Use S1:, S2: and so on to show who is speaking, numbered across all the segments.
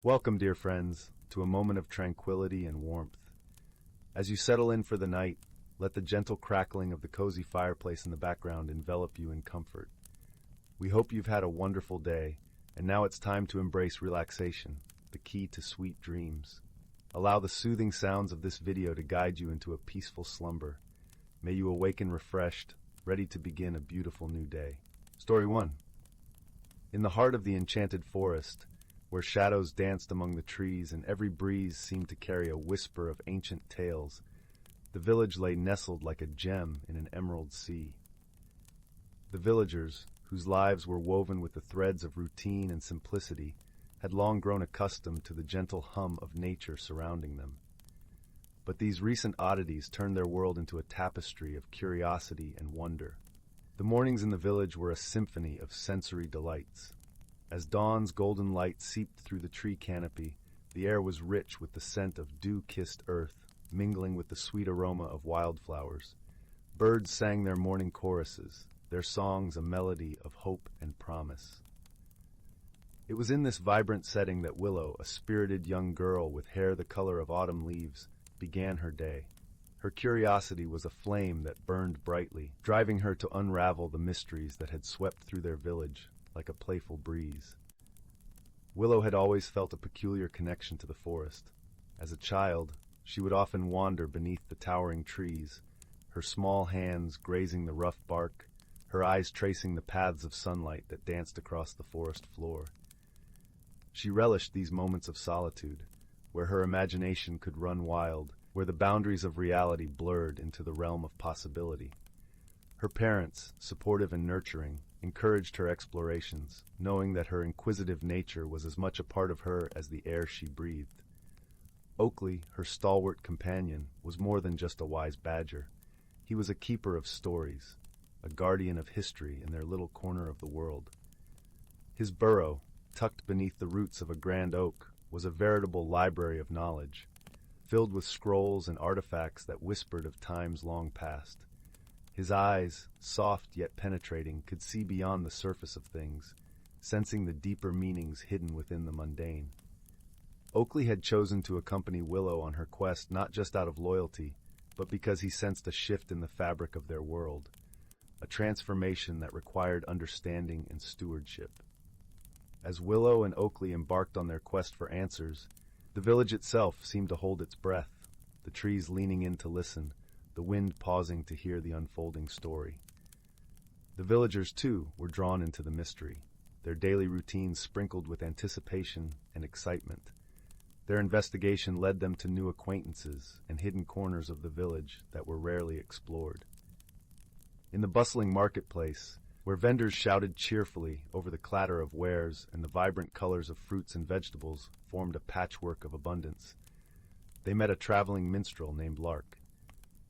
S1: Welcome, dear friends, to a moment of tranquility and warmth. As you settle in for the night, let the gentle crackling of the cozy fireplace in the background envelop you in comfort. We hope you've had a wonderful day, and now it's time to embrace relaxation, the key to sweet dreams. Allow the soothing sounds of this video to guide you into a peaceful slumber. May you awaken refreshed, ready to begin a beautiful new day. Story 1. In the heart of the enchanted forest, where shadows danced among the trees and every breeze seemed to carry a whisper of ancient tales, the village lay nestled like a gem in an emerald sea. The villagers, whose lives were woven with the threads of routine and simplicity, had long grown accustomed to the gentle hum of nature surrounding them. But these recent oddities turned their world into a tapestry of curiosity and wonder. The mornings in the village were a symphony of sensory delights. As dawn's golden light seeped through the tree canopy, the air was rich with the scent of dew-kissed earth, mingling with the sweet aroma of wildflowers. Birds sang their morning choruses, their songs a melody of hope and promise. It was in this vibrant setting that Willow, a spirited young girl with hair the color of autumn leaves, began her day. Her curiosity was a flame that burned brightly, driving her to unravel the mysteries that had swept through their village like a playful breeze. Willow had always felt a peculiar connection to the forest. As a child, she would often wander beneath the towering trees, her small hands grazing the rough bark, her eyes tracing the paths of sunlight that danced across the forest floor. She relished these moments of solitude, where her imagination could run wild, where the boundaries of reality blurred into the realm of possibility. Her parents, supportive and nurturing, encouraged her explorations, knowing that her inquisitive nature was as much a part of her as the air she breathed. Oakley, her stalwart companion, was more than just a wise badger. He was a keeper of stories, a guardian of history in their little corner of the world. His burrow, tucked beneath the roots of a grand oak, was a veritable library of knowledge, filled with scrolls and artifacts that whispered of times long past. His eyes, soft yet penetrating, could see beyond the surface of things, sensing the deeper meanings hidden within the mundane. Oakley had chosen to accompany Willow on her quest not just out of loyalty, but because he sensed a shift in the fabric of their world, a transformation that required understanding and stewardship. As Willow and Oakley embarked on their quest for answers, the village itself seemed to hold its breath, the trees leaning in to listen, the wind pausing to hear the unfolding story. The villagers, too, were drawn into the mystery, their daily routines sprinkled with anticipation and excitement. Their investigation led them to new acquaintances and hidden corners of the village that were rarely explored. In the bustling marketplace, where vendors shouted cheerfully over the clatter of wares and the vibrant colors of fruits and vegetables formed a patchwork of abundance, they met a traveling minstrel named Lark.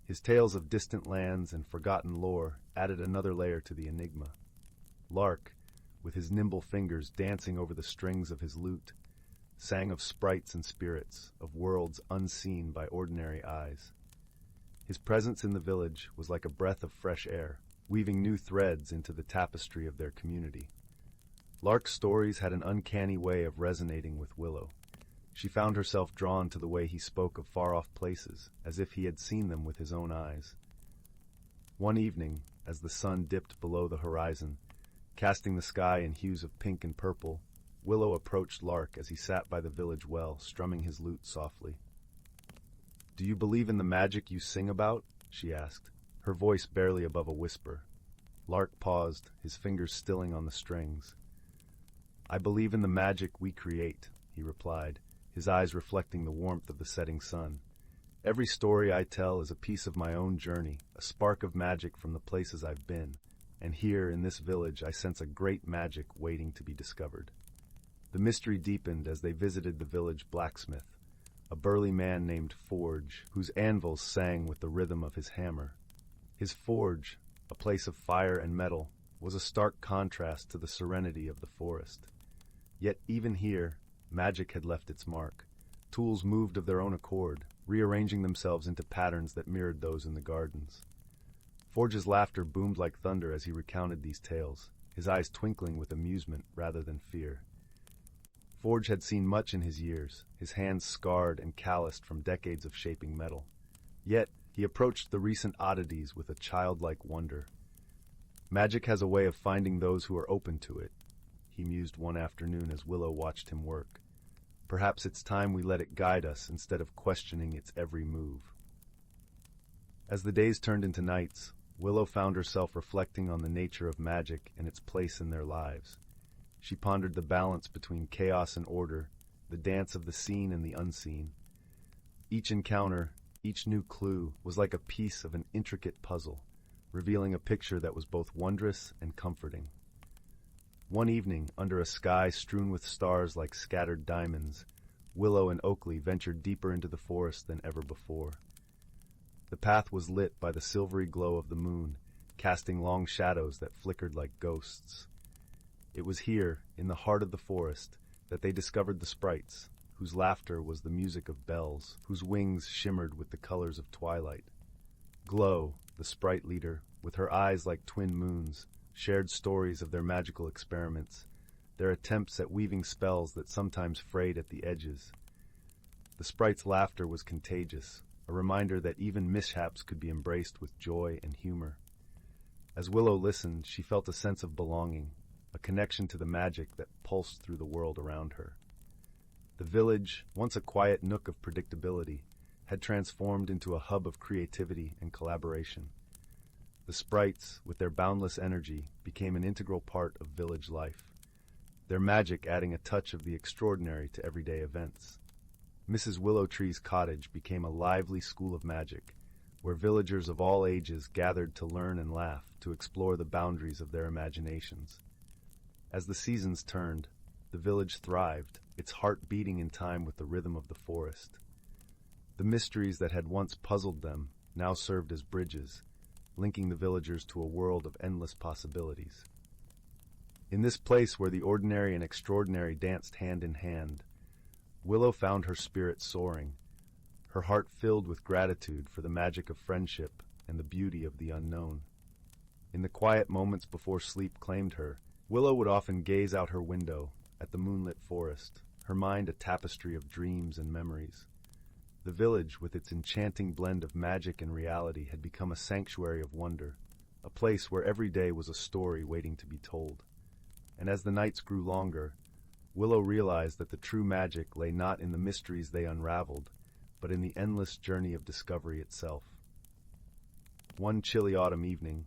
S1: His tales of distant lands and forgotten lore added another layer to the enigma. Lark, with his nimble fingers dancing over the strings of his lute, sang of sprites and spirits, of worlds unseen by ordinary eyes. His presence in the village was like a breath of fresh air, weaving new threads into the tapestry of their community. Lark's stories had an uncanny way of resonating with Willow. She found herself drawn to the way he spoke of far-off places, as if he had seen them with his own eyes. One evening, as the sun dipped below the horizon, casting the sky in hues of pink and purple, Willow approached Lark as he sat by the village well, strumming his lute softly. "Do you believe in the magic you sing about?" she asked, her voice barely above a whisper. Lark paused, his fingers stilling on the strings. "I believe in the magic we create," he replied, his eyes reflecting the warmth of the setting sun. "Every story I tell is a piece of my own journey, a spark of magic from the places I've been, and here in this village I sense a great magic waiting to be discovered." The mystery deepened as they visited the village blacksmith, a burly man named Forge, whose anvils sang with the rhythm of his hammer. His forge, a place of fire and metal, was a stark contrast to the serenity of the forest. Yet even here, magic had left its mark. Tools moved of their own accord, rearranging themselves into patterns that mirrored those in the gardens. Forge's laughter boomed like thunder as he recounted these tales, his eyes twinkling with amusement rather than fear. Forge had seen much in his years, his hands scarred and calloused from decades of shaping metal. Yet, he approached the recent oddities with a childlike wonder. Magic has a way of finding those who are open to it, he mused one afternoon as Willow watched him work. Perhaps it's time we let it guide us instead of questioning its every move. As the days turned into nights, Willow found herself reflecting on the nature of magic and its place in their lives. She pondered the balance between chaos and order, the dance of the seen and the unseen. Each encounter, each new clue, was like a piece of an intricate puzzle, revealing a picture that was both wondrous and comforting. One evening, under a sky strewn with stars like scattered diamonds, Willow and Oakley ventured deeper into the forest than ever before. The path was lit by the silvery glow of the moon, casting long shadows that flickered like ghosts. It was here, in the heart of the forest, that they discovered the sprites, whose laughter was the music of bells, whose wings shimmered with the colors of twilight. Glow, the sprite leader, with her eyes like twin moons, shared stories of their magical experiments, their attempts at weaving spells that sometimes frayed at the edges. The sprite's laughter was contagious, a reminder that even mishaps could be embraced with joy and humor. As Willow listened, she felt a sense of belonging, a connection to the magic that pulsed through the world around her. The village, once a quiet nook of predictability, had transformed into a hub of creativity and collaboration. The sprites, with their boundless energy, became an integral part of village life, their magic adding a touch of the extraordinary to everyday events. Mrs. Willowtree's cottage became a lively school of magic, where villagers of all ages gathered to learn and laugh, to explore the boundaries of their imaginations. As the seasons turned, the village thrived, its heart beating in time with the rhythm of the forest. The mysteries that had once puzzled them now served as bridges, linking the villagers to a world of endless possibilities. In this place where the ordinary and extraordinary danced hand in hand, Willow found her spirit soaring, her heart filled with gratitude for the magic of friendship and the beauty of the unknown. In the quiet moments before sleep claimed her, Willow would often gaze out her window at the moonlit forest, her mind a tapestry of dreams and memories. The village, with its enchanting blend of magic and reality, had become a sanctuary of wonder, a place where every day was a story waiting to be told. And as the nights grew longer, Willow realized that the true magic lay not in the mysteries they unraveled, but in the endless journey of discovery itself. One chilly autumn evening,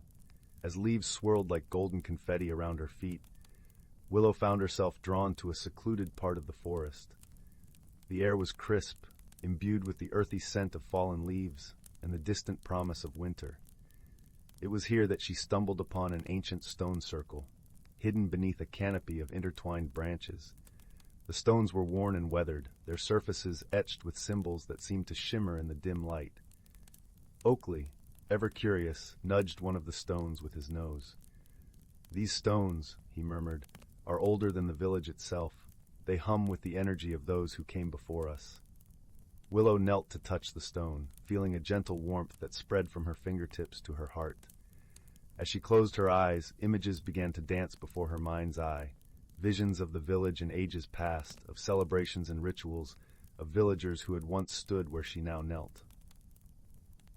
S1: as leaves swirled like golden confetti around her feet, Willow found herself drawn to a secluded part of the forest. The air was crisp, imbued with the earthy scent of fallen leaves and the distant promise of winter. It was here that she stumbled upon an ancient stone circle, hidden beneath a canopy of intertwined branches. The stones were worn and weathered, their surfaces etched with symbols that seemed to shimmer in the dim light. Oakley, ever curious, nudged one of the stones with his nose. "These stones," he murmured, "are older than the village itself. They hum with the energy of those who came before us." Willow knelt to touch the stone, feeling a gentle warmth that spread from her fingertips to her heart. As she closed her eyes, images began to dance before her mind's eye, visions of the village in ages past, of celebrations and rituals, of villagers who had once stood where she now knelt.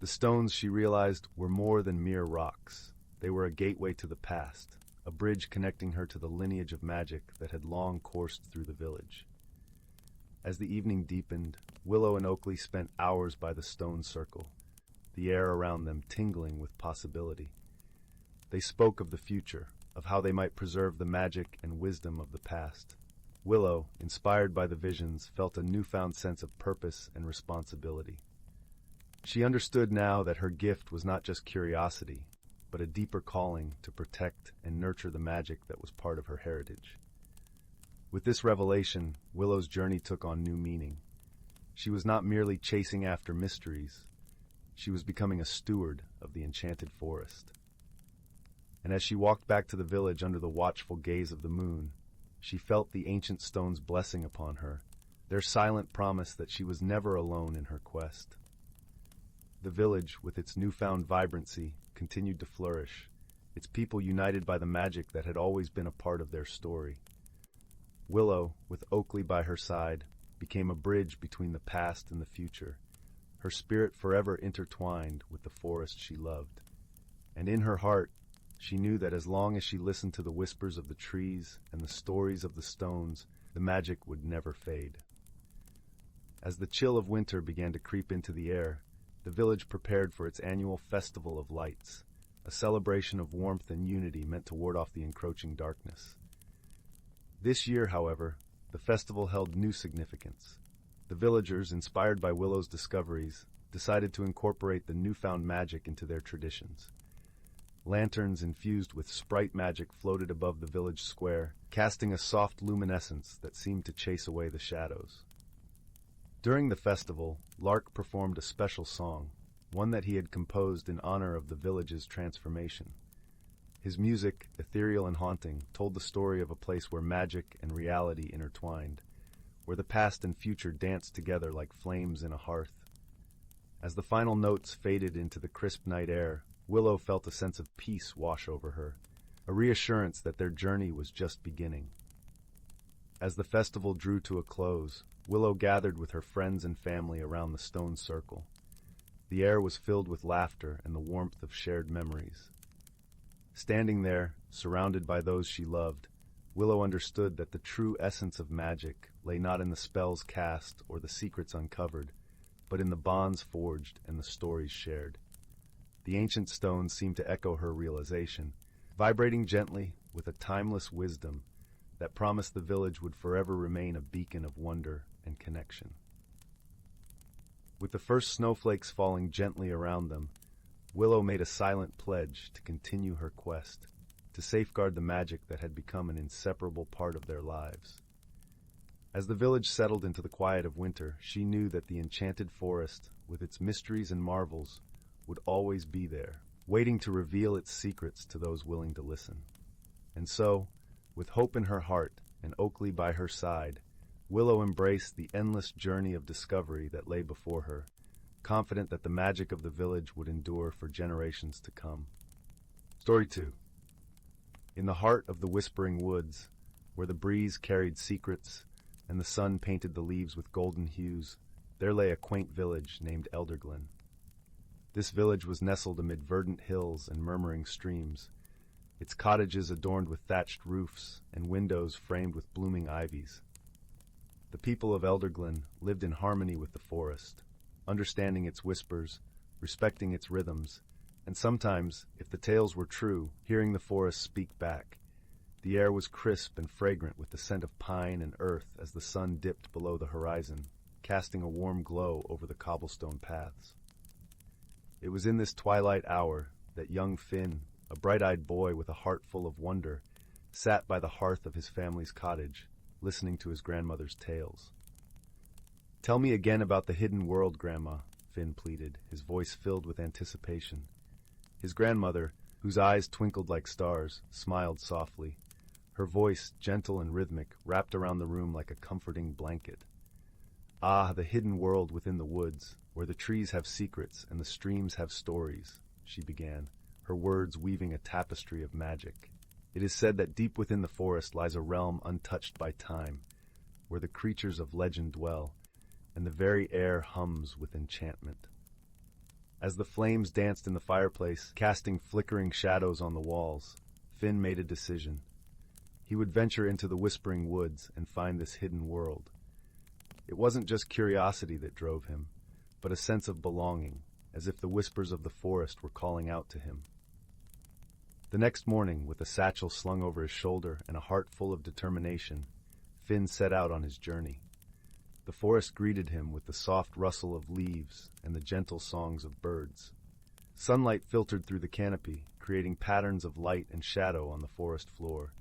S1: The stones, she realized, were more than mere rocks. They were a gateway to the past, a bridge connecting her to the lineage of magic that had long coursed through the village. As the evening deepened, Willow and Oakley spent hours by the stone circle, the air around them tingling with possibility. They spoke of the future, of how they might preserve the magic and wisdom of the past. Willow, inspired by the visions, felt a newfound sense of purpose and responsibility. She understood now that her gift was not just curiosity, but a deeper calling to protect and nurture the magic that was part of her heritage. With this revelation, Willow's journey took on new meaning. She was not merely chasing after mysteries. She was becoming a steward of the enchanted forest. And as she walked back to the village under the watchful gaze of the moon, she felt the ancient stones' blessing upon her, their silent promise that she was never alone in her quest. The village, with its newfound vibrancy, continued to flourish, its people united by the magic that had always been a part of their story. Willow, with Oakley by her side, became a bridge between the past and the future, her spirit forever intertwined with the forest she loved. And in her heart, she knew that as long as she listened to the whispers of the trees and the stories of the stones, the magic would never fade. As the chill of winter began to creep into the air, the village prepared for its annual Festival of Lights, a celebration of warmth and unity meant to ward off the encroaching darkness. This year, however, the festival held new significance. The villagers, inspired by Willow's discoveries, decided to incorporate the newfound magic into their traditions. Lanterns infused with sprite magic floated above the village square, casting a soft luminescence that seemed to chase away the shadows. During the festival, Lark performed a special song, one that he had composed in honor of the village's transformation. His music, ethereal and haunting, told the story of a place where magic and reality intertwined, where the past and future danced together like flames in a hearth. As the final notes faded into the crisp night air, Willow felt a sense of peace wash over her, a reassurance that their journey was just beginning. As the festival drew to a close, Willow gathered with her friends and family around the stone circle. The air was filled with laughter and the warmth of shared memories. Standing there, surrounded by those she loved, Willow understood that the true essence of magic lay not in the spells cast or the secrets uncovered, but in the bonds forged and the stories shared. The ancient stones seemed to echo her realization, vibrating gently with a timeless wisdom that promised the village would forever remain a beacon of wonder and connection. With the first snowflakes falling gently around them, Willow made a silent pledge to continue her quest, to safeguard the magic that had become an inseparable part of their lives. As the village settled into the quiet of winter, she knew that the enchanted forest, with its mysteries and marvels, would always be there, waiting to reveal its secrets to those willing to listen. And so, with hope in her heart and Oakley by her side, Willow embraced the endless journey of discovery that lay before her, confident that the magic of the village would endure for generations to come. Story 2. In the heart of the whispering woods, where the breeze carried secrets and the sun painted the leaves with golden hues, there lay a quaint village named Elderglen. This village was nestled amid verdant hills and murmuring streams, its cottages adorned with thatched roofs and windows framed with blooming ivies. The people of Elderglen lived in harmony with the forest, understanding its whispers, respecting its rhythms, and sometimes, if the tales were true, hearing the forest speak back. The air was crisp and fragrant with the scent of pine and earth as the sun dipped below the horizon, casting a warm glow over the cobblestone paths. It was in this twilight hour that young Finn, a bright-eyed boy with a heart full of wonder, sat by the hearth of his family's cottage, listening to his grandmother's tales. "Tell me again about the hidden world, Grandma," Finn pleaded, his voice filled with anticipation. His grandmother, whose eyes twinkled like stars, smiled softly. Her voice, gentle and rhythmic, wrapped around the room like a comforting blanket. "Ah, the hidden world within the woods, where the trees have secrets and the streams have stories," she began, her words weaving a tapestry of magic. "It is said that deep within the forest lies a realm untouched by time, where the creatures of legend dwell, and the very air hums with enchantment." As the flames danced in the fireplace, casting flickering shadows on the walls, Finn made a decision. He would venture into the whispering woods and find this hidden world. It wasn't just curiosity that drove him, but a sense of belonging, as if the whispers of the forest were calling out to him. The next morning, with a satchel slung over his shoulder and a heart full of determination, Finn set out on his journey. The forest greeted him with the soft rustle of leaves and the gentle songs of birds. Sunlight filtered through the canopy, creating patterns of light and shadow on the forest floor.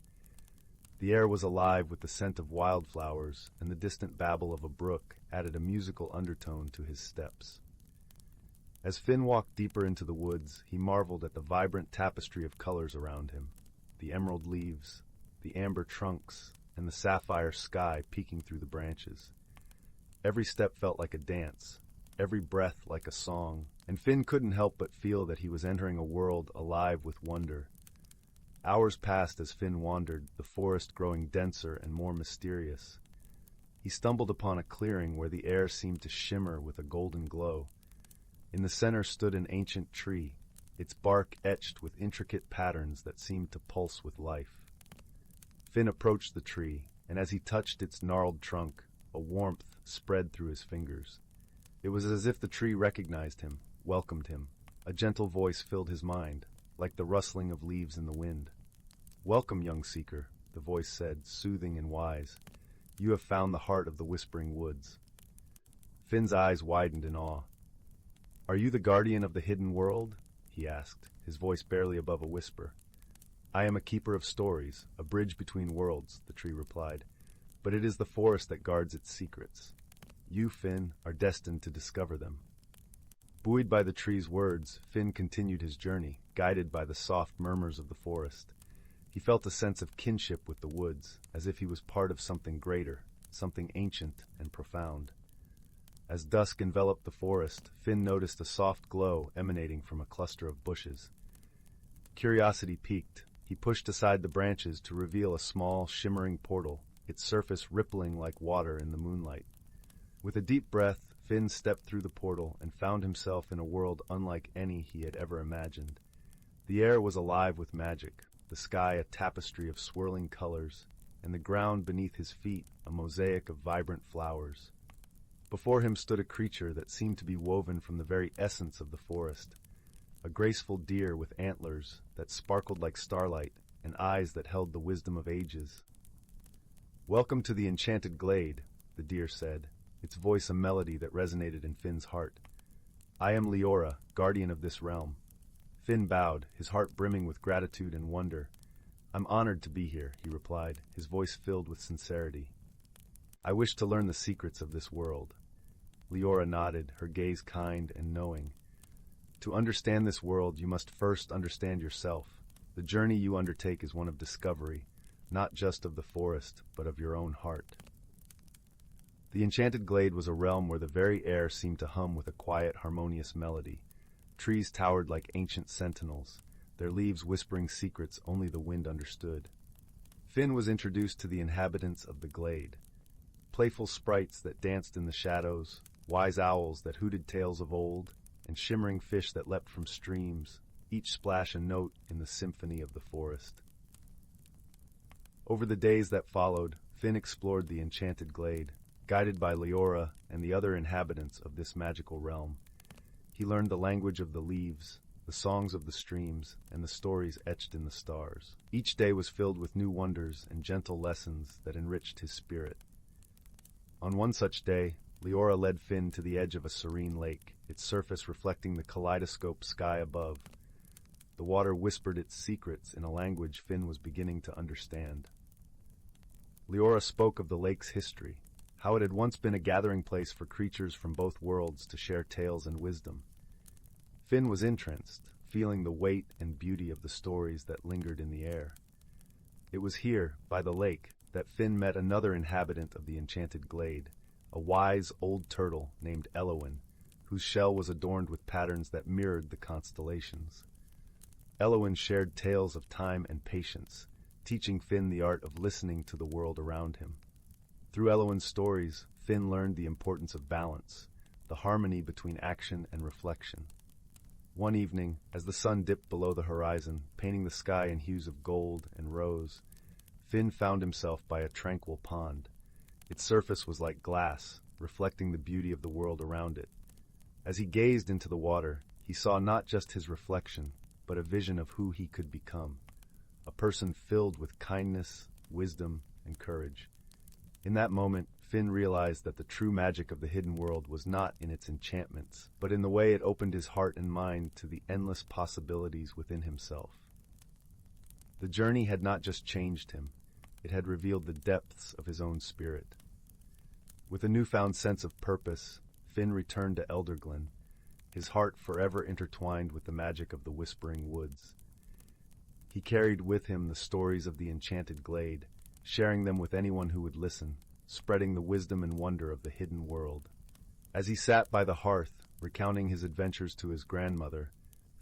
S1: The air was alive with the scent of wildflowers, and the distant babble of a brook added a musical undertone to his steps. As Finn walked deeper into the woods, he marveled at the vibrant tapestry of colors around him, the emerald leaves, the amber trunks, and the sapphire sky peeking through the branches. Every step felt like a dance, every breath like a song, and Finn couldn't help but feel that he was entering a world alive with wonder. Hours passed as Finn wandered, the forest growing denser and more mysterious. He stumbled upon a clearing where the air seemed to shimmer with a golden glow. In the center stood an ancient tree, its bark etched with intricate patterns that seemed to pulse with life. Finn approached the tree, and as he touched its gnarled trunk, a warmth spread through his fingers. It was as if the tree recognized him, welcomed him. A gentle voice filled his mind, like the rustling of leaves in the wind. "Welcome, young seeker," the voice said, soothing and wise. "You have found the heart of the whispering woods." Finn's eyes widened in awe. "Are you the guardian of the hidden world?" he asked, his voice barely above a whisper. "I am a keeper of stories, a bridge between worlds," the tree replied. "But it is the forest that guards its secrets. You, Finn, are destined to discover them." Buoyed by the tree's words, Finn continued his journey, guided by the soft murmurs of the forest. He felt a sense of kinship with the woods, as if he was part of something greater, something ancient and profound. As dusk enveloped the forest, Finn noticed a soft glow emanating from a cluster of bushes. Curiosity piqued. He pushed aside the branches to reveal a small, shimmering portal, its surface rippling like water in the moonlight. With a deep breath, Finn stepped through the portal and found himself in a world unlike any he had ever imagined. The air was alive with magic, the sky a tapestry of swirling colors, and the ground beneath his feet a mosaic of vibrant flowers. Before him stood a creature that seemed to be woven from the very essence of the forest, a graceful deer with antlers that sparkled like starlight and eyes that held the wisdom of ages. "Welcome to the Enchanted Glade," the deer said, its voice a melody that resonated in Finn's heart. "I am Leora, guardian of this realm." Finn bowed, his heart brimming with gratitude and wonder. "I'm honored to be here," he replied, his voice filled with sincerity. "I wish to learn the secrets of this world." Leora nodded, her gaze kind and knowing. "To understand this world, you must first understand yourself. The journey you undertake is one of discovery, not just of the forest, but of your own heart." The Enchanted Glade was a realm where the very air seemed to hum with a quiet, harmonious melody. Trees towered like ancient sentinels, their leaves whispering secrets only the wind understood. Finn was introduced to the inhabitants of the glade. Playful sprites that danced in the shadows, wise owls that hooted tales of old, and shimmering fish that leapt from streams, each splash a note in the symphony of the forest. Over the days that followed, Finn explored the Enchanted Glade, guided by Leora and the other inhabitants of this magical realm. He learned the language of the leaves, the songs of the streams, and the stories etched in the stars. Each day was filled with new wonders and gentle lessons that enriched his spirit. On one such day, Leora led Finn to the edge of a serene lake, its surface reflecting the kaleidoscope sky above. The water whispered its secrets in a language Finn was beginning to understand. Leora spoke of the lake's history, how it had once been a gathering place for creatures from both worlds to share tales and wisdom. Finn was entranced, feeling the weight and beauty of the stories that lingered in the air. It was here, by the lake, that Finn met another inhabitant of the Enchanted Glade, a wise old turtle named Elowin, whose shell was adorned with patterns that mirrored the constellations. Elowin shared tales of time and patience, teaching Finn the art of listening to the world around him. Through Elowin's stories, Finn learned the importance of balance, the harmony between action and reflection. One evening, as the sun dipped below the horizon, painting the sky in hues of gold and rose, Finn found himself by a tranquil pond. Its surface was like glass, reflecting the beauty of the world around it. As he gazed into the water, he saw not just his reflection, but a vision of who he could become, a person filled with kindness, wisdom, and courage. In that moment, Finn realized that the true magic of the hidden world was not in its enchantments, but in the way it opened his heart and mind to the endless possibilities within himself. The journey had not just changed him, it had revealed the depths of his own spirit. With a newfound sense of purpose, Finn returned to Elderglen, his heart forever intertwined with the magic of the Whispering Woods. He carried with him the stories of the Enchanted Glade, sharing them with anyone who would listen, spreading the wisdom and wonder of the hidden world. As he sat by the hearth, recounting his adventures to his grandmother,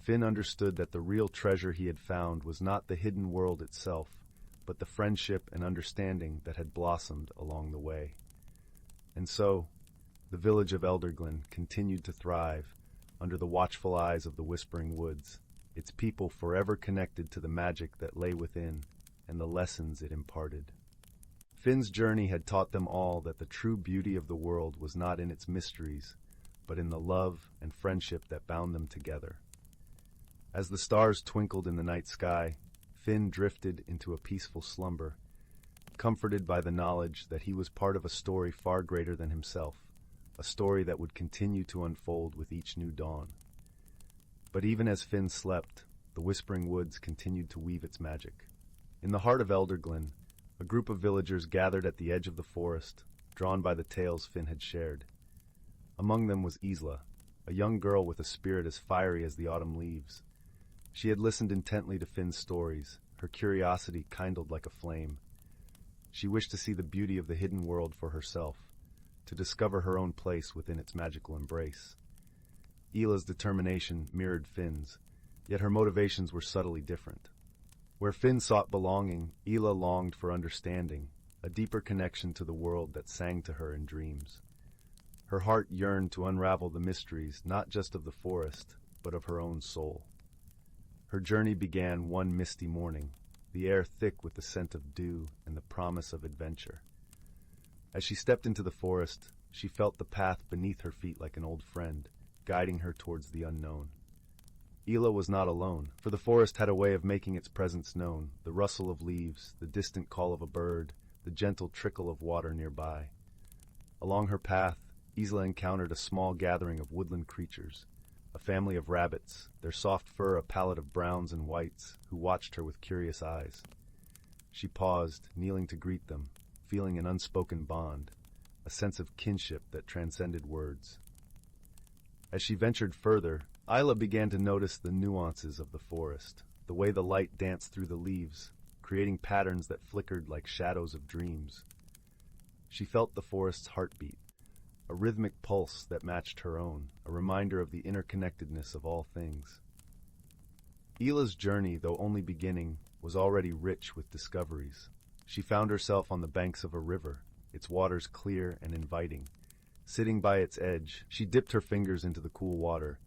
S1: Finn understood that the real treasure he had found was not the hidden world itself, but the friendship and understanding that had blossomed along the way. And so, the village of Elderglen continued to thrive under the watchful eyes of the Whispering Woods, its people forever connected to the magic that lay within and the lessons it imparted. Finn's journey had taught them all that the true beauty of the world was not in its mysteries, but in the love and friendship that bound them together. As the stars twinkled in the night sky, Finn drifted into a peaceful slumber, comforted by the knowledge that he was part of a story far greater than himself, a story that would continue to unfold with each new dawn. But even as Finn slept, the Whispering Woods continued to weave its magic. In the heart of Elderglen, a group of villagers gathered at the edge of the forest, drawn by the tales Finn had shared. Among them was Isla, a young girl with a spirit as fiery as the autumn leaves. She had listened intently to Finn's stories, her curiosity kindled like a flame. She wished to see the beauty of the hidden world for herself, to discover her own place within its magical embrace. Isla's determination mirrored Finn's, yet her motivations were subtly different. Where Finn sought belonging, Isla longed for understanding, a deeper connection to the world that sang to her in dreams. Her heart yearned to unravel the mysteries not just of the forest, but of her own soul. Her journey began one misty morning, the air thick with the scent of dew and the promise of adventure. As she stepped into the forest, she felt the path beneath her feet like an old friend, guiding her towards the unknown. Isla was not alone, for the forest had a way of making its presence known, the rustle of leaves, the distant call of a bird, the gentle trickle of water nearby. Along her path, Isla encountered a small gathering of woodland creatures, a family of rabbits, their soft fur a palette of browns and whites, who watched her with curious eyes. She paused, kneeling to greet them, feeling an unspoken bond, a sense of kinship that transcended words. As she ventured further, Isla began to notice the nuances of the forest, the way the light danced through the leaves, creating patterns that flickered like shadows of dreams. She felt the forest's heartbeat, a rhythmic pulse that matched her own, a reminder of the interconnectedness of all things. Isla's journey, though only beginning, was already rich with discoveries. She found herself on the banks of a river, its waters clear and inviting. Sitting by its edge, she dipped her fingers into the cool water,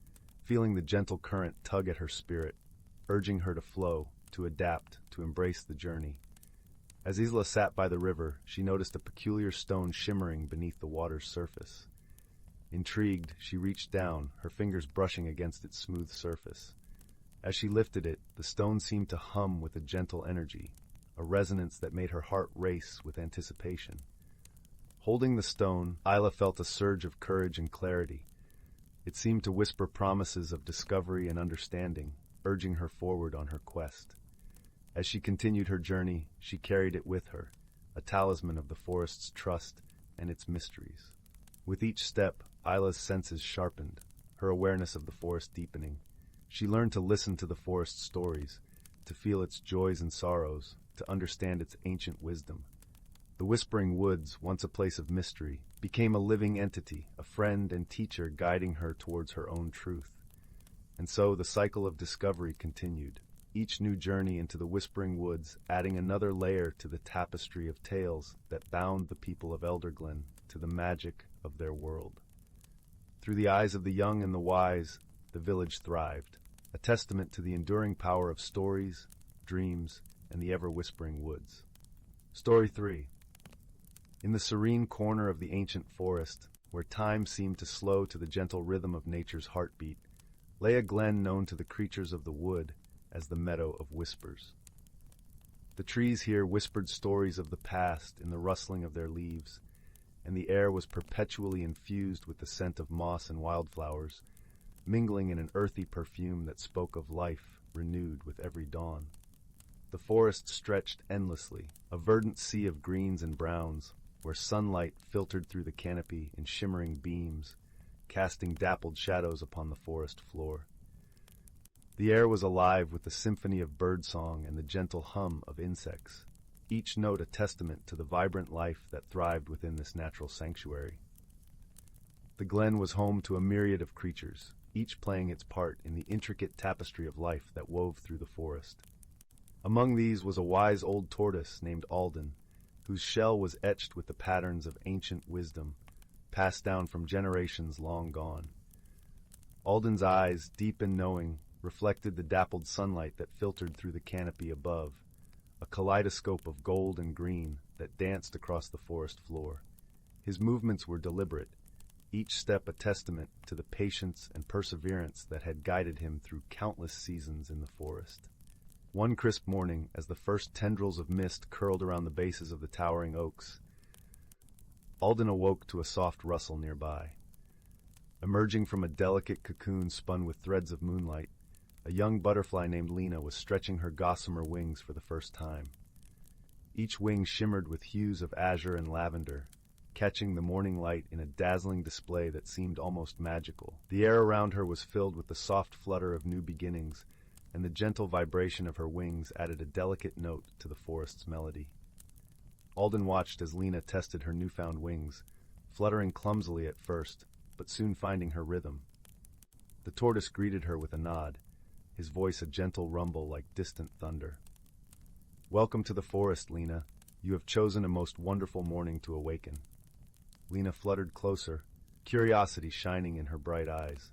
S1: feeling the gentle current tug at her spirit, urging her to flow, to adapt, to embrace the journey. As Isla sat by the river, she noticed a peculiar stone shimmering beneath the water's surface. Intrigued, she reached down, her fingers brushing against its smooth surface. As she lifted it, the stone seemed to hum with a gentle energy, a resonance that made her heart race with anticipation. Holding the stone, Isla felt a surge of courage and clarity. It seemed to whisper promises of discovery and understanding, urging her forward on her quest. As she continued her journey, she carried it with her, a talisman of the forest's trust and its mysteries. With each step, Isla's senses sharpened, her awareness of the forest deepening. She learned to listen to the forest's stories, to feel its joys and sorrows, to understand its ancient wisdom. The Whispering Woods, once a place of mystery, became a living entity, a friend and teacher guiding her towards her own truth. And so the cycle of discovery continued, each new journey into the Whispering Woods adding another layer to the tapestry of tales that bound the people of Elderglen to the magic of their world. Through the eyes of the young and the wise, the village thrived, a testament to the enduring power of stories, dreams, and the ever-whispering woods. Story 3. In the serene corner of the ancient forest, where time seemed to slow to the gentle rhythm of nature's heartbeat, lay a glen known to the creatures of the wood as the Meadow of Whispers. The trees here whispered stories of the past in the rustling of their leaves, and the air was perpetually infused with the scent of moss and wildflowers, mingling in an earthy perfume that spoke of life renewed with every dawn. The forest stretched endlessly, a verdant sea of greens and browns, where sunlight filtered through the canopy in shimmering beams, casting dappled shadows upon the forest floor. The air was alive with the symphony of birdsong and the gentle hum of insects, each note a testament to the vibrant life that thrived within this natural sanctuary. The glen was home to a myriad of creatures, each playing its part in the intricate tapestry of life that wove through the forest. Among these was a wise old tortoise named Alden, whose shell was etched with the patterns of ancient wisdom, passed down from generations long gone. Alden's eyes, deep and knowing, reflected the dappled sunlight that filtered through the canopy above, a kaleidoscope of gold and green that danced across the forest floor. His movements were deliberate, each step a testament to the patience and perseverance that had guided him through countless seasons in the forest. One crisp morning, as the first tendrils of mist curled around the bases of the towering oaks, Alden awoke to a soft rustle nearby. Emerging from a delicate cocoon spun with threads of moonlight, a young butterfly named Lena was stretching her gossamer wings for the first time. Each wing shimmered with hues of azure and lavender, catching the morning light in a dazzling display that seemed almost magical. The air around her was filled with the soft flutter of new beginnings, and the gentle vibration of her wings added a delicate note to the forest's melody. Alden watched as Lena tested her newfound wings, fluttering clumsily at first, but soon finding her rhythm. The tortoise greeted her with a nod, his voice a gentle rumble like distant thunder. "Welcome to the forest, Lena. You have chosen a most wonderful morning to awaken." Lena fluttered closer, curiosity shining in her bright eyes.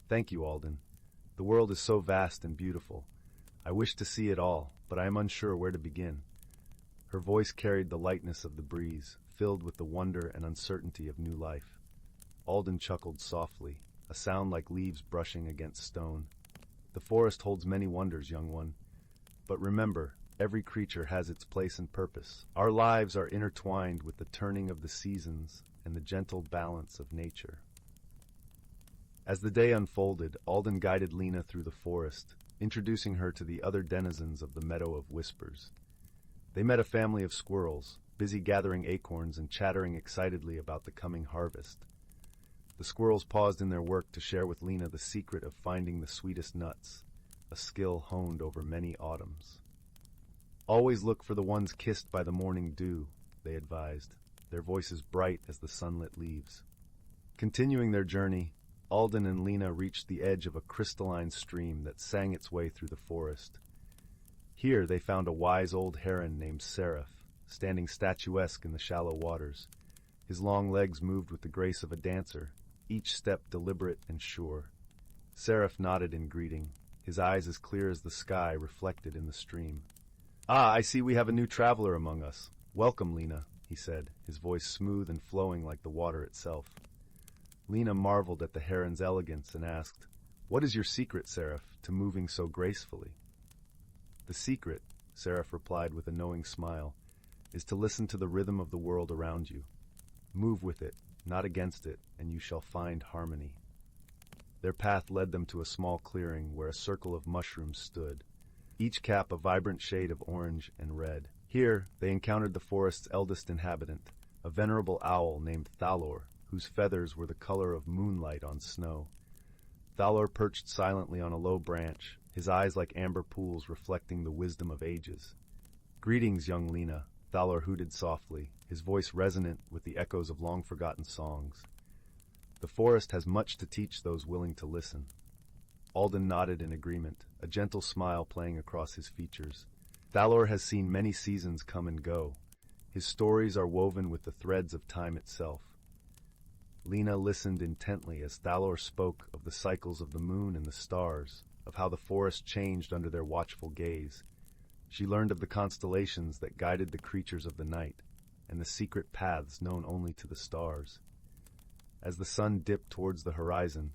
S1: "Thank you, Alden. The world is so vast and beautiful. I wish to see it all, but I am unsure where to begin." Her voice carried the lightness of the breeze, filled with the wonder and uncertainty of new life. Alden chuckled softly, a sound like leaves brushing against stone. "The forest holds many wonders, young one. But remember, every creature has its place and purpose. Our lives are intertwined with the turning of the seasons and the gentle balance of nature." As the day unfolded, Alden guided Lena through the forest, introducing her to the other denizens of the Meadow of Whispers. They met a family of squirrels, busy gathering acorns and chattering excitedly about the coming harvest. The squirrels paused in their work to share with Lena the secret of finding the sweetest nuts, a skill honed over many autumns. "Always look for the ones kissed by the morning dew," they advised, their voices bright as the sunlit leaves. Continuing their journey, Alden and Lena reached the edge of a crystalline stream that sang its way through the forest. Here they found a wise old heron named Seraph, standing statuesque in the shallow waters. His long legs moved with the grace of a dancer, each step deliberate and sure. Seraph nodded in greeting, his eyes as clear as the sky reflected in the stream. "Ah, I see we have a new traveler among us. Welcome, Lena," he said, his voice smooth and flowing like the water itself. Lena marveled at the heron's elegance and asked, "What is your secret, Seraph, to moving so gracefully?" "The secret," Seraph replied with a knowing smile, "is to listen to the rhythm of the world around you. Move with it, not against it, and you shall find harmony." Their path led them to a small clearing where a circle of mushrooms stood, each cap a vibrant shade of orange and red. Here they encountered the forest's eldest inhabitant, a venerable owl named Thalor, whose feathers were the color of moonlight on snow. Thalor perched silently on a low branch, his eyes like amber pools reflecting the wisdom of ages. "Greetings, young Lena," Thalor hooted softly, his voice resonant with the echoes of long-forgotten songs. "The forest has much to teach those willing to listen." Alden nodded in agreement, a gentle smile playing across his features. "Thalor has seen many seasons come and go. His stories are woven with the threads of time itself." Lena listened intently as Thalor spoke of the cycles of the moon and the stars, of how the forest changed under their watchful gaze. She learned of the constellations that guided the creatures of the night, and the secret paths known only to the stars. As the sun dipped towards the horizon,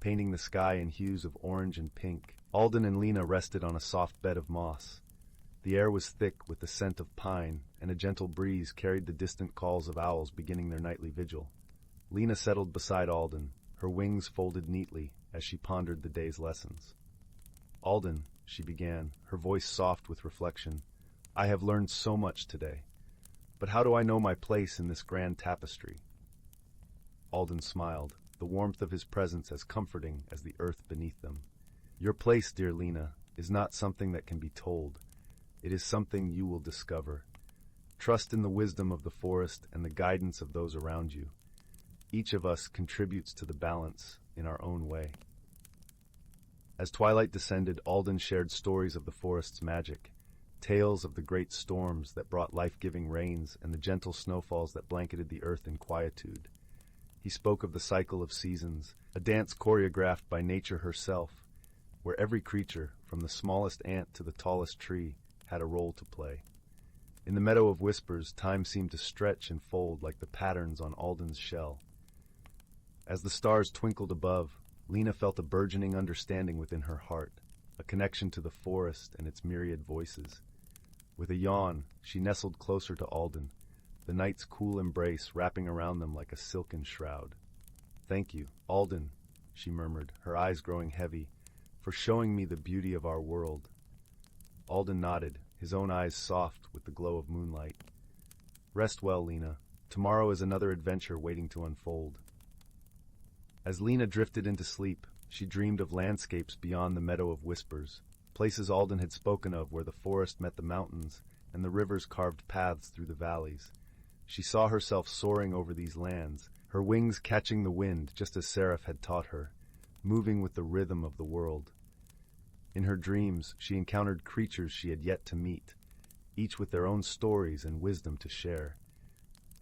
S1: painting the sky in hues of orange and pink, Alden and Lena rested on a soft bed of moss. The air was thick with the scent of pine, and a gentle breeze carried the distant calls of owls beginning their nightly vigil. Lena settled beside Alden, her wings folded neatly as she pondered the day's lessons. "Alden," she began, her voice soft with reflection, "I have learned so much today. But how do I know my place in this grand tapestry?" Alden smiled, the warmth of his presence as comforting as the earth beneath them. "Your place, dear Lena, is not something that can be told. It is something you will discover. Trust in the wisdom of the forest and the guidance of those around you. Each of us contributes to the balance in our own way." As twilight descended, Alden shared stories of the forest's magic, tales of the great storms that brought life-giving rains and the gentle snowfalls that blanketed the earth in quietude. He spoke of the cycle of seasons, a dance choreographed by nature herself, where every creature, from the smallest ant to the tallest tree, had a role to play. In the Meadow of Whispers, time seemed to stretch and fold like the patterns on Alden's shell. As the stars twinkled above, Lena felt a burgeoning understanding within her heart, a connection to the forest and its myriad voices. With a yawn, she nestled closer to Alden, the night's cool embrace wrapping around them like a silken shroud. "Thank you, Alden," she murmured, her eyes growing heavy, "for showing me the beauty of our world." Alden nodded, his own eyes soft with the glow of moonlight. "Rest well, Lena. Tomorrow is another adventure waiting to unfold." As Lena drifted into sleep, she dreamed of landscapes beyond the Meadow of Whispers, places Alden had spoken of where the forest met the mountains and the rivers carved paths through the valleys. She saw herself soaring over these lands, her wings catching the wind just as Seraph had taught her, moving with the rhythm of the world. In her dreams, she encountered creatures she had yet to meet, each with their own stories and wisdom to share.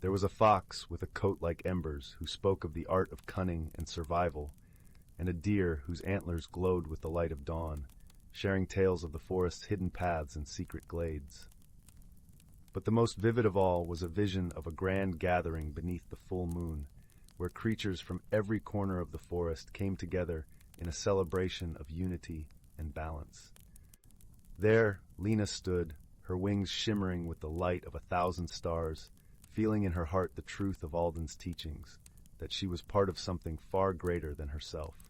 S1: There was a fox with a coat like embers who spoke of the art of cunning and survival, and a deer whose antlers glowed with the light of dawn, sharing tales of the forest's hidden paths and secret glades. But the most vivid of all was a vision of a grand gathering beneath the full moon, where creatures from every corner of the forest came together in a celebration of unity and balance. There, Lena stood, her wings shimmering with the light of 1,000 stars, feeling in her heart the truth of Alden's teachings, that she was part of something far greater than herself.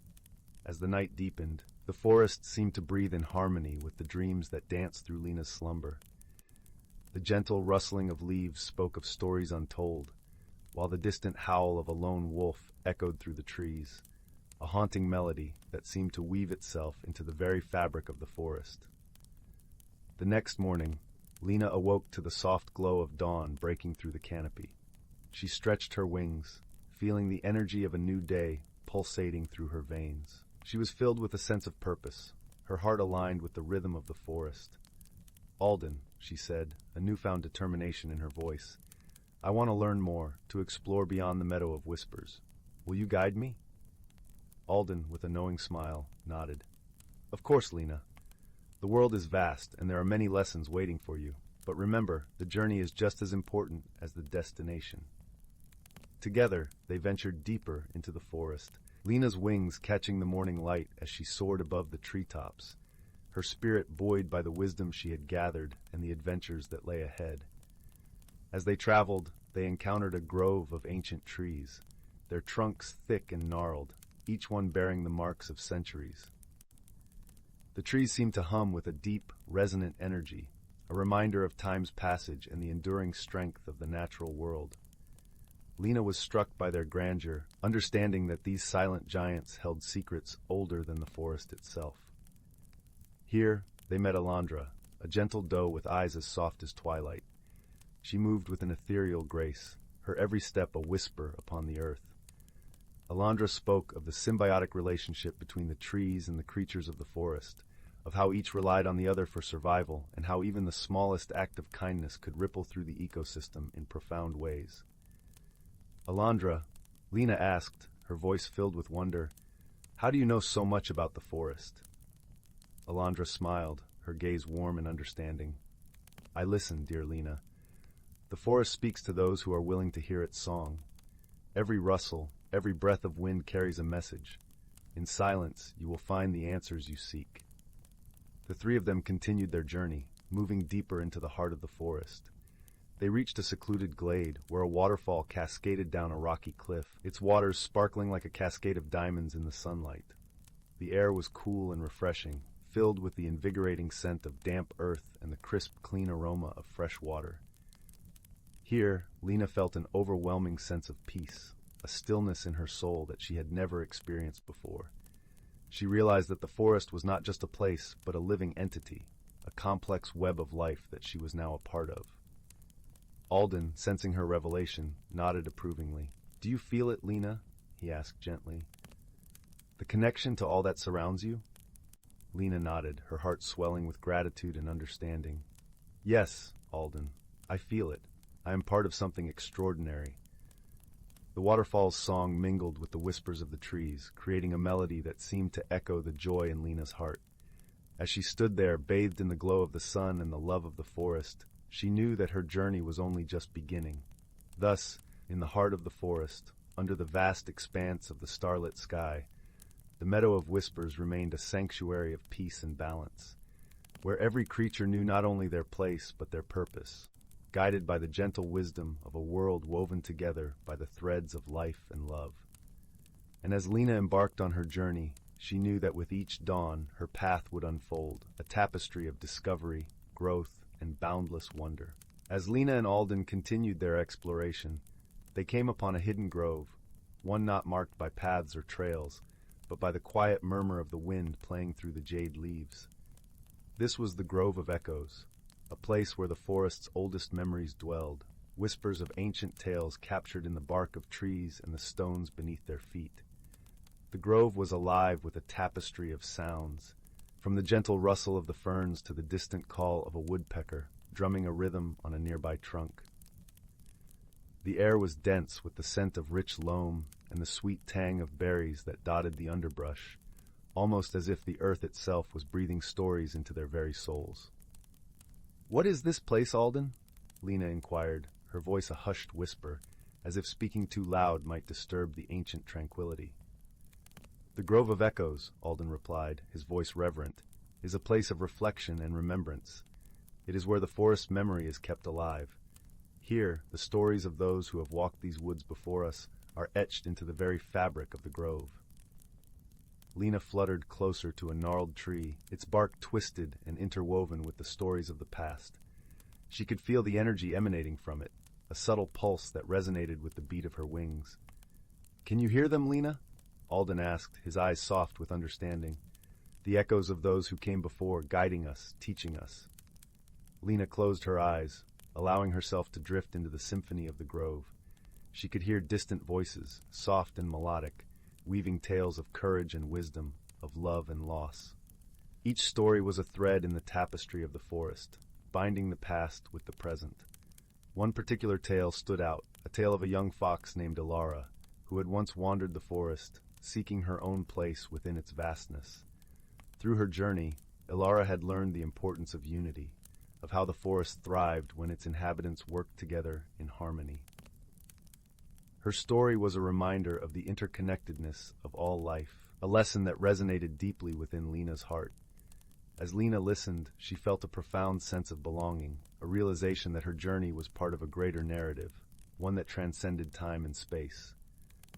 S1: As the night deepened, the forest seemed to breathe in harmony with the dreams that danced through Lena's slumber. The gentle rustling of leaves spoke of stories untold, while the distant howl of a lone wolf echoed through the trees, a haunting melody that seemed to weave itself into the very fabric of the forest. The next morning, Lena awoke to the soft glow of dawn breaking through the canopy. She stretched her wings, feeling the energy of a new day pulsating through her veins. She was filled with a sense of purpose, her heart aligned with the rhythm of the forest. "Alden," she said, a newfound determination in her voice, "I want to learn more, to explore beyond the Meadow of Whispers. Will you guide me?" Alden, with a knowing smile, nodded. "Of course, Lena. The world is vast, and there are many lessons waiting for you. But remember, the journey is just as important as the destination." Together, they ventured deeper into the forest, Lena's wings catching the morning light as she soared above the treetops, her spirit buoyed by the wisdom she had gathered and the adventures that lay ahead. As they traveled, they encountered a grove of ancient trees, their trunks thick and gnarled, each one bearing the marks of centuries. The trees seemed to hum with a deep, resonant energy, a reminder of time's passage and the enduring strength of the natural world. Lena was struck by their grandeur, understanding that these silent giants held secrets older than the forest itself. Here, they met Alondra, a gentle doe with eyes as soft as twilight. She moved with an ethereal grace, her every step a whisper upon the earth. Alondra spoke of the symbiotic relationship between the trees and the creatures of the forest, of how each relied on the other for survival, and how even the smallest act of kindness could ripple through the ecosystem in profound ways. "Alondra," Lena asked, her voice filled with wonder, "how do you know so much about the forest?" Alondra smiled, her gaze warm and understanding. "I listen, dear Lena. The forest speaks to those who are willing to hear its song. Every rustle, every breath of wind carries a message. In silence, you will find the answers you seek." The three of them continued their journey, moving deeper into the heart of the forest. They reached a secluded glade where a waterfall cascaded down a rocky cliff, its waters sparkling like a cascade of diamonds in the sunlight. The air was cool and refreshing, filled with the invigorating scent of damp earth and the crisp, clean aroma of fresh water. Here, Lena felt an overwhelming sense of peace, a stillness in her soul that she had never experienced before. She realized that the forest was not just a place, but a living entity, a complex web of life that she was now a part of. Alden, sensing her revelation, nodded approvingly. "Do you feel it, Lena?" he asked gently. "The connection to all that surrounds you?" Lena nodded, her heart swelling with gratitude and understanding. Yes, Alden, I feel it. I am part of something extraordinary. The waterfall's song mingled with the whispers of the trees, creating a melody that seemed to echo the joy in Lena's heart. As she stood there, bathed in the glow of the sun and the love of the forest, she knew that her journey was only just beginning. Thus, in the heart of the forest, under the vast expanse of the starlit sky, the Meadow of Whispers remained a sanctuary of peace and balance, where every creature knew not only their place but their purpose, guided by the gentle wisdom of a world woven together by the threads of life and love. And as Lena embarked on her journey, she knew that with each dawn her path would unfold, a tapestry of discovery, growth, and boundless wonder. As Lena and Alden continued their exploration, they came upon a hidden grove, one not marked by paths or trails, but by the quiet murmur of the wind playing through the jade leaves. This was the Grove of Echoes, a place where the forest's oldest memories dwelled, whispers of ancient tales captured in the bark of trees and the stones beneath their feet. The grove was alive with a tapestry of sounds, from the gentle rustle of the ferns to the distant call of a woodpecker drumming a rhythm on a nearby trunk. The air was dense with the scent of rich loam and the sweet tang of berries that dotted the underbrush, almost as if the earth itself was breathing stories into their very souls. "What is this place, Alden?" Lena inquired, her voice a hushed whisper, as if speaking too loud might disturb the ancient tranquility. "The Grove of Echoes," Alden replied, his voice reverent, "is a place of reflection and remembrance. It is where the forest's memory is kept alive. Here, the stories of those who have walked these woods before us are etched into the very fabric of the grove." Lena fluttered closer to a gnarled tree, its bark twisted and interwoven with the stories of the past. She could feel the energy emanating from it, a subtle pulse that resonated with the beat of her wings. "Can you hear them, Lena?" Alden asked, his eyes soft with understanding. "The echoes of those who came before, guiding us, teaching us." Lena closed her eyes, allowing herself to drift into the symphony of the grove. She could hear distant voices, soft and melodic, weaving tales of courage and wisdom, of love and loss. Each story was a thread in the tapestry of the forest, binding the past with the present. One particular tale stood out, a tale of a young fox named Elara, who had once wandered the forest, seeking her own place within its vastness. Through her journey, Elara had learned the importance of unity, of how the forest thrived when its inhabitants worked together in harmony. Her story was a reminder of the interconnectedness of all life, a lesson that resonated deeply within Lena's heart. As Lena listened, she felt a profound sense of belonging, a realization that her journey was part of a greater narrative, one that transcended time and space.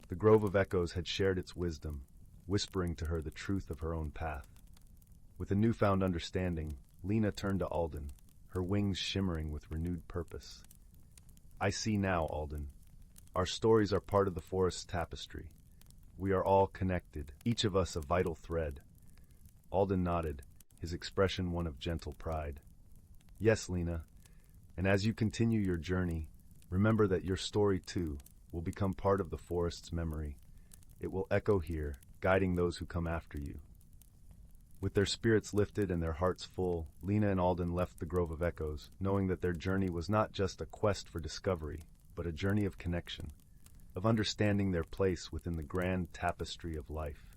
S1: The Grove of Echoes had shared its wisdom, whispering to her the truth of her own path. With a newfound understanding, Lena turned to Alden, her wings shimmering with renewed purpose. "I see now, Alden. Our stories are part of the forest's tapestry. We are all connected, each of us a vital thread." Alden nodded, his expression one of gentle pride. "Yes, Lena, and as you continue your journey, remember that your story, too, will become part of the forest's memory. It will echo here, guiding those who come after you." With their spirits lifted and their hearts full, Lena and Alden left the Grove of Echoes, knowing that their journey was not just a quest for discovery, but a journey of connection, of understanding their place within the grand tapestry of life.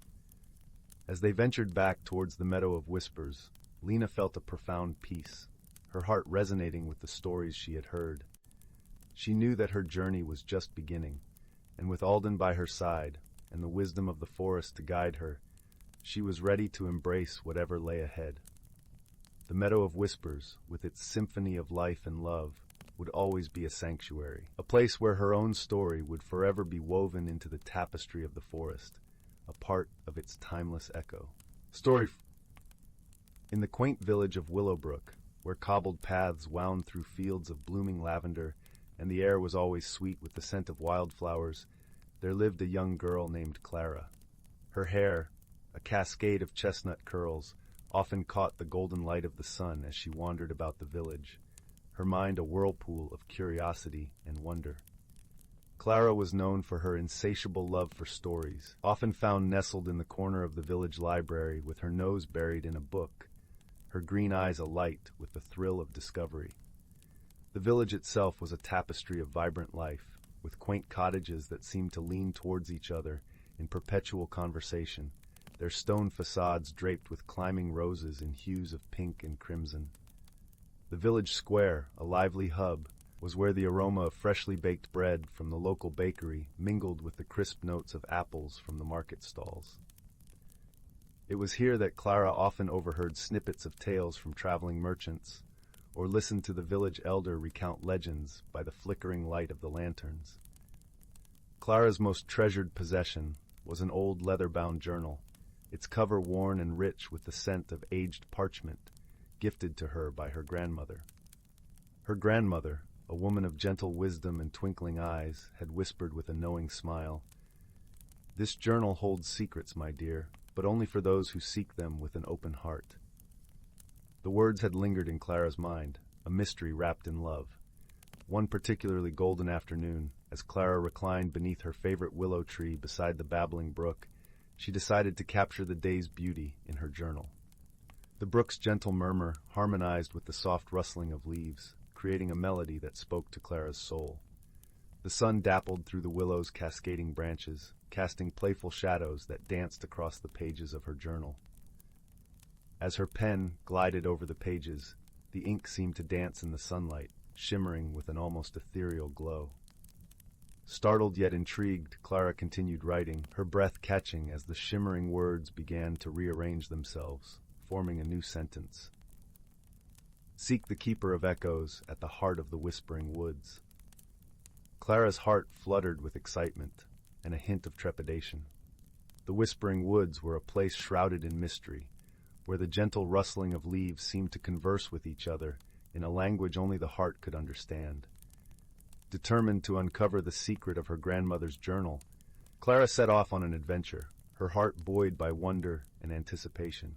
S1: As they ventured back towards the Meadow of Whispers, Lena felt a profound peace, her heart resonating with the stories she had heard. She knew that her journey was just beginning, and with Alden by her side, and the wisdom of the forest to guide her, she was ready to embrace whatever lay ahead. The Meadow of Whispers, with its symphony of life and love, would always be a sanctuary, a place where her own story would forever be woven into the tapestry of the forest, a part of its timeless echo. In the quaint village of Willowbrook, where cobbled paths wound through fields of blooming lavender, and the air was always sweet with the scent of wildflowers, there lived a young girl named Clara. Her hair, a cascade of chestnut curls, often caught the golden light of the sun as she wandered about the village, her mind a whirlpool of curiosity and wonder. Clara was known for her insatiable love for stories, often found nestled in the corner of the village library with her nose buried in a book, her green eyes alight with the thrill of discovery. The village itself was a tapestry of vibrant life, with quaint cottages that seemed to lean towards each other in perpetual conversation, their stone facades draped with climbing roses in hues of pink and crimson. The village square, a lively hub, was where the aroma of freshly baked bread from the local bakery mingled with the crisp notes of apples from the market stalls. It was here that Clara often overheard snippets of tales from traveling merchants, or listened to the village elder recount legends by the flickering light of the lanterns. Clara's most treasured possession was an old leather-bound journal, its cover worn and rich with the scent of aged parchment, gifted to her by her grandmother. Her grandmother, a woman of gentle wisdom and twinkling eyes, had whispered with a knowing smile, "This journal holds secrets, my dear, but only for those who seek them with an open heart." The words had lingered in Clara's mind, a mystery wrapped in love. One particularly golden afternoon, as Clara reclined beneath her favorite willow tree beside the babbling brook, she decided to capture the day's beauty in her journal. The brook's gentle murmur harmonized with the soft rustling of leaves, creating a melody that spoke to Clara's soul. The sun dappled through the willow's cascading branches, casting playful shadows that danced across the pages of her journal. As her pen glided over the pages, the ink seemed to dance in the sunlight, shimmering with an almost ethereal glow. Startled yet intrigued, Clara continued writing, her breath catching as the shimmering words began to rearrange themselves, forming a new sentence. "Seek the keeper of echoes at the heart of the whispering woods." Clara's heart fluttered with excitement and a hint of trepidation. The whispering woods were a place shrouded in mystery, where the gentle rustling of leaves seemed to converse with each other in a language only the heart could understand. Determined to uncover the secret of her grandmother's journal, Clara set off on an adventure, her heart buoyed by wonder and anticipation.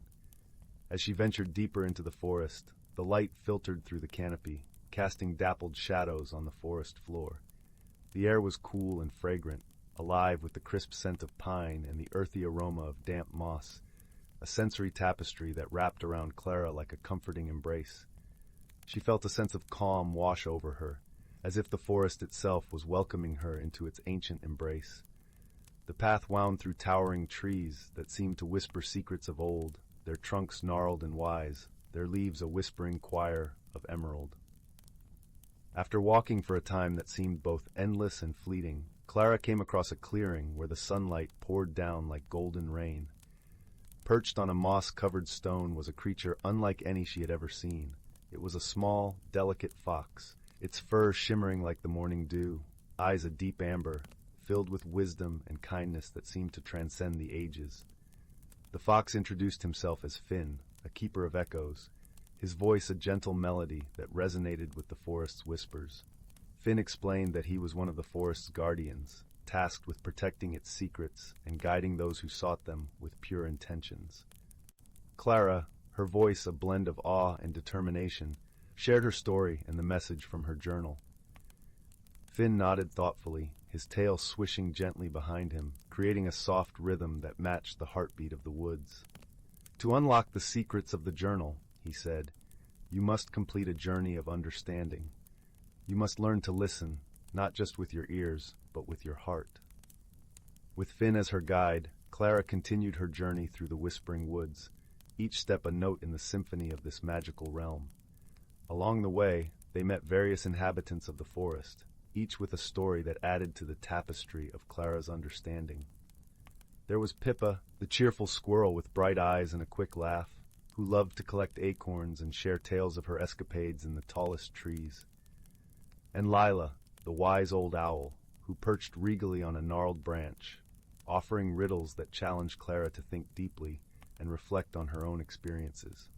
S1: As she ventured deeper into the forest, the light filtered through the canopy, casting dappled shadows on the forest floor. The air was cool and fragrant, alive with the crisp scent of pine and the earthy aroma of damp moss, a sensory tapestry that wrapped around Clara like a comforting embrace. She felt a sense of calm wash over her, as if the forest itself was welcoming her into its ancient embrace. The path wound through towering trees that seemed to whisper secrets of old, their trunks gnarled and wise, their leaves a whispering choir of emerald. After walking for a time that seemed both endless and fleeting, Clara came across a clearing where the sunlight poured down like golden rain. Perched on a moss-covered stone was a creature unlike any she had ever seen. It was a small, delicate fox, its fur shimmering like the morning dew, eyes a deep amber, filled with wisdom and kindness that seemed to transcend the ages. The fox introduced himself as Finn, a keeper of echoes, his voice a gentle melody that resonated with the forest's whispers. Finn explained that he was one of the forest's guardians, tasked with protecting its secrets and guiding those who sought them with pure intentions. Clara, her voice a blend of awe and determination, shared her story and the message from her journal. Finn nodded thoughtfully, his tail swishing gently behind him, creating a soft rhythm that matched the heartbeat of the woods. "To unlock the secrets of the journal," he said, "you must complete a journey of understanding. You must learn to listen, not just with your ears, but with your heart." With Finn as her guide, Clara continued her journey through the whispering woods, each step a note in the symphony of this magical realm. Along the way, they met various inhabitants of the forest, each with a story that added to the tapestry of Clara's understanding. There was Pippa, the cheerful squirrel with bright eyes and a quick laugh, who loved to collect acorns and share tales of her escapades in the tallest trees. And Lila, the wise old owl, who perched regally on a gnarled branch, offering riddles that challenged Clara to think deeply and reflect on her own experiences.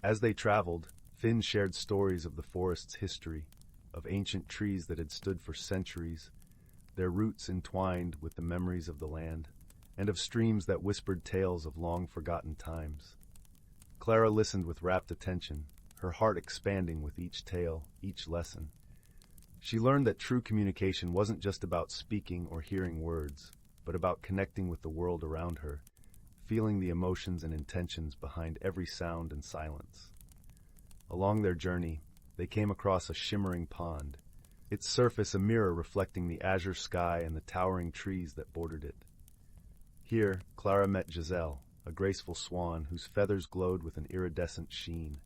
S1: As they traveled, Finn shared stories of the forest's history, of ancient trees that had stood for centuries, their roots entwined with the memories of the land, and of streams that whispered tales of long-forgotten times. Clara listened with rapt attention, her heart expanding with each tale, each lesson. She learned that true communication wasn't just about speaking or hearing words, but about connecting with the world around her, feeling the emotions and intentions behind every sound and silence. Along their journey, they came across a shimmering pond, its surface a mirror reflecting the azure sky and the towering trees that bordered it. Here, Clara met Giselle, a graceful swan whose feathers glowed with an iridescent sheen.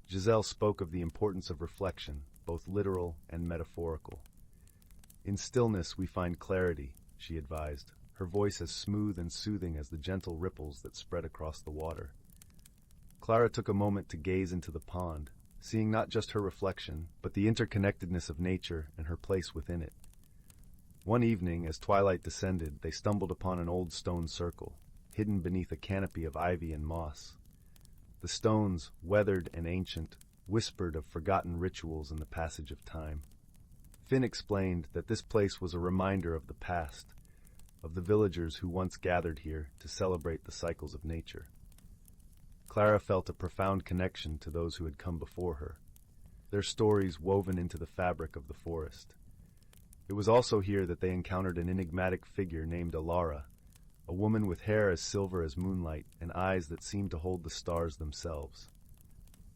S1: Giselle spoke of the importance of reflection, both literal and metaphorical. "In stillness we find clarity," she advised, her voice as smooth and soothing as the gentle ripples that spread across the water. Clara took a moment to gaze into the pond, seeing not just her reflection, but the interconnectedness of nature and her place within it. One evening, as twilight descended, they stumbled upon an old stone circle, hidden beneath a canopy of ivy and moss. The stones, weathered and ancient, whispered of forgotten rituals and the passage of time. Finn explained that this place was a reminder of the past, of the villagers who once gathered here to celebrate the cycles of nature. Clara felt a profound connection to those who had come before her, their stories woven into the fabric of the forest. It was also here that they encountered an enigmatic figure named Alara, a woman with hair as silver as moonlight and eyes that seemed to hold the stars themselves.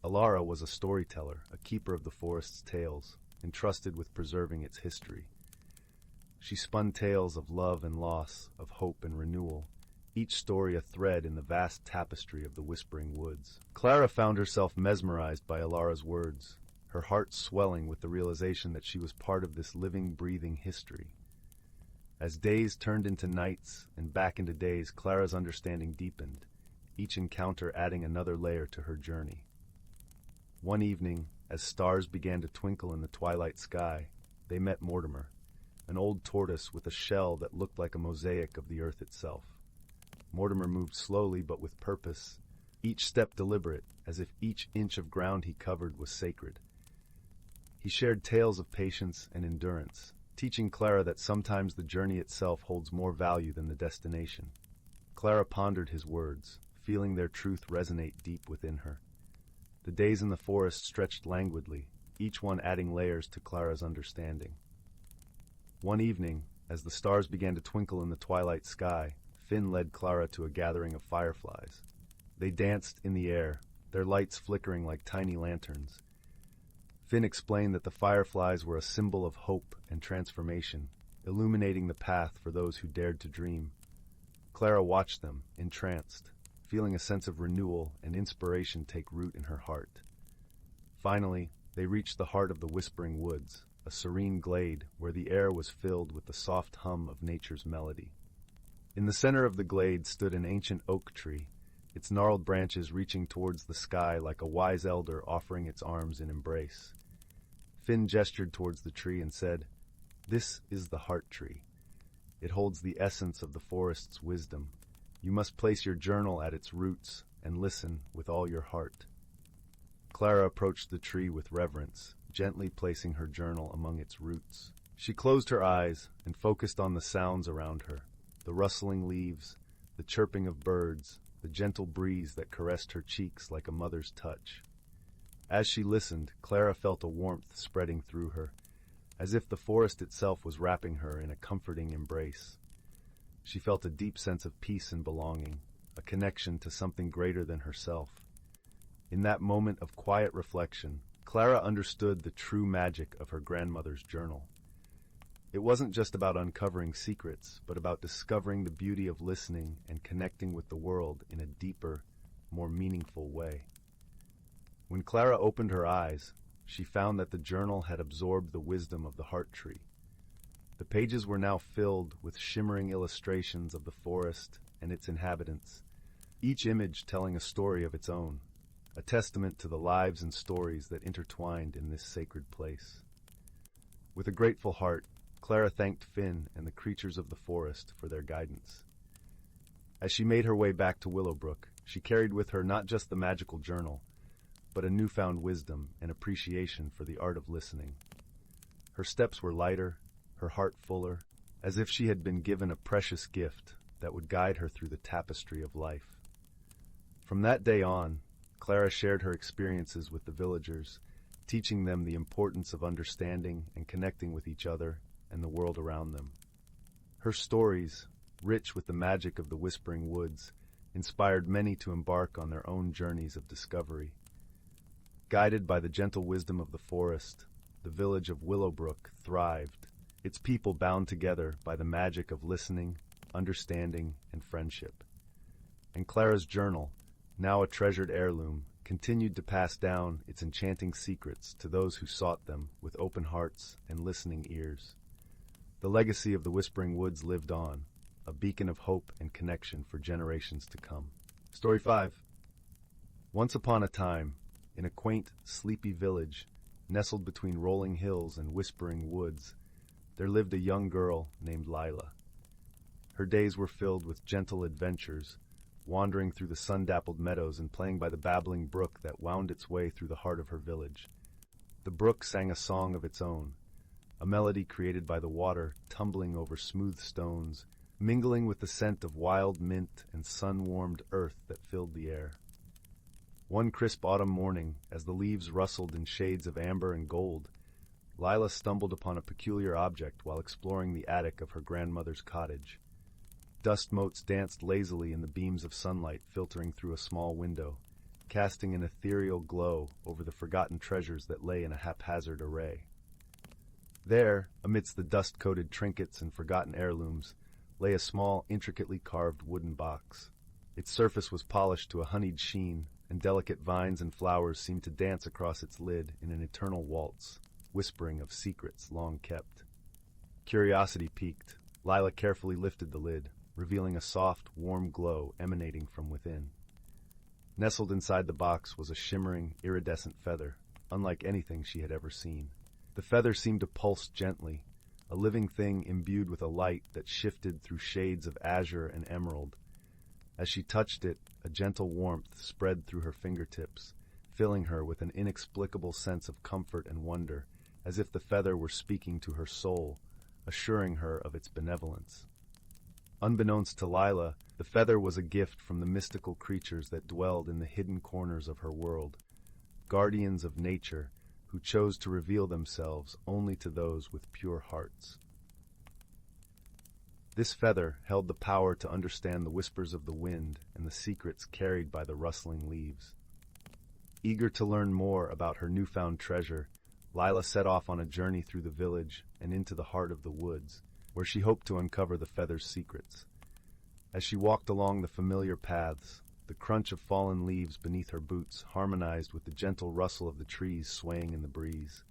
S1: Alara was a storyteller, a keeper of the forest's tales, entrusted with preserving its history. She spun tales of love and loss, of hope and renewal, each story a thread in the vast tapestry of the Whispering Woods. Clara found herself mesmerized by Alara's words, her heart swelling with the realization that she was part of this living, breathing history. As days turned into nights and back into days, Clara's understanding deepened, each encounter adding another layer to her journey. One evening, as stars began to twinkle in the twilight sky, they met Mortimer, an old tortoise with a shell that looked like a mosaic of the earth itself. Mortimer moved slowly but with purpose, each step deliberate, as if each inch of ground he covered was sacred. He shared tales of patience and endurance, teaching Clara that sometimes the journey itself holds more value than the destination. Clara pondered his words, feeling their truth resonate deep within her. The days in the forest stretched languidly, each one adding layers to Clara's understanding. One evening, as the stars began to twinkle in the twilight sky, Finn led Clara to a gathering of fireflies. They danced in the air, their lights flickering like tiny lanterns. Finn explained that the fireflies were a symbol of hope and transformation, illuminating the path for those who dared to dream. Clara watched them, entranced, feeling a sense of renewal and inspiration take root in her heart. Finally, they reached the heart of the Whispering Woods, a serene glade where the air was filled with the soft hum of nature's melody. In the center of the glade stood an ancient oak tree, its gnarled branches reaching towards the sky like a wise elder offering its arms in embrace. Finn gestured towards the tree and said, "This is the heart tree. It holds the essence of the forest's wisdom. You must place your journal at its roots and listen with all your heart." Clara approached the tree with reverence, gently placing her journal among its roots. She closed her eyes and focused on the sounds around her, the rustling leaves, the chirping of birds, the gentle breeze that caressed her cheeks like a mother's touch. As she listened, Clara felt a warmth spreading through her, as if the forest itself was wrapping her in a comforting embrace. She felt a deep sense of peace and belonging, a connection to something greater than herself. In that moment of quiet reflection, Clara understood the true magic of her grandmother's journal. It wasn't just about uncovering secrets, but about discovering the beauty of listening and connecting with the world in a deeper, more meaningful way. When Clara opened her eyes, she found that the journal had absorbed the wisdom of the heart tree. The pages were now filled with shimmering illustrations of the forest and its inhabitants, each image telling a story of its own, a testament to the lives and stories that intertwined in this sacred place. With a grateful heart, Clara thanked Finn and the creatures of the forest for their guidance. As she made her way back to Willowbrook, she carried with her not just the magical journal, but a newfound wisdom and appreciation for the art of listening. Her steps were lighter, her heart fuller, as if she had been given a precious gift that would guide her through the tapestry of life. From that day on, Clara shared her experiences with the villagers, teaching them the importance of understanding and connecting with each other and the world around them. Her stories, rich with the magic of the whispering woods, inspired many to embark on their own journeys of discovery. Guided by the gentle wisdom of the forest, the village of Willowbrook thrived, its people bound together by the magic of listening, understanding, and friendship. And Clara's journal, now a treasured heirloom, continued to pass down its enchanting secrets to those who sought them with open hearts and listening ears. The legacy of the Whispering Woods lived on, a beacon of hope and connection for generations to come. Story 5. Once upon a time, in a quaint, sleepy village, nestled between rolling hills and whispering woods, there lived a young girl named Lila. Her days were filled with gentle adventures, wandering through the sun-dappled meadows and playing by the babbling brook that wound its way through the heart of her village. The brook sang a song of its own, a melody created by the water tumbling over smooth stones, mingling with the scent of wild mint and sun-warmed earth that filled the air. One crisp autumn morning, as the leaves rustled in shades of amber and gold, Lila stumbled upon a peculiar object while exploring the attic of her grandmother's cottage. Dust motes danced lazily in the beams of sunlight filtering through a small window, casting an ethereal glow over the forgotten treasures that lay in a haphazard array. There, amidst the dust-coated trinkets and forgotten heirlooms, lay a small, intricately carved wooden box. Its surface was polished to a honeyed sheen, and delicate vines and flowers seemed to dance across its lid in an eternal waltz, whispering of secrets long kept. Curiosity piqued, Lila carefully lifted the lid, revealing a soft, warm glow emanating from within. Nestled inside the box was a shimmering, iridescent feather, unlike anything she had ever seen. The feather seemed to pulse gently, a living thing imbued with a light that shifted through shades of azure and emerald. As she touched it, a gentle warmth spread through her fingertips, filling her with an inexplicable sense of comfort and wonder, as if the feather were speaking to her soul, assuring her of its benevolence. Unbeknownst to Lila, the feather was a gift from the mystical creatures that dwelled in the hidden corners of her world, guardians of nature who chose to reveal themselves only to those with pure hearts. This feather held the power to understand the whispers of the wind and the secrets carried by the rustling leaves. Eager to learn more about her newfound treasure, Lila set off on a journey through the village and into the heart of the woods, where she hoped to uncover the feather's secrets. As she walked along the familiar paths, the crunch of fallen leaves beneath her boots harmonized with the gentle rustle of the trees swaying in the breeze.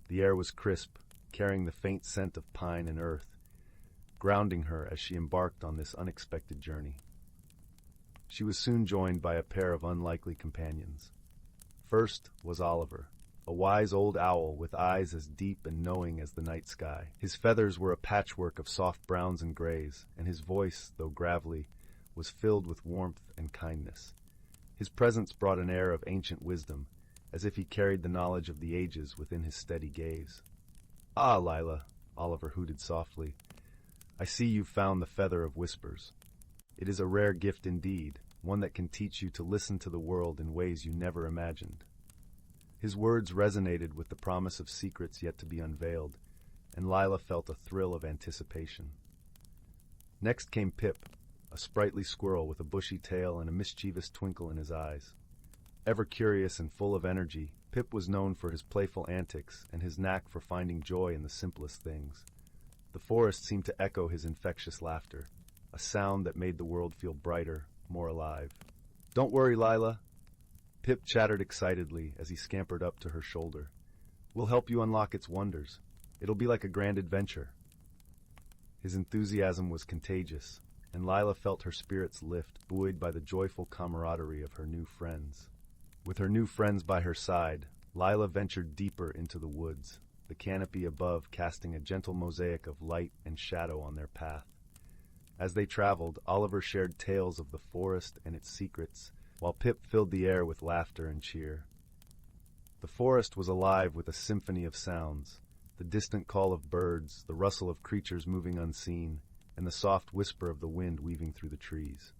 S1: The air was crisp, carrying the faint scent of pine and earth, grounding her as she embarked on this unexpected journey. She was soon joined by a pair of unlikely companions. First was Oliver, a wise old owl with eyes as deep and knowing as the night sky. His feathers were a patchwork of soft browns and grays, and his voice, though gravelly, was filled with warmth and kindness. His presence brought an air of ancient wisdom, as if he carried the knowledge of the ages within his steady gaze. "Ah, Lila," Oliver hooted softly, "I see you've found the feather of whispers. It is a rare gift indeed, one that can teach you to listen to the world in ways you never imagined." His words resonated with the promise of secrets yet to be unveiled, and Lila felt a thrill of anticipation. Next came Pip, a sprightly squirrel with a bushy tail and a mischievous twinkle in his eyes. Ever curious and full of energy, Pip was known for his playful antics and his knack for finding joy in the simplest things. The forest seemed to echo his infectious laughter, a sound that made the world feel brighter, more alive. "Don't worry, Lila," Pip chattered excitedly as he scampered up to her shoulder. "We'll help you unlock its wonders. It'll be like a grand adventure." His enthusiasm was contagious, and Lila felt her spirits lift, buoyed by the joyful camaraderie of her new friends. With her new friends by her side, Lila ventured deeper into the woods, the canopy above casting a gentle mosaic of light and shadow on their path. As they traveled, Oliver shared tales of the forest and its secrets, while Pip filled the air with laughter and cheer. The forest was alive with a symphony of sounds, the distant call of birds, the rustle of creatures moving unseen, and the soft whisper of the wind weaving through the trees.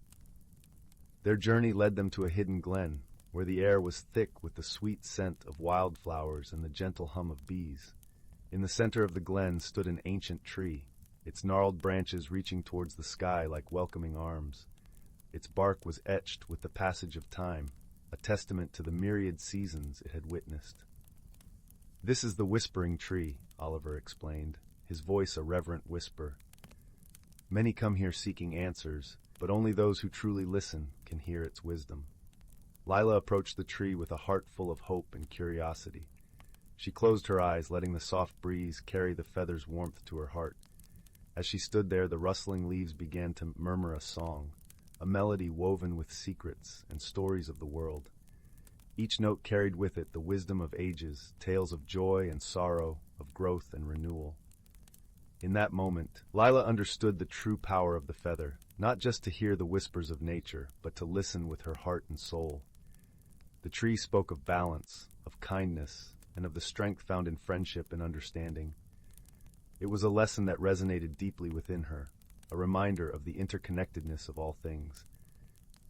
S1: Their journey led them to a hidden glen, where the air was thick with the sweet scent of wildflowers and the gentle hum of bees. In the center of the glen stood an ancient tree, its gnarled branches reaching towards the sky like welcoming arms. Its bark was etched with the passage of time, a testament to the myriad seasons it had witnessed. "This is the Whispering Tree," Oliver explained, his voice a reverent whisper. "Many come here seeking answers, but only those who truly listen can hear its wisdom." Lila approached the tree with a heart full of hope and curiosity. She closed her eyes, letting the soft breeze carry the feather's warmth to her heart. As she stood there, the rustling leaves began to murmur a song, a melody woven with secrets and stories of the world. Each note carried with it the wisdom of ages, tales of joy and sorrow, of growth and renewal. In that moment, Lila understood the true power of the feather, not just to hear the whispers of nature, but to listen with her heart and soul. The tree spoke of balance, of kindness, and of the strength found in friendship and understanding. It was a lesson that resonated deeply within her, a reminder of the interconnectedness of all things.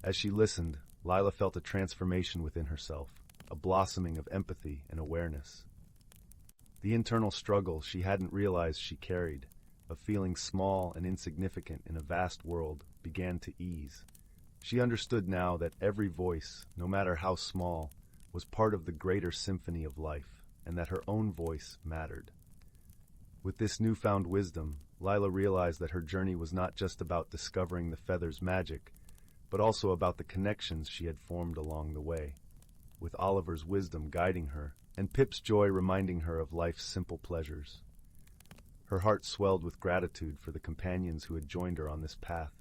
S1: As she listened, Lila felt a transformation within herself, a blossoming of empathy and awareness. The internal struggle she hadn't realized she carried, of feeling small and insignificant in a vast world, began to ease. She understood now that every voice, no matter how small, was part of the greater symphony of life, and that her own voice mattered. With this newfound wisdom, Lila realized that her journey was not just about discovering the feather's magic, but also about the connections she had formed along the way, with Oliver's wisdom guiding her, and Pip's joy reminding her of life's simple pleasures. Her heart swelled with gratitude for the companions who had joined her on this path,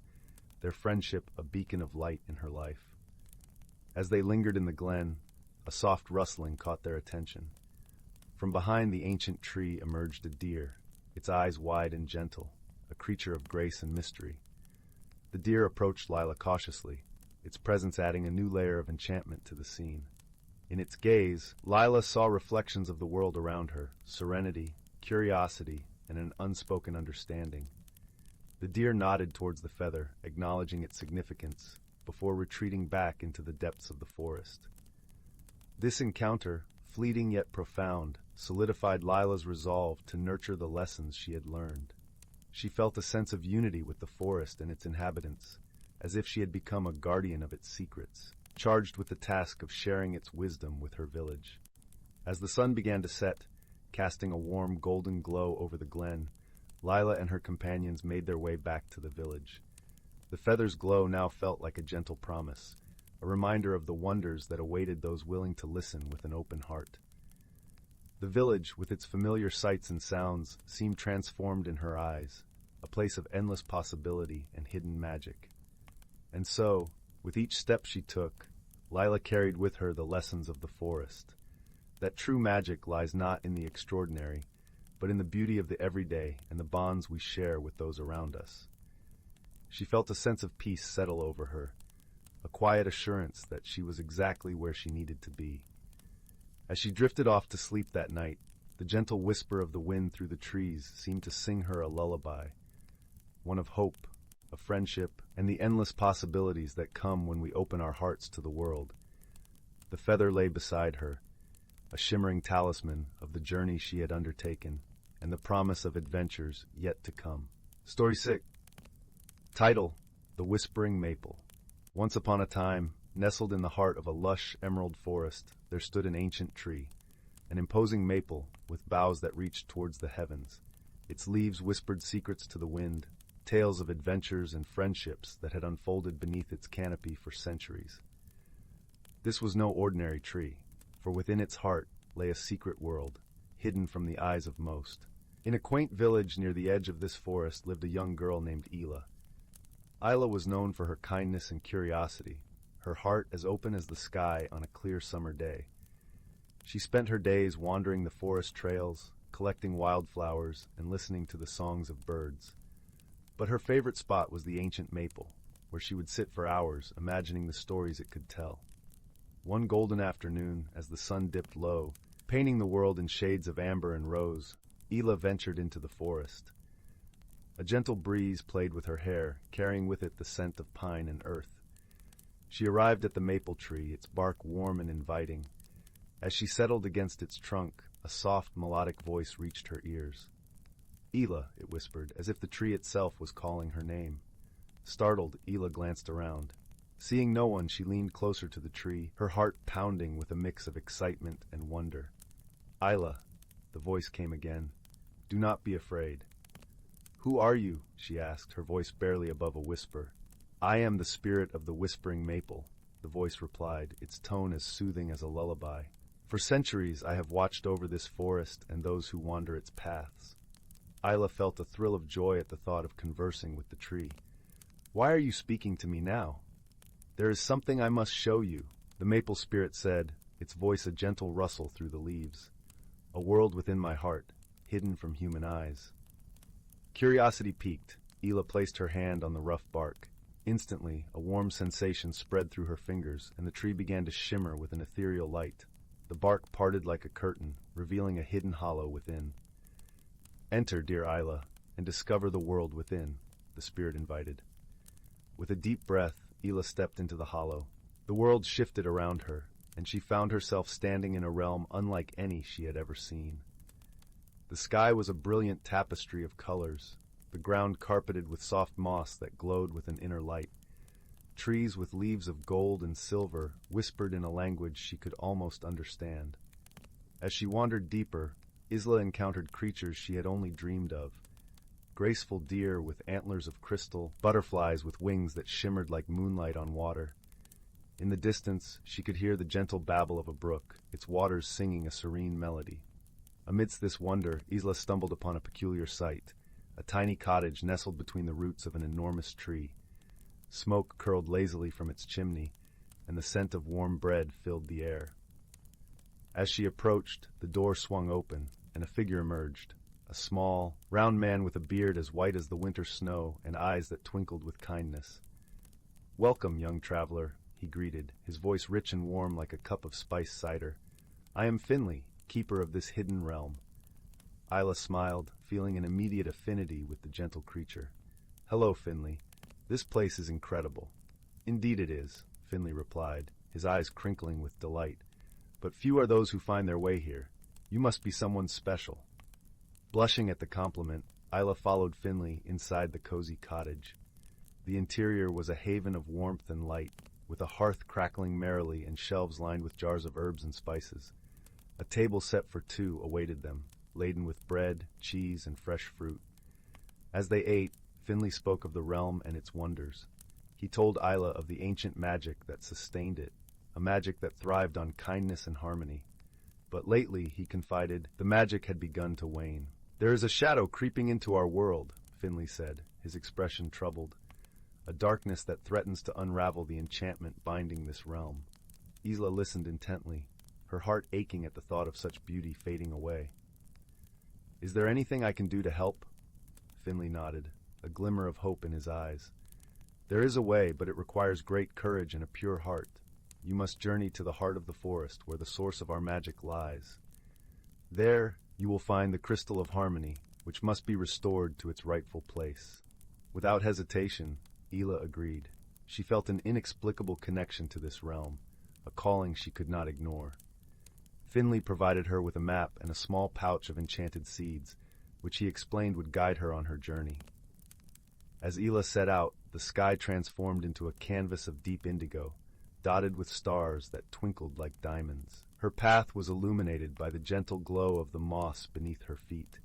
S1: their friendship a beacon of light in her life. As they lingered in the glen, a soft rustling caught their attention. From behind the ancient tree emerged a deer, its eyes wide and gentle, a creature of grace and mystery. The deer approached Lila cautiously, its presence adding a new layer of enchantment to the scene. In its gaze, Lila saw reflections of the world around her, serenity, curiosity, and an unspoken understanding. The deer nodded towards the feather, acknowledging its significance, before retreating back into the depths of the forest. This encounter, fleeting yet profound, solidified Lila's resolve to nurture the lessons she had learned. She felt a sense of unity with the forest and its inhabitants, as if she had become a guardian of its secrets, charged with the task of sharing its wisdom with her village. As the sun began to set, casting a warm golden glow over the glen, Lila and her companions made their way back to the village. The feather's glow now felt like a gentle promise, a reminder of the wonders that awaited those willing to listen with an open heart. The village, with its familiar sights and sounds, seemed transformed in her eyes, a place of endless possibility and hidden magic. And so, with each step she took, Lila carried with her the lessons of the forest. That true magic lies not in the extraordinary, but in the beauty of the everyday and the bonds we share with those around us. She felt a sense of peace settle over her, a quiet assurance that she was exactly where she needed to be. As she drifted off to sleep that night, the gentle whisper of the wind through the trees seemed to sing her a lullaby, one of hope, of friendship, and the endless possibilities that come when we open our hearts to the world. The feather lay beside her, a shimmering talisman of the journey she had undertaken, and the promise of adventures yet to come. Story 6. Title: The Whispering Maple. Once upon a time, nestled in the heart of a lush emerald forest, there stood an ancient tree, an imposing maple with boughs that reached towards the heavens. Its leaves whispered secrets to the wind, tales of adventures and friendships that had unfolded beneath its canopy for centuries. This was no ordinary tree, for within its heart lay a secret world, hidden from the eyes of most. In a quaint village near the edge of this forest lived a young girl named Ela. Ela was known for her kindness and curiosity, her heart as open as the sky on a clear summer day. She spent her days wandering the forest trails, collecting wildflowers, and listening to the songs of birds. But her favorite spot was the ancient maple, where she would sit for hours, imagining the stories it could tell. One golden afternoon, as the sun dipped low, painting the world in shades of amber and rose, Ela ventured into the forest. A gentle breeze played with her hair, carrying with it the scent of pine and earth. She arrived at the maple tree, its bark warm and inviting. As she settled against its trunk, a soft, melodic voice reached her ears. "Ela," it whispered, as if the tree itself was calling her name. Startled, Ela glanced around. Seeing no one, she leaned closer to the tree, her heart pounding with a mix of excitement and wonder. "Ela," the voice came again. "Do not be afraid." "Who are you?" she asked, her voice barely above a whisper. "I am the spirit of the whispering maple," the voice replied, its tone as soothing as a lullaby. "For centuries I have watched over this forest and those who wander its paths." Ela felt a thrill of joy at the thought of conversing with the tree. "Why are you speaking to me now?" "There is something I must show you," the maple spirit said, its voice a gentle rustle through the leaves. "A world within my heart, hidden from human eyes." Curiosity piqued, Ela placed her hand on the rough bark. Instantly, a warm sensation spread through her fingers, and the tree began to shimmer with an ethereal light. The bark parted like a curtain, revealing a hidden hollow within. "Enter, dear Ela, and discover the world within," the spirit invited. With a deep breath, Ela stepped into the hollow. The world shifted around her, and she found herself standing in a realm unlike any she had ever seen. The sky was a brilliant tapestry of colors, the ground carpeted with soft moss that glowed with an inner light. Trees with leaves of gold and silver whispered in a language she could almost understand. As she wandered deeper, Isla encountered creatures she had only dreamed of. Graceful deer with antlers of crystal, butterflies with wings that shimmered like moonlight on water. In the distance, she could hear the gentle babble of a brook, its waters singing a serene melody. Amidst this wonder, Isla stumbled upon a peculiar sight, a tiny cottage nestled between the roots of an enormous tree. Smoke curled lazily from its chimney, and the scent of warm bread filled the air. As she approached, the door swung open, and a figure emerged, a small, round man with a beard as white as the winter snow and eyes that twinkled with kindness. "Welcome, young traveler," he greeted, his voice rich and warm like a cup of spiced cider. "I am Finley, keeper of this hidden realm." Isla smiled, feeling an immediate affinity with the gentle creature. "Hello, Finley. This place is incredible." "Indeed it is," Finley replied, his eyes crinkling with delight. "But few are those who find their way here. You must be someone special." Blushing at the compliment, Isla followed Finley inside the cozy cottage. The interior was a haven of warmth and light, with a hearth crackling merrily and shelves lined with jars of herbs and spices. A table set for two awaited them, laden with bread, cheese, and fresh fruit. As they ate, Finley spoke of the realm and its wonders. He told Isla of the ancient magic that sustained it, a magic that thrived on kindness and harmony. But lately, he confided, the magic had begun to wane. "There is a shadow creeping into our world," Finley said, his expression troubled. "A darkness that threatens to unravel the enchantment binding this realm." Isla listened intently, her heart aching at the thought of such beauty fading away. "Is there anything I can do to help?" Finley nodded, a glimmer of hope in his eyes. "There is a way, but it requires great courage and a pure heart. You must journey to the heart of the forest, where the source of our magic lies. There, you will find the crystal of harmony, which must be restored to its rightful place." Without hesitation, Ela agreed. She felt an inexplicable connection to this realm, a calling she could not ignore. Finley provided her with a map and a small pouch of enchanted seeds, which he explained would guide her on her journey. As Ela set out, the sky transformed into a canvas of deep indigo, dotted with stars that twinkled like diamonds. Her path was illuminated by the gentle glow of the moss beneath her feet.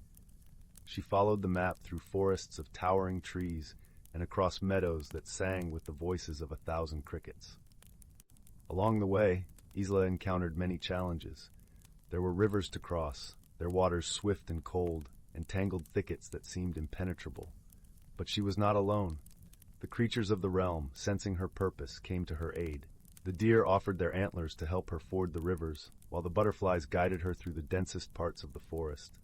S1: She followed the map through forests of towering trees and across meadows that sang with the voices of 1,000 crickets. Along the way, Isla encountered many challenges. There were rivers to cross, their waters swift and cold, and tangled thickets that seemed impenetrable. But she was not alone. The creatures of the realm, sensing her purpose, came to her aid. The deer offered their antlers to help her ford the rivers, while the butterflies guided her through the densest parts of the forest.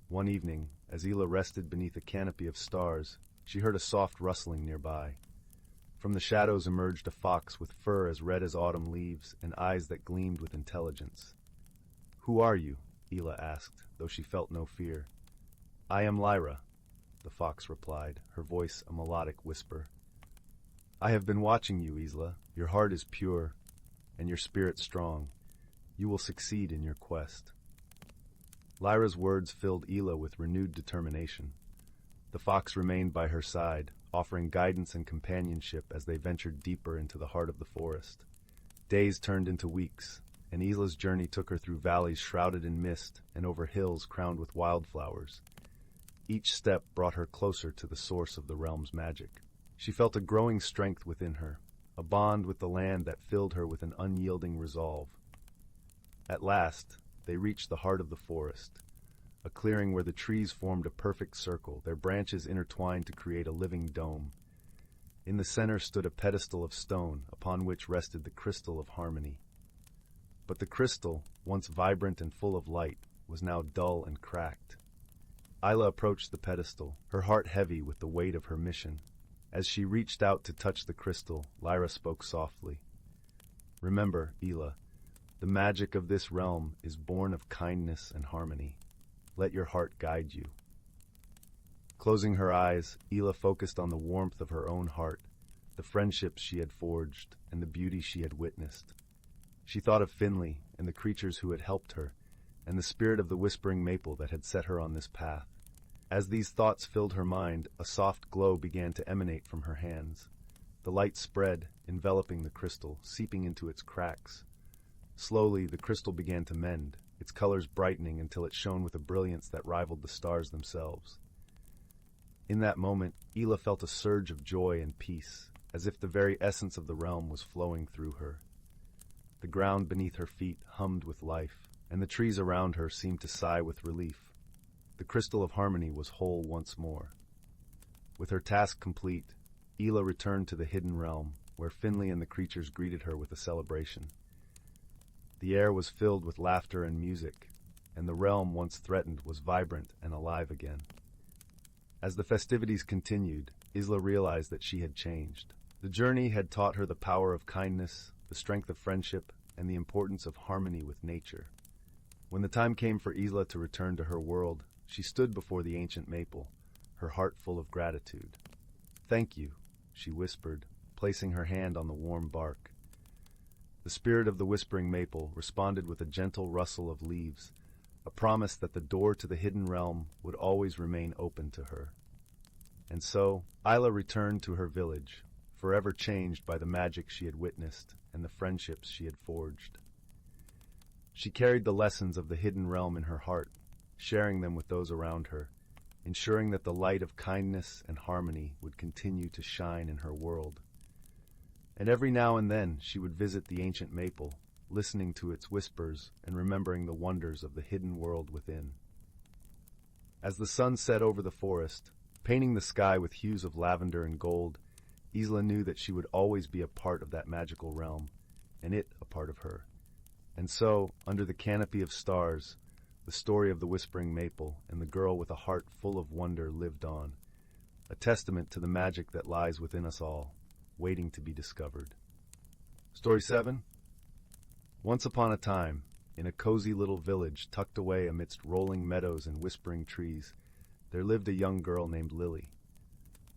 S1: One evening, as Ela rested beneath a canopy of stars, she heard a soft rustling nearby. From the shadows emerged a fox with fur as red as autumn leaves and eyes that gleamed with intelligence. "Who are you?" Ela asked, though she felt no fear. "I am Lyra," the fox replied, her voice a melodic whisper. I have been watching you, Isla. Your heart is pure, and your spirit strong. You will succeed in your quest. Lyra's words filled Isla with renewed determination. The fox remained by her side, offering guidance and companionship as they ventured deeper into the heart of the forest. Days turned into weeks, and Isla's journey took her through valleys shrouded in mist and over hills crowned with wildflowers. Each step brought her closer to the source of the realm's magic. She felt a growing strength within her, a bond with the land that filled her with an unyielding resolve. At last, they reached the heart of the forest, a clearing where the trees formed a perfect circle, their branches intertwined to create a living dome. In the center stood a pedestal of stone, upon which rested the crystal of harmony. But the crystal, once vibrant and full of light, was now dull and cracked. Isla approached the pedestal, her heart heavy with the weight of her mission. As she reached out to touch the crystal, Lyra spoke softly. Remember, Isla, the magic of this realm is born of kindness and harmony. Let your heart guide you. Closing her eyes, Isla focused on the warmth of her own heart, the friendships she had forged, and the beauty she had witnessed. She thought of Finley and the creatures who had helped her, and the spirit of the whispering maple that had set her on this path. As these thoughts filled her mind, a soft glow began to emanate from her hands. The light spread, enveloping the crystal, seeping into its cracks. Slowly, the crystal began to mend, its colors brightening until it shone with a brilliance that rivaled the stars themselves. In that moment, Isla felt a surge of joy and peace, as if the very essence of the realm was flowing through her. The ground beneath her feet hummed with life, and the trees around her seemed to sigh with relief. The crystal of harmony was whole once more. With her task complete, Isla returned to the hidden realm, where Finley and the creatures greeted her with a celebration. The air was filled with laughter and music, and the realm once threatened was vibrant and alive again. As the festivities continued, Isla realized that she had changed. The journey had taught her the power of kindness, the strength of friendship, and the importance of harmony with nature. When the time came for Isla to return to her world, she stood before the ancient maple, her heart full of gratitude. "Thank you," she whispered, placing her hand on the warm bark. The spirit of the whispering maple responded with a gentle rustle of leaves, a promise that the door to the hidden realm would always remain open to her. And so, Isla returned to her village, forever changed by the magic she had witnessed and the friendships she had forged. She carried the lessons of the hidden realm in her heart, sharing them with those around her, ensuring that the light of kindness and harmony would continue to shine in her world. And every now and then she would visit the ancient maple, listening to its whispers and remembering the wonders of the hidden world within. As the sun set over the forest, painting the sky with hues of lavender and gold, Isla knew that she would always be a part of that magical realm, and it a part of her. And so, under the canopy of stars, the story of the whispering maple and the girl with a heart full of wonder lived on, a testament to the magic that lies within us all, waiting to be discovered. Story 7. Once upon a time, in a cozy little village tucked away amidst rolling meadows and whispering trees, there lived a young girl named Lily.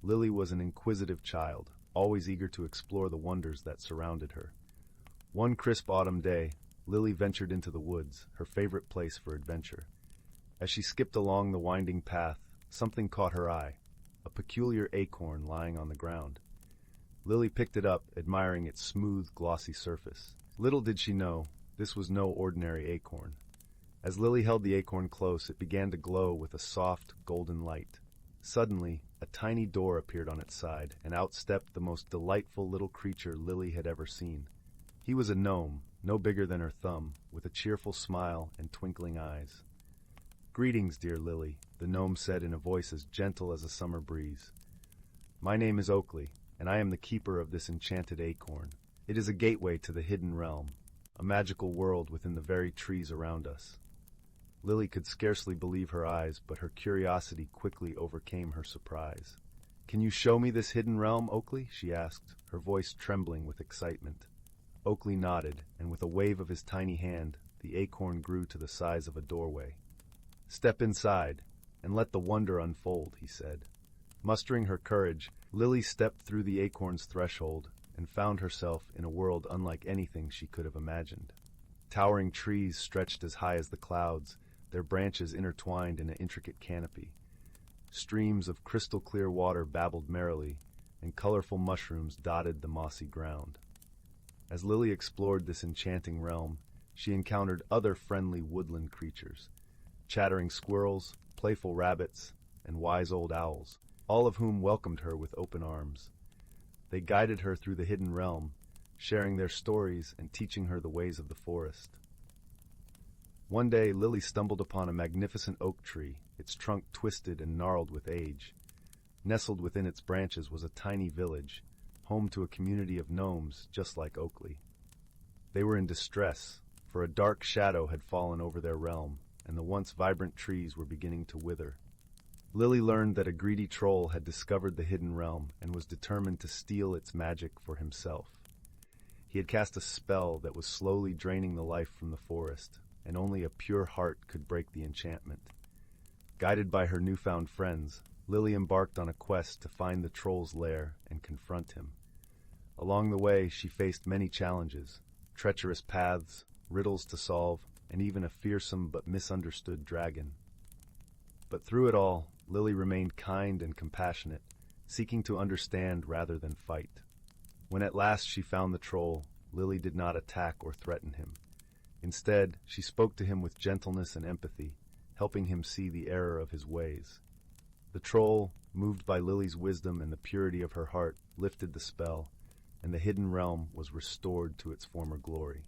S1: Lily was an inquisitive child, always eager to explore the wonders that surrounded her. One crisp autumn day, Lily ventured into the woods, her favorite place for adventure. As she skipped along the winding path, something caught her eye, a peculiar acorn lying on the ground. Lily picked it up, admiring its smooth, glossy surface. Little did she know, this was no ordinary acorn. As Lily held the acorn close, it began to glow with a soft, golden light. Suddenly, a tiny door appeared on its side, and out stepped the most delightful little creature Lily had ever seen. He was a gnome, no bigger than her thumb, with a cheerful smile and twinkling eyes. "Greetings, dear Lily," the gnome said in a voice as gentle as a summer breeze. "My name is Oakley, and I am the keeper of this enchanted acorn. It is a gateway to the hidden realm, a magical world within the very trees around us." Lily could scarcely believe her eyes, but her curiosity quickly overcame her surprise. "Can you show me this hidden realm, Oakley?" she asked, her voice trembling with excitement. Oakley nodded, and with a wave of his tiny hand, the acorn grew to the size of a doorway. "Step inside, and let the wonder unfold," he said. Mustering her courage, Lily stepped through the acorn's threshold and found herself in a world unlike anything she could have imagined. Towering trees stretched as high as the clouds, their branches intertwined in an intricate canopy. Streams of crystal-clear water babbled merrily, and colorful mushrooms dotted the mossy ground. As Lily explored this enchanting realm, she encountered other friendly woodland creatures, chattering squirrels, playful rabbits, and wise old owls, all of whom welcomed her with open arms. They guided her through the hidden realm, sharing their stories and teaching her the ways of the forest. One day, Lily stumbled upon a magnificent oak tree, its trunk twisted and gnarled with age. Nestled within its branches was a tiny village, home to a community of gnomes just like Oakley. They were in distress, for a dark shadow had fallen over their realm, and the once vibrant trees were beginning to wither. Lily learned that a greedy troll had discovered the hidden realm and was determined to steal its magic for himself. He had cast a spell that was slowly draining the life from the forest, and only a pure heart could break the enchantment. Guided by her newfound friends, Lily embarked on a quest to find the troll's lair and confront him. Along the way, she faced many challenges, treacherous paths, riddles to solve, and even a fearsome but misunderstood dragon. But through it all, Lily remained kind and compassionate, seeking to understand rather than fight. When at last she found the troll, Lily did not attack or threaten him. Instead, she spoke to him with gentleness and empathy, helping him see the error of his ways. The troll, moved by Lily's wisdom and the purity of her heart, lifted the spell, and the hidden realm was restored to its former glory.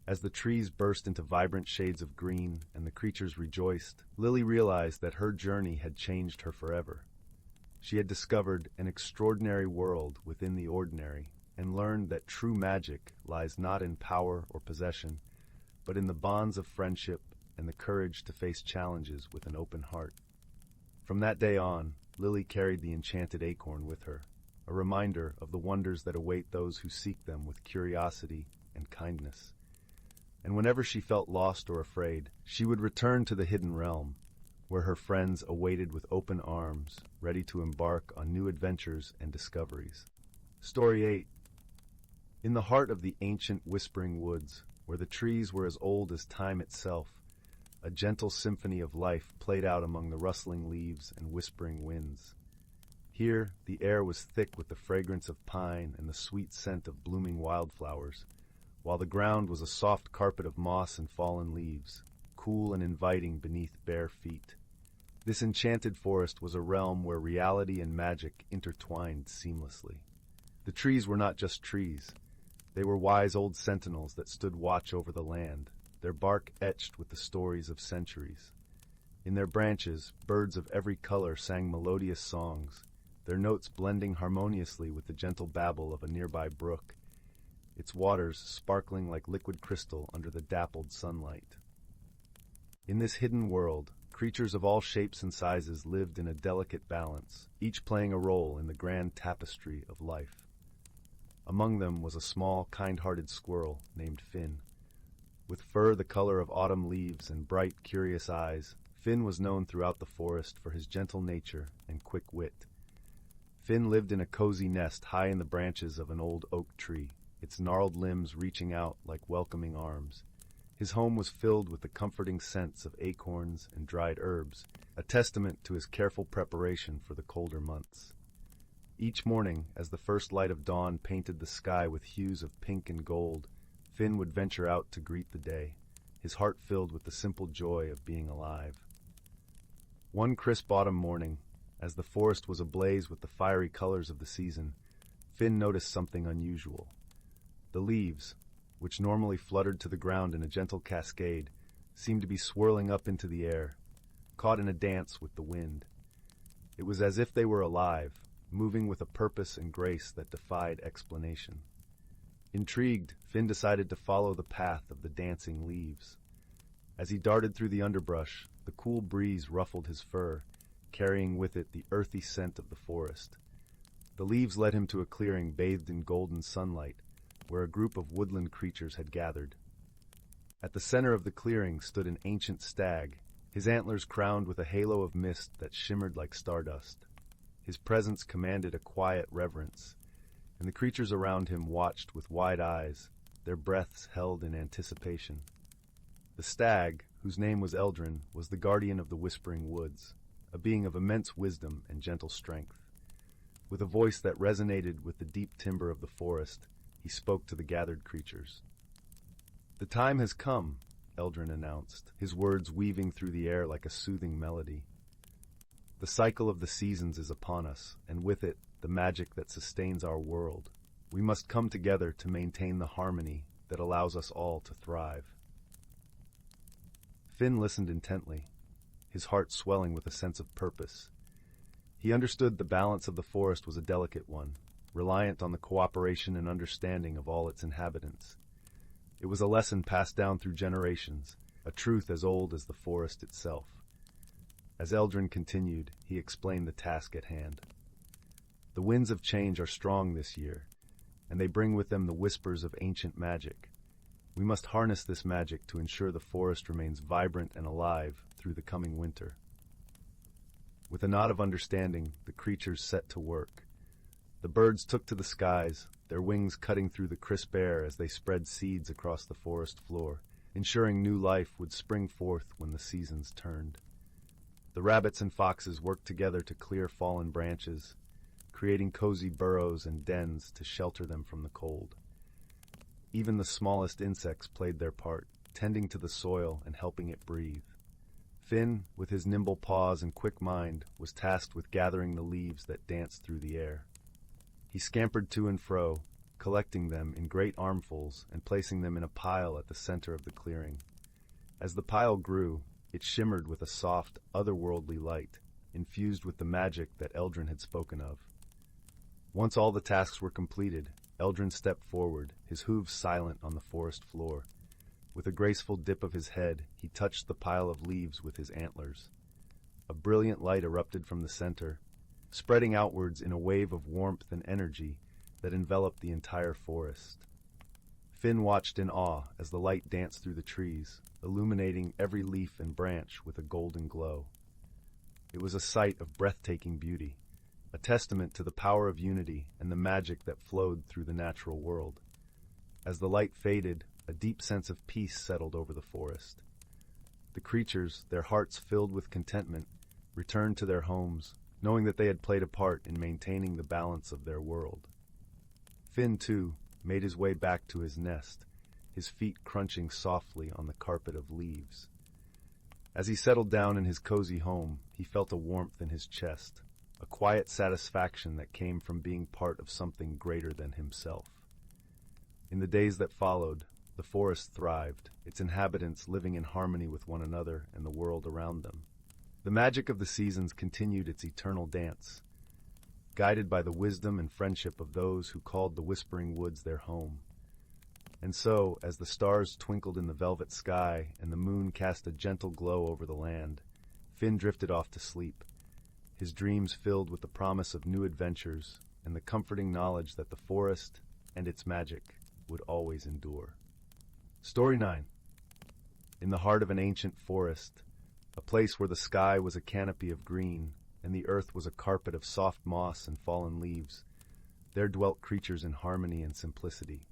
S1: As the trees burst into vibrant shades of green and the creatures rejoiced, Lily realized that her journey had changed her forever. She had discovered an extraordinary world within the ordinary and learned that true magic lies not in power or possession, but in the bonds of friendship and the courage to face challenges with an open heart. From that day on, Lily carried the enchanted acorn with her, a reminder of the wonders that await those who seek them with curiosity and kindness. And whenever she felt lost or afraid, she would return to the hidden realm, where her friends awaited with open arms, ready to embark on new adventures and discoveries. Story 8. In the heart of the ancient whispering woods, where the trees were as old as time itself, a gentle symphony of life played out among the rustling leaves and whispering winds. Here, the air was thick with the fragrance of pine and the sweet scent of blooming wildflowers, while the ground was a soft carpet of moss and fallen leaves, cool and inviting beneath bare feet. This enchanted forest was a realm where reality and magic intertwined seamlessly. The trees were not just trees. They were wise old sentinels that stood watch over the land, their bark etched with the stories of centuries. In their branches, birds of every color sang melodious songs, their notes blending harmoniously with the gentle babble of a nearby brook, its waters sparkling like liquid crystal under the dappled sunlight. In this hidden world, creatures of all shapes and sizes lived in a delicate balance, each playing a role in the grand tapestry of life. Among them was a small, kind-hearted squirrel named Finn. With fur the color of autumn leaves and bright, curious eyes, Finn was known throughout the forest for his gentle nature and quick wit. Finn lived in a cozy nest high in the branches of an old oak tree, its gnarled limbs reaching out like welcoming arms. His home was filled with the comforting scents of acorns and dried herbs, a testament to his careful preparation for the colder months. Each morning, as the first light of dawn painted the sky with hues of pink and gold, Finn would venture out to greet the day, his heart filled with the simple joy of being alive. One crisp autumn morning, as the forest was ablaze with the fiery colors of the season, Finn noticed something unusual. The leaves, which normally fluttered to the ground in a gentle cascade, seemed to be swirling up into the air, caught in a dance with the wind. It was as if they were alive, moving with a purpose and grace that defied explanation. Intrigued, Finn decided to follow the path of the dancing leaves. As he darted through the underbrush, the cool breeze ruffled his fur, carrying with it the earthy scent of the forest. The leaves led him to a clearing bathed in golden sunlight, where a group of woodland creatures had gathered. At the center of the clearing stood an ancient stag, his antlers crowned with a halo of mist that shimmered like stardust. His presence commanded a quiet reverence, and the creatures around him watched with wide eyes, their breaths held in anticipation. The stag, whose name was Eldrin, was the guardian of the Whispering Woods, a being of immense wisdom and gentle strength. With a voice that resonated with the deep timbre of the forest, he spoke to the gathered creatures. "The time has come," Eldrin announced, his words weaving through the air like a soothing melody. "The cycle of the seasons is upon us, and with it, the magic that sustains our world. We must come together to maintain the harmony that allows us all to thrive." Finn listened intently, his heart swelling with a sense of purpose. He understood the balance of the forest was a delicate one, reliant on the cooperation and understanding of all its inhabitants. It was a lesson passed down through generations, a truth as old as the forest itself. As Eldrin continued, he explained the task at hand. "The winds of change are strong this year, and they bring with them the whispers of ancient magic. We must harness this magic to ensure the forest remains vibrant and alive through the coming winter." With a nod of understanding, the creatures set to work. The birds took to the skies, their wings cutting through the crisp air as they spread seeds across the forest floor, ensuring new life would spring forth when the seasons turned. The rabbits and foxes worked together to clear fallen branches, creating cozy burrows and dens to shelter them from the cold. Even the smallest insects played their part, tending to the soil and helping it breathe. Finn, with his nimble paws and quick mind, was tasked with gathering the leaves that danced through the air. He scampered to and fro, collecting them in great armfuls and placing them in a pile at the center of the clearing. As the pile grew, it shimmered with a soft, otherworldly light, infused with the magic that Eldrin had spoken of. Once all the tasks were completed, Eldrin stepped forward, his hooves silent on the forest floor. With a graceful dip of his head, he touched the pile of leaves with his antlers. A brilliant light erupted from the center, spreading outwards in a wave of warmth and energy that enveloped the entire forest. Finn watched in awe as the light danced through the trees, illuminating every leaf and branch with a golden glow. It was a sight of breathtaking beauty, a testament to the power of unity and the magic that flowed through the natural world. As the light faded, a deep sense of peace settled over the forest. The creatures, their hearts filled with contentment, returned to their homes, knowing that they had played a part in maintaining the balance of their world. Finn, too, made his way back to his nest, his feet crunching softly on the carpet of leaves. As he settled down in his cozy home, he felt a warmth in his chest, a quiet satisfaction that came from being part of something greater than himself. In the days that followed, the forest thrived, its inhabitants living in harmony with one another and the world around them. The magic of the seasons continued its eternal dance, guided by the wisdom and friendship of those who called the Whispering Woods their home. And so, as the stars twinkled in the velvet sky and the moon cast a gentle glow over the land, Finn drifted off to sleep, his dreams filled with the promise of new adventures and the comforting knowledge that the forest and its magic would always endure. Story 9. In the heart of an ancient forest, a place where the sky was a canopy of green and the earth was a carpet of soft moss and fallen leaves, there dwelt creatures in harmony and simplicity.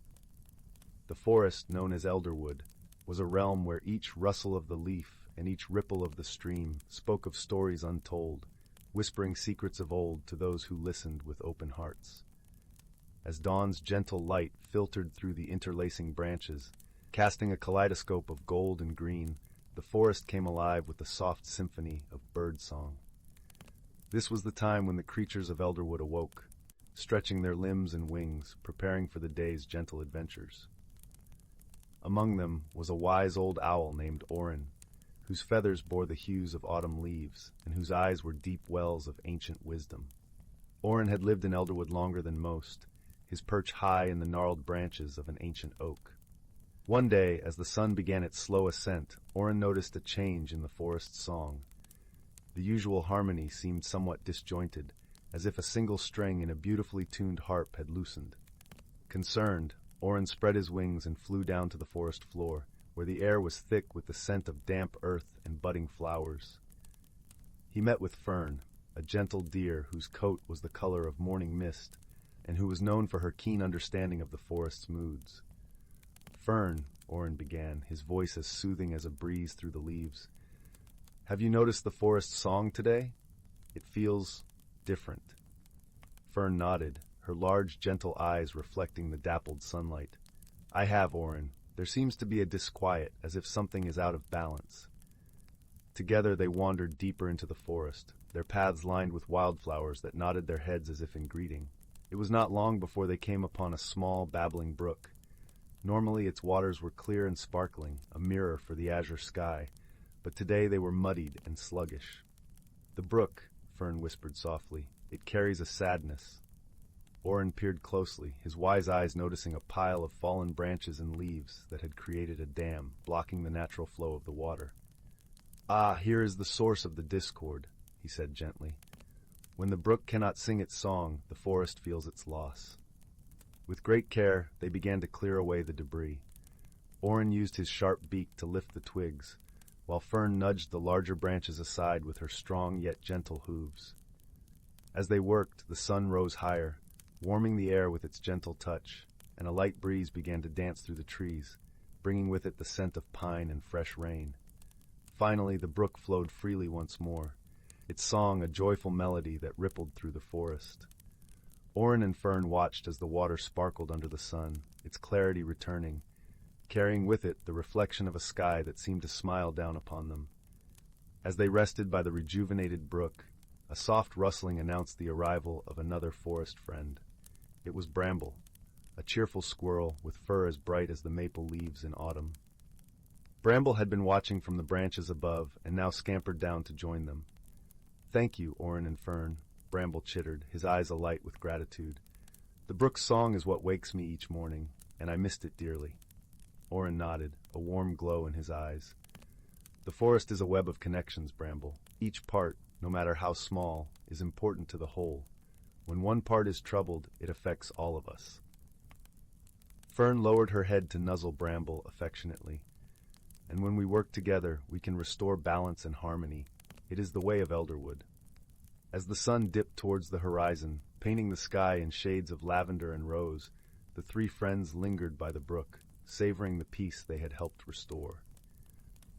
S1: The forest, known as Elderwood, was a realm where each rustle of the leaf and each ripple of the stream spoke of stories untold, whispering secrets of old to those who listened with open hearts. As dawn's gentle light filtered through the interlacing branches, casting a kaleidoscope of gold and green, the forest came alive with the soft symphony of bird song. This was the time when the creatures of Elderwood awoke, stretching their limbs and wings, preparing for the day's gentle adventures. Among them was a wise old owl named Orin, whose feathers bore the hues of autumn leaves, and whose eyes were deep wells of ancient wisdom. Orin had lived in Elderwood longer than most, his perch high in the gnarled branches of an ancient oak. One day, as the sun began its slow ascent, Orin noticed a change in the forest's song. The usual harmony seemed somewhat disjointed, as if a single string in a beautifully tuned harp had loosened. Concerned, Orin spread his wings and flew down to the forest floor, where the air was thick with the scent of damp earth and budding flowers. He met with Fern, a gentle deer whose coat was the color of morning mist, and who was known for her keen understanding of the forest's moods. "Fern," Orin began, his voice as soothing as a breeze through the leaves. "Have you noticed the forest's song today? It feels different." Fern nodded, her large, gentle eyes reflecting the dappled sunlight. "I have, Orin. There seems to be a disquiet, as if something is out of balance." Together they wandered deeper into the forest, their paths lined with wildflowers that nodded their heads as if in greeting. It was not long before they came upon a small, babbling brook. Normally its waters were clear and sparkling, a mirror for the azure sky, but today they were muddied and sluggish. "The brook," Fern whispered softly. "It carries a sadness." Orin peered closely, his wise eyes noticing a pile of fallen branches and leaves that had created a dam, blocking the natural flow of the water. "Ah, here is the source of the discord," he said gently. "When the brook cannot sing its song, the forest feels its loss." With great care, they began to clear away the debris. Orin used his sharp beak to lift the twigs, while Fern nudged the larger branches aside with her strong yet gentle hooves. As they worked, the sun rose higher, warming the air with its gentle touch, and a light breeze began to dance through the trees, bringing with it the scent of pine and fresh rain. Finally, the brook flowed freely once more, its song a joyful melody that rippled through the forest. Orin and Fern watched as the water sparkled under the sun, its clarity returning, carrying with it the reflection of a sky that seemed to smile down upon them. As they rested by the rejuvenated brook, a soft rustling announced the arrival of another forest friend. It was Bramble, a cheerful squirrel with fur as bright as the maple leaves in autumn. Bramble had been watching from the branches above and now scampered down to join them. "Thank you, Orin and Fern," Bramble chittered, his eyes alight with gratitude. "The brook's song is what wakes me each morning, and I missed it dearly." Orin nodded, a warm glow in his eyes. "The forest is a web of connections, Bramble. Each part, no matter how small, is important to the whole. When one part is troubled, it affects all of us." Fern lowered her head to nuzzle Bramble affectionately. "And when we work together, we can restore balance and harmony. It is the way of Elderwood." As the sun dipped towards the horizon, painting the sky in shades of lavender and rose, the three friends lingered by the brook, savoring the peace they had helped restore.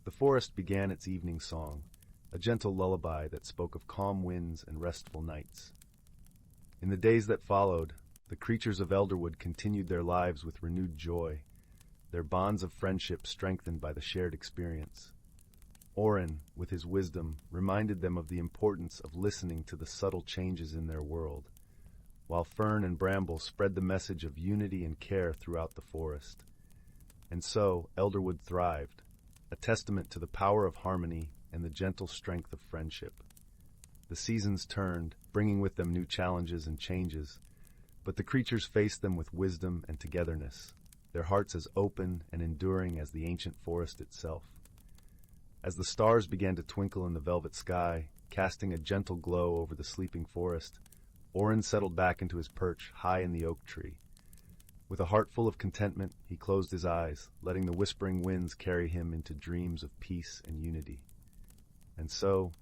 S1: The forest began its evening song, a gentle lullaby that spoke of calm winds and restful nights. In the days that followed, the creatures of Elderwood continued their lives with renewed joy, their bonds of friendship strengthened by the shared experience. Orin, with his wisdom, reminded them of the importance of listening to the subtle changes in their world, while Fern and Bramble spread the message of unity and care throughout the forest. And so, Elderwood thrived, a testament to the power of harmony and the gentle strength of friendship. The seasons turned, bringing with them new challenges and changes, but the creatures faced them with wisdom and togetherness, their hearts as open and enduring as the ancient forest itself. As the stars began to twinkle in the velvet sky, casting a gentle glow over the sleeping forest, Orin settled back into his perch high in the oak tree. With a heart full of contentment, he closed his eyes, letting the whispering winds carry him into dreams of peace and unity. And so,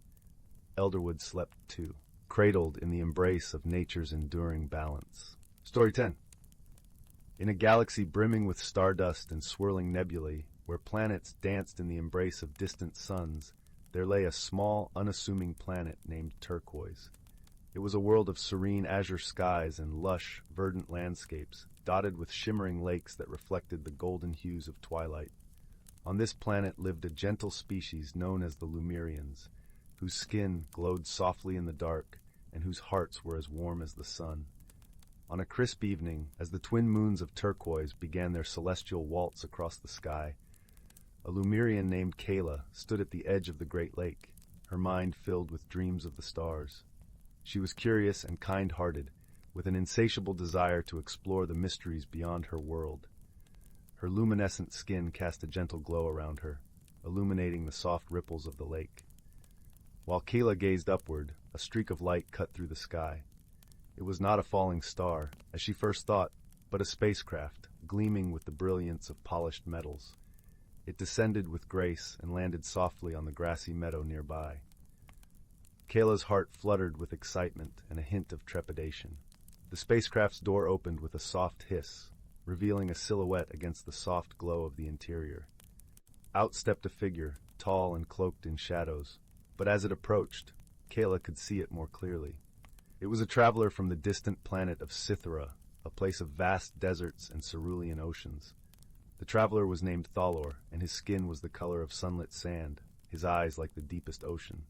S1: Elderwood slept too, cradled in the embrace of nature's enduring balance. Story 10. In a galaxy brimming with stardust and swirling nebulae, where planets danced in the embrace of distant suns, there lay a small, unassuming planet named Turquoise. It was a world of serene azure skies and lush, verdant landscapes, dotted with shimmering lakes that reflected the golden hues of twilight. On this planet lived a gentle species known as the Lumerians, whose skin glowed softly in the dark and whose hearts were as warm as the sun. On a crisp evening, as the twin moons of Turquoise began their celestial waltz across the sky, a Lumerian named Kaela stood at the edge of the great lake, her mind filled with dreams of the stars. She was curious and kind-hearted, with an insatiable desire to explore the mysteries beyond her world. Her luminescent skin cast a gentle glow around her, illuminating the soft ripples of the lake. While Kaela gazed upward, a streak of light cut through the sky. It was not a falling star, as she first thought, but a spacecraft, gleaming with the brilliance of polished metals. It descended with grace and landed softly on the grassy meadow nearby. Kaela's heart fluttered with excitement and a hint of trepidation. The spacecraft's door opened with a soft hiss, revealing a silhouette against the soft glow of the interior. Out stepped a figure, tall and cloaked in shadows, but as it approached, Kaela could see it more clearly. It was a traveler from the distant planet of Cythera, a place of vast deserts and cerulean oceans. The traveler was named Thalor, and his skin was the color of sunlit sand, his eyes like the deepest ocean.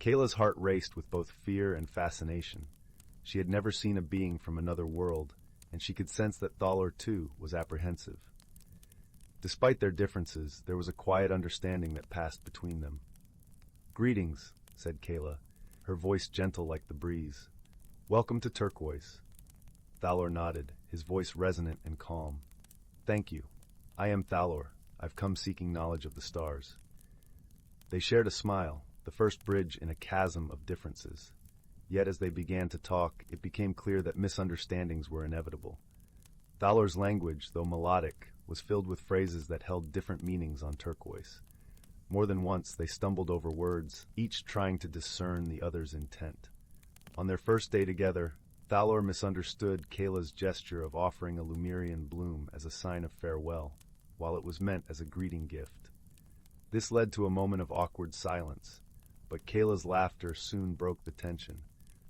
S1: Kaela's heart raced with both fear and fascination. She had never seen a being from another world, and she could sense that Thalor, too, was apprehensive. Despite their differences, there was a quiet understanding that passed between them. "Greetings," said Kaela, her voice gentle like the breeze. "Welcome to Turquoise." Thalor nodded, his voice resonant and calm. "Thank you. I am Thalor. I've come seeking knowledge of the stars." They shared a smile, the first bridge in a chasm of differences. Yet as they began to talk, it became clear that misunderstandings were inevitable. Thalor's language, though melodic, was filled with phrases that held different meanings on Turquoise. More than once they stumbled over words, each trying to discern the other's intent. On their first day together, Thalor misunderstood Kaela's gesture of offering a Lumerian bloom as a sign of farewell, while it was meant as a greeting gift. This led to a moment of awkward silence, but Kaela's laughter soon broke the tension,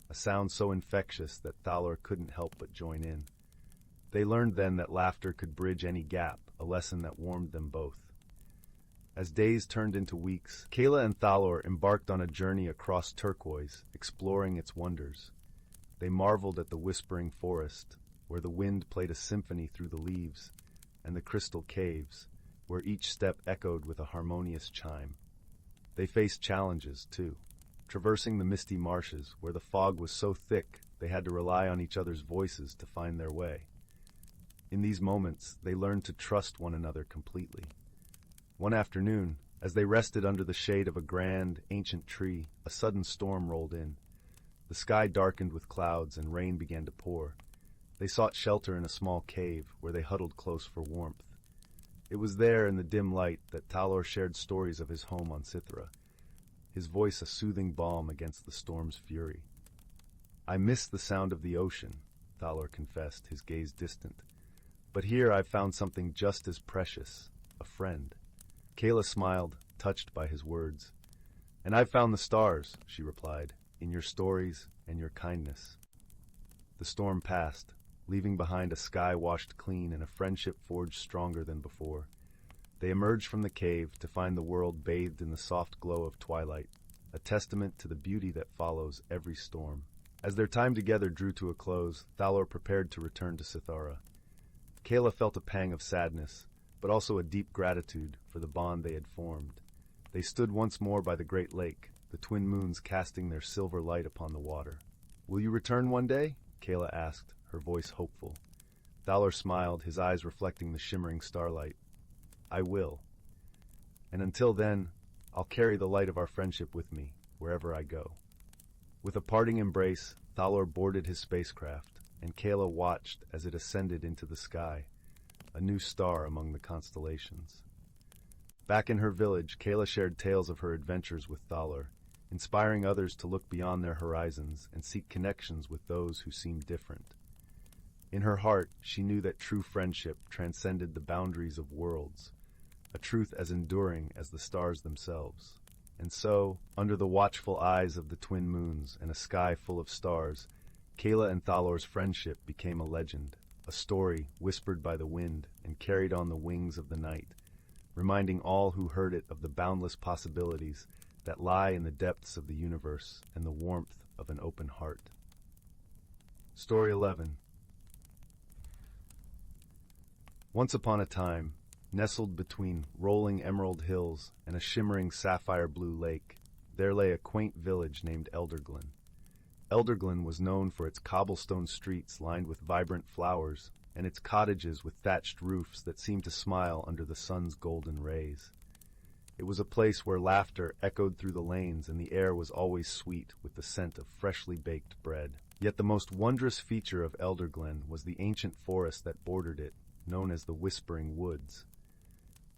S1: a sound so infectious that Thalor couldn't help but join in. They learned then that laughter could bridge any gap, a lesson that warmed them both. As days turned into weeks, Kaela and Thalor embarked on a journey across Turquoise, exploring its wonders. They marveled at the whispering forest, where the wind played a symphony through the leaves, and the crystal caves, where each step echoed with a harmonious chime. They faced challenges, too, traversing the misty marshes, where the fog was so thick they had to rely on each other's voices to find their way. In these moments, they learned to trust one another completely. One afternoon, as they rested under the shade of a grand, ancient tree, a sudden storm rolled in. The sky darkened with clouds and rain began to pour. They sought shelter in a small cave, where they huddled close for warmth. It was there, in the dim light, that Thalor shared stories of his home on Cythera, his voice a soothing balm against the storm's fury. "I miss the sound of the ocean," Thalor confessed, his gaze distant. "But here I've found something just as precious, a friend." Kaela smiled, touched by his words. "And I've found the stars," she replied, "in your stories and your kindness." The storm passed, leaving behind a sky washed clean and a friendship forged stronger than before. They emerged from the cave to find the world bathed in the soft glow of twilight, a testament to the beauty that follows every storm. As their time together drew to a close, Thalor prepared to return to Cythera. Kaela felt a pang of sadness, but also a deep gratitude for the bond they had formed. They stood once more by the great lake, the twin moons casting their silver light upon the water. "Will you return one day?" Kaela asked, her voice hopeful. Thalor smiled, his eyes reflecting the shimmering starlight. "I will. And until then, I'll carry the light of our friendship with me, wherever I go." With a parting embrace, Thalor boarded his spacecraft, and Kaela watched as it ascended into the sky, a new star among the constellations. Back in her village, Kaela shared tales of her adventures with Thalor, inspiring others to look beyond their horizons and seek connections with those who seemed different. In her heart, she knew that true friendship transcended the boundaries of worlds, a truth as enduring as the stars themselves. And so, under the watchful eyes of the twin moons and a sky full of stars, Kaela and Thalor's friendship became a legend, a story whispered by the wind and carried on the wings of the night, reminding all who heard it of the boundless possibilities that lie in the depths of the universe and the warmth of an open heart. Story 11. Once upon a time, nestled between rolling emerald hills and a shimmering sapphire blue lake, there lay a quaint village named Elderglen. Elderglen was known for its cobblestone streets lined with vibrant flowers and its cottages with thatched roofs that seemed to smile under the sun's golden rays. It was a place where laughter echoed through the lanes and the air was always sweet with the scent of freshly baked bread. Yet the most wondrous feature of Elderglen was the ancient forest that bordered it, known as the Whispering Woods.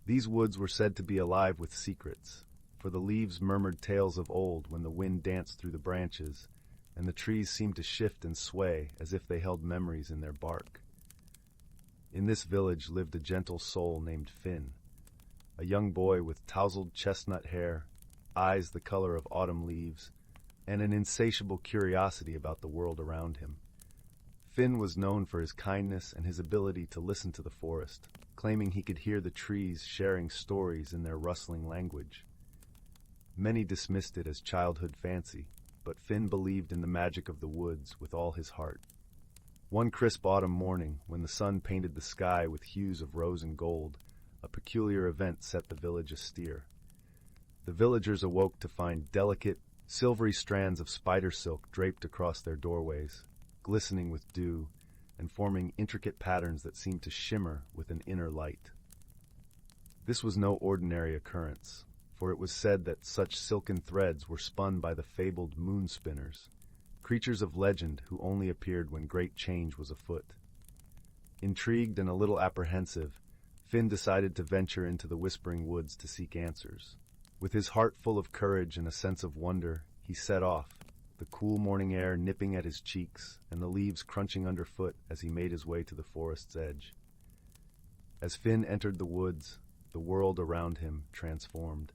S1: These woods were said to be alive with secrets, for the leaves murmured tales of old when the wind danced through the branches, and the trees seemed to shift and sway as if they held memories in their bark. In this village lived a gentle soul named Finn, a young boy with tousled chestnut hair, eyes the color of autumn leaves, and an insatiable curiosity about the world around him. Finn was known for his kindness and his ability to listen to the forest, claiming he could hear the trees sharing stories in their rustling language. Many dismissed it as childhood fancy, but Finn believed in the magic of the woods with all his heart. One crisp autumn morning, when the sun painted the sky with hues of rose and gold, a peculiar event set the village astir. The villagers awoke to find delicate, silvery strands of spider silk draped across their doorways, glistening with dew and forming intricate patterns that seemed to shimmer with an inner light. This was no ordinary occurrence, for it was said that such silken threads were spun by the fabled moon spinners, creatures of legend who only appeared when great change was afoot. Intrigued and a little apprehensive, Finn decided to venture into the whispering woods to seek answers. With his heart full of courage and a sense of wonder, he set off, the cool morning air nipping at his cheeks and the leaves crunching underfoot as he made his way to the forest's edge. As Finn entered the woods, the world around him transformed.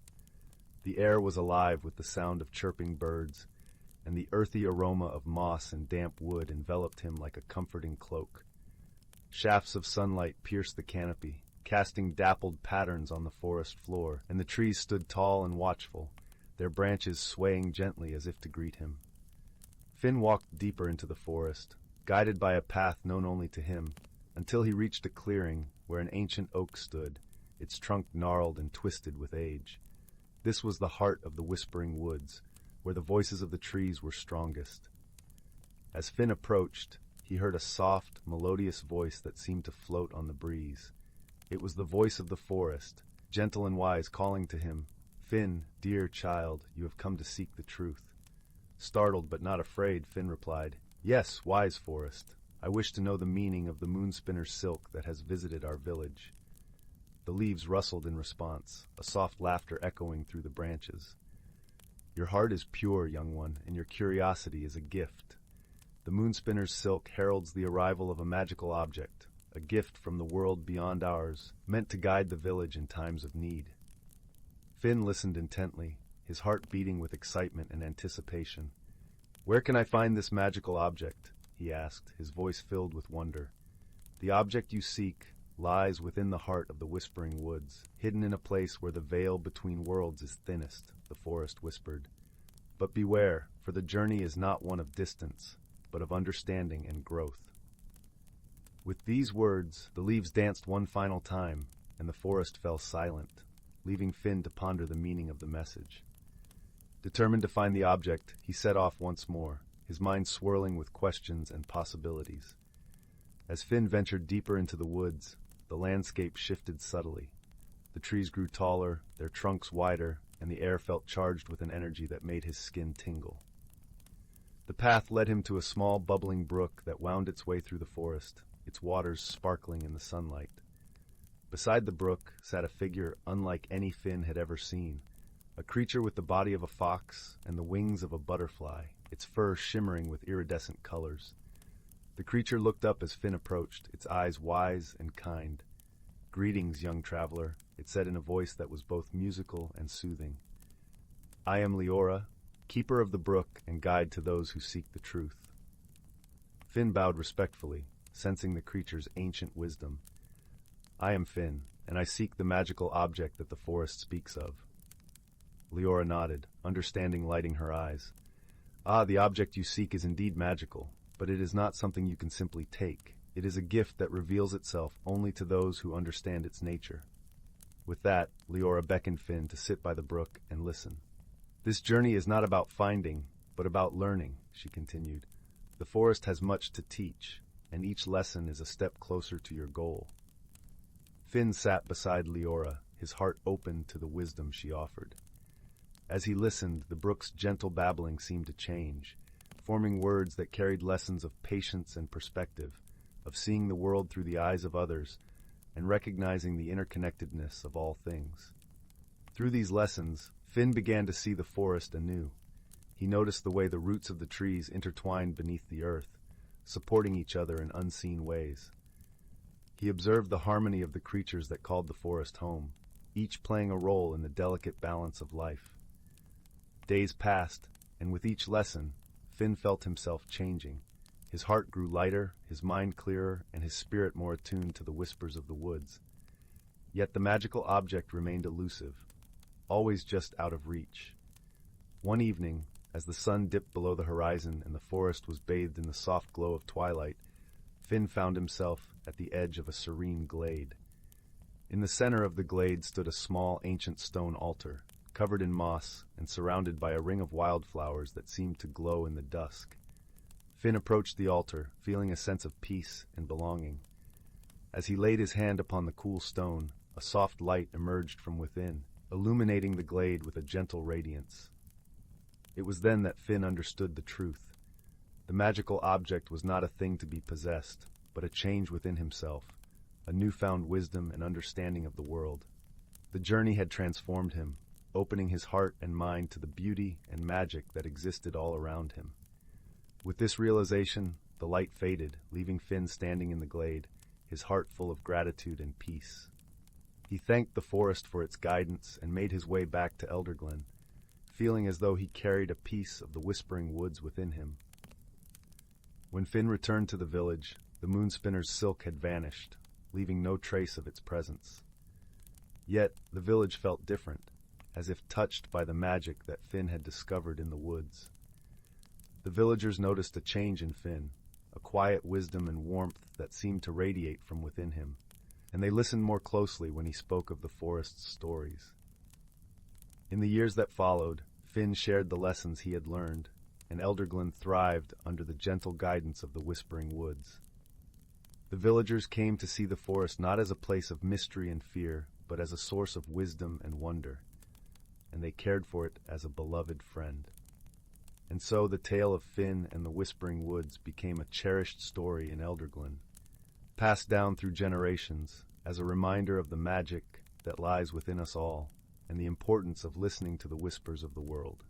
S1: The air was alive with the sound of chirping birds, and the earthy aroma of moss and damp wood enveloped him like a comforting cloak. Shafts of sunlight pierced the canopy, casting dappled patterns on the forest floor, and the trees stood tall and watchful, their branches swaying gently as if to greet him. Finn walked deeper into the forest, guided by a path known only to him, until he reached a clearing where an ancient oak stood, its trunk gnarled and twisted with age. This was the heart of the whispering woods, where the voices of the trees were strongest. As Finn approached, he heard a soft, melodious voice that seemed to float on the breeze. It was the voice of the forest, gentle and wise, calling to him, "Finn, dear child, you have come to seek the truth." Startled but not afraid, Finn replied, "Yes, wise forest. I wish to know the meaning of the moonspinner's silk that has visited our village." The leaves rustled in response, a soft laughter echoing through the branches. "Your heart is pure, young one, and your curiosity is a gift. The moonspinner's silk heralds the arrival of a magical object, a gift from the world beyond ours, meant to guide the village in times of need." Finn listened intently, his heart beating with excitement and anticipation. "Where can I find this magical object?" he asked, his voice filled with wonder. "The object you seek lies within the heart of the whispering woods, hidden in a place where the veil between worlds is thinnest," the forest whispered. "But beware, for the journey is not one of distance, but of understanding and growth." With these words, the leaves danced one final time, and the forest fell silent, leaving Finn to ponder the meaning of the message. Determined to find the object, he set off once more, his mind swirling with questions and possibilities. As Finn ventured deeper into the woods, the landscape shifted subtly. The trees grew taller, their trunks wider, and the air felt charged with an energy that made his skin tingle. The path led him to a small bubbling brook that wound its way through the forest, its waters sparkling in the sunlight. Beside the brook sat a figure unlike any Finn had ever seen, a creature with the body of a fox and the wings of a butterfly, its fur shimmering with iridescent colors. The creature looked up as Finn approached, its eyes wise and kind. "Greetings, young traveler," it said in a voice that was both musical and soothing. "I am Leora, keeper of the brook and guide to those who seek the truth." Finn bowed respectfully, sensing the creature's ancient wisdom. "I am Finn, and I seek the magical object that the forest speaks of." Leora nodded, understanding lighting her eyes. "Ah, the object you seek is indeed magical, but it is not something you can simply take. It is a gift that reveals itself only to those who understand its nature." With that, Leora beckoned Finn to sit by the brook and listen. "This journey is not about finding, but about learning," she continued. "The forest has much to teach, and each lesson is a step closer to your goal." Finn sat beside Leora, his heart open to the wisdom she offered. As he listened, the brook's gentle babbling seemed to change, forming words that carried lessons of patience and perspective, of seeing the world through the eyes of others, and recognizing the interconnectedness of all things. Through these lessons, Finn began to see the forest anew. He noticed the way the roots of the trees intertwined beneath the earth, supporting each other in unseen ways. He observed the harmony of the creatures that called the forest home, each playing a role in the delicate balance of life. Days passed, and with each lesson, Finn felt himself changing. His heart grew lighter, his mind clearer, and his spirit more attuned to the whispers of the woods. Yet the magical object remained elusive, always just out of reach. One evening, as the sun dipped below the horizon and the forest was bathed in the soft glow of twilight, Finn found himself at the edge of a serene glade. In the center of the glade stood a small, ancient stone altar, covered in moss and surrounded by a ring of wildflowers that seemed to glow in the dusk. Finn approached the altar, feeling a sense of peace and belonging. As he laid his hand upon the cool stone, a soft light emerged from within, illuminating the glade with a gentle radiance. It was then that Finn understood the truth. The magical object was not a thing to be possessed, but a change within himself, a newfound wisdom and understanding of the world. The journey had transformed him, opening his heart and mind to the beauty and magic that existed all around him. With this realization, the light faded, leaving Finn standing in the glade, his heart full of gratitude and peace. He thanked the forest for its guidance and made his way back to Elderglen, feeling as though he carried a piece of the whispering woods within him. When Finn returned to the village, the moonspinner's silk had vanished, leaving no trace of its presence. Yet the village felt different, as if touched by the magic that Finn had discovered in the woods. The villagers noticed a change in Finn, a quiet wisdom and warmth that seemed to radiate from within him, and they listened more closely when he spoke of the forest's stories. In the years that followed, Finn shared the lessons he had learned, and Elderglen thrived under the gentle guidance of the whispering woods. The villagers came to see the forest not as a place of mystery and fear, but as a source of wisdom and wonder, and they cared for it as a beloved friend. And so the tale of Finn and the Whispering Woods became a cherished story in Elderglen, passed down through generations as a reminder of the magic that lies within us all and the importance of listening to the whispers of the world.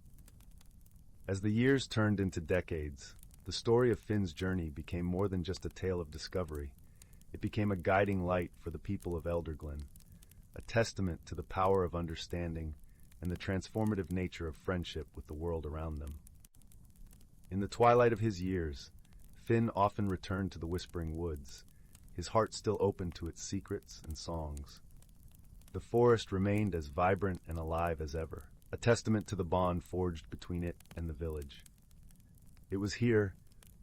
S1: As the years turned into decades, the story of Finn's journey became more than just a tale of discovery. It became a guiding light for the people of Elderglen, a testament to the power of understanding and the transformative nature of friendship with the world around them. In the twilight of his years, Finn often returned to the Whispering Woods, his heart still open to its secrets and songs. The forest remained as vibrant and alive as ever, a testament to the bond forged between it and the village. It was here,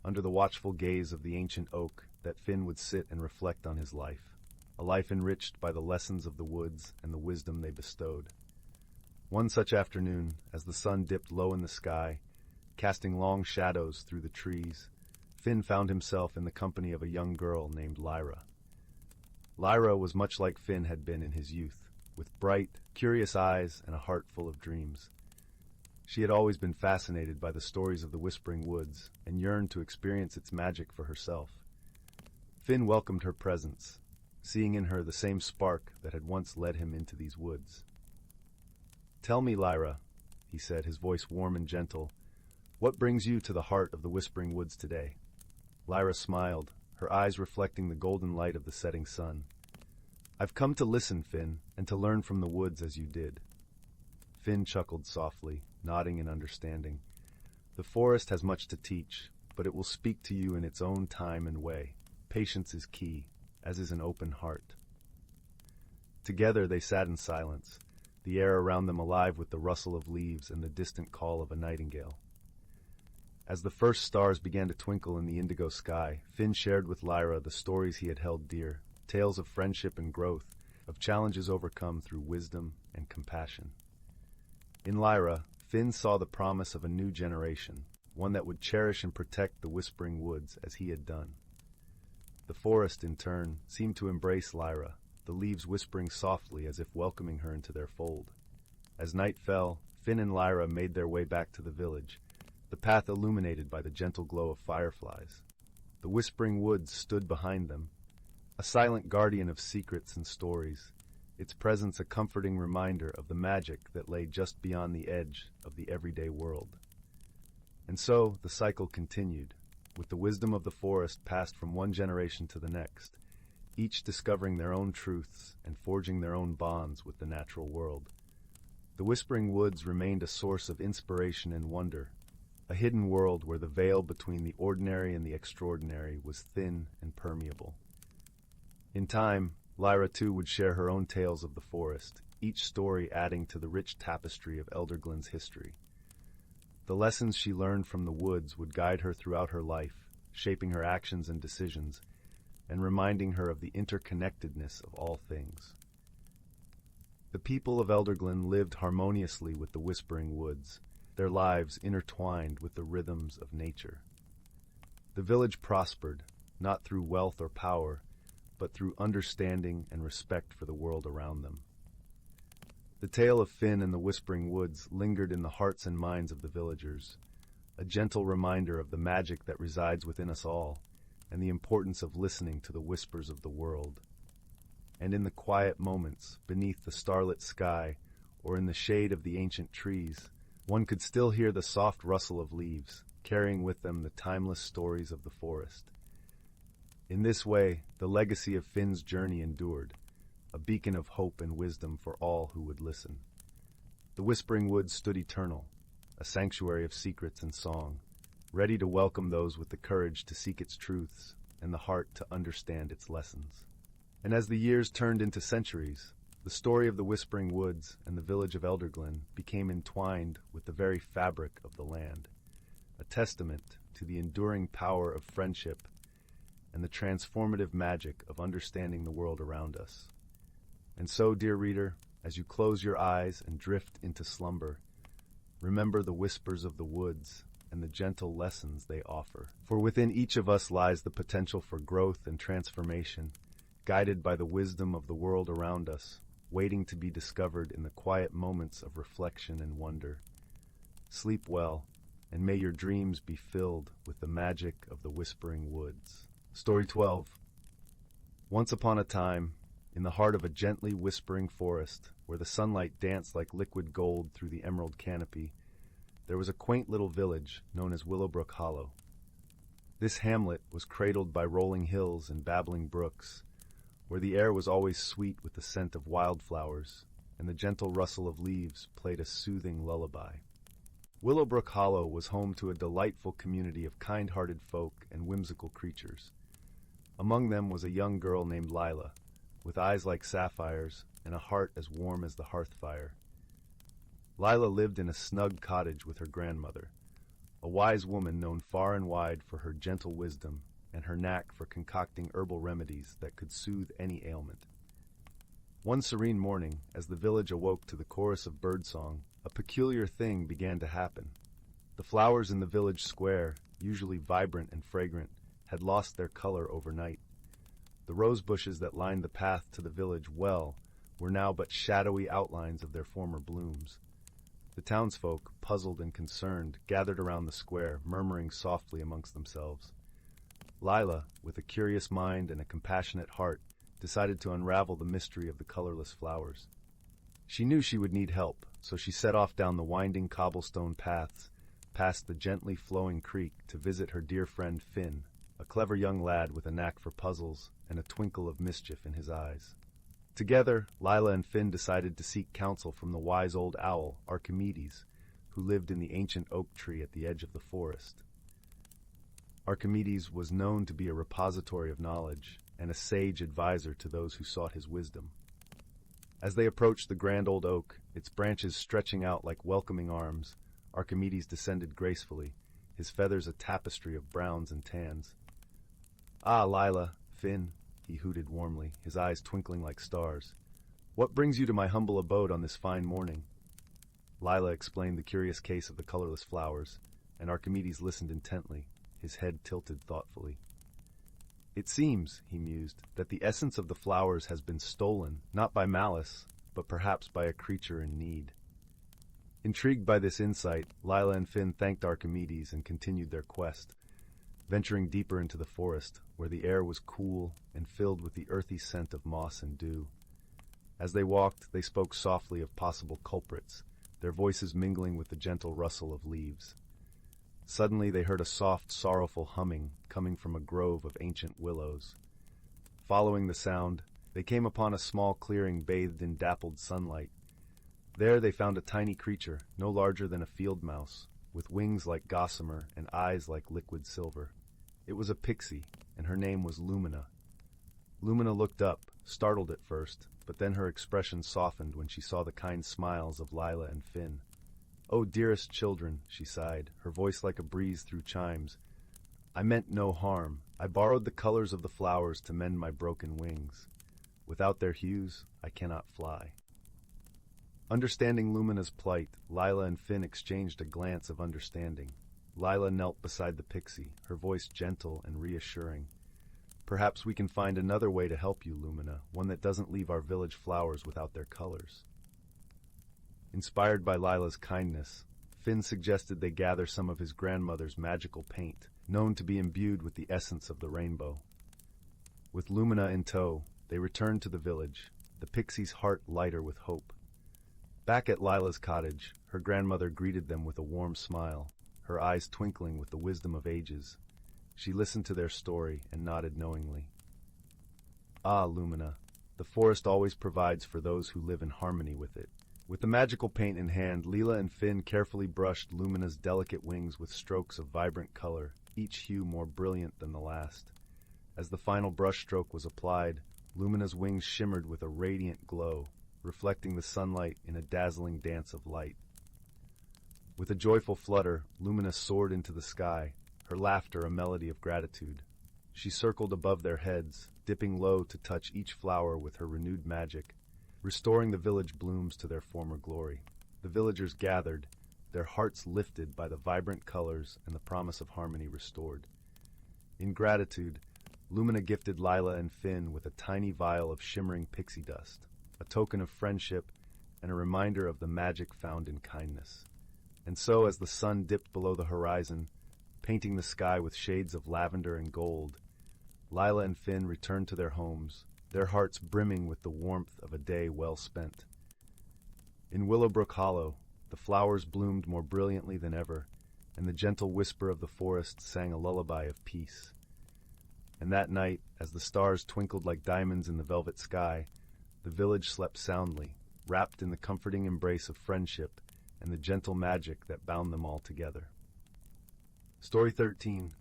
S1: under the watchful gaze of the ancient oak, that Finn would sit and reflect on his life, a life enriched by the lessons of the woods and the wisdom they bestowed. One such afternoon, as the sun dipped low in the sky, casting long shadows through the trees, Finn found himself in the company of a young girl named Lyra. Lyra was much like Finn had been in his youth, with bright, curious eyes and a heart full of dreams. She had always been fascinated by the stories of the Whispering Woods and yearned to experience its magic for herself. Finn welcomed her presence, seeing in her the same spark that had once led him into these woods. "Tell me, Lyra," he said, his voice warm and gentle, "what brings you to the heart of the Whispering Woods today?" Lyra smiled, her eyes reflecting the golden light of the setting sun. "I've come to listen, Finn, and to learn from the woods as you did." Finn chuckled softly, nodding in understanding. "The forest has much to teach, but it will speak to you in its own time and way. Patience is key, as is an open heart." Together they sat in silence, the air around them alive with the rustle of leaves and the distant call of a nightingale. As the first stars began to twinkle in the indigo sky, Finn shared with Lyra the stories he had held dear, tales of friendship and growth, of challenges overcome through wisdom and compassion. In Lyra, Finn saw the promise of a new generation, one that would cherish and protect the Whispering Woods as he had done. The forest, in turn, seemed to embrace Lyra, the leaves whispering softly as if welcoming her into their fold. As night fell, Finn and Lyra made their way back to the village, the path illuminated by the gentle glow of fireflies. The Whispering Woods stood behind them, a silent guardian of secrets and stories, its presence a comforting reminder of the magic that lay just beyond the edge of the everyday world. And so the cycle continued, with the wisdom of the forest passed from one generation to the next, each discovering their own truths and forging their own bonds with the natural world. The Whispering Woods remained a source of inspiration and wonder, a hidden world where the veil between the ordinary and the extraordinary was thin and permeable. In time, Lyra too would share her own tales of the forest, each story adding to the rich tapestry of Elderglen's history. The lessons she learned from the woods would guide her throughout her life, shaping her actions and decisions, and reminding her of the interconnectedness of all things. The people of Elderglen lived harmoniously with the Whispering Woods, their lives intertwined with the rhythms of nature. The village prospered, not through wealth or power, but through understanding and respect for the world around them. The tale of Finn and the Whispering Woods lingered in the hearts and minds of the villagers, a gentle reminder of the magic that resides within us all, and the importance of listening to the whispers of the world. And in the quiet moments, beneath the starlit sky, or in the shade of the ancient trees, one could still hear the soft rustle of leaves, carrying with them the timeless stories of the forest. In this way, the legacy of Finn's journey endured, a beacon of hope and wisdom for all who would listen. The Whispering Woods stood eternal, a sanctuary of secrets and song, ready to welcome those with the courage to seek its truths and the heart to understand its lessons. And as the years turned into centuries, the story of the Whispering Woods and the village of Elderglen became entwined with the very fabric of the land, a testament to the enduring power of friendship and the transformative magic of understanding the world around us. And so, dear reader, as you close your eyes and drift into slumber, remember the whispers of the woods and the gentle lessons they offer. For within each of us lies the potential for growth and transformation, guided by the wisdom of the world around us, waiting to be discovered in the quiet moments of reflection and wonder. Sleep well, and may your dreams be filled with the magic of the Whispering Woods. Story 12. Once upon a time, in the heart of a gently whispering forest, where the sunlight danced like liquid gold through the emerald canopy, there was a quaint little village known as Willowbrook Hollow. This hamlet was cradled by rolling hills and babbling brooks, where the air was always sweet with the scent of wildflowers, and the gentle rustle of leaves played a soothing lullaby. Willowbrook Hollow was home to a delightful community of kind-hearted folk and whimsical creatures. Among them was a young girl named Lila, with eyes like sapphires and a heart as warm as the hearth fire. Lila lived in a snug cottage with her grandmother, a wise woman known far and wide for her gentle wisdom and her knack for concocting herbal remedies that could soothe any ailment. One serene morning, as the village awoke to the chorus of birdsong, a peculiar thing began to happen. The flowers in the village square, usually vibrant and fragrant, had lost their color overnight. The rose bushes that lined the path to the village well were now but shadowy outlines of their former blooms. The townsfolk, puzzled and concerned, gathered around the square, murmuring softly amongst themselves. Lila, with a curious mind and a compassionate heart, decided to unravel the mystery of the colorless flowers. She knew she would need help, so she set off down the winding cobblestone paths, past the gently flowing creek, to visit her dear friend Finn, a clever young lad with a knack for puzzles and a twinkle of mischief in his eyes. Together, Lila and Finn decided to seek counsel from the wise old owl, Archimedes, who lived in the ancient oak tree at the edge of the forest. Archimedes was known to be a repository of knowledge and a sage advisor to those who sought his wisdom. As they approached the grand old oak, its branches stretching out like welcoming arms, Archimedes descended gracefully, his feathers a tapestry of browns and tans. "Ah, Lila, Finn," he hooted warmly, his eyes twinkling like stars. "What brings you to my humble abode on this fine morning?" Lila explained the curious case of the colorless flowers, and Archimedes listened intently, his head tilted thoughtfully. "It seems," he mused, "that the essence of the flowers has been stolen, not by malice, but perhaps by a creature in need." Intrigued by this insight, Lila and Finn thanked Archimedes and continued their quest, venturing deeper into the forest, where the air was cool and filled with the earthy scent of moss and dew. As they walked, they spoke softly of possible culprits, their voices mingling with the gentle rustle of leaves. Suddenly they heard a soft, sorrowful humming coming from a grove of ancient willows. Following the sound, they came upon a small clearing bathed in dappled sunlight. There they found a tiny creature, no larger than a field mouse, with wings like gossamer and eyes like liquid silver. It was a pixie, and her name was Lumina. Lumina looked up, startled at first, but then her expression softened when she saw the kind smiles of Lila and Finn. "Oh, dearest children," she sighed, her voice like a breeze through chimes. "I meant no harm. I borrowed the colors of the flowers to mend my broken wings. Without their hues, I cannot fly." Understanding Lumina's plight, Lila and Finn exchanged a glance of understanding. Lila knelt beside the pixie, her voice gentle and reassuring. "Perhaps we can find another way to help you, Lumina, one that doesn't leave our village flowers without their colors." Inspired by Lila's kindness, Finn suggested they gather some of his grandmother's magical paint, known to be imbued with the essence of the rainbow. With Lumina in tow, they returned to the village, the pixie's heart lighter with hope. Back at Lila's cottage, her grandmother greeted them with a warm smile, her eyes twinkling with the wisdom of ages. She listened to their story and nodded knowingly. "Ah, Lumina, the forest always provides for those who live in harmony with it." With the magical paint in hand, Lila and Finn carefully brushed Lumina's delicate wings with strokes of vibrant color, each hue more brilliant than the last. As the final brush stroke was applied, Lumina's wings shimmered with a radiant glow, reflecting the sunlight in a dazzling dance of light. With a joyful flutter, Lumina soared into the sky, her laughter a melody of gratitude. She circled above their heads, dipping low to touch each flower with her renewed magic, restoring the village blooms to their former glory. The villagers gathered, their hearts lifted by the vibrant colors and the promise of harmony restored. In gratitude, Lumina gifted Lila and Finn with a tiny vial of shimmering pixie dust, a token of friendship and a reminder of the magic found in kindness. And so, as the sun dipped below the horizon, painting the sky with shades of lavender and gold, Lila and Finn returned to their homes, their hearts brimming with the warmth of a day well spent. In Willowbrook Hollow, the flowers bloomed more brilliantly than ever, and the gentle whisper of the forest sang a lullaby of peace. And that night, as the stars twinkled like diamonds in the velvet sky, the village slept soundly, wrapped in the comforting embrace of friendship and the gentle magic that bound them all together. Story 13.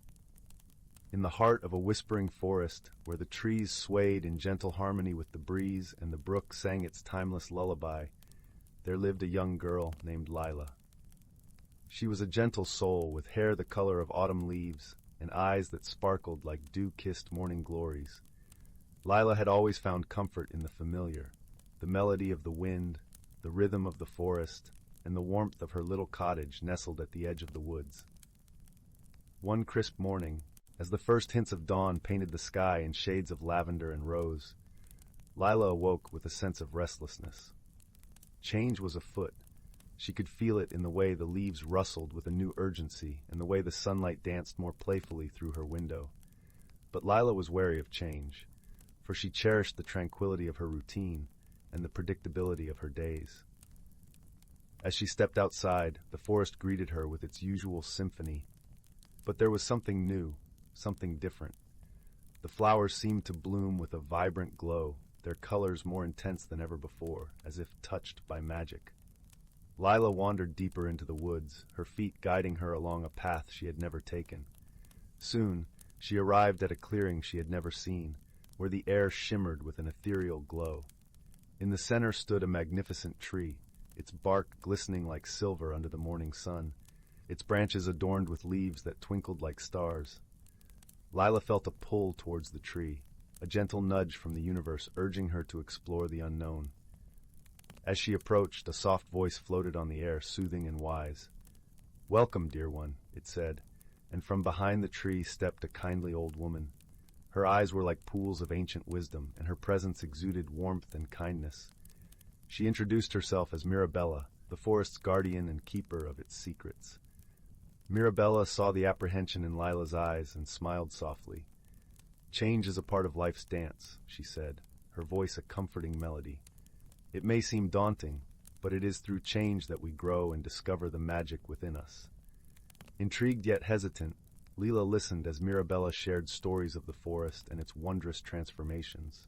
S1: In the heart of a whispering forest, where the trees swayed in gentle harmony with the breeze and the brook sang its timeless lullaby, there lived a young girl named Lila. She was a gentle soul with hair the color of autumn leaves and eyes that sparkled like dew-kissed morning glories. Lila had always found comfort in the familiar, the melody of the wind, the rhythm of the forest, and the warmth of her little cottage nestled at the edge of the woods. One crisp morning, as the first hints of dawn painted the sky in shades of lavender and rose, Lila awoke with a sense of restlessness. Change was afoot. She could feel it in the way the leaves rustled with a new urgency and the way the sunlight danced more playfully through her window. But Lila was wary of change, for she cherished the tranquility of her routine and the predictability of her days. As she stepped outside, the forest greeted her with its usual symphony. But there was something new, something different. The flowers seemed to bloom with a vibrant glow, their colors more intense than ever before, as if touched by magic. Lila wandered deeper into the woods, her feet guiding her along a path she had never taken. Soon, she arrived at a clearing she had never seen, where the air shimmered with an ethereal glow. In the center stood a magnificent tree, its bark glistening like silver under the morning sun, its branches adorned with leaves that twinkled like stars. Lila felt a pull towards the tree, a gentle nudge from the universe urging her to explore the unknown. As she approached, a soft voice floated on the air, soothing and wise. "Welcome, dear one," it said, and from behind the tree stepped a kindly old woman. Her eyes were like pools of ancient wisdom, and her presence exuded warmth and kindness. She introduced herself as Mirabella, the forest's guardian and keeper of its secrets. Mirabella saw the apprehension in Lila's eyes and smiled softly. "Change is a part of life's dance," she said, her voice a comforting melody. It may seem daunting, but it is through change that we grow and discover the magic within us. Intrigued yet hesitant, Leela listened as Mirabella shared stories of the forest and its wondrous transformations.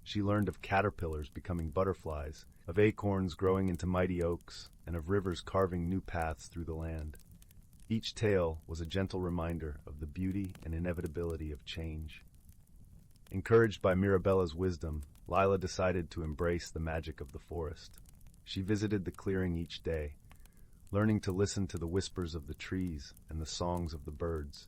S1: She learned of caterpillars becoming butterflies, of acorns growing into mighty oaks, and of rivers carving new paths through the land. Each tale was a gentle reminder of the beauty and inevitability of change. Encouraged by Mirabella's wisdom, Lila decided to embrace the magic of the forest. She visited the clearing each day, learning to listen to the whispers of the trees and the songs of the birds.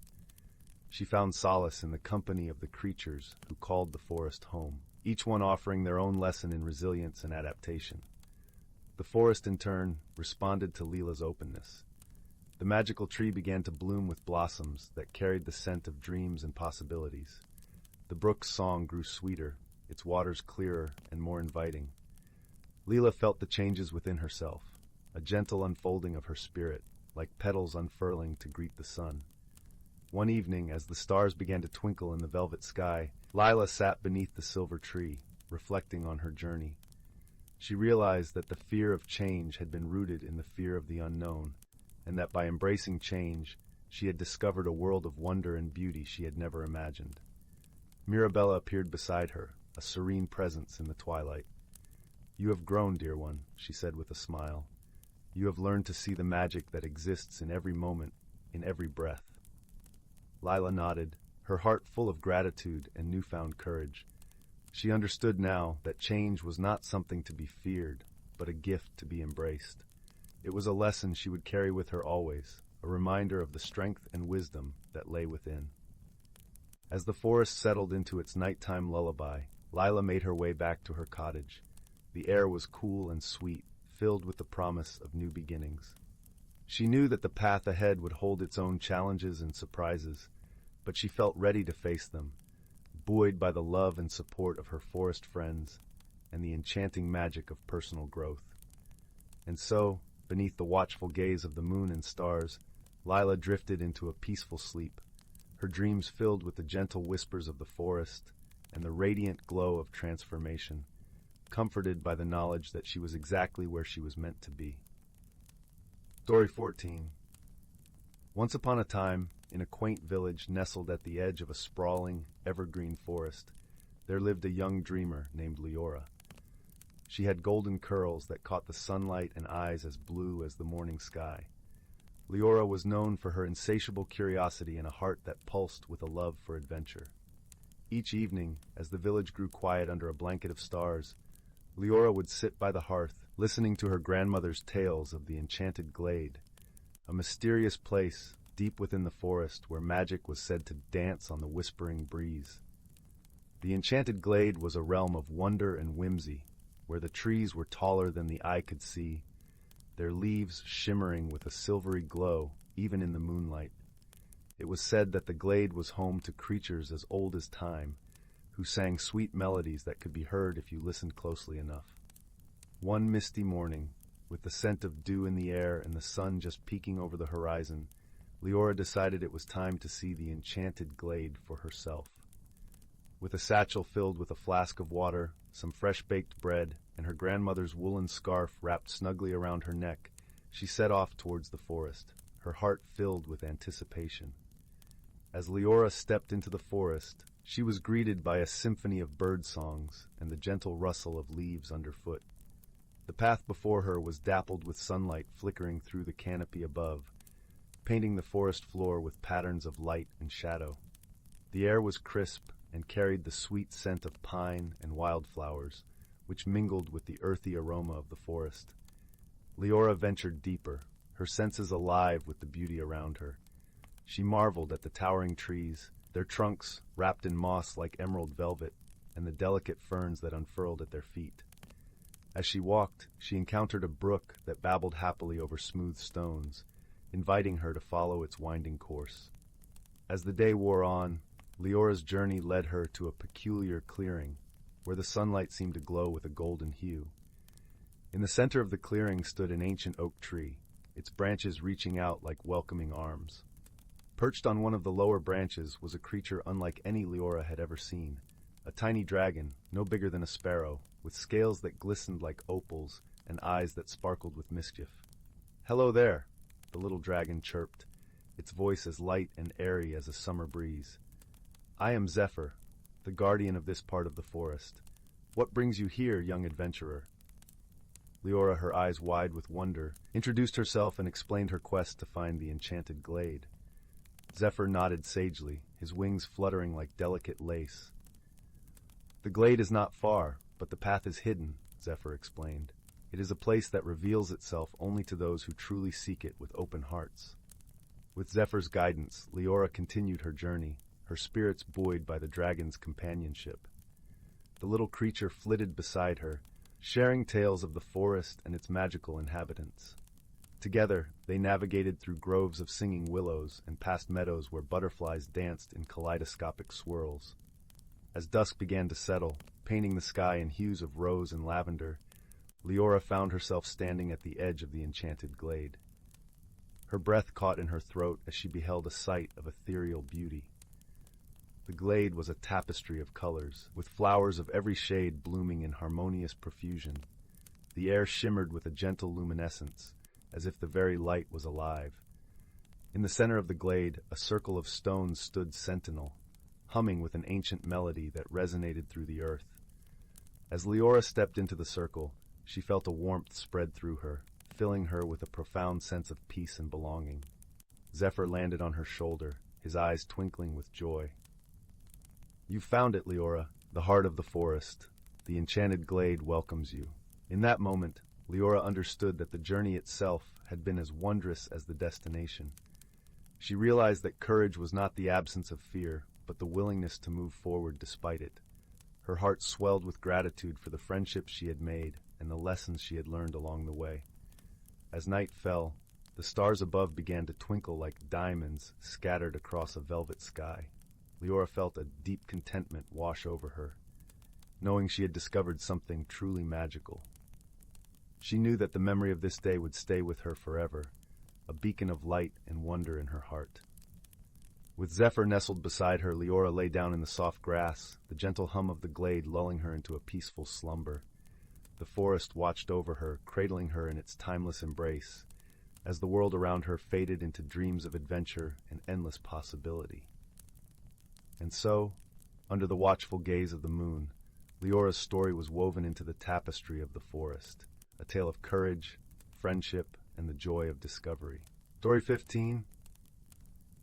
S1: She found solace in the company of the creatures who called the forest home, each one offering their own lesson in resilience and adaptation. The forest, in turn, responded to Leela's openness. The magical tree began to bloom with blossoms that carried the scent of dreams and possibilities. The brook's song grew sweeter, its waters clearer and more inviting. Leela felt the changes within herself, a gentle unfolding of her spirit, like petals unfurling to greet the sun. One evening, as the stars began to twinkle in the velvet sky, Lila sat beneath the silver tree, reflecting on her journey. She realized that the fear of change had been rooted in the fear of the unknown, and that by embracing change, she had discovered a world of wonder and beauty she had never imagined. Mirabella appeared beside her, a serene presence in the twilight. "You have grown, dear one," she said with a smile. "You have learned to see the magic that exists in every moment, in every breath." Lila nodded, her heart full of gratitude and newfound courage. She understood now that change was not something to be feared, but a gift to be embraced. It was a lesson she would carry with her always, a reminder of the strength and wisdom that lay within. As the forest settled into its nighttime lullaby, Lila made her way back to her cottage. The air was cool and sweet, filled with the promise of new beginnings. She knew that the path ahead would hold its own challenges and surprises, but she felt ready to face them, buoyed by the love and support of her forest friends and the enchanting magic of personal growth. And so, beneath the watchful gaze of the moon and stars, Lila drifted into a peaceful sleep, her dreams filled with the gentle whispers of the forest and the radiant glow of transformation, comforted by the knowledge that she was exactly where she was meant to be. Story 14. Once upon a time, in a quaint village nestled at the edge of a sprawling, evergreen forest, there lived a young dreamer named Leora. She had golden curls that caught the sunlight and eyes as blue as the morning sky. Leora was known for her insatiable curiosity and a heart that pulsed with a love for adventure. Each evening, as the village grew quiet under a blanket of stars, Leora would sit by the hearth, listening to her grandmother's tales of the Enchanted Glade, a mysterious place deep within the forest where magic was said to dance on the whispering breeze. The Enchanted Glade was a realm of wonder and whimsy, where the trees were taller than the eye could see, their leaves shimmering with a silvery glow even in the moonlight. It was said that the glade was home to creatures as old as time, who sang sweet melodies that could be heard if you listened closely enough. One misty morning, with the scent of dew in the air and the sun just peeking over the horizon, Leora decided it was time to see the Enchanted Glade for herself. With a satchel filled with a flask of water, some fresh-baked bread, and her grandmother's woolen scarf wrapped snugly around her neck, she set off towards the forest, her heart filled with anticipation. As Leora stepped into the forest, she was greeted by a symphony of bird songs and the gentle rustle of leaves underfoot. The path before her was dappled with sunlight flickering through the canopy above, painting the forest floor with patterns of light and shadow. The air was crisp and carried the sweet scent of pine and wildflowers, which mingled with the earthy aroma of the forest. Leora ventured deeper, her senses alive with the beauty around her. She marveled at the towering trees, their trunks wrapped in moss like emerald velvet, and the delicate ferns that unfurled at their feet. As she walked, she encountered a brook that babbled happily over smooth stones, inviting her to follow its winding course. As the day wore on, Leora's journey led her to a peculiar clearing, where the sunlight seemed to glow with a golden hue. In the center of the clearing stood an ancient oak tree, its branches reaching out like welcoming arms. Perched on one of the lower branches was a creature unlike any Leora had ever seen, a tiny dragon, no bigger than a sparrow, with scales that glistened like opals and eyes that sparkled with mischief. "Hello there," the little dragon chirped, its voice as light and airy as a summer breeze. "I am Zephyr, the guardian of this part of the forest. What brings you here, young adventurer?" Leora, her eyes wide with wonder, introduced herself and explained her quest to find the enchanted glade. Zephyr nodded sagely, his wings fluttering like delicate lace. "The glade is not far, but the path is hidden," Zephyr explained. "It is a place that reveals itself only to those who truly seek it with open hearts." With Zephyr's guidance, Leora continued her journey, her spirits buoyed by the dragon's companionship. The little creature flitted beside her, sharing tales of the forest and its magical inhabitants. Together, they navigated through groves of singing willows and past meadows where butterflies danced in kaleidoscopic swirls. As dusk began to settle, painting the sky in hues of rose and lavender, Leora found herself standing at the edge of the enchanted glade. Her breath caught in her throat as she beheld a sight of ethereal beauty. The glade was a tapestry of colors, with flowers of every shade blooming in harmonious profusion. The air shimmered with a gentle luminescence, as if the very light was alive. In the center of the glade, a circle of stones stood sentinel, humming with an ancient melody that resonated through the earth. As Leora stepped into the circle, she felt a warmth spread through her, filling her with a profound sense of peace and belonging. Zephyr landed on her shoulder, his eyes twinkling with joy. "You found it, Leora, the heart of the forest. The enchanted glade welcomes you." In that moment, Leora understood that the journey itself had been as wondrous as the destination. She realized that courage was not the absence of fear, but the willingness to move forward despite it. Her heart swelled with gratitude for the friendships she had made and the lessons she had learned along the way. As night fell, the stars above began to twinkle like diamonds scattered across a velvet sky. Leora felt a deep contentment wash over her, knowing she had discovered something truly magical. She knew that the memory of this day would stay with her forever, a beacon of light and wonder in her heart. With Zephyr nestled beside her, Leora lay down in the soft grass, the gentle hum of the glade lulling her into a peaceful slumber. The forest watched over her, cradling her in its timeless embrace, as the world around her faded into dreams of adventure and endless possibility. And so, under the watchful gaze of the moon, Leora's story was woven into the tapestry of the forest, a tale of courage, friendship, and the joy of discovery. Story 15.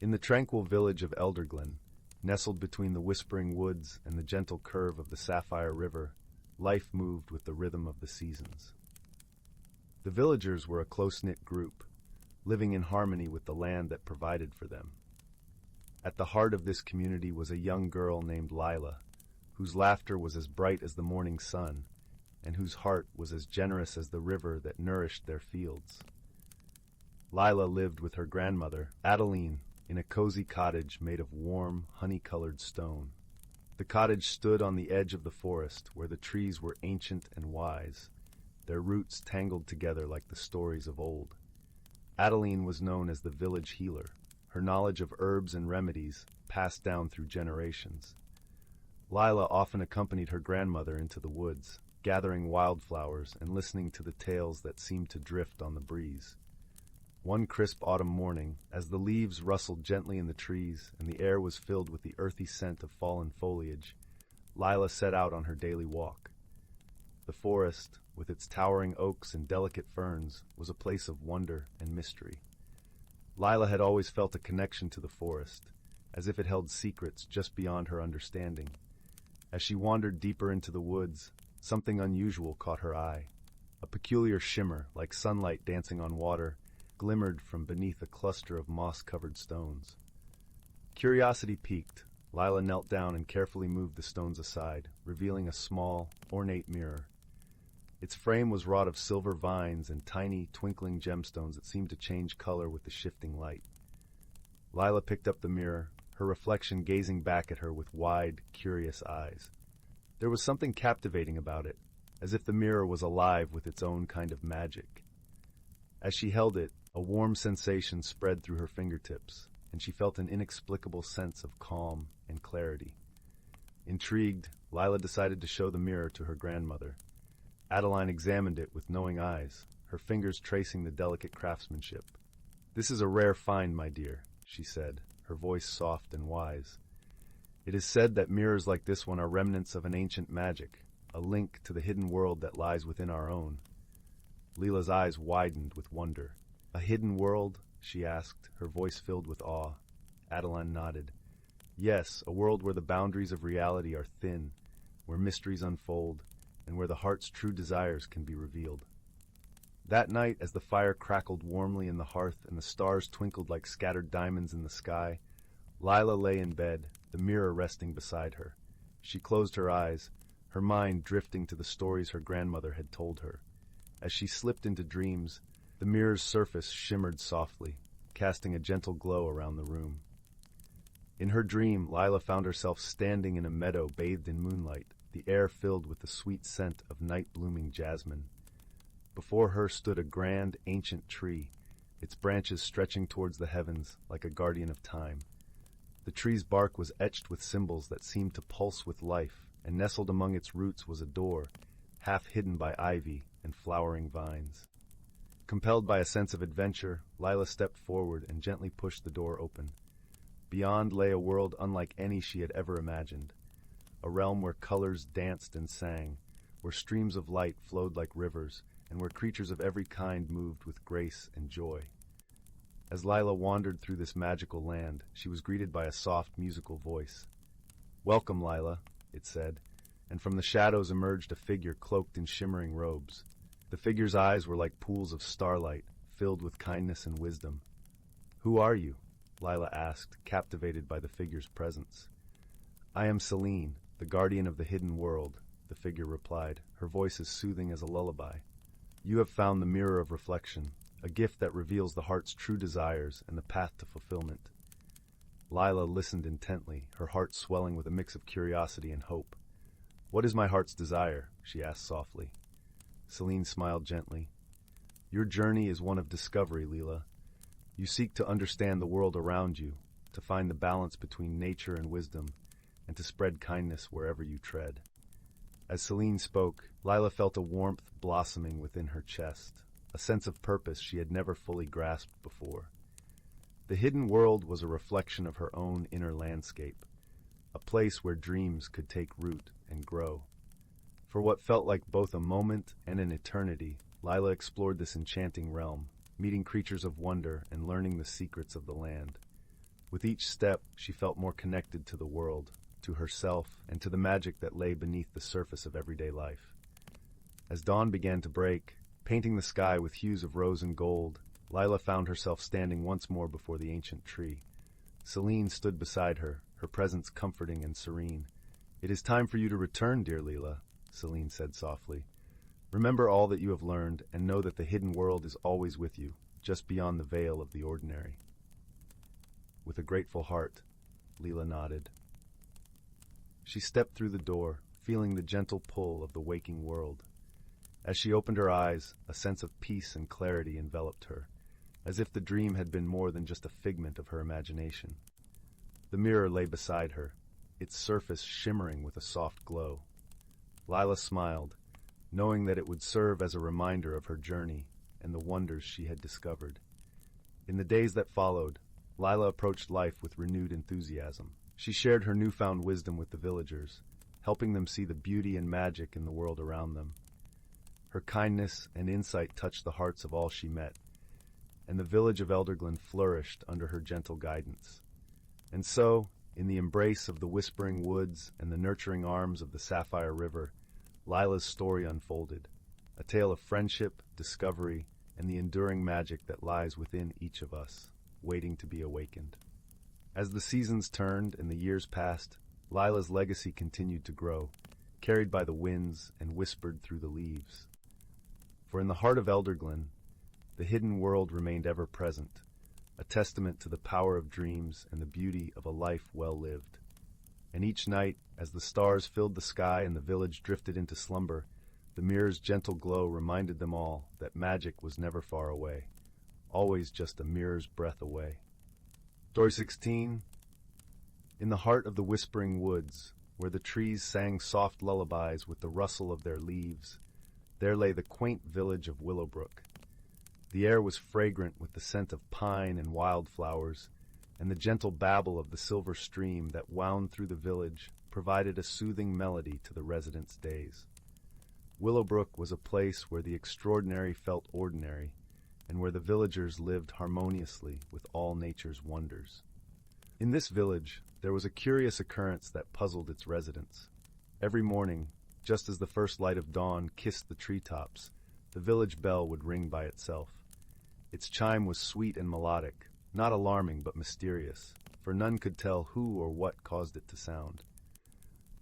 S1: In the tranquil village of Elderglen, nestled between the whispering woods and the gentle curve of the Sapphire River, life moved with the rhythm of the seasons. The villagers were a close-knit group, living in harmony with the land that provided for them. At the heart of this community was a young girl named Lila, whose laughter was as bright as the morning sun, and whose heart was as generous as the river that nourished their fields. Lila lived with her grandmother, Adeline, in a cozy cottage made of warm, honey-colored stone. The cottage stood on the edge of the forest, where the trees were ancient and wise, their roots tangled together like the stories of old. Adeline was known as the village healer, her knowledge of herbs and remedies passed down through generations. Lila often accompanied her grandmother into the woods, gathering wildflowers and listening to the tales that seemed to drift on the breeze. One crisp autumn morning, as the leaves rustled gently in the trees and the air was filled with the earthy scent of fallen foliage, Lila set out on her daily walk. The forest, with its towering oaks and delicate ferns, was a place of wonder and mystery. Lila had always felt a connection to the forest, as if it held secrets just beyond her understanding. As she wandered deeper into the woods, something unusual caught her eye. A peculiar shimmer, like sunlight dancing on water, glimmered from beneath a cluster of moss-covered stones. Curiosity piqued, Lila knelt down and carefully moved the stones aside, revealing a small, ornate mirror. Its frame was wrought of silver vines and tiny, twinkling gemstones that seemed to change color with the shifting light. Lila picked up the mirror, her reflection gazing back at her with wide, curious eyes. There was something captivating about it, as if the mirror was alive with its own kind of magic. As she held it, a warm sensation spread through her fingertips, and she felt an inexplicable sense of calm and clarity. Intrigued, Lila decided to show the mirror to her grandmother. Adeline examined it with knowing eyes, her fingers tracing the delicate craftsmanship. "This is a rare find, my dear," she said, her voice soft and wise. "It is said that mirrors like this one are remnants of an ancient magic, a link to the hidden world that lies within our own." Lila's eyes widened with wonder. "A hidden world?" she asked, her voice filled with awe. Adeline nodded. "Yes, a world where the boundaries of reality are thin, where mysteries unfold, and where the heart's true desires can be revealed." That night, as the fire crackled warmly in the hearth and the stars twinkled like scattered diamonds in the sky, Lila lay in bed, the mirror resting beside her. She closed her eyes, her mind drifting to the stories her grandmother had told her. As she slipped into dreams, the mirror's surface shimmered softly, casting a gentle glow around the room. In her dream, Lila found herself standing in a meadow bathed in moonlight, the air filled with the sweet scent of night-blooming jasmine. Before her stood a grand, ancient tree, its branches stretching towards the heavens like a guardian of time. The tree's bark was etched with symbols that seemed to pulse with life, and nestled among its roots was a door, half hidden by ivy and flowering vines. Compelled by a sense of adventure, Lila stepped forward and gently pushed the door open. Beyond lay a world unlike any she had ever imagined, a realm where colors danced and sang, where streams of light flowed like rivers, and where creatures of every kind moved with grace and joy. As Lila wandered through this magical land, she was greeted by a soft, musical voice. "Welcome, Lila," it said, and from the shadows emerged a figure cloaked in shimmering robes. The figure's eyes were like pools of starlight, filled with kindness and wisdom. "Who are you?" Lila asked, captivated by the figure's presence. "I am Serene, the guardian of the hidden world," the figure replied, her voice as soothing as a lullaby. "You have found the mirror of reflection, a gift that reveals the heart's true desires and the path to fulfillment." Lila listened intently, her heart swelling with a mix of curiosity and hope. "What is my heart's desire?" she asked softly. Serene smiled gently. "Your journey is one of discovery, Lila. You seek to understand the world around you, to find the balance between nature and wisdom, and to spread kindness wherever you tread." As Serene spoke, Lila felt a warmth blossoming within her chest, a sense of purpose she had never fully grasped before. The hidden world was a reflection of her own inner landscape, a place where dreams could take root and grow. For what felt like both a moment and an eternity, Lila explored this enchanting realm, meeting creatures of wonder and learning the secrets of the land. With each step, she felt more connected to the world, to herself, and to the magic that lay beneath the surface of everyday life. As dawn began to break, painting the sky with hues of rose and gold, Lila found herself standing once more before the ancient tree. Serene stood beside her, her presence comforting and serene. "It is time for you to return, dear Lila," Serene said softly. "Remember all that you have learned, and know that the hidden world is always with you, just beyond the veil of the ordinary." With a grateful heart, Lila nodded. She stepped through the door, feeling the gentle pull of the waking world. As she opened her eyes, a sense of peace and clarity enveloped her, as if the dream had been more than just a figment of her imagination. The mirror lay beside her, its surface shimmering with a soft glow. Lila smiled, knowing that it would serve as a reminder of her journey and the wonders she had discovered. In the days that followed, Lila approached life with renewed enthusiasm. She shared her newfound wisdom with the villagers, helping them see the beauty and magic in the world around them. Her kindness and insight touched the hearts of all she met, and the village of Elderglen flourished under her gentle guidance. And so, in the embrace of the whispering woods and the nurturing arms of the Sapphire River, Lila's story unfolded, a tale of friendship, discovery, and the enduring magic that lies within each of us, waiting to be awakened. As the seasons turned and the years passed, Lila's legacy continued to grow, carried by the winds and whispered through the leaves. For in the heart of Elderglen, the hidden world remained ever present, a testament to the power of dreams and the beauty of a life well lived. And each night, as the stars filled the sky and the village drifted into slumber, the mirror's gentle glow reminded them all that magic was never far away, always just a mirror's breath away. Story 16. In the heart of the whispering woods, where the trees sang soft lullabies with the rustle of their leaves, there lay the quaint village of Willowbrook. The air was fragrant with the scent of pine and wildflowers, and the gentle babble of the silver stream that wound through the village provided a soothing melody to the residents' days. Willowbrook was a place where the extraordinary felt ordinary, and where the villagers lived harmoniously with all nature's wonders. In this village, there was a curious occurrence that puzzled its residents. Every morning, just as the first light of dawn kissed the treetops, the village bell would ring by itself. Its chime was sweet and melodic, not alarming but mysterious, for none could tell who or what caused it to sound.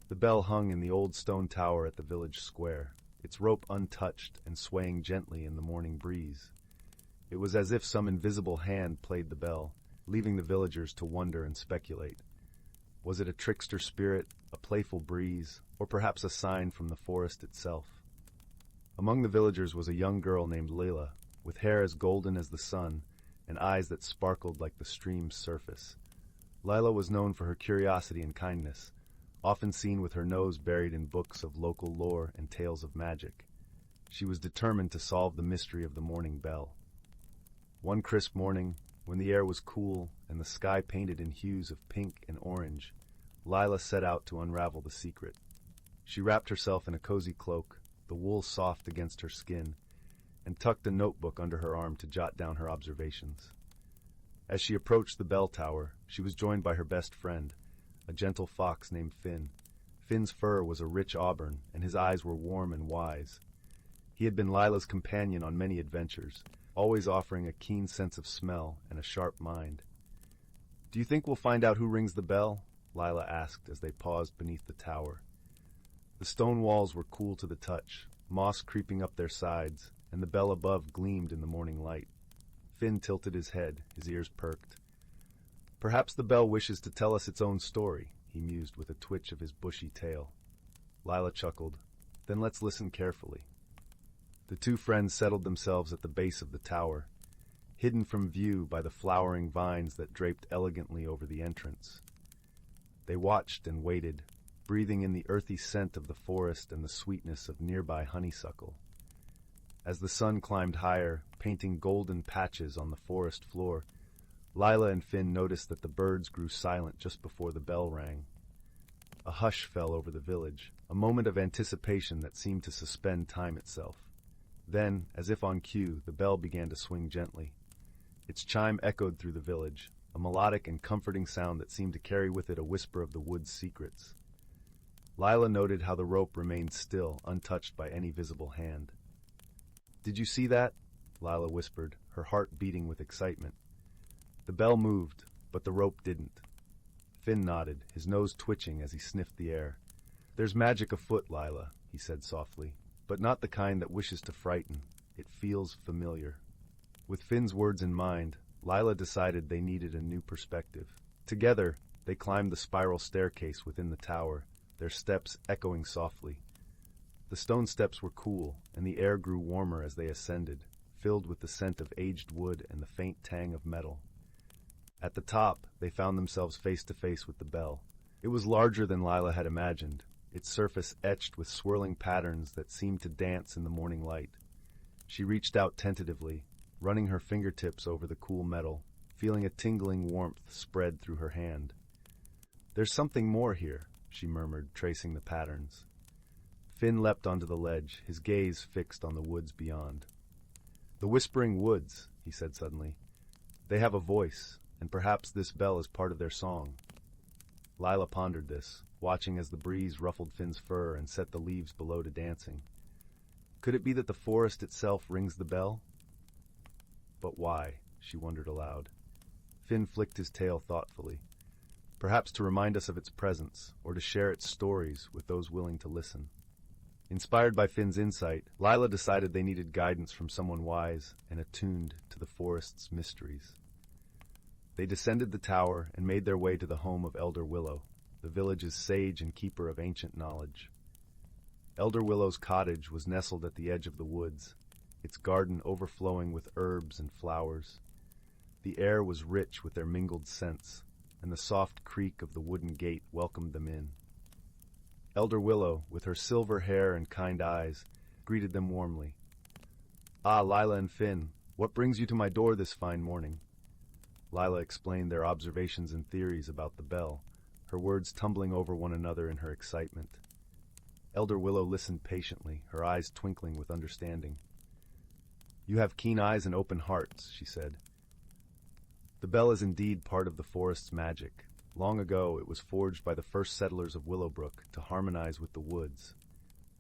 S1: The bell hung in the old stone tower at the village square, its rope untouched and swaying gently in the morning breeze. It was as if some invisible hand played the bell, leaving the villagers to wonder and speculate. Was it a trickster spirit, a playful breeze, or perhaps a sign from the forest itself? Among the villagers was a young girl named Leila, with hair as golden as the sun and eyes that sparkled like the stream's surface. Leila was known for her curiosity and kindness, often seen with her nose buried in books of local lore and tales of magic. She was determined to solve the mystery of the morning bell. One crisp morning, when the air was cool and the sky painted in hues of pink and orange, Leila set out to unravel the secret. She wrapped herself in a cozy cloak, the wool soft against her skin, and tucked a notebook under her arm to jot down her observations. As she approached the bell tower, she was joined by her best friend, a gentle fox named Finn. Finn's fur was a rich auburn, and his eyes were warm and wise. He had been Lila's companion on many adventures, always offering a keen sense of smell and a sharp mind. "Do you think we'll find out who rings the bell?" Lila asked as they paused beneath the tower. The stone walls were cool to the touch, moss creeping up their sides, and the bell above gleamed in the morning light. Finn tilted his head, his ears perked. "Perhaps the bell wishes to tell us its own story," he mused with a twitch of his bushy tail. Lila chuckled. "Then let's listen carefully." The two friends settled themselves at the base of the tower, hidden from view by the flowering vines that draped elegantly over the entrance. They watched and waited, breathing in the earthy scent of the forest and the sweetness of nearby honeysuckle. As the sun climbed higher, painting golden patches on the forest floor, Lila and Finn noticed that the birds grew silent just before the bell rang. A hush fell over the village, a moment of anticipation that seemed to suspend time itself. Then, as if on cue, the bell began to swing gently. Its chime echoed through the village, a melodic and comforting sound that seemed to carry with it a whisper of the wood's secrets. Lila noted how the rope remained still, untouched by any visible hand. "Did you see that?" Lila whispered, her heart beating with excitement. The bell moved, but the rope didn't. Finn nodded, his nose twitching as he sniffed the air. "There's magic afoot, Lila," he said softly, "but not the kind that wishes to frighten. It feels familiar." With Finn's words in mind, Lila decided they needed a new perspective. Together, they climbed the spiral staircase within the tower, their steps echoing softly. The stone steps were cool, and the air grew warmer as they ascended, filled with the scent of aged wood and the faint tang of metal. At the top, they found themselves face to face with the bell. It was larger than Lila had imagined, its surface etched with swirling patterns that seemed to dance in the morning light. She reached out tentatively, running her fingertips over the cool metal, feeling a tingling warmth spread through her hand. "There's something more here," she murmured, tracing the patterns. Finn leapt onto the ledge, his gaze fixed on the woods beyond. "The Whispering Woods," he said suddenly. "They have a voice, and perhaps this bell is part of their song." Lila pondered this, watching as the breeze ruffled Finn's fur and set the leaves below to dancing. Could it be that the forest itself rings the bell? But why? She wondered aloud. Finn flicked his tail thoughtfully. Perhaps to remind us of its presence, or to share its stories with those willing to listen. Inspired by Finn's insight, Lila decided they needed guidance from someone wise and attuned to the forest's mysteries. They descended the tower and made their way to the home of Elder Willow, the village's sage and keeper of ancient knowledge. Elder Willow's cottage was nestled at the edge of the woods, its garden overflowing with herbs and flowers. The air was rich with their mingled scents, and the soft creak of the wooden gate welcomed them in. Elder Willow, with her silver hair and kind eyes, greeted them warmly. "Ah, Lila and Finn, what brings you to my door this fine morning?" Lila explained their observations and theories about the bell, her words tumbling over one another in her excitement. Elder Willow listened patiently, her eyes twinkling with understanding. "You have keen eyes and open hearts," she said. "The bell is indeed part of the forest's magic. Long ago, it was forged by the first settlers of Willowbrook to harmonize with the woods.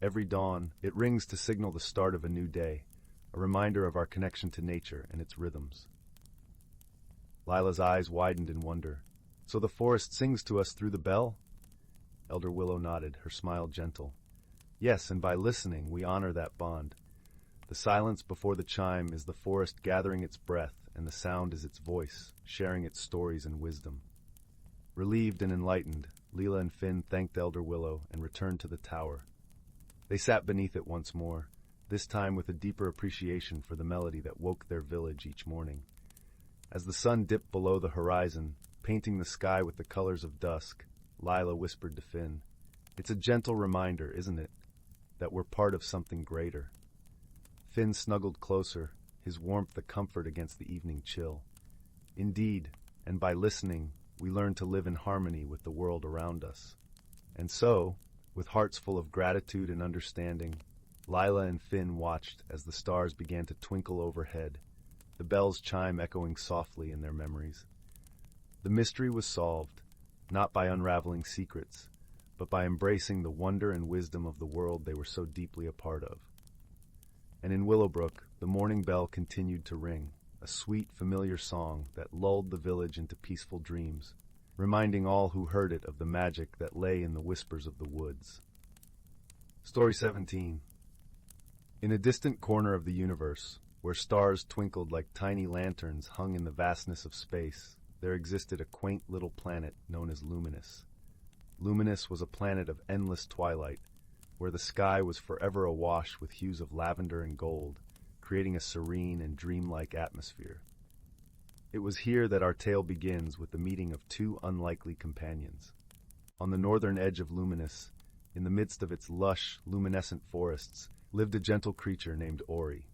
S1: Every dawn, it rings to signal the start of a new day, a reminder of our connection to nature and its rhythms." Lila's eyes widened in wonder. "So the forest sings to us through the bell?" Elder Willow nodded, her smile gentle. "Yes, and by listening, we honor that bond. The silence before the chime is the forest gathering its breath, and the sound is its voice, sharing its stories and wisdom." Relieved and enlightened, Lila and Finn thanked Elder Willow and returned to the tower. They sat beneath it once more, this time with a deeper appreciation for the melody that woke their village each morning. As the sun dipped below the horizon, painting the sky with the colors of dusk, Lila whispered to Finn, "It's a gentle reminder, isn't it, that we're part of something greater?" Finn snuggled closer, his warmth a comfort against the evening chill. "Indeed, and by listening, we learn to live in harmony with the world around us." And so, with hearts full of gratitude and understanding, Lila and Finn watched as the stars began to twinkle overhead, the bell's chime echoing softly in their memories. The mystery was solved, not by unraveling secrets, but by embracing the wonder and wisdom of the world they were so deeply a part of. And in Willowbrook, the morning bell continued to ring, a sweet, familiar song that lulled the village into peaceful dreams, reminding all who heard it of the magic that lay in the whispers of the woods. Story 17. In a distant corner of the universe, where stars twinkled like tiny lanterns hung in the vastness of space, there existed a quaint little planet known as Luminous. Luminous was a planet of endless twilight, where the sky was forever awash with hues of lavender and gold, creating a serene and dreamlike atmosphere. It was here that our tale begins with the meeting of two unlikely companions. On the northern edge of Luminous, in the midst of its lush, luminescent forests, lived a gentle creature named Ori.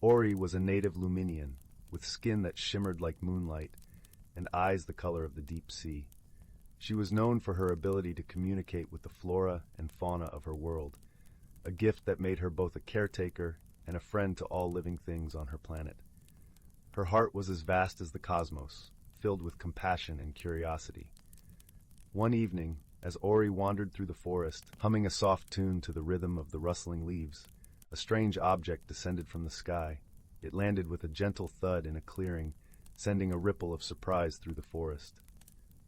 S1: Ori was a native Luminian, with skin that shimmered like moonlight and eyes the color of the deep sea. She was known for her ability to communicate with the flora and fauna of her world, a gift that made her both a caretaker and a friend to all living things on her planet. Her heart was as vast as the cosmos, filled with compassion and curiosity. One evening, as Ori wandered through the forest, humming a soft tune to the rhythm of the rustling leaves, a strange object descended from the sky. It landed with a gentle thud in a clearing, sending a ripple of surprise through the forest.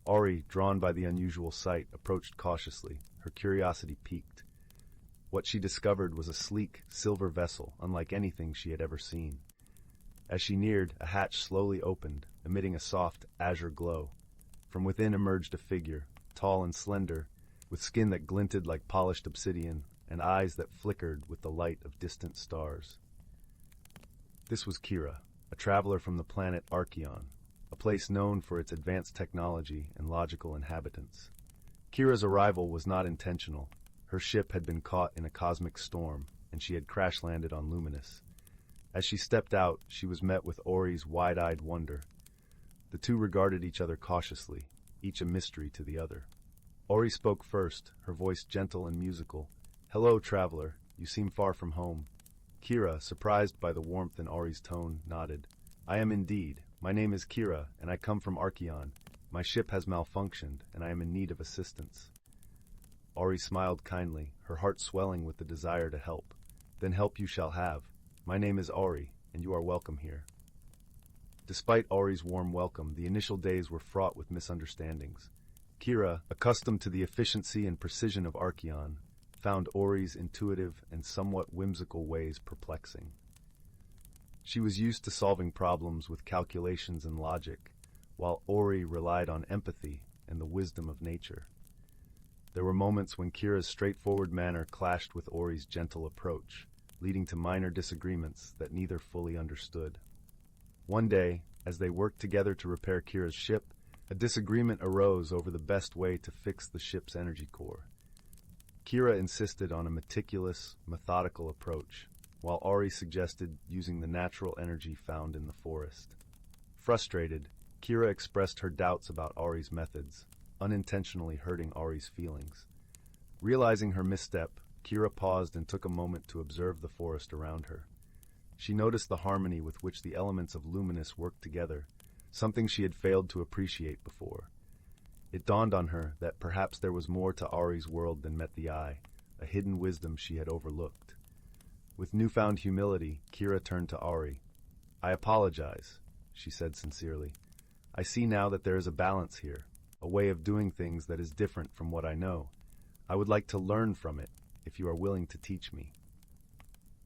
S1: Ori, drawn by the unusual sight, approached cautiously, her curiosity piqued. What she discovered was a sleek, silver vessel, unlike anything she had ever seen. As she neared, a hatch slowly opened, emitting a soft, azure glow. From within emerged a figure, tall and slender, with skin that glinted like polished obsidian, and eyes that flickered with the light of distant stars. This was Kira, a traveler from the planet Archeon, a place known for its advanced technology and logical inhabitants. Kira's arrival was not intentional. Her ship had been caught in a cosmic storm, and she had crash-landed on Luminous. As she stepped out, she was met with Ori's wide-eyed wonder. The two regarded each other cautiously, each a mystery to the other. Ori spoke first, her voice gentle and musical. "Hello, traveler. You seem far from home." Kira, surprised by the warmth in Ori's tone, nodded. "I am indeed. My name is Kira, and I come from Archeon. My ship has malfunctioned, and I am in need of assistance." Ori smiled kindly, her heart swelling with the desire to help. "Then help you shall have. My name is Ori, and you are welcome here." Despite Ori's warm welcome, the initial days were fraught with misunderstandings. Kira, accustomed to the efficiency and precision of Archeon, found Ori's intuitive and somewhat whimsical ways perplexing. She was used to solving problems with calculations and logic, while Ori relied on empathy and the wisdom of nature. There were moments when Kira's straightforward manner clashed with Ori's gentle approach, leading to minor disagreements that neither fully understood. One day, as they worked together to repair Kira's ship, a disagreement arose over the best way to fix the ship's energy core. Kira insisted on a meticulous, methodical approach, while Ori suggested using the natural energy found in the forest. Frustrated, Kira expressed her doubts about Ori's methods, unintentionally hurting Ori's feelings. Realizing her misstep, Kira paused and took a moment to observe the forest around her. She noticed the harmony with which the elements of luminous worked together, something she had failed to appreciate before. It dawned on her that perhaps there was more to Ari's world than met the eye, a hidden wisdom she had overlooked. With newfound humility, Kira turned to Ari. "I apologize," she said sincerely. "I see now that there is a balance here, a way of doing things that is different from what I know. I would like to learn from it, if you are willing to teach me."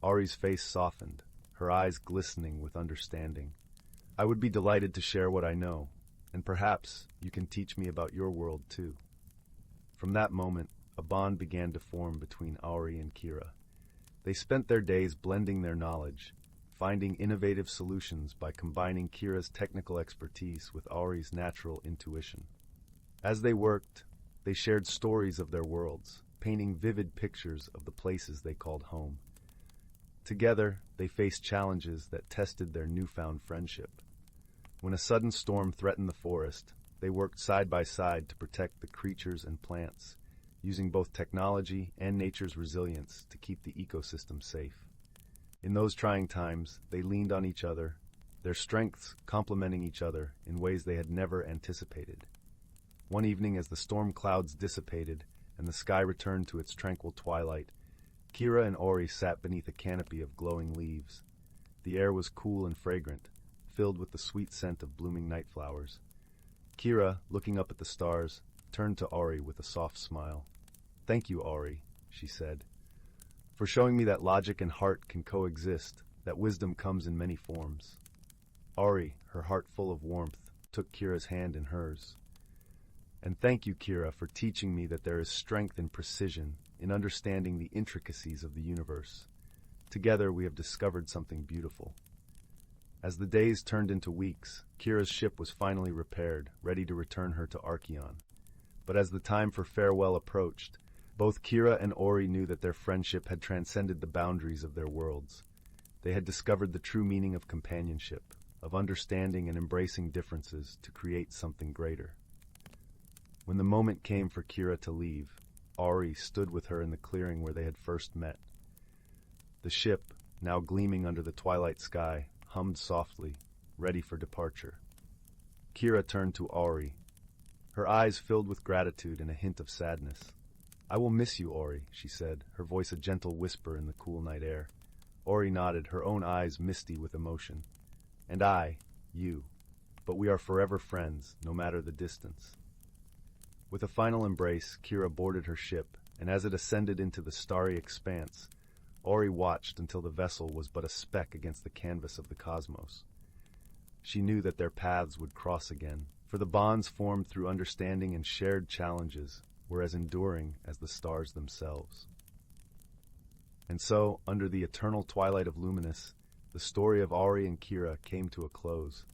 S1: Ari's face softened, her eyes glistening with understanding. "I would be delighted to share what I know, and perhaps you can teach me about your world too." From that moment, a bond began to form between Ari and Kira. They spent their days blending their knowledge, finding innovative solutions by combining Kira's technical expertise with Ari's natural intuition. As they worked, they shared stories of their worlds, painting vivid pictures of the places they called home. Together, they faced challenges that tested their newfound friendship. When a sudden storm threatened the forest, they worked side by side to protect the creatures and plants, using both technology and nature's resilience to keep the ecosystem safe. In those trying times, they leaned on each other, their strengths complementing each other in ways they had never anticipated. One evening, as the storm clouds dissipated and the sky returned to its tranquil twilight, Kira and Ori sat beneath a canopy of glowing leaves. The air was cool and fragrant, filled with the sweet scent of blooming night flowers. Kira, looking up at the stars, turned to Ori with a soft smile. "Thank you, Ori," she said, "for showing me that logic and heart can coexist, that wisdom comes in many forms." Ori, her heart full of warmth, took Kira's hand in hers. "And thank you, Kira, for teaching me that there is strength and precision in understanding the intricacies of the universe. Together we have discovered something beautiful." As the days turned into weeks, Kira's ship was finally repaired, ready to return her to Archeon. But as the time for farewell approached, both Kira and Ori knew that their friendship had transcended the boundaries of their worlds. They had discovered the true meaning of companionship, of understanding and embracing differences to create something greater. When the moment came for Kira to leave, Ori stood with her in the clearing where they had first met. The ship, now gleaming under the twilight sky, hummed softly, ready for departure. Kira turned to Ori, her eyes filled with gratitude and a hint of sadness. "I will miss you, Ori," she said, her voice a gentle whisper in the cool night air. Ori nodded, her own eyes misty with emotion. "And I, you. But we are forever friends, no matter the distance." With a final embrace, Kira boarded her ship, and as it ascended into the starry expanse, Ori watched until the vessel was but a speck against the canvas of the cosmos. She knew that their paths would cross again, for the bonds formed through understanding and shared challenges were as enduring as the stars themselves. And so, under the eternal twilight of Luminous, the story of Ori and Kira came to a close,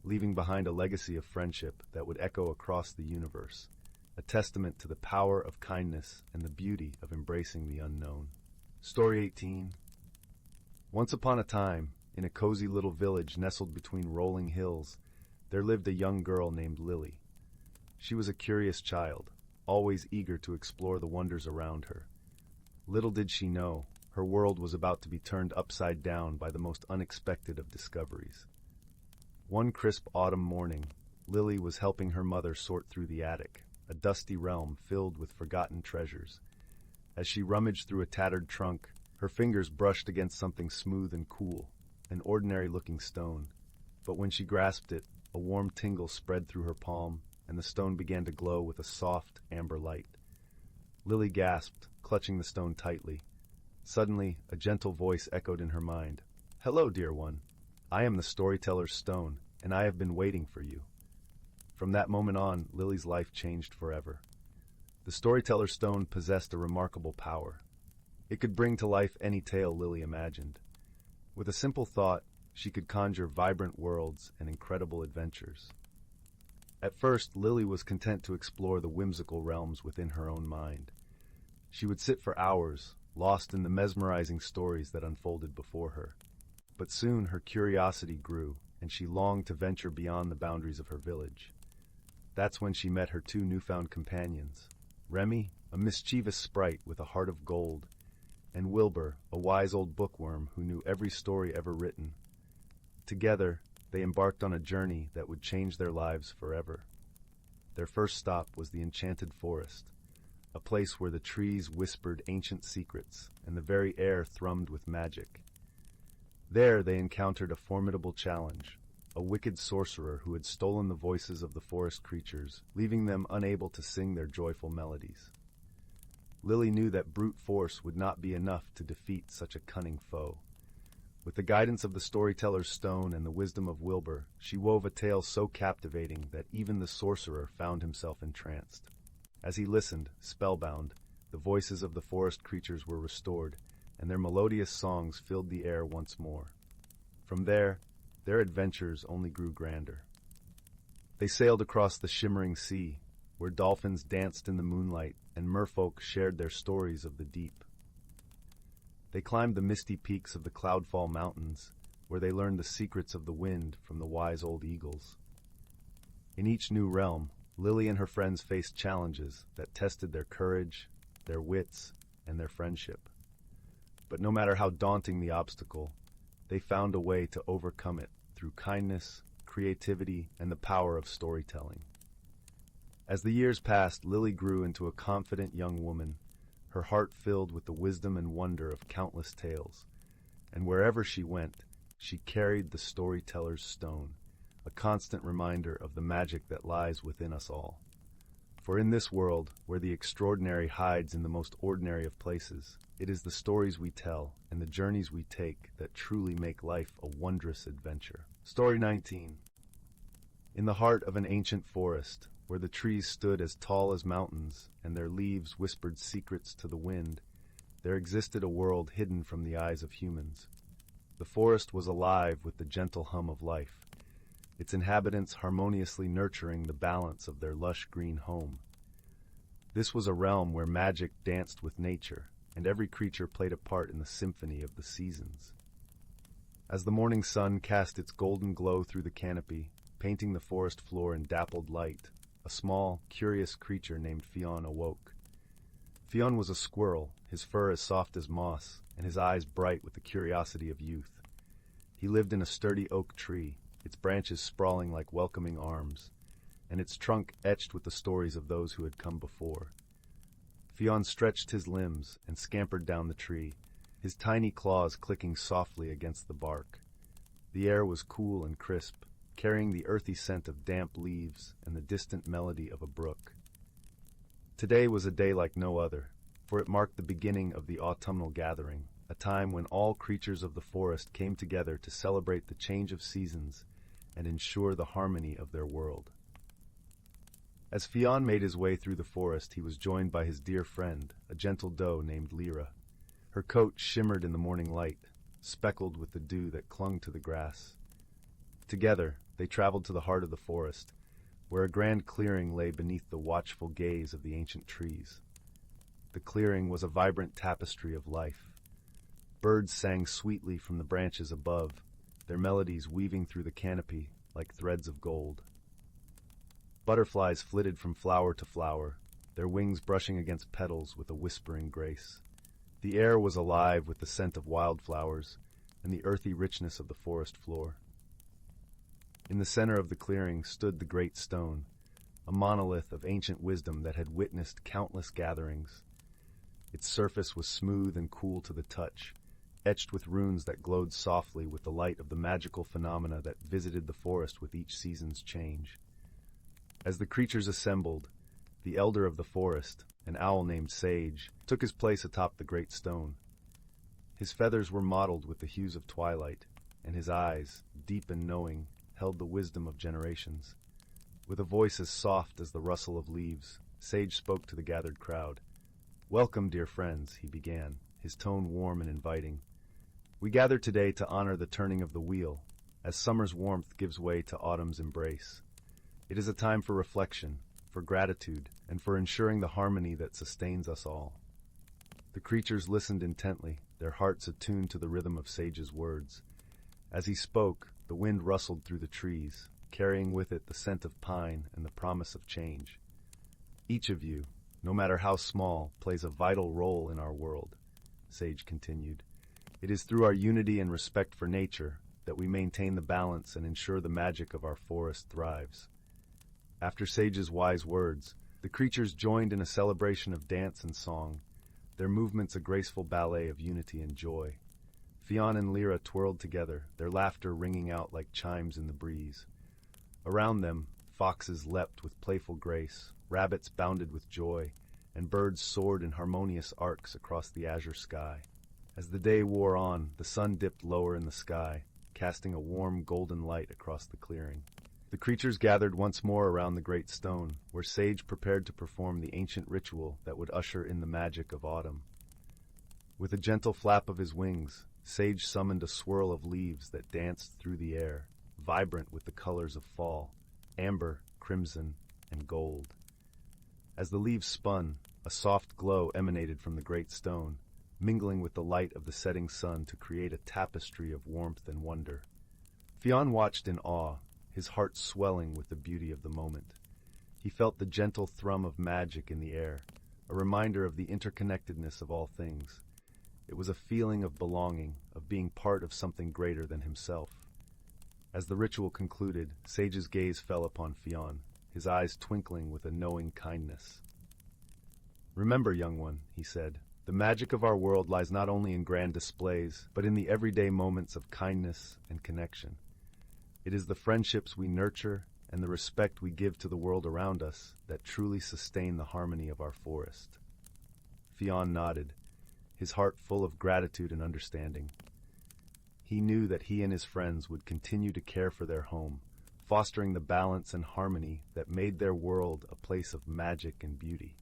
S1: leaving behind a legacy of friendship that would echo across the universe, a testament to the power of kindness and the beauty of embracing the unknown. Story 18. Once upon a time, in a cozy little village nestled between rolling hills, there lived a young girl named Lily. She was a curious child, always eager to explore the wonders around her. Little did she know, her world was about to be turned upside down by the most unexpected of discoveries. One crisp autumn morning, Lily was helping her mother sort through the attic, a dusty realm filled with forgotten treasures. As she rummaged through a tattered trunk, her fingers brushed against something smooth and cool, an ordinary-looking stone. But when she grasped it, a warm tingle spread through her palm, and the stone began to glow with a soft, amber light. Lily gasped, clutching the stone tightly. Suddenly, a gentle voice echoed in her mind. "Hello, dear one. I am the storyteller's stone, and I have been waiting for you." From that moment on, Lily's life changed forever. The storyteller's stone possessed a remarkable power. It could bring to life any tale Lily imagined. With a simple thought, she could conjure vibrant worlds and incredible adventures. At first, Lily was content to explore the whimsical realms within her own mind. She would sit for hours, lost in the mesmerizing stories that unfolded before her. But soon her curiosity grew, and she longed to venture beyond the boundaries of her village. That's when she met her two newfound companions, Remy, a mischievous sprite with a heart of gold, and Wilbur, a wise old bookworm who knew every story ever written. Together, they embarked on a journey that would change their lives forever. Their first stop was the Enchanted Forest, a place where the trees whispered ancient secrets and the very air thrummed with magic. There they encountered a formidable challenge, a wicked sorcerer who had stolen the voices of the forest creatures, leaving them unable to sing their joyful melodies. Lily knew that brute force would not be enough to defeat such a cunning foe. With the guidance of the storyteller's stone and the wisdom of Wilbur, she wove a tale so captivating that even the sorcerer found himself entranced. As he listened, spellbound, the voices of the forest creatures were restored, and their melodious songs filled the air once more. From there, their adventures only grew grander. They sailed across the shimmering sea, where dolphins danced in the moonlight and merfolk shared their stories of the deep. They climbed the misty peaks of the Cloudfall Mountains, where they learned the secrets of the wind from the wise old eagles. In each new realm, Lily and her friends faced challenges that tested their courage, their wits, and their friendship. But no matter how daunting the obstacle, they found a way to overcome it through kindness, creativity, and the power of storytelling. As the years passed, Lily grew into a confident young woman, her heart filled with the wisdom and wonder of countless tales. And wherever she went, she carried the storyteller's stone, a constant reminder of the magic that lies within us all. For in this world, where the extraordinary hides in the most ordinary of places, it is the stories we tell and the journeys we take that truly make life a wondrous adventure. Story 19. In the heart of an ancient forest, where the trees stood as tall as mountains and their leaves whispered secrets to the wind, there existed a world hidden from the eyes of humans. The forest was alive with the gentle hum of life, its inhabitants harmoniously nurturing the balance of their lush green home. This was a realm where magic danced with nature, and every creature played a part in the symphony of the seasons. As the morning sun cast its golden glow through the canopy, painting the forest floor in dappled light, a small, curious creature named Fionn awoke. Fionn was a squirrel, his fur as soft as moss, and his eyes bright with the curiosity of youth. He lived in a sturdy oak tree, its branches sprawling like welcoming arms, and its trunk etched with the stories of those who had come before. Fionn stretched his limbs and scampered down the tree, his tiny claws clicking softly against the bark. The air was cool and crisp, carrying the earthy scent of damp leaves and the distant melody of a brook. Today was a day like no other, for it marked the beginning of the autumnal gathering, a time when all creatures of the forest came together to celebrate the change of seasons and ensure the harmony of their world. As Fionn made his way through the forest, he was joined by his dear friend, a gentle doe named Lyra. Her coat shimmered in the morning light, speckled with the dew that clung to the grass. Together, they traveled to the heart of the forest, where a grand clearing lay beneath the watchful gaze of the ancient trees. The clearing was a vibrant tapestry of life. Birds sang sweetly from the branches above, their melodies weaving through the canopy like threads of gold. Butterflies flitted from flower to flower, their wings brushing against petals with a whispering grace. The air was alive with the scent of wildflowers and the earthy richness of the forest floor. In the center of the clearing stood the great stone, a monolith of ancient wisdom that had witnessed countless gatherings. Its surface was smooth and cool to the touch, etched with runes that glowed softly with the light of the magical phenomena that visited the forest with each season's change. As the creatures assembled, the elder of the forest, an owl named Sage, took his place atop the great stone. His feathers were mottled with the hues of twilight, and his eyes, deep and knowing, held the wisdom of generations. With a voice as soft as the rustle of leaves, Sage spoke to the gathered crowd. "Welcome, dear friends," he began, his tone warm and inviting. "We gather today to honor the turning of the wheel, as summer's warmth gives way to autumn's embrace. It is a time for reflection, for gratitude, and for ensuring the harmony that sustains us all. The creatures listened intently, their hearts attuned to the rhythm of Sage's words. As he spoke, the wind rustled through the trees, carrying with it the scent of pine and the promise of change. Each of you, no matter how small, plays a vital role in our world, Sage continued. It is through our unity and respect for nature that we maintain the balance and ensure the magic of our forest thrives. After Sage's wise words, the creatures joined in a celebration of dance and song, their movements a graceful ballet of unity and joy. Fionn and Lyra twirled together, their laughter ringing out like chimes in the breeze. Around them, foxes leapt with playful grace, rabbits bounded with joy, and birds soared in harmonious arcs across the azure sky. As the day wore on, the sun dipped lower in the sky, casting a warm golden light across the clearing. The creatures gathered once more around the great stone, where Sage prepared to perform the ancient ritual that would usher in the magic of autumn. With a gentle flap of his wings, Sage summoned a swirl of leaves that danced through the air, vibrant with the colors of fall, amber, crimson, and gold. As the leaves spun, a soft glow emanated from the great stone, mingling with the light of the setting sun to create a tapestry of warmth and wonder. Fionn watched in awe, his heart swelling with the beauty of the moment. He felt the gentle thrum of magic in the air, a reminder of the interconnectedness of all things. It was a feeling of belonging, of being part of something greater than himself. As the ritual concluded, Sage's gaze fell upon Fionn, his eyes twinkling with a knowing kindness. "Remember, young one," he said, "the magic of our world lies not only in grand displays, but in the everyday moments of kindness and connection. It is the friendships we nurture and the respect we give to the world around us that truly sustain the harmony of our forest." Fionn nodded, his heart full of gratitude and understanding. He knew that he and his friends would continue to care for their home, fostering the balance and harmony that made their world a place of magic and beauty.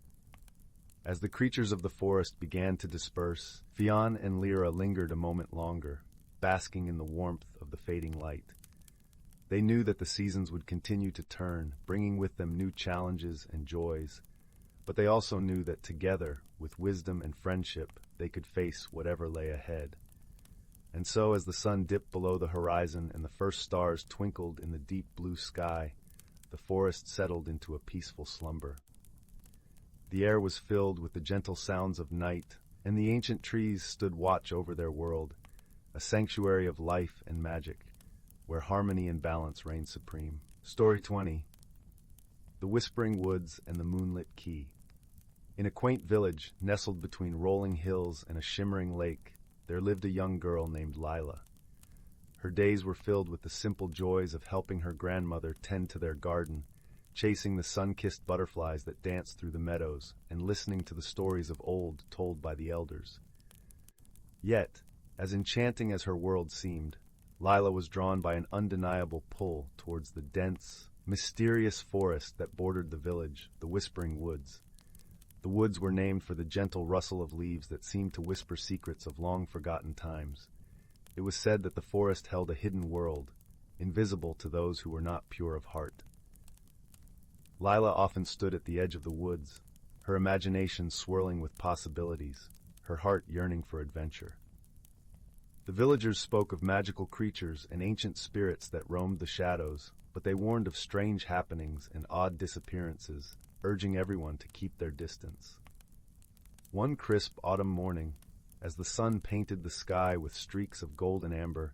S1: As the creatures of the forest began to disperse, Fionn and Lyra lingered a moment longer, basking in the warmth of the fading light. They knew that the seasons would continue to turn, bringing with them new challenges and joys, but they also knew that together, with wisdom and friendship, they could face whatever lay ahead. And so, as the sun dipped below the horizon and the first stars twinkled in the deep blue sky, the forest settled into a peaceful slumber. The air was filled with the gentle sounds of night, and the ancient trees stood watch over their world, a sanctuary of life and magic, where harmony and balance reigned supreme. Story 20. The Whispering Woods and the Moonlit Key. In a quaint village, nestled between rolling hills and a shimmering lake, there lived a young girl named Lila. Her days were filled with the simple joys of helping her grandmother tend to their garden, chasing the sun-kissed butterflies that danced through the meadows, and listening to the stories of old told by the elders. Yet, as enchanting as her world seemed, Lila was drawn by an undeniable pull towards the dense, mysterious forest that bordered the village, the Whispering Woods. The woods were named for the gentle rustle of leaves that seemed to whisper secrets of long-forgotten times. It was said that the forest held a hidden world, invisible to those who were not pure of heart. Lila often stood at the edge of the woods, her imagination swirling with possibilities, her heart yearning for adventure. The villagers spoke of magical creatures and ancient spirits that roamed the shadows, but they warned of strange happenings and odd disappearances, urging everyone to keep their distance. One crisp autumn morning, as the sun painted the sky with streaks of gold and amber,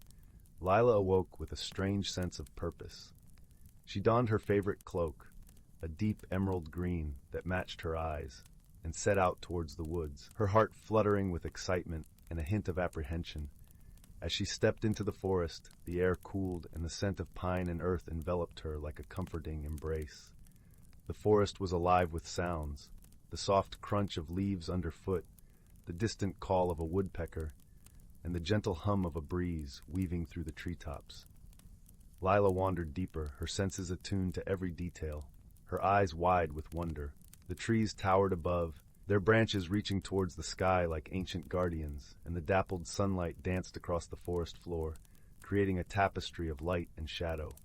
S1: Lila awoke with a strange sense of purpose. She donned her favorite cloak, a deep emerald green that matched her eyes, and set out towards the woods, her heart fluttering with excitement and a hint of apprehension. As she stepped into the forest, the air cooled and the scent of pine and earth enveloped her like a comforting embrace. The forest was alive with sounds, the soft crunch of leaves underfoot, the distant call of a woodpecker, and the gentle hum of a breeze weaving through the treetops. Lila wandered deeper, her senses attuned to every detail, her eyes wide with wonder. The trees towered above, their branches reaching towards the sky like ancient guardians, and the dappled sunlight danced across the forest floor, creating a tapestry of light and shadow.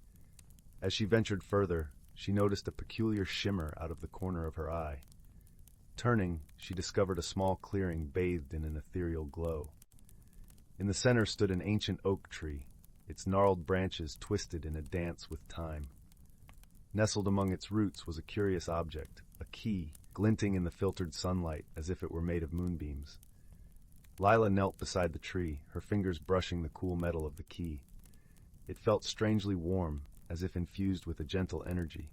S1: As she ventured further, she noticed a peculiar shimmer out of the corner of her eye. Turning, she discovered a small clearing bathed in an ethereal glow. In the center stood an ancient oak tree, its gnarled branches twisted in a dance with time. Nestled among its roots was a curious object, a key, glinting in the filtered sunlight as if it were made of moonbeams. Lila knelt beside the tree, her fingers brushing the cool metal of the key. It felt strangely warm, as if infused with a gentle energy.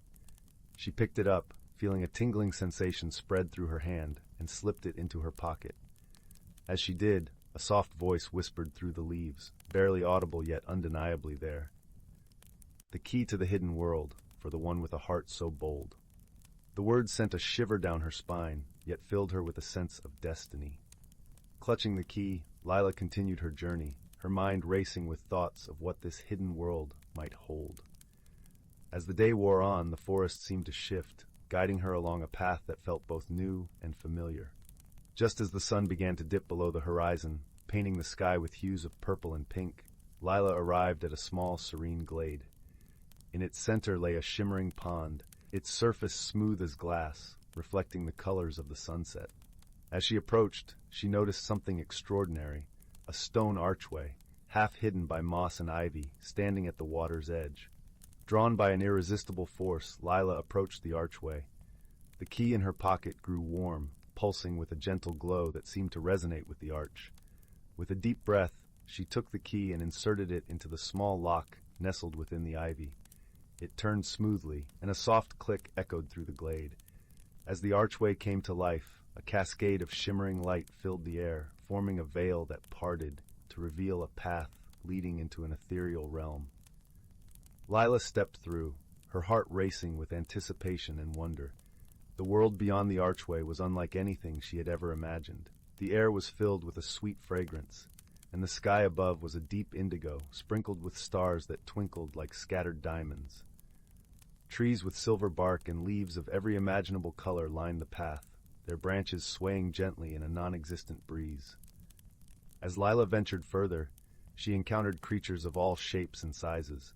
S1: She picked it up, feeling a tingling sensation spread through her hand, and slipped it into her pocket. As she did, a soft voice whispered through the leaves, barely audible yet undeniably there. The key to the hidden world, for the one with a heart so bold. The words sent a shiver down her spine, yet filled her with a sense of destiny. Clutching the key, Lila continued her journey, her mind racing with thoughts of what this hidden world might hold. As the day wore on, the forest seemed to shift, guiding her along a path that felt both new and familiar. Just as the sun began to dip below the horizon, painting the sky with hues of purple and pink, Lila arrived at a small, serene glade. In its center lay a shimmering pond, its surface smooth as glass, reflecting the colors of the sunset. As she approached, she noticed something extraordinary, a stone archway, half hidden by moss and ivy, standing at the water's edge. Drawn by an irresistible force, Lila approached the archway. The key in her pocket grew warm, pulsing with a gentle glow that seemed to resonate with the arch. With a deep breath, she took the key and inserted it into the small lock nestled within the ivy. It turned smoothly, and a soft click echoed through the glade. As the archway came to life, a cascade of shimmering light filled the air, forming a veil that parted to reveal a path leading into an ethereal realm. Lila stepped through, her heart racing with anticipation and wonder. The world beyond the archway was unlike anything she had ever imagined. The air was filled with a sweet fragrance, and the sky above was a deep indigo, sprinkled with stars that twinkled like scattered diamonds. Trees with silver bark and leaves of every imaginable color lined the path, their branches swaying gently in a non-existent breeze. As Lila ventured further, she encountered creatures of all shapes and sizes.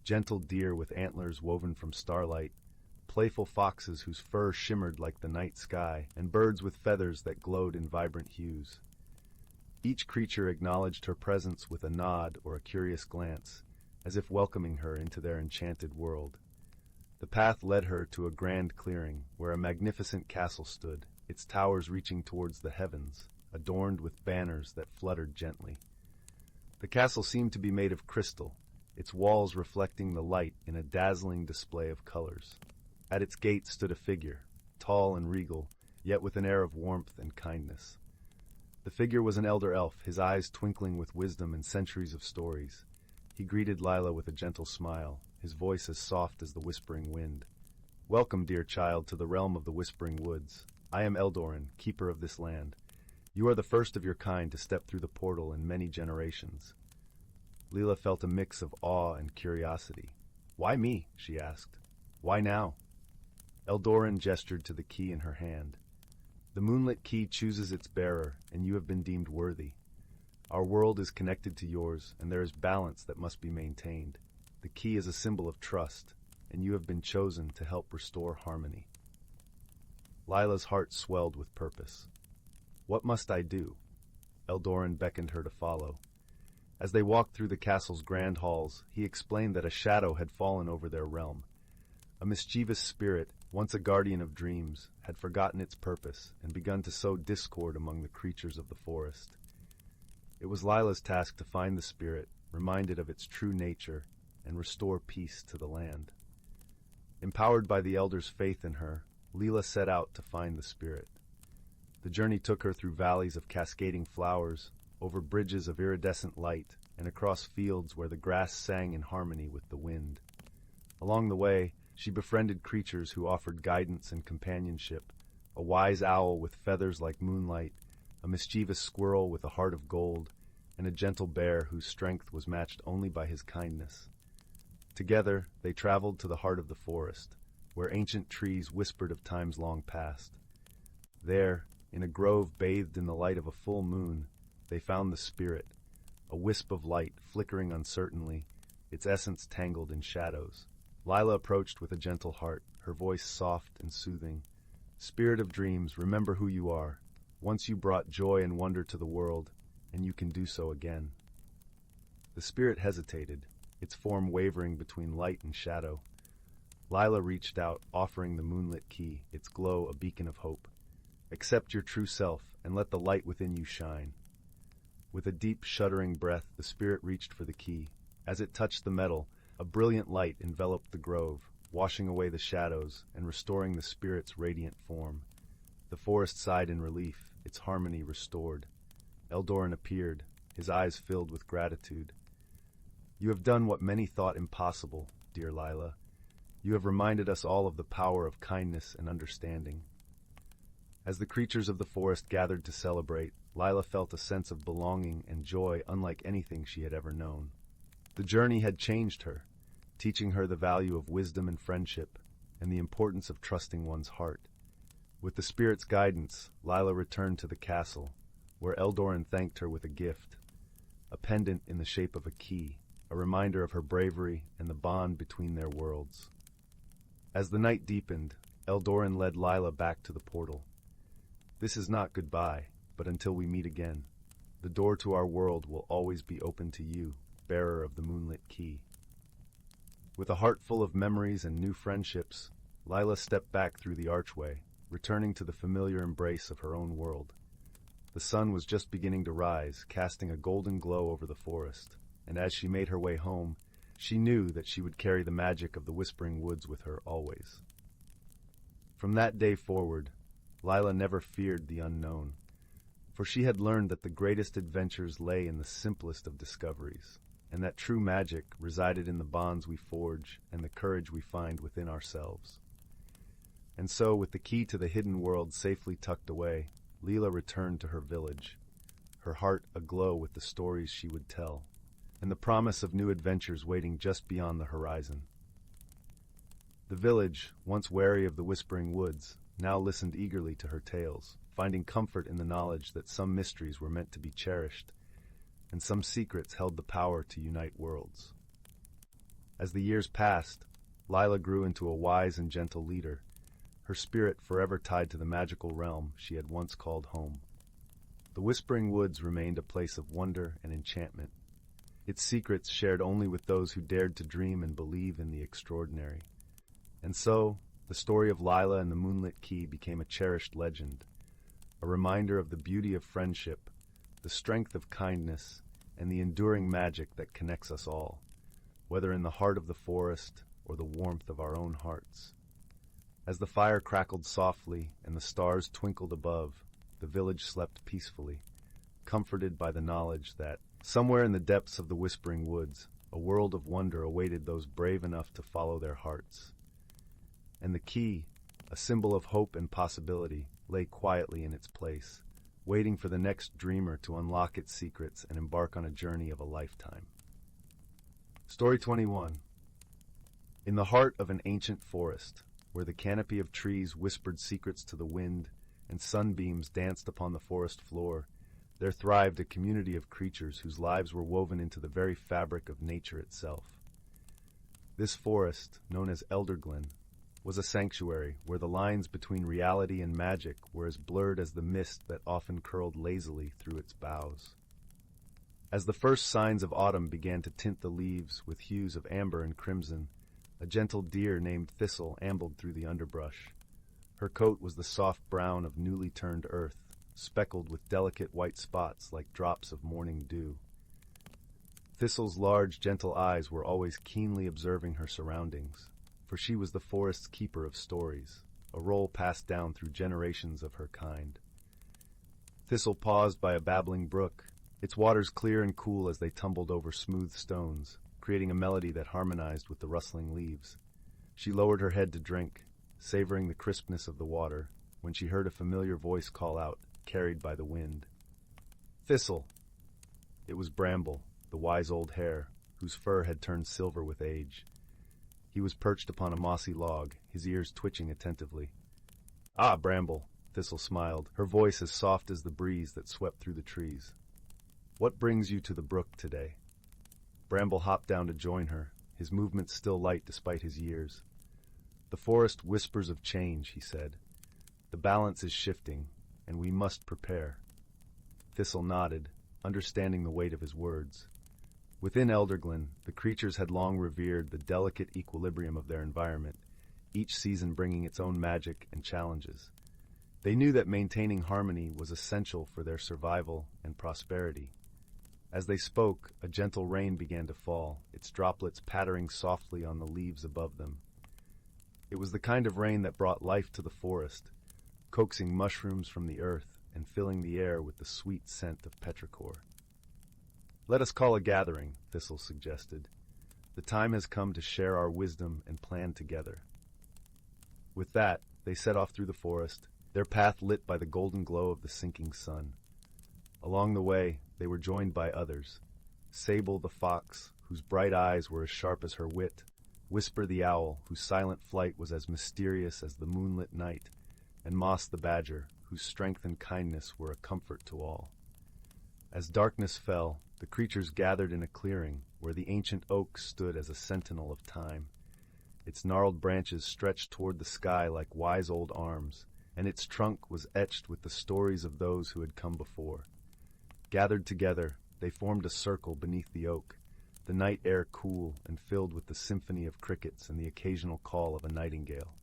S1: Gentle deer with antlers woven from starlight, playful foxes whose fur shimmered like the night sky, and birds with feathers that glowed in vibrant hues. Each creature acknowledged her presence with a nod or a curious glance, as if welcoming her into their enchanted world. The path led her to a grand clearing, where a magnificent castle stood, its towers reaching towards the heavens, adorned with banners that fluttered gently. The castle seemed to be made of crystal, its walls reflecting the light in a dazzling display of colors. At its gate stood a figure, tall and regal, yet with an air of warmth and kindness. The figure was an elder elf, his eyes twinkling with wisdom and centuries of stories. He greeted Lila with a gentle smile, his voice as soft as the whispering wind. "Welcome, dear child, to the realm of the Whispering Woods. I am Eldoran, keeper of this land. You are the first of your kind to step through the portal in many generations." Lila felt a mix of awe and curiosity. "Why me?" she asked. "Why now?" Eldoran gestured to the key in her hand. "The moonlit key chooses its bearer, and you have been deemed worthy. Our world is connected to yours, and there is balance that must be maintained. The key is a symbol of trust, and you have been chosen to help restore harmony." Lila's heart swelled with purpose. "What must I do?" Eldoran beckoned her to follow. As they walked through the castle's grand halls, he explained that a shadow had fallen over their realm. A mischievous spirit, once a guardian of dreams, had forgotten its purpose and begun to sow discord among the creatures of the forest. It was Lila's task to find the spirit, remind it of its true nature, and restore peace to the land. Empowered by the elder's faith in her, Lila set out to find the spirit. The journey took her through valleys of cascading flowers, over bridges of iridescent light, and across fields where the grass sang in harmony with the wind. Along the way, she befriended creatures who offered guidance and companionship, a wise owl with feathers like moonlight, a mischievous squirrel with a heart of gold, and a gentle bear whose strength was matched only by his kindness. Together, they traveled to the heart of the forest, where ancient trees whispered of times long past. There, in a grove bathed in the light of a full moon, they found the spirit, a wisp of light flickering uncertainly, its essence tangled in shadows. Lila approached with a gentle heart, her voice soft and soothing. Spirit of dreams, remember who you are. Once you brought joy and wonder to the world, and you can do so again. The spirit hesitated, its form wavering between light and shadow. Lila reached out, offering the moonlit key, its glow a beacon of hope. Accept your true self, and let the light within you shine. With a deep, shuddering breath, the spirit reached for the key. As it touched the metal, a brilliant light enveloped the grove, washing away the shadows and restoring the spirit's radiant form. The forest sighed in relief, its harmony restored. Eldoran appeared, his eyes filled with gratitude. You have done what many thought impossible, dear Lila. You have reminded us all of the power of kindness and understanding. As the creatures of the forest gathered to celebrate, Lila felt a sense of belonging and joy unlike anything she had ever known. The journey had changed her, teaching her the value of wisdom and friendship, and the importance of trusting one's heart. With the spirit's guidance, Lila returned to the castle, where Eldoran thanked her with a gift, a pendant in the shape of a key, a reminder of her bravery and the bond between their worlds. As the night deepened, Eldoran led Lila back to the portal. This is not goodbye, but until we meet again. The door to our world will always be open to you, bearer of the moonlit key. With a heart full of memories and new friendships, Lila stepped back through the archway, returning to the familiar embrace of her own world. The sun was just beginning to rise, casting a golden glow over the forest, and as she made her way home, she knew that she would carry the magic of the Whispering Woods with her always. From that day forward, Lila never feared the unknown, for she had learned that the greatest adventures lay in the simplest of discoveries, and that true magic resided in the bonds we forge and the courage we find within ourselves. And so, with the key to the hidden world safely tucked away, Lila returned to her village, her heart aglow with the stories she would tell, and the promise of new adventures waiting just beyond the horizon. The village, once wary of the Whispering Woods, now listened eagerly to her tales, finding comfort in the knowledge that some mysteries were meant to be cherished, and some secrets held the power to unite worlds. As the years passed, Lila grew into a wise and gentle leader, her spirit forever tied to the magical realm she had once called home. The Whispering Woods remained a place of wonder and enchantment, its secrets shared only with those who dared to dream and believe in the extraordinary. And so, the story of Lila and the Moonlit Key became a cherished legend, a reminder of the beauty of friendship, the strength of kindness, and the enduring magic that connects us all, whether in the heart of the forest or the warmth of our own hearts. As the fire crackled softly and the stars twinkled above, the village slept peacefully, comforted by the knowledge that, somewhere in the depths of the Whispering Woods, a world of wonder awaited those brave enough to follow their hearts. And the key, a symbol of hope and possibility, lay quietly in its place, waiting for the next dreamer to unlock its secrets and embark on a journey of a lifetime. Story 21. In the heart of an ancient forest, where the canopy of trees whispered secrets to the wind and sunbeams danced upon the forest floor, there thrived a community of creatures whose lives were woven into the very fabric of nature itself. This forest, known as Elderglen, was a sanctuary where the lines between reality and magic were as blurred as the mist that often curled lazily through its boughs. As the first signs of autumn began to tint the leaves with hues of amber and crimson, a gentle deer named Thistle ambled through the underbrush. Her coat was the soft brown of newly turned earth, speckled with delicate white spots like drops of morning dew. Thistle's large, gentle eyes were always keenly observing her surroundings, for she was the forest's keeper of stories, a role passed down through generations of her kind. Thistle paused by a babbling brook, its waters clear and cool as they tumbled over smooth stones, creating a melody that harmonized with the rustling leaves. She lowered her head to drink, savoring the crispness of the water, when she heard a familiar voice call out, carried by the wind. "Thistle!" It was Bramble, the wise old hare, whose fur had turned silver with age. He was perched upon a mossy log, his ears twitching attentively. "Ah, Bramble," Thistle smiled, her voice as soft as the breeze that swept through the trees. "What brings you to the brook today?" Bramble hopped down to join her, his movements still light despite his years. "The forest whispers of change," he said. The balance is shifting, and we must prepare. Thistle nodded, understanding the weight of his words. Within Elderglen, the creatures had long revered the delicate equilibrium of their environment, each season bringing its own magic and challenges. They knew that maintaining harmony was essential for their survival and prosperity. As they spoke, a gentle rain began to fall, its droplets pattering softly on the leaves above them. It was the kind of rain that brought life to the forest, coaxing mushrooms from the earth and filling the air with the sweet scent of petrichor. "Let us call a gathering," Thistle suggested. "The time has come to share our wisdom and plan together." With that, they set off through the forest, their path lit by the golden glow of the sinking sun. Along the way, they were joined by others. Sable the fox, whose bright eyes were as sharp as her wit, Whisper the owl, whose silent flight was as mysterious as the moonlit night, and Moss the badger, whose strength and kindness were a comfort to all. As darkness fell, the creatures gathered in a clearing where the ancient oak stood as a sentinel of time. Its gnarled branches stretched toward the sky like wise old arms, and its trunk was etched with the stories of those who had come before. Gathered together, they formed a circle beneath the oak, the night air cool and filled with the symphony of crickets and the occasional call of a nightingale.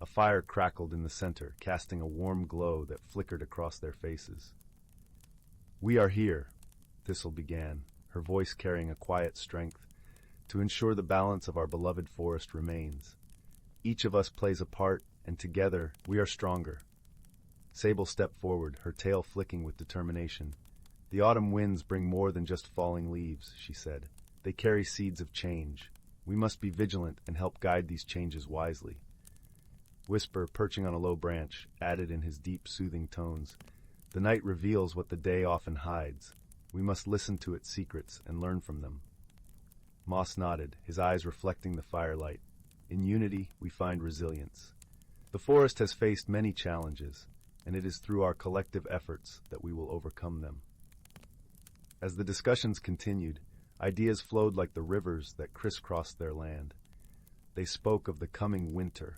S1: A fire crackled in the center, casting a warm glow that flickered across their faces. "We are here," Thistle began, her voice carrying a quiet strength, "to ensure the balance of our beloved forest remains. Each of us plays a part, and together we are stronger." Sable stepped forward, her tail flicking with determination. "The autumn winds bring more than just falling leaves," she said. "They carry seeds of change. We must be vigilant and help guide these changes wisely." Whisper, perching on a low branch, added in his deep, soothing tones, "The night reveals what the day often hides. We must listen to its secrets and learn from them." Moss nodded, his eyes reflecting the firelight. "In unity, we find resilience. The forest has faced many challenges, and it is through our collective efforts that we will overcome them." As the discussions continued, ideas flowed like the rivers that crisscrossed their land. They spoke of the coming winter,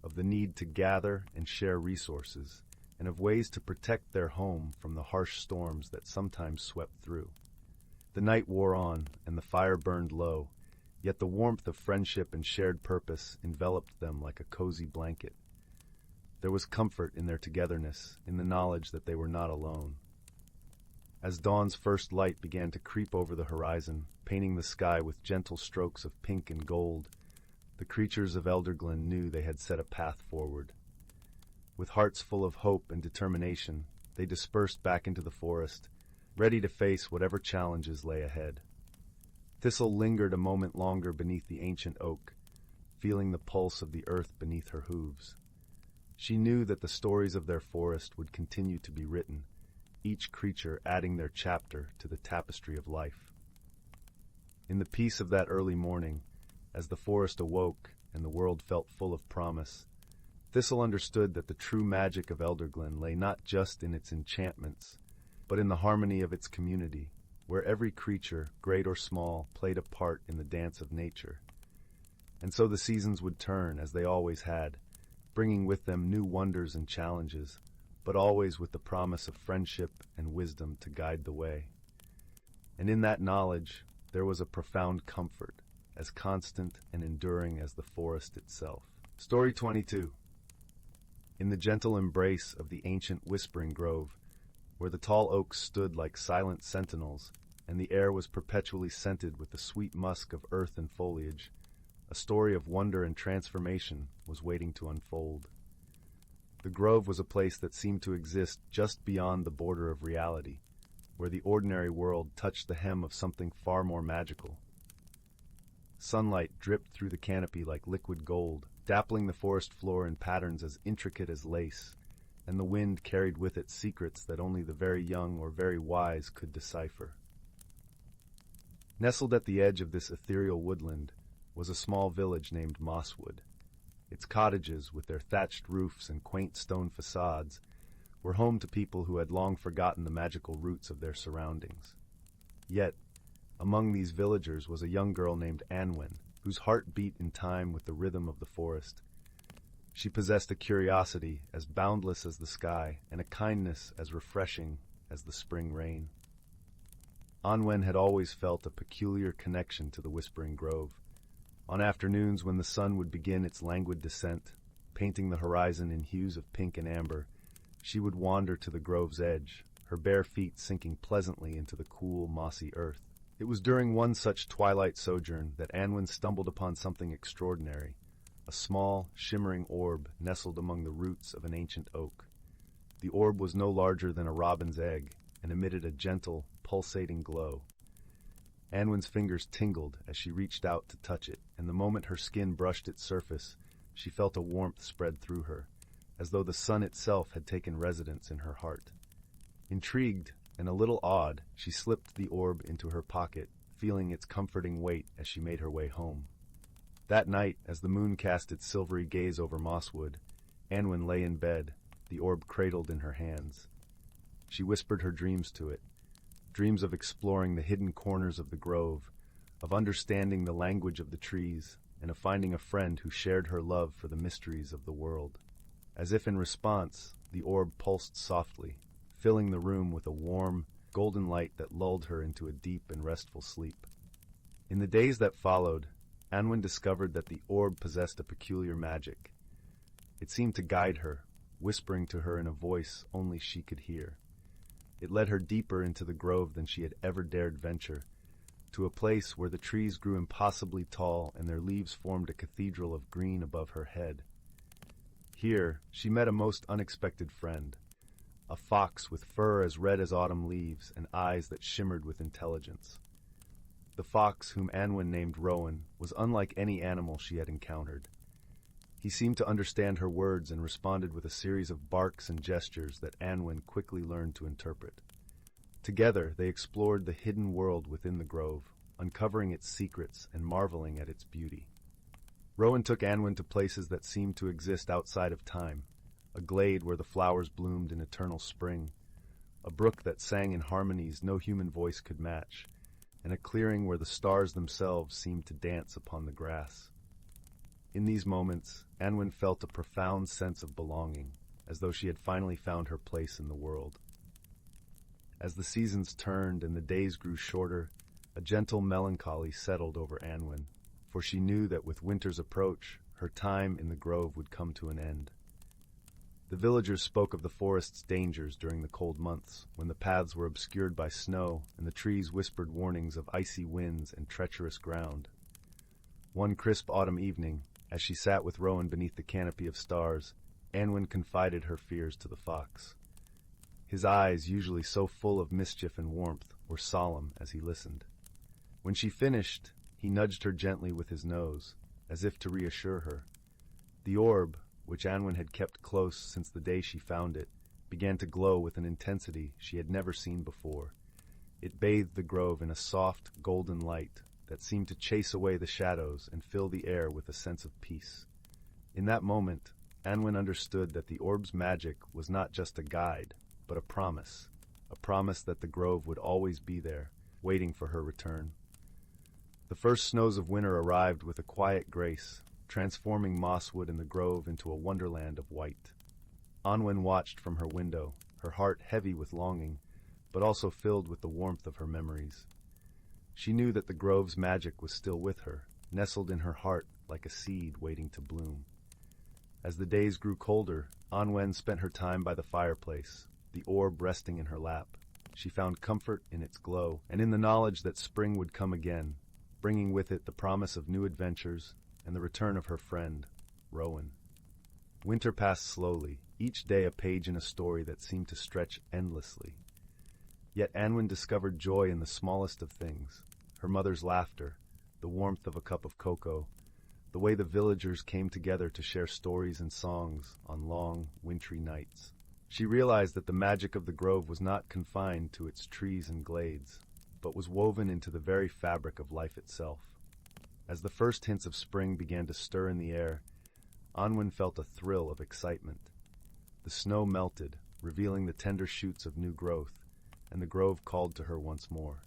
S1: of the need to gather and share resources, and of ways to protect their home from the harsh storms that sometimes swept through. The night wore on, and the fire burned low, yet the warmth of friendship and shared purpose enveloped them like a cozy blanket. There was comfort in their togetherness, in the knowledge that they were not alone. As dawn's first light began to creep over the horizon, painting the sky with gentle strokes of pink and gold, the creatures of Elderglen knew they had set a path forward. With hearts full of hope and determination, they dispersed back into the forest, ready to face whatever challenges lay ahead. Thistle lingered a moment longer beneath the ancient oak, feeling the pulse of the earth beneath her hooves. She knew that the stories of their forest would continue to be written, each creature adding their chapter to the tapestry of life. In the peace of that early morning, as the forest awoke and the world felt full of promise, Thistle understood that the true magic of Elderglen lay not just in its enchantments, but in the harmony of its community, where every creature, great or small, played a part in the dance of nature. And so the seasons would turn, as they always had, bringing with them new wonders and challenges, but always with the promise of friendship and wisdom to guide the way. And in that knowledge, there was a profound comfort, as constant and enduring as the forest itself. Story 22. In the gentle embrace of the ancient whispering grove, where the tall oaks stood like silent sentinels, and the air was perpetually scented with the sweet musk of earth and foliage, a story of wonder and transformation was waiting to unfold. The grove was a place that seemed to exist just beyond the border of reality, where the ordinary world touched the hem of something far more magical. Sunlight dripped through the canopy like liquid gold, dappling the forest floor in patterns as intricate as lace, and the wind carried with it secrets that only the very young or very wise could decipher. Nestled at the edge of this ethereal woodland was a small village named Mosswood. Its cottages, with their thatched roofs and quaint stone facades, were home to people who had long forgotten the magical roots of their surroundings. Yet, among these villagers was a young girl named Anwen, whose heart beat in time with the rhythm of the forest. She possessed a curiosity as boundless as the sky and a kindness as refreshing as the spring rain. Anwen had always felt a peculiar connection to the Whispering Grove. On afternoons when the sun would begin its languid descent, painting the horizon in hues of pink and amber, she would wander to the grove's edge, her bare feet sinking pleasantly into the cool, mossy earth. It was during one such twilight sojourn that Anwen stumbled upon something extraordinary, a small, shimmering orb nestled among the roots of an ancient oak. The orb was no larger than a robin's egg and emitted a gentle, pulsating glow. Anwen's fingers tingled as she reached out to touch it, and the moment her skin brushed its surface, she felt a warmth spread through her, as though the sun itself had taken residence in her heart. Intrigued and a little awed, she slipped the orb into her pocket, feeling its comforting weight as she made her way home. That night, as the moon cast its silvery gaze over Mosswood, Anwen lay in bed, the orb cradled in her hands. She whispered her dreams to it, dreams of exploring the hidden corners of the grove, of understanding the language of the trees, and of finding a friend who shared her love for the mysteries of the world. As if in response, the orb pulsed softly, filling the room with a warm, golden light that lulled her into a deep and restful sleep. In the days that followed, Anwen discovered that the orb possessed a peculiar magic. It seemed to guide her, whispering to her in a voice only she could hear. It led her deeper into the grove than she had ever dared venture, to a place where the trees grew impossibly tall and their leaves formed a cathedral of green above her head. Here, she met a most unexpected friend, a fox with fur as red as autumn leaves and eyes that shimmered with intelligence. The fox, whom Anwen named Rowan, was unlike any animal she had encountered. He seemed to understand her words and responded with a series of barks and gestures that Anwen quickly learned to interpret. Together, they explored the hidden world within the grove, uncovering its secrets and marveling at its beauty. Rowan took Anwen to places that seemed to exist outside of time, a glade where the flowers bloomed in eternal spring, a brook that sang in harmonies no human voice could match, and a clearing where the stars themselves seemed to dance upon the grass. In these moments, Anwen felt a profound sense of belonging, as though she had finally found her place in the world. As the seasons turned and the days grew shorter, a gentle melancholy settled over Anwen, for she knew that with winter's approach, her time in the grove would come to an end. The villagers spoke of the forest's dangers during the cold months, when the paths were obscured by snow and the trees whispered warnings of icy winds and treacherous ground. One crisp autumn evening, as she sat with Rowan beneath the canopy of stars, Anwen confided her fears to the fox. His eyes, usually so full of mischief and warmth, were solemn as he listened. When she finished, he nudged her gently with his nose, as if to reassure her. The orb, which Anwen had kept close since the day she found it, began to glow with an intensity she had never seen before. It bathed the grove in a soft, golden light that seemed to chase away the shadows and fill the air with a sense of peace. In that moment, Anwen understood that the orb's magic was not just a guide, but a promise that the grove would always be there, waiting for her return. The first snows of winter arrived with a quiet grace, transforming Mosswood and the grove into a wonderland of white. Anwen watched from her window, her heart heavy with longing, but also filled with the warmth of her memories. She knew that the grove's magic was still with her, nestled in her heart like a seed waiting to bloom. As the days grew colder, Anwen spent her time by the fireplace, the orb resting in her lap. She found comfort in its glow, and in the knowledge that spring would come again, bringing with it the promise of new adventures and the return of her friend, Rowan. Winter passed slowly, each day a page in a story that seemed to stretch endlessly. Yet Anwen discovered joy in the smallest of things, her mother's laughter, the warmth of a cup of cocoa, the way the villagers came together to share stories and songs on long, wintry nights. She realized that the magic of the grove was not confined to its trees and glades, but was woven into the very fabric of life itself. As the first hints of spring began to stir in the air, Anwen felt a thrill of excitement. The snow melted, revealing the tender shoots of new growth, and the grove called to her once more.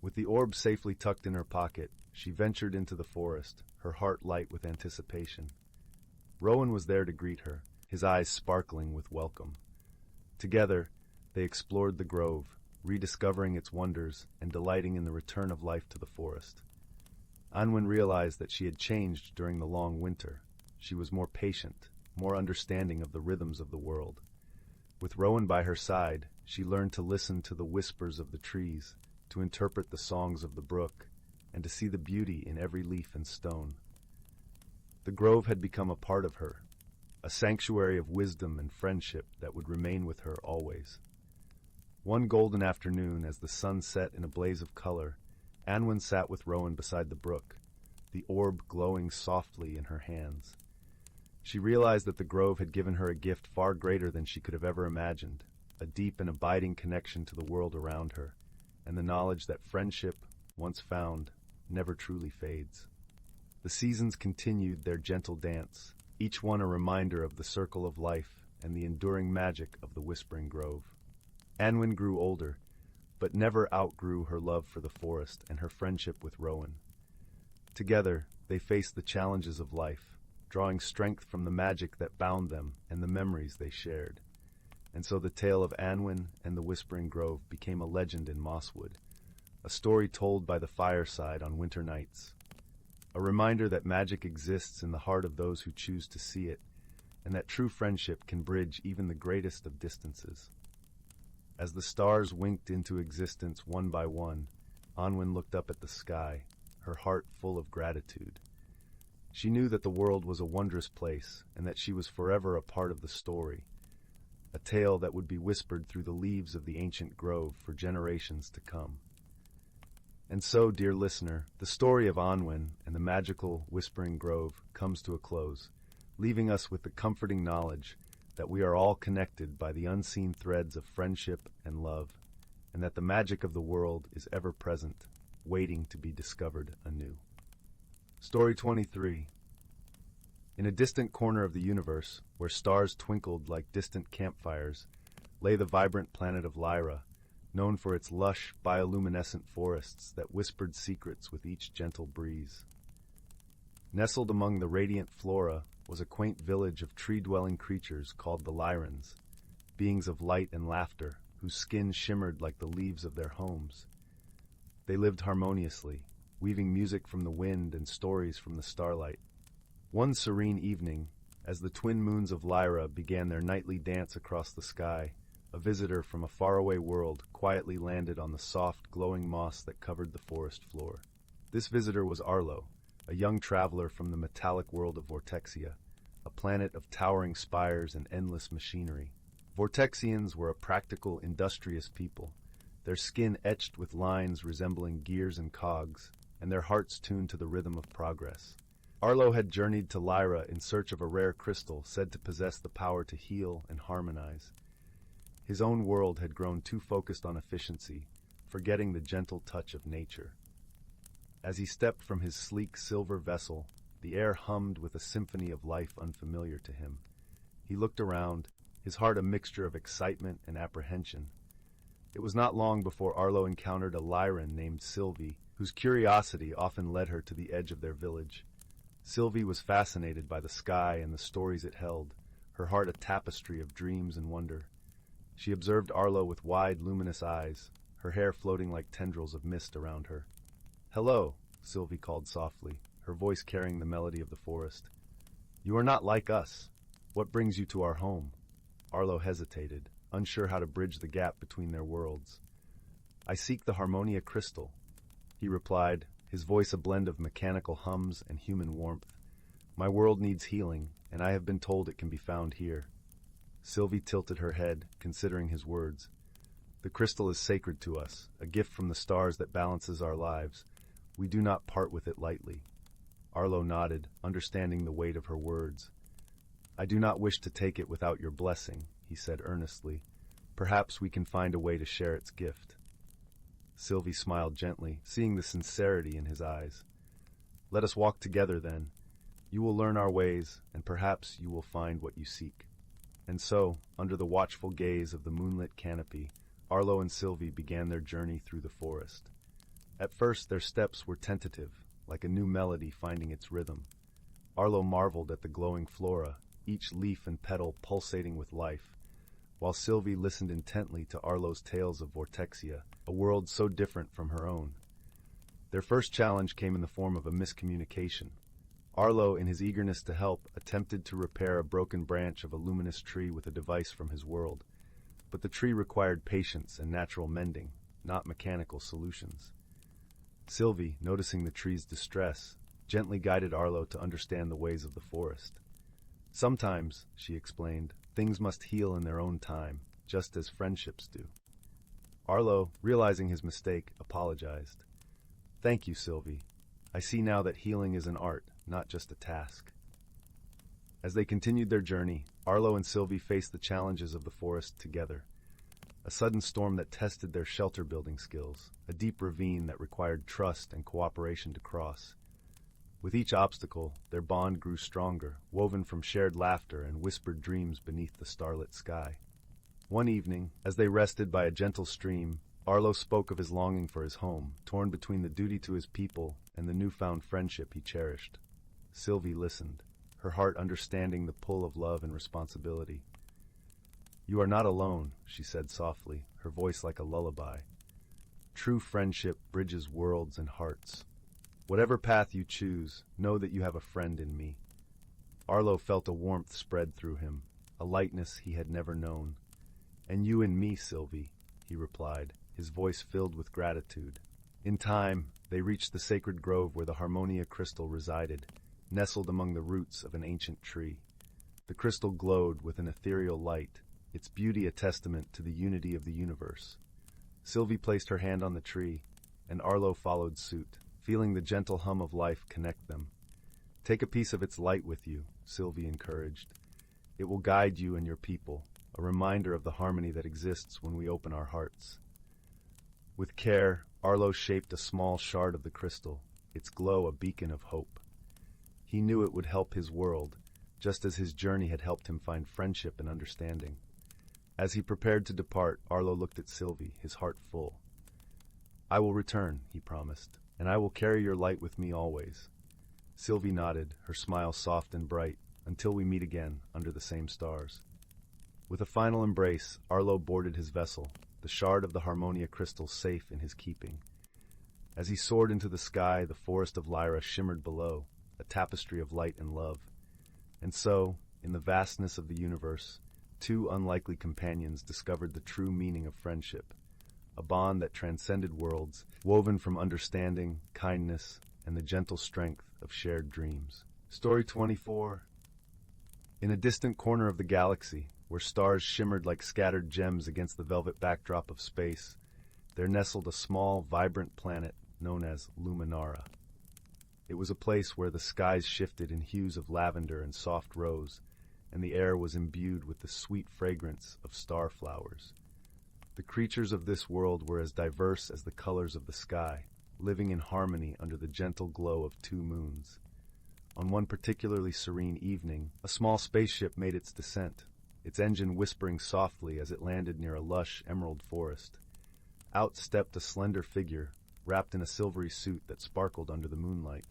S1: With the orb safely tucked in her pocket, she ventured into the forest, her heart light with anticipation. Rowan was there to greet her, his eyes sparkling with welcome. Together, they explored the grove, rediscovering its wonders and delighting in the return of life to the forest. Anwen realized that she had changed during the long winter. She was more patient, more understanding of the rhythms of the world. With Rowan by her side, she learned to listen to the whispers of the trees, to interpret the songs of the brook, and to see the beauty in every leaf and stone. The grove had become a part of her, a sanctuary of wisdom and friendship that would remain with her always. One golden afternoon, as the sun set in a blaze of color, Anwen sat with Rowan beside the brook, the orb glowing softly in her hands. She realized that the grove had given her a gift far greater than she could have ever imagined, a deep and abiding connection to the world around her, and the knowledge that friendship, once found, never truly fades. The seasons continued their gentle dance, each one a reminder of the circle of life and the enduring magic of the Whispering Grove. Anwen grew older, but never outgrew her love for the forest and her friendship with Rowan. Together, they faced the challenges of life, drawing strength from the magic that bound them and the memories they shared. And so the tale of Anwen and the Whispering Grove became a legend in Mosswood, a story told by the fireside on winter nights, a reminder that magic exists in the heart of those who choose to see it, and that true friendship can bridge even the greatest of distances. As the stars winked into existence one by one, Anwen looked up at the sky, her heart full of gratitude. She knew that the world was a wondrous place, and that she was forever a part of the story, a tale that would be whispered through the leaves of the ancient grove for generations to come. And so, dear listener, the story of Anwen and the magical Whispering Grove comes to a close, leaving us with the comforting knowledge that we are all connected by the unseen threads of friendship and love, and that the magic of the world is ever present, waiting to be discovered anew. Story 23. In a distant corner of the universe, where stars twinkled like distant campfires, lay the vibrant planet of Lyra, known for its lush, bioluminescent forests that whispered secrets with each gentle breeze. Nestled among the radiant flora was a quaint village of tree-dwelling creatures called the Lyrans, beings of light and laughter, whose skin shimmered like the leaves of their homes. They lived harmoniously, weaving music from the wind and stories from the starlight. One serene evening, as the twin moons of Lyra began their nightly dance across the sky, a visitor from a faraway world quietly landed on the soft, glowing moss that covered the forest floor. This visitor was Arlo, a young traveler from the metallic world of Vortexia, a planet of towering spires and endless machinery. Vortexians were a practical, industrious people, their skin etched with lines resembling gears and cogs, and their hearts tuned to the rhythm of progress. Arlo had journeyed to Lyra in search of a rare crystal said to possess the power to heal and harmonize. His own world had grown too focused on efficiency, forgetting the gentle touch of nature. As he stepped from his sleek silver vessel, the air hummed with a symphony of life unfamiliar to him. He looked around, his heart a mixture of excitement and apprehension. It was not long before Arlo encountered a Lyran named Sylvie, whose curiosity often led her to the edge of their village. Sylvie was fascinated by the sky and the stories it held, her heart a tapestry of dreams and wonder. She observed Arlo with wide, luminous eyes, her hair floating like tendrils of mist around her. "Hello," Sylvie called softly, her voice carrying the melody of the forest. "You are not like us. What brings you to our home?" Arlo hesitated, unsure how to bridge the gap between their worlds. "I seek the Harmonia crystal," he replied, his voice a blend of mechanical hums and human warmth. "My world needs healing, and I have been told it can be found here." Sylvie tilted her head, considering his words. "The crystal is sacred to us, a gift from the stars that balances our lives. We do not part with it lightly." Arlo nodded, understanding the weight of her words. "I do not wish to take it without your blessing," he said earnestly. "Perhaps we can find a way to share its gift." Sylvie smiled gently, seeing the sincerity in his eyes. "Let us walk together, then. You will learn our ways, and perhaps you will find what you seek." And so, under the watchful gaze of the moonlit canopy, Arlo and Sylvie began their journey through the forest. At first, their steps were tentative, like a new melody finding its rhythm. Arlo marveled at the glowing flora, each leaf and petal pulsating with life, while Sylvie listened intently to Arlo's tales of Vortexia, a world so different from her own. Their first challenge came in the form of a miscommunication. Arlo, in his eagerness to help, attempted to repair a broken branch of a luminous tree with a device from his world, but the tree required patience and natural mending, not mechanical solutions. Sylvie, noticing the tree's distress, gently guided Arlo to understand the ways of the forest. Sometimes, she explained, things must heal in their own time, just as friendships do. Arlo, realizing his mistake, apologized. "Thank you, Sylvie. I see now that healing is an art, not just a task." As they continued their journey, Arlo and Sylvie faced the challenges of the forest together. A sudden storm that tested their shelter-building skills, a deep ravine that required trust and cooperation to cross. With each obstacle, their bond grew stronger, woven from shared laughter and whispered dreams beneath the starlit sky. One evening, as they rested by a gentle stream, Arlo spoke of his longing for his home, torn between the duty to his people and the newfound friendship he cherished. Sylvie listened, her heart understanding the pull of love and responsibility. "You are not alone," she said softly, her voice like a lullaby. "True friendship bridges worlds and hearts. Whatever path you choose, know that you have a friend in me." Arlo felt a warmth spread through him, a lightness he had never known. "And you and me, Sylvie," he replied, his voice filled with gratitude. In time, they reached the sacred grove where the Harmonia crystal resided, nestled among the roots of an ancient tree. The crystal glowed with an ethereal light, its beauty a testament to the unity of the universe. Sylvie placed her hand on the tree, and Arlo followed suit, feeling the gentle hum of life connect them. "Take a piece of its light with you," Sylvie encouraged. "It will guide you and your people, a reminder of the harmony that exists when we open our hearts." With care, Arlo shaped a small shard of the crystal, its glow a beacon of hope. He knew it would help his world, just as his journey had helped him find friendship and understanding. As he prepared to depart, Arlo looked at Sylvie, his heart full. "I will return," he promised, "and I will carry your light with me always." Sylvie nodded, her smile soft and bright, "Until we meet again, under the same stars." With a final embrace, Arlo boarded his vessel, the shard of the Harmonia crystal safe in his keeping. As he soared into the sky, the forest of Lyra shimmered below, a tapestry of light and love. And so, in the vastness of the universe, two unlikely companions discovered the true meaning of friendship, a bond that transcended worlds, woven from understanding, kindness, and the gentle strength of shared dreams. Story 24. In a distant corner of the galaxy, where stars shimmered like scattered gems against the velvet backdrop of space, there nestled a small, vibrant planet known as Luminara. It was a place where the skies shifted in hues of lavender and soft rose, and the air was imbued with the sweet fragrance of star flowers. The creatures of this world were as diverse as the colors of the sky, living in harmony under the gentle glow of two moons. On one particularly serene evening, a small spaceship made its descent, its engine whispering softly as it landed near a lush emerald forest. Out stepped a slender figure, wrapped in a silvery suit that sparkled under the moonlight.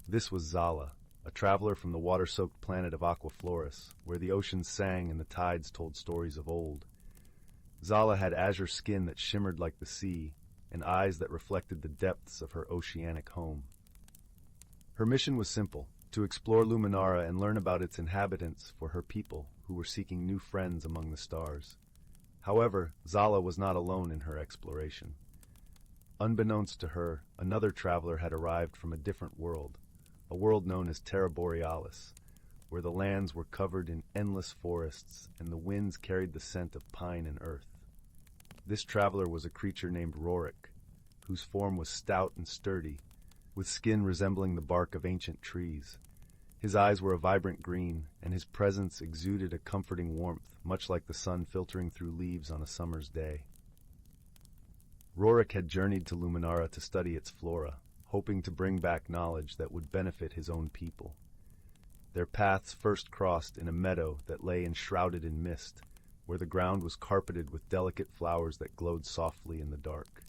S1: This was Zala, a traveler from the water-soaked planet of Aquafloris, where the oceans sang and the tides told stories of old. Zala had azure skin that shimmered like the sea, and eyes that reflected the depths of her oceanic home. Her mission was simple, to explore Luminara and learn about its inhabitants for her people, who were seeking new friends among the stars. However, Zala was not alone in her exploration. Unbeknownst to her, another traveler had arrived from a different world, a world known as Terra Borealis, where the lands were covered in endless forests and the winds carried the scent of pine and earth. This traveler was a creature named Rorik, whose form was stout and sturdy, with skin resembling the bark of ancient trees. His eyes were a vibrant green, and his presence exuded a comforting warmth, much like the sun filtering through leaves on a summer's day. Rorik had journeyed to Luminara to study its flora, hoping to bring back knowledge that would benefit his own people. Their paths first crossed in a meadow that lay enshrouded in mist, where the ground was carpeted with delicate flowers that glowed softly in the dark.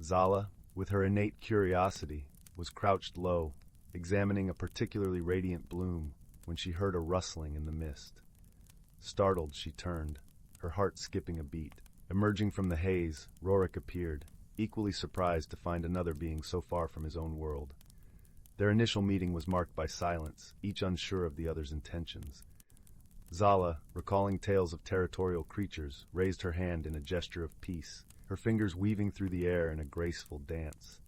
S1: Zala, with her innate curiosity, was crouched low, examining a particularly radiant bloom when she heard a rustling in the mist. Startled, she turned, her heart skipping a beat. Emerging from the haze, Rorik appeared, equally surprised to find another being so far from his own world. Their initial meeting was marked by silence, each unsure of the other's intentions. Zala, recalling tales of territorial creatures, raised her hand in a gesture of peace, her fingers weaving through the air in a graceful dance.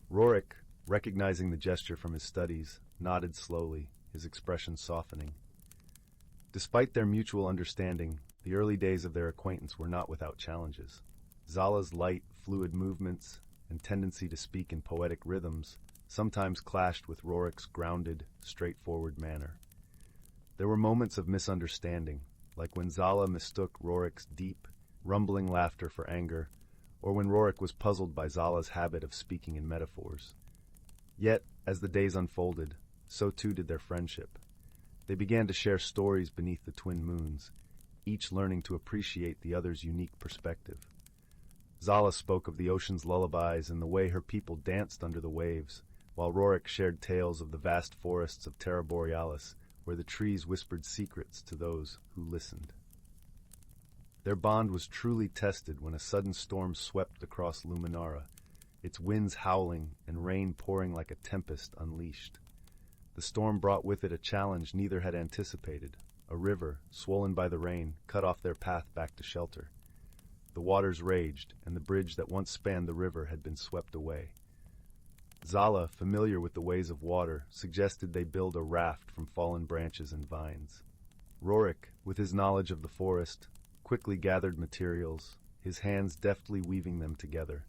S1: Rorik, recognizing the gesture from his studies, nodded slowly, his expression softening. Despite their mutual understanding, the early days of their acquaintance were not without challenges. Zala's light, fluid movements and tendency to speak in poetic rhythms sometimes clashed with Rorik's grounded, straightforward manner. There were moments of misunderstanding, like when Zala mistook Rorik's deep, rumbling laughter for anger, or when Rorik was puzzled by Zala's habit of speaking in metaphors. Yet, as the days unfolded, so too did their friendship. They began to share stories beneath the twin moons, each learning to appreciate the other's unique perspective. Zala spoke of the ocean's lullabies and the way her people danced under the waves, while Rorik shared tales of the vast forests of Terra Borealis, where the trees whispered secrets to those who listened. Their bond was truly tested when a sudden storm swept across Luminara, its winds howling and rain pouring like a tempest unleashed. The storm brought with it a challenge neither had anticipated. A river, swollen by the rain, cut off their path back to shelter. The waters raged, and the bridge that once spanned the river had been swept away. Zala, familiar with the ways of water, suggested they build a raft from fallen branches and vines. Rorik, with his knowledge of the forest, quickly gathered materials, his hands deftly weaving them together.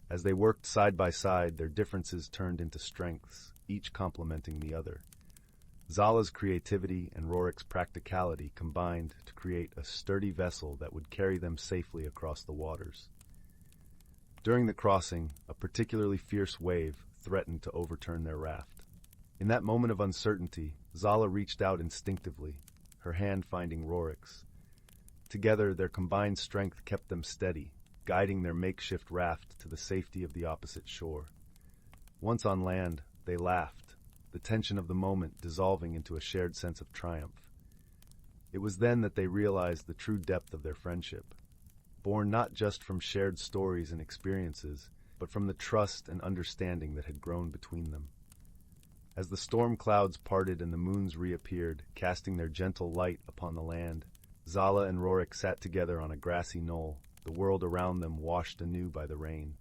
S1: As they worked side by side, their differences turned into strengths, each complementing the other. Zala's creativity and Rorik's practicality combined to create a sturdy vessel that would carry them safely across the waters. During the crossing, a particularly fierce wave threatened to overturn their raft. In that moment of uncertainty, Zala reached out instinctively, her hand finding Rorik's. Together, their combined strength kept them steady, guiding their makeshift raft to the safety of the opposite shore. Once on land, they laughed, the tension of the moment dissolving into a shared sense of triumph. It was then that they realized the true depth of their friendship, born not just from shared stories and experiences, but from the trust and understanding that had grown between them. As the storm clouds parted and the moons reappeared, casting their gentle light upon the land, Zala and Rorik sat together on a grassy knoll, the world around them washed anew by the rain.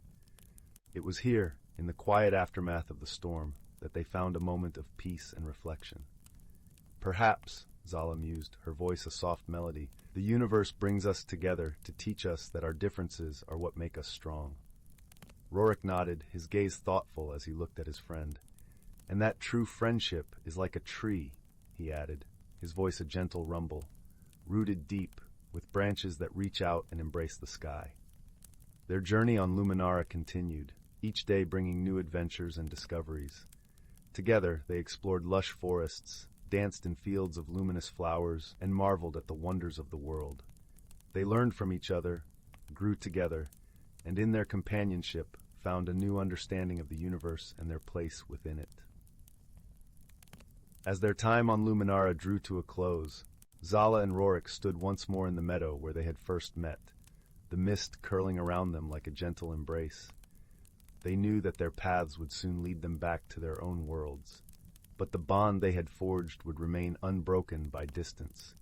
S1: It was here, in the quiet aftermath of the storm, that they found a moment of peace and reflection. Perhaps, Zala mused, her voice a soft melody, the universe brings us together to teach us that our differences are what make us strong. Rorik nodded, his gaze thoughtful as he looked at his friend. And that true friendship is like a tree, he added, his voice a gentle rumble, rooted deep, with branches that reach out and embrace the sky. Their journey on Luminara continued, each day bringing new adventures and discoveries. Together, they explored lush forests, danced in fields of luminous flowers, and marveled at the wonders of the world. They learned from each other, grew together, and in their companionship found a new understanding of the universe and their place within it. As their time on Luminara drew to a close, Zala and Rorik stood once more in the meadow where they had first met, the mist curling around them like a gentle embrace. They knew that their paths would soon lead them back to their own worlds, but the bond they had forged would remain unbroken by distance.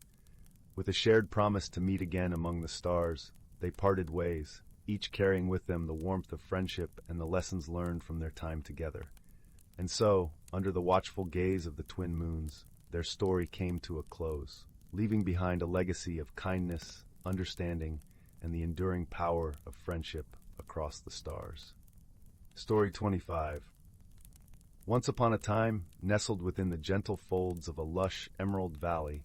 S1: With a shared promise to meet again among the stars, they parted ways, each carrying with them the warmth of friendship and the lessons learned from their time together. And so, under the watchful gaze of the twin moons, their story came to a close, leaving behind a legacy of kindness, understanding, and the enduring power of friendship across the stars. Story 25. Once upon a time, nestled within the gentle folds of a lush emerald valley,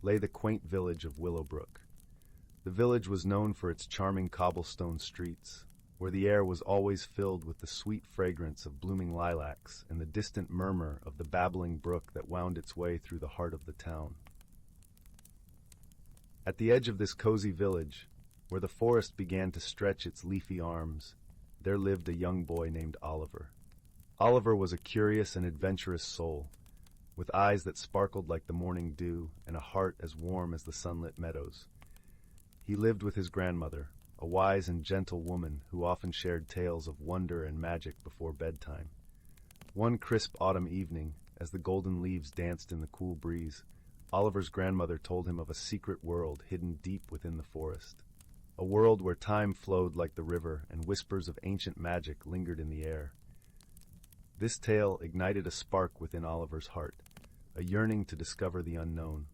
S1: lay the quaint village of Willowbrook. The village was known for its charming cobblestone streets, where the air was always filled with the sweet fragrance of blooming lilacs and the distant murmur of the babbling brook that wound its way through the heart of the town. At the edge of this cozy village, where the forest began to stretch its leafy arms, there lived a young boy named Oliver. Oliver was a curious and adventurous soul, with eyes that sparkled like the morning dew and a heart as warm as the sunlit meadows. He lived with his grandmother, a wise and gentle woman who often shared tales of wonder and magic before bedtime. One crisp autumn evening, as the golden leaves danced in the cool breeze, Oliver's grandmother told him of a secret world hidden deep within the forest. A world where time flowed like the river and whispers of ancient magic lingered in the air. This tale ignited a spark within Oliver's heart, a yearning to discover the unknown.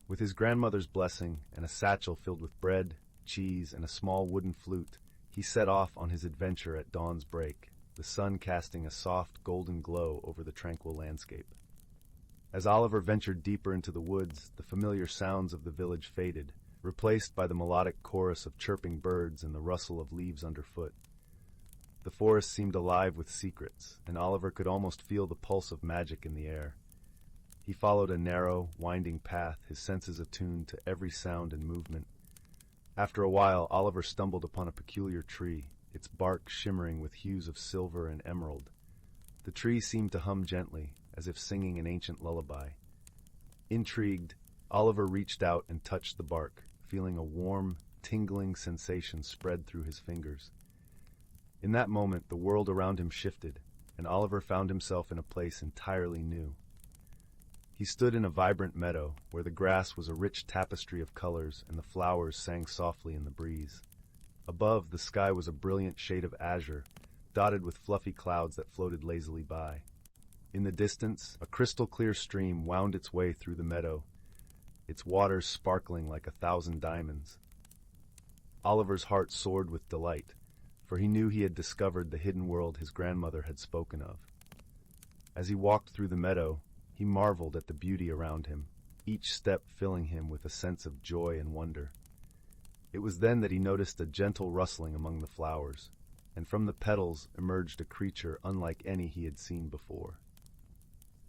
S1: With his grandmother's blessing and a satchel filled with bread, cheese, and a small wooden flute, he set off on his adventure at dawn's break, the sun casting a soft golden glow over the tranquil landscape. As Oliver ventured deeper into the woods, the familiar sounds of the village faded, replaced by the melodic chorus of chirping birds and the rustle of leaves underfoot. The forest seemed alive with secrets, and Oliver could almost feel the pulse of magic in the air. He followed a narrow, winding path, his senses attuned to every sound and movement. After a while, Oliver stumbled upon a peculiar tree, its bark shimmering with hues of silver and emerald. The tree seemed to hum gently, as if singing an ancient lullaby. Intrigued, Oliver reached out and touched the bark, feeling a warm, tingling sensation spread through his fingers. In that moment, the world around him shifted, and Oliver found himself in a place entirely new. He stood in a vibrant meadow, where the grass was a rich tapestry of colors and the flowers sang softly in the breeze. Above, the sky was a brilliant shade of azure, dotted with fluffy clouds that floated lazily by. In the distance, a crystal-clear stream wound its way through the meadow, its waters sparkling like 1,000 diamonds. Oliver's heart soared with delight, for he knew he had discovered the hidden world his grandmother had spoken of. As he walked through the meadow, he marveled at the beauty around him, each step filling him with a sense of joy and wonder. It was then that he noticed a gentle rustling among the flowers, and from the petals emerged a creature unlike any he had seen before.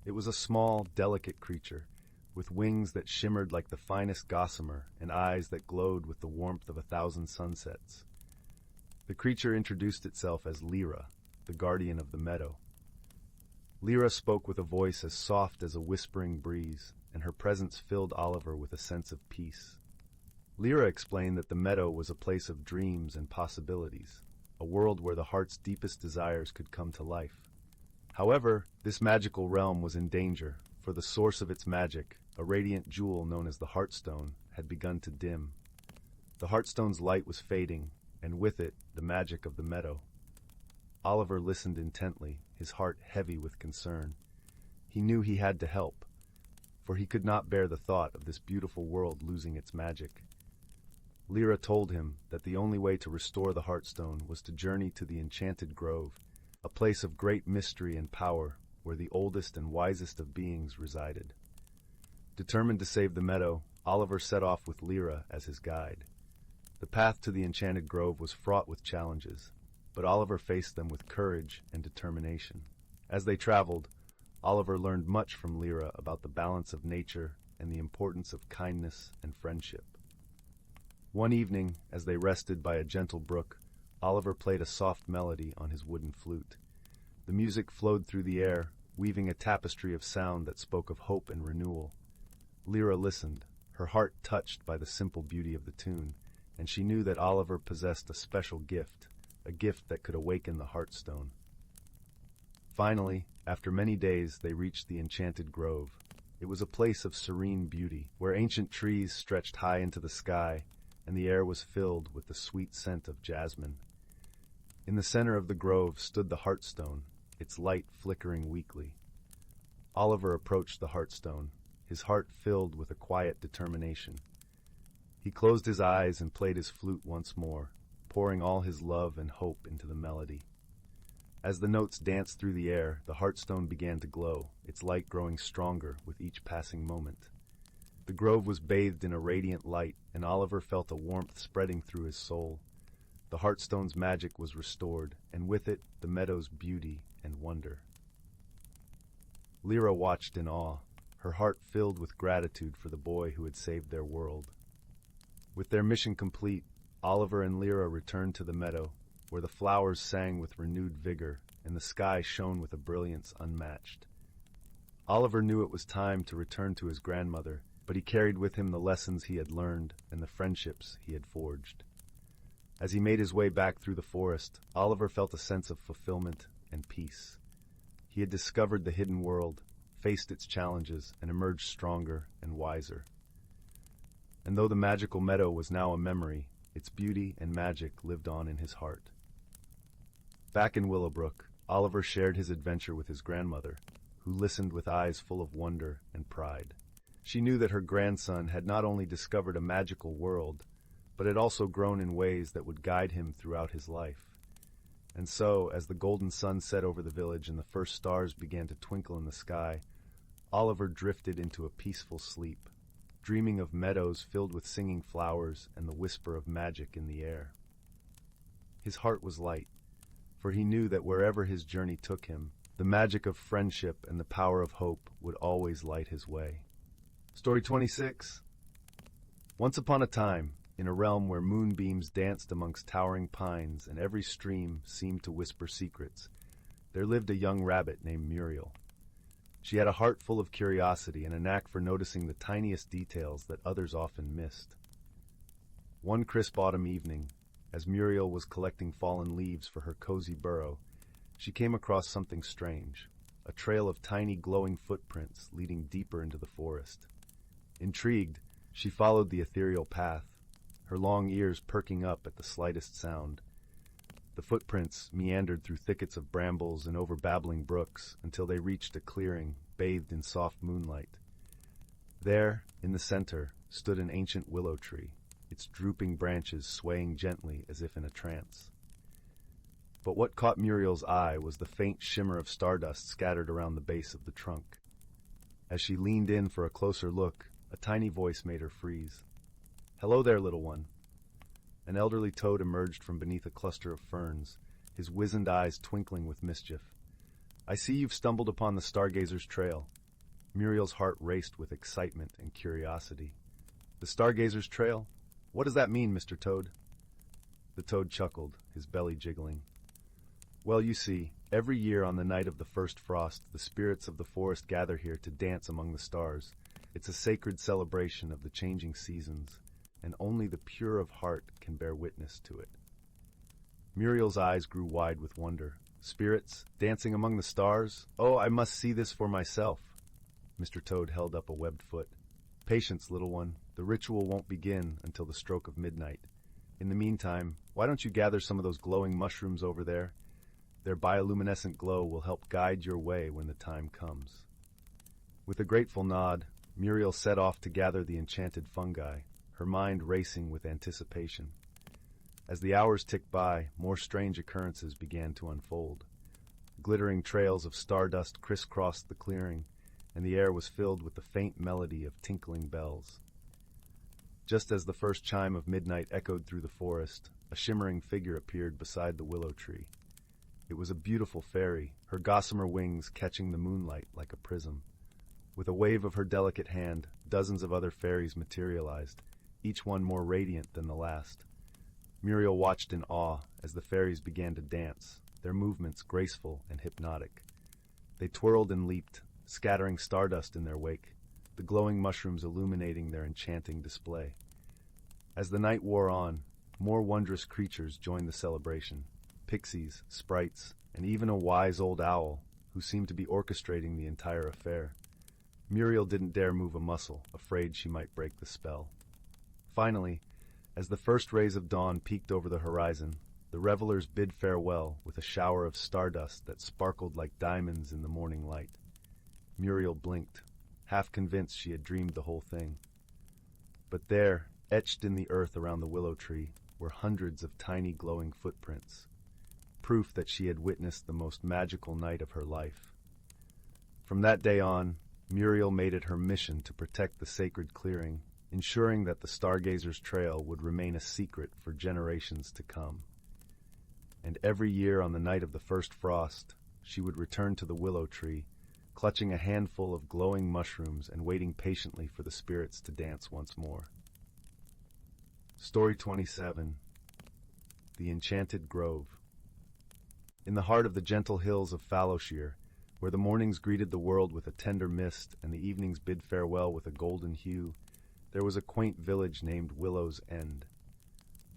S1: It was a small, delicate creature, with wings that shimmered like the finest gossamer and eyes that glowed with the warmth of 1,000 sunsets. The creature introduced itself as Lyra, the guardian of the meadow. Lyra spoke with a voice as soft as a whispering breeze, and her presence filled Oliver with a sense of peace. Lyra explained that the meadow was a place of dreams and possibilities, a world where the heart's deepest desires could come to life. However, this magical realm was in danger, for the source of its magic, a radiant jewel known as the Heartstone, had begun to dim. The Heartstone's light was fading, and with it, the magic of the meadow. Oliver listened intently, his heart heavy with concern. He knew he had to help, for he could not bear the thought of this beautiful world losing its magic. Lyra told him that the only way to restore the Heartstone was to journey to the Enchanted Grove, a place of great mystery and power where the oldest and wisest of beings resided. Determined to save the meadow, Oliver set off with Lyra as his guide. The path to the Enchanted Grove was fraught with challenges, but Oliver faced them with courage and determination. As they traveled, Oliver learned much from Lyra about the balance of nature and the importance of kindness and friendship. One evening, as they rested by a gentle brook, Oliver played a soft melody on his wooden flute. The music flowed through the air, weaving a tapestry of sound that spoke of hope and renewal. Lyra listened, her heart touched by the simple beauty of the tune, and she knew that Oliver possessed a special gift, a gift that could awaken the Heartstone. Finally, after many days, they reached the Enchanted Grove. It was a place of serene beauty, where ancient trees stretched high into the sky, and the air was filled with the sweet scent of jasmine. In the center of the grove stood the Heartstone, its light flickering weakly. Oliver approached the Heartstone, his heart filled with a quiet determination. He closed his eyes and played his flute once more, pouring all his love and hope into the melody. As the notes danced through the air, the Heartstone began to glow, its light growing stronger with each passing moment. The grove was bathed in a radiant light, and Oliver felt a warmth spreading through his soul. The Heartstone's magic was restored, and with it, the meadow's beauty and wonder. Lyra watched in awe, her heart filled with gratitude for the boy who had saved their world. With their mission complete, Oliver and Lyra returned to the meadow, where the flowers sang with renewed vigor, and the sky shone with a brilliance unmatched. Oliver knew it was time to return to his grandmother, but he carried with him the lessons he had learned and the friendships he had forged. As he made his way back through the forest, Oliver felt a sense of fulfillment and peace. He had discovered the hidden world, faced its challenges, and emerged stronger and wiser. And though the magical meadow was now a memory, its beauty and magic lived on in his heart. Back in Willowbrook, Oliver shared his adventure with his grandmother, who listened with eyes full of wonder and pride. She knew that her grandson had not only discovered a magical world, but had also grown in ways that would guide him throughout his life. And so, as the golden sun set over the village and the first stars began to twinkle in the sky, Oliver drifted into a peaceful sleep, dreaming of meadows filled with singing flowers and the whisper of magic in the air. His heart was light, for he knew that wherever his journey took him, the magic of friendship and the power of hope would always light his way. Story 26. Once upon a time, in a realm where moonbeams danced amongst towering pines and every stream seemed to whisper secrets, there lived a young rabbit named Muriel. She had a heart full of curiosity and a knack for noticing the tiniest details that others often missed. One crisp autumn evening, as Muriel was collecting fallen leaves for her cozy burrow, she came across something strange, a trail of tiny glowing footprints leading deeper into the forest. Intrigued, she followed the ethereal path, her long ears perking up at the slightest sound. The footprints meandered through thickets of brambles and over babbling brooks until they reached a clearing bathed in soft moonlight. There, in the center, stood an ancient willow tree, its drooping branches swaying gently as if in a trance. But what caught Muriel's eye was the faint shimmer of stardust scattered around the base of the trunk. As she leaned in for a closer look, a tiny voice made her freeze. "Hello there, little one." An elderly toad emerged from beneath a cluster of ferns, his wizened eyes twinkling with mischief. "I see you've stumbled upon the Stargazer's trail." Muriel's heart raced with excitement and curiosity. "The Stargazer's trail? What does that mean, Mr. Toad?" The toad chuckled, his belly jiggling. "Well, you see, every year on the night of the first frost, the spirits of the forest gather here to dance among the stars. It's a sacred celebration of the changing seasons, and only the pure of heart can bear witness to it." Muriel's eyes grew wide with wonder. "Spirits, dancing among the stars? Oh, I must see this for myself." Mr. Toad held up a webbed foot. "Patience, little one. The ritual won't begin until the stroke of midnight. In the meantime, why don't you gather some of those glowing mushrooms over there? Their bioluminescent glow will help guide your way when the time comes." With a grateful nod, Muriel set off to gather the enchanted fungi, her mind racing with anticipation. As the hours ticked by, more strange occurrences began to unfold. Glittering trails of stardust crisscrossed the clearing, and the air was filled with the faint melody of tinkling bells. Just as the first chime of midnight echoed through the forest, a shimmering figure appeared beside the willow tree. It was a beautiful fairy, her gossamer wings catching the moonlight like a prism. With a wave of her delicate hand, dozens of other fairies materialized, each one more radiant than the last. Muriel watched in awe as the fairies began to dance, their movements graceful and hypnotic. They twirled and leaped, scattering stardust in their wake, the glowing mushrooms illuminating their enchanting display. As the night wore on, more wondrous creatures joined the celebration. Pixies, sprites, and even a wise old owl, who seemed to be orchestrating the entire affair. Muriel didn't dare move a muscle, afraid she might break the spell. Finally, as the first rays of dawn peeked over the horizon, the revelers bid farewell with a shower of stardust that sparkled like diamonds in the morning light. Muriel blinked, half convinced she had dreamed the whole thing. But there, etched in the earth around the willow tree, were hundreds of tiny glowing footprints, proof that she had witnessed the most magical night of her life. From that day on, Muriel made it her mission to protect the sacred clearing, ensuring that the Stargazer's trail would remain a secret for generations to come. And every year on the night of the first frost, she would return to the willow tree, clutching a handful of glowing mushrooms and waiting patiently for the spirits to dance once more. Story 27. The Enchanted Grove. In the heart of the gentle hills of Fallowshire, where the mornings greeted the world with a tender mist and the evenings bid farewell with a golden hue, there was a quaint village named Willow's End.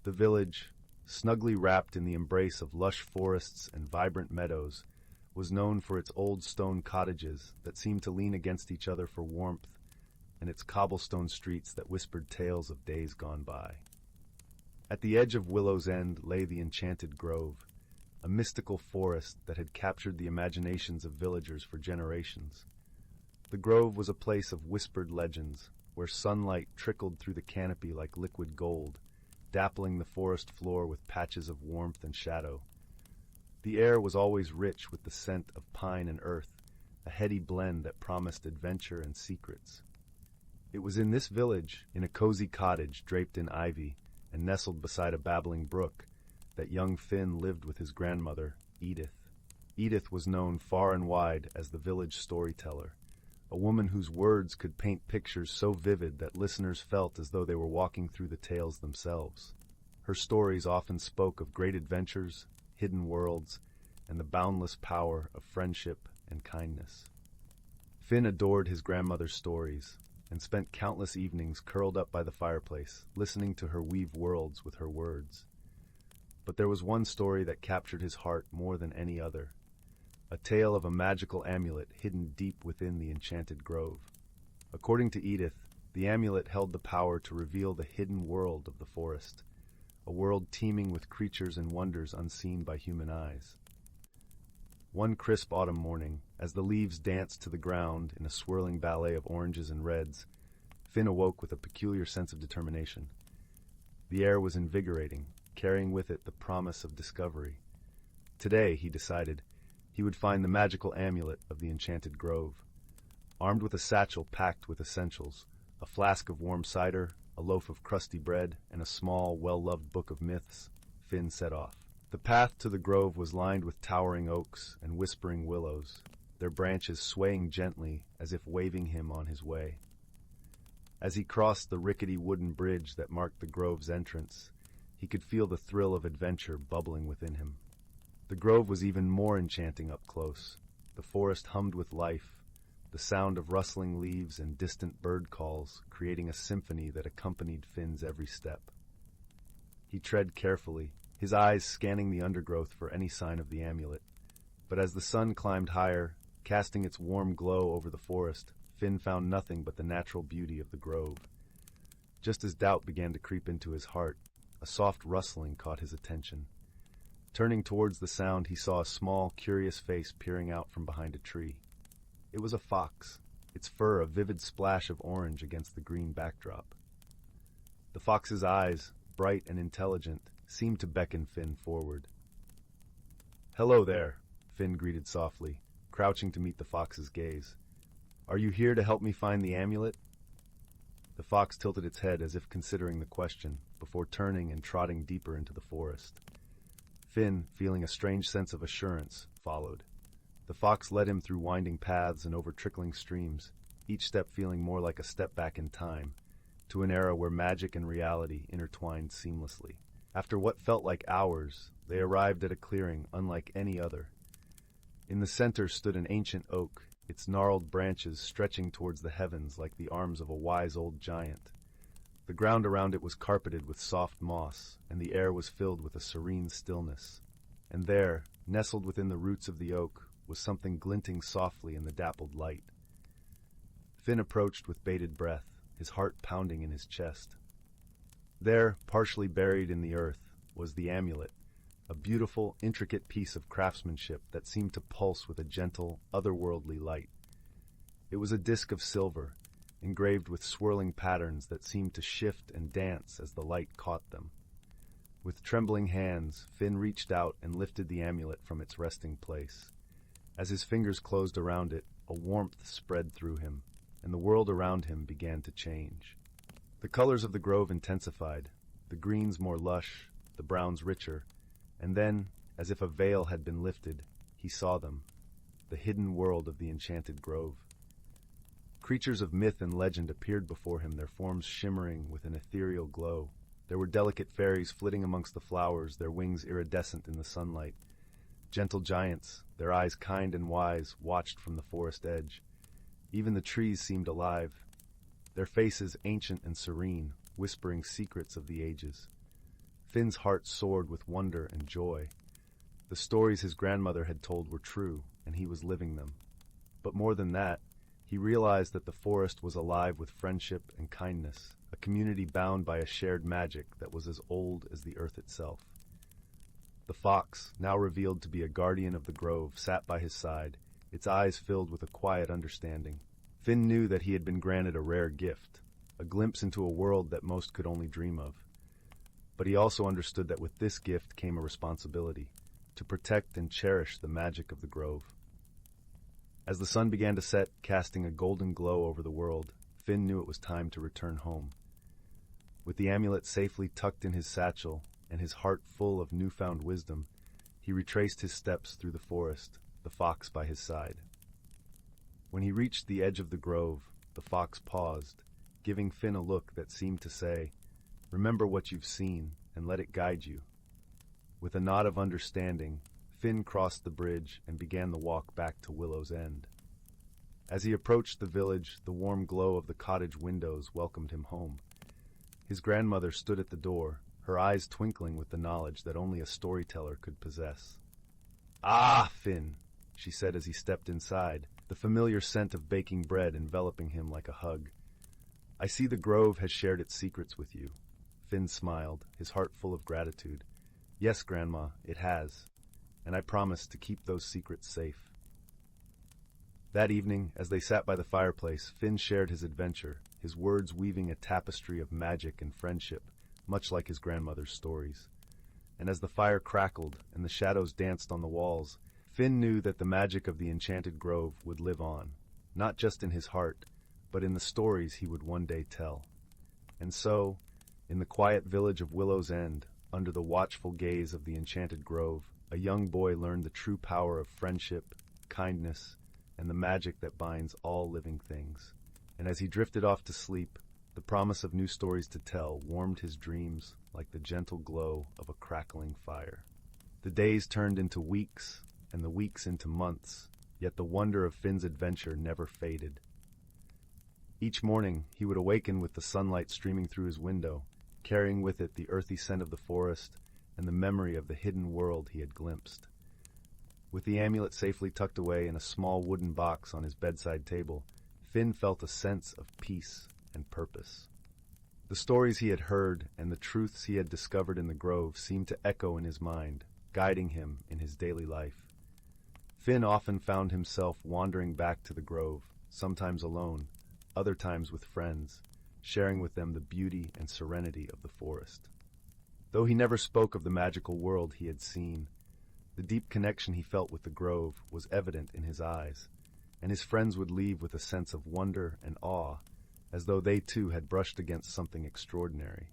S1: The village, snugly wrapped in the embrace of lush forests and vibrant meadows, was known for its old stone cottages that seemed to lean against each other for warmth, and its cobblestone streets that whispered tales of days gone by. At the edge of Willow's End lay the Enchanted Grove, a mystical forest that had captured the imaginations of villagers for generations. The grove was a place of whispered legends, where sunlight trickled through the canopy like liquid gold, dappling the forest floor with patches of warmth and shadow. The air was always rich with the scent of pine and earth, a heady blend that promised adventure and secrets. It was in this village, in a cozy cottage draped in ivy and nestled beside a babbling brook, that young Finn lived with his grandmother, Edith. Edith was known far and wide as the village storyteller, a woman whose words could paint pictures so vivid that listeners felt as though they were walking through the tales themselves. Her stories often spoke of great adventures, hidden worlds, and the boundless power of friendship and kindness. Finn adored his grandmother's stories, and spent countless evenings curled up by the fireplace, listening to her weave worlds with her words. But there was one story that captured his heart more than any other, a tale of a magical amulet hidden deep within the Enchanted Grove. According to Edith, the amulet held the power to reveal the hidden world of the forest, a world teeming with creatures and wonders unseen by human eyes. One crisp autumn morning, as the leaves danced to the ground in a swirling ballet of oranges and reds, Finn awoke with a peculiar sense of determination. The air was invigorating, carrying with it the promise of discovery. Today, he decided, he would find the magical amulet of the Enchanted Grove. Armed with a satchel packed with essentials, a flask of warm cider, a loaf of crusty bread, and a small, well-loved book of myths, Finn set off. The path to the grove was lined with towering oaks and whispering willows, their branches swaying gently as if waving him on his way. As he crossed the rickety wooden bridge that marked the grove's entrance, he could feel the thrill of adventure bubbling within him. The grove was even more enchanting up close. The forest hummed with life, the sound of rustling leaves and distant bird calls creating a symphony that accompanied Finn's every step. He tread carefully, his eyes scanning the undergrowth for any sign of the amulet. But as the sun climbed higher, casting its warm glow over the forest, Finn found nothing but the natural beauty of the grove. Just as doubt began to creep into his heart, a soft rustling caught his attention. Turning towards the sound, he saw a small, curious face peering out from behind a tree. It was a fox, its fur a vivid splash of orange against the green backdrop. The fox's eyes, bright and intelligent, seemed to beckon Finn forward. "Hello there," Finn greeted softly, crouching to meet the fox's gaze. "Are you here to help me find the amulet?" The fox tilted its head as if considering the question, before turning and trotting deeper into the forest. Finn, feeling a strange sense of assurance, followed. The fox led him through winding paths and over trickling streams, each step feeling more like a step back in time, to an era where magic and reality intertwined seamlessly. After what felt like hours, they arrived at a clearing unlike any other. In the center stood an ancient oak, its gnarled branches stretching towards the heavens like the arms of a wise old giant. The ground around it was carpeted with soft moss, and the air was filled with a serene stillness. And there, nestled within the roots of the oak, was something glinting softly in the dappled light. Finn approached with bated breath, his heart pounding in his chest. There, partially buried in the earth, was the amulet, a beautiful, intricate piece of craftsmanship that seemed to pulse with a gentle, otherworldly light. It was a disc of silver, engraved with swirling patterns that seemed to shift and dance as the light caught them. With trembling hands, Finn reached out and lifted the amulet from its resting place. As his fingers closed around it, a warmth spread through him, and the world around him began to change. The colors of the grove intensified, the greens more lush, the browns richer, and then, as if a veil had been lifted, he saw them, the hidden world of the Enchanted Grove. Creatures of myth and legend appeared before him, their forms shimmering with an ethereal glow. There were delicate fairies flitting amongst the flowers, their wings iridescent in the sunlight. Gentle giants, their eyes kind and wise, watched from the forest edge. Even the trees seemed alive, their faces ancient and serene, whispering secrets of the ages. Finn's heart soared with wonder and joy. The stories his grandmother had told were true, and he was living them. But more than that, he realized that the forest was alive with friendship and kindness, a community bound by a shared magic that was as old as the earth itself. The fox, now revealed to be a guardian of the grove, sat by his side, its eyes filled with a quiet understanding. Finn knew that he had been granted a rare gift, a glimpse into a world that most could only dream of. But he also understood that with this gift came a responsibility, to protect and cherish the magic of the grove. As the sun began to set, casting a golden glow over the world, Finn knew it was time to return home. With the amulet safely tucked in his satchel and his heart full of newfound wisdom, he retraced his steps through the forest, the fox by his side. When he reached the edge of the grove, the fox paused, giving Finn a look that seemed to say, "Remember what you've seen, and let it guide you." With a nod of understanding, Finn crossed the bridge and began the walk back to Willow's End. As he approached the village, the warm glow of the cottage windows welcomed him home. His grandmother stood at the door, her eyes twinkling with the knowledge that only a storyteller could possess. "Ah, Finn," she said as he stepped inside, the familiar scent of baking bread enveloping him like a hug. "I see the grove has shared its secrets with you." Finn smiled, his heart full of gratitude. "Yes, Grandma, it has, and I promise to keep those secrets safe." That evening, as they sat by the fireplace, Finn shared his adventure, his words weaving a tapestry of magic and friendship, much like his grandmother's stories. And as the fire crackled and the shadows danced on the walls, Finn knew that the magic of the Enchanted Grove would live on, not just in his heart, but in the stories he would one day tell. And so, in the quiet village of Willow's End, under the watchful gaze of the Enchanted Grove, a young boy learned the true power of friendship, kindness, and the magic that binds all living things. And as he drifted off to sleep, the promise of new stories to tell warmed his dreams like the gentle glow of a crackling fire. The days turned into weeks, and the weeks into months, yet the wonder of Finn's adventure never faded. Each morning, he would awaken with the sunlight streaming through his window, carrying with it the earthy scent of the forest and the memory of the hidden world he had glimpsed. With the amulet safely tucked away in a small wooden box on his bedside table, Finn felt a sense of peace and purpose. The stories he had heard and the truths he had discovered in the grove seemed to echo in his mind, guiding him in his daily life. Finn often found himself wandering back to the grove, sometimes alone, other times with friends, sharing with them the beauty and serenity of the forest. Though he never spoke of the magical world he had seen, the deep connection he felt with the grove was evident in his eyes, and his friends would leave with a sense of wonder and awe, as though they too had brushed against something extraordinary.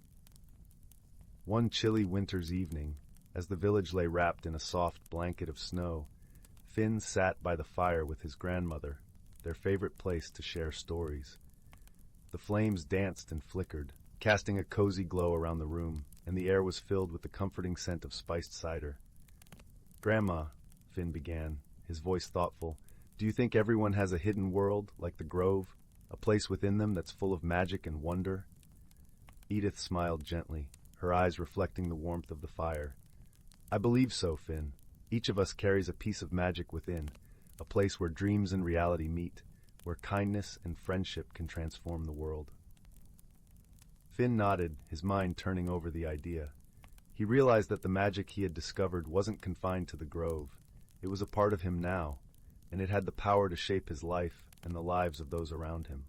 S1: One chilly winter's evening, as the village lay wrapped in a soft blanket of snow, Finn sat by the fire with his grandmother, their favorite place to share stories. The flames danced and flickered, casting a cozy glow around the room, and the air was filled with the comforting scent of spiced cider. "Grandma," Finn began, his voice thoughtful, "do you think everyone has a hidden world, like the grove, a place within them that's full of magic and wonder?" Edith smiled gently, her eyes reflecting the warmth of the fire. "I believe so, Finn. Each of us carries a piece of magic within, a place where dreams and reality meet, where kindness and friendship can transform the world." Finn nodded, his mind turning over the idea. He realized that the magic he had discovered wasn't confined to the grove. It was a part of him now, and it had the power to shape his life and the lives of those around him.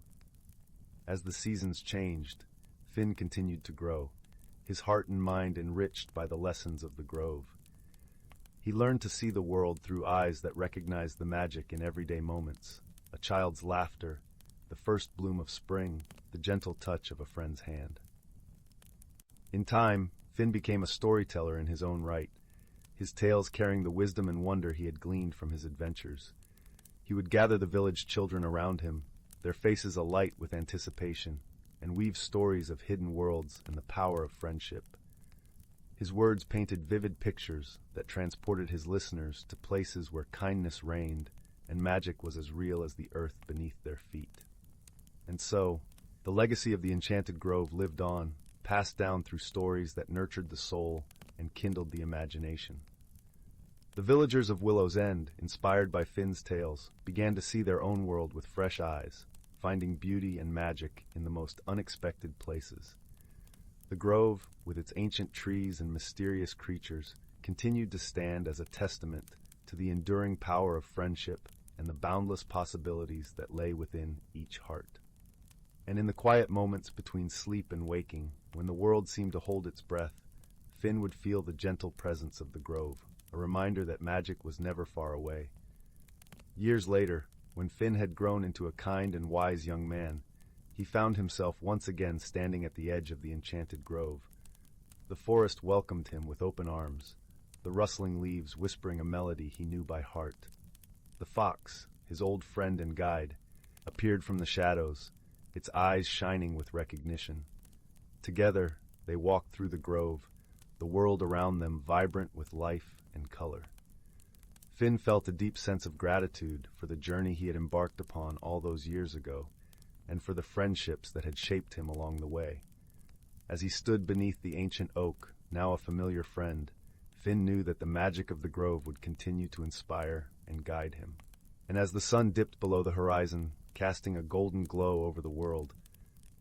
S1: As the seasons changed, Finn continued to grow, his heart and mind enriched by the lessons of the grove. He learned to see the world through eyes that recognized the magic in everyday moments, a child's laughter, the first bloom of spring, the gentle touch of a friend's hand. In time, Finn became a storyteller in his own right, his tales carrying the wisdom and wonder he had gleaned from his adventures. He would gather the village children around him, their faces alight with anticipation, and weave stories of hidden worlds and the power of friendship. His words painted vivid pictures that transported his listeners to places where kindness reigned and magic was as real as the earth beneath their feet. And so, the legacy of the Enchanted Grove lived on, passed down through stories that nurtured the soul and kindled the imagination. The villagers of Willow's End, inspired by Finn's tales, began to see their own world with fresh eyes, finding beauty and magic in the most unexpected places. The grove, with its ancient trees and mysterious creatures, continued to stand as a testament to the enduring power of friendship and the boundless possibilities that lay within each heart. And in the quiet moments between sleep and waking, when the world seemed to hold its breath, Finn would feel the gentle presence of the grove, a reminder that magic was never far away. Years later, when Finn had grown into a kind and wise young man, he found himself once again standing at the edge of the Enchanted Grove. The forest welcomed him with open arms, the rustling leaves whispering a melody he knew by heart. The fox, his old friend and guide, appeared from the shadows, its eyes shining with recognition. Together, they walked through the grove, the world around them vibrant with life and color. Finn felt a deep sense of gratitude for the journey he had embarked upon all those years ago, and for the friendships that had shaped him along the way. As he stood beneath the ancient oak, now a familiar friend, Finn knew that the magic of the grove would continue to inspire and guide him. And as the sun dipped below the horizon, casting a golden glow over the world,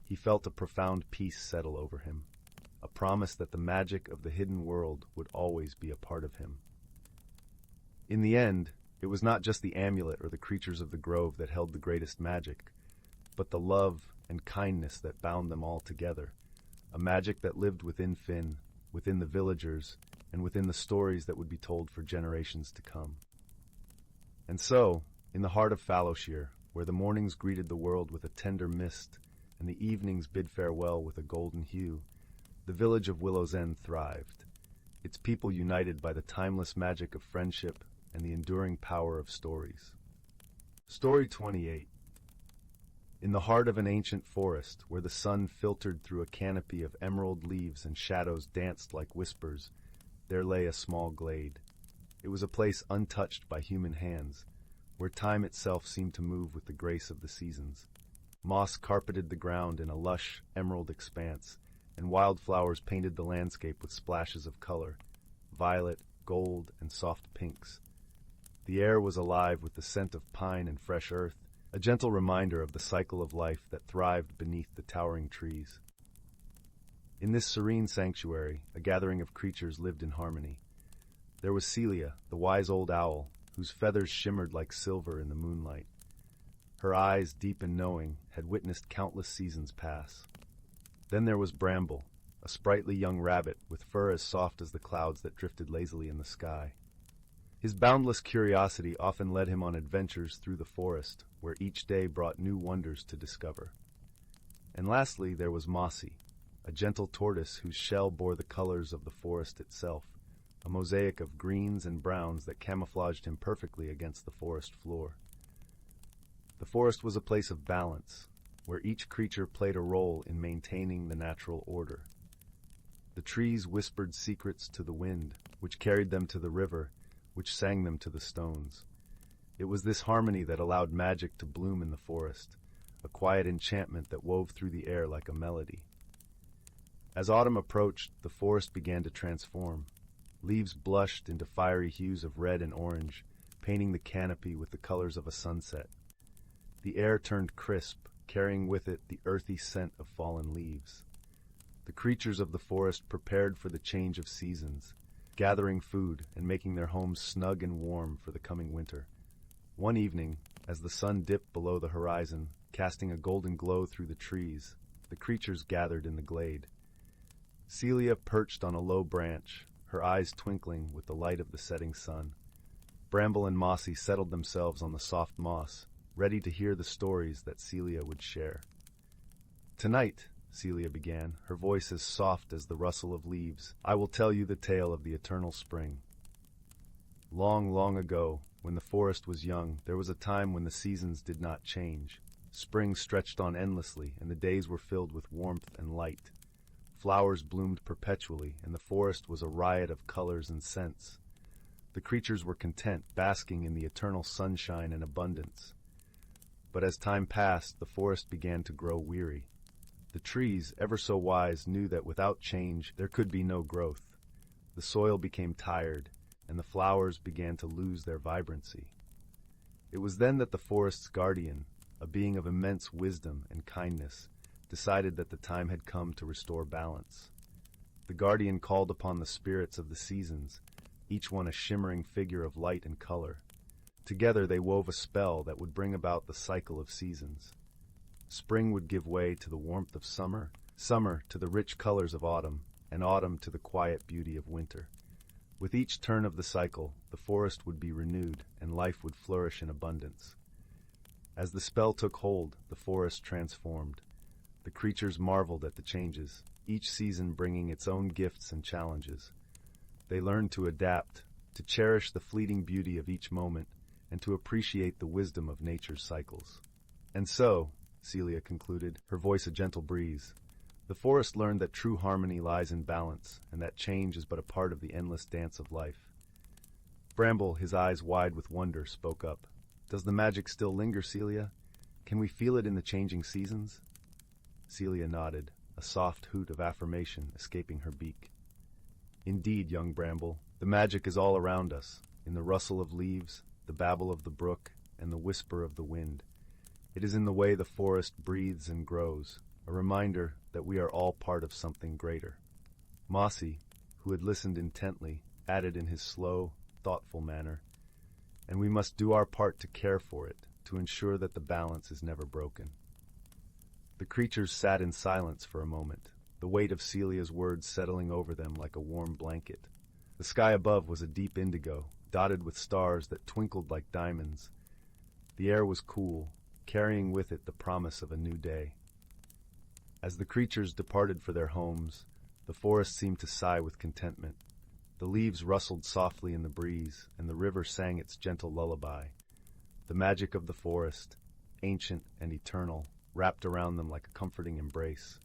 S1: he felt a profound peace settle over him, a promise that the magic of the hidden world would always be a part of him. In the end, it was not just the amulet or the creatures of the grove that held the greatest magic, but the love and kindness that bound them all together, a magic that lived within Finn, within the villagers, and within the stories that would be told for generations to come. And so, in the heart of Fallowshire, where the mornings greeted the world with a tender mist and the evenings bid farewell with a golden hue, the village of Willow's End thrived, its people united by the timeless magic of friendship and the enduring power of stories. Story 28. In the heart of an ancient forest, where the sun filtered through a canopy of emerald leaves and shadows danced like whispers, there lay a small glade. It was a place untouched by human hands, where time itself seemed to move with the grace of the seasons. Moss carpeted the ground in a lush, emerald expanse, and wildflowers painted the landscape with splashes of color, violet, gold, and soft pinks. The air was alive with the scent of pine and fresh earth, a gentle reminder of the cycle of life that thrived beneath the towering trees. In this serene sanctuary, a gathering of creatures lived in harmony. There was Celia, the wise old owl, whose feathers shimmered like silver in the moonlight. Her eyes, deep and knowing, had witnessed countless seasons pass. Then there was Bramble, a sprightly young rabbit with fur as soft as the clouds that drifted lazily in the sky. His boundless curiosity often led him on adventures through the forest, where each day brought new wonders to discover. And lastly, there was Mossy, a gentle tortoise whose shell bore the colors of the forest itself, a mosaic of greens and browns that camouflaged him perfectly against the forest floor. The forest was a place of balance, where each creature played a role in maintaining the natural order. The trees whispered secrets to the wind, which carried them to the river, which sang them to the stones. It was this harmony that allowed magic to bloom in the forest, a quiet enchantment that wove through the air like a melody. As autumn approached, the forest began to transform. Leaves blushed into fiery hues of red and orange, painting the canopy with the colors of a sunset. The air turned crisp, carrying with it the earthy scent of fallen leaves. The creatures of the forest prepared for the change of seasons, gathering food and making their homes snug and warm for the coming winter. One evening, as the sun dipped below the horizon, casting a golden glow through the trees, the creatures gathered in the glade. Celia perched on a low branch, her eyes twinkling with the light of the setting sun. Bramble and Mossy settled themselves on the soft moss, ready to hear the stories that Celia would share. "Tonight," Celia began, her voice as soft as the rustle of leaves, "I will tell you the tale of the eternal spring. Long, long ago, when the forest was young, there was a time when the seasons did not change. Spring stretched on endlessly, and the days were filled with warmth and light. Flowers bloomed perpetually, and the forest was a riot of colors and scents. The creatures were content, basking in the eternal sunshine and abundance. But as time passed, the forest began to grow weary. The trees, ever so wise, knew that without change there could be no growth. The soil became tired, and the flowers began to lose their vibrancy. It was then that the forest's guardian, a being of immense wisdom and kindness, decided that the time had come to restore balance. The guardian called upon the spirits of the seasons, each one a shimmering figure of light and color. Together they wove a spell that would bring about the cycle of seasons. Spring would give way to the warmth of summer, summer to the rich colors of autumn, and autumn to the quiet beauty of winter. With each turn of the cycle, the forest would be renewed, and life would flourish in abundance. As the spell took hold, the forest transformed. The creatures marveled at the changes, each season bringing its own gifts and challenges. They learned to adapt, to cherish the fleeting beauty of each moment, and to appreciate the wisdom of nature's cycles. And so, Celia concluded, her voice a gentle breeze, the forest learned that true harmony lies in balance, and that change is but a part of the endless dance of life. Bramble, his eyes wide with wonder, spoke up. Does the magic still linger, Celia? Can we feel it in the changing seasons? Celia nodded, a soft hoot of affirmation escaping her beak. Indeed, young Bramble, the magic is all around us, in the rustle of leaves, the babble of the brook, and the whisper of the wind. It is in the way the forest breathes and grows, a reminder that we are all part of something greater. Mossy, who had listened intently, added in his slow, thoughtful manner, and we must do our part to care for it, to ensure that the balance is never broken. The creatures sat in silence for a moment, the weight of Celia's words settling over them like a warm blanket. The sky above was a deep indigo, dotted with stars that twinkled like diamonds. The air was cool, carrying with it the promise of a new day. As the creatures departed for their homes, the forest seemed to sigh with contentment. The leaves rustled softly in the breeze, and the river sang its gentle lullaby. The magic of the forest, ancient and eternal, wrapped around them like a comforting embrace.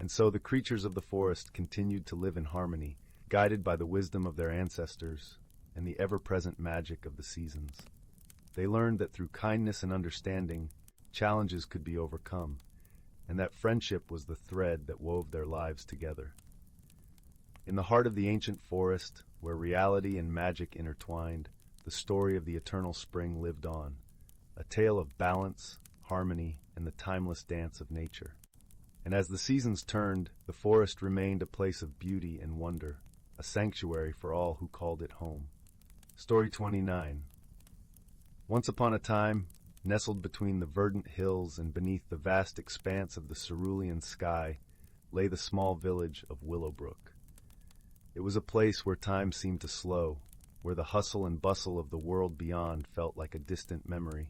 S1: And so the creatures of the forest continued to live in harmony, guided by the wisdom of their ancestors and the ever-present magic of the seasons. They learned that through kindness and understanding, challenges could be overcome, and that friendship was the thread that wove their lives together. In the heart of the ancient forest, where reality and magic intertwined, the story of the eternal spring lived on, a tale of balance, harmony, and the timeless dance of nature. And as the seasons turned, the forest remained a place of beauty and wonder, a sanctuary for all who called it home. Story 29. Once upon a time, nestled between the verdant hills and beneath the vast expanse of the cerulean sky, lay the small village of Willowbrook. It was a place where time seemed to slow, where the hustle and bustle of the world beyond felt like a distant memory.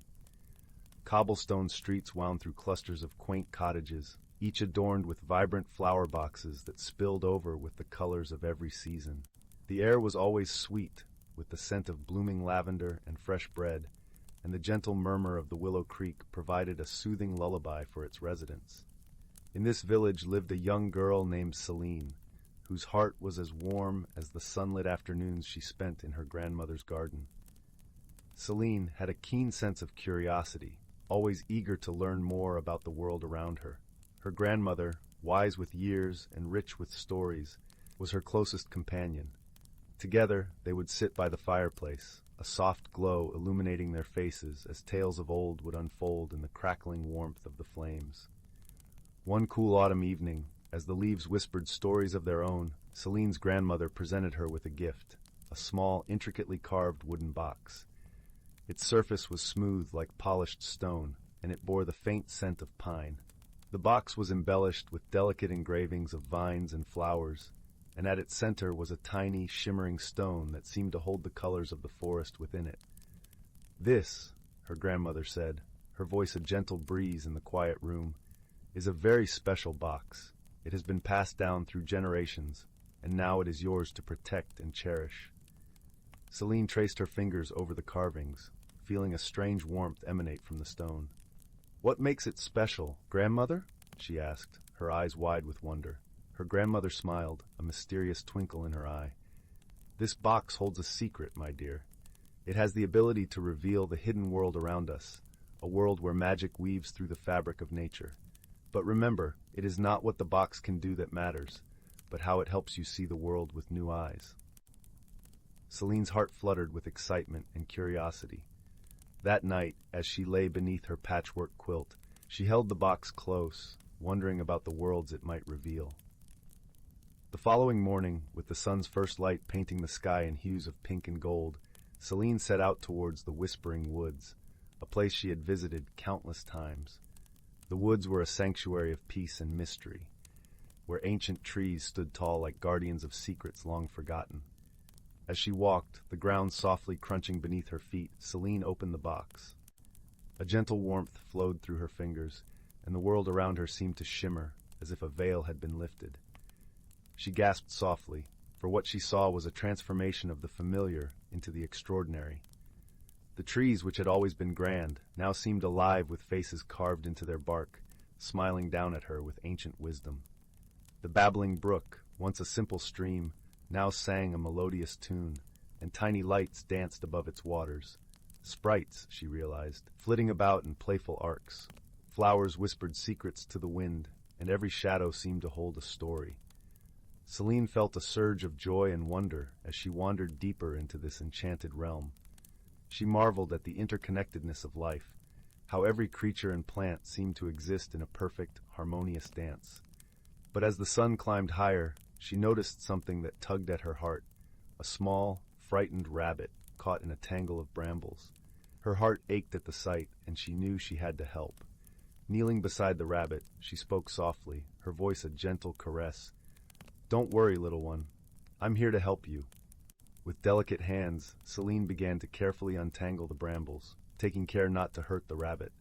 S1: Cobblestone streets wound through clusters of quaint cottages, each adorned with vibrant flower boxes that spilled over with the colors of every season. The air was always sweet, with the scent of blooming lavender and fresh bread, and the gentle murmur of the Willow Creek provided a soothing lullaby for its residents. In this village lived a young girl named Serene, whose heart was as warm as the sunlit afternoons she spent in her grandmother's garden. Serene had a keen sense of curiosity, always eager to learn more about the world around her. Her grandmother, wise with years and rich with stories, was her closest companion. Together, they would sit by the fireplace, a soft glow illuminating their faces as tales of old would unfold in the crackling warmth of the flames. One cool autumn evening, as the leaves whispered stories of their own, Celine's grandmother presented her with a gift, a small, intricately carved wooden box. Its surface was smooth like polished stone, and it bore the faint scent of pine. The box was embellished with delicate engravings of vines and flowers, and at its center was a tiny, shimmering stone that seemed to hold the colors of the forest within it. "This," her grandmother said, her voice a gentle breeze in the quiet room, "is a very special box. It has been passed down through generations, and now it is yours to protect and cherish." Celine traced her fingers over the carvings, feeling a strange warmth emanate from the stone. "What makes it special, grandmother?" she asked, her eyes wide with wonder. Her grandmother smiled, a mysterious twinkle in her eye. "This box holds a secret, my dear. It has the ability to reveal the hidden world around us, a world where magic weaves through the fabric of nature. But remember, it is not what the box can do that matters, but how it helps you see the world with new eyes." Celine's heart fluttered with excitement and curiosity. That night, as she lay beneath her patchwork quilt, she held the box close, wondering about the worlds it might reveal. The following morning, with the sun's first light painting the sky in hues of pink and gold, Celine set out towards the Whispering Woods, a place she had visited countless times. The woods were a sanctuary of peace and mystery, where ancient trees stood tall like guardians of secrets long forgotten. As she walked, the ground softly crunching beneath her feet, Celine opened the box. A gentle warmth flowed through her fingers, and the world around her seemed to shimmer, as if a veil had been lifted. She gasped softly, for what she saw was a transformation of the familiar into the extraordinary. The trees, which had always been grand, now seemed alive with faces carved into their bark, smiling down at her with ancient wisdom. The babbling brook, once a simple stream, now sang a melodious tune, and tiny lights danced above its waters. Sprites, she realized, flitting about in playful arcs. Flowers whispered secrets to the wind, and every shadow seemed to hold a story. Celine felt a surge of joy and wonder as she wandered deeper into this enchanted realm. She marveled at the interconnectedness of life, how every creature and plant seemed to exist in a perfect, harmonious dance. But as the sun climbed higher, she noticed something that tugged at her heart, a small, frightened rabbit caught in a tangle of brambles. Her heart ached at the sight, and she knew she had to help. Kneeling beside the rabbit, she spoke softly, her voice a gentle caress. "Don't worry, little one. I'm here to help you." With delicate hands, Celine began to carefully untangle the brambles, taking care not to hurt the rabbit.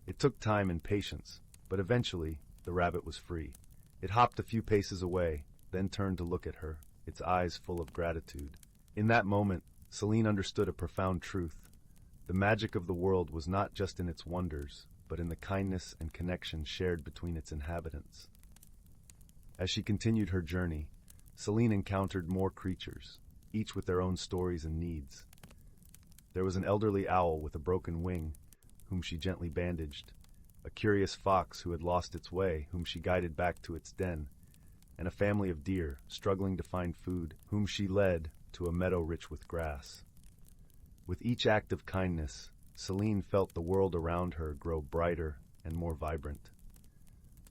S1: It took time and patience, but eventually the rabbit was free. It hopped a few paces away, then turned to look at her, its eyes full of gratitude. In that moment, Celine understood a profound truth. The magic of the world was not just in its wonders, but in the kindness and connection shared between its inhabitants. As she continued her journey, Celine encountered more creatures, each with their own stories and needs. There was an elderly owl with a broken wing, whom she gently bandaged, a curious fox who had lost its way, whom she guided back to its den, and a family of deer, struggling to find food, whom she led to a meadow rich with grass. With each act of kindness, Celine felt the world around her grow brighter and more vibrant.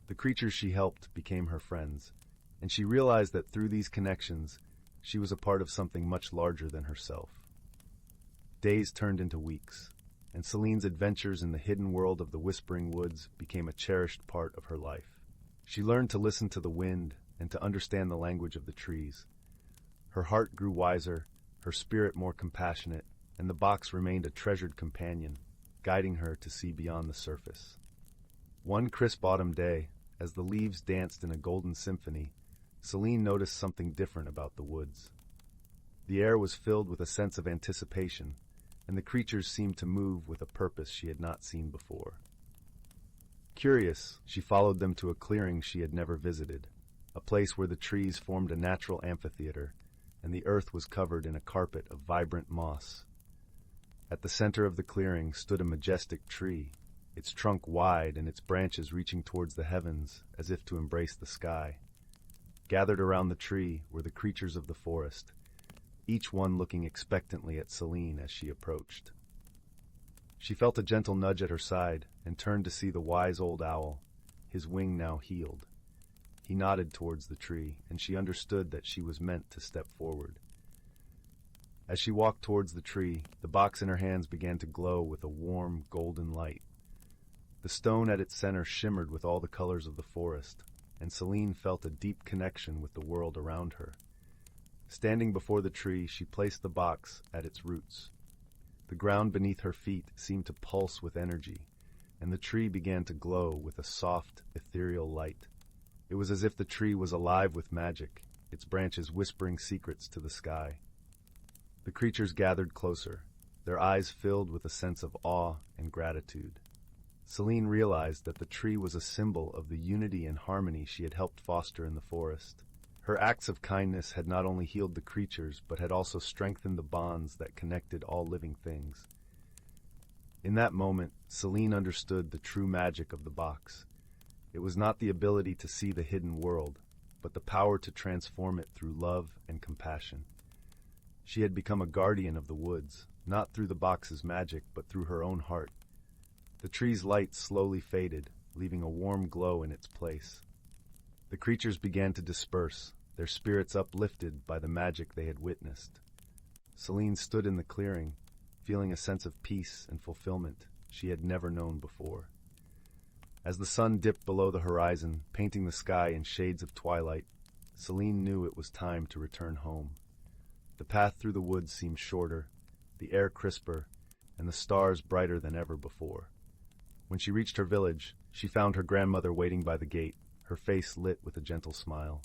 S1: The creatures she helped became her friends, and she realized that through these connections, she was a part of something much larger than herself. Days turned into weeks, and Celine's adventures in the hidden world of the Whispering Woods became a cherished part of her life. She learned to listen to the wind and to understand the language of the trees. Her heart grew wiser, her spirit more compassionate, and the box remained a treasured companion, guiding her to see beyond the surface. One crisp autumn day, as the leaves danced in a golden symphony, Celine noticed something different about the woods. The air was filled with a sense of anticipation, and the creatures seemed to move with a purpose she had not seen before. Curious, she followed them to a clearing she had never visited, a place where the trees formed a natural amphitheater, and the earth was covered in a carpet of vibrant moss. At the center of the clearing stood a majestic tree, its trunk wide and its branches reaching towards the heavens as if to embrace the sky. Gathered around the tree were the creatures of the forest, each one looking expectantly at Celine as she approached. She felt a gentle nudge at her side and turned to see the wise old owl, his wing now healed. He nodded towards the tree, and she understood that she was meant to step forward. As she walked towards the tree, the box in her hands began to glow with a warm, golden light. The stone at its center shimmered with all the colors of the forest, and Celine felt a deep connection with the world around her. Standing before the tree, she placed the box at its roots. The ground beneath her feet seemed to pulse with energy, and the tree began to glow with a soft, ethereal light. It was as if the tree was alive with magic, its branches whispering secrets to the sky. The creatures gathered closer, their eyes filled with a sense of awe and gratitude. Selene realized that the tree was a symbol of the unity and harmony she had helped foster in the forest. Her acts of kindness had not only healed the creatures, but had also strengthened the bonds that connected all living things. In that moment, Selene understood the true magic of the box. It was not the ability to see the hidden world, but the power to transform it through love and compassion. She had become a guardian of the woods, not through the box's magic, but through her own heart. The tree's light slowly faded, leaving a warm glow in its place. The creatures began to disperse, their spirits uplifted by the magic they had witnessed. Selene stood in the clearing, feeling a sense of peace and fulfillment she had never known before. As the sun dipped below the horizon, painting the sky in shades of twilight, Selene knew it was time to return home. The path through the woods seemed shorter, the air crisper, and the stars brighter than ever before. When she reached her village, she found her grandmother waiting by the gate, her face lit with a gentle smile.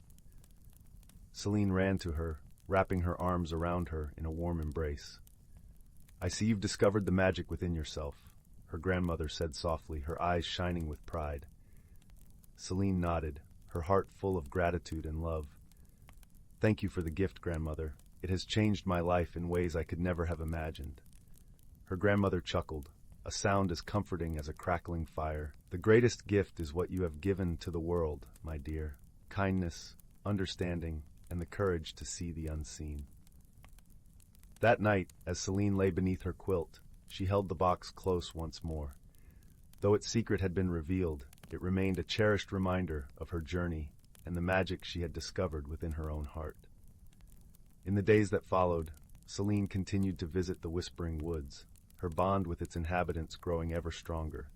S1: Selene ran to her, wrapping her arms around her in a warm embrace. "I see you've discovered the magic within yourself," her grandmother said softly, her eyes shining with pride. Selene nodded, her heart full of gratitude and love. "Thank you for the gift, grandmother. It has changed my life in ways I could never have imagined." Her grandmother chuckled, a sound as comforting as a crackling fire. "The greatest gift is what you have given to the world, my dear. Kindness, understanding, and the courage to see the unseen." That night, as Selene lay beneath her quilt, she held the box close once more. Though its secret had been revealed, it remained a cherished reminder of her journey and the magic she had discovered within her own heart. In the days that followed, Selene continued to visit the Whispering Woods, her bond with its inhabitants growing ever stronger.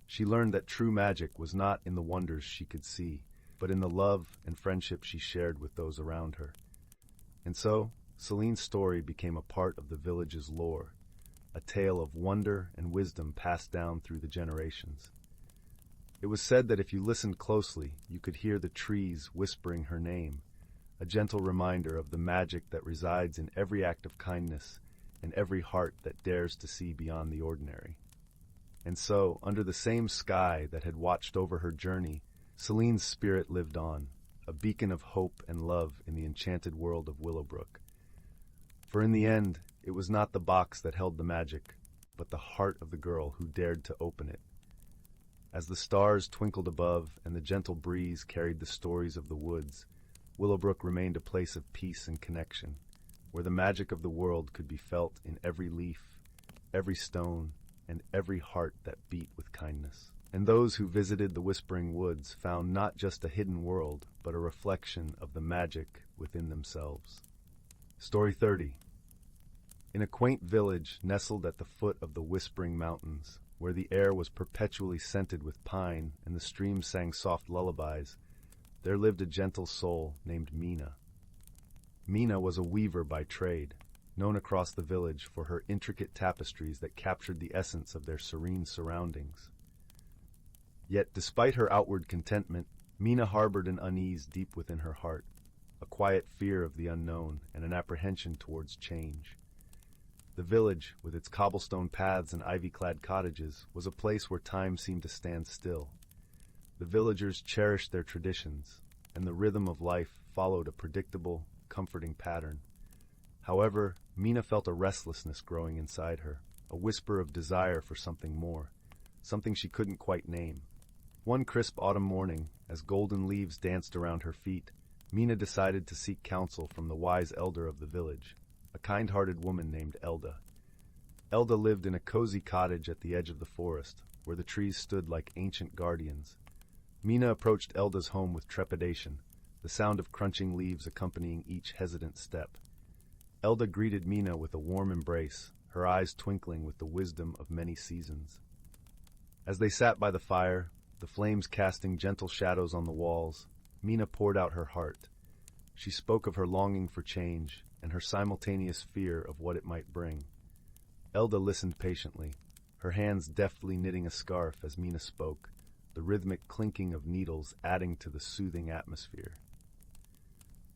S1: She learned that true magic was not in the wonders she could see, but in the love and friendship she shared with those around her. And so, Selene's story became a part of the village's lore, a tale of wonder and wisdom passed down through the generations. It was said that if you listened closely, you could hear the trees whispering her name, a gentle reminder of the magic that resides in every act of kindness and every heart that dares to see beyond the ordinary. And so, under the same sky that had watched over her journey, Selene's spirit lived on, a beacon of hope and love in the enchanted world of Willowbrook. For in the end, it was not the box that held the magic, but the heart of the girl who dared to open it. As the stars twinkled above and the gentle breeze carried the stories of the woods, Willowbrook remained a place of peace and connection, where the magic of the world could be felt in every leaf, every stone, and every heart that beat with kindness. And those who visited the Whispering Woods found not just a hidden world, but a reflection of the magic within themselves. Story 30. In a quaint village nestled at the foot of the Whispering Mountains, where the air was perpetually scented with pine and the streams sang soft lullabies, there lived a gentle soul named Mina. Mina was a weaver by trade, known across the village for her intricate tapestries that captured the essence of their serene surroundings. Yet, despite her outward contentment, Mina harbored an unease deep within her heart, a quiet fear of the unknown and an apprehension towards change. The village, with its cobblestone paths and ivy-clad cottages, was a place where time seemed to stand still. The villagers cherished their traditions, and the rhythm of life followed a predictable, comforting pattern. However, Mina felt a restlessness growing inside her, a whisper of desire for something more, something she couldn't quite name. One crisp autumn morning, as golden leaves danced around her feet, Mina decided to seek counsel from the wise elder of the village, a kind-hearted woman named Elda. Elda lived in a cozy cottage at the edge of the forest, where the trees stood like ancient guardians. Mina approached Elda's home with trepidation, the sound of crunching leaves accompanying each hesitant step. Elda greeted Mina with a warm embrace, her eyes twinkling with the wisdom of many seasons. As they sat by the fire, the flames casting gentle shadows on the walls, Mina poured out her heart. She spoke of her longing for change and her simultaneous fear of what it might bring. Elda listened patiently, her hands deftly knitting a scarf as Mina spoke, the rhythmic clinking of needles adding to the soothing atmosphere.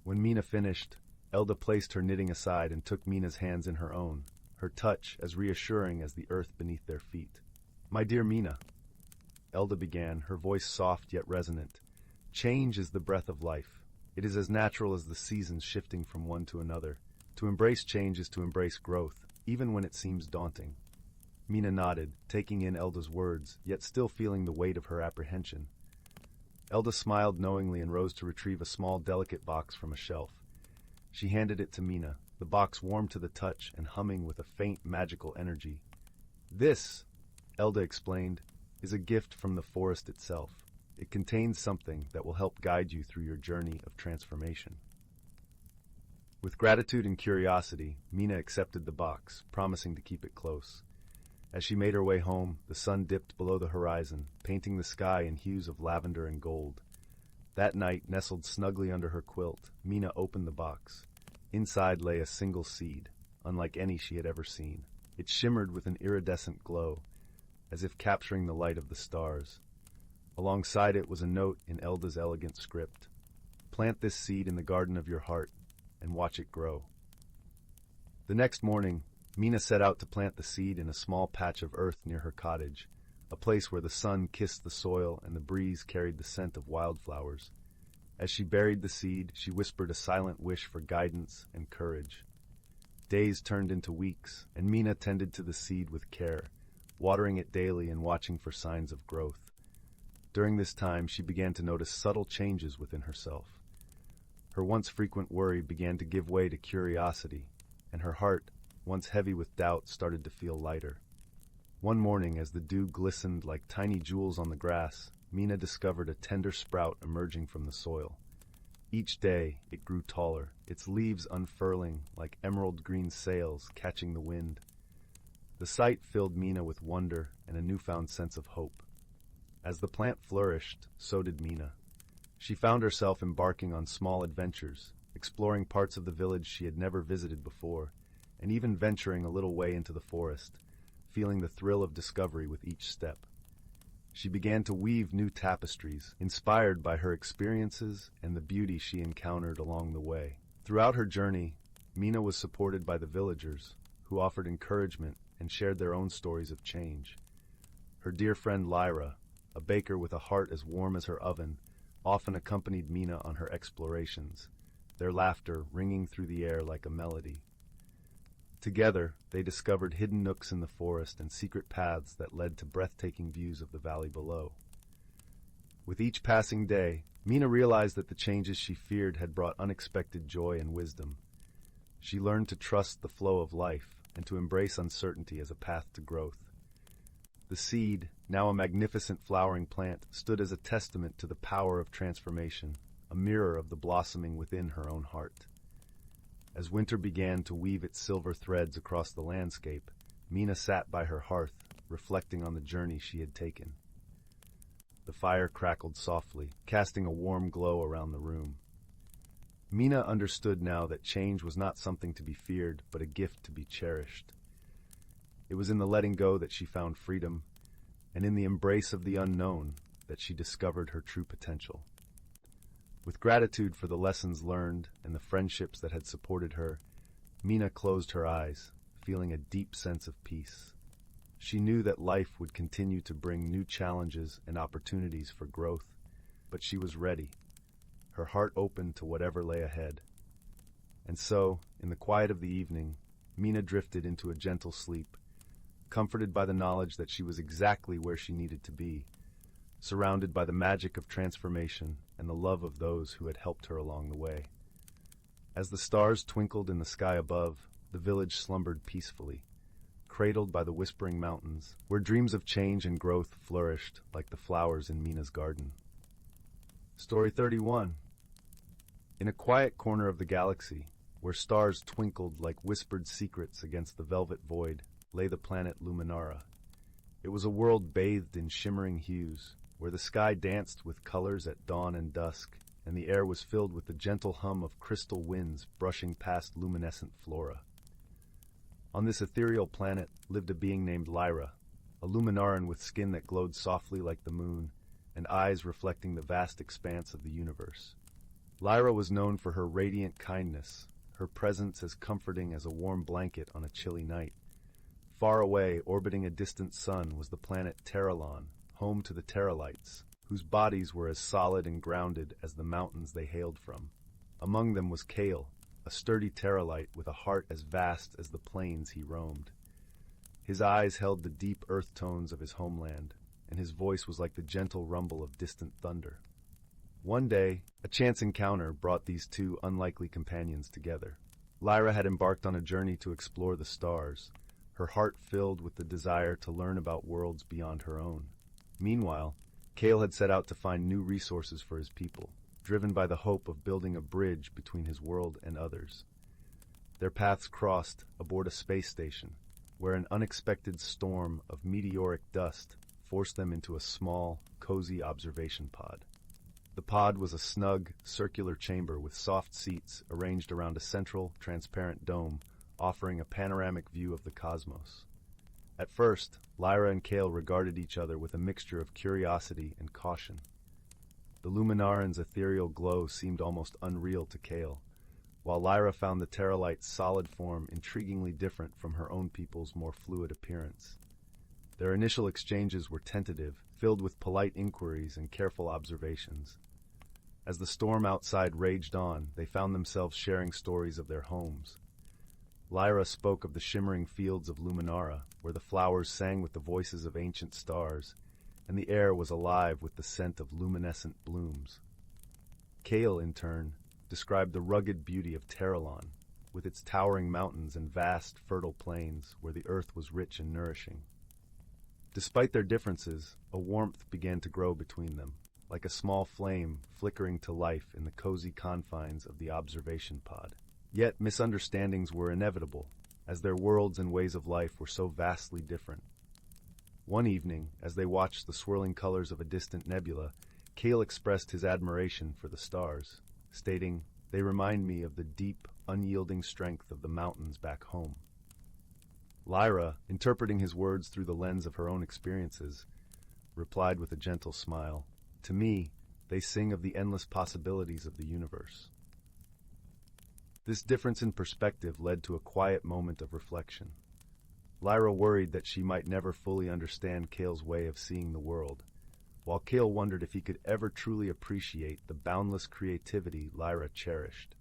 S1: When Mina finished, Elda placed her knitting aside and took Mina's hands in her own, her touch as reassuring as the earth beneath their feet. "My dear Mina, Elda began, her voice soft yet resonant. Change is the breath of life. It is as natural as the seasons shifting from one to another. To embrace change is to embrace growth, even when it seems daunting. Mina nodded, taking in Elda's words, yet still feeling the weight of her apprehension. Elda smiled knowingly and rose to retrieve a small, delicate box from a shelf. She handed it to Mina, the box warm to the touch and humming with a faint, magical energy. This, Elda explained, is a gift from the forest itself. It contains something that will help guide you through your journey of transformation. With gratitude and curiosity, Mina accepted the box, promising to keep it close. As she made her way home, the sun dipped below the horizon, painting the sky in hues of lavender and gold. That night, nestled snugly under her quilt, Mina opened the box. Inside lay a single seed, unlike any she had ever seen. It shimmered with an iridescent glow, as if capturing the light of the stars. Alongside it was a note in Elda's elegant script. Plant this seed in the garden of your heart, and watch it grow. The next morning, Mina set out to plant the seed in a small patch of earth near her cottage, a place where the sun kissed the soil and the breeze carried the scent of wildflowers. As she buried the seed, she whispered a silent wish for guidance and courage. Days turned into weeks, and Mina tended to the seed with care, watering it daily and watching for signs of growth. During this time, she began to notice subtle changes within herself. Her once frequent worry began to give way to curiosity, and her heart, once heavy with doubt, started to feel lighter. One morning, as the dew glistened like tiny jewels on the grass, Mina discovered a tender sprout emerging from the soil. Each day, it grew taller, its leaves unfurling like emerald green sails catching the wind. The sight filled Mina with wonder and a newfound sense of hope. As the plant flourished, so did Mina. She found herself embarking on small adventures, exploring parts of the village she had never visited before, and even venturing a little way into the forest, feeling the thrill of discovery with each step. She began to weave new tapestries, inspired by her experiences and the beauty she encountered along the way. Throughout her journey, Mina was supported by the villagers, who offered encouragement and shared their own stories of change. Her dear friend Lyra, a baker with a heart as warm as her oven, often accompanied Mina on her explorations, their laughter ringing through the air like a melody. Together, they discovered hidden nooks in the forest and secret paths that led to breathtaking views of the valley below. With each passing day, Mina realized that the changes she feared had brought unexpected joy and wisdom. She learned to trust the flow of life and to embrace uncertainty as a path to growth. The seed, now a magnificent flowering plant, stood as a testament to the power of transformation, a mirror of the blossoming within her own heart. As winter began to weave its silver threads across the landscape, Mina sat by her hearth, reflecting on the journey she had taken. The fire crackled softly, casting a warm glow around the room. Mina understood now that change was not something to be feared, but a gift to be cherished. It was in the letting go that she found freedom, and in the embrace of the unknown that she discovered her true potential. With gratitude for the lessons learned and the friendships that had supported her, Mina closed her eyes, feeling a deep sense of peace. She knew that life would continue to bring new challenges and opportunities for growth, but she was ready, her heart open to whatever lay ahead. And so, in the quiet of the evening, Mina drifted into a gentle sleep, comforted by the knowledge that she was exactly where she needed to be, surrounded by the magic of transformation and the love of those who had helped her along the way. As the stars twinkled in the sky above, the village slumbered peacefully, cradled by the whispering mountains, where dreams of change and growth flourished like the flowers in Mina's garden. Story 31. In a quiet corner of the galaxy, where stars twinkled like whispered secrets against the velvet void, lay the planet Luminara. It was a world bathed in shimmering hues, where the sky danced with colors at dawn and dusk, and the air was filled with the gentle hum of crystal winds brushing past luminescent flora. On this ethereal planet lived a being named Lyra, a Luminaran with skin that glowed softly like the moon, and eyes reflecting the vast expanse of the universe. Lyra was known for her radiant kindness, her presence as comforting as a warm blanket on a chilly night. Far away, orbiting a distant sun, was the planet Terralon, home to the Terralites, whose bodies were as solid and grounded as the mountains they hailed from. Among them was Kaela, a sturdy Terralite with a heart as vast as the plains he roamed. His eyes held the deep earth tones of his homeland, and his voice was like the gentle rumble of distant thunder. One day, a chance encounter brought these two unlikely companions together. Lyra had embarked on a journey to explore the stars, her heart filled with the desire to learn about worlds beyond her own. Meanwhile, Kaela had set out to find new resources for his people, driven by the hope of building a bridge between his world and others. Their paths crossed aboard a space station, where an unexpected storm of meteoric dust forced them into a small, cozy observation pod. The pod was a snug, circular chamber with soft seats arranged around a central, transparent dome, offering a panoramic view of the cosmos. At first, Lyra and Kaela regarded each other with a mixture of curiosity and caution. The Luminaran's ethereal glow seemed almost unreal to Kaela, while Lyra found the Terralite's solid form intriguingly different from her own people's more fluid appearance. Their initial exchanges were tentative, filled with polite inquiries and careful observations. As the storm outside raged on, they found themselves sharing stories of their homes. Lyra spoke of the shimmering fields of Luminara, where the flowers sang with the voices of ancient stars, and the air was alive with the scent of luminescent blooms. Kaela, in turn, described the rugged beauty of Terralon, with its towering mountains and vast, fertile plains where the earth was rich and nourishing. Despite their differences, a warmth began to grow between them, like a small flame flickering to life in the cozy confines of the observation pod. Yet misunderstandings were inevitable, as their worlds and ways of life were so vastly different. One evening, as they watched the swirling colors of a distant nebula, Kaela expressed his admiration for the stars, stating, "They remind me of the deep, unyielding strength of the mountains back home." Lyra, interpreting his words through the lens of her own experiences, replied with a gentle smile, "To me, they sing of the endless possibilities of the universe." This difference in perspective led to a quiet moment of reflection. Lyra worried that she might never fully understand Kaela's way of seeing the world, while Kaela wondered if he could ever truly appreciate the boundless creativity Lyra cherished.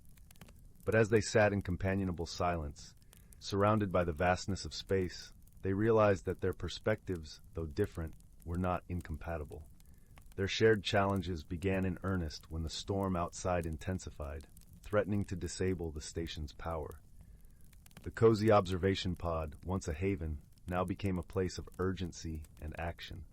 S1: But as they sat in companionable silence, surrounded by the vastness of space, they realized that their perspectives, though different, were not incompatible. Their shared challenges began in earnest when the storm outside intensified, threatening to disable the station's power. The cozy observation pod, once a haven, now became a place of urgency and action.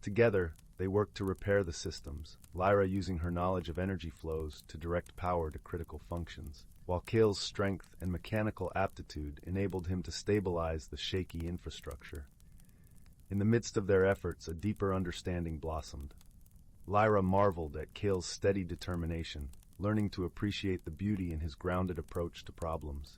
S1: Together, they worked to repair the systems, Lyra using her knowledge of energy flows to direct power to critical functions, while Kaela's strength and mechanical aptitude enabled him to stabilize the shaky infrastructure. In the midst of their efforts, a deeper understanding blossomed. Lyra marveled at Kaela's steady determination, learning to appreciate the beauty in his grounded approach to problems.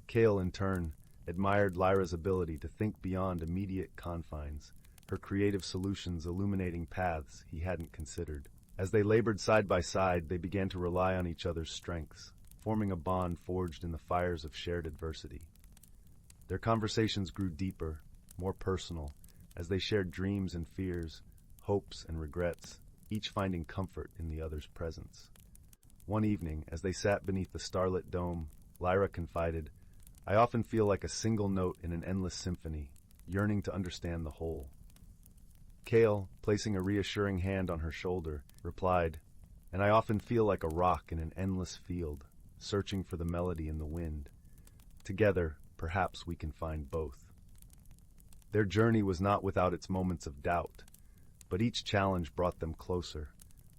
S1: Kaela, in turn, admired Lyra's ability to think beyond immediate confines, her creative solutions illuminating paths he hadn't considered. As they labored side by side, they began to rely on each other's strengths, forming a bond forged in the fires of shared adversity. Their conversations grew deeper, more personal, as they shared dreams and fears, hopes and regrets, each finding comfort in the other's presence. One evening, as they sat beneath the starlit dome, Lyra confided, "I often feel like a single note in an endless symphony, yearning to understand the whole." Kaela, placing a reassuring hand on her shoulder, replied, "And I often feel like a rock in an endless field, searching for the melody in the wind. Together, perhaps we can find both." Their journey was not without its moments of doubt, but each challenge brought them closer,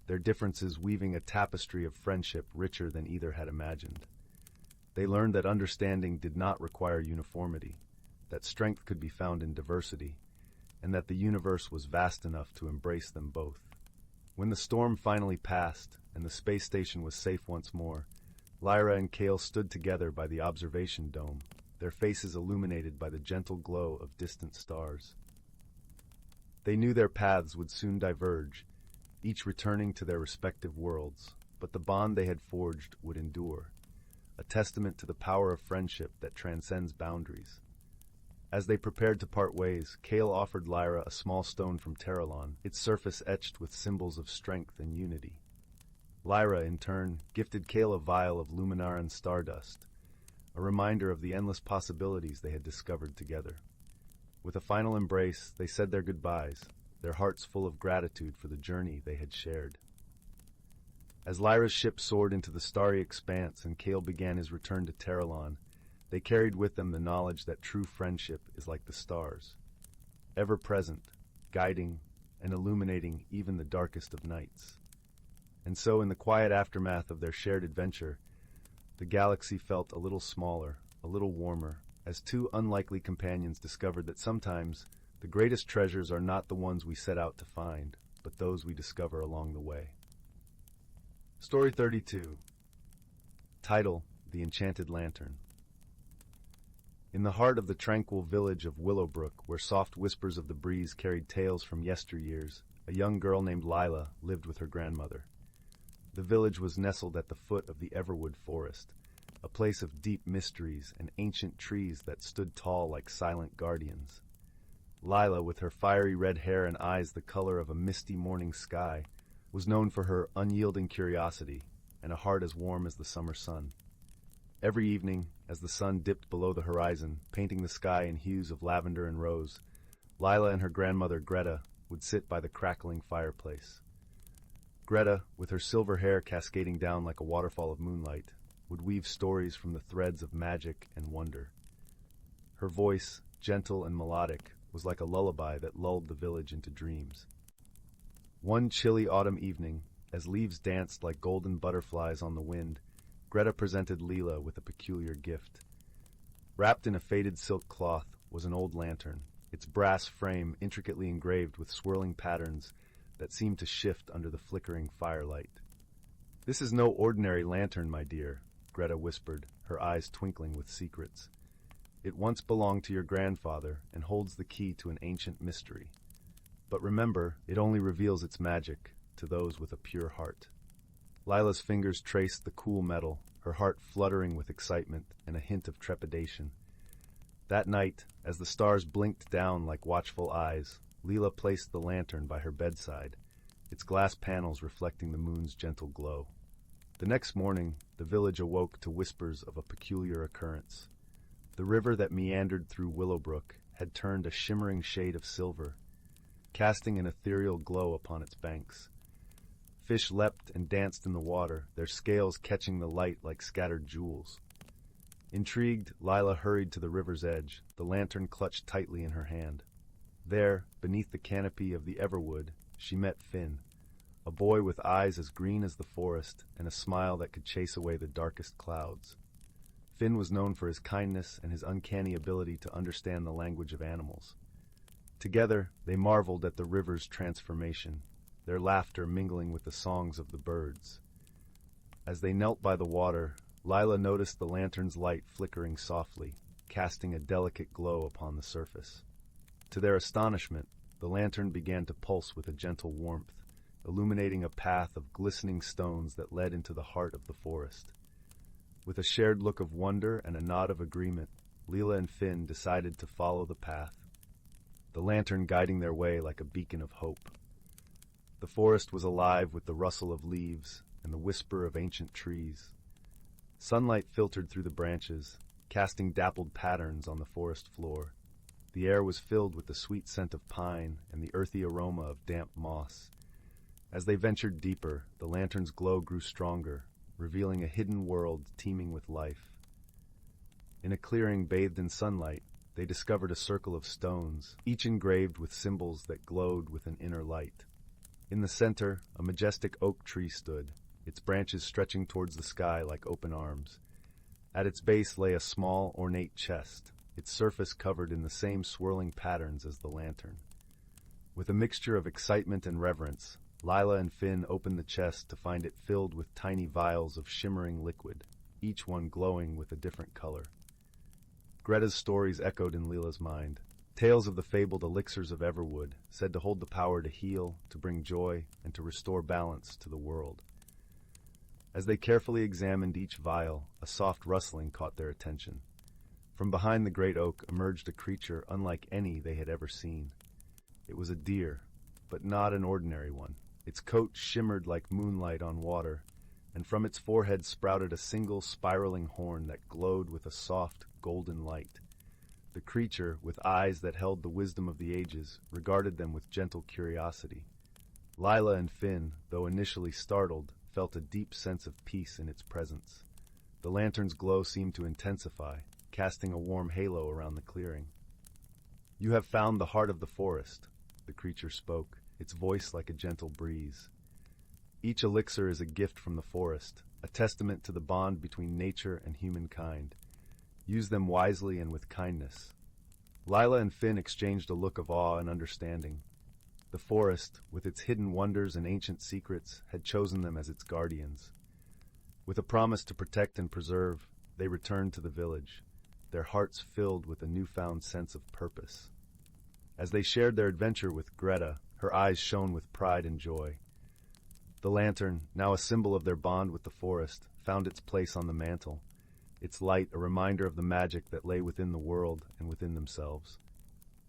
S1: their differences weaving a tapestry of friendship richer than either had imagined. They learned that understanding did not require uniformity, that strength could be found in diversity, and that the universe was vast enough to embrace them both. When the storm finally passed and the space station was safe once more, Lyra and Kaela stood together by the observation dome, their faces illuminated by the gentle glow of distant stars. They knew their paths would soon diverge, each returning to their respective worlds, but the bond they had forged would endure, a testament to the power of friendship that transcends boundaries. As they prepared to part ways, Kaela offered Lyra a small stone from Terralon, its surface etched with symbols of strength and unity. Lyra, in turn, gifted Kaela a vial of Luminaran stardust, a reminder of the endless possibilities they had discovered together. With a final embrace, they said their goodbyes, their hearts full of gratitude for the journey they had shared. As Lyra's ship soared into the starry expanse and Kaela began his return to Terralon, they carried with them the knowledge that true friendship is like the stars, ever present, guiding and illuminating even the darkest of nights. And so, in the quiet aftermath of their shared adventure, the galaxy felt a little smaller, a little warmer, as two unlikely companions discovered that sometimes the greatest treasures are not the ones we set out to find, but those we discover along the way. Story 32. Title: The Enchanted Lantern. In the heart of the tranquil village of Willowbrook, where soft whispers of the breeze carried tales from yesteryears, a young girl named Lila lived with her grandmother. The village was nestled at the foot of the Everwood forest, a place of deep mysteries and ancient trees that stood tall like silent guardians. Lila, with her fiery red hair and eyes the color of a misty morning sky, was known for her unyielding curiosity and a heart as warm as the summer sun. Every evening, as the sun dipped below the horizon, painting the sky in hues of lavender and rose, Lila and her grandmother Greta would sit by the crackling fireplace. Greta, with her silver hair cascading down like a waterfall of moonlight, would weave stories from the threads of magic and wonder. Her voice, gentle and melodic, was like a lullaby that lulled the village into dreams. One chilly autumn evening, as leaves danced like golden butterflies on the wind, Greta presented Lila with a peculiar gift. Wrapped in a faded silk cloth was an old lantern, its brass frame intricately engraved with swirling patterns that seemed to shift under the flickering firelight. "This is no ordinary lantern, my dear," Greta whispered, her eyes twinkling with secrets. "It once belonged to your grandfather and holds the key to an ancient mystery. But remember, it only reveals its magic to those with a pure heart." Lila's fingers traced the cool metal, her heart fluttering with excitement and a hint of trepidation. That night, as the stars blinked down like watchful eyes, Lila placed the lantern by her bedside, its glass panels reflecting the moon's gentle glow. The next morning, the village awoke to whispers of a peculiar occurrence. The river that meandered through Willowbrook had turned a shimmering shade of silver, casting an ethereal glow upon its banks. Fish leapt and danced in the water, their scales catching the light like scattered jewels. Intrigued, Lila hurried to the river's edge, the lantern clutched tightly in her hand. There, beneath the canopy of the Everwood, she met Finn, a boy with eyes as green as the forest and a smile that could chase away the darkest clouds. Finn was known for his kindness and his uncanny ability to understand the language of animals. Together, they marveled at the river's transformation, their laughter mingling with the songs of the birds. As they knelt by the water, Lila noticed the lantern's light flickering softly, casting a delicate glow upon the surface. To their astonishment, the lantern began to pulse with a gentle warmth, illuminating a path of glistening stones that led into the heart of the forest. With a shared look of wonder and a nod of agreement, Lila and Finn decided to follow the path, the lantern guiding their way like a beacon of hope. The forest was alive with the rustle of leaves and the whisper of ancient trees. Sunlight filtered through the branches, casting dappled patterns on the forest floor. The air was filled with the sweet scent of pine and the earthy aroma of damp moss. As they ventured deeper, the lantern's glow grew stronger, revealing a hidden world teeming with life. In a clearing bathed in sunlight, they discovered a circle of stones, each engraved with symbols that glowed with an inner light. In the center, a majestic oak tree stood, its branches stretching towards the sky like open arms. At its base lay a small, ornate chest, its surface covered in the same swirling patterns as the lantern. With a mixture of excitement and reverence, Lila and Finn opened the chest to find it filled with tiny vials of shimmering liquid, each one glowing with a different color. Greta's stories echoed in Lila's mind, tales of the fabled elixirs of Everwood, said to hold the power to heal, to bring joy, and to restore balance to the world. As they carefully examined each vial, a soft rustling caught their attention. From behind the great oak emerged a creature unlike any they had ever seen. It was a deer, but not an ordinary one. Its coat shimmered like moonlight on water, and from its forehead sprouted a single spiraling horn that glowed with a soft, golden light. The creature, with eyes that held the wisdom of the ages, regarded them with gentle curiosity. Lila and Finn, though initially startled, felt a deep sense of peace in its presence. The lantern's glow seemed to intensify, casting a warm halo around the clearing. "You have found the heart of the forest," the creature spoke, its voice like a gentle breeze. "Each elixir is a gift from the forest, a testament to the bond between nature and humankind. Use them wisely and with kindness." Lila and Finn exchanged a look of awe and understanding. The forest, with its hidden wonders and ancient secrets, had chosen them as its guardians. With a promise to protect and preserve, they returned to the village, their hearts filled with a newfound sense of purpose. As they shared their adventure with Greta, her eyes shone with pride and joy. The lantern, now a symbol of their bond with the forest, found its place on the mantle, its light a reminder of the magic that lay within the world and within themselves.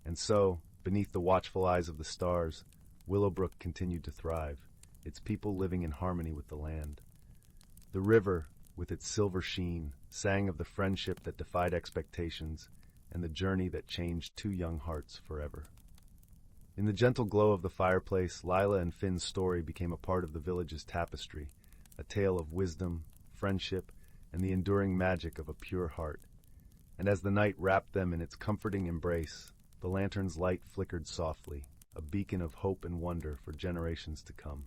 S1: And so, beneath the watchful eyes of the stars, Willowbrook continued to thrive, its people living in harmony with the land. The river, with its silver sheen, sang of the friendship that defied expectations and the journey that changed two young hearts forever. In the gentle glow of the fireplace, Lila and Finn's story became a part of the village's tapestry, a tale of wisdom, friendship, and the enduring magic of a pure heart. And as the night wrapped them in its comforting embrace, the lantern's light flickered softly, a beacon of hope and wonder for generations to come.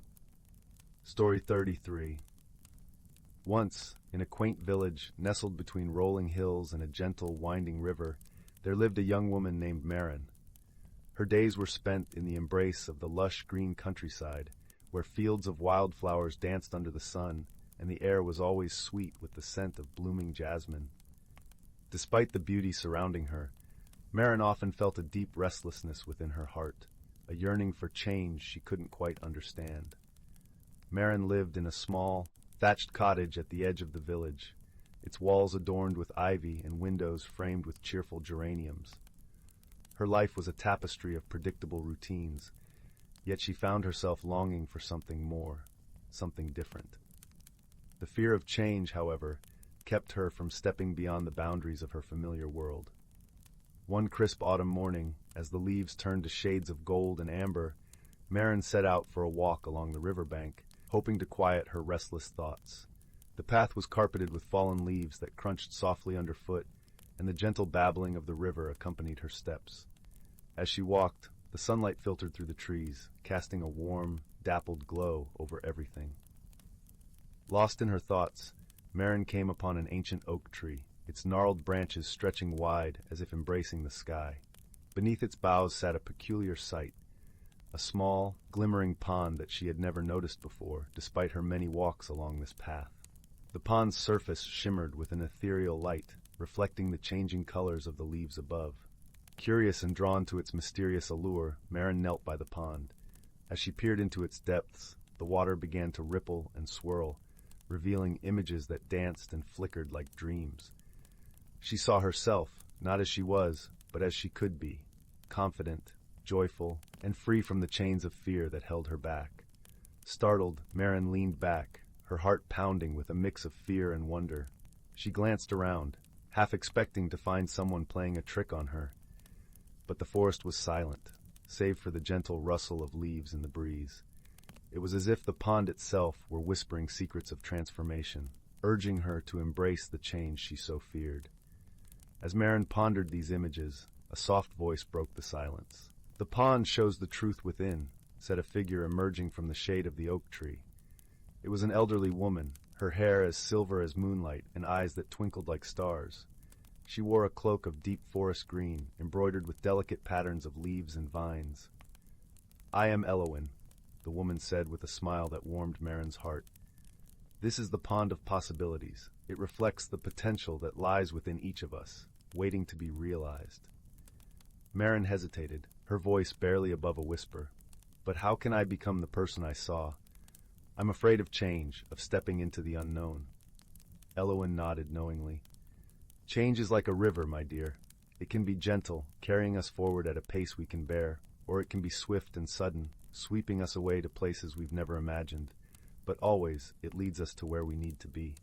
S1: Story 33. Once, in a quaint village nestled between rolling hills and a gentle, winding river, there lived a young woman named Marin. Her days were spent in the embrace of the lush green countryside, where fields of wildflowers danced under the sun, and the air was always sweet with the scent of blooming jasmine. Despite the beauty surrounding her, Marin often felt a deep restlessness within her heart, a yearning for change she couldn't quite understand. Marin lived in a small, thatched cottage at the edge of the village, its walls adorned with ivy and windows framed with cheerful geraniums. Her life was a tapestry of predictable routines, yet she found herself longing for something more, something different. The fear of change, however, kept her from stepping beyond the boundaries of her familiar world. One crisp autumn morning, as the leaves turned to shades of gold and amber, Marin set out for a walk along the riverbank, hoping to quiet her restless thoughts. The path was carpeted with fallen leaves that crunched softly underfoot, and the gentle babbling of the river accompanied her steps. As she walked, the sunlight filtered through the trees, casting a warm, dappled glow over everything. Lost in her thoughts, Marin came upon an ancient oak tree, its gnarled branches stretching wide as if embracing the sky. Beneath its boughs sat a peculiar sight, a small, glimmering pond that she had never noticed before, despite her many walks along this path. The pond's surface shimmered with an ethereal light, reflecting the changing colors of the leaves above. Curious and drawn to its mysterious allure, Marin knelt by the pond. As she peered into its depths, the water began to ripple and swirl, revealing images that danced and flickered like dreams. She saw herself, not as she was, but as she could be, confident, joyful, and free from the chains of fear that held her back. Startled, Marin leaned back, her heart pounding with a mix of fear and wonder. She glanced around, half expecting to find someone playing a trick on her. But the forest was silent, save for the gentle rustle of leaves in the breeze. It was as if the pond itself were whispering secrets of transformation, urging her to embrace the change she so feared. As Marin pondered these images, a soft voice broke the silence. "The pond shows the truth within," said a figure emerging from the shade of the oak tree. It was an elderly woman, her hair as silver as moonlight and eyes that twinkled like stars. She wore a cloak of deep forest green, embroidered with delicate patterns of leaves and vines. "I am Elowin," the woman said with a smile that warmed Marin's heart. "This is the pond of possibilities. It reflects the potential that lies within each of us, waiting to be realized." Marin hesitated, her voice barely above a whisper. "But how can I become the person I saw? I'm afraid of change, of stepping into the unknown." Elowin nodded knowingly. Change is like a river, my dear. It can be gentle, carrying us forward at a pace we can bear, or it can be swift and sudden, sweeping us away to places we've never imagined. But always, it leads us to where we need to be.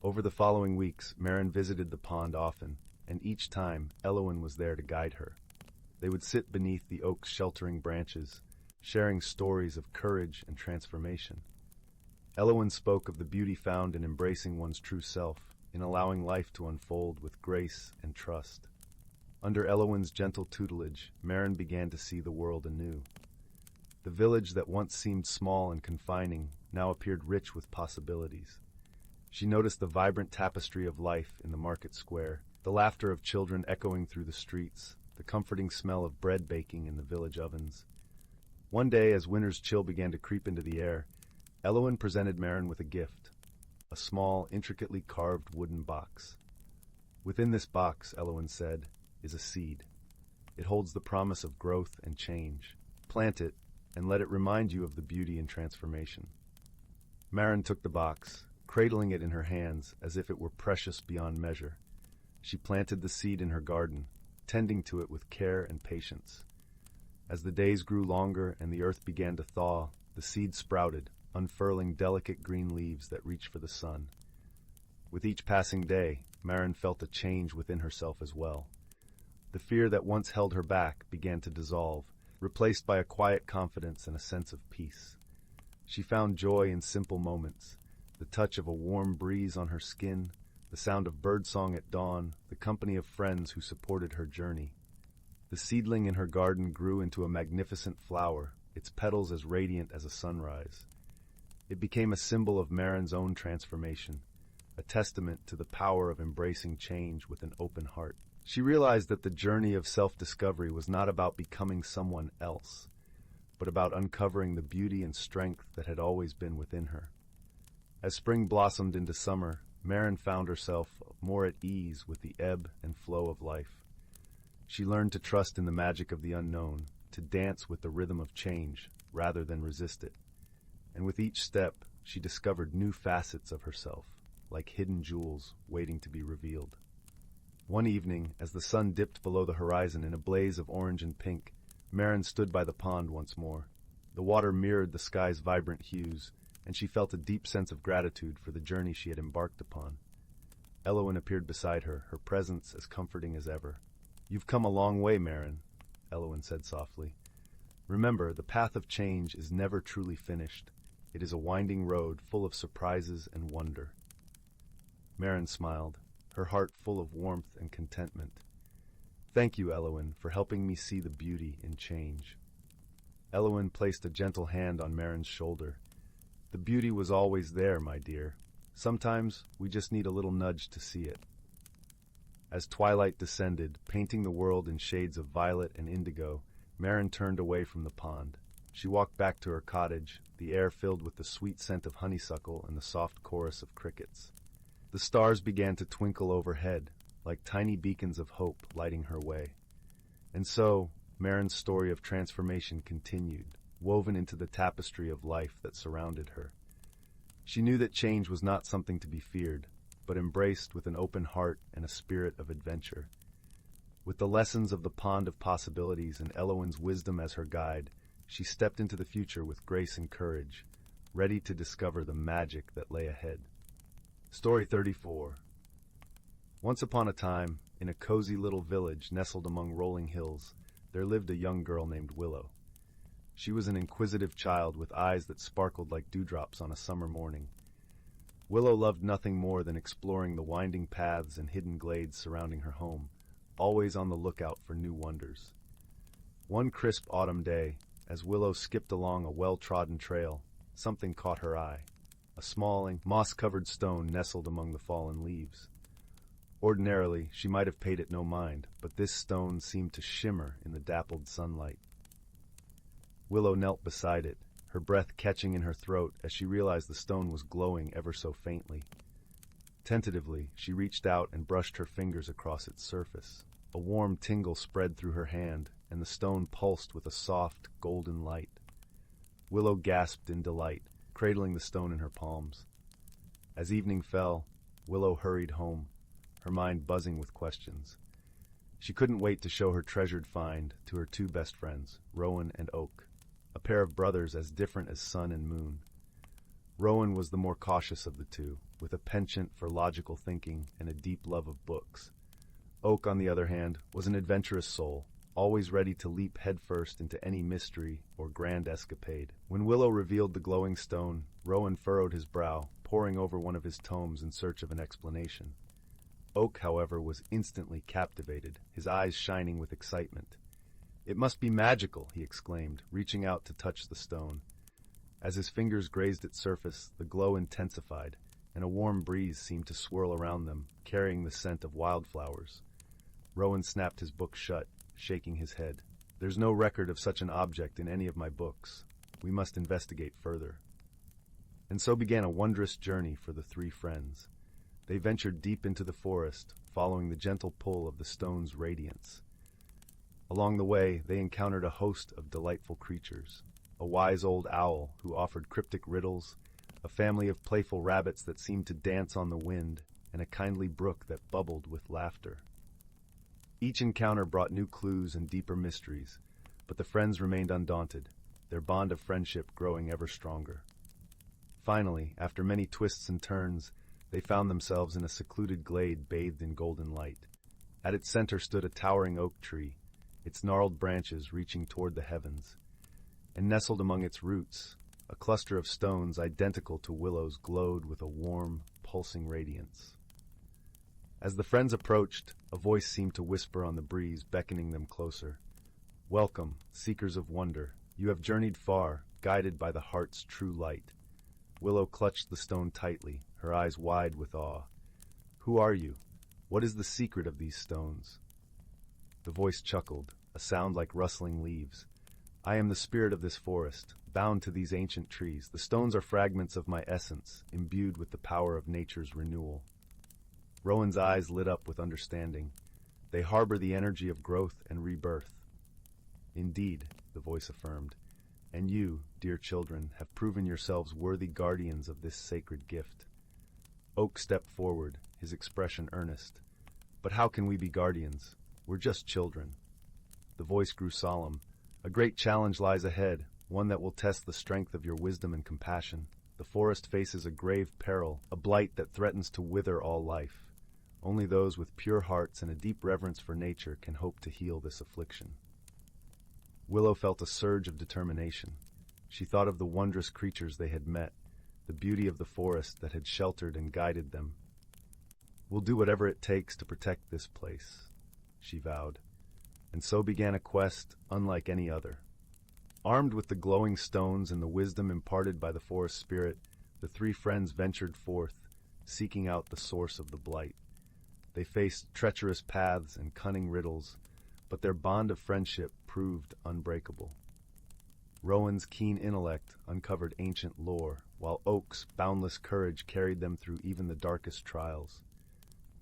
S1: Over the following weeks, Marin visited the pond often, and each time, Elowen was there to guide her. They would sit beneath the oak's sheltering branches, sharing stories of courage and transformation. Elowen spoke of the beauty found in embracing one's true self, in allowing life to unfold with grace and trust. Under Elowen's gentle tutelage, Marin began to see the world anew. The village that once seemed small and confining now appeared rich with possibilities. She noticed the vibrant tapestry of life in the market square, the laughter of children echoing through the streets, the comforting smell of bread baking in the village ovens. One day, as winter's chill began to creep into the air, Elowen presented Marin with a gift, a small, intricately carved wooden box. Within this box, Elowen said, is a seed. It holds the promise of growth and change. Plant it, and let it remind you of the beauty and transformation. Marin took the box, cradling it in her hands as if it were precious beyond measure. She planted the seed in her garden, tending to it with care and patience. As the days grew longer and the earth began to thaw, the seed sprouted, unfurling delicate green leaves that reached for the sun. With each passing day, Marin felt a change within herself as well. The fear that once held her back began to dissolve, replaced by a quiet confidence and a sense of peace. She found joy in simple moments, the touch of a warm breeze on her skin, the sound of birdsong at dawn, the company of friends who supported her journey. The seedling in her garden grew into a magnificent flower, its petals as radiant as a sunrise. It became a symbol of Marin's own transformation, a testament to the power of embracing change with an open heart. She realized that the journey of self-discovery was not about becoming someone else, but about uncovering the beauty and strength that had always been within her. As spring blossomed into summer, Marin found herself more at ease with the ebb and flow of life. She learned to trust in the magic of the unknown, to dance with the rhythm of change rather than resist it. And with each step, she discovered new facets of herself, like hidden jewels waiting to be revealed. One evening, as the sun dipped below the horizon in a blaze of orange and pink, Marin stood by the pond once more. The water mirrored the sky's vibrant hues, and she felt a deep sense of gratitude for the journey she had embarked upon. Elowen appeared beside her, her presence as comforting as ever. "You've come a long way, Marin," Elowen said softly. "Remember, the path of change is never truly finished. It is a winding road full of surprises and wonder." Marin smiled, her heart full of warmth and contentment. "Thank you, Elowen, for helping me see the beauty in change." Elowen placed a gentle hand on Marin's shoulder. "The beauty was always there, my dear. Sometimes we just need a little nudge to see it." As twilight descended, painting the world in shades of violet and indigo, Marin turned away from the pond. She walked back to her cottage, the air filled with the sweet scent of honeysuckle and the soft chorus of crickets. The stars began to twinkle overhead, like tiny beacons of hope lighting her way. And so, Marin's story of transformation continued, woven into the tapestry of life that surrounded her. She knew that change was not something to be feared, but embraced with an open heart and a spirit of adventure. With the lessons of the Pond of Possibilities and Elowen's wisdom as her guide, she stepped into the future with grace and courage, ready to discover the magic that lay ahead. Story 34. Once upon a time, in a cozy little village nestled among rolling hills, there lived a young girl named Willow. She was an inquisitive child with eyes that sparkled like dewdrops on a summer morning. Willow loved nothing more than exploring the winding paths and hidden glades surrounding her home, always on the lookout for new wonders. One crisp autumn day, as Willow skipped along a well-trodden trail, something caught her eye. A small, moss-covered stone nestled among the fallen leaves. Ordinarily, she might have paid it no mind, but this stone seemed to shimmer in the dappled sunlight. Willow knelt beside it, her breath catching in her throat as she realized the stone was glowing ever so faintly. Tentatively, she reached out and brushed her fingers across its surface. A warm tingle spread through her hand, and the stone pulsed with a soft, golden light. Willow gasped in delight, cradling the stone in her palms. As evening fell, Willow hurried home, her mind buzzing with questions. She couldn't wait to show her treasured find to her two best friends, Rowan and Oak, a pair of brothers as different as sun and moon. Rowan was the more cautious of the two, with a penchant for logical thinking and a deep love of books. Oak, on the other hand, was an adventurous soul, always ready to leap headfirst into any mystery or grand escapade. When Willow revealed the glowing stone, Rowan furrowed his brow, poring over one of his tomes in search of an explanation. Oak, however, was instantly captivated, his eyes shining with excitement. "It must be magical," he exclaimed, reaching out to touch the stone. As his fingers grazed its surface, the glow intensified, and a warm breeze seemed to swirl around them, carrying the scent of wildflowers. Rowan snapped his book shut, shaking his head. "There's no record of such an object in any of my books. We must investigate further." And so began a wondrous journey for the three friends. They ventured deep into the forest, following the gentle pull of the stone's radiance. Along the way, they encountered a host of delightful creatures. A wise old owl who offered cryptic riddles, a family of playful rabbits that seemed to dance on the wind, and a kindly brook that bubbled with laughter. Each encounter brought new clues and deeper mysteries, but the friends remained undaunted, their bond of friendship growing ever stronger. Finally, after many twists and turns, they found themselves in a secluded glade bathed in golden light. At its center stood a towering oak tree, its gnarled branches reaching toward the heavens. And nestled among its roots, a cluster of stones identical to Willow's glowed with a warm, pulsing radiance. As the friends approached, a voice seemed to whisper on the breeze, beckoning them closer. "Welcome, seekers of wonder. You have journeyed far, guided by the heart's true light." Willow clutched the stone tightly, her eyes wide with awe. "Who are you? What is the secret of these stones?" The voice chuckled, a sound like rustling leaves. "I am the spirit of this forest, bound to these ancient trees. The stones are fragments of my essence, imbued with the power of nature's renewal." Rowan's eyes lit up with understanding. "They harbor the energy of growth and rebirth." "Indeed," the voice affirmed, "and you, dear children, have proven yourselves worthy guardians of this sacred gift." Oak stepped forward, his expression earnest. "But how can we be guardians? We're just children." The voice grew solemn. "A great challenge lies ahead, one that will test the strength of your wisdom and compassion. The forest faces a grave peril, a blight that threatens to wither all life. Only those with pure hearts and a deep reverence for nature can hope to heal this affliction." Willow felt a surge of determination. She thought of the wondrous creatures they had met, the beauty of the forest that had sheltered and guided them. "We'll do whatever it takes to protect this place," she vowed. And so began a quest unlike any other. Armed with the glowing stones and the wisdom imparted by the forest spirit, the three friends ventured forth, seeking out the source of the blight. They faced treacherous paths and cunning riddles, but their bond of friendship proved unbreakable. Rowan's keen intellect uncovered ancient lore, while Oak's boundless courage carried them through even the darkest trials.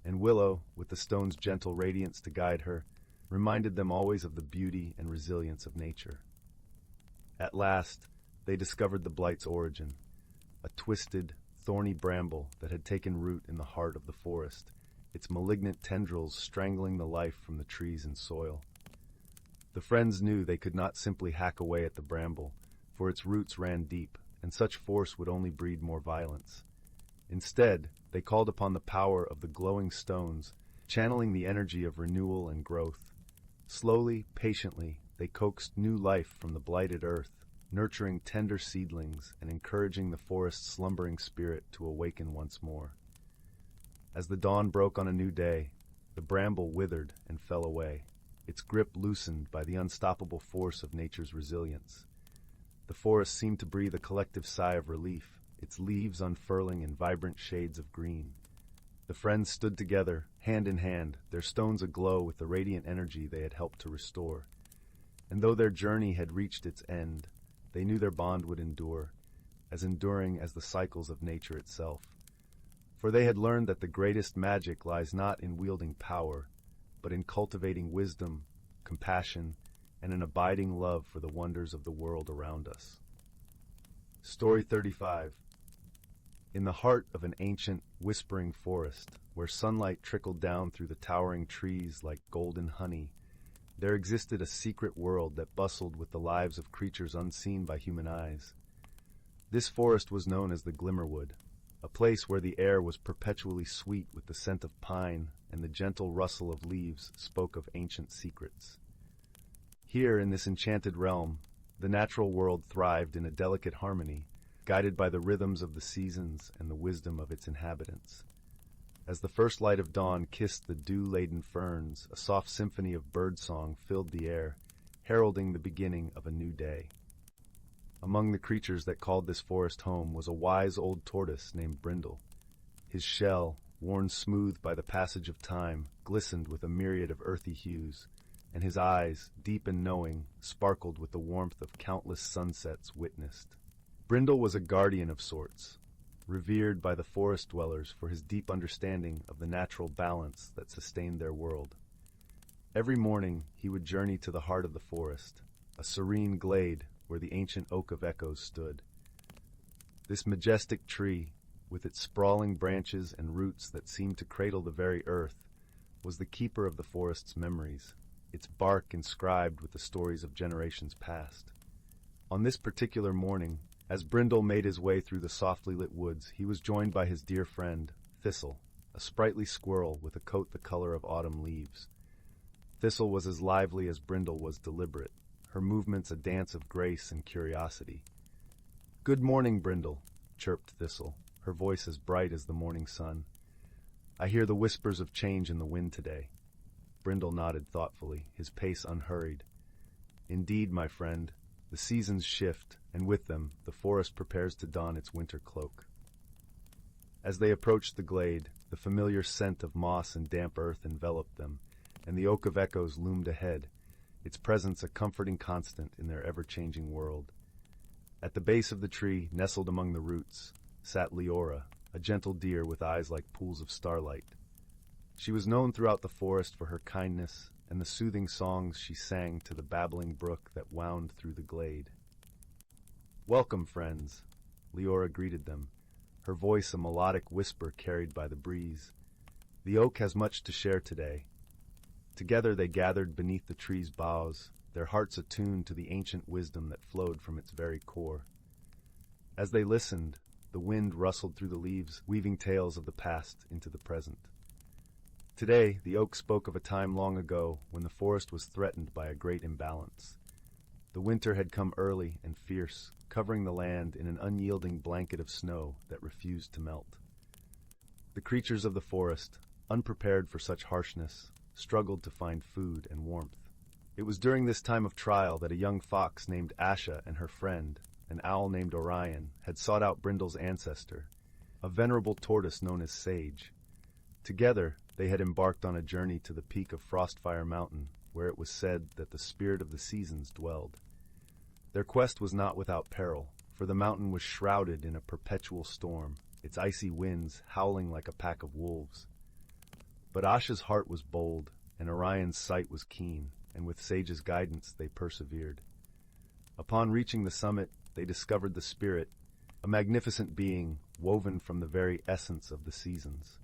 S1: And Willow, with the stone's gentle radiance to guide her, reminded them always of the beauty and resilience of nature. At last, they discovered the blight's origin, a twisted, thorny bramble that had taken root in the heart of the forest, its malignant tendrils strangling the life from the trees and soil. The friends knew they could not simply hack away at the bramble, for its roots ran deep, and such force would only breed more violence. Instead, they called upon the power of the glowing stones, channeling the energy of renewal and growth. Slowly, patiently, they coaxed new life from the blighted earth, nurturing tender seedlings and encouraging the forest's slumbering spirit to awaken once more. As the dawn broke on a new day, the bramble withered and fell away, its grip loosened by the unstoppable force of nature's resilience. The forest seemed to breathe a collective sigh of relief, its leaves unfurling in vibrant shades of green. The friends stood together, hand in hand, their stones aglow with the radiant energy they had helped to restore. And though their journey had reached its end, they knew their bond would endure, as enduring as the cycles of nature itself. For they had learned that the greatest magic lies not in wielding power, but in cultivating wisdom, compassion, and an abiding love for the wonders of the world around us. Story 35. In the heart of an ancient, whispering forest, where sunlight trickled down through the towering trees like golden honey, there existed a secret world that bustled with the lives of creatures unseen by human eyes. This forest was known as the Glimmerwood, a place where the air was perpetually sweet with the scent of pine, and the gentle rustle of leaves spoke of ancient secrets. Here, in this enchanted realm, the natural world thrived in a delicate harmony, guided by the rhythms of the seasons and the wisdom of its inhabitants. As the first light of dawn kissed the dew-laden ferns, a soft symphony of birdsong filled the air, heralding the beginning of a new day. Among the creatures that called this forest home was a wise old tortoise named Brindle. His shell, worn smooth by the passage of time, glistened with a myriad of earthy hues, and his eyes, deep and knowing, sparkled with the warmth of countless sunsets witnessed. Brindle was a guardian of sorts, revered by the forest dwellers for his deep understanding of the natural balance that sustained their world. Every morning he would journey to the heart of the forest, a serene glade where the ancient oak of echoes stood. This majestic tree, with its sprawling branches and roots that seemed to cradle the very earth, was the keeper of the forest's memories, its bark inscribed with the stories of generations past. On this particular morning, as Brindle made his way through the softly lit woods, he was joined by his dear friend, Thistle, a sprightly squirrel with a coat the color of autumn leaves. Thistle was as lively as Brindle was deliberate, her movements a dance of grace and curiosity. "Good morning, Brindle," chirped Thistle, her voice as bright as the morning sun. "I hear the whispers of change in the wind today." Brindle nodded thoughtfully, his pace unhurried. "Indeed, my friend, the seasons shift, and with them the forest prepares to don its winter cloak." As they approached the glade, the familiar scent of moss and damp earth enveloped them, and the oak of echoes loomed ahead, its presence a comforting constant in their ever-changing world. At the base of the tree, nestled among the roots, sat Leora, a gentle deer with eyes like pools of starlight. She was known throughout the forest for her kindness and the soothing songs she sang to the babbling brook that wound through the glade. "Welcome, friends," Leora greeted them, her voice a melodic whisper carried by the breeze. "The oak has much to share today." Together they gathered beneath the tree's boughs, their hearts attuned to the ancient wisdom that flowed from its very core. As they listened, the wind rustled through the leaves, weaving tales of the past into the present. Today, the oak spoke of a time long ago when the forest was threatened by a great imbalance. The winter had come early and fierce, covering the land in an unyielding blanket of snow that refused to melt. The creatures of the forest, unprepared for such harshness, struggled to find food and warmth. It was during this time of trial that a young fox named Asha and her friend, an owl named Orion, had sought out Brindle's ancestor, a venerable tortoise known as Sage. Together, they had embarked on a journey to the peak of Frostfire Mountain, where it was said that the spirit of the seasons dwelled. Their quest was not without peril, for the mountain was shrouded in a perpetual storm, its icy winds howling like a pack of wolves. But Asha's heart was bold, and Orion's sight was keen, and with Sage's guidance they persevered. Upon reaching the summit, they discovered the spirit, a magnificent being woven from the very essence of the seasons.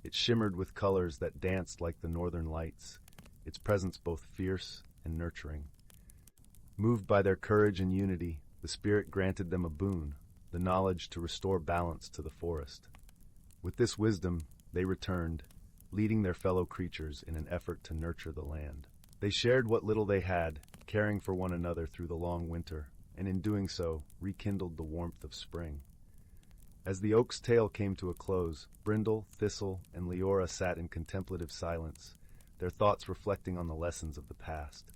S1: It shimmered with colors that danced like the northern lights, its presence both fierce and nurturing. Moved by their courage and unity, the spirit granted them a boon, the knowledge to restore balance to the forest. With this wisdom, they returned, leading their fellow creatures in an effort to nurture the land. They shared what little they had, caring for one another through the long winter, and in doing so, rekindled the warmth of spring. As the oak's tale came to a close, Brindle, Thistle, and Leora sat in contemplative silence, their thoughts reflecting on the lessons of the past.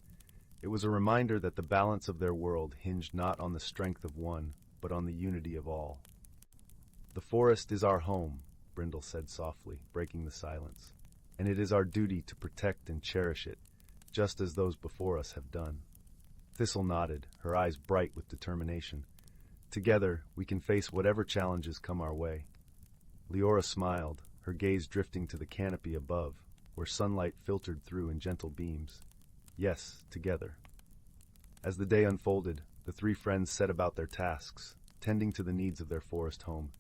S1: It was a reminder that the balance of their world hinged not on the strength of one, but on the unity of all. "The forest is our home," Brindle said softly, breaking the silence, "and it is our duty to protect and cherish it, just as those before us have done." Thistle nodded, her eyes bright with determination. "Together, we can face whatever challenges come our way." Leora smiled, her gaze drifting to the canopy above, where sunlight filtered through in gentle beams. "Yes, together." As the day unfolded, the three friends set about their tasks, tending to the needs of their forest home.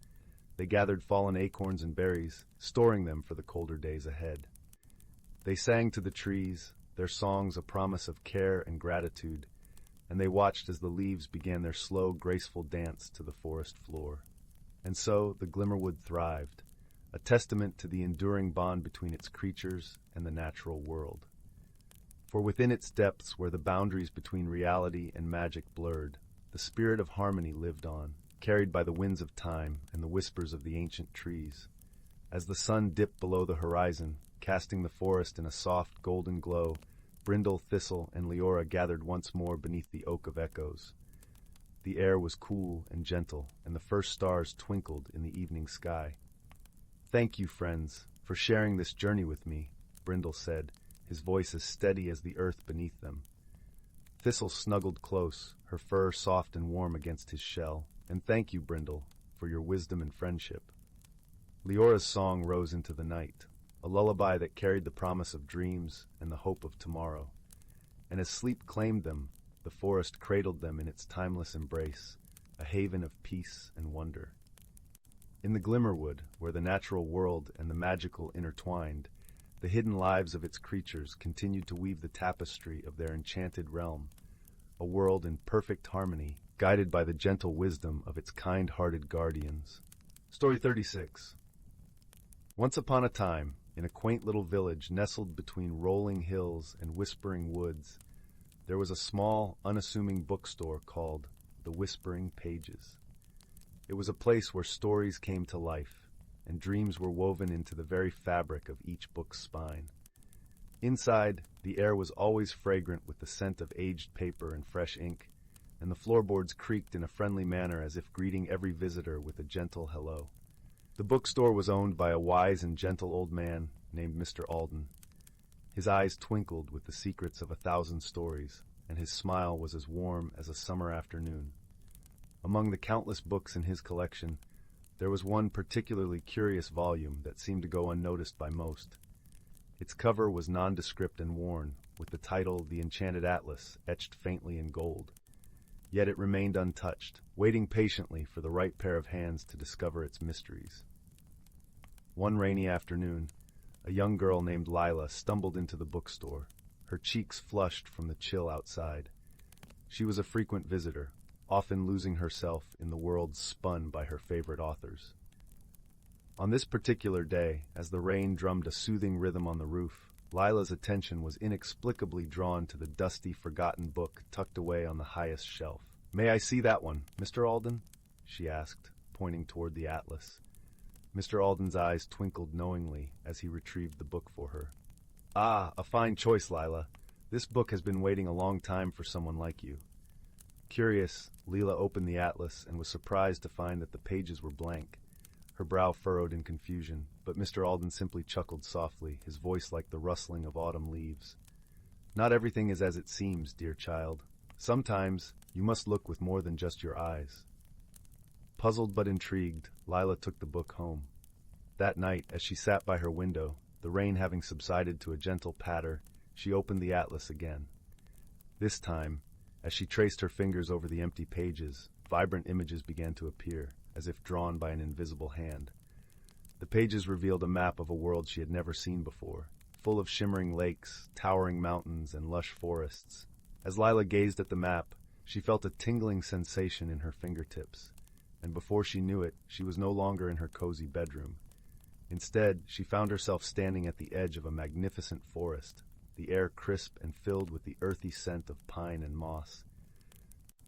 S1: They gathered fallen acorns and berries, storing them for the colder days ahead. They sang to the trees, their songs a promise of care and gratitude, and they watched as the leaves began their slow, graceful dance to the forest floor. And so the Glimmerwood thrived, a testament to the enduring bond between its creatures and the natural world. For within its depths, where the boundaries between reality and magic blurred, the spirit of harmony lived on, carried by the winds of time and the whispers of the ancient trees. As the sun dipped below the horizon, casting the forest in a soft golden glow, Brindle, Thistle, and Leora gathered once more beneath the Oak of Echoes. The air was cool and gentle, and the first stars twinkled in the evening sky. "Thank you, friends, for sharing this journey with me," Brindle said, his voice as steady as the earth beneath them. Thistle snuggled close, her fur soft and warm against his shell. "And thank you, Brindle, for your wisdom and friendship." Leora's song rose into the night, a lullaby that carried the promise of dreams and the hope of tomorrow. And as sleep claimed them, the forest cradled them in its timeless embrace, a haven of peace and wonder. In the Glimmerwood, where the natural world and the magical intertwined, the hidden lives of its creatures continued to weave the tapestry of their enchanted realm, a world in perfect harmony, guided by the gentle wisdom of its kind-hearted guardians. Story 36. Once upon a time, in a quaint little village nestled between rolling hills and whispering woods, there was a small, unassuming bookstore called The Whispering Pages. It was a place where stories came to life, and dreams were woven into the very fabric of each book's spine. Inside, the air was always fragrant with the scent of aged paper and fresh ink, and the floorboards creaked in a friendly manner as if greeting every visitor with a gentle hello. The bookstore was owned by a wise and gentle old man named Mr. Alden. His eyes twinkled with the secrets of 1,000 stories, and his smile was as warm as a summer afternoon. Among the countless books in his collection, there was one particularly curious volume that seemed to go unnoticed by most. Its cover was nondescript and worn, with the title The Enchanted Atlas etched faintly in gold. Yet it remained untouched, waiting patiently for the right pair of hands to discover its mysteries. One rainy afternoon, a young girl named Lila stumbled into the bookstore, her cheeks flushed from the chill outside. She was a frequent visitor, often losing herself in the world spun by her favorite authors. On this particular day, as the rain drummed a soothing rhythm on the roof, Lila's attention was inexplicably drawn to the dusty, forgotten book tucked away on the highest shelf. "May I see that one, Mr. Alden?" she asked, pointing toward the atlas. Mr. Alden's eyes twinkled knowingly as he retrieved the book for her. "Ah, a fine choice, Lila. This book has been waiting a long time for someone like you." Curious, Lila opened the atlas and was surprised to find that the pages were blank. Her brow furrowed in confusion, but Mr. Alden simply chuckled softly, his voice like the rustling of autumn leaves. "Not everything is as it seems, dear child. Sometimes you must look with more than just your eyes." Puzzled but intrigued, Lila took the book home. That night, as she sat by her window, the rain having subsided to a gentle patter, she opened the atlas again. This time, as she traced her fingers over the empty pages, vibrant images began to appear, as if drawn by an invisible hand. The pages revealed a map of a world she had never seen before, full of shimmering lakes, towering mountains, and lush forests. As Lila gazed at the map, she felt a tingling sensation in her fingertips, and before she knew it, she was no longer in her cozy bedroom. Instead, she found herself standing at the edge of a magnificent forest, the air crisp and filled with the earthy scent of pine and moss.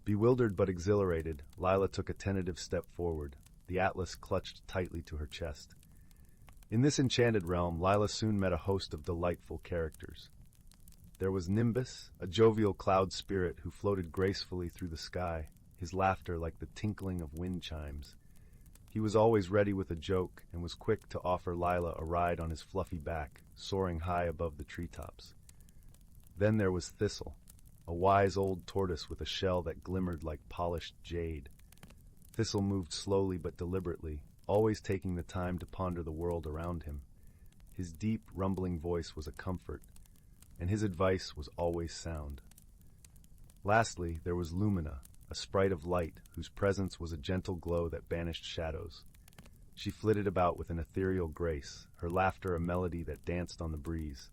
S1: Bewildered but exhilarated, Lila took a tentative step forward, the atlas clutched tightly to her chest. In this enchanted realm, Lila soon met a host of delightful characters. There was Nimbus, a jovial cloud spirit who floated gracefully through the sky, his laughter like the tinkling of wind chimes. He was always ready with a joke and was quick to offer Lila a ride on his fluffy back, soaring high above the treetops. Then there was Thistle, a wise old tortoise with a shell that glimmered like polished jade. Thistle moved slowly but deliberately, always taking the time to ponder the world around him. His deep, rumbling voice was a comfort, and his advice was always sound. Lastly, there was Lumina, a sprite of light whose presence was a gentle glow that banished shadows. She flitted about with an ethereal grace, her laughter a melody that danced on the breeze.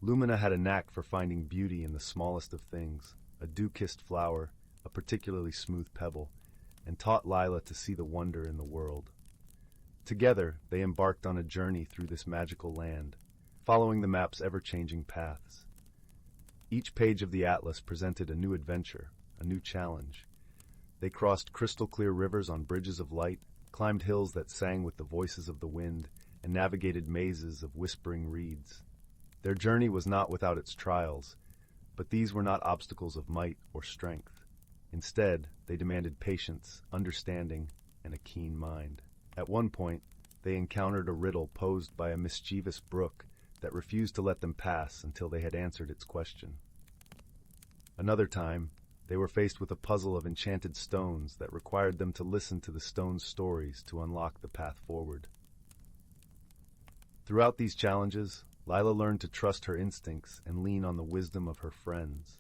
S1: Lumina had a knack for finding beauty in the smallest of things, a dew-kissed flower, a particularly smooth pebble, and taught Lila to see the wonder in the world. Together, they embarked on a journey through this magical land, following the map's ever-changing paths. Each page of the atlas presented a new adventure, a new challenge. They crossed crystal-clear rivers on bridges of light, climbed hills that sang with the voices of the wind, and navigated mazes of whispering reeds. Their journey was not without its trials, but these were not obstacles of might or strength. Instead, they demanded patience, understanding, and a keen mind. At one point, they encountered a riddle posed by a mischievous brook that refused to let them pass until they had answered its question. Another time, they were faced with a puzzle of enchanted stones that required them to listen to the stones' stories to unlock the path forward. Throughout these challenges, Lila learned to trust her instincts and lean on the wisdom of her friends.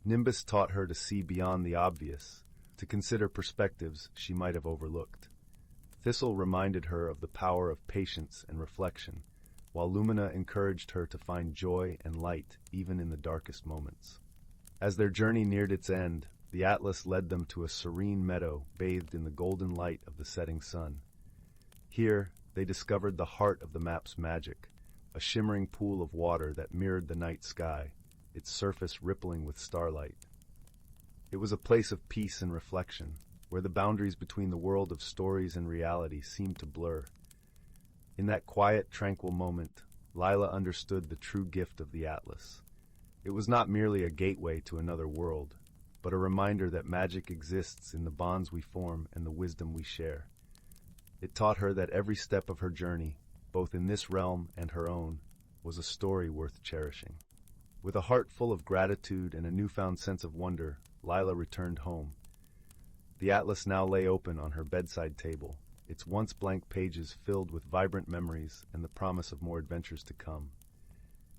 S1: Nimbus taught her to see beyond the obvious, to consider perspectives she might have overlooked. Thistle reminded her of the power of patience and reflection, while Lumina encouraged her to find joy and light even in the darkest moments. As their journey neared its end, the atlas led them to a serene meadow bathed in the golden light of the setting sun. Here, they discovered the heart of the map's magic, a shimmering pool of water that mirrored the night sky, its surface rippling with starlight. It was a place of peace and reflection, where the boundaries between the world of stories and reality seemed to blur. In that quiet, tranquil moment, Lila understood the true gift of the atlas. It was not merely a gateway to another world, but a reminder that magic exists in the bonds we form and the wisdom we share. It taught her that every step of her journey, both in this realm and her own, was a story worth cherishing. With a heart full of gratitude and a newfound sense of wonder, Lila returned home. The atlas now lay open on her bedside table, its once blank pages filled with vibrant memories and the promise of more adventures to come.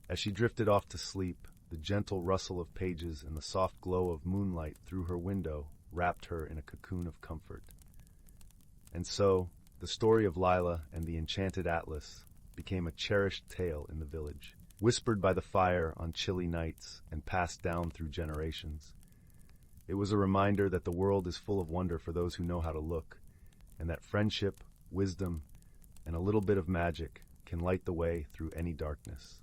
S1: As she drifted off to sleep, the gentle rustle of pages and the soft glow of moonlight through her window wrapped her in a cocoon of comfort. And so, the story of Lila and the Enchanted Atlas became a cherished tale in the village, whispered by the fire on chilly nights and passed down through generations. It was a reminder that the world is full of wonder for those who know how to look, and that friendship, wisdom, and a little bit of magic can light the way through any darkness.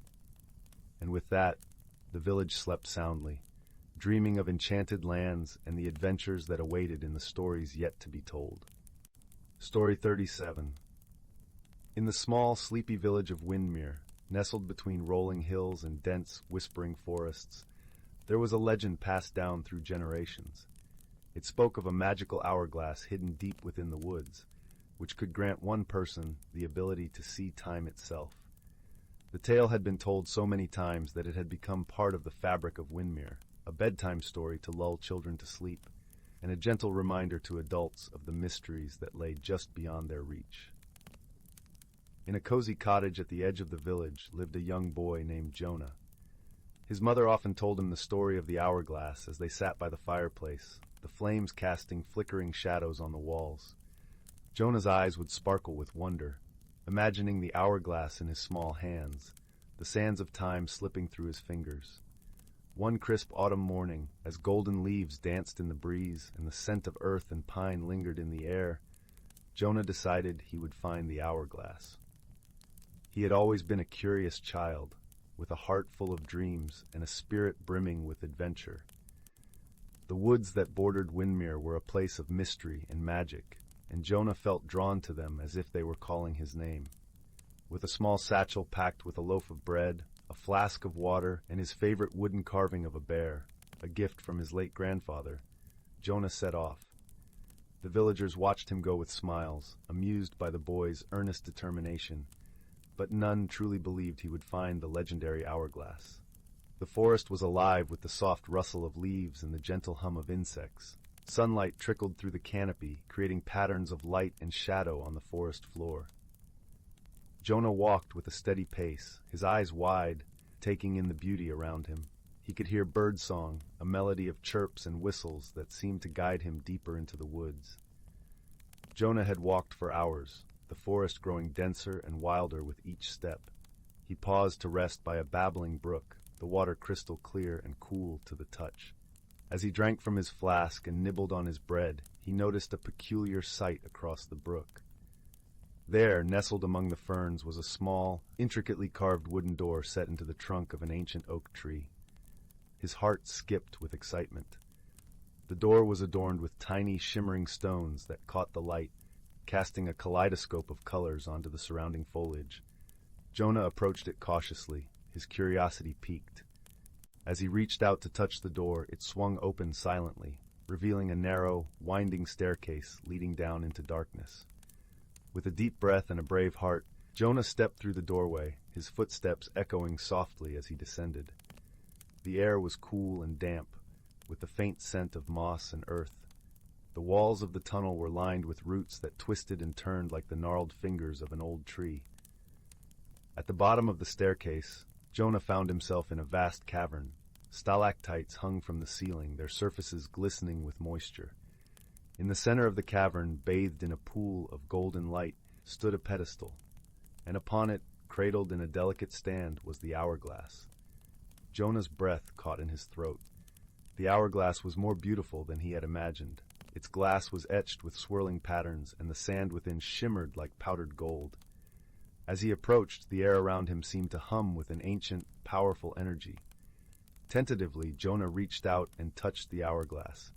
S1: And with that, the village slept soundly, dreaming of enchanted lands and the adventures that awaited in the stories yet to be told. Story 37. In the small, sleepy village of Windmere, nestled between rolling hills and dense, whispering forests, there was a legend passed down through generations. It spoke of a magical hourglass hidden deep within the woods, which could grant one person the ability to see time itself. The tale had been told so many times that it had become part of the fabric of Windmere, a bedtime story to lull children to sleep, and a gentle reminder to adults of the mysteries that lay just beyond their reach. In a cozy cottage at the edge of the village lived a young boy named Jonah. His mother often told him the story of the hourglass as they sat by the fireplace, the flames casting flickering shadows on the walls. Jonah's eyes would sparkle with wonder, imagining the hourglass in his small hands, the sands of time slipping through his fingers. One crisp autumn morning, as golden leaves danced in the breeze and the scent of earth and pine lingered in the air, Jonah decided he would find the hourglass. He had always been a curious child, with a heart full of dreams and a spirit brimming with adventure. The woods that bordered Windmere were a place of mystery and magic, and Jonah felt drawn to them as if they were calling his name. With a small satchel packed with a loaf of bread, a flask of water, and his favorite wooden carving of a bear, a gift from his late grandfather, Jonah set off. The villagers watched him go with smiles, amused by the boy's earnest determination, but none truly believed he would find the legendary hourglass. The forest was alive with the soft rustle of leaves and the gentle hum of insects. Sunlight trickled through the canopy, creating patterns of light and shadow on the forest floor. Jonah walked with a steady pace, his eyes wide, taking in the beauty around him. He could hear birdsong, a melody of chirps and whistles that seemed to guide him deeper into the woods. Jonah had walked for hours, the forest growing denser and wilder with each step. He paused to rest by a babbling brook, the water crystal clear and cool to the touch. As he drank from his flask and nibbled on his bread, he noticed a peculiar sight across the brook. There, nestled among the ferns, was a small, intricately carved wooden door set into the trunk of an ancient oak tree. His heart skipped with excitement. The door was adorned with tiny, shimmering stones that caught the light, casting a kaleidoscope of colors onto the surrounding foliage. Jonah approached it cautiously, his curiosity piqued. As he reached out to touch the door, it swung open silently, revealing a narrow, winding staircase leading down into darkness. With a deep breath and a brave heart, Jonah stepped through the doorway, his footsteps echoing softly as he descended. The air was cool and damp, with the faint scent of moss and earth. The walls of the tunnel were lined with roots that twisted and turned like the gnarled fingers of an old tree. At the bottom of the staircase, Jonah found himself in a vast cavern. Stalactites hung from the ceiling, their surfaces glistening with moisture. In the center of the cavern, bathed in a pool of golden light, stood a pedestal, and upon it, cradled in a delicate stand, was the hourglass. Jonah's breath caught in his throat. The hourglass was more beautiful than he had imagined. Its glass was etched with swirling patterns, and the sand within shimmered like powdered gold. As he approached, the air around him seemed to hum with an ancient, powerful energy. Tentatively, Jonah reached out and touched the hourglass.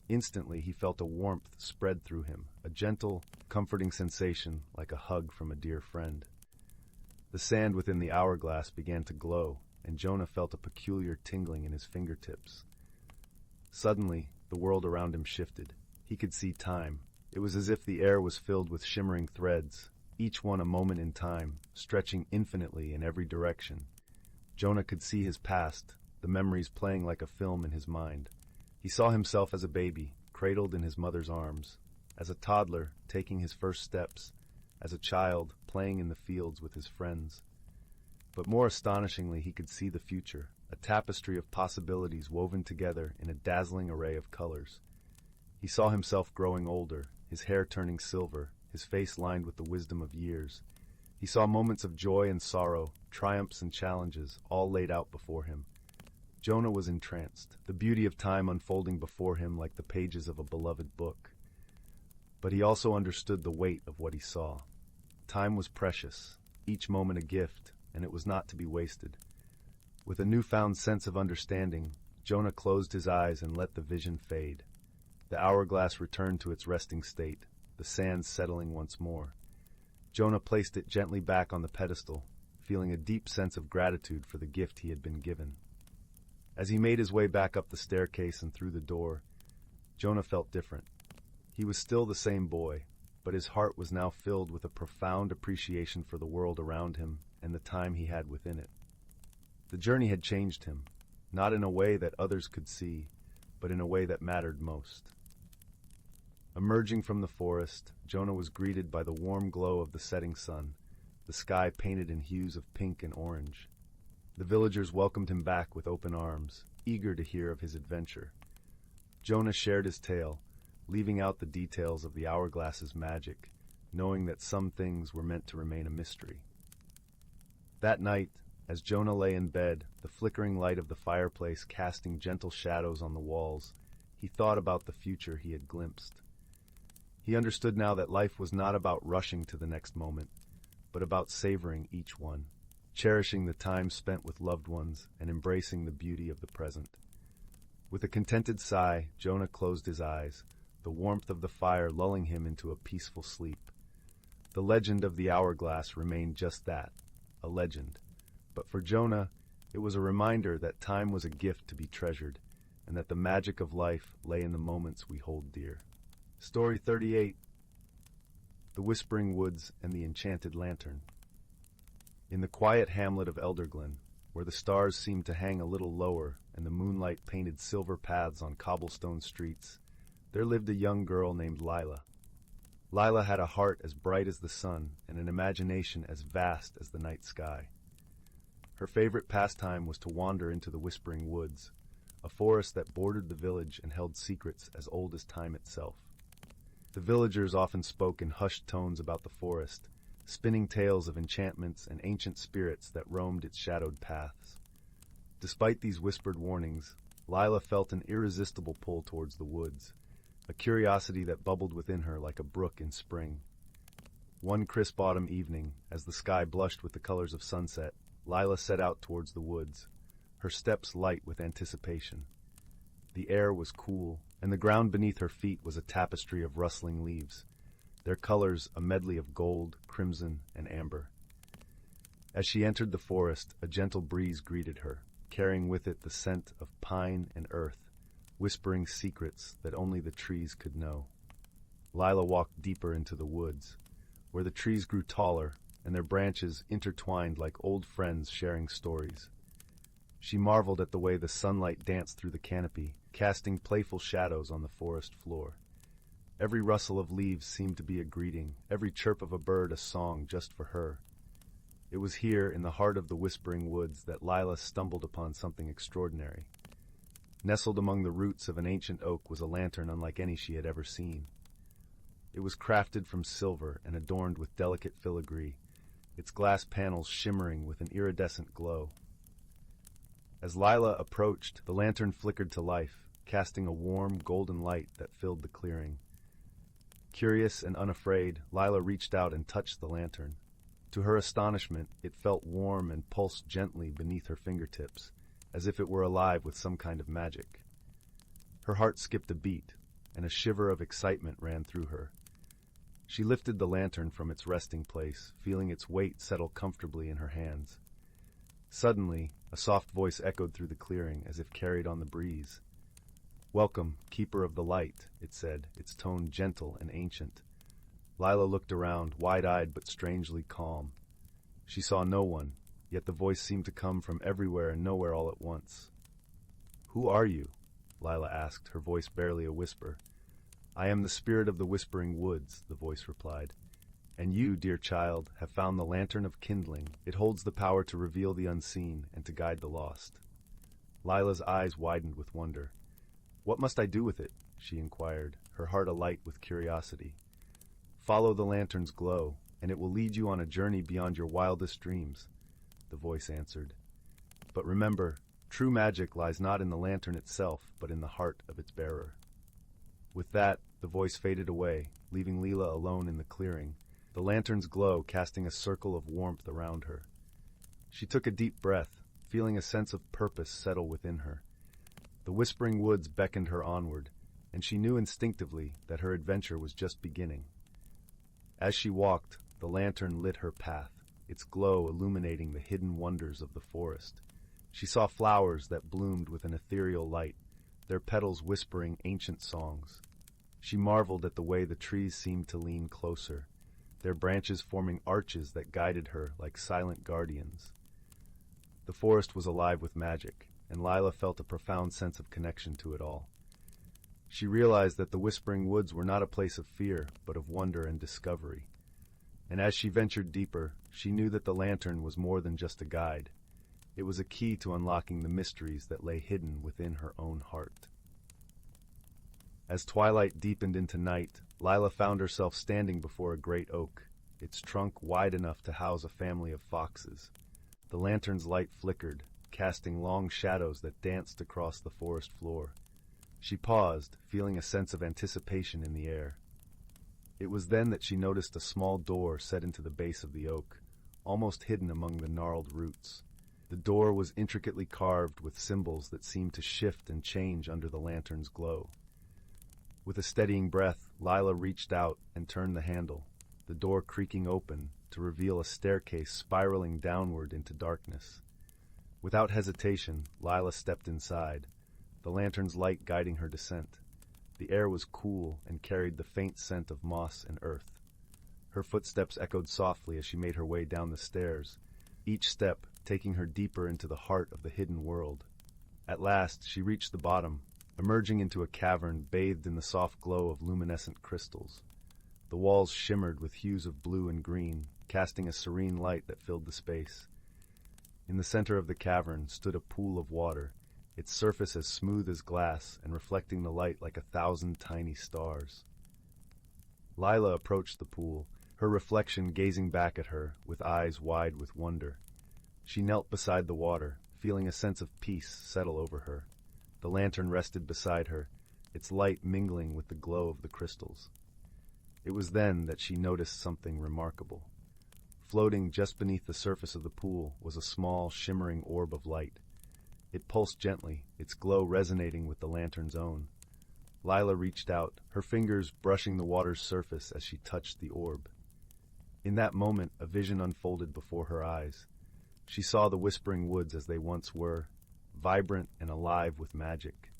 S1: Instantly, he felt a warmth spread through him, a gentle, comforting sensation like a hug from a dear friend. The sand within the hourglass began to glow, and Jonah felt a peculiar tingling in his fingertips. Suddenly, the world around him shifted. He could see time. It was as if the air was filled with shimmering threads, each one a moment in time, stretching infinitely in every direction. Jonah could see his past, the memories playing like a film in his mind. He saw himself as a baby, cradled in his mother's arms, as a toddler, taking his first steps, as a child, playing in the fields with his friends. But more astonishingly, he could see the future, a tapestry of possibilities woven together in a dazzling array of colors. He saw himself growing older, his hair turning silver, his face lined with the wisdom of years. He saw moments of joy and sorrow, triumphs and challenges, all laid out before him. Jonah was entranced, the beauty of time unfolding before him like the pages of a beloved book. But he also understood the weight of what he saw. Time was precious, each moment a gift, and it was not to be wasted. With a newfound sense of understanding, Jonah closed his eyes and let the vision fade. The hourglass returned to its resting state, the sands settling once more. Jonah placed it gently back on the pedestal, feeling a deep sense of gratitude for the gift he had been given. As he made his way back up the staircase and through the door, Jonah felt different. He was still the same boy, but his heart was now filled with a profound appreciation for the world around him and the time he had within it. The journey had changed him, not in a way that others could see, but in a way that mattered most. Emerging from the forest, Jonah was greeted by the warm glow of the setting sun, the sky painted in hues of pink and orange. The villagers welcomed him back with open arms, eager to hear of his adventure. Jonah shared his tale, leaving out the details of the hourglass's magic, knowing that some things were meant to remain a mystery. That night, as Jonah lay in bed, the flickering light of the fireplace casting gentle shadows on the walls, he thought about the future he had glimpsed. He understood now that life was not about rushing to the next moment, but about savoring each one, cherishing the time spent with loved ones and embracing the beauty of the present. With a contented sigh, Jonah closed his eyes, the warmth of the fire lulling him into a peaceful sleep. The legend of the hourglass remained just that, a legend. But for Jonah, it was a reminder that time was a gift to be treasured, and that the magic of life lay in the moments we hold dear. Story 38. The Whispering Woods and the Enchanted Lantern. In the quiet hamlet of Elderglen, where the stars seemed to hang a little lower and the moonlight painted silver paths on cobblestone streets, there lived a young girl named Lila. Lila had a heart as bright as the sun and an imagination as vast as the night sky. Her favorite pastime was to wander into the Whispering Woods, a forest that bordered the village and held secrets as old as time itself. The villagers often spoke in hushed tones about the forest, spinning tales of enchantments and ancient spirits that roamed its shadowed paths. Despite these whispered warnings, Lila felt an irresistible pull towards the woods, a curiosity that bubbled within her like a brook in spring. One crisp autumn evening, as the sky blushed with the colors of sunset, Lila set out towards the woods, her steps light with anticipation. The air was cool, and the ground beneath her feet was a tapestry of rustling leaves, their colors a medley of gold, crimson, and amber. As she entered the forest, a gentle breeze greeted her, carrying with it the scent of pine and earth, whispering secrets that only the trees could know. Lila walked deeper into the woods, where the trees grew taller and their branches intertwined like old friends sharing stories. She marveled at the way the sunlight danced through the canopy, casting playful shadows on the forest floor. Every rustle of leaves seemed to be a greeting, every chirp of a bird a song just for her. It was here, in the heart of the whispering woods, that Lila stumbled upon something extraordinary. Nestled among the roots of an ancient oak was a lantern unlike any she had ever seen. It was crafted from silver and adorned with delicate filigree, its glass panels shimmering with an iridescent glow. As Lila approached, the lantern flickered to life, casting a warm, golden light that filled the clearing. Curious and unafraid, Lila reached out and touched the lantern. To her astonishment, it felt warm and pulsed gently beneath her fingertips, as if it were alive with some kind of magic. Her heart skipped a beat, and a shiver of excitement ran through her. She lifted the lantern from its resting place, feeling its weight settle comfortably in her hands. Suddenly, a soft voice echoed through the clearing as if carried on the breeze. "Welcome, Keeper of the Light," it said, its tone gentle and ancient. Lila looked around, wide-eyed but strangely calm. She saw no one, yet the voice seemed to come from everywhere and nowhere all at once. "Who are you?" Lila asked, her voice barely a whisper. "I am the spirit of the whispering woods," the voice replied. "And you, dear child, have found the lantern of kindling. It holds the power to reveal the unseen and to guide the lost." Lila's eyes widened with wonder. "What must I do with it?" she inquired, her heart alight with curiosity. "Follow the lantern's glow, and it will lead you on a journey beyond your wildest dreams," the voice answered. "But remember, true magic lies not in the lantern itself, but in the heart of its bearer." With that, the voice faded away, leaving Lila alone in the clearing, the lantern's glow casting a circle of warmth around her. She took a deep breath, feeling a sense of purpose settle within her. The whispering woods beckoned her onward, and she knew instinctively that her adventure was just beginning. As she walked, the lantern lit her path, its glow illuminating the hidden wonders of the forest. She saw flowers that bloomed with an ethereal light, their petals whispering ancient songs. She marveled at the way the trees seemed to lean closer, their branches forming arches that guided her like silent guardians. The forest was alive with magic, and Lila felt a profound sense of connection to it all. She realized that the whispering woods were not a place of fear, but of wonder and discovery. And as she ventured deeper, she knew that the lantern was more than just a guide. It was a key to unlocking the mysteries that lay hidden within her own heart. As twilight deepened into night, Lila found herself standing before a great oak, its trunk wide enough to house a family of foxes. The lantern's light flickered, casting long shadows that danced across the forest floor. She paused, feeling a sense of anticipation in the air. It was then that she noticed a small door set into the base of the oak, almost hidden among the gnarled roots. The door was intricately carved with symbols that seemed to shift and change under the lantern's glow. With a steadying breath, Lila reached out and turned the handle, the door creaking open to reveal a staircase spiraling downward into darkness. Without hesitation, Lila stepped inside, the lantern's light guiding her descent. The air was cool and carried the faint scent of moss and earth. Her footsteps echoed softly as she made her way down the stairs, each step taking her deeper into the heart of the hidden world. At last, she reached the bottom, emerging into a cavern bathed in the soft glow of luminescent crystals. The walls shimmered with hues of blue and green, casting a serene light that filled the space. In the center of the cavern stood a pool of water, its surface as smooth as glass and reflecting the light like 1,000 tiny stars. Lila approached the pool, her reflection gazing back at her with eyes wide with wonder. She knelt beside the water, feeling a sense of peace settle over her. The lantern rested beside her, its light mingling with the glow of the crystals. It was then that she noticed something remarkable. Floating just beneath the surface of the pool was a small, shimmering orb of light. It pulsed gently, its glow resonating with the lantern's own. Lila reached out, her fingers brushing the water's surface as she touched the orb. In that moment, a vision unfolded before her eyes. She saw the Whispering Woods as they once were, vibrant and alive with magic.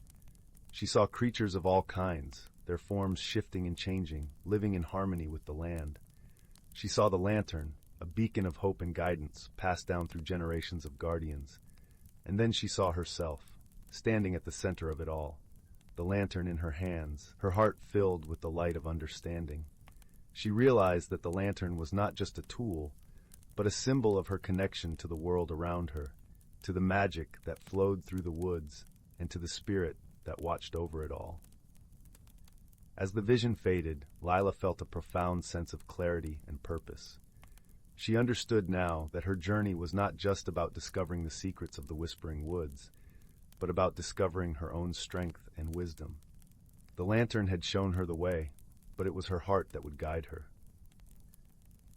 S1: She saw creatures of all kinds, their forms shifting and changing, living in harmony with the land. She saw the lantern, a beacon of hope and guidance passed down through generations of guardians. And then she saw herself, standing at the center of it all, the lantern in her hands, her heart filled with the light of understanding. She realized that the lantern was not just a tool, but a symbol of her connection to the world around her, to the magic that flowed through the woods, and to the spirit that watched over it all. As the vision faded, Lila felt a profound sense of clarity and purpose. She understood now that her journey was not just about discovering the secrets of the Whispering Woods, but about discovering her own strength and wisdom. The lantern had shown her the way, but it was her heart that would guide her.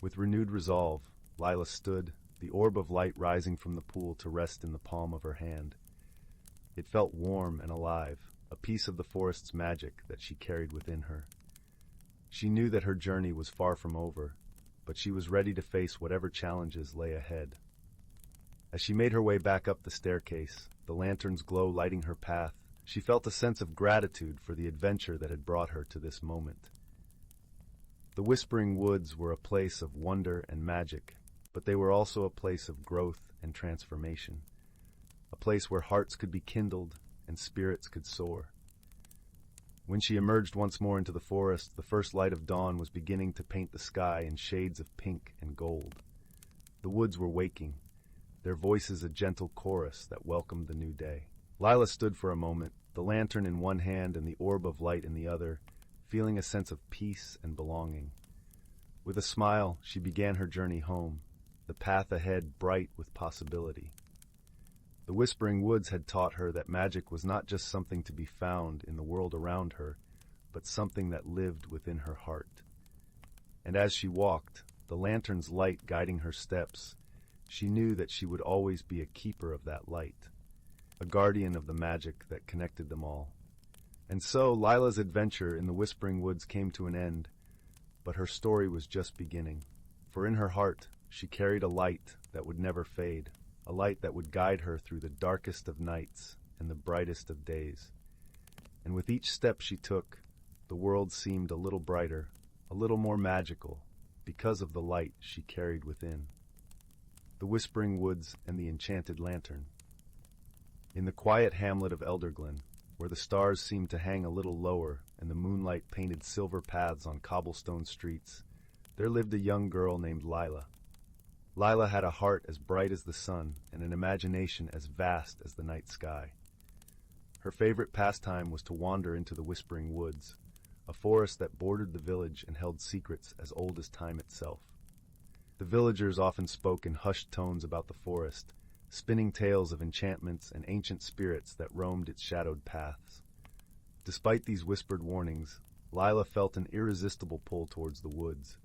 S1: With renewed resolve, Lila stood, the orb of light rising from the pool to rest in the palm of her hand. It felt warm and alive, a piece of the forest's magic that she carried within her. She knew that her journey was far from over, but she was ready to face whatever challenges lay ahead. As she made her way back up the staircase, the lantern's glow lighting her path, she felt a sense of gratitude for the adventure that had brought her to this moment. The Whispering Woods were a place of wonder and magic, but they were also a place of growth and transformation, a place where hearts could be kindled and spirits could soar. When she emerged once more into the forest, the first light of dawn was beginning to paint the sky in shades of pink and gold. The woods were waking, their voices a gentle chorus that welcomed the new day. Lila stood for a moment, the lantern in one hand and the orb of light in the other, feeling a sense of peace and belonging. With a smile, she began her journey home, the path ahead bright with possibility. The Whispering Woods had taught her that magic was not just something to be found in the world around her, but something that lived within her heart. And as she walked, the lantern's light guiding her steps, she knew that she would always be a keeper of that light, a guardian of the magic that connected them all. And so Lila's adventure in the Whispering Woods came to an end, but her story was just beginning. For in her heart, she carried a light that would never fade, a light that would guide her through the darkest of nights and the brightest of days. And with each step she took, the world seemed a little brighter, a little more magical, because of the light she carried within. The Whispering Woods and the Enchanted Lantern. In the quiet hamlet of Elderglen, where the stars seemed to hang a little lower and the moonlight painted silver paths on cobblestone streets, there lived a young girl named Lila. Lila had a heart as bright as the sun and an imagination as vast as the night sky. Her favorite pastime was to wander into the Whispering Woods, a forest that bordered the village and held secrets as old as time itself. The villagers often spoke in hushed tones about the forest, spinning tales of enchantments and ancient spirits that roamed its shadowed paths. Despite these whispered warnings, Lila felt an irresistible pull towards the woods,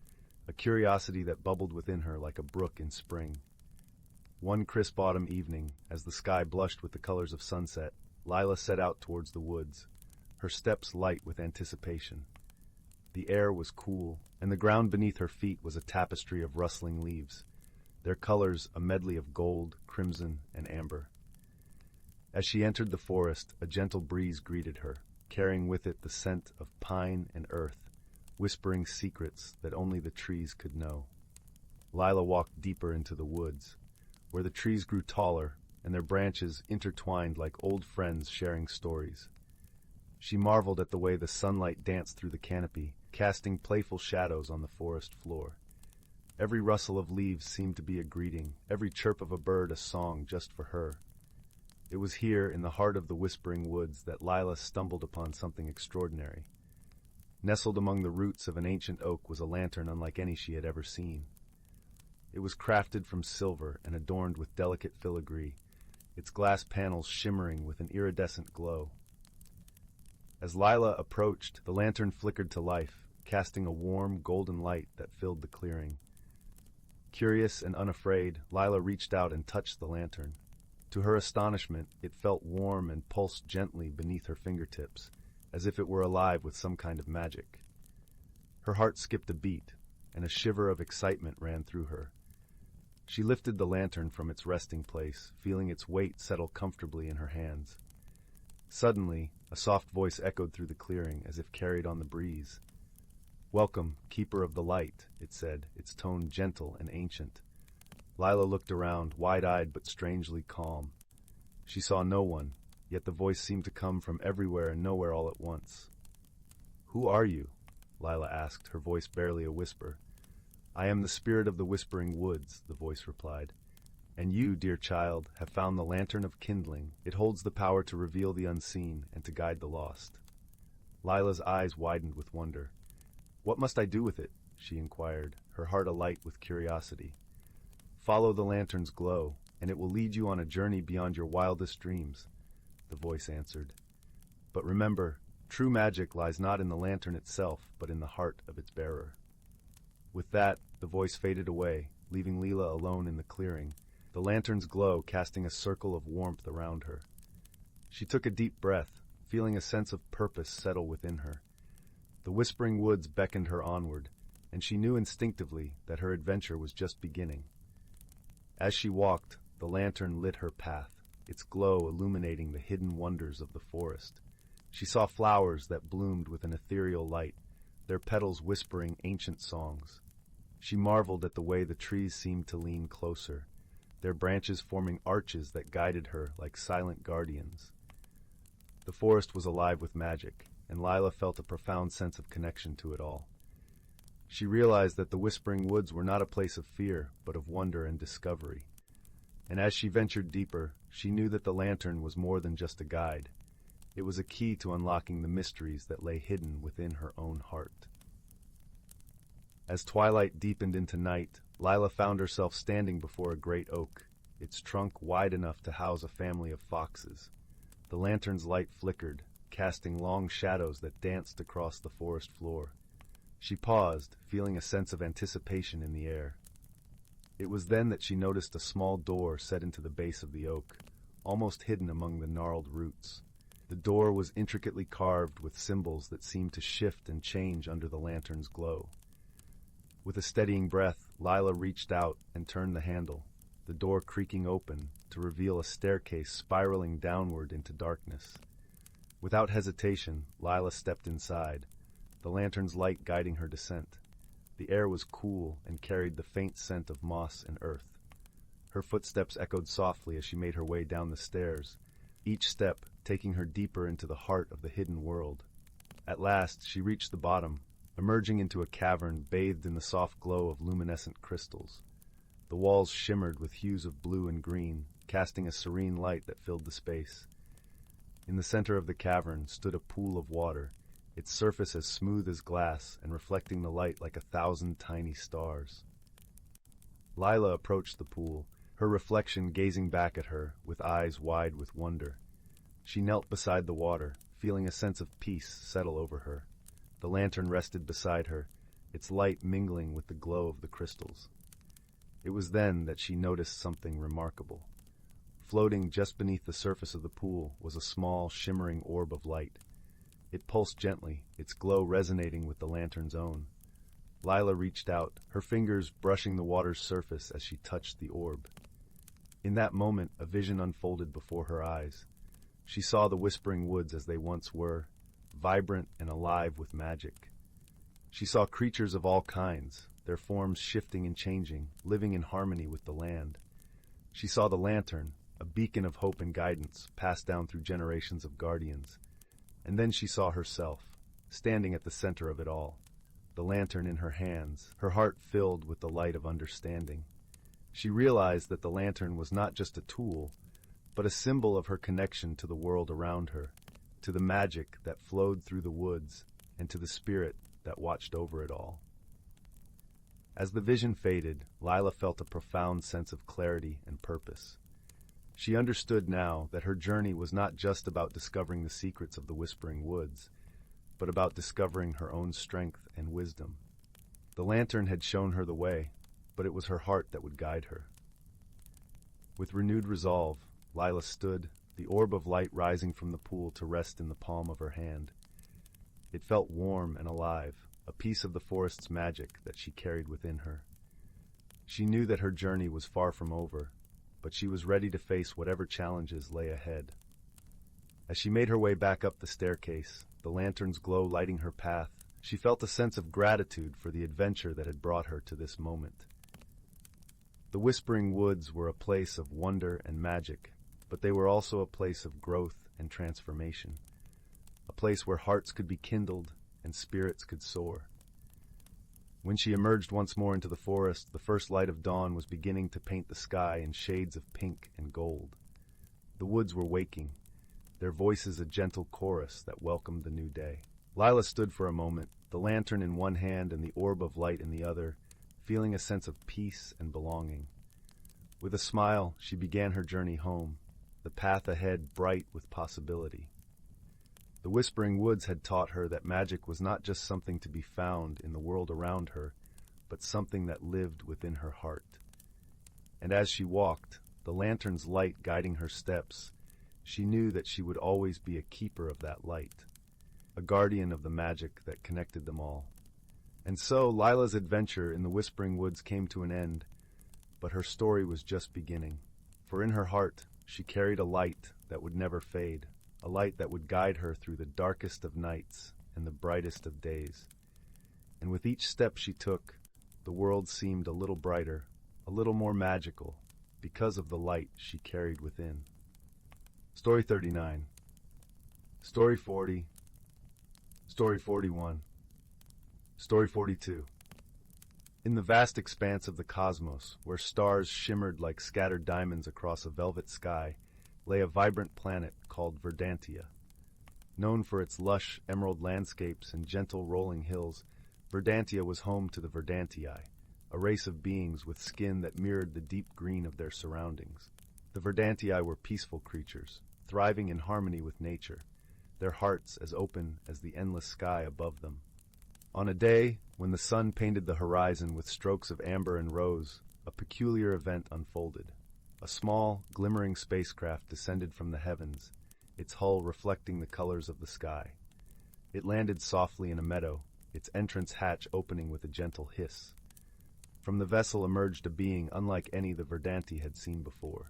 S1: a curiosity that bubbled within her like a brook in spring. One crisp autumn evening, as the sky blushed with the colors of sunset, Lila set out towards the woods, her steps light with anticipation. The air was cool, and the ground beneath her feet was a tapestry of rustling leaves, their colors a medley of gold, crimson, and amber. As she entered the forest, a gentle breeze greeted her, carrying with it the scent of pine and earth, whispering secrets that only the trees could know. Lila walked deeper into the woods, where the trees grew taller and their branches intertwined like old friends sharing stories. She marveled at the way the sunlight danced through the canopy, casting playful shadows on the forest floor. Every rustle of leaves seemed to be a greeting, every chirp of a bird a song just for her. It was here, in the heart of the Whispering Woods, that Lila stumbled upon something extraordinary. Nestled among the roots of an ancient oak was a lantern unlike any she had ever seen. It was crafted from silver and adorned with delicate filigree, its glass panels shimmering with an iridescent glow. As Lila approached, the lantern flickered to life, casting a warm, golden light that filled the clearing. Curious and unafraid, Lila reached out and touched the lantern. To her astonishment, it felt warm and pulsed gently beneath her fingertips, as if it were alive with some kind of magic. Her heart skipped a beat, and a shiver of excitement ran through her. She lifted the lantern from its resting place, feeling its weight settle comfortably in her hands. Suddenly, a soft voice echoed through the clearing as if carried on the breeze. "Welcome, Keeper of the Light," it said, its tone gentle and ancient. Lila looked around, wide-eyed but strangely calm. She saw no one, yet the voice seemed to come from everywhere and nowhere all at once. "Who are you?" Lila asked, her voice barely a whisper. "I am the spirit of the Whispering Woods," the voice replied. "And you, dear child, have found the Lantern of Kindling. It holds the power to reveal the unseen and to guide the lost." Lila's eyes widened with wonder. "What must I do with it?" she inquired, her heart alight with curiosity. "Follow the lantern's glow, and it will lead you on a journey beyond your wildest dreams," the voice answered. "But remember, true magic lies not in the lantern itself, but in the heart of its bearer." With that, the voice faded away, leaving Lila alone in the clearing, the lantern's glow casting a circle of warmth around her. She took a deep breath, feeling a sense of purpose settle within her. The Whispering Woods beckoned her onward, and she knew instinctively that her adventure was just beginning. As she walked, the lantern lit her path, its glow illuminating the hidden wonders of the forest. She saw flowers that bloomed with an ethereal light, their petals whispering ancient songs. She marveled at the way the trees seemed to lean closer, their branches forming arches that guided her like silent guardians. The forest was alive with magic, and Lila felt a profound sense of connection to it all. She realized that the Whispering Woods were not a place of fear, but of wonder and discovery. And as she ventured deeper, she knew that the lantern was more than just a guide. It was a key to unlocking the mysteries that lay hidden within her own heart. As twilight deepened into night, Lila found herself standing before a great oak, its trunk wide enough to house a family of foxes. The lantern's light flickered, casting long shadows that danced across the forest floor. She paused, feeling a sense of anticipation in the air. It was then that she noticed a small door set into the base of the oak, almost hidden among the gnarled roots. The door was intricately carved with symbols that seemed to shift and change under the lantern's glow. With a steadying breath, Lila reached out and turned the handle, the door creaking open to reveal a staircase spiraling downward into darkness. Without hesitation, Lila stepped inside, the lantern's light guiding her descent. The air was cool and carried the faint scent of moss and earth. Her footsteps echoed softly as she made her way down the stairs, each step taking her deeper into the heart of the hidden world. At last, she reached the bottom, emerging into a cavern bathed in the soft glow of luminescent crystals. The walls shimmered with hues of blue and green, casting a serene light that filled the space. In the center of the cavern stood a pool of water, its surface as smooth as glass and reflecting the light like 1,000 tiny stars. Lila approached the pool, her reflection gazing back at her with eyes wide with wonder. She knelt beside the water, feeling a sense of peace settle over her. The lantern rested beside her, its light mingling with the glow of the crystals. It was then that she noticed something remarkable. Floating just beneath the surface of the pool was a small, shimmering orb of light. It pulsed gently, its glow resonating with the lantern's own. Lila reached out, her fingers brushing the water's surface as she touched the orb. In that moment, a vision unfolded before her eyes. She saw the Whispering Woods as they once were, vibrant and alive with magic. She saw creatures of all kinds, their forms shifting and changing, living in harmony with the land. She saw the lantern, a beacon of hope and guidance, passed down through generations of guardians. And then she saw herself, standing at the center of it all, the lantern in her hands, her heart filled with the light of understanding. She realized that the lantern was not just a tool, but a symbol of her connection to the world around her, to the magic that flowed through the woods, and to the spirit that watched over it all. As the vision faded, Lila felt a profound sense of clarity and purpose. She understood now that her journey was not just about discovering the secrets of the Whispering Woods, but about discovering her own strength and wisdom. The lantern had shown her the way, but it was her heart that would guide her. With renewed resolve, Lila stood, the orb of light rising from the pool to rest in the palm of her hand. It felt warm and alive, a piece of the forest's magic that she carried within her. She knew that her journey was far from over, but she was ready to face whatever challenges lay ahead. As she made her way back up the staircase, the lantern's glow lighting her path, she felt a sense of gratitude for the adventure that had brought her to this moment. The Whispering Woods were a place of wonder and magic, but they were also a place of growth and transformation, a place where hearts could be kindled and spirits could soar. When she emerged once more into the forest, the first light of dawn was beginning to paint the sky in shades of pink and gold. The woods were waking, their voices a gentle chorus that welcomed the new day. Lila stood for a moment, the lantern in one hand and the orb of light in the other, feeling a sense of peace and belonging. With a smile, she began her journey home, the path ahead bright with possibility. The Whispering Woods had taught her that magic was not just something to be found in the world around her, but something that lived within her heart. And as she walked, the lantern's light guiding her steps, she knew that she would always be a keeper of that light, a guardian of the magic that connected them all. And so Lila's adventure in the Whispering Woods came to an end, but her story was just beginning. For in her heart, she carried a light that would never fade, a light that would guide her through the darkest of nights and the brightest of days. And with each step she took, the world seemed a little brighter, a little more magical, because of the light she carried within. Story 39. Story 40. Story 41. Story 42. In the vast expanse of the cosmos, where stars shimmered like scattered diamonds across a velvet sky, lay a vibrant planet called Verdantia. Known for its lush, emerald landscapes and gentle rolling hills, Verdantia was home to the Verdantii, a race of beings with skin that mirrored the deep green of their surroundings. The Verdantii were peaceful creatures, thriving in harmony with nature, their hearts as open as the endless sky above them. On a day when the sun painted the horizon with strokes of amber and rose, a peculiar event unfolded. A small, glimmering spacecraft descended from the heavens, its hull reflecting the colors of the sky. It landed softly in a meadow, its entrance hatch opening with a gentle hiss. From the vessel emerged a being unlike any the Verdanti had seen before.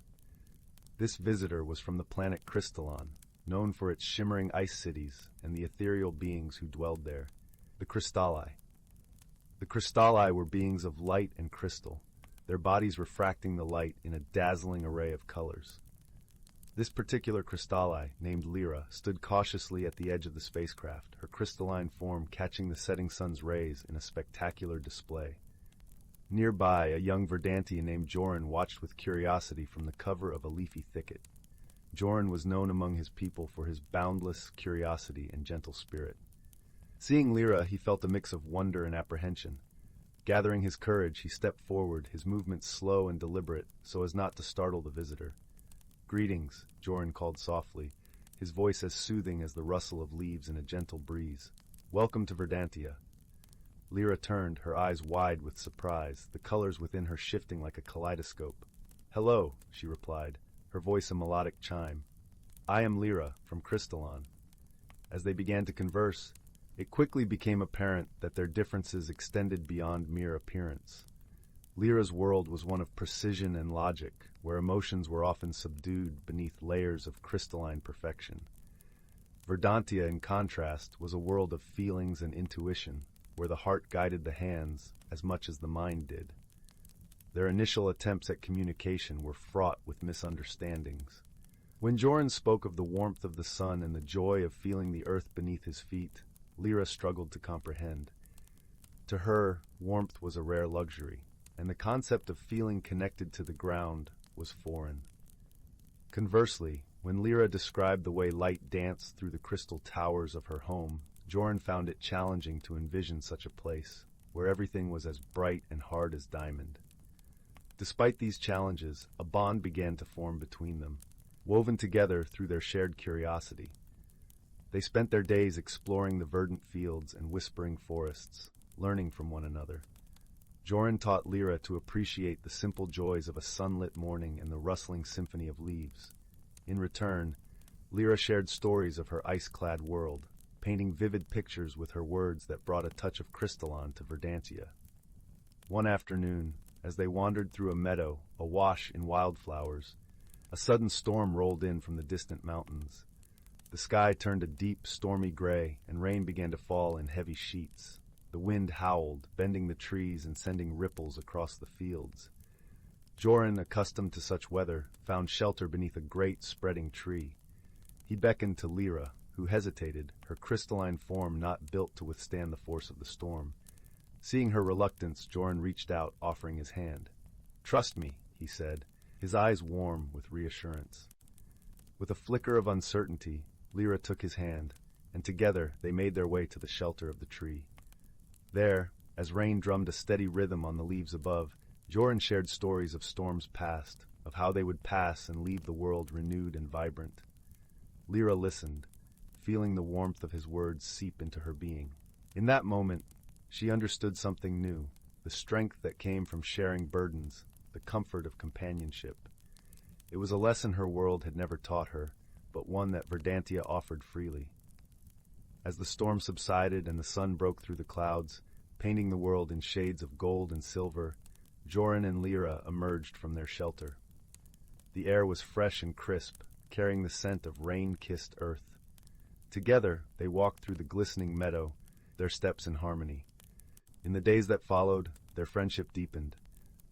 S1: This visitor was from the planet Crystallon, known for its shimmering ice cities and the ethereal beings who dwelled there, the Crystalli. The Crystalli were beings of light and crystal, their bodies refracting the light in a dazzling array of colors. This particular Crystalli, named Lyra, stood cautiously at the edge of the spacecraft, her crystalline form catching the setting sun's rays in a spectacular display. Nearby, a young Verdanti named Joran watched with curiosity from the cover of a leafy thicket. Joran was known among his people for his boundless curiosity and gentle spirit. Seeing Lyra, he felt a mix of wonder and apprehension. Gathering his courage, he stepped forward, his movements slow and deliberate, so as not to startle the visitor. "Greetings," Joran called softly, his voice as soothing as the rustle of leaves in a gentle breeze. "Welcome to Verdantia." Lyra turned, her eyes wide with surprise, the colors within her shifting like a kaleidoscope. "Hello," she replied, her voice a melodic chime. "I am Lyra, from Crystallon." As they began to converse, it quickly became apparent that their differences extended beyond mere appearance. Lyra's world was one of precision and logic, where emotions were often subdued beneath layers of crystalline perfection. Verdantia, in contrast, was a world of feelings and intuition, where the heart guided the hands as much as the mind did. Their initial attempts at communication were fraught with misunderstandings. When Joran spoke of the warmth of the sun and the joy of feeling the earth beneath his feet, Lyra struggled to comprehend. To her, warmth was a rare luxury, and the concept of feeling connected to the ground was foreign. Conversely, when Lyra described the way light danced through the crystal towers of her home, Joran found it challenging to envision such a place, where everything was as bright and hard as diamond. Despite these challenges, a bond began to form between them, woven together through their shared curiosity. They spent their days exploring the verdant fields and whispering forests, learning from one another. Joran taught Lyra to appreciate the simple joys of a sunlit morning and the rustling symphony of leaves. In return, Lyra shared stories of her ice-clad world, painting vivid pictures with her words that brought a touch of crystalline to Verdantia. One afternoon, as they wandered through a meadow awash in wildflowers, a sudden storm rolled in from the distant mountains. The sky turned a deep, stormy gray, and rain began to fall in heavy sheets. The wind howled, bending the trees and sending ripples across the fields. Joran, accustomed to such weather, found shelter beneath a great, spreading tree. He beckoned to Lyra, who hesitated, her crystalline form not built to withstand the force of the storm. Seeing her reluctance, Joran reached out, offering his hand. "Trust me," he said, his eyes warm with reassurance. With a flicker of uncertainty, Lyra took his hand, and together they made their way to the shelter of the tree. There, as rain drummed a steady rhythm on the leaves above, Joran shared stories of storms past, of how they would pass and leave the world renewed and vibrant. Lyra listened, feeling the warmth of his words seep into her being. In that moment, she understood something new, the strength that came from sharing burdens, the comfort of companionship. It was a lesson her world had never taught her, but one that Verdantia offered freely. As the storm subsided and the sun broke through the clouds, painting the world in shades of gold and silver, Joran and Lyra emerged from their shelter. The air was fresh and crisp, carrying the scent of rain-kissed earth. Together, they walked through the glistening meadow, their steps in harmony. In the days that followed, their friendship deepened.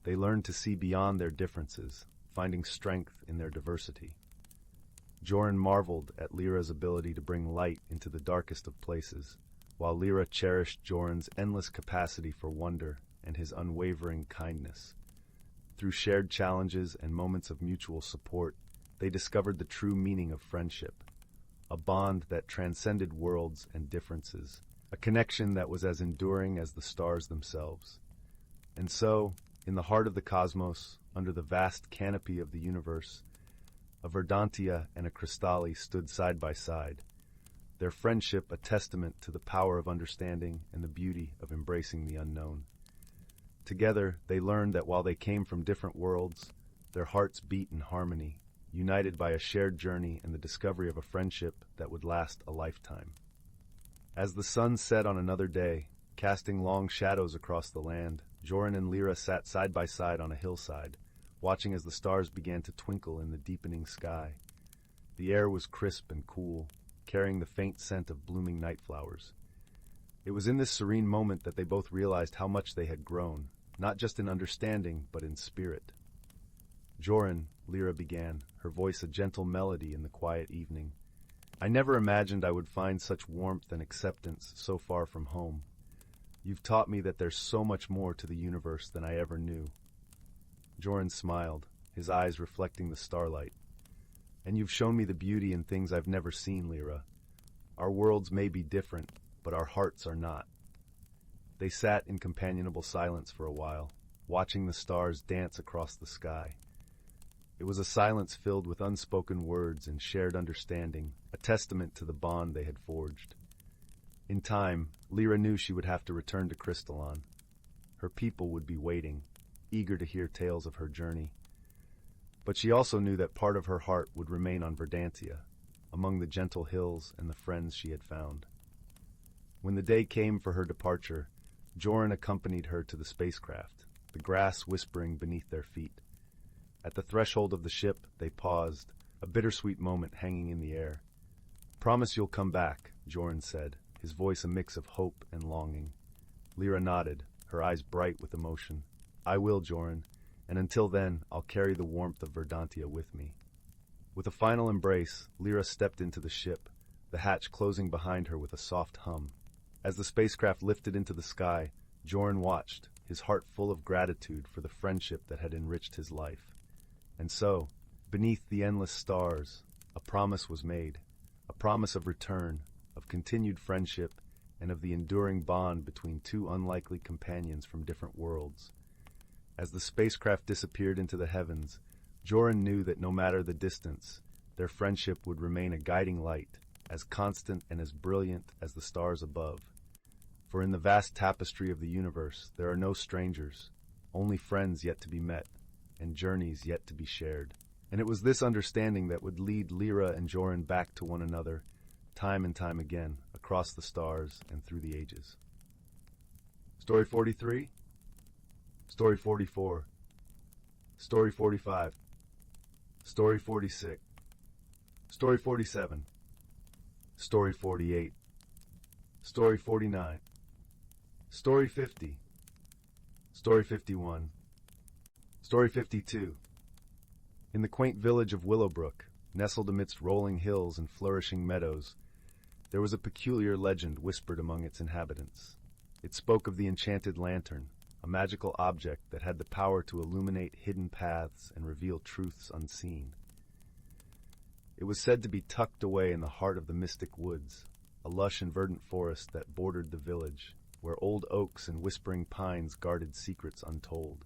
S1: They learned to see beyond their differences, finding strength in their diversity. Joran marveled at Lyra's ability to bring light into the darkest of places, while Lyra cherished Joran's endless capacity for wonder and his unwavering kindness. Through shared challenges and moments of mutual support, they discovered the true meaning of friendship, a bond that transcended worlds and differences, a connection that was as enduring as the stars themselves. And so, in the heart of the cosmos, under the vast canopy of the universe, a Verdantia and a Crystali stood side by side, their friendship a testament to the power of understanding and the beauty of embracing the unknown. Together, they learned that while they came from different worlds, their hearts beat in harmony, united by a shared journey and the discovery of a friendship that would last a lifetime. As the sun set on another day, casting long shadows across the land, Joran and Lyra sat side by side on a hillside, watching as the stars began to twinkle in the deepening sky. The air was crisp and cool, carrying the faint scent of blooming night flowers. It was in this serene moment that they both realized how much they had grown, not just in understanding, but in spirit. "Joran," Lyra began, her voice a gentle melody in the quiet evening, "I never imagined I would find such warmth and acceptance so far from home. You've taught me that there's so much more to the universe than I ever knew." Joran smiled, his eyes reflecting the starlight. "And you've shown me the beauty in things I've never seen, Lyra. Our worlds may be different, but our hearts are not." They sat in companionable silence for a while, watching the stars dance across the sky. It was a silence filled with unspoken words and shared understanding, a testament to the bond they had forged. In time, Lyra knew she would have to return to Crystalline. Her people would be waiting, eager to hear tales of her journey. But she also knew that part of her heart would remain on Verdantia, among the gentle hills and the friends she had found. When the day came for her departure, Joran accompanied her to the spacecraft, the grass whispering beneath their feet. At the threshold of the ship, they paused, a bittersweet moment hanging in the air. "Promise you'll come back," Joran said, his voice a mix of hope and longing. Lyra nodded, her eyes bright with emotion. "I will, Joran, and until then, I'll carry the warmth of Verdantia with me." With a final embrace, Lyra stepped into the ship, the hatch closing behind her with a soft hum. As the spacecraft lifted into the sky, Joran watched, his heart full of gratitude for the friendship that had enriched his life. And so, beneath the endless stars, a promise was made, a promise of return, of continued friendship, and of the enduring bond between two unlikely companions from different worlds. As the spacecraft disappeared into the heavens, Joran knew that no matter the distance, their friendship would remain a guiding light, as constant and as brilliant as the stars above. For in the vast tapestry of the universe, there are no strangers, only friends yet to be met, and journeys yet to be shared. And it was this understanding that would lead Lyra and Joran back to one another, time and time again, across the stars and through the ages. Story 43, Story 44, Story 45, Story 46, Story 47, Story 48, Story 49, Story 50, Story 51, Story 52. In the quaint village of Willowbrook, nestled amidst rolling hills and flourishing meadows, there was a peculiar legend whispered among its inhabitants. It spoke of the enchanted lantern, a magical object that had the power to illuminate hidden paths and reveal truths unseen. It was said to be tucked away in the heart of the mystic woods, a lush and verdant forest that bordered the village, where old oaks and whispering pines guarded secrets untold.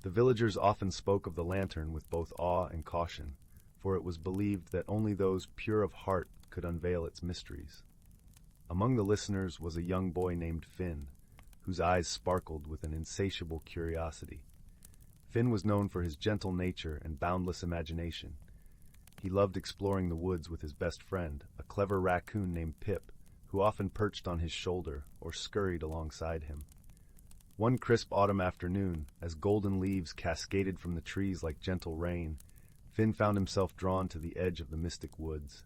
S1: The villagers often spoke of the lantern with both awe and caution, for it was believed that only those pure of heart could unveil its mysteries. Among the listeners was a young boy named Finn, whose eyes sparkled with an insatiable curiosity. Finn was known for his gentle nature and boundless imagination. He loved exploring the woods with his best friend, a clever raccoon named Pip, who often perched on his shoulder or scurried alongside him. One crisp autumn afternoon, as golden leaves cascaded from the trees like gentle rain, Finn found himself drawn to the edge of the mystic woods.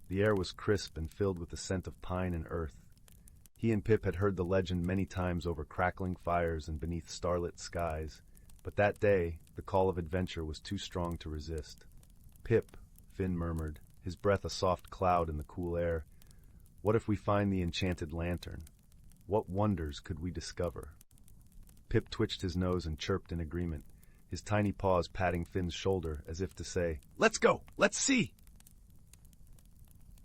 S1: The air was crisp and filled with the scent of pine and earth. He and Pip had heard the legend many times over crackling fires and beneath starlit skies, but that day the call of adventure was too strong to resist. "Pip," Finn murmured, his breath a soft cloud in the cool air, "what if we find the enchanted lantern? What wonders could we discover?" Pip twitched his nose and chirped in agreement, his tiny paws patting Finn's shoulder as if to say, "Let's go! Let's see!"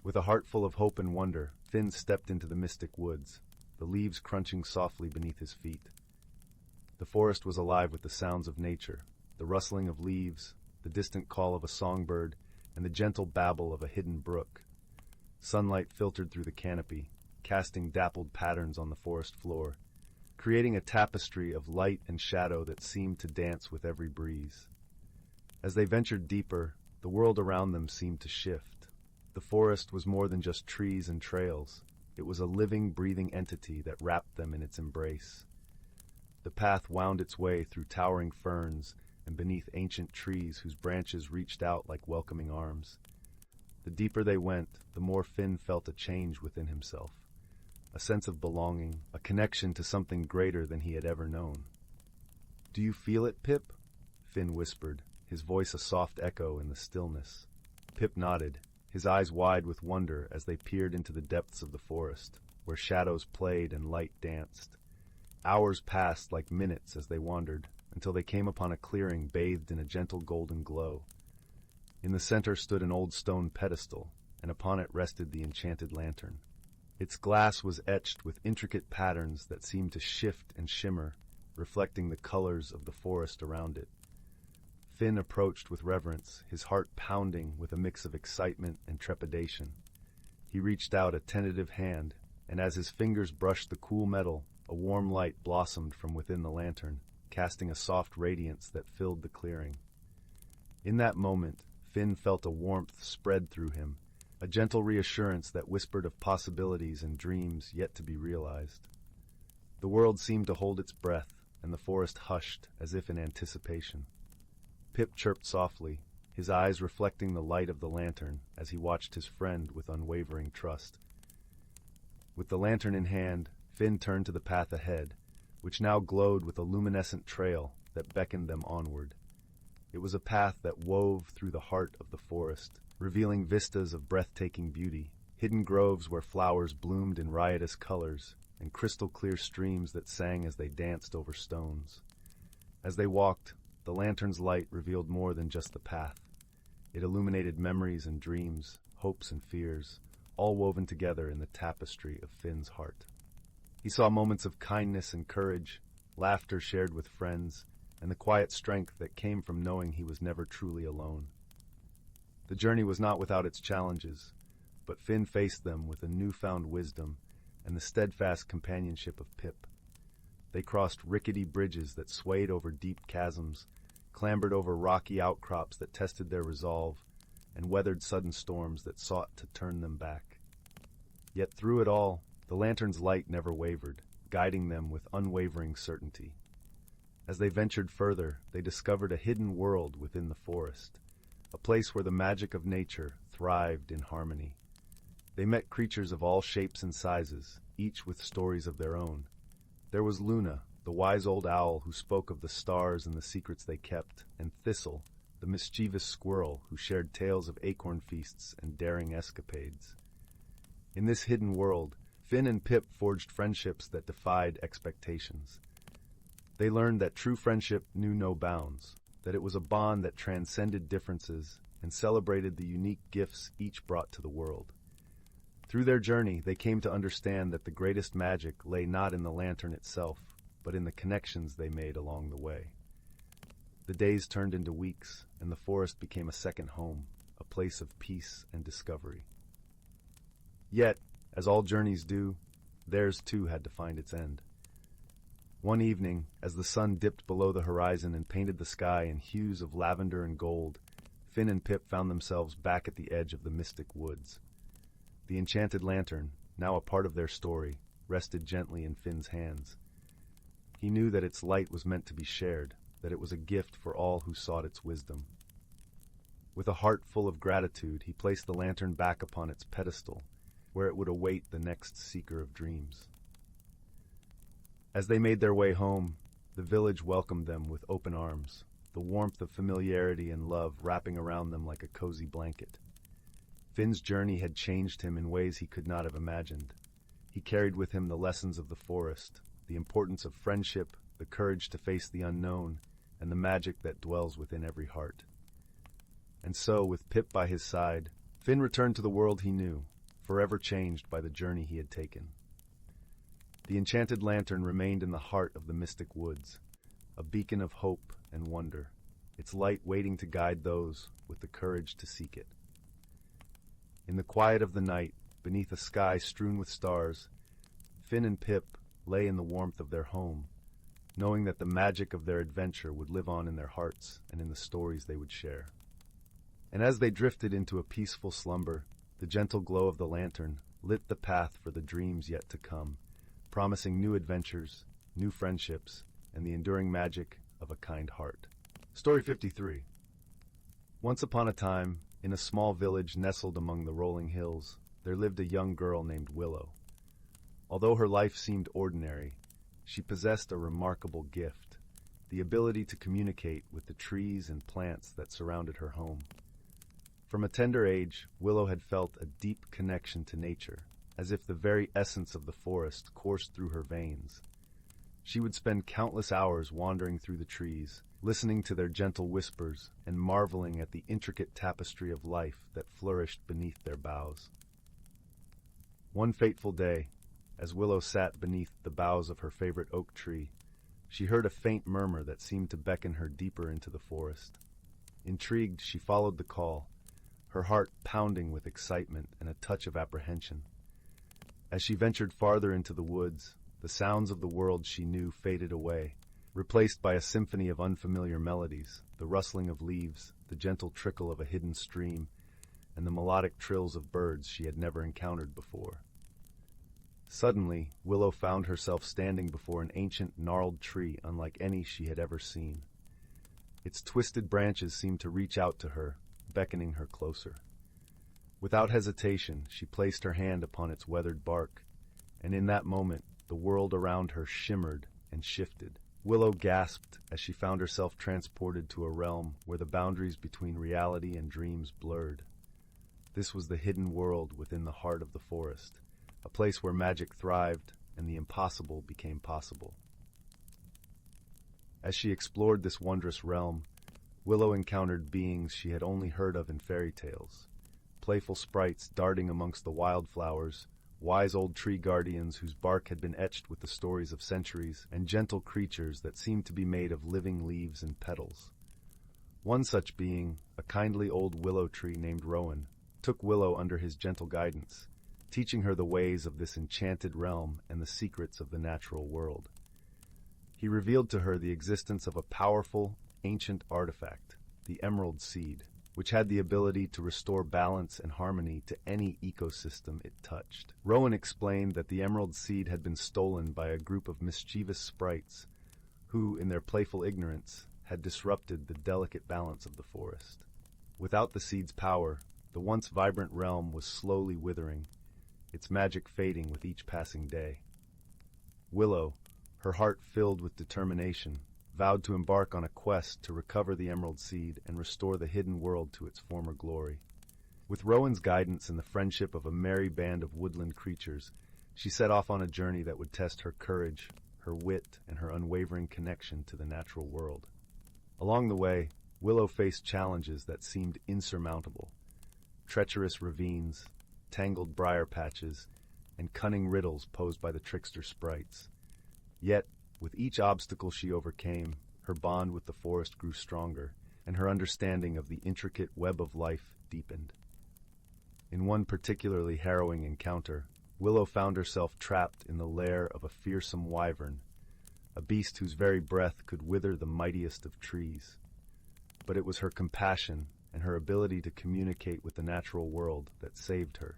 S1: With a heart full of hope and wonder, Finn stepped into the mystic woods, the leaves crunching softly beneath his feet. The forest was alive with the sounds of nature, the rustling of leaves, the distant call of a songbird, and the gentle babble of a hidden brook. Sunlight filtered through the canopy, casting dappled patterns on the forest floor, creating a tapestry of light and shadow that seemed to dance with every breeze. As they ventured deeper, the world around them seemed to shift. The forest was more than just trees and trails. It was a living, breathing entity that wrapped them in its embrace. The path wound its way through towering ferns and beneath ancient trees whose branches reached out like welcoming arms. The deeper they went, the more Finn felt a change within himself. A sense of belonging, a connection to something greater than he had ever known. "Do you feel it, Pip?" Finn whispered, his voice a soft echo in the stillness. Pip nodded, his eyes wide with wonder as they peered into the depths of the forest, where shadows played and light danced. Hours passed like minutes as they wandered, until they came upon a clearing bathed in a gentle golden glow. In the center stood an old stone pedestal, and upon it rested the enchanted lantern. Its glass was etched with intricate patterns that seemed to shift and shimmer, reflecting the colors of the forest around it. Finn approached with reverence, his heart pounding with a mix of excitement and trepidation. He reached out a tentative hand, and as his fingers brushed the cool metal, a warm light blossomed from within the lantern, casting a soft radiance that filled the clearing. In that moment, Finn felt a warmth spread through him, a gentle reassurance that whispered of possibilities and dreams yet to be realized. The world seemed to hold its breath, and the forest hushed as if in anticipation. Pip chirped softly, his eyes reflecting the light of the lantern as he watched his friend with unwavering trust. With the lantern in hand, Finn turned to the path ahead, which now glowed with a luminescent trail that beckoned them onward. It was a path that wove through the heart of the forest, revealing vistas of breathtaking beauty, hidden groves where flowers bloomed in riotous colors, and crystal-clear streams that sang as they danced over stones. As they walked, the lantern's light revealed more than just the path. It illuminated memories and dreams, hopes and fears, all woven together in the tapestry of Finn's heart. He saw moments of kindness and courage, laughter shared with friends, and the quiet strength that came from knowing he was never truly alone. The journey was not without its challenges, but Finn faced them with a newfound wisdom and the steadfast companionship of Pip. They crossed rickety bridges that swayed over deep chasms, clambered over rocky outcrops that tested their resolve, and weathered sudden storms that sought to turn them back. Yet through it all, the lantern's light never wavered, guiding them with unwavering certainty. As they ventured further, they discovered a hidden world within the forest, a place where the magic of nature thrived in harmony. They met creatures of all shapes and sizes, each with stories of their own. There was Luna, the wise old owl who spoke of the stars and the secrets they kept, and Thistle, the mischievous squirrel who shared tales of acorn feasts and daring escapades. In this hidden world, Finn and Pip forged friendships that defied expectations. They learned that true friendship knew no bounds, that it was a bond that transcended differences and celebrated the unique gifts each brought to the world. Through their journey, they came to understand that the greatest magic lay not in the lantern itself, but in the connections they made along the way. The days turned into weeks, and the forest became a second home, a place of peace and discovery. Yet, as all journeys do, theirs too had to find its end. One evening, as the sun dipped below the horizon and painted the sky in hues of lavender and gold, Finn and Pip found themselves back at the edge of the mystic woods. The enchanted lantern, now a part of their story, rested gently in Finn's hands. He knew that its light was meant to be shared, that it was a gift for all who sought its wisdom. With a heart full of gratitude, he placed the lantern back upon its pedestal, where it would await the next seeker of dreams. As they made their way home, the village welcomed them with open arms, the warmth of familiarity and love wrapping around them like a cozy blanket. Finn's journey had changed him in ways he could not have imagined. He carried with him the lessons of the forest, the importance of friendship, the courage to face the unknown, and the magic that dwells within every heart. And so, with Pip by his side, Finn returned to the world he knew, forever changed by the journey he had taken. The enchanted lantern remained in the heart of the mystic woods, a beacon of hope and wonder, its light waiting to guide those with the courage to seek it. In the quiet of the night, beneath a sky strewn with stars, Finn and Pip lay in the warmth of their home, knowing that the magic of their adventure would live on in their hearts and in the stories they would share. And as they drifted into a peaceful slumber, the gentle glow of the lantern lit the path for the dreams yet to come, promising new adventures, new friendships, and the enduring magic of a kind heart. Story 53. Once upon a time, in a small village nestled among the rolling hills, there lived a young girl named Willow. Although her life seemed ordinary, she possessed a remarkable gift, the ability to communicate with the trees and plants that surrounded her home. From a tender age, Willow had felt a deep connection to nature, as if the very essence of the forest coursed through her veins. She would spend countless hours wandering through the trees, listening to their gentle whispers and marveling at the intricate tapestry of life that flourished beneath their boughs. One fateful day, as Willow sat beneath the boughs of her favorite oak tree, she heard a faint murmur that seemed to beckon her deeper into the forest. Intrigued, she followed the call, her heart pounding with excitement and a touch of apprehension. As she ventured farther into the woods, the sounds of the world she knew faded away, replaced by a symphony of unfamiliar melodies, the rustling of leaves, the gentle trickle of a hidden stream, and the melodic trills of birds she had never encountered before. Suddenly, Willow found herself standing before an ancient, gnarled tree unlike any she had ever seen. Its twisted branches seemed to reach out to her, beckoning her closer. Without hesitation, she placed her hand upon its weathered bark, and in that moment, the world around her shimmered and shifted. Willow gasped as she found herself transported to a realm where the boundaries between reality and dreams blurred. This was the hidden world within the heart of the forest, a place where magic thrived and the impossible became possible. As she explored this wondrous realm, Willow encountered beings she had only heard of in fairy tales, playful sprites darting amongst the wildflowers, wise old tree guardians whose bark had been etched with the stories of centuries, and gentle creatures that seemed to be made of living leaves and petals. One such being, a kindly old willow tree named Rowan, took Willow under his gentle guidance, teaching her the ways of this enchanted realm and the secrets of the natural world. He revealed to her the existence of a powerful, ancient artifact, the emerald seed, which had the ability to restore balance and harmony to any ecosystem it touched. Rowan explained that the emerald seed had been stolen by a group of mischievous sprites who, in their playful ignorance, had disrupted the delicate balance of the forest. Without the seed's power, the once vibrant realm was slowly withering, its magic fading with each passing day. Willow, her heart filled with determination, vowed to embark on a quest to recover the emerald seed and restore the hidden world to its former glory. With Rowan's guidance and the friendship of a merry band of woodland creatures, she set off on a journey that would test her courage, her wit, and her unwavering connection to the natural world. Along the way, Willow faced challenges that seemed insurmountable: treacherous ravines, tangled briar patches, and cunning riddles posed by the trickster sprites. Yet, with each obstacle she overcame, her bond with the forest grew stronger, and her understanding of the intricate web of life deepened. In one particularly harrowing encounter, Willow found herself trapped in the lair of a fearsome wyvern, a beast whose very breath could wither the mightiest of trees. But it was her compassion and her ability to communicate with the natural world that saved her.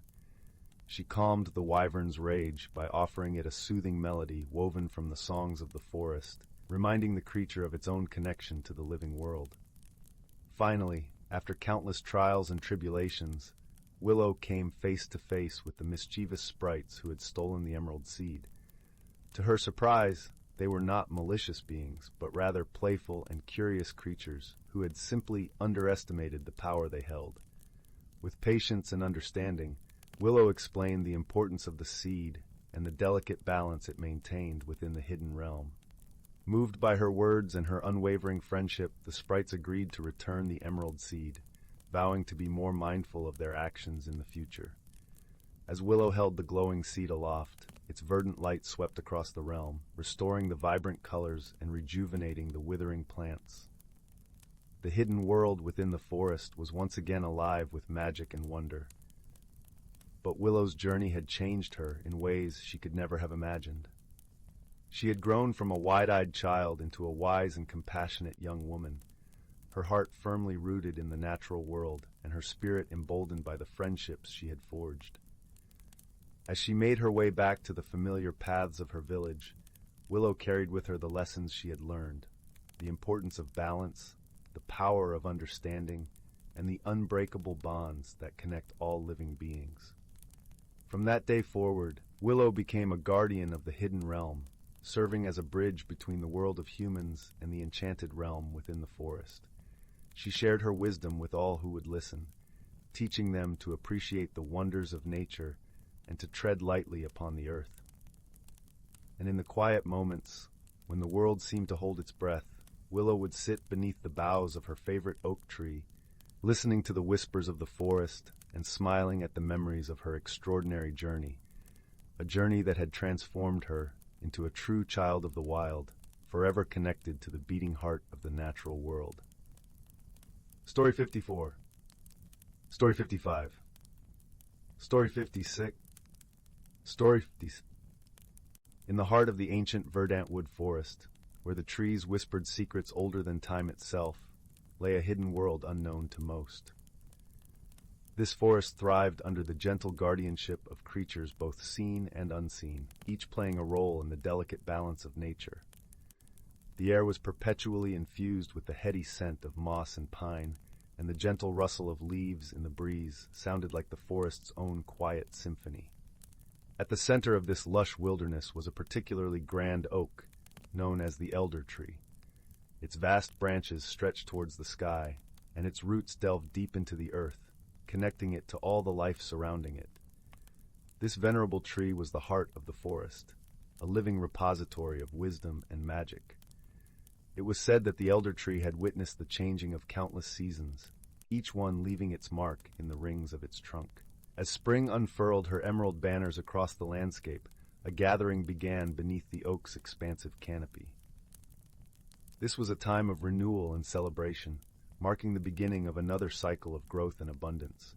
S1: She calmed the wyvern's rage by offering it a soothing melody woven from the songs of the forest, reminding the creature of its own connection to the living world. Finally, after countless trials and tribulations, Willow came face to face with the mischievous sprites who had stolen the emerald seed. To her surprise, they were not malicious beings, but rather playful and curious creatures who had simply underestimated the power they held. With patience and understanding, Willow explained the importance of the seed and the delicate balance it maintained within the hidden realm. Moved by her words and her unwavering friendship, the sprites agreed to return the emerald seed, vowing to be more mindful of their actions in the future. As Willow held the glowing seed aloft, its verdant light swept across the realm, restoring the vibrant colors and rejuvenating the withering plants. The hidden world within the forest was once again alive with magic and wonder. But Willow's journey had changed her in ways she could never have imagined. She had grown from a wide-eyed child into a wise and compassionate young woman, her heart firmly rooted in the natural world and her spirit emboldened by the friendships she had forged. As she made her way back to the familiar paths of her village, Willow carried with her the lessons she had learned: the importance of balance, the power of understanding, and the unbreakable bonds that connect all living beings. From that day forward, Willow became a guardian of the hidden realm, serving as a bridge between the world of humans and the enchanted realm within the forest. She shared her wisdom with all who would listen, teaching them to appreciate the wonders of nature and to tread lightly upon the earth. And in the quiet moments, when the world seemed to hold its breath, Willow would sit beneath the boughs of her favorite oak tree, listening to the whispers of the forest and smiling at the memories of her extraordinary journey, a journey that had transformed her into a true child of the wild, forever connected to the beating heart of the natural world. Story 54. Story 55. Story 56. Story 50. In the heart of the ancient verdant wood forest, where the trees whispered secrets older than time itself, lay a hidden world unknown to most. This forest thrived under the gentle guardianship of creatures both seen and unseen, each playing a role in the delicate balance of nature. The air was perpetually infused with the heady scent of moss and pine, and the gentle rustle of leaves in the breeze sounded like the forest's own quiet symphony. At the center of this lush wilderness was a particularly grand oak, known as the elder tree. Its vast branches stretched towards the sky, and its roots delved deep into the earth, connecting it to all the life surrounding it. This venerable tree was the heart of the forest, a living repository of wisdom and magic. It was said that the elder tree had witnessed the changing of countless seasons, each one leaving its mark in the rings of its trunk. As spring unfurled her emerald banners across the landscape, a gathering began beneath the oak's expansive canopy. This was a time of renewal and celebration, marking the beginning of another cycle of growth and abundance.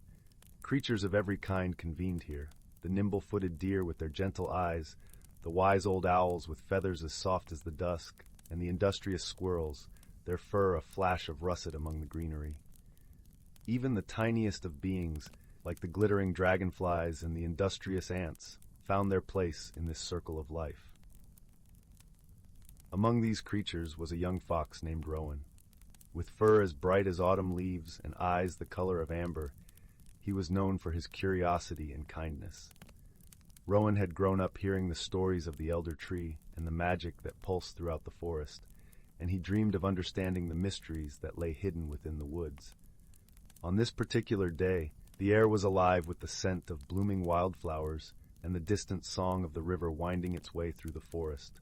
S1: Creatures of every kind convened here, the nimble-footed deer with their gentle eyes, the wise old owls with feathers as soft as the dusk, and the industrious squirrels, their fur a flash of russet among the greenery. Even the tiniest of beings, like the glittering dragonflies and the industrious ants, found their place in this circle of life. Among these creatures was a young fox named Rowan. With fur as bright as autumn leaves and eyes the color of amber, he was known for his curiosity and kindness. Rowan had grown up hearing the stories of the elder tree and the magic that pulsed throughout the forest, and he dreamed of understanding the mysteries that lay hidden within the woods. On this particular day, the air was alive with the scent of blooming wildflowers and the distant song of the river winding its way through the forest.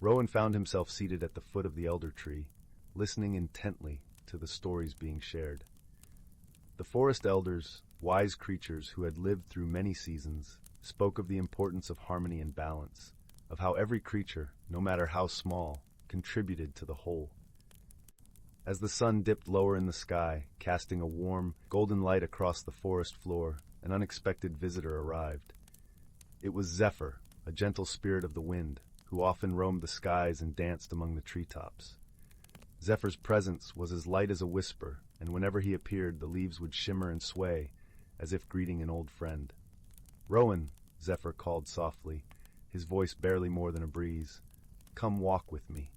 S1: Rowan found himself seated at the foot of the elder tree, listening intently to the stories being shared. The forest elders, wise creatures who had lived through many seasons, spoke of the importance of harmony and balance, of how every creature, no matter how small, contributed to the whole. As the sun dipped lower in the sky, casting a warm, golden light across the forest floor, an unexpected visitor arrived. It was Zephyr, a gentle spirit of the wind, who often roamed the skies and danced among the treetops. Zephyr's presence was as light as a whisper, and whenever he appeared, the leaves would shimmer and sway, as if greeting an old friend. "Rowan," Zephyr called softly, his voice barely more than a breeze, "come walk with me."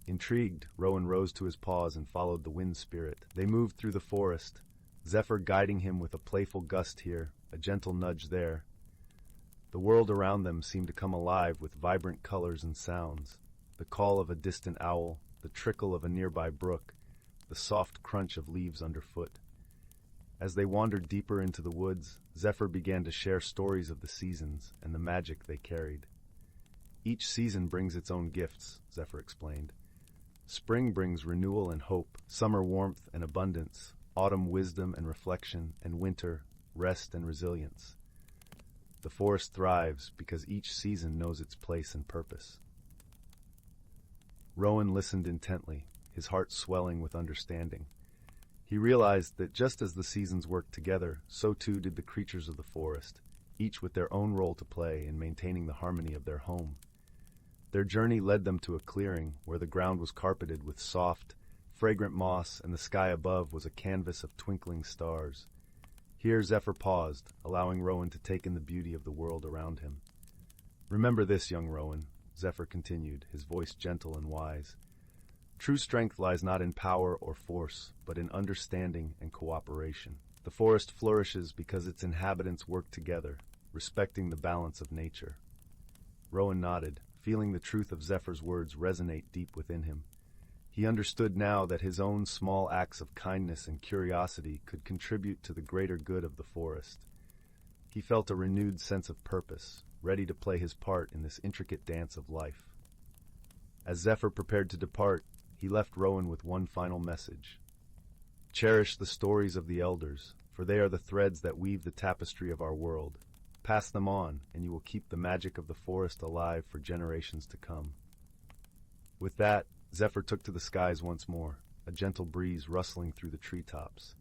S1: Intrigued, Rowan rose to his paws and followed the wind spirit. They moved through the forest, Zephyr guiding him with a playful gust here, a gentle nudge there. The world around them seemed to come alive with vibrant colors and sounds, the call of a distant owl, the trickle of a nearby brook, the soft crunch of leaves underfoot. As they wandered deeper into the woods, Zephyr began to share stories of the seasons and the magic they carried. "Each season brings its own gifts," Zephyr explained. "Spring brings renewal and hope, summer warmth and abundance, autumn wisdom and reflection, and winter rest and resilience. The forest thrives because each season knows its place and purpose." Rowan listened intently, his heart swelling with understanding. He realized that just as the seasons worked together, so too did the creatures of the forest, each with their own role to play in maintaining the harmony of their home. Their journey led them to a clearing where the ground was carpeted with soft, fragrant moss and the sky above was a canvas of twinkling stars. Here Zephyr paused, allowing Rowan to take in the beauty of the world around him. "Remember this, young Rowan," Zephyr continued, his voice gentle and wise. "True strength lies not in power or force, but in understanding and cooperation. The forest flourishes because its inhabitants work together, respecting the balance of nature." Rowan nodded, feeling the truth of Zephyr's words resonate deep within him. He understood now that his own small acts of kindness and curiosity could contribute to the greater good of the forest. He felt a renewed sense of purpose, ready to play his part in this intricate dance of life. As Zephyr prepared to depart, he left Rowan with one final message. "Cherish the stories of the elders, for they are the threads that weave the tapestry of our world. Pass them on, and you will keep the magic of the forest alive for generations to come." With that, Zephyr took to the skies once more, a gentle breeze rustling through the treetops.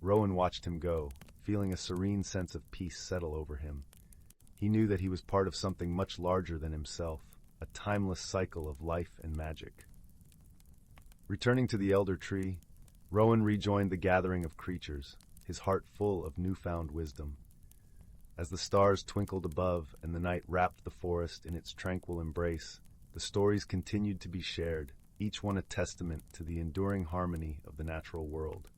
S1: Rowan watched him go, feeling a serene sense of peace settle over him. He knew that he was part of something much larger than himself, a timeless cycle of life and magic. Returning to the elder tree, Rowan rejoined the gathering of creatures, his heart full of newfound wisdom. As the stars twinkled above and the night wrapped the forest in its tranquil embrace, the stories continued to be shared, each one a testament to the enduring harmony of the natural world.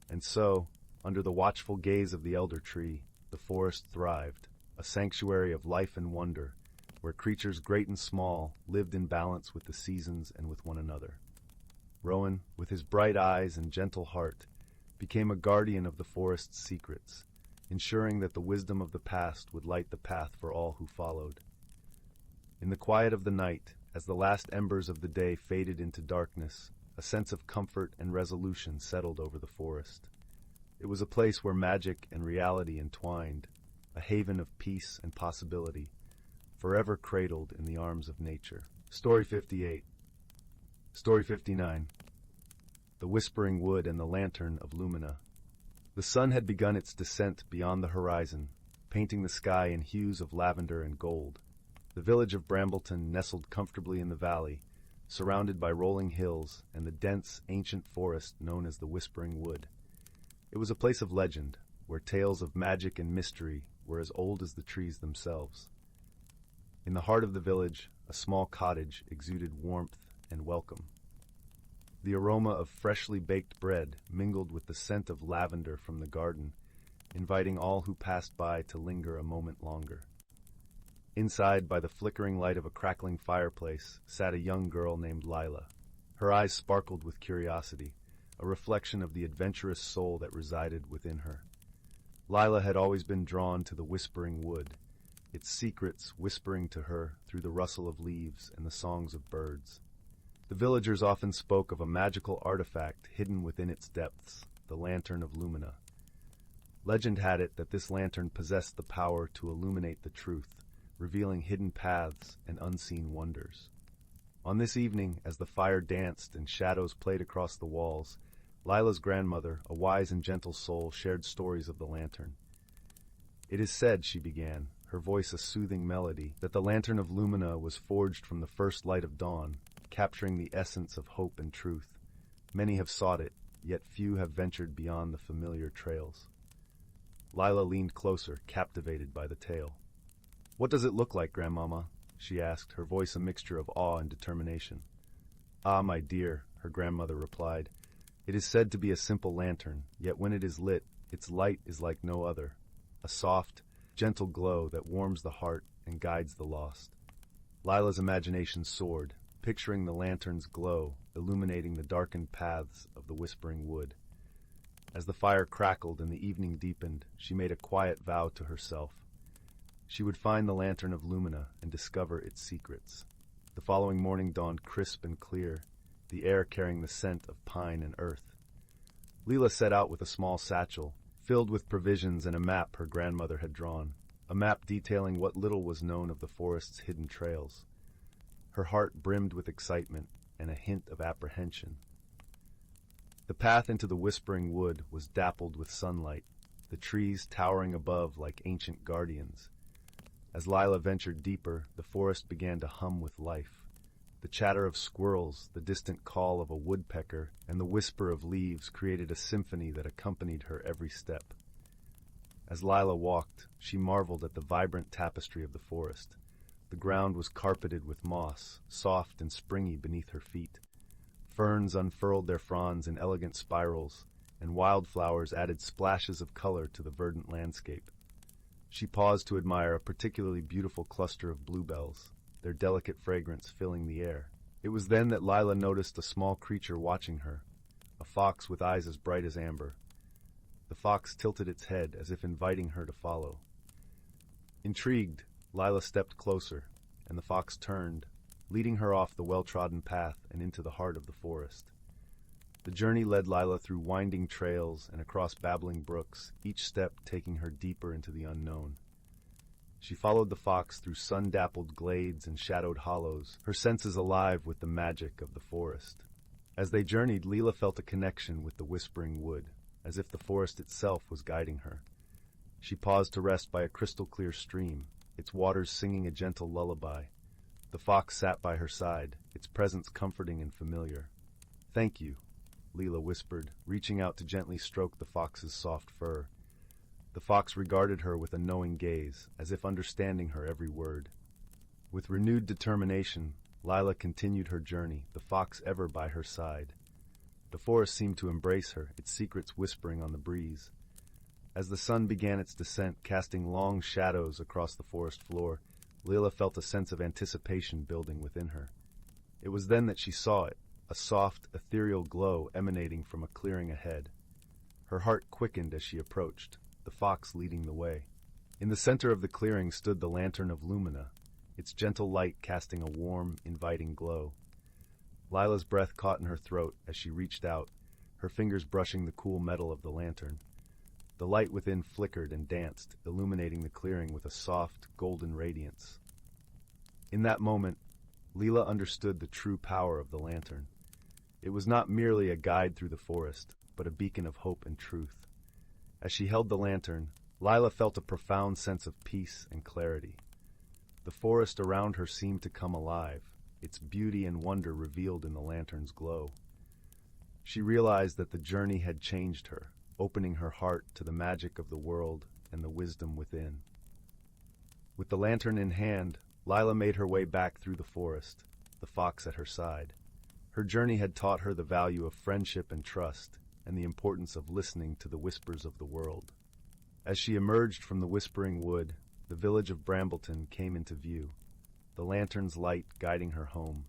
S1: And so, under the watchful gaze of the elder tree, the forest thrived, a sanctuary of life and wonder, where creatures great and small lived in balance with the seasons and with one another. Rowan, with his bright eyes and gentle heart, became a guardian of the forest's secrets, ensuring that the wisdom of the past would light the path for all who followed. In the quiet of the night, as the last embers of the day faded into darkness, a sense of comfort and resolution settled over the forest. It was a place where magic and reality entwined, a haven of peace and possibility, forever cradled in the arms of nature. Story 58. Story 59. The Whispering Wood and the Lantern of Lumina. The sun had begun its descent beyond the horizon, painting the sky in hues of lavender and gold. The village of Brambleton nestled comfortably in the valley, surrounded by rolling hills and the dense, ancient forest known as the Whispering Wood. It was a place of legend, where tales of magic and mystery were as old as the trees themselves. In the heart of the village, a small cottage exuded warmth and welcome. The aroma of freshly baked bread mingled with the scent of lavender from the garden, inviting all who passed by to linger a moment longer. Inside, by the flickering light of a crackling fireplace, sat a young girl named Lila. Her eyes sparkled with curiosity, a reflection of the adventurous soul that resided within her. Lila had always been drawn to the Whispering Wood, its secrets whispering to her through the rustle of leaves and the songs of birds. The villagers often spoke of a magical artifact hidden within its depths, the Lantern of Lumina. Legend had it that this lantern possessed the power to illuminate the truth, revealing hidden paths and unseen wonders. On this evening, as the fire danced and shadows played across the walls, Lila's grandmother, a wise and gentle soul, shared stories of the lantern. "It is said," she began, her voice a soothing melody, "that the Lantern of Lumina was forged from the first light of dawn, capturing the essence of hope and truth. Many have sought it, yet few have ventured beyond the familiar trails." Lila leaned closer, captivated by the tale. "What does it look like, Grandmama?" she asked, her voice a mixture of awe and determination. "Ah, my dear," her grandmother replied, "it is said to be a simple lantern, yet when it is lit, its light is like no other, a soft, gentle glow that warms the heart and guides the lost." Lila's imagination soared, picturing the lantern's glow illuminating the darkened paths of the Whispering Wood. As the fire crackled and the evening deepened, she made a quiet vow to herself. She would find the Lantern of Lumina and discover its secrets. The following morning dawned crisp and clear, the air carrying the scent of pine and earth. Lila set out with a small satchel, filled with provisions and a map her grandmother had drawn, a map detailing what little was known of the forest's hidden trails. Her heart brimmed with excitement and a hint of apprehension. The path into the Whispering Wood was dappled with sunlight, the trees towering above like ancient guardians. As Lila ventured deeper, the forest began to hum with life. The chatter of squirrels, the distant call of a woodpecker, and the whisper of leaves created a symphony that accompanied her every step. As Lila walked, she marveled at the vibrant tapestry of the forest. The ground was carpeted with moss, soft and springy beneath her feet. Ferns unfurled their fronds in elegant spirals, and wildflowers added splashes of color to the verdant landscape. She paused to admire a particularly beautiful cluster of bluebells, their delicate fragrance filling the air. It was then that Lila noticed a small creature watching her, a fox with eyes as bright as amber. The fox tilted its head as if inviting her to follow. Intrigued, Lila stepped closer, and the fox turned, leading her off the well-trodden path and into the heart of the forest. The journey led Lila through winding trails and across babbling brooks, each step taking her deeper into the unknown. She followed the fox through sun-dappled glades and shadowed hollows, her senses alive with the magic of the forest. As they journeyed, Lila felt a connection with the Whispering Wood, as if the forest itself was guiding her. She paused to rest by a crystal-clear stream, its waters singing a gentle lullaby. The fox sat by her side, its presence comforting and familiar. "Thank you," Lila whispered, reaching out to gently stroke the fox's soft fur. The fox regarded her with a knowing gaze, as if understanding her every word. With renewed determination, Lila continued her journey, the fox ever by her side. The forest seemed to embrace her, its secrets whispering on the breeze. As the sun began its descent, casting long shadows across the forest floor, Lila felt a sense of anticipation building within her. It was then that she saw it, a soft, ethereal glow emanating from a clearing ahead. Her heart quickened as she approached, the fox leading the way. In the center of the clearing stood the Lantern of Lumina, its gentle light casting a warm, inviting glow. Lila's breath caught in her throat as she reached out, her fingers brushing the cool metal of the lantern. The light within flickered and danced, illuminating the clearing with a soft, golden radiance. In that moment, Leela understood the true power of the lantern. It was not merely a guide through the forest, but a beacon of hope and truth. As she held the lantern, Lila felt a profound sense of peace and clarity. The forest around her seemed to come alive, its beauty and wonder revealed in the lantern's glow. She realized that the journey had changed her, opening her heart to the magic of the world and the wisdom within. With the lantern in hand, Lila made her way back through the forest, the fox at her side. Her journey had taught her the value of friendship and trust, and the importance of listening to the whispers of the world. As she emerged from the whispering wood, the village of Brambleton came into view, the lantern's light guiding her home.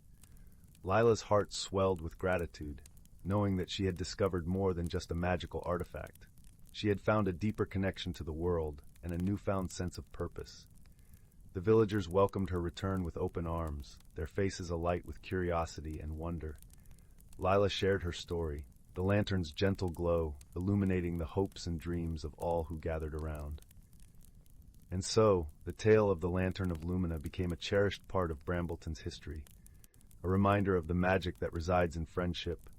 S1: Lila's heart swelled with gratitude, knowing that she had discovered more than just a magical artifact. She had found a deeper connection to the world and a newfound sense of purpose. The villagers welcomed her return with open arms, their faces alight with curiosity and wonder. Lila shared her story, the lantern's gentle glow illuminating the hopes and dreams of all who gathered around. And so, the tale of the Lantern of Lumina became a cherished part of Brambleton's history, a reminder of the magic that resides in friendship,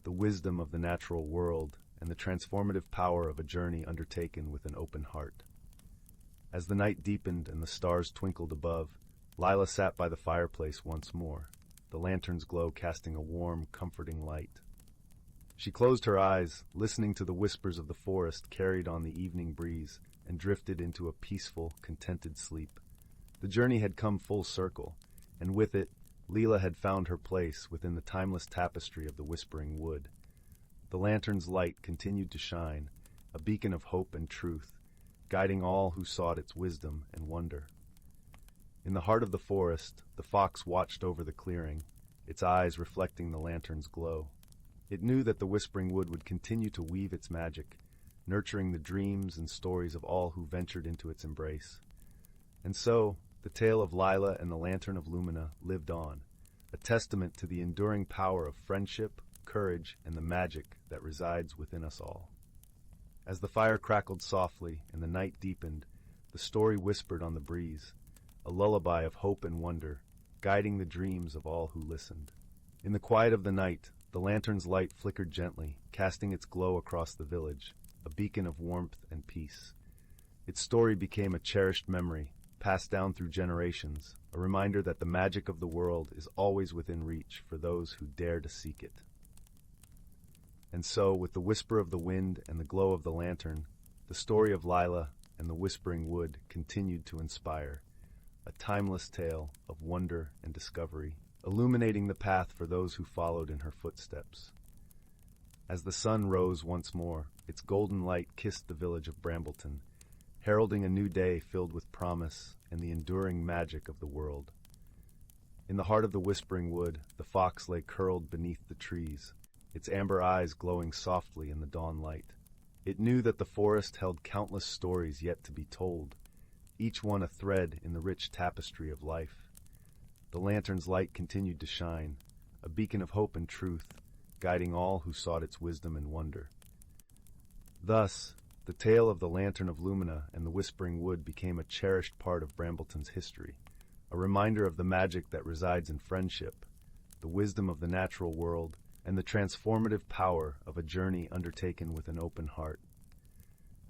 S1: the wisdom of the natural world, and the transformative power of a journey undertaken with an open heart. As the night deepened and the stars twinkled above, Lila sat by the fireplace once more, the lantern's glow casting a warm, comforting light. She closed her eyes, listening to the whispers of the forest carried on the evening breeze, and drifted into a peaceful, contented sleep. The journey had come full circle, and with it, Leela had found her place within the timeless tapestry of the Whispering Wood. The lantern's light continued to shine, a beacon of hope and truth, guiding all who sought its wisdom and wonder. In the heart of the forest, the fox watched over the clearing, its eyes reflecting the lantern's glow. It knew that the Whispering Wood would continue to weave its magic, nurturing the dreams and stories of all who ventured into its embrace. And so, the tale of Lila and the Lantern of Lumina lived on, a testament to the enduring power of friendship, courage, and the magic that resides within us all. As the fire crackled softly and the night deepened, the story whispered on the breeze, a lullaby of hope and wonder, guiding the dreams of all who listened. In the quiet of the night, the lantern's light flickered gently, casting its glow across the village, a beacon of warmth and peace. Its story became a cherished memory, passed down through generations, a reminder that the magic of the world is always within reach for those who dare to seek it. And so, with the whisper of the wind and the glow of the lantern, the story of Lila and the Whispering Wood continued to inspire, a timeless tale of wonder and discovery, illuminating the path for those who followed in her footsteps. As the sun rose once more, its golden light kissed the village of Brambleton, heralding a new day filled with promise and the enduring magic of the world. In the heart of the Whispering Wood, the fox lay curled beneath the trees, its amber eyes glowing softly in the dawn light. It knew that the forest held countless stories yet to be told, each one a thread in the rich tapestry of life. The lantern's light continued to shine, a beacon of hope and truth, guiding all who sought its wisdom and wonder. Thus, the tale of the Lantern of Lumina and the Whispering Wood became a cherished part of Brambleton's history, a reminder of the magic that resides in friendship, the wisdom of the natural world, and the transformative power of a journey undertaken with an open heart.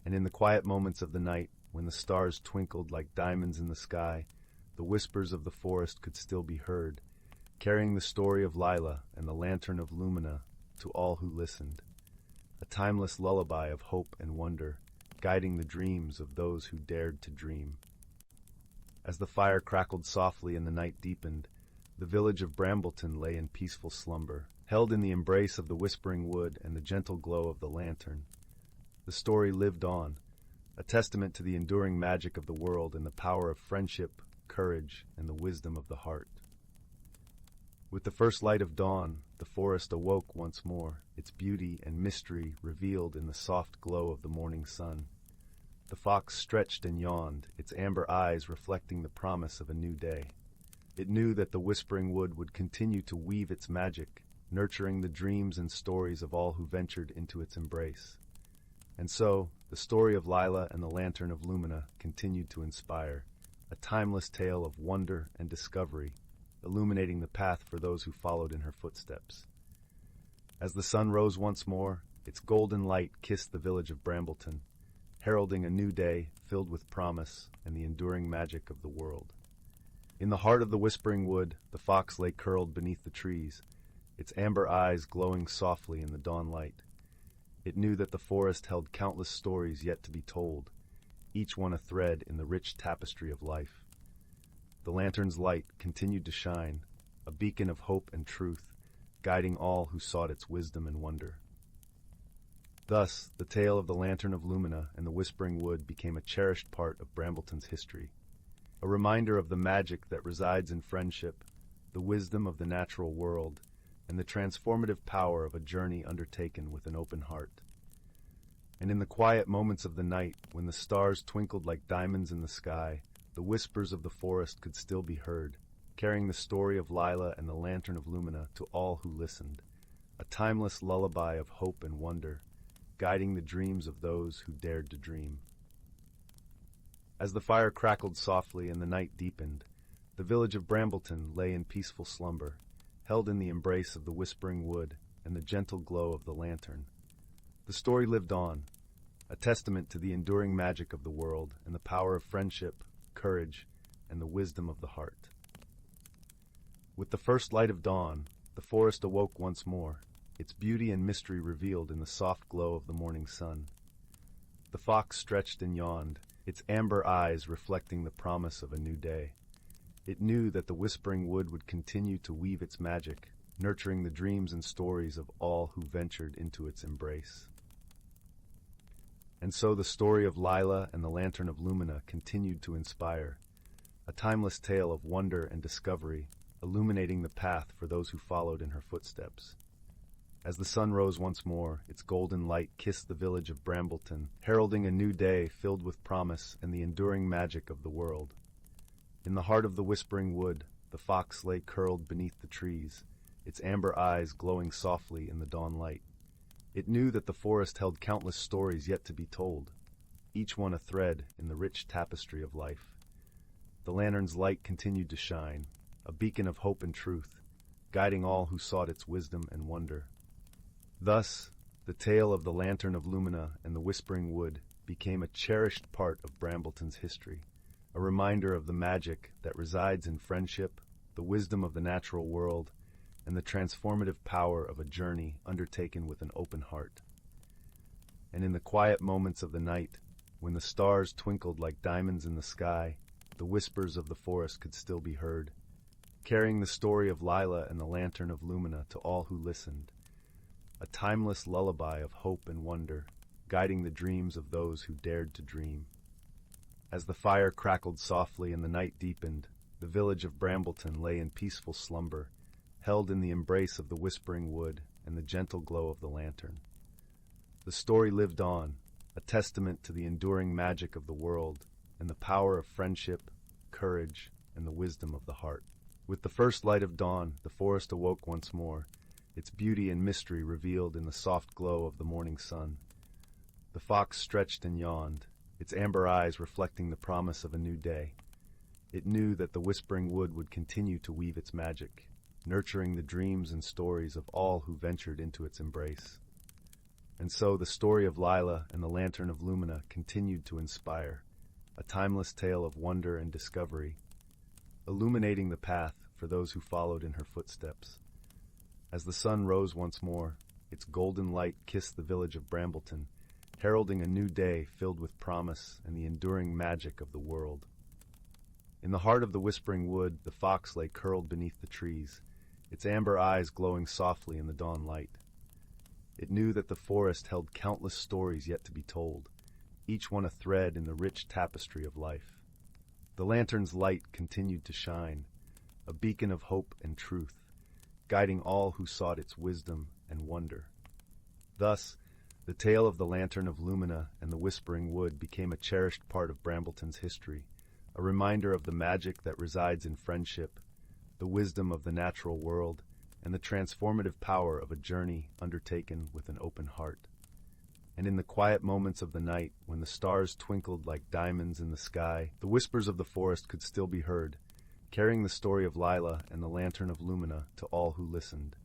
S1: And in the quiet moments of the night, when the stars twinkled like diamonds in the sky, the whispers of the forest could still be heard, carrying the story of Lila and the Lantern of Lumina to all who listened, a timeless lullaby of hope and wonder, guiding the dreams of those who dared to dream. As the fire crackled softly and the night deepened, the village of Brambleton lay in peaceful slumber, held in the embrace of the Whispering Wood and the gentle glow of the lantern. The story lived on, a testament to the enduring magic of the world and the power of friendship, courage, and the wisdom of the heart. With the first light of dawn, the forest awoke once more, its beauty and mystery revealed in the soft glow of the morning sun. The fox stretched and yawned, its amber eyes reflecting the promise of a new day. It knew that the Whispering Wood would continue to weave its magic, nurturing the dreams and stories of all who ventured into its embrace. And so, the story of Lila and the Lantern of Lumina continued to inspire, a timeless tale of wonder and discovery, illuminating the path for those who followed in her footsteps. As the sun rose once more, its golden light kissed the village of Brambleton, heralding a new day filled with promise and the enduring magic of the world. In the heart of the Whispering Wood, the fox lay curled beneath the trees, its amber eyes glowing softly in the dawn light. It knew that the forest held countless stories yet to be told, each one a thread in the rich tapestry of life. The lantern's light continued to shine, a beacon of hope and truth, guiding all who sought its wisdom and wonder. Thus, the tale of the Lantern of Lumina and the Whispering Wood became a cherished part of Brambleton's history, a reminder of the magic that resides in friendship, the wisdom of the natural world, and the transformative power of a journey undertaken with an open heart. And in the quiet moments of the night, when the stars twinkled like diamonds in the sky, the whispers of the forest could still be heard, carrying the story of Lila and the Lantern of Lumina to all who listened, a timeless lullaby of hope and wonder, guiding the dreams of those who dared to dream. As the fire crackled softly and the night deepened, the village of Brambleton lay in peaceful slumber, held in the embrace of the Whispering Wood and the gentle glow of the lantern. The story lived on, a testament to the enduring magic of the world and the power of friendship, courage, and the wisdom of the heart. With the first light of dawn, the forest awoke once more, its beauty and mystery revealed in the soft glow of the morning sun. The fox stretched and yawned, its amber eyes reflecting the promise of a new day. It knew that the Whispering Wood would continue to weave its magic, nurturing the dreams and stories of all who ventured into its embrace. And so the story of Lila and the Lantern of Lumina continued to inspire, a timeless tale of wonder and discovery, illuminating the path for those who followed in her footsteps. As the sun rose once more, its golden light kissed the village of Brambleton, heralding a new day filled with promise and the enduring magic of the world. In the heart of the Whispering Wood, the fox lay curled beneath the trees, its amber eyes glowing softly in the dawn light. It knew that the forest held countless stories yet to be told, each one a thread in the rich tapestry of life. The lantern's light continued to shine, a beacon of hope and truth, guiding all who sought its wisdom and wonder. Thus, the tale of the Lantern of Lumina and the Whispering Wood became a cherished part of Brambleton's history, a reminder of the magic that resides in friendship, the wisdom of the natural world, and the transformative power of a journey undertaken with an open heart. And in the quiet moments of the night, when the stars twinkled like diamonds in the sky, the whispers of the forest could still be heard, carrying the story of Lila and the Lantern of Lumina to all who listened, a timeless lullaby of hope and wonder, guiding the dreams of those who dared to dream. As the fire crackled softly and the night deepened, the village of Brambleton lay in peaceful slumber, held in the embrace of the Whispering Wood and the gentle glow of the lantern. The story lived on, a testament to the enduring magic of the world and the power of friendship, courage, and the wisdom of the heart. With the first light of dawn, the forest awoke once more, its beauty and mystery revealed in the soft glow of the morning sun. The fox stretched and yawned, its amber eyes reflecting the promise of a new day. It knew that the Whispering Wood would continue to weave its magic, nurturing the dreams and stories of all who ventured into its embrace. And so the story of Lila and the Lantern of Lumina continued to inspire, a timeless tale of wonder and discovery, illuminating the path for those who followed in her footsteps. As the sun rose once more, its golden light kissed the village of Brambleton, heralding a new day filled with promise and the enduring magic of the world. In the heart of the Whispering Wood, the fox lay curled beneath the trees, its amber eyes glowing softly in the dawn light. It knew that the forest held countless stories yet to be told, each one a thread in the rich tapestry of life. The lantern's light continued to shine, a beacon of hope and truth, guiding all who sought its wisdom and wonder. Thus, the tale of the Lantern of Lumina and the Whispering Wood became a cherished part of Brambleton's history, a reminder of the magic that resides in friendship, the wisdom of the natural world, and the transformative power of a journey undertaken with an open heart. And in the quiet moments of the night, when the stars twinkled like diamonds in the sky, the whispers of the forest could still be heard, carrying the story of Lila and the lantern of Lumina to all who listened.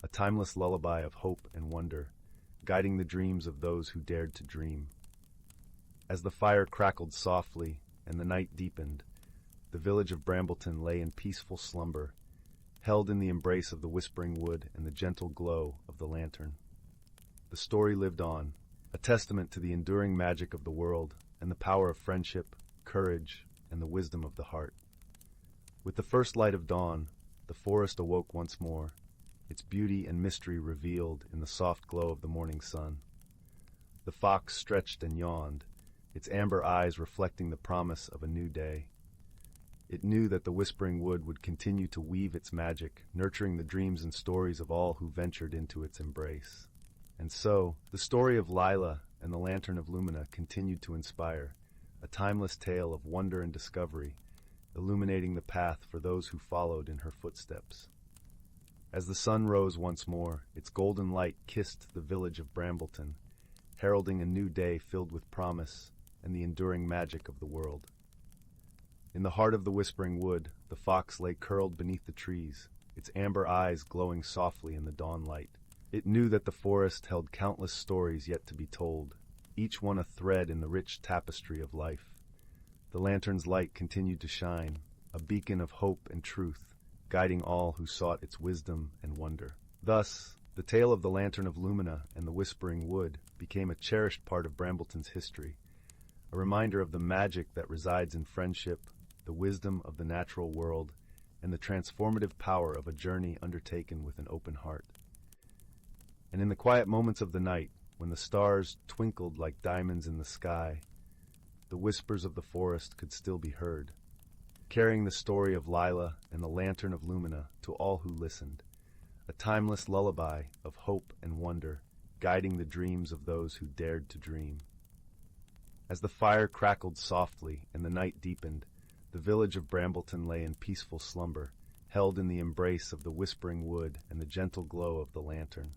S1: A timeless lullaby of hope and wonder, guiding the dreams of those who dared to dream. As the fire crackled softly and the night deepened, the village of Brambleton lay in peaceful slumber, held in the embrace of the whispering wood and the gentle glow of the lantern. The story lived on, a testament to the enduring magic of the world and the power of friendship, courage, and the wisdom of the heart. With the first light of dawn, the forest awoke once more, its beauty and mystery revealed in the soft glow of the morning sun. The fox stretched and yawned, its amber eyes reflecting the promise of a new day. It knew that the whispering wood would continue to weave its magic, nurturing the dreams and stories of all who ventured into its embrace. And so, the story of Lila and the Lantern of Lumina continued to inspire, a timeless tale of wonder and discovery, illuminating the path for those who followed in her footsteps. As the sun rose once more, its golden light kissed the village of Brambleton, heralding a new day filled with promise and the enduring magic of the world. In the heart of the whispering wood, the fox lay curled beneath the trees, its amber eyes glowing softly in the dawn light. It knew that the forest held countless stories yet to be told, each one a thread in the rich tapestry of life. The lantern's light continued to shine, a beacon of hope and truth, guiding all who sought its wisdom and wonder. Thus, the tale of the Lantern of Lumina and the Whispering Wood became a cherished part of Brambleton's history, a reminder of the magic that resides in friendship, the wisdom of the natural world, and the transformative power of a journey undertaken with an open heart. And in the quiet moments of the night, when the stars twinkled like diamonds in the sky, the whispers of the forest could still be heard, carrying the story of Lila and the Lantern of Lumina to all who listened, a timeless lullaby of hope and wonder, guiding the dreams of those who dared to dream. As the fire crackled softly and the night deepened, the village of Brambleton lay in peaceful slumber, held in the embrace of the whispering wood and the gentle glow of the lantern.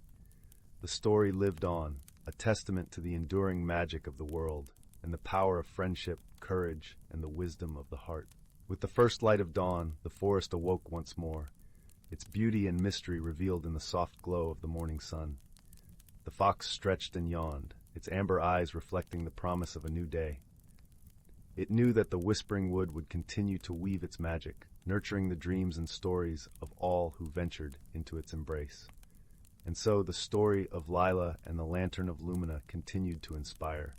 S1: The story lived on, a testament to the enduring magic of the world and the power of friendship, courage, and the wisdom of the heart. With the first light of dawn, the forest awoke once more, its beauty and mystery revealed in the soft glow of the morning sun. The fox stretched and yawned, its amber eyes reflecting the promise of a new day. It knew that the whispering wood would continue to weave its magic, nurturing the dreams and stories of all who ventured into its embrace. And so the story of Lila and the Lantern of Lumina continued to inspire,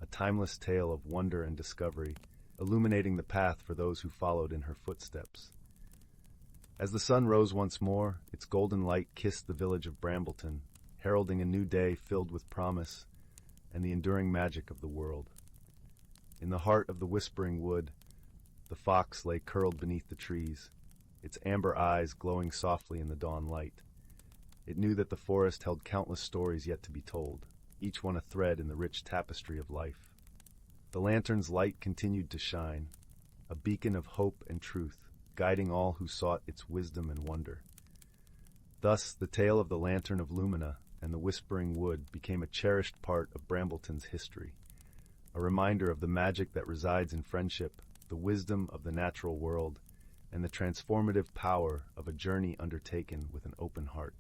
S1: a timeless tale of wonder and discovery, illuminating the path for those who followed in her footsteps. As the sun rose once more, its golden light kissed the village of Brambleton, heralding a new day filled with promise and the enduring magic of the world. In the heart of the whispering wood, the fox lay curled beneath the trees, its amber eyes glowing softly in the dawn light. It knew that the forest held countless stories yet to be told, each one a thread in the rich tapestry of life. The lantern's light continued to shine, a beacon of hope and truth, guiding all who sought its wisdom and wonder. Thus, the tale of the Lantern of Lumina and the Whispering Wood became a cherished part of Brambleton's history, a reminder of the magic that resides in friendship, the wisdom of the natural world, and the transformative power of a journey undertaken with an open heart.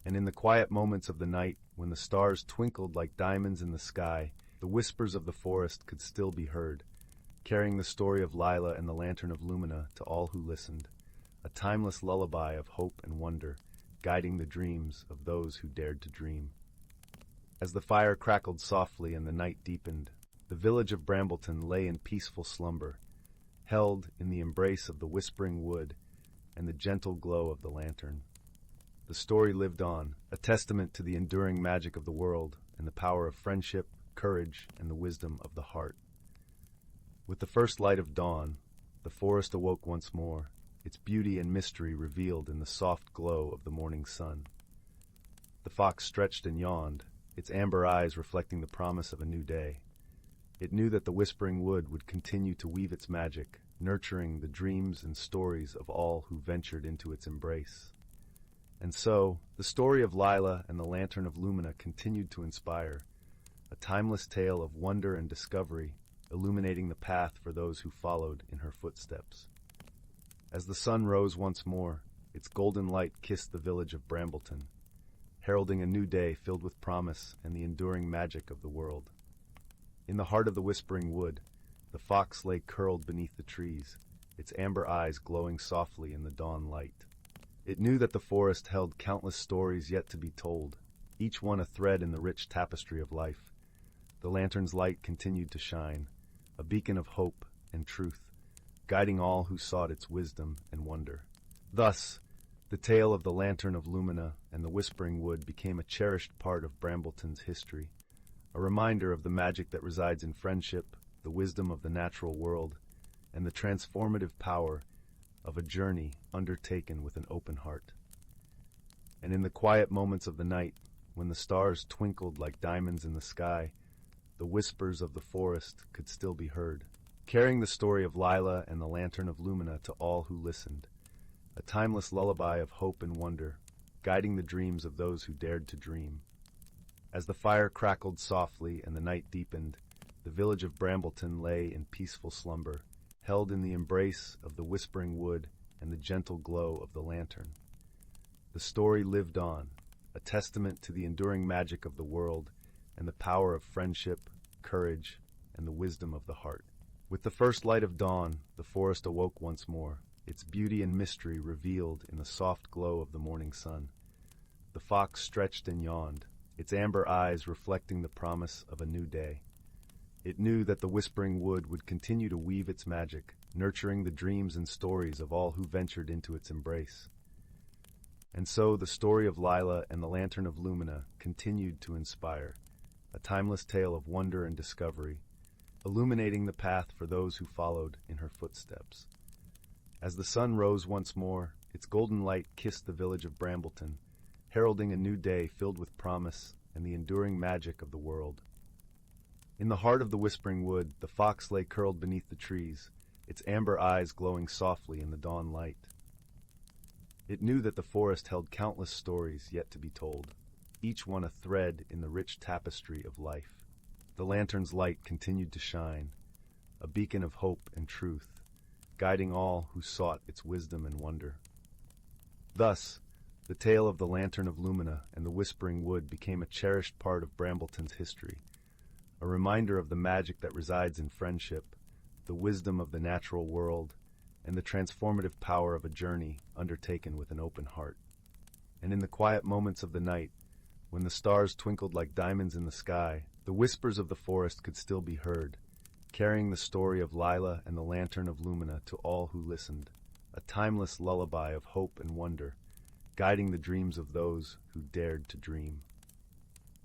S1: And in the quiet moments of the night, when the stars twinkled like diamonds in the sky, the whispers of the forest could still be heard, carrying the story of Lila and the Lantern of Lumina to all who listened, a timeless lullaby of hope and wonder, guiding the dreams of those who dared to dream. As the fire crackled softly and the night deepened, the village of Brambleton lay in peaceful slumber, held in the embrace of the whispering wood and the gentle glow of the lantern. The story lived on, a testament to the enduring magic of the world and the power of friendship, courage, and the wisdom of the heart. With the first light of dawn, the forest awoke once more, its beauty and mystery revealed in the soft glow of the morning sun. The fox stretched and yawned, its amber eyes reflecting the promise of a new day. It knew that the whispering wood would continue to weave its magic, nurturing the dreams and stories of all who ventured into its embrace. And so, the story of Lila and the Lantern of Lumina continued to inspire, a timeless tale of wonder and discovery, illuminating the path for those who followed in her footsteps. As the sun rose once more, its golden light kissed the village of Brambleton, heralding a new day filled with promise and the enduring magic of the world. In the heart of the whispering wood, the fox lay curled beneath the trees, its amber eyes glowing softly in the dawn light. It knew that the forest held countless stories yet to be told, each one a thread in the rich tapestry of life. The lantern's light continued to shine, a beacon of hope and truth, guiding all who sought its wisdom and wonder. Thus, the tale of the Lantern of Lumina and the Whispering Wood became a cherished part of Brambleton's history, a reminder of the magic that resides in friendship, the wisdom of the natural world, and the transformative power of a journey undertaken with an open heart. And in the quiet moments of the night, when the stars twinkled like diamonds in the sky, the whispers of the forest could still be heard, carrying the story of Lila and the Lantern of Lumina to all who listened, a timeless lullaby of hope and wonder, guiding the dreams of those who dared to dream. As the fire crackled softly and the night deepened, the village of Brambleton lay in peaceful slumber, held in the embrace of the whispering wood and the gentle glow of the lantern. The story lived on, a testament to the enduring magic of the world and the power of friendship, courage, and the wisdom of the heart. With the first light of dawn, the forest awoke once more, its beauty and mystery revealed in the soft glow of the morning sun. The fox stretched and yawned, its amber eyes reflecting the promise of a new day. It knew that the whispering wood would continue to weave its magic, nurturing the dreams and stories of all who ventured into its embrace. And so the story of Lila and the Lantern of Lumina continued to inspire, a timeless tale of wonder and discovery, illuminating the path for those who followed in her footsteps. As the sun rose once more, its golden light kissed the village of Brambleton, heralding a new day filled with promise and the enduring magic of the world. In the heart of the whispering wood, the fox lay curled beneath the trees, its amber eyes glowing softly in the dawn light. It knew that the forest held countless stories yet to be told, each one a thread in the rich tapestry of life. The lantern's light continued to shine, a beacon of hope and truth, guiding all who sought its wisdom and wonder. Thus, the tale of the Lantern of Lumina and the Whispering Wood became a cherished part of Brambleton's history, a reminder of the magic that resides in friendship, the wisdom of the natural world, and the transformative power of a journey undertaken with an open heart. And in the quiet moments of the night, when the stars twinkled like diamonds in the sky, the whispers of the forest could still be heard, carrying the story of Lila and the Lantern of Lumina to all who listened, a timeless lullaby of hope and wonder, guiding the dreams of those who dared to dream.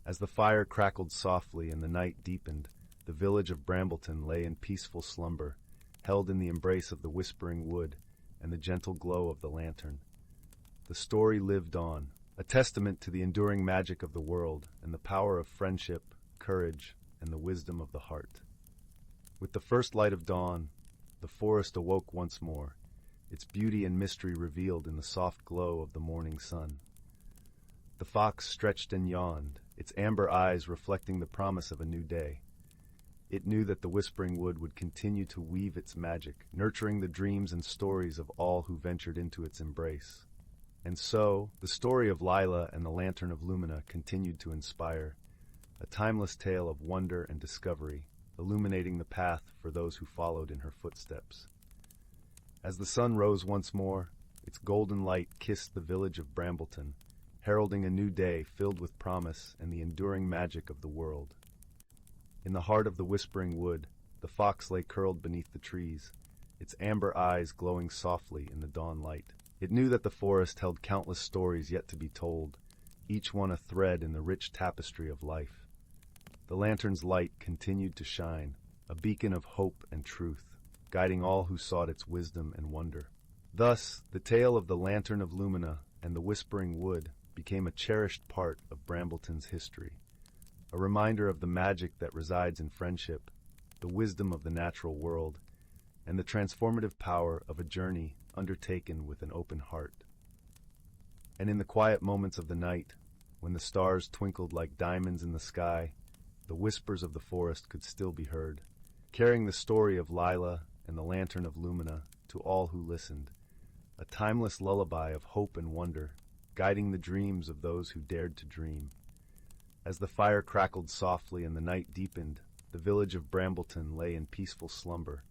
S1: As the fire crackled softly and the night deepened, the village of Brambleton lay in peaceful slumber, held in the embrace of the whispering wood and the gentle glow of the lantern. The story lived on, a testament to the enduring magic of the world and the power of friendship, courage, and the wisdom of the heart. With the first light of dawn, the forest awoke once more, its beauty and mystery revealed in the soft glow of the morning sun. The fox stretched and yawned, its amber eyes reflecting the promise of a new day. It knew that the whispering wood would continue to weave its magic, nurturing the dreams and stories of all who ventured into its embrace. And so, the story of Lila and the Lantern of Lumina continued to inspire, a timeless tale of wonder and discovery, illuminating the path for those who followed in her footsteps. As the sun rose once more, its golden light kissed the village of Brambleton, heralding a new day filled with promise and the enduring magic of the world. In the heart of the whispering wood, the fox lay curled beneath the trees, its amber eyes glowing softly in the dawn light. It knew that the forest held countless stories yet to be told, each one a thread in the rich tapestry of life. The lantern's light continued to shine, a beacon of hope and truth, guiding all who sought its wisdom and wonder. Thus, the tale of the Lantern of Lumina and the Whispering Wood became a cherished part of Brambleton's history, a reminder of the magic that resides in friendship, the wisdom of the natural world, and the transformative power of a journey undertaken with an open heart. And in the quiet moments of the night, when the stars twinkled like diamonds in the sky, the whispers of the forest could still be heard, carrying the story of Lila and the lantern of Lumina to all who listened, a timeless lullaby of hope and wonder, guiding the dreams of those who dared to dream. As the fire crackled softly and the night deepened, the village of Brambleton lay in peaceful slumber,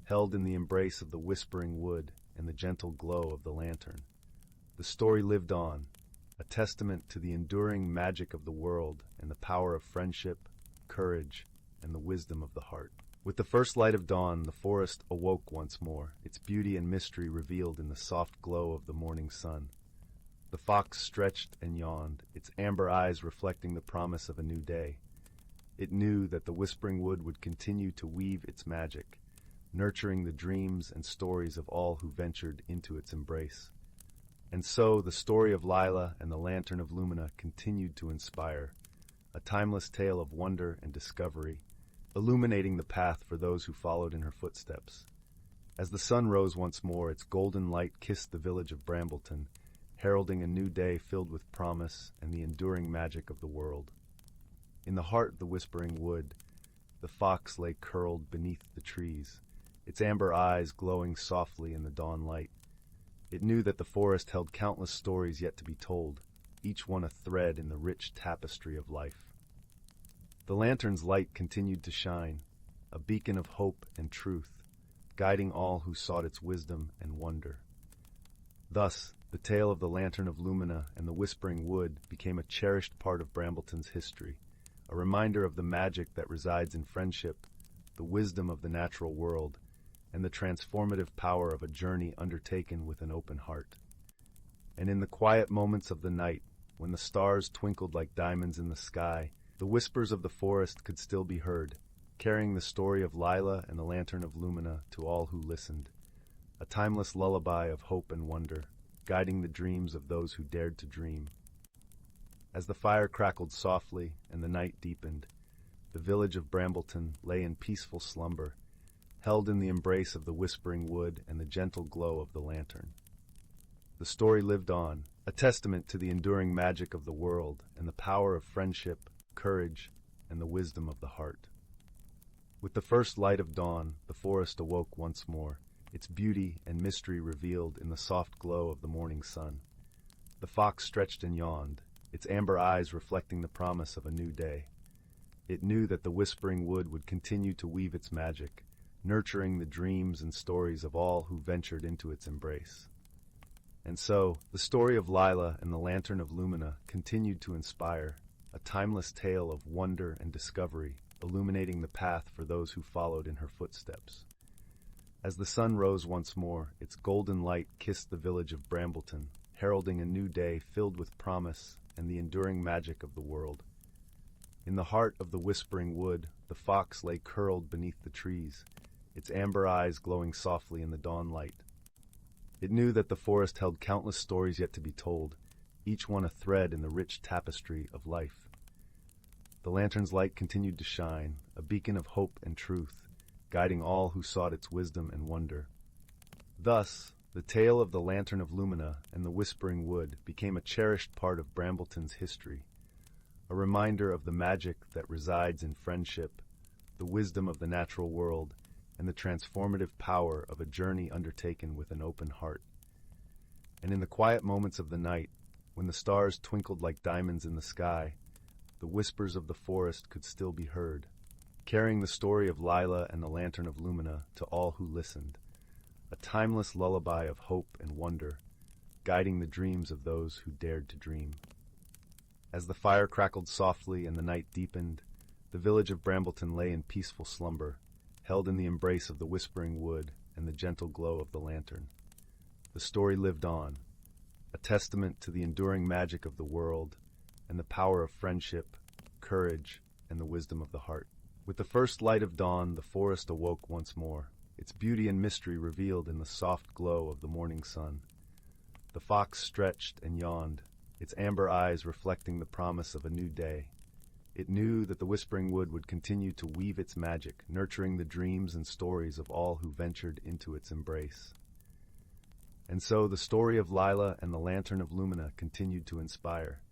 S1: held in the embrace of the whispering wood and the gentle glow of the lantern. The story lived on, a testament to the enduring magic of the world and the power of friendship, courage, and the wisdom of the heart. With the first light of dawn, the forest awoke once more, its beauty and mystery revealed in the soft glow of the morning sun. The fox stretched and yawned, its amber eyes reflecting the promise of a new day. It knew that the whispering wood would continue to weave its magic, nurturing the dreams and stories of all who ventured into its embrace. And so the story of Lila and the lantern of Lumina continued to inspire, a timeless tale of wonder and discovery, illuminating the path for those who followed in her footsteps. As the sun rose once more, its golden light kissed the village of Brambleton, heralding a new day filled with promise and the enduring magic of the world. In the heart of the whispering wood, the fox lay curled beneath the trees, its amber eyes glowing softly in the dawn light. It knew that the forest held countless stories yet to be told, each one a thread in the rich tapestry of life. The lantern's light continued to shine, a beacon of hope and truth, guiding all who sought its wisdom and wonder. Thus, the tale of the lantern of Lumina and the whispering wood became a cherished part of Brambleton's history, a reminder of the magic that resides in friendship, the wisdom of the natural world, and the transformative power of a journey undertaken with an open heart. And in the quiet moments of the night, when the stars twinkled like diamonds in the sky, the whispers of the forest could still be heard, carrying the story of Lila and the lantern of Lumina to all who listened, a timeless lullaby of hope and wonder, guiding the dreams of those who dared to dream. As the fire crackled softly and the night deepened, the village of Brambleton lay in peaceful slumber, held in the embrace of the whispering wood and the gentle glow of the lantern. The story lived on, a testament to the enduring magic of the world and the power of friendship, courage, and the wisdom of the heart. With the first light of dawn, the forest awoke once more, its beauty and mystery revealed in the soft glow of the morning sun. The fox stretched and yawned, its amber eyes reflecting the promise of a new day. It knew that the whispering wood would continue to weave its magic, nurturing the dreams and stories of all who ventured into its embrace. And so, the story of Lila and the lantern of Lumina continued to inspire, a timeless tale of wonder and discovery, illuminating the path for those who followed in her footsteps. As the sun rose once more, its golden light kissed the village of Brambleton, heralding a new day filled with promise and the enduring magic of the world. In the heart of the whispering wood, the fox lay curled beneath the trees, its amber eyes glowing softly in the dawn light. It knew that the forest held countless stories yet to be told, each one a thread in the rich tapestry of life. The lantern's light continued to shine, a beacon of hope and truth, guiding all who sought its wisdom and wonder. Thus, the tale of the lantern of Lumina and the whispering wood became a cherished part of Brambleton's history, a reminder of the magic that resides in friendship, the wisdom of the natural world, and the transformative power of a journey undertaken with an open heart. And in the quiet moments of the night, when the stars twinkled like diamonds in the sky, the whispers of the forest could still be heard, carrying the story of Lila and the lantern of Lumina to all who listened, a timeless lullaby of hope and wonder, guiding the dreams of those who dared to dream. As the fire crackled softly and the night deepened, the village of Brambleton lay in peaceful slumber, held in the embrace of the whispering wood and the gentle glow of the lantern. The story lived on, a testament to the enduring magic of the world and the power of friendship, courage, and the wisdom of the heart. With the first light of dawn, the forest awoke once more, its beauty and mystery revealed in the soft glow of the morning sun. The fox stretched and yawned, its amber eyes reflecting the promise of a new day. It knew that the Whispering Wood would continue to weave its magic, nurturing the dreams and stories of all who ventured into its embrace. And so the story of Lila and the Lantern of Lumina continued to inspire,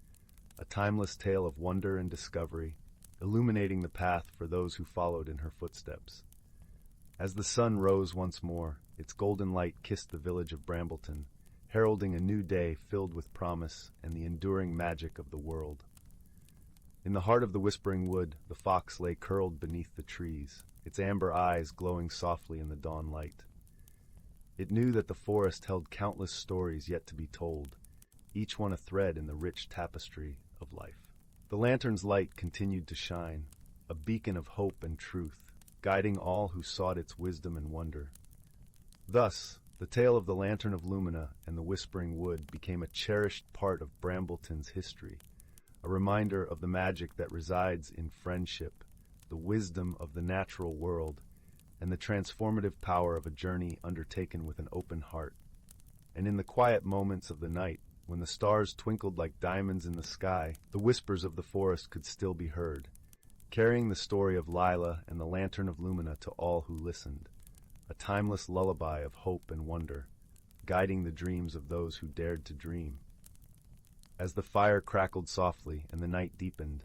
S1: a timeless tale of wonder and discovery, illuminating the path for those who followed in her footsteps. As the sun rose once more, its golden light kissed the village of Brambleton, heralding a new day filled with promise and the enduring magic of the world. In the heart of the Whispering Wood, the fox lay curled beneath the trees, its amber eyes glowing softly in the dawn light. It knew that the forest held countless stories yet to be told, each one a thread in the rich tapestry of life. The lantern's light continued to shine, a beacon of hope and truth, guiding all who sought its wisdom and wonder. Thus, the tale of the Lantern of Lumina and the Whispering Wood became a cherished part of Brambleton's history, a reminder of the magic that resides in friendship, the wisdom of the natural world, and the transformative power of a journey undertaken with an open heart. And in the quiet moments of the night, when the stars twinkled like diamonds in the sky, the whispers of the forest could still be heard, carrying the story of Lila and the Lantern of Lumina to all who listened, a timeless lullaby of hope and wonder, guiding the dreams of those who dared to dream. As the fire crackled softly and the night deepened,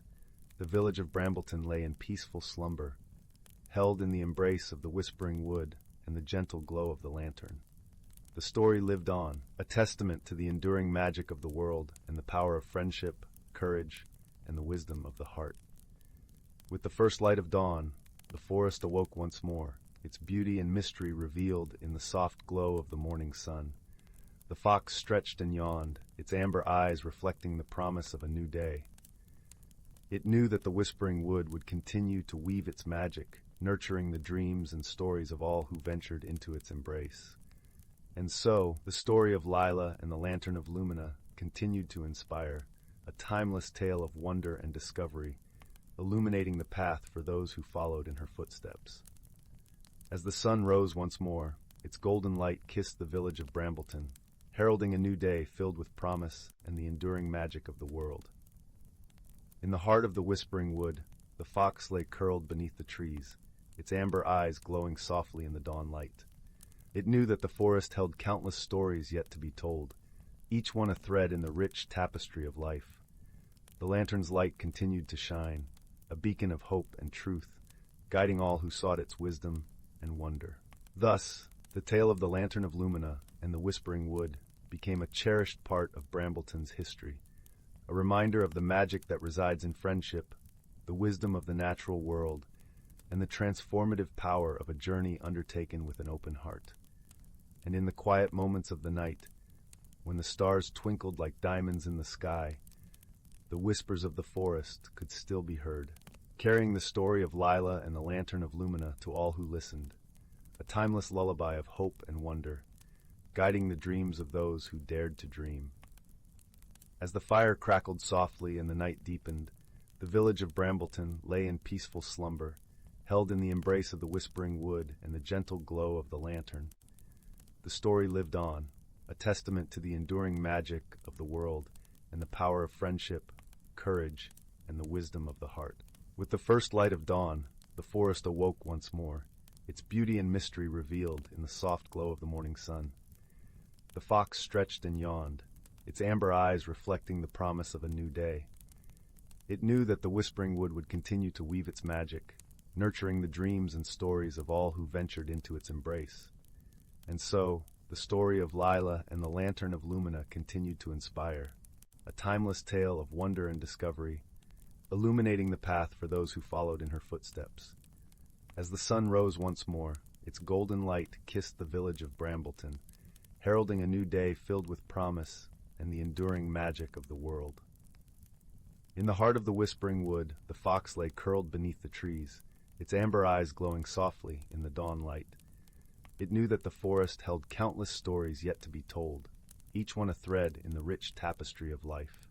S1: the village of Brambleton lay in peaceful slumber, held in the embrace of the Whispering Wood and the gentle glow of the lantern. The story lived on, a testament to the enduring magic of the world and the power of friendship, courage, and the wisdom of the heart. With the first light of dawn, the forest awoke once more, its beauty and mystery revealed in the soft glow of the morning sun. The fox stretched and yawned, its amber eyes reflecting the promise of a new day. It knew that the Whispering Wood would continue to weave its magic, nurturing the dreams and stories of all who ventured into its embrace. And so, the story of Lila and the Lantern of Lumina continued to inspire, a timeless tale of wonder and discovery, illuminating the path for those who followed in her footsteps. As the sun rose once more, its golden light kissed the village of Brambleton, heralding a new day filled with promise and the enduring magic of the world. In the heart of the Whispering Wood, the fox lay curled beneath the trees, its amber eyes glowing softly in the dawn light. It knew that the forest held countless stories yet to be told, each one a thread in the rich tapestry of life. The lantern's light continued to shine, a beacon of hope and truth, guiding all who sought its wisdom and wonder. Thus, the tale of the Lantern of Lumina and the Whispering Wood became a cherished part of Brambleton's history, a reminder of the magic that resides in friendship, the wisdom of the natural world, and the transformative power of a journey undertaken with an open heart. And in the quiet moments of the night, when the stars twinkled like diamonds in the sky, the whispers of the forest could still be heard, carrying the story of Lila and the Lantern of Lumina to all who listened, a timeless lullaby of hope and wonder, guiding the dreams of those who dared to dream. As the fire crackled softly and the night deepened, the village of Brambleton lay in peaceful slumber, held in the embrace of the Whispering Wood and the gentle glow of the lantern. The story lived on, a testament to the enduring magic of the world and the power of friendship, courage, and the wisdom of the heart. With the first light of dawn, the forest awoke once more, its beauty and mystery revealed in the soft glow of the morning sun. The fox stretched and yawned, its amber eyes reflecting the promise of a new day. It knew that the Whispering Wood would continue to weave its magic, nurturing the dreams and stories of all who ventured into its embrace. And so, the story of Lila and the Lantern of Lumina continued to inspire, a timeless tale of wonder and discovery, illuminating the path for those who followed in her footsteps. As the sun rose once more, its golden light kissed the village of Brambleton, heralding a new day filled with promise and the enduring magic of the world. In the heart of the Whispering Wood, the fox lay curled beneath the trees, its amber eyes glowing softly in the dawn light. It knew that the forest held countless stories yet to be told, each one a thread in the rich tapestry of life.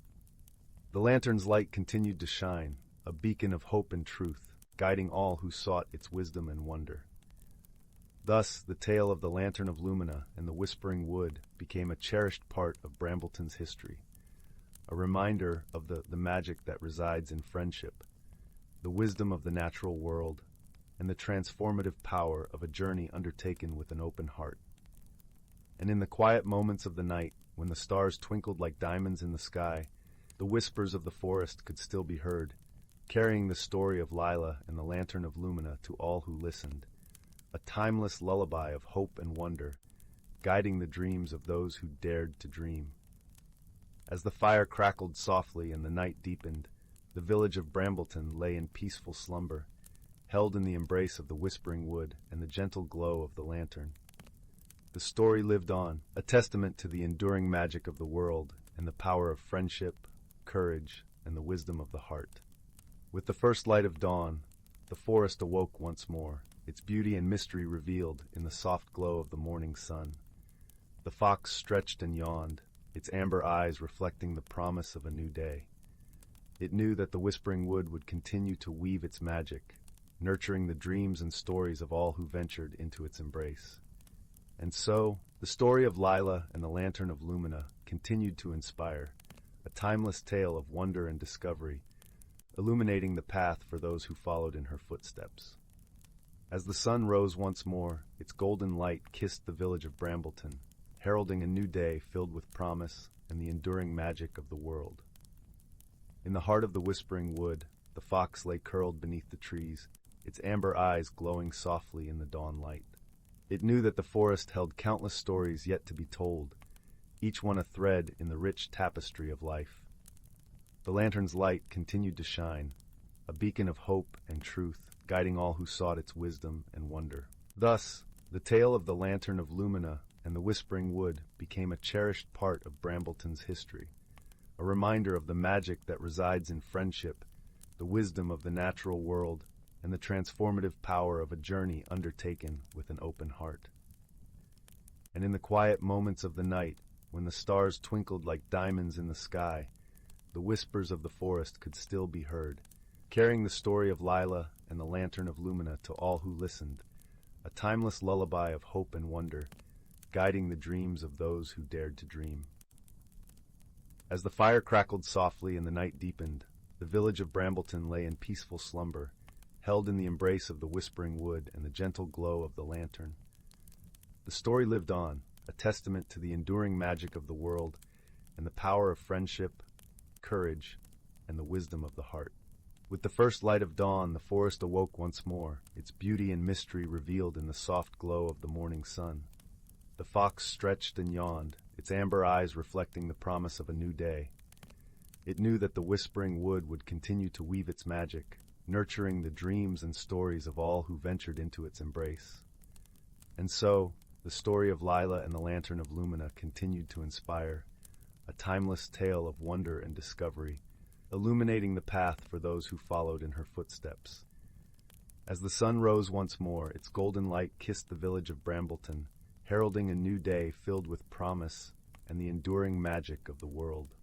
S1: The lantern's light continued to shine, a beacon of hope and truth, guiding all who sought its wisdom and wonder. Thus, the tale of the Lantern of Lumina and the Whispering Wood became a cherished part of Brambleton's history, a reminder of the magic that resides in friendship, the wisdom of the natural world, and the transformative power of a journey undertaken with an open heart. And in the quiet moments of the night, when the stars twinkled like diamonds in the sky, the whispers of the forest could still be heard, carrying the story of Lila and the lantern of Lumina to all who listened, a timeless lullaby of hope and wonder, guiding the dreams of those who dared to dream. As the fire crackled softly and the night deepened, the village of Brambleton lay in peaceful slumber, held in the embrace of the whispering wood and the gentle glow of the lantern. The story lived on, a testament to the enduring magic of the world and the power of friendship, courage, and the wisdom of the heart. With the first light of dawn, the forest awoke once more, its beauty and mystery revealed in the soft glow of the morning sun. The fox stretched and yawned, its amber eyes reflecting the promise of a new day. It knew that the whispering wood would continue to weave its magic, nurturing the dreams and stories of all who ventured into its embrace. And so, the story of Lila and the Lantern of Lumina continued to inspire, a timeless tale of wonder and discovery, illuminating the path for those who followed in her footsteps. As the sun rose once more, its golden light kissed the village of Brambleton, heralding a new day filled with promise and the enduring magic of the world. In the heart of the whispering wood, the fox lay curled beneath the trees, its amber eyes glowing softly in the dawn light. It knew that the forest held countless stories yet to be told, each one a thread in the rich tapestry of life. The lantern's light continued to shine, a beacon of hope and truth, guiding all who sought its wisdom and wonder. Thus, the tale of the Lantern of Lumina and the Whispering Wood became a cherished part of Brambleton's history, a reminder of the magic that resides in friendship, the wisdom of the natural world, and the transformative power of a journey undertaken with an open heart. And in the quiet moments of the night, when the stars twinkled like diamonds in the sky, the whispers of the forest could still be heard, carrying the story of Lila and the Lantern of Lumina to all who listened, a timeless lullaby of hope and wonder, guiding the dreams of those who dared to dream. As the fire crackled softly and the night deepened, the village of Brambleton lay in peaceful slumber, held in the embrace of the whispering wood and the gentle glow of the lantern. The story lived on, a testament to the enduring magic of the world and the power of friendship, courage, and the wisdom of the heart. With the first light of dawn, the forest awoke once more, its beauty and mystery revealed in the soft glow of the morning sun. The fox stretched and yawned, its amber eyes reflecting the promise of a new day. It knew that the whispering wood would continue to weave its magic, nurturing the dreams and stories of all who ventured into its embrace. And so, the story of Lila and the Lantern of Lumina continued to inspire, a timeless tale of wonder and discovery, illuminating the path for those who followed in her footsteps. As the sun rose once more, its golden light kissed the village of Brambleton, heralding a new day filled with promise and the enduring magic of the world.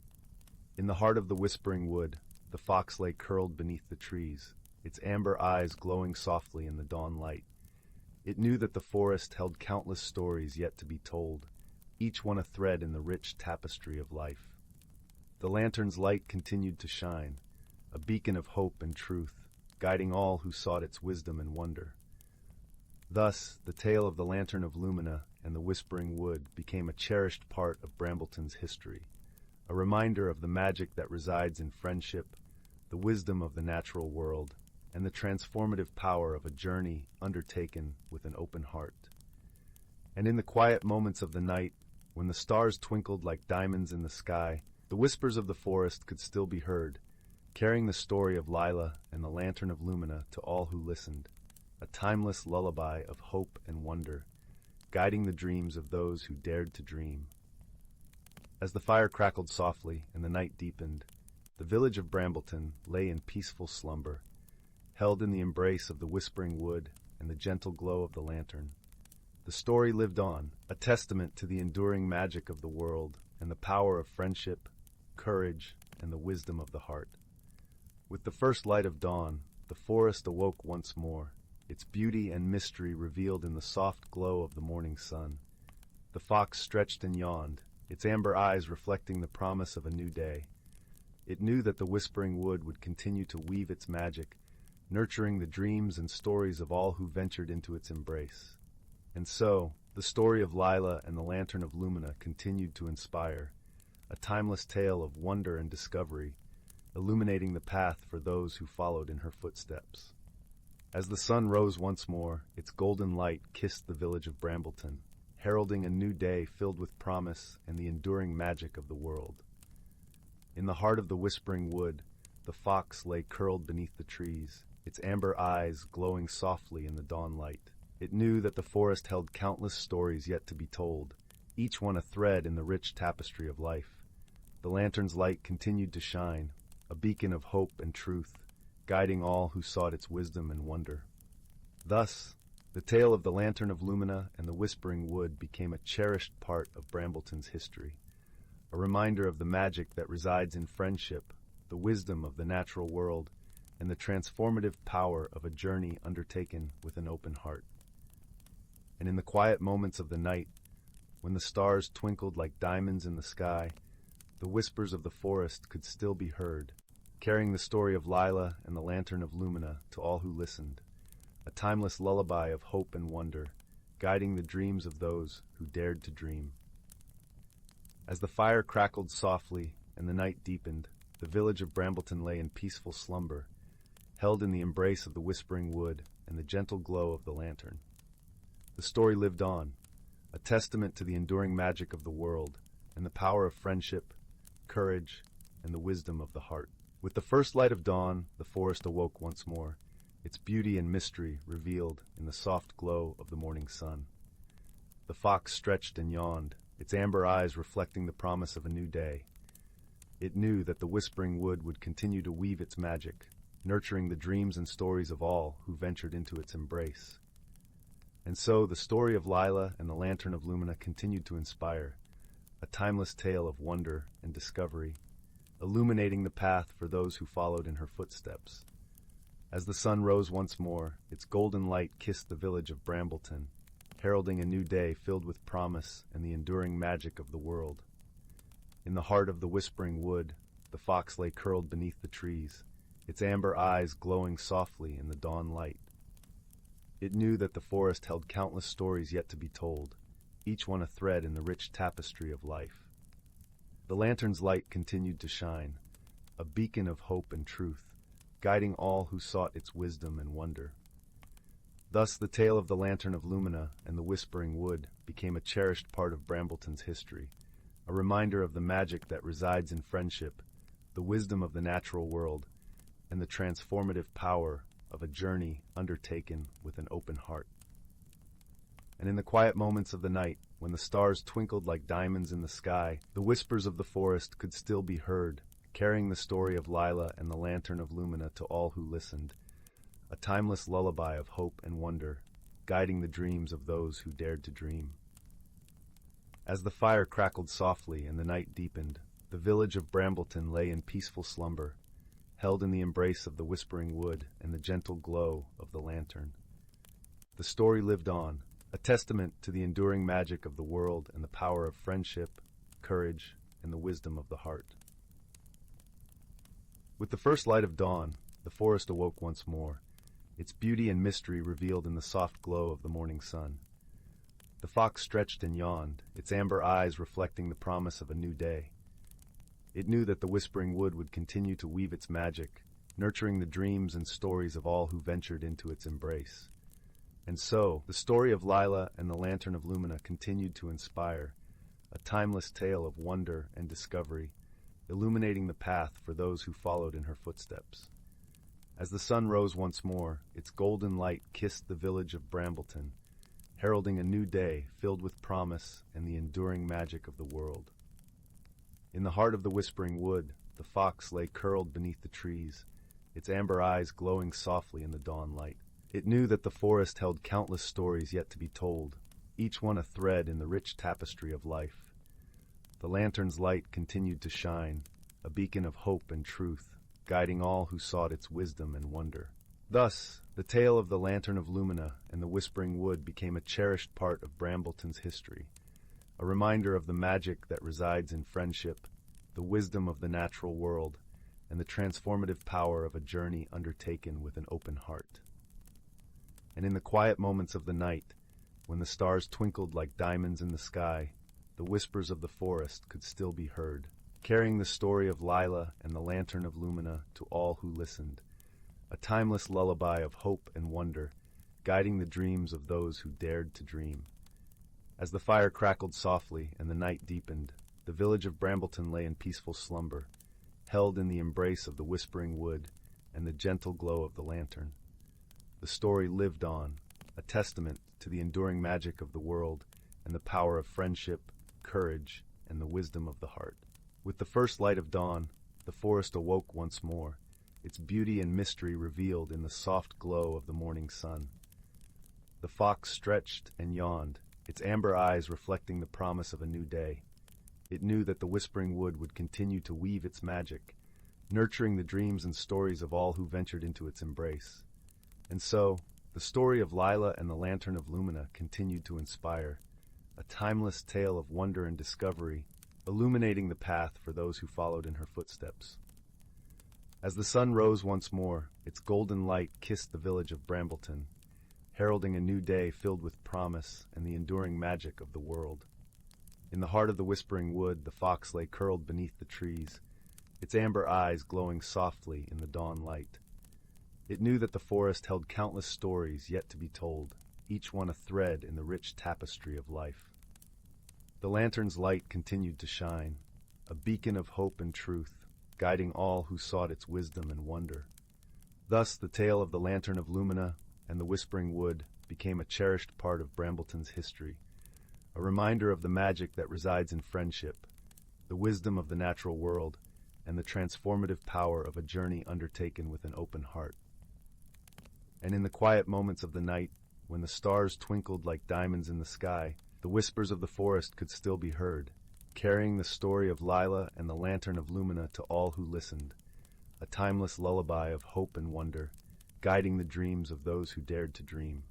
S1: In the heart of the whispering wood, the fox lay curled beneath the trees, its amber eyes glowing softly in the dawn light. It knew that the forest held countless stories yet to be told, each one a thread in the rich tapestry of life. The lantern's light continued to shine, a beacon of hope and truth, guiding all who sought its wisdom and wonder. Thus, the tale of the Lantern of Lumina and the Whispering Wood became a cherished part of Brambleton's history, a reminder of the magic that resides in friendship, the wisdom of the natural world, and the transformative power of a journey undertaken with an open heart. And in the quiet moments of the night, when the stars twinkled like diamonds in the sky, the whispers of the forest could still be heard, carrying the story of Lila and the Lantern of Lumina to all who listened, a timeless lullaby of hope and wonder, guiding the dreams of those who dared to dream. As the fire crackled softly and the night deepened, the village of Brambleton lay in peaceful slumber, held in the embrace of the whispering wood and the gentle glow of the lantern. The story lived on, a testament to the enduring magic of the world and the power of friendship, courage, and the wisdom of the heart. With the first light of dawn, the forest awoke once more, its beauty and mystery revealed in the soft glow of the morning sun. The fox stretched and yawned, its amber eyes reflecting the promise of a new day. It knew that the whispering wood would continue to weave its magic, nurturing the dreams and stories of all who ventured into its embrace. And so, the story of Lila and the Lantern of Lumina continued to inspire, a timeless tale of wonder and discovery, illuminating the path for those who followed in her footsteps. As the sun rose once more, its golden light kissed the village of Brambleton, heralding a new day filled with promise and the enduring magic of the world. In the heart of the whispering wood, the fox lay curled beneath the trees, its amber eyes glowing softly in the dawn light. It knew that the forest held countless stories yet to be told, each one a thread in the rich tapestry of life. The lantern's light continued to shine, a beacon of hope and truth, guiding all who sought its wisdom and wonder. Thus, the tale of the Lantern of Lumina and the Whispering Wood became a cherished part of Brambleton's history, a reminder of the magic that resides in friendship, the wisdom of the natural world, and the transformative power of a journey undertaken with an open heart. And in the quiet moments of the night, when the stars twinkled like diamonds in the sky, the whispers of the forest could still be heard, carrying the story of Lila and the Lantern of Lumina to all who listened, a timeless lullaby of hope and wonder, guiding the dreams of those who dared to dream. As the fire crackled softly and the night deepened, the village of Brambleton lay in peaceful slumber, held in the embrace of the whispering wood and the gentle glow of the lantern. The story lived on, a testament to the enduring magic of the world and the power of friendship, courage, and the wisdom of the heart. With the first light of dawn, the forest awoke once more, its beauty and mystery revealed in the soft glow of the morning sun. The fox stretched and yawned, its amber eyes reflecting the promise of a new day. It knew that the whispering wood would continue to weave its magic, nurturing the dreams and stories of all who ventured into its embrace. And so the story of Lila and the Lantern of Lumina continued to inspire, a timeless tale of wonder and discovery, illuminating the path for those who followed in her footsteps. As the sun rose once more, its golden light kissed the village of Brambleton, heralding a new day filled with promise and the enduring magic of the world. In the heart of the whispering wood, the fox lay curled beneath the trees, its amber eyes glowing softly in the dawn light. It knew that the forest held countless stories yet to be told, each one a thread in the rich tapestry of life. The lantern's light continued to shine, a beacon of hope and truth, guiding all who sought its wisdom and wonder. Thus the tale of the Lantern of Lumina and the Whispering Wood became a cherished part of Brambleton's history, a reminder of the magic that resides in friendship, the wisdom of the natural world, and the transformative power of a journey undertaken with an open heart. And in the quiet moments of the night, when the stars twinkled like diamonds in the sky, the whispers of the forest could still be heard, carrying the story of Lila and the Lantern of Lumina to all who listened, a timeless lullaby of hope and wonder, guiding the dreams of those who dared to dream. As the fire crackled softly and the night deepened, the village of Brambleton lay in peaceful slumber, held in the embrace of the whispering wood and the gentle glow of the lantern. The story lived on, a testament to the enduring magic of the world and the power of friendship, courage, and the wisdom of the heart. With the first light of dawn, the forest awoke once more, its beauty and mystery revealed in the soft glow of the morning sun. The fox stretched and yawned, its amber eyes reflecting the promise of a new day. It knew that the whispering wood would continue to weave its magic, nurturing the dreams and stories of all who ventured into its embrace. And so, the story of Lila and the Lantern of Lumina continued to inspire, a timeless tale of wonder and discovery, illuminating the path for those who followed in her footsteps. As the sun rose once more, its golden light kissed the village of Brambleton, heralding a new day filled with promise and the enduring magic of the world. In the heart of the whispering wood, the fox lay curled beneath the trees, its amber eyes glowing softly in the dawn light. It knew that the forest held countless stories yet to be told, each one a thread in the rich tapestry of life. The lantern's light continued to shine, a beacon of hope and truth, guiding all who sought its wisdom and wonder. Thus, the tale of the Lantern of Lumina and the Whispering Wood became a cherished part of Brambleton's history, a reminder of the magic that resides in friendship, the wisdom of the natural world, and the transformative power of a journey undertaken with an open heart. And in the quiet moments of the night, when the stars twinkled like diamonds in the sky, the whispers of the forest could still be heard, carrying the story of Lila and the lantern of Lumina to all who listened, a timeless lullaby of hope and wonder, guiding the dreams of those who dared to dream. As the fire crackled softly and the night deepened, the village of Brambleton lay in peaceful slumber, held in the embrace of the whispering wood and the gentle glow of the lantern. The story lived on, a testament to the enduring magic of the world and the power of friendship, courage, and the wisdom of the heart. With the first light of dawn, the forest awoke once more, its beauty and mystery revealed in the soft glow of the morning sun. The fox stretched and yawned, its amber eyes reflecting the promise of a new day. It knew that the whispering wood would continue to weave its magic, nurturing the dreams and stories of all who ventured into its embrace. And so, the story of Lila and the Lantern of Lumina continued to inspire, a timeless tale of wonder and discovery, illuminating the path for those who followed in her footsteps. As the sun rose once more, its golden light kissed the village of Brambleton, heralding a new day filled with promise and the enduring magic of the world. In the heart of the whispering wood, the fox lay curled beneath the trees, its amber eyes glowing softly in the dawn light. It knew that the forest held countless stories yet to be told, each one a thread in the rich tapestry of life. The lantern's light continued to shine, a beacon of hope and truth, guiding all who sought its wisdom and wonder. Thus, the tale of the Lantern of Lumina and the Whispering Wood became a cherished part of Brambleton's history, a reminder of the magic that resides in friendship, the wisdom of the natural world, and the transformative power of a journey undertaken with an open heart. And in the quiet moments of the night, when the stars twinkled like diamonds in the sky, the whispers of the forest could still be heard, carrying the story of Lila and the Lantern of Lumina to all who listened, a timeless lullaby of hope and wonder, guiding the dreams of those who dared to dream.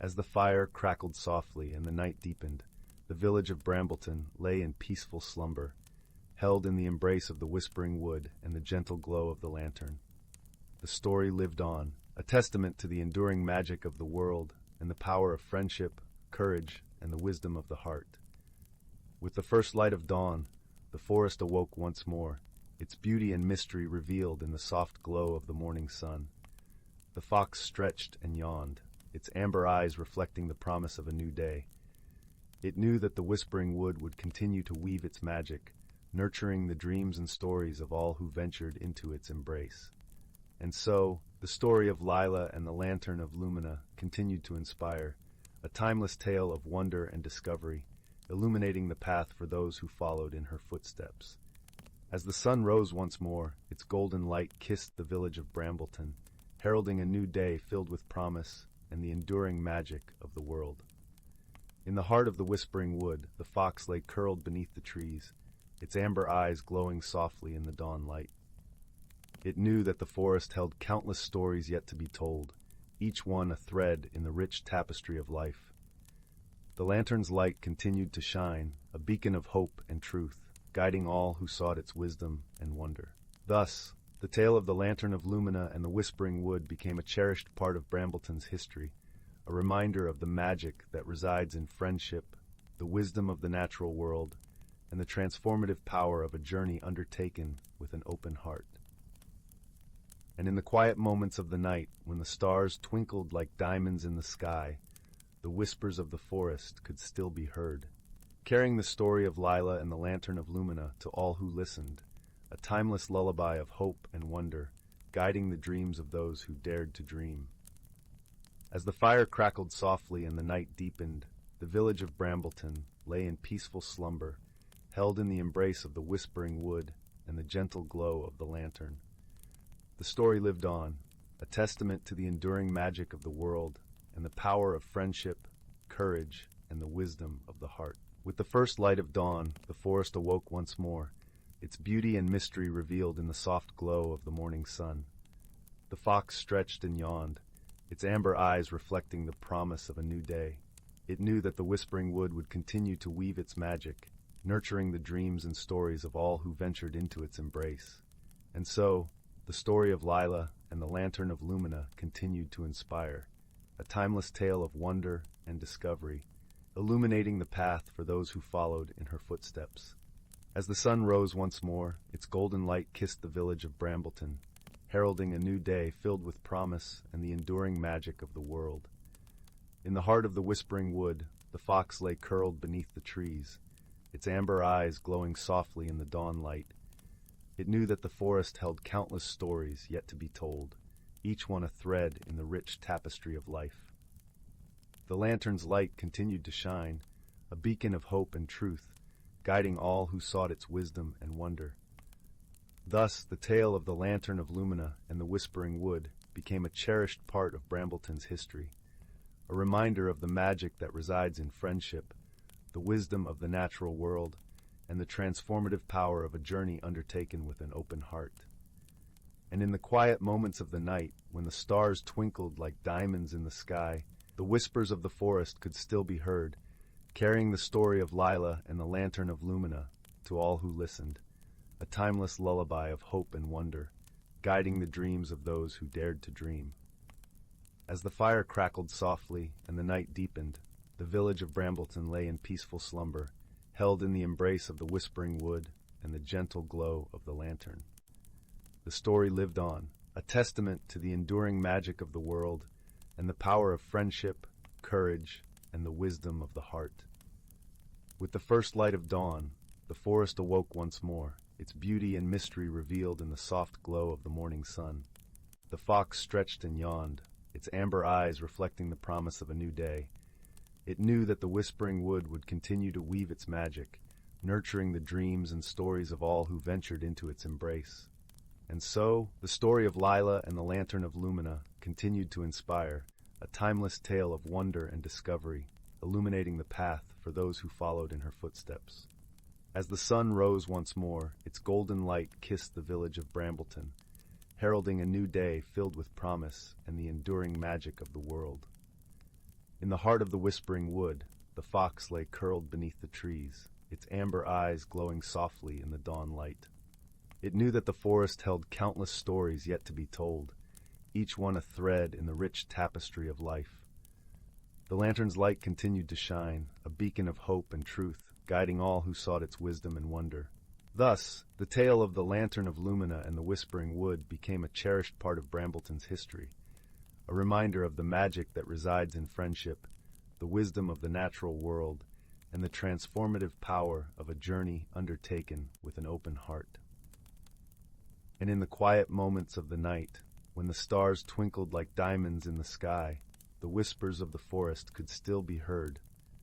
S1: As the fire crackled softly and the night deepened, the village of Brambleton lay in peaceful slumber, held in the embrace of the whispering wood and the gentle glow of the lantern. The story lived on, a testament to the enduring magic of the world and the power of friendship, courage, and the wisdom of the heart. With the first light of dawn, the forest awoke once more, its beauty and mystery revealed in the soft glow of the morning sun. The fox stretched and yawned, its amber eyes reflecting the promise of a new day. It knew that the whispering wood would continue to weave its magic, nurturing the dreams and stories of all who ventured into its embrace. And so, the story of Lila and the Lantern of Lumina continued to inspire, a timeless tale of wonder and discovery, illuminating the path for those who followed in her footsteps. As the sun rose once more, its golden light kissed the village of Brambleton, heralding a new day filled with promise and the enduring magic of the world. In the heart of the whispering wood, the fox lay curled beneath the trees, its amber eyes glowing softly in the dawn light. It knew that the forest held countless stories yet to be told, each one a thread in the rich tapestry of life. The lantern's light continued to shine, a beacon of hope and truth, guiding all who sought its wisdom and wonder. Thus, the tale of the Lantern of Lumina and the Whispering Wood became a cherished part of Brambleton's history, a reminder of the magic that resides in friendship, the wisdom of the natural world, and the transformative power of a journey undertaken with an open heart. And in the quiet moments of the night, when the stars twinkled like diamonds in the sky, the whispers of the forest could still be heard, carrying the story of Lila and the Lantern of Lumina to all who listened, a timeless lullaby of hope and wonder, guiding the dreams of those who dared to dream. As the fire crackled softly and the night deepened, the village of Brambleton lay in peaceful slumber, held in the embrace of the whispering wood and the gentle glow of the lantern. The story lived on, a testament to the enduring magic of the world and the power of friendship, courage, and the wisdom of the heart. With the first light of dawn, the forest awoke once more, its beauty and mystery revealed in the soft glow of the morning sun. The fox stretched and yawned, its amber eyes reflecting the promise of a new day. It knew that the whispering wood would continue to weave its magic, nurturing the dreams and stories of all who ventured into its embrace. And so, the story of Lila and the Lantern of Lumina continued to inspire, a timeless tale of wonder and discovery, illuminating the path for those who followed in her footsteps. As the sun rose once more, its golden light kissed the village of Brambleton, heralding a new day filled with promise and the enduring magic of the world. In the heart of the whispering wood, the fox lay curled beneath the trees, its amber eyes glowing softly in the dawn light. It knew that the forest held countless stories yet to be told, each one a thread in the rich tapestry of life. The lantern's light continued to shine, a beacon of hope and truth, guiding all who sought its wisdom and wonder. Thus, the tale of the Lantern of Lumina and the Whispering Wood became a cherished part of Brambleton's history, a reminder of the magic that resides in friendship, the wisdom of the natural world, and the transformative power of a journey undertaken with an open heart. And in the quiet moments of the night, when the stars twinkled like diamonds in the sky, the whispers of the forest could still be heard, carrying the story of Lila and the Lantern of Lumina to all who listened, a timeless lullaby of hope and wonder, guiding the dreams of those who dared to dream. As the fire crackled softly and the night deepened, the village of Brambleton lay in peaceful slumber, held in the embrace of the whispering wood and the gentle glow of the lantern. The story lived on, a testament to the enduring magic of the world and the power of friendship, courage, and the wisdom of the heart. With the first light of dawn, the forest awoke once more, its beauty and mystery revealed in the soft glow of the morning sun. The fox stretched and yawned, its amber eyes reflecting the promise of a new day. It knew that the whispering wood would continue to weave its magic, nurturing the dreams and stories of all who ventured into its embrace. And so, the story of Lila and the Lantern of Lumina continued to inspire, a timeless tale of wonder and discovery, illuminating the path for those who followed in her footsteps. As the sun rose once more, its golden light kissed the village of Brambleton, heralding a new day filled with promise and the enduring magic of the world. In the heart of the whispering wood, the fox lay curled beneath the trees, its amber eyes glowing softly in the dawn light. It knew that the forest held countless stories yet to be told, each one a thread in the rich tapestry of life. The lantern's light continued to shine, a beacon of hope and truth, guiding all who sought its wisdom and wonder. Thus, the tale of the Lantern of Lumina and the Whispering Wood became a cherished part of Brambleton's history, a reminder of the magic that resides in friendship, the wisdom of the natural world, and the transformative power of a journey undertaken with an open heart. And in the quiet moments of the night, when the stars twinkled like diamonds in the sky, the whispers of the forest could still be heard,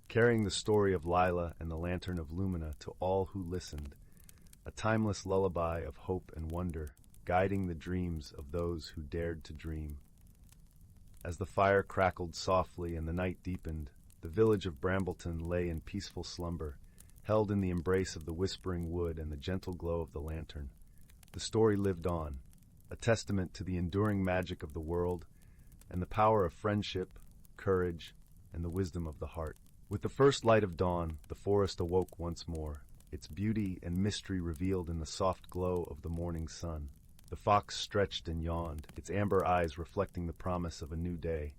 S1: carrying the story of Lila and the Lantern of Lumina to all who listened, a timeless lullaby of hope and wonder, guiding the dreams of those who dared to dream. As the fire crackled softly and the night deepened, the village of Brambleton lay in peaceful slumber, held in the embrace of the whispering wood and the gentle glow of the lantern. The story lived on, a testament to the enduring magic of the world and the power of friendship, courage, and the wisdom of the heart. With the first light of dawn, the forest awoke once more, its beauty and mystery revealed in the soft glow of the morning sun. The fox stretched and yawned, its amber eyes reflecting the promise of a new day.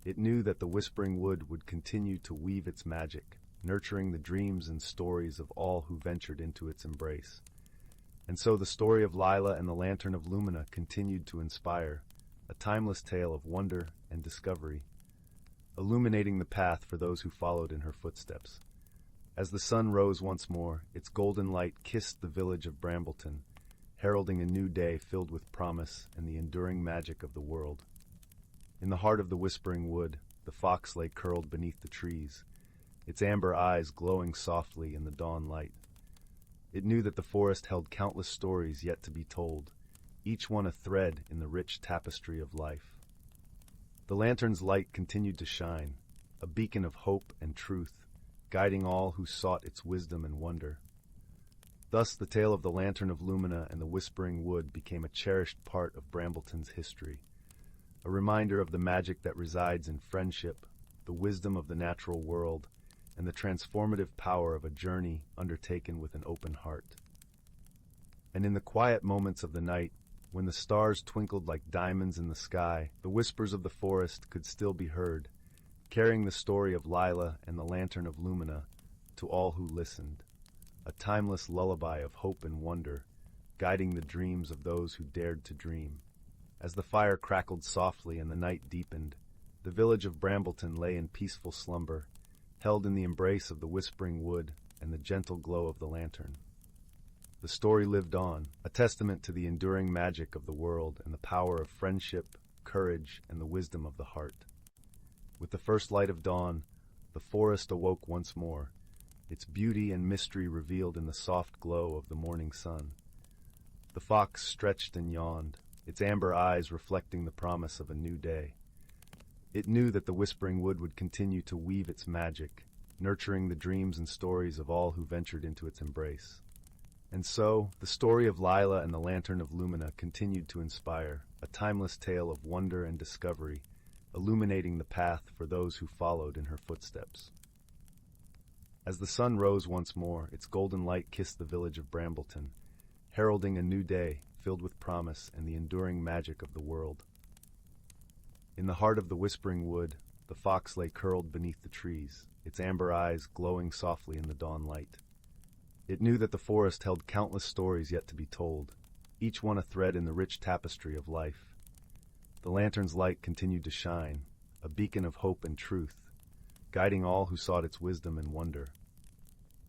S1: It knew that the whispering wood would continue to weave its magic, nurturing the dreams and stories of all who ventured into its embrace. And so the story of Lila and the Lantern of Lumina continued to inspire, a timeless tale of wonder and discovery, illuminating the path for those who followed in her footsteps. As the sun rose once more, its golden light kissed the village of Brambleton, heralding a new day filled with promise and the enduring magic of the world. In the heart of the whispering wood, the fox lay curled beneath the trees, its amber eyes glowing softly in the dawn light. It knew that the forest held countless stories yet to be told, each one a thread in the rich tapestry of life. The lantern's light continued to shine, a beacon of hope and truth, guiding all who sought its wisdom and wonder. Thus the tale of the Lantern of Lumina and the Whispering Wood became a cherished part of Brambleton's history, a reminder of the magic that resides in friendship, the wisdom of the natural world, and the transformative power of a journey undertaken with an open heart. And in the quiet moments of the night, when the stars twinkled like diamonds in the sky, the whispers of the forest could still be heard, carrying the story of Lila and the lantern of Lumina to all who listened, a timeless lullaby of hope and wonder, guiding the dreams of those who dared to dream. As the fire crackled softly and the night deepened, the village of Brambleton lay in peaceful slumber, held in the embrace of the whispering wood and the gentle glow of the lantern. The story lived on, a testament to the enduring magic of the world and the power of friendship, courage, and the wisdom of the heart. With the first light of dawn, the forest awoke once more, its beauty and mystery revealed in the soft glow of the morning sun. The fox stretched and yawned, its amber eyes reflecting the promise of a new day. It knew that the whispering wood would continue to weave its magic, nurturing the dreams and stories of all who ventured into its embrace. And so, the story of Lila and the Lantern of Lumina continued to inspire, a timeless tale of wonder and discovery, illuminating the path for those who followed in her footsteps. As the sun rose once more, its golden light kissed the village of Brambleton, heralding a new day filled with promise and the enduring magic of the world. In the heart of the whispering wood, the fox lay curled beneath the trees, its amber eyes glowing softly in the dawn light. It knew that the forest held countless stories yet to be told, each one a thread in the rich tapestry of life. The lantern's light continued to shine, a beacon of hope and truth, guiding all who sought its wisdom and wonder.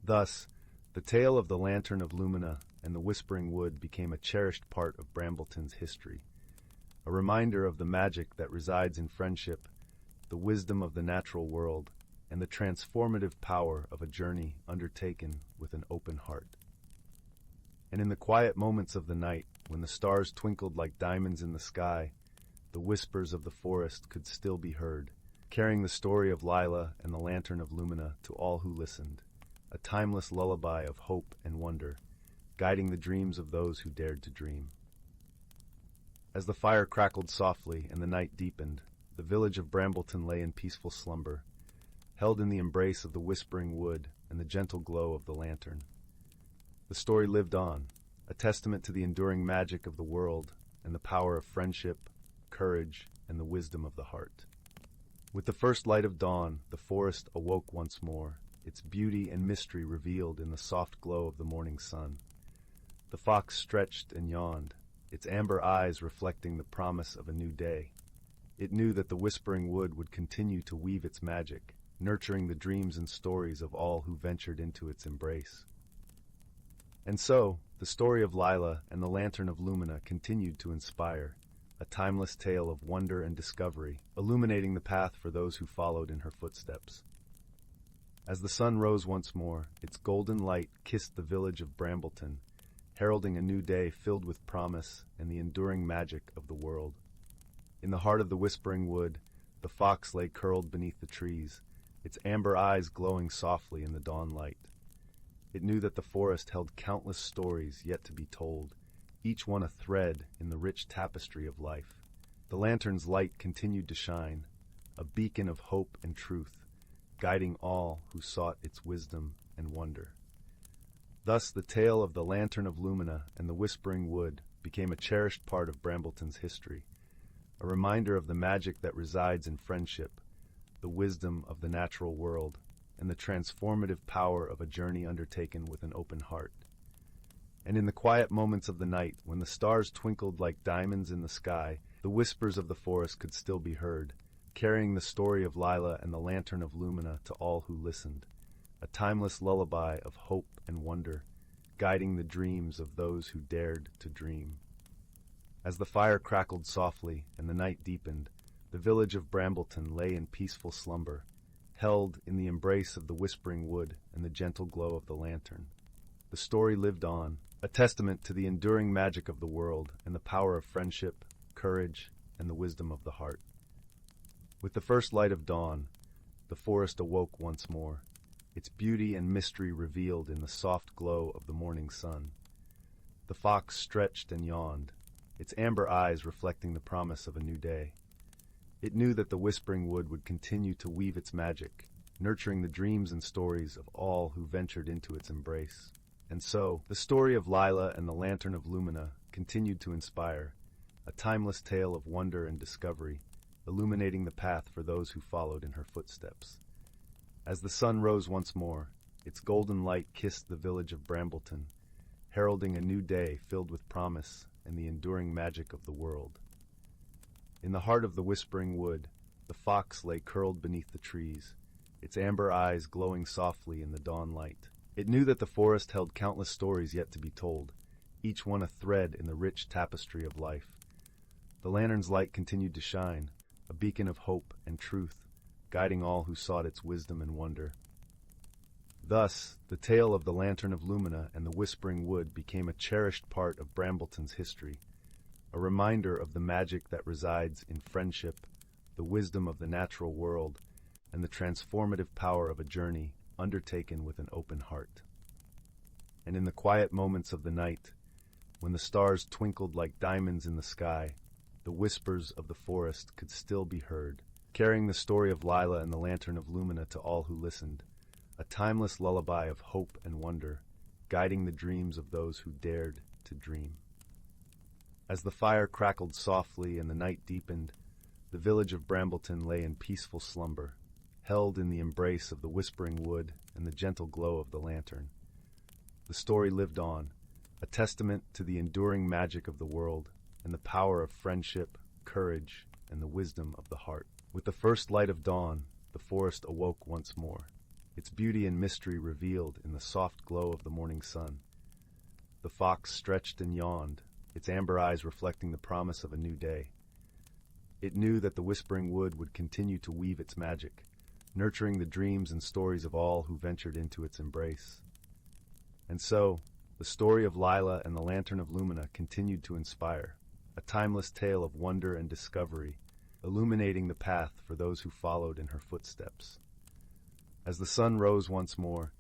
S1: Thus, the tale of the Lantern of Lumina and the Whispering Wood became a cherished part of Brambleton's history, a reminder of the magic that resides in friendship, the wisdom of the natural world, and the transformative power of a journey undertaken with an open heart. And in the quiet moments of the night, when the stars twinkled like diamonds in the sky, the whispers of the forest could still be heard, carrying the story of Lila and the Lantern of Lumina to all who listened, a timeless lullaby of hope and wonder, guiding the dreams of those who dared to dream. As the fire crackled softly and the night deepened, the village of Brambleton lay in peaceful slumber, held in the embrace of the whispering wood and the gentle glow of the lantern. The story lived on, a testament to the enduring magic of the world and the power of friendship, courage, and the wisdom of the heart. With the first light of dawn, the forest awoke once more, its beauty and mystery revealed in the soft glow of the morning sun. The fox stretched and yawned, its amber eyes reflecting the promise of a new day. It knew that the whispering wood would continue to weave its magic, nurturing the dreams and stories of all who ventured into its embrace. And so, the story of Lila and the Lantern of Lumina continued to inspire, a timeless tale of wonder and discovery, illuminating the path for those who followed in her footsteps. As the sun rose once more, its golden light kissed the village of Brambleton, heralding a new day filled with promise and the enduring magic of the world. In the heart of the whispering wood, the fox lay curled beneath the trees, its amber eyes glowing softly in the dawn light. It knew that the forest held countless stories yet to be told, each one a thread in the rich tapestry of life. The lantern's light continued to shine, a beacon of hope and truth, guiding all who sought its wisdom and wonder. Thus the tale of the Lantern of Lumina and the Whispering Wood became a cherished part of Brambleton's history, a reminder of the magic that resides in friendship, the wisdom of the natural world, and the transformative power of a journey undertaken with an open heart. And in the quiet moments of the night, when the stars twinkled like diamonds in the sky, the whispers of the forest could still be heard, carrying the story of Lila and the Lantern of Lumina to all who listened, a timeless lullaby of hope and wonder, guiding the dreams of those who dared to dream. As the fire crackled softly and the night deepened, the village of Brambleton lay in peaceful slumber, held in the embrace of the whispering wood and the gentle glow of the lantern. The story lived on, a testament to the enduring magic of the world and the power of friendship, courage, and the wisdom of the heart. With the first light of dawn, the forest awoke once more, its beauty and mystery revealed in the soft glow of the morning sun. The fox stretched and yawned, its amber eyes reflecting the promise of a new day. It knew that the whispering wood would continue to weave its magic, nurturing the dreams and stories of all who ventured into its embrace. And so, the story of Lila and the Lantern of Lumina continued to inspire, a timeless tale of wonder and discovery, illuminating the path for those who followed in her footsteps. As the sun rose once more, its golden light kissed the village of Brambleton, heralding a new day filled with promise and the enduring magic of the world. In the heart of the whispering wood, the fox lay curled beneath the trees, its amber eyes glowing softly in the dawn light. It knew that the forest held countless stories yet to be told, each one a thread in the rich tapestry of life. The lantern's light continued to shine, a beacon of hope and truth, guiding all who sought its wisdom and wonder. Thus, the tale of the Lantern of Lumina and the Whispering Wood became a cherished part of Brambleton's history, a reminder of the magic that resides in friendship, the wisdom of the natural world, and the transformative power of a journey undertaken with an open heart. And in the quiet moments of the night, when the stars twinkled like diamonds in the sky, the whispers of the forest could still be heard, carrying the story of Lila and the Lantern of Lumina to all who listened, a timeless lullaby of hope and wonder, guiding the dreams of those who dared to dream. As the fire crackled softly and the night deepened, the village of Brambleton lay in peaceful slumber, held in the embrace of the whispering wood and the gentle glow of the lantern. The story lived on, a testament to the enduring magic of the world and the power of friendship, courage, and the wisdom of the heart. With the first light of dawn, the forest awoke once more, its beauty and mystery revealed in the soft glow of the morning sun. The fox stretched and yawned, its amber eyes reflecting the promise of a new day. It knew that the whispering wood would continue to weave its magic, nurturing the dreams and stories of all who ventured into its embrace. And so, the story of Lila and the Lantern of Lumina continued to inspire, a timeless tale of wonder and discovery, illuminating the path for those who followed in her footsteps. As the sun rose once more,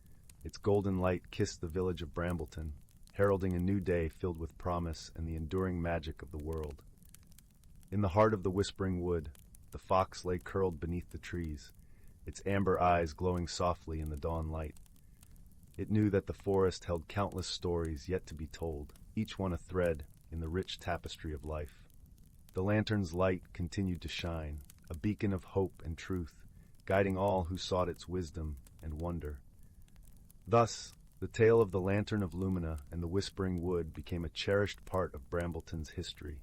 S1: its golden light kissed the village of Brambleton, heralding a new day filled with promise and the enduring magic of the world. In the heart of the whispering wood, the fox lay curled beneath the trees, its amber eyes glowing softly in the dawn light. It knew that the forest held countless stories yet to be told, each one a thread in the rich tapestry of life. The lantern's light continued to shine, a beacon of hope and truth, guiding all who sought its wisdom and wonder. Thus, the tale of the Lantern of Lumina and the Whispering Wood became a cherished part of Brambleton's history,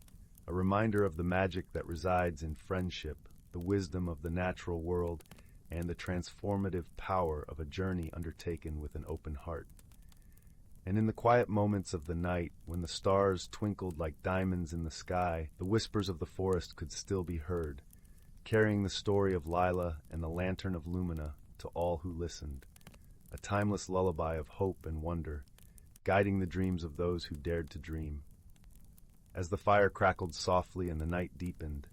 S1: a reminder of the magic that resides in friendship, the wisdom of the natural world, and the transformative power of a journey undertaken with an open heart. And in the quiet moments of the night, when the stars twinkled like diamonds in the sky, the whispers of the forest could still be heard, carrying the story of Lila and the Lantern of Lumina to all who listened, a timeless lullaby of hope and wonder, guiding the dreams of those who dared to dream. As the fire crackled softly and the night deepened,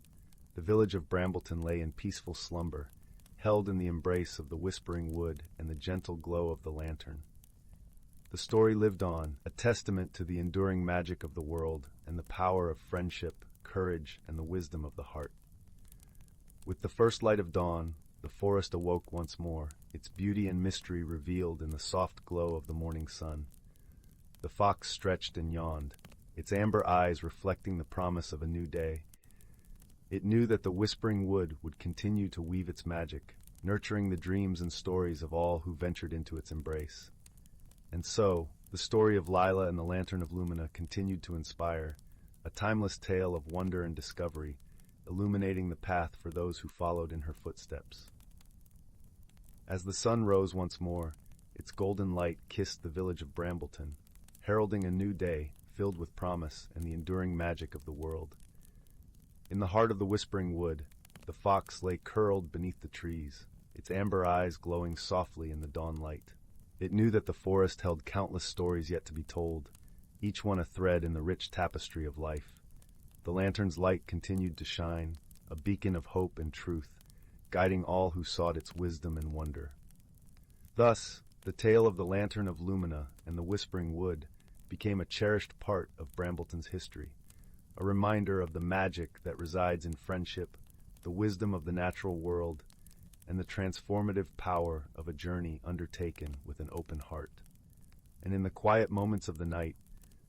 S1: the village of Brambleton lay in peaceful slumber, held in the embrace of the whispering wood and the gentle glow of the lantern. The story lived on, a testament to the enduring magic of the world and the power of friendship, courage, and the wisdom of the heart. With the first light of dawn, the forest awoke once more, its beauty and mystery revealed in the soft glow of the morning sun. The fox stretched and yawned, its amber eyes reflecting the promise of a new day. It knew that the whispering wood would continue to weave its magic, nurturing the dreams and stories of all who ventured into its embrace. And so, the story of Lila and the Lantern of Lumina continued to inspire, a timeless tale of wonder and discovery, illuminating the path for those who followed in her footsteps. As the sun rose once more, its golden light kissed the village of Brambleton, heralding a new day filled with promise and the enduring magic of the world. In the heart of the whispering wood, the fox lay curled beneath the trees, its amber eyes glowing softly in the dawn light. It knew that the forest held countless stories yet to be told, each one a thread in the rich tapestry of life. The lantern's light continued to shine, a beacon of hope and truth, guiding all who sought its wisdom and wonder. Thus, the tale of the Lantern of Lumina and the Whispering Wood became a cherished part of Brambleton's history, a reminder of the magic that resides in friendship, the wisdom of the natural world, and the transformative power of a journey undertaken with an open heart. And in the quiet moments of the night,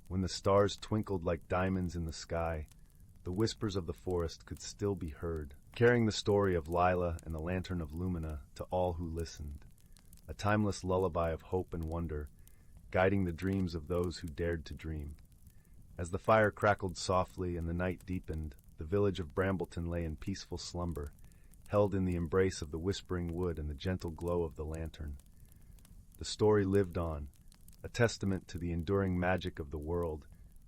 S1: when the stars twinkled like diamonds in the sky, the whispers of the forest could still be heard, carrying the story of Lila and the Lantern of Lumina to all who listened, a timeless lullaby of hope and wonder, guiding the dreams of those who dared to dream. As the fire crackled softly and the night deepened, the village of Brambleton lay in peaceful slumber, held in the embrace of the whispering wood and the gentle glow of the lantern. The story lived on, a testament to the enduring magic of the world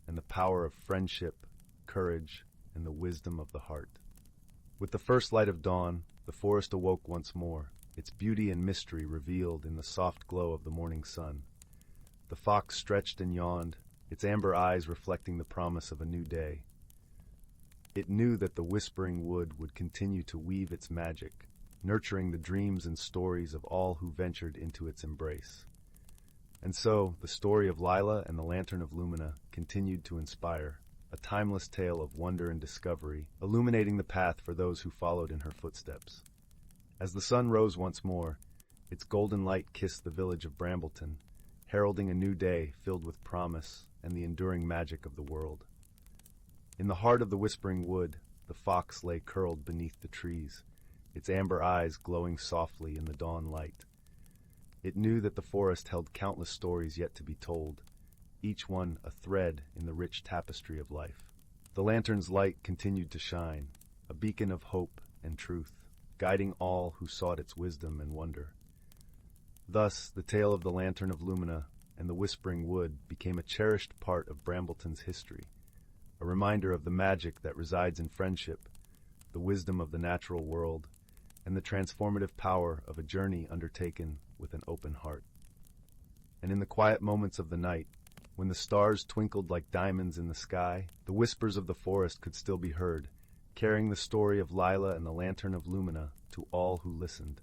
S1: and the power of friendship, courage, and the wisdom of the heart. With the first light of dawn, the forest awoke once more, its beauty and mystery revealed in the soft glow of the morning sun. The fox stretched and yawned, its amber eyes reflecting the promise of a new day. It knew that the whispering wood would continue to weave its magic, nurturing the dreams and stories of all who ventured into its embrace. And so, the story of Lila and the Lantern of Lumina continued to inspire, a timeless tale of wonder and discovery, illuminating the path for those who followed in her footsteps. As the sun rose once more, its golden light kissed the village of Brambleton, heralding a new day filled with promise and the enduring magic of the world. In the heart of the whispering wood, the fox lay curled beneath the trees, its amber eyes glowing softly in the dawn light. It knew that the forest held countless stories yet to be told, each one a thread in the rich tapestry of life. The lantern's light continued to shine, a beacon of hope and truth, guiding all who sought its wisdom and wonder. Thus, the tale of the Lantern of Lumina and the Whispering Wood became a cherished part of Brambleton's history, a reminder of the magic that resides in friendship, the wisdom of the natural world, and the transformative power of a journey undertaken with an open heart. And in the quiet moments of the night, when the stars twinkled like diamonds in the sky, the whispers of the forest could still be heard, carrying the story of Lila and the Lantern of Lumina to all who listened,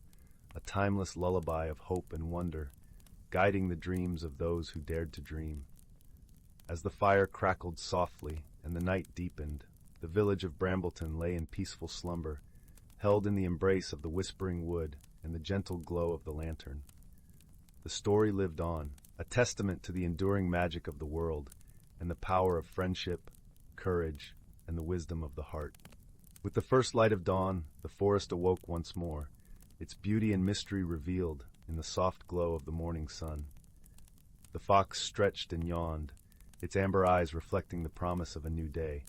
S1: a timeless lullaby of hope and wonder, guiding the dreams of those who dared to dream. As the fire crackled softly and the night deepened, the village of Brambleton lay in peaceful slumber, held in the embrace of the whispering wood and the gentle glow of the lantern. The story lived on, a testament to the enduring magic of the world and the power of friendship, courage, and the wisdom of the heart. With the first light of dawn, the forest awoke once more, its beauty and mystery revealed in the soft glow of the morning sun. The fox stretched and yawned, its amber eyes reflecting the promise of a new day.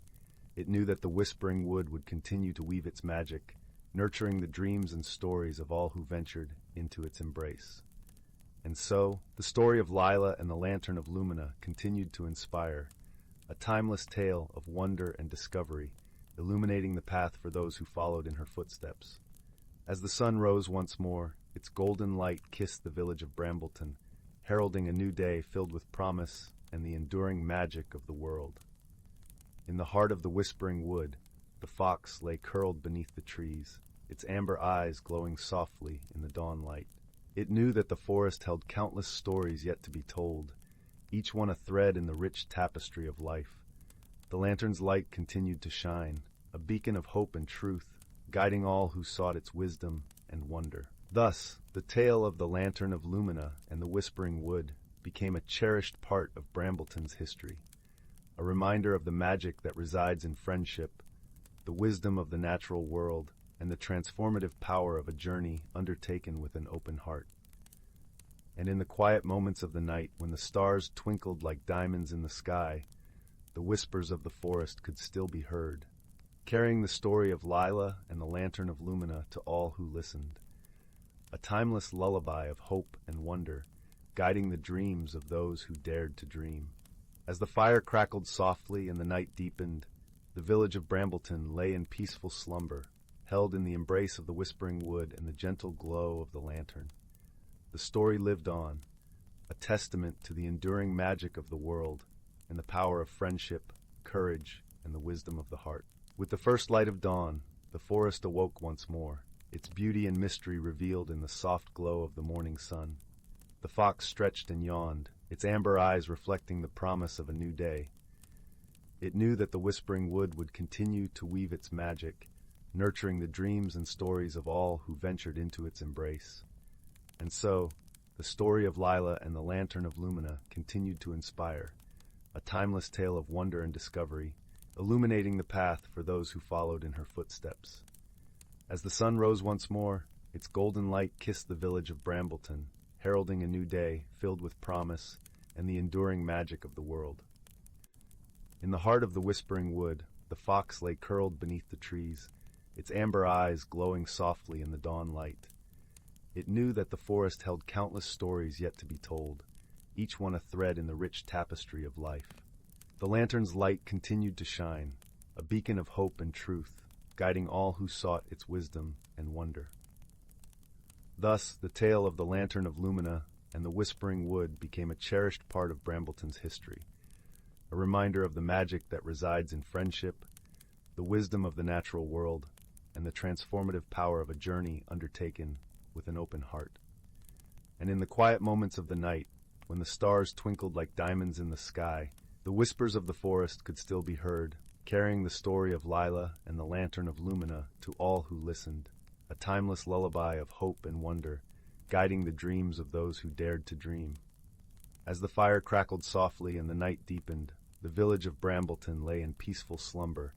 S1: It knew that the whispering wood would continue to weave its magic, nurturing the dreams and stories of all who ventured into its embrace. And so, the story of Lila and the Lantern of Lumina continued to inspire, a timeless tale of wonder and discovery, illuminating the path for those who followed in her footsteps. As the sun rose once more, its golden light kissed the village of Brambleton, heralding a new day filled with promise and the enduring magic of the world. In the heart of the whispering wood, the fox lay curled beneath the trees, its amber eyes glowing softly in the dawn light. It knew that the forest held countless stories yet to be told, each one a thread in the rich tapestry of life. The lantern's light continued to shine, a beacon of hope and truth, guiding all who sought its wisdom and wonder. Thus, the tale of the Lantern of Lumina and the Whispering Wood became a cherished part of Brambleton's history, a reminder of the magic that resides in friendship, the wisdom of the natural world, and the transformative power of a journey undertaken with an open heart. And in the quiet moments of the night, when the stars twinkled like diamonds in the sky, the whispers of the forest could still be heard, carrying the story of Lila and the Lantern of Lumina to all who listened, a timeless lullaby of hope and wonder, guiding the dreams of those who dared to dream. As the fire crackled softly and the night deepened, the village of Brambleton lay in peaceful slumber, held in the embrace of the whispering wood and the gentle glow of the lantern. The story lived on, a testament to the enduring magic of the world and the power of friendship, courage, and the wisdom of the heart. With the first light of dawn, the forest awoke once more, its beauty and mystery revealed in the soft glow of the morning sun. The fox stretched and yawned, its amber eyes reflecting the promise of a new day. It knew that the whispering wood would continue to weave its magic, nurturing the dreams and stories of all who ventured into its embrace. And so, the story of Lila and the Lantern of Lumina continued to inspire, a timeless tale of wonder and discovery, illuminating the path for those who followed in her footsteps. As the sun rose once more, its golden light kissed the village of Brambleton, heralding a new day filled with promise and the enduring magic of the world. In the heart of the whispering wood, the fox lay curled beneath the trees, its amber eyes glowing softly in the dawn light. It knew that the forest held countless stories yet to be told, each one a thread in the rich tapestry of life. The lantern's light continued to shine, a beacon of hope and truth, guiding all who sought its wisdom and wonder. Thus, the tale of the Lantern of Lumina and the Whispering Wood became a cherished part of Brambleton's history, a reminder of the magic that resides in friendship, the wisdom of the natural world, and the transformative power of a journey undertaken with an open heart. And in the quiet moments of the night, when the stars twinkled like diamonds in the sky, the whispers of the forest could still be heard, carrying the story of Lila and the Lantern of Lumina to all who listened, a timeless lullaby of hope and wonder, guiding the dreams of those who dared to dream. As the fire crackled softly and the night deepened, the village of Brambleton lay in peaceful slumber,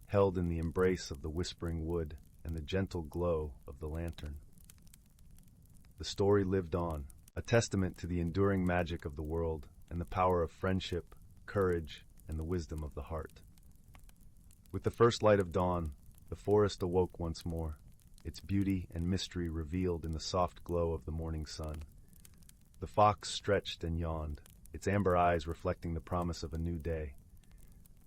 S1: held in the embrace of the whispering wood and the gentle glow of the lantern. The story lived on, a testament to the enduring magic of the world and the power of friendship, courage, and the wisdom of the heart. With the first light of dawn, the forest awoke once more, its beauty and mystery revealed in the soft glow of the morning sun. The fox stretched and yawned, its amber eyes reflecting the promise of a new day.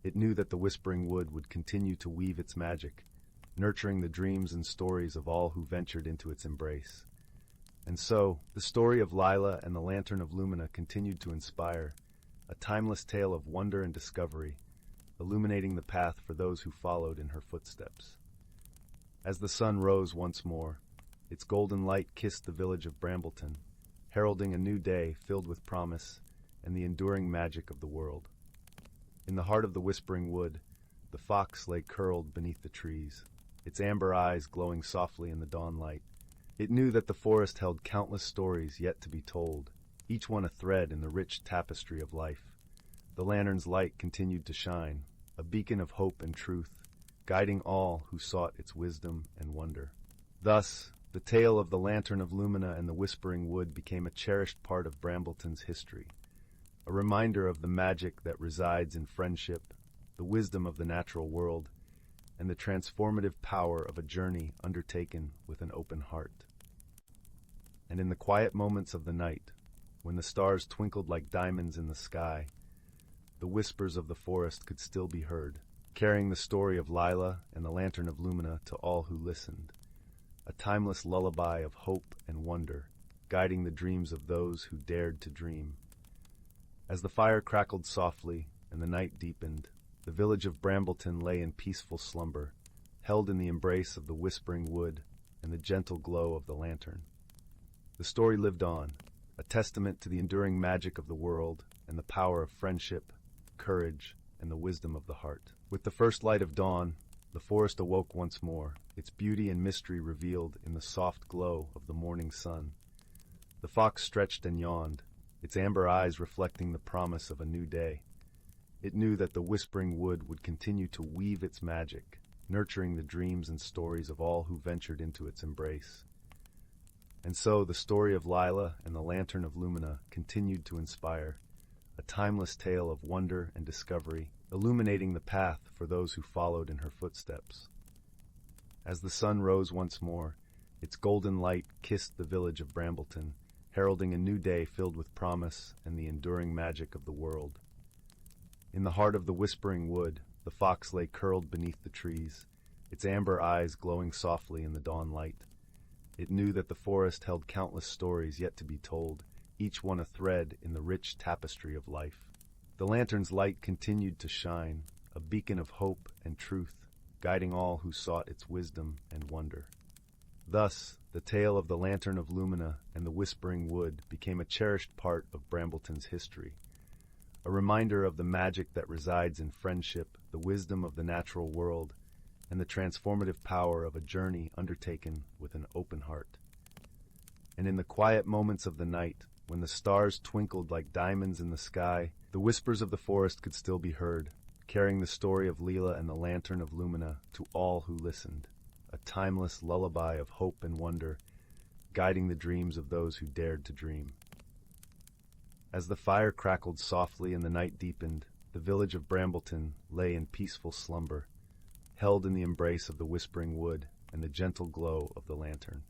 S1: It knew that the whispering wood would continue to weave its magic, nurturing the dreams and stories of all who ventured into its embrace. And so, the story of Lila and the Lantern of Lumina continued to inspire, a timeless tale of wonder and discovery, illuminating the path for those who followed in her footsteps. As the sun rose once more, its golden light kissed the village of Brambleton, heralding a new day filled with promise and the enduring magic of the world. In the heart of the whispering wood, the fox lay curled beneath the trees, its amber eyes glowing softly in the dawn light. It knew that the forest held countless stories yet to be told, each one a thread in the rich tapestry of life. The lantern's light continued to shine, a beacon of hope and truth, guiding all who sought its wisdom and wonder. Thus, the tale of the Lantern of Lumina and the Whispering Wood became a cherished part of Brambleton's history, a reminder of the magic that resides in friendship, the wisdom of the natural world, and the transformative power of a journey undertaken with an open heart. And in the quiet moments of the night, when the stars twinkled like diamonds in the sky, the whispers of the forest could still be heard, carrying the story of Lila and the Lantern of Lumina to all who listened, a timeless lullaby of hope and wonder, guiding the dreams of those who dared to dream. As the fire crackled softly and the night deepened, the village of Brambleton lay in peaceful slumber, held in the embrace of the whispering wood and the gentle glow of the lantern. The story lived on, a testament to the enduring magic of the world and the power of friendship, courage, and the wisdom of the heart. With the first light of dawn, the forest awoke once more, its beauty and mystery revealed in the soft glow of the morning sun. The fox stretched and yawned, its amber eyes reflecting the promise of a new day. It knew that the whispering wood would continue to weave its magic, nurturing the dreams and stories of all who ventured into its embrace. And so the story of Lila and the Lantern of Lumina continued to inspire, a timeless tale of wonder and discovery, illuminating the path for those who followed in her footsteps. As the sun rose once more, its golden light kissed the village of Brambleton, heralding a new day filled with promise and the enduring magic of the world. In the heart of the whispering wood, the fox lay curled beneath the trees, its amber eyes glowing softly in the dawn light. It knew that the forest held countless stories yet to be told, each one a thread in the rich tapestry of life. The lantern's light continued to shine, a beacon of hope and truth, guiding all who sought its wisdom and wonder. Thus, the tale of the Lantern of Lumina and the Whispering Wood became a cherished part of Brambleton's history, a reminder of the magic that resides in friendship, the wisdom of the natural world, and the transformative power of a journey undertaken with an open heart. And in the quiet moments of the night, when the stars twinkled like diamonds in the sky, the whispers of the forest could still be heard, carrying the story of Leela and the Lantern of Lumina to all who listened, a timeless lullaby of hope and wonder, guiding the dreams of those who dared to dream. As the fire crackled softly and the night deepened, the village of Brambleton lay in peaceful slumber, held in the embrace of the whispering wood and the gentle glow of the lantern.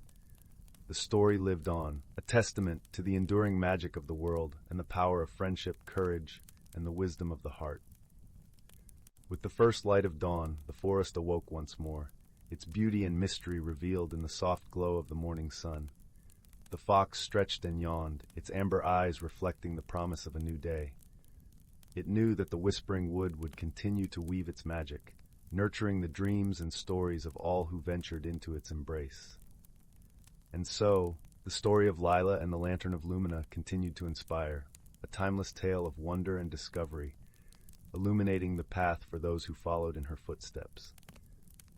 S1: The story lived on, a testament to the enduring magic of the world and the power of friendship, courage, and the wisdom of the heart. With the first light of dawn, the forest awoke once more, its beauty and mystery revealed in the soft glow of the morning sun. The fox stretched and yawned, its amber eyes reflecting the promise of a new day. It knew that the whispering wood would continue to weave its magic, nurturing the dreams and stories of all who ventured into its embrace. And so, the story of Lila and the Lantern of Lumina continued to inspire, a timeless tale of wonder and discovery, illuminating the path for those who followed in her footsteps.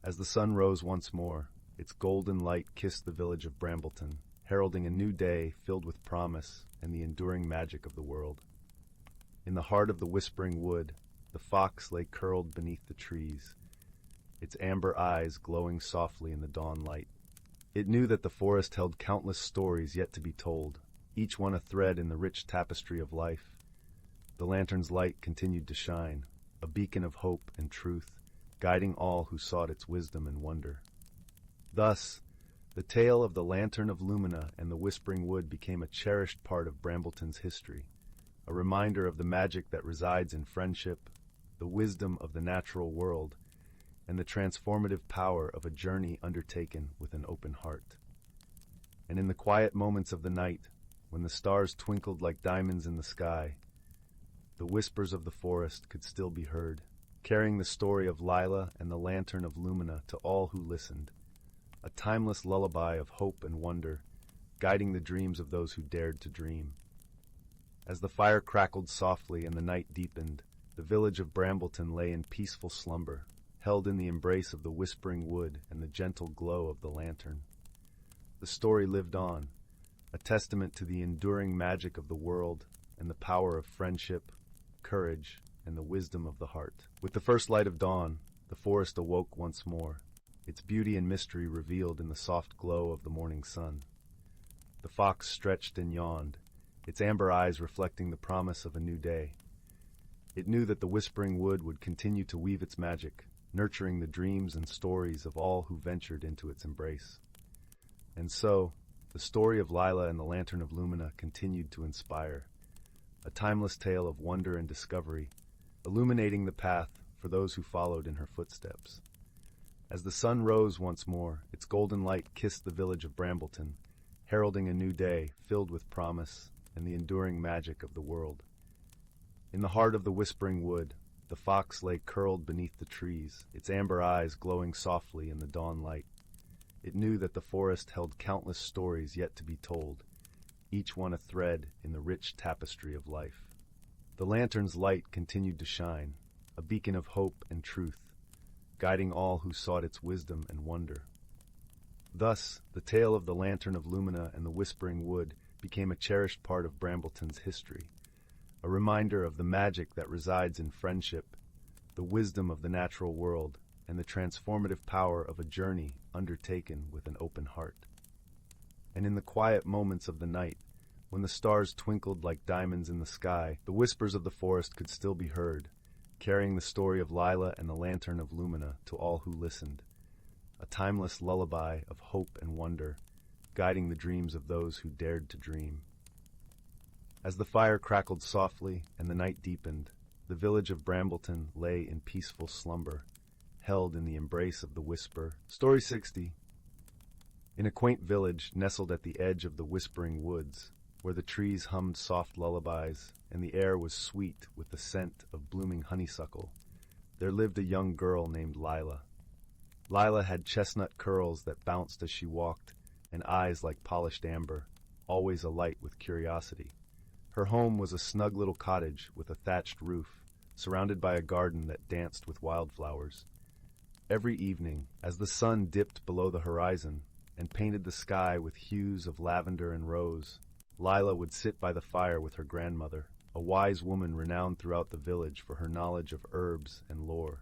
S1: As the sun rose once more, its golden light kissed the village of Brambleton, heralding a new day filled with promise and the enduring magic of the world. In the heart of the whispering wood, the fox lay curled beneath the trees, its amber eyes glowing softly in the dawn light. It knew that the forest held countless stories yet to be told, each one a thread in the rich tapestry of life. The lantern's light continued to shine, a beacon of hope and truth, guiding all who sought its wisdom and wonder. Thus, the tale of the Lantern of Lumina and the Whispering Wood became a cherished part of Brambleton's history, a reminder of the magic that resides in friendship, the wisdom of the natural world, and the transformative power of a journey undertaken with an open heart. And in the quiet moments of the night, when the stars twinkled like diamonds in the sky, the whispers of the forest could still be heard, carrying the story of Lila and the Lantern of Lumina to all who listened, a timeless lullaby of hope and wonder, guiding the dreams of those who dared to dream. As the fire crackled softly and the night deepened, the village of Brambleton lay in peaceful slumber, held in the embrace of the whispering wood and the gentle glow of the lantern. The story lived on, a testament to the enduring magic of the world and the power of friendship, courage, and the wisdom of the heart. With the first light of dawn, the forest awoke once more, its beauty and mystery revealed in the soft glow of the morning sun. The fox stretched and yawned, its amber eyes reflecting the promise of a new day. It knew that the whispering wood would continue to weave its magic, nurturing the dreams and stories of all who ventured into its embrace. And so, the story of Lila and the Lantern of Lumina continued to inspire, a timeless tale of wonder and discovery, illuminating the path for those who followed in her footsteps. As the sun rose once more, its golden light kissed the village of Brambleton, heralding a new day filled with promise and the enduring magic of the world. In the heart of the whispering wood, the fox lay curled beneath the trees, its amber eyes glowing softly in the dawn light. It knew that the forest held countless stories yet to be told, each one a thread in the rich tapestry of life. The lantern's light continued to shine, a beacon of hope and truth, guiding all who sought its wisdom and wonder. Thus, the tale of the Lantern of Lumina and the Whispering Wood became a cherished part of Brambleton's history, a reminder of the magic that resides in friendship, the wisdom of the natural world, and the transformative power of a journey undertaken with an open heart. And in the quiet moments of the night, when the stars twinkled like diamonds in the sky, the whispers of the forest could still be heard, carrying the story of Lila and the Lantern of Lumina to all who listened, a timeless lullaby of hope and wonder, guiding the dreams of those who dared to dream. As the fire crackled softly and the night deepened, the village of Brambleton lay in peaceful slumber, held in the embrace of the whisper. Story 60. In a quaint village nestled at the edge of the whispering woods, where the trees hummed soft lullabies and the air was sweet with the scent of blooming honeysuckle, there lived a young girl named Lila. Lila had chestnut curls that bounced as she walked and eyes like polished amber, always alight with curiosity. Her home was a snug little cottage with a thatched roof, surrounded by a garden that danced with wildflowers. Every evening, as the sun dipped below the horizon, and painted the sky with hues of lavender and rose. Lila would sit by the fire with her grandmother, a wise woman renowned throughout the village for her knowledge of herbs and lore.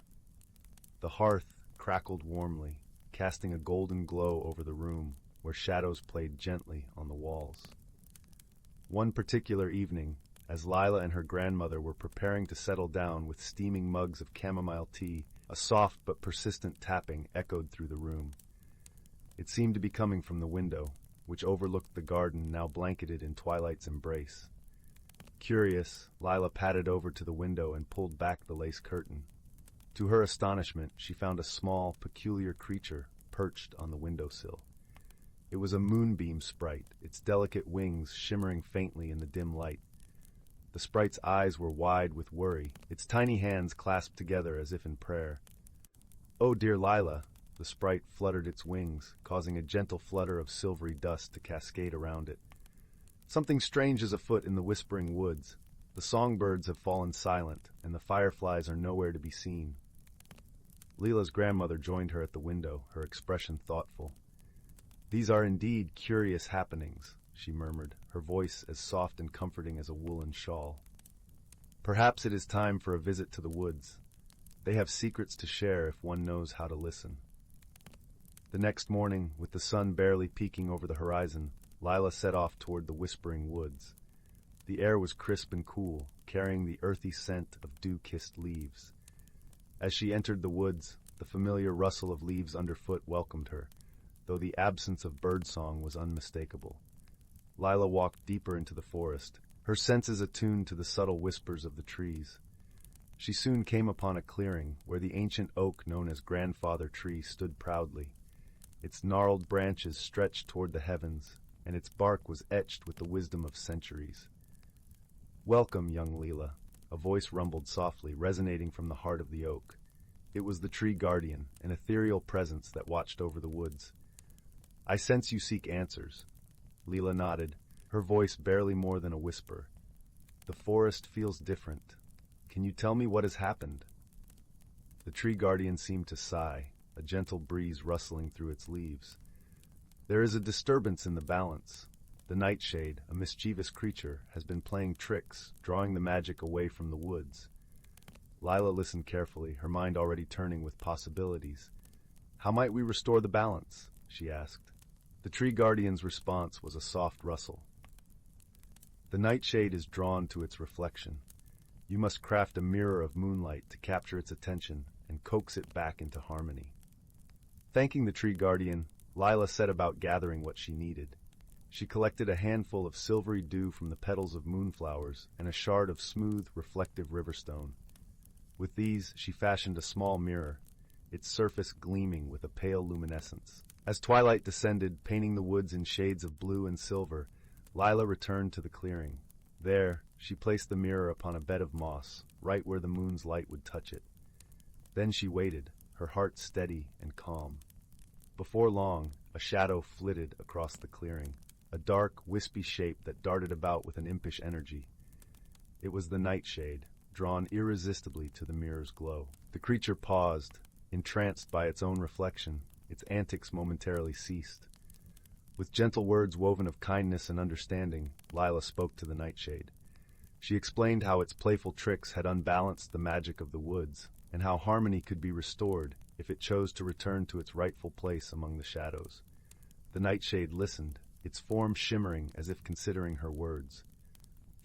S1: The hearth crackled warmly, casting a golden glow over the room, where shadows played gently on the walls. One particular evening, as Lila and her grandmother were preparing to settle down with steaming mugs of chamomile tea, a soft but persistent tapping echoed through the room. It seemed to be coming from the window, which overlooked the garden now blanketed in twilight's embrace. Curious, Lila padded over to the window and pulled back the lace curtain. To her astonishment, she found a small, peculiar creature perched on the windowsill. It was a moonbeam sprite, its delicate wings shimmering faintly in the dim light. The sprite's eyes were wide with worry, its tiny hands clasped together as if in prayer. "Oh, dear Lila," the sprite fluttered its wings, causing a gentle flutter of silvery dust to cascade around it. "Something strange is afoot in the whispering woods. The songbirds have fallen silent, and the fireflies are nowhere to be seen." Lila's grandmother joined her at the window, her expression thoughtful. "These are indeed curious happenings," she murmured, her voice as soft and comforting as a woolen shawl. "Perhaps it is time for a visit to the woods. They have secrets to share if one knows how to listen." The next morning, with the sun barely peeking over the horizon, Lila set off toward the whispering woods. The air was crisp and cool, carrying the earthy scent of dew-kissed leaves. As she entered the woods, the familiar rustle of leaves underfoot welcomed her, though the absence of birdsong was unmistakable. Lila walked deeper into the forest, her senses attuned to the subtle whispers of the trees. She soon came upon a clearing where the ancient oak known as Grandfather Tree stood proudly. Its gnarled branches stretched toward the heavens, and its bark was etched with the wisdom of centuries. "Welcome, young Lila," a voice rumbled softly, resonating from the heart of the oak. It was the tree guardian, an ethereal presence that watched over the woods. "I sense you seek answers." Lila nodded, her voice barely more than a whisper. "The forest feels different. Can you tell me what has happened?" The tree guardian seemed to sigh, a gentle breeze rustling through its leaves. "There is a disturbance in the balance. The nightshade, a mischievous creature, has been playing tricks, drawing the magic away from the woods." Lila listened carefully, her mind already turning with possibilities. "How might we restore the balance?" she asked. The tree guardian's response was a soft rustle. "The nightshade is drawn to its reflection. You must craft a mirror of moonlight to capture its attention and coax it back into harmony." Thanking the tree guardian, Lila set about gathering what she needed. She collected a handful of silvery dew from the petals of moonflowers and a shard of smooth, reflective riverstone. With these, she fashioned a small mirror, its surface gleaming with a pale luminescence. As twilight descended, painting the woods in shades of blue and silver, Lila returned to the clearing. There, she placed the mirror upon a bed of moss, right where the moon's light would touch it. Then she waited, her heart steady and calm. Before long, a shadow flitted across the clearing, a dark, wispy shape that darted about with an impish energy. It was the nightshade, drawn irresistibly to the mirror's glow. The creature paused, entranced by its own reflection. Its antics momentarily ceased. With gentle words woven of kindness and understanding, Lila spoke to the nightshade. She explained how its playful tricks had unbalanced the magic of the woods, and how harmony could be restored if it chose to return to its rightful place among the shadows. The nightshade listened, its form shimmering as if considering her words.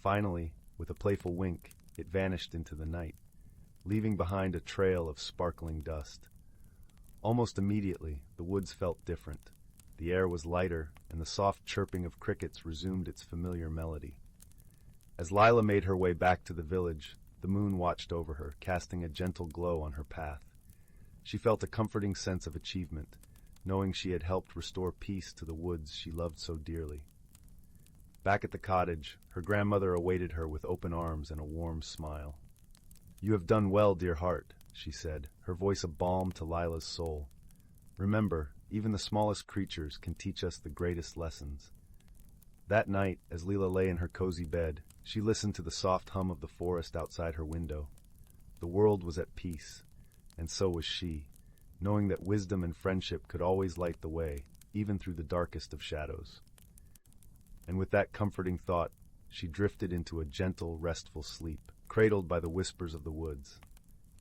S1: Finally, with a playful wink, it vanished into the night, leaving behind a trail of sparkling dust. Almost immediately, the woods felt different. The air was lighter, and the soft chirping of crickets resumed its familiar melody. As Lila made her way back to the village, the moon watched over her, casting a gentle glow on her path. She felt a comforting sense of achievement, knowing she had helped restore peace to the woods she loved so dearly. Back at the cottage, her grandmother awaited her with open arms and a warm smile. "You have done well, dear heart," she said, her voice a balm to Lila's soul. "Remember, even the smallest creatures can teach us the greatest lessons." That night, as Lila lay in her cozy bed, she listened to the soft hum of the forest outside her window. The world was at peace, and so was she, knowing that wisdom and friendship could always light the way, even through the darkest of shadows. And with that comforting thought, she drifted into a gentle, restful sleep, cradled by the whispers of the woods.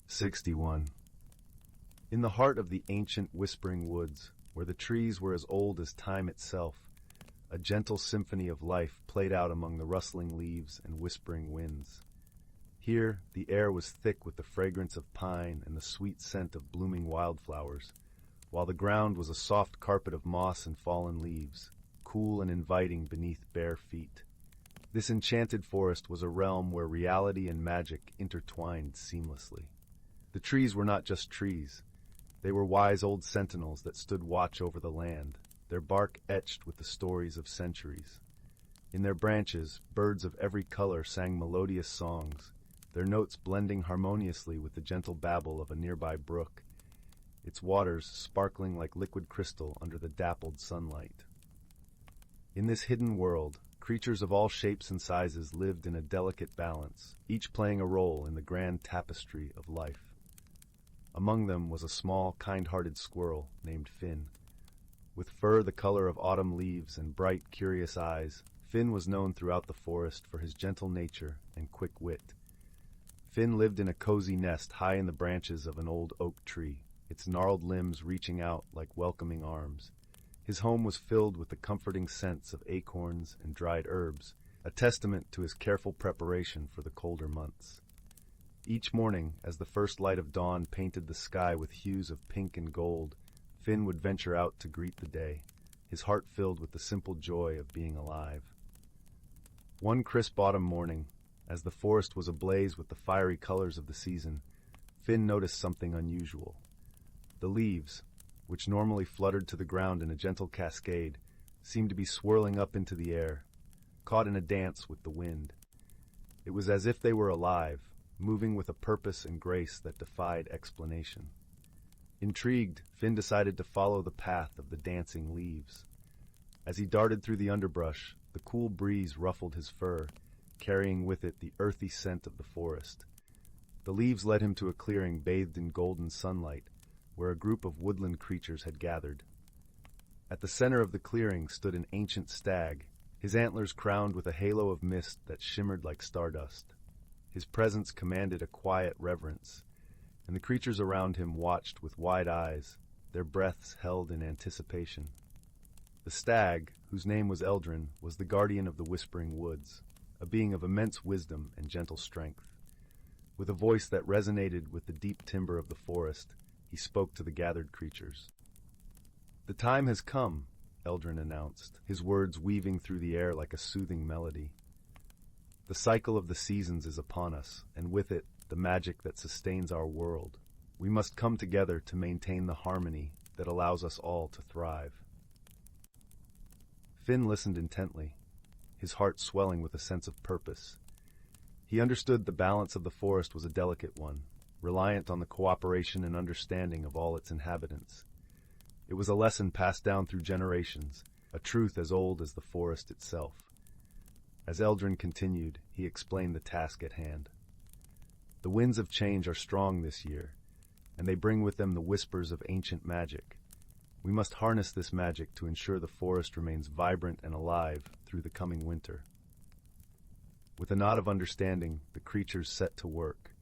S1: 61. In the heart of the ancient whispering woods, where the trees were as old as time itself, a gentle symphony of life played out among the rustling leaves and whispering winds. Here, the air was thick with the fragrance of pine and the sweet scent of blooming wildflowers, while the ground was a soft carpet of moss and fallen leaves, cool and inviting beneath bare feet. This enchanted forest was a realm where reality and magic intertwined seamlessly. The trees were not just trees. They were wise old sentinels that stood watch over the land, their bark etched with the stories of centuries. In their branches, birds of every color sang melodious songs, their notes blending harmoniously with the gentle babble of a nearby brook, its waters sparkling like liquid crystal under the dappled sunlight. In this hidden world, creatures of all shapes and sizes lived in a delicate balance, each playing a role in the grand tapestry of life. Among them was a small, kind-hearted squirrel named Finn. With fur the color of autumn leaves and bright, curious eyes, Finn was known throughout the forest for his gentle nature and quick wit. Finn lived in a cozy nest high in the branches of an old oak tree, its gnarled limbs reaching out like welcoming arms. His home was filled with the comforting scents of acorns and dried herbs, a testament to his careful preparation for the colder months. Each morning, as the first light of dawn painted the sky with hues of pink and gold, Finn would venture out to greet the day, his heart filled with the simple joy of being alive. One crisp autumn morning, as the forest was ablaze with the fiery colors of the season, Finn noticed something unusual. The leaves, which normally fluttered to the ground in a gentle cascade, seemed to be swirling up into the air, caught in a dance with the wind. It was as if they were alive, moving with a purpose and grace that defied explanation. Intrigued, Finn decided to follow the path of the dancing leaves. As he darted through the underbrush, the cool breeze ruffled his fur, carrying with it the earthy scent of the forest. The leaves led him to a clearing bathed in golden sunlight, where a group of woodland creatures had gathered. At the center of the clearing stood an ancient stag, his antlers crowned with a halo of mist that shimmered like stardust. His presence commanded a quiet reverence, and the creatures around him watched with wide eyes, their breaths held in anticipation. The stag, whose name was Eldrin, was the guardian of the Whispering Woods, a being of immense wisdom and gentle strength. With a voice that resonated with the deep timber of the forest, he spoke to the gathered creatures. "The time has come," Eldrin announced, his words weaving through the air like a soothing melody. "The cycle of the seasons is upon us, and with it, the magic that sustains our world. We must come together to maintain the harmony that allows us all to thrive." Finn listened intently, his heart swelling with a sense of purpose. He understood the balance of the forest was a delicate one, reliant on the cooperation and understanding of all its inhabitants. It was a lesson passed down through generations, a truth as old as the forest itself. As Eldrin continued, he explained the task at hand. "The winds of change are strong this year, and they bring with them the whispers of ancient magic. We must harness this magic to ensure the forest remains vibrant and alive through the coming winter." With a nod of understanding, the creatures set to work.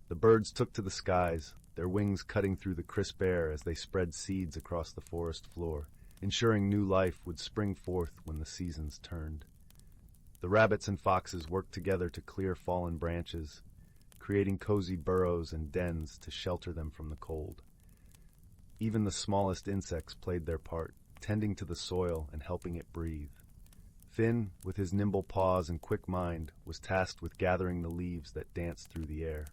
S1: The birds took to the skies, their wings cutting through the crisp air as they spread seeds across the forest floor, ensuring new life would spring forth when the seasons turned. The rabbits and foxes worked together to clear fallen branches, creating cozy burrows and dens to shelter them from the cold. Even the smallest insects played their part, tending to the soil and helping it breathe. Finn, with his nimble paws and quick mind, was tasked with gathering the leaves that danced through the air.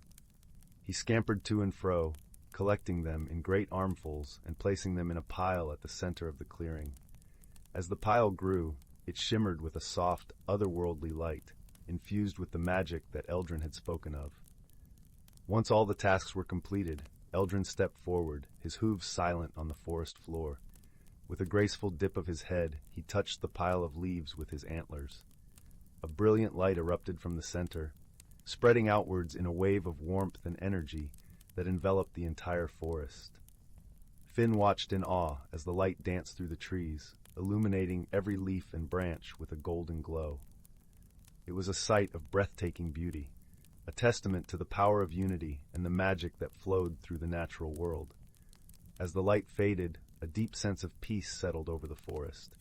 S1: He scampered to and fro, collecting them in great armfuls and placing them in a pile at the center of the clearing. As the pile grew, it shimmered with a soft, otherworldly light, infused with the magic that Eldrin had spoken of. Once all the tasks were completed, Eldrin stepped forward, his hooves silent on the forest floor. With a graceful dip of his head, he touched the pile of leaves with his antlers. A brilliant light erupted from the center, spreading outwards in a wave of warmth and energy that enveloped the entire forest. Finn watched in awe as the light danced through the trees, illuminating every leaf and branch with a golden glow. It was a sight of breathtaking beauty, a testament to the power of unity and the magic that flowed through the natural world. As the light faded, a deep sense of peace settled over the forest.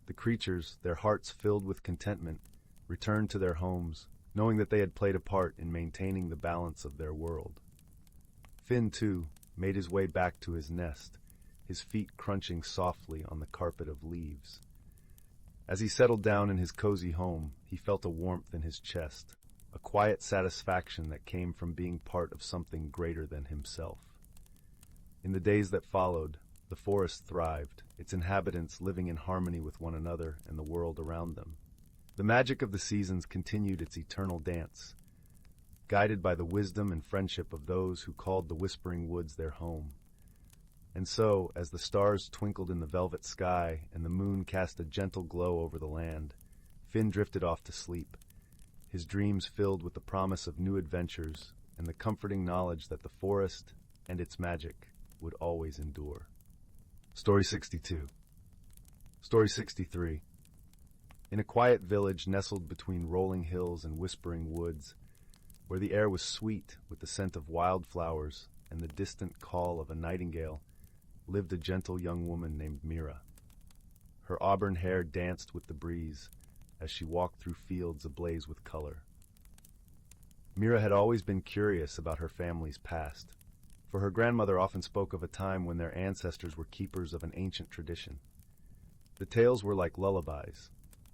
S1: The creatures, their hearts filled with contentment, returned to their homes, knowing that they had played a part in maintaining the balance of their world. Finn, too, made his way back to his nest, his feet crunching softly on the carpet of leaves. As he settled down in his cozy home, he felt a warmth in his chest, a quiet satisfaction that came from being part of something greater than himself. In the days that followed, the forest thrived, its inhabitants living in harmony with one another and the world around them. The magic of the seasons continued its eternal dance, guided by the wisdom and friendship of those who called the Whispering Woods their home. And so, as the stars twinkled in the velvet sky and the moon cast a gentle glow over the land, Finn drifted off to sleep, his dreams filled with the promise of new adventures and the comforting knowledge that the forest and its magic would always endure. Story 62. Story 63. In a quiet village nestled between rolling hills and whispering woods, where the air was sweet with the scent of wildflowers and the distant call of a nightingale, lived a gentle young woman named Mira. Her auburn hair danced with the breeze as she walked through fields ablaze with color. Mira had always been curious about her family's past, for her grandmother often spoke of a time when their ancestors were keepers of an ancient tradition. The tales were like lullabies,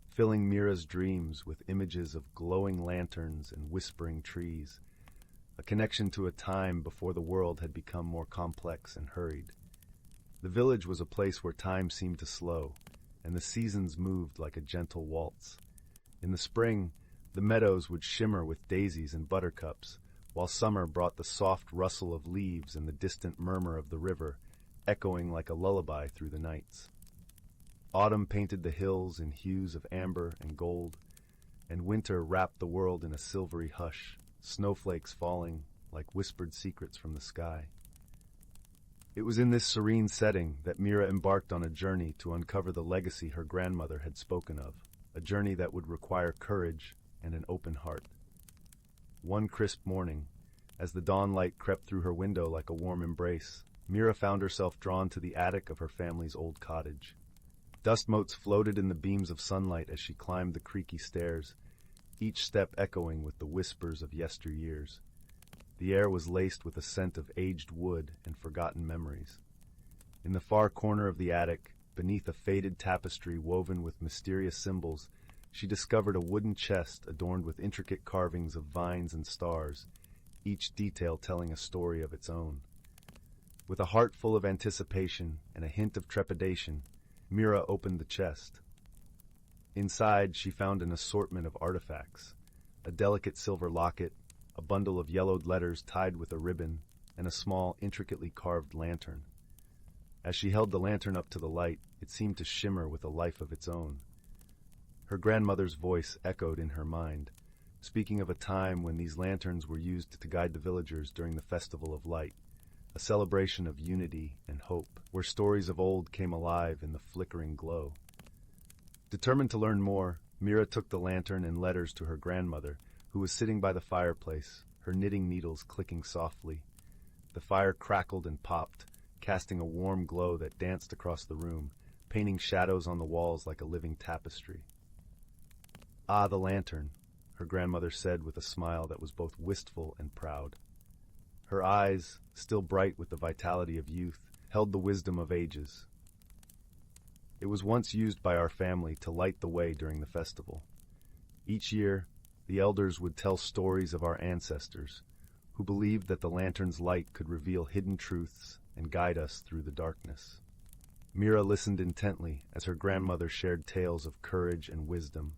S1: filling Mira's dreams with images of glowing lanterns and whispering trees, a connection to a time before the world had become more complex and hurried. The village was a place where time seemed to slow, and the seasons moved like a gentle waltz. In the spring, the meadows would shimmer with daisies and buttercups, while summer brought the soft rustle of leaves and the distant murmur of the river, echoing like a lullaby through the nights. Autumn painted the hills in hues of amber and gold, and winter wrapped the world in a silvery hush, snowflakes falling like whispered secrets from the sky. It was in this serene setting that Mira embarked on a journey to uncover the legacy her grandmother had spoken of, a journey that would require courage and an open heart. One crisp morning, as the dawn light crept through her window like a warm embrace, Mira found herself drawn to the attic of her family's old cottage. Dust motes floated in the beams of sunlight as she climbed the creaky stairs, each step echoing with the whispers of yesteryears. The air was laced with a scent of aged wood and forgotten memories. In the far corner of the attic, beneath a faded tapestry woven with mysterious symbols, she discovered a wooden chest adorned with intricate carvings of vines and stars, each detail telling a story of its own. With a heart full of anticipation and a hint of trepidation, Mira opened the chest. Inside, she found an assortment of artifacts, a delicate silver locket, a bundle of yellowed letters tied with a ribbon, and a small, intricately carved lantern. As she held the lantern up to the light, it seemed to shimmer with a life of its own. Her grandmother's voice echoed in her mind, speaking of a time when these lanterns were used to guide the villagers during the Festival of Light, a celebration of unity and hope, where stories of old came alive in the flickering glow. Determined to learn more, Mira took the lantern and letters to her grandmother, who was sitting by the fireplace, her knitting needles clicking softly. The fire crackled and popped, casting a warm glow that danced across the room, painting shadows on the walls like a living tapestry. "Ah, the lantern," her grandmother said with a smile that was both wistful and proud. Her eyes, still bright with the vitality of youth, held the wisdom of ages. "It was once used by our family to light the way during the festival. Each year, the elders would tell stories of our ancestors, who believed that the lantern's light could reveal hidden truths and guide us through the darkness." Mira listened intently as her grandmother shared tales of courage and wisdom,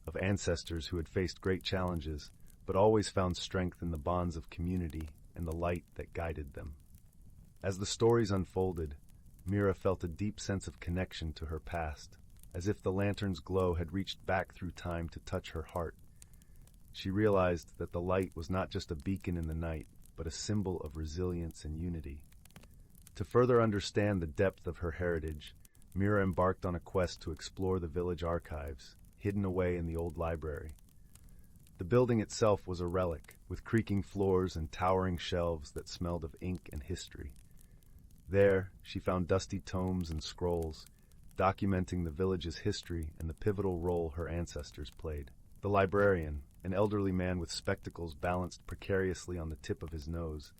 S1: of ancestors who had faced great challenges, but always found strength in the bonds of community and the light that guided them. As the stories unfolded, Mira felt a deep sense of connection to her past, as if the lantern's glow had reached back through time to touch her heart. She realized that the light was not just a beacon in the night, but a symbol of resilience and unity. To further understand the depth of her heritage, Mira embarked on a quest to explore the village archives, hidden away in the old library. The building itself was a relic, with creaking floors and towering shelves that smelled of ink and history. There, she found dusty tomes and scrolls, documenting the village's history and the pivotal role her ancestors played. The librarian, an elderly man with spectacles balanced precariously on the tip of his nose,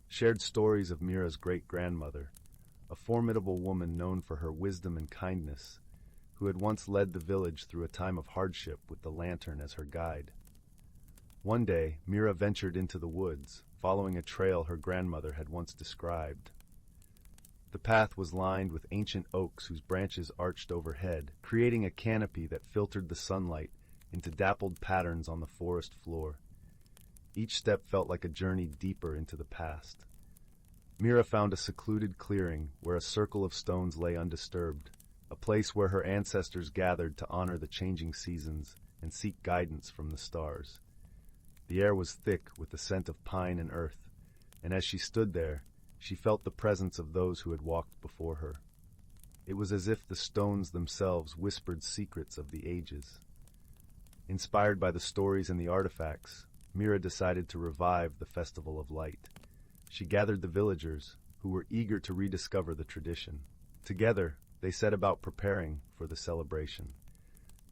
S1: shared stories of Mira's great-grandmother, a formidable woman known for her wisdom and kindness, who had once led the village through a time of hardship with the lantern as her guide. One day, Mira ventured into the woods, following a trail her grandmother had once described. The path was lined with ancient oaks whose branches arched overhead, creating a canopy that filtered the sunlight into dappled patterns on the forest floor. Each step felt like a journey deeper into the past. Mira found a secluded clearing where a circle of stones lay undisturbed, a place where her ancestors gathered to honor the changing seasons and seek guidance from the stars. The air was thick with the scent of pine and earth, and as she stood there, she felt the presence of those who had walked before her. It was as if the stones themselves whispered secrets of the ages. Inspired by the stories and the artifacts, Mira decided to revive the Festival of Light. She gathered the villagers, who were eager to rediscover the tradition. Together, they set about preparing for the celebration.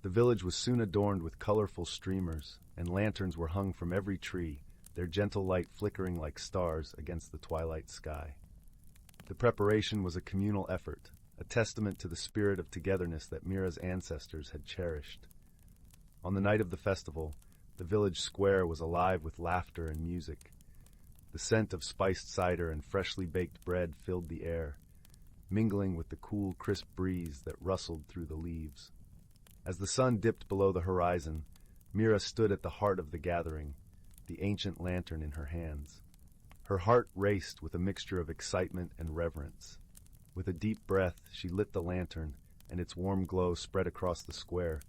S1: The village was soon adorned with colorful streamers, and lanterns were hung from every tree, their gentle light flickering like stars against the twilight sky. The preparation was a communal effort, a testament to the spirit of togetherness that Mira's ancestors had cherished. On the night of the festival, the village square was alive with laughter and music. The scent of spiced cider and freshly baked bread filled the air, mingling with the cool, crisp breeze that rustled through the leaves. As the sun dipped below the horizon, Mira stood at the heart of the gathering, the ancient lantern in her hands. Her heart raced with a mixture of excitement and reverence. With a deep breath, she lit the lantern, and its warm glow spread across the square,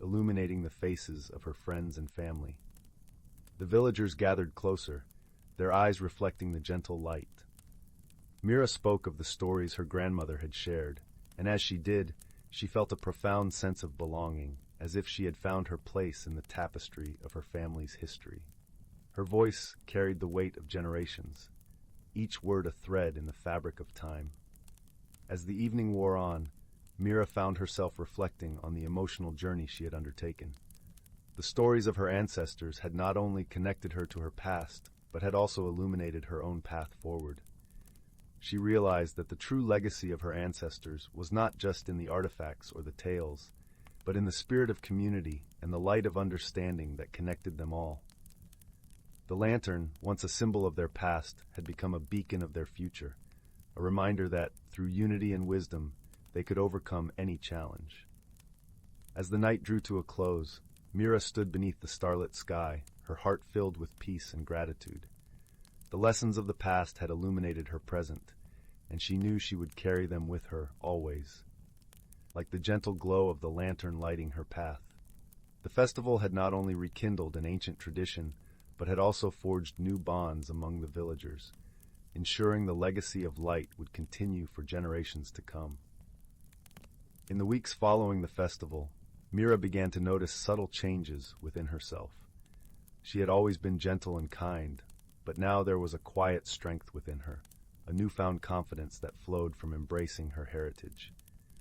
S1: illuminating the faces of her friends and family. The villagers gathered closer, their eyes reflecting the gentle light. Mira spoke of the stories her grandmother had shared, and as she did, she felt a profound sense of belonging, as if she had found her place in the tapestry of her family's history. Her voice carried the weight of generations, each word a thread in the fabric of time. As the evening wore on, Mira found herself reflecting on the emotional journey she had undertaken. The stories of her ancestors had not only connected her to her past, but had also illuminated her own path forward. She realized that the true legacy of her ancestors was not just in the artifacts or the tales, but in the spirit of community and the light of understanding that connected them all. The lantern, once a symbol of their past, had become a beacon of their future, a reminder that, through unity and wisdom, they could overcome any challenge. As the night drew to a close, Mira stood beneath the starlit sky, her heart filled with peace and gratitude. The lessons of the past had illuminated her present, and she knew she would carry them with her always, like the gentle glow of the lantern lighting her path. The festival had not only rekindled an ancient tradition, but had also forged new bonds among the villagers, ensuring the legacy of light would continue for generations to come. In the weeks following the festival, Mira began to notice subtle changes within herself. She had always been gentle and kind, but now there was a quiet strength within her, a newfound confidence that flowed from embracing her heritage.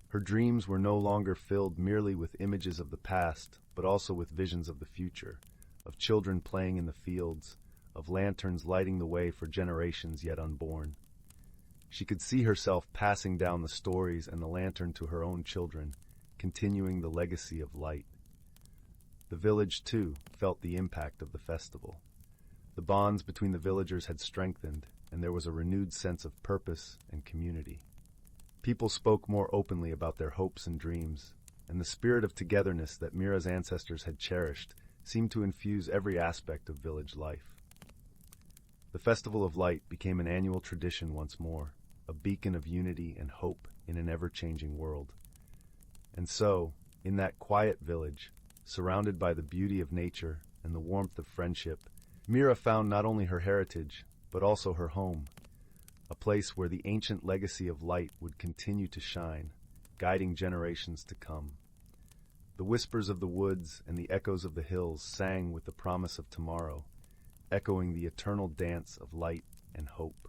S1: Her dreams were no longer filled merely with images of the past, but also with visions of the future, of children playing in the fields, of lanterns lighting the way for generations yet unborn. She could see herself passing down the stories and the lantern to her own children, continuing the legacy of light. The village, too, felt the impact of the festival. The bonds between the villagers had strengthened, and there was a renewed sense of purpose and community. People spoke more openly about their hopes and dreams, and the spirit of togetherness that Mira's ancestors had cherished seemed to infuse every aspect of village life. The Festival of Light became an annual tradition once more, a beacon of unity and hope in an ever-changing world. And so, in that quiet village, surrounded by the beauty of nature and the warmth of friendship, Mira found not only her heritage, but also her home, a place where the ancient legacy of light would continue to shine, guiding generations to come. The whispers of the woods and the echoes of the hills sang with the promise of tomorrow, echoing the eternal dance of light and hope.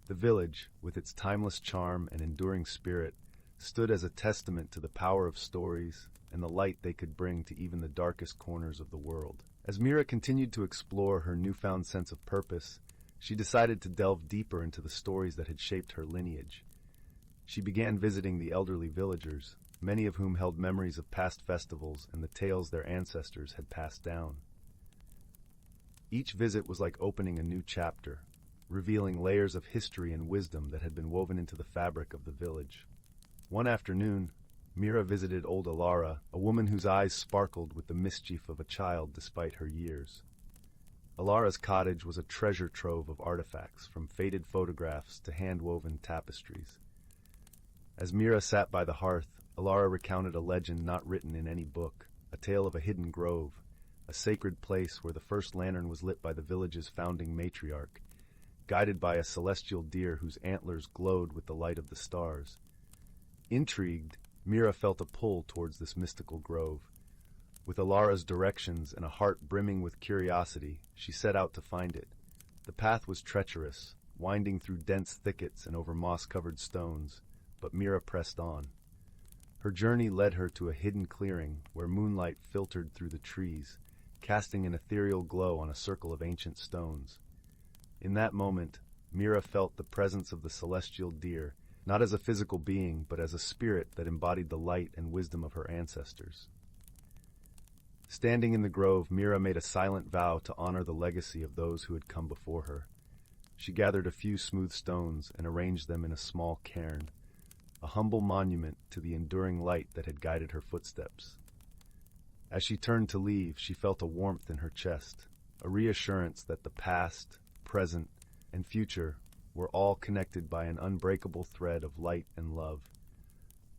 S1: The village, with its timeless charm and enduring spirit, stood as a testament to the power of stories and the light they could bring to even the darkest corners of the world. As Mira continued to explore her newfound sense of purpose, she decided to delve deeper into the stories that had shaped her lineage. She began visiting the elderly villagers, many of whom held memories of past festivals and the tales their ancestors had passed down. Each visit was like opening a new chapter, revealing layers of history and wisdom that had been woven into the fabric of the village. One afternoon, Mira visited old Alara, a woman whose eyes sparkled with the mischief of a child despite her years. Alara's cottage was a treasure trove of artifacts, from faded photographs to hand-woven tapestries. As Mira sat by the hearth, Alara recounted a legend not written in any book, a tale of a hidden grove, a sacred place where the first lantern was lit by the village's founding matriarch, guided by a celestial deer whose antlers glowed with the light of the stars. Intrigued, Mira felt a pull towards this mystical grove. With Alara's directions and a heart brimming with curiosity, she set out to find it. The path was treacherous, winding through dense thickets and over moss-covered stones, but Mira pressed on. Her journey led her to a hidden clearing where moonlight filtered through the trees, casting an ethereal glow on a circle of ancient stones. In that moment, Mira felt the presence of the celestial deer, not as a physical being, but as a spirit that embodied the light and wisdom of her ancestors. Standing in the grove, Mira made a silent vow to honor the legacy of those who had come before her. She gathered a few smooth stones and arranged them in a small cairn, a humble monument to the enduring light that had guided her footsteps. As she turned to leave, she felt a warmth in her chest, a reassurance that the past, present, and future were all connected by an unbreakable thread of light and love.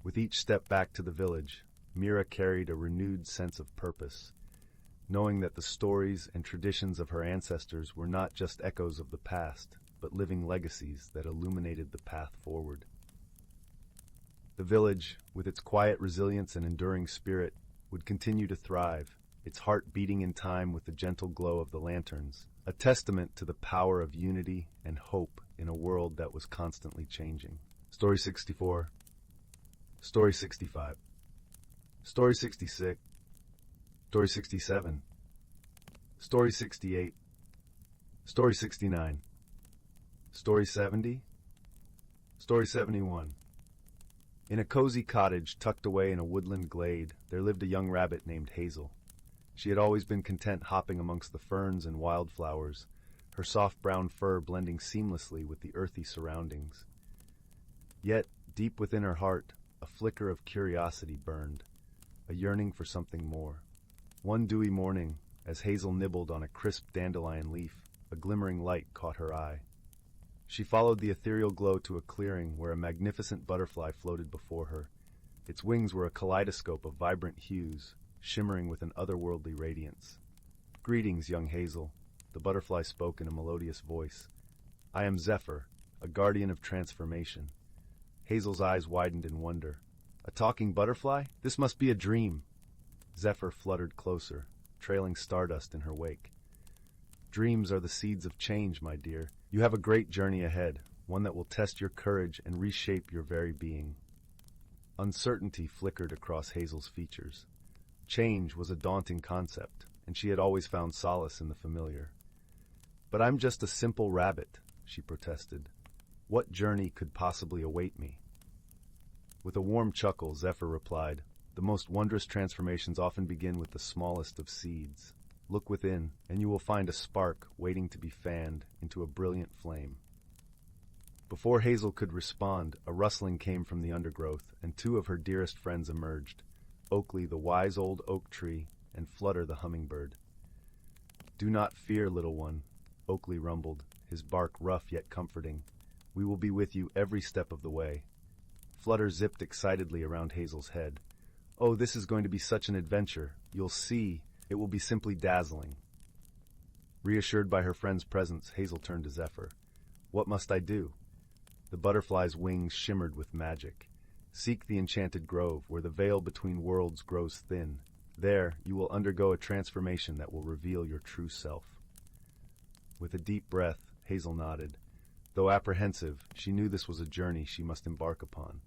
S1: With each step back to the village, Mira carried a renewed sense of purpose, knowing that the stories and traditions of her ancestors were not just echoes of the past, but living legacies that illuminated the path forward. The village, with its quiet resilience and enduring spirit, would continue to thrive, its heart beating in time with the gentle glow of the lanterns, a testament to the power of unity and hope in a world that was constantly changing. Story 64. Story 65. Story 66. Story 67. Story 68. Story 69. Story 70. Story 71. In a cozy cottage tucked away in a woodland glade, there lived a young rabbit named Hazel. She had always been content hopping amongst the ferns and wildflowers, her soft brown fur blending seamlessly with the earthy surroundings. Yet, deep within her heart, a flicker of curiosity burned, a yearning for something more. One dewy morning, as Hazel nibbled on a crisp dandelion leaf, a glimmering light caught her eye. She followed the ethereal glow to a clearing where a magnificent butterfly floated before her. Its wings were a kaleidoscope of vibrant hues, shimmering with an otherworldly radiance. "Greetings, young Hazel," the butterfly spoke in a melodious voice. "I am Zephyr, a guardian of transformation." Hazel's eyes widened in wonder. "A talking butterfly? This must be a dream." Zephyr fluttered closer, trailing stardust in her wake. "Dreams are the seeds of change, my dear. You have a great journey ahead, one that will test your courage and reshape your very being." Uncertainty flickered across Hazel's features. Change was a daunting concept, and she had always found solace in the familiar. "But I'm just a simple rabbit," she protested. "What journey could possibly await me?" With a warm chuckle, Zephyr replied, "The most wondrous transformations often begin with the smallest of seeds. Look within, and you will find a spark waiting to be fanned into a brilliant flame." Before Hazel could respond, a rustling came from the undergrowth, and two of her dearest friends emerged, Oakley, the wise old oak tree, and Flutter, the hummingbird. "Do not fear, little one," Oakley rumbled, his bark rough yet comforting. "We will be with you every step of the way." Flutter zipped excitedly around Hazel's head. "Oh, this is going to be such an adventure. You'll see. It will be simply dazzling." Reassured by her friend's presence, Hazel turned to Zephyr. What must I do? The butterfly's wings shimmered with magic. Seek the enchanted grove, where the veil between worlds grows thin. There, you will undergo a transformation that will reveal your true self. With a deep breath, Hazel nodded. Though apprehensive, she knew this was a journey she must embark upon.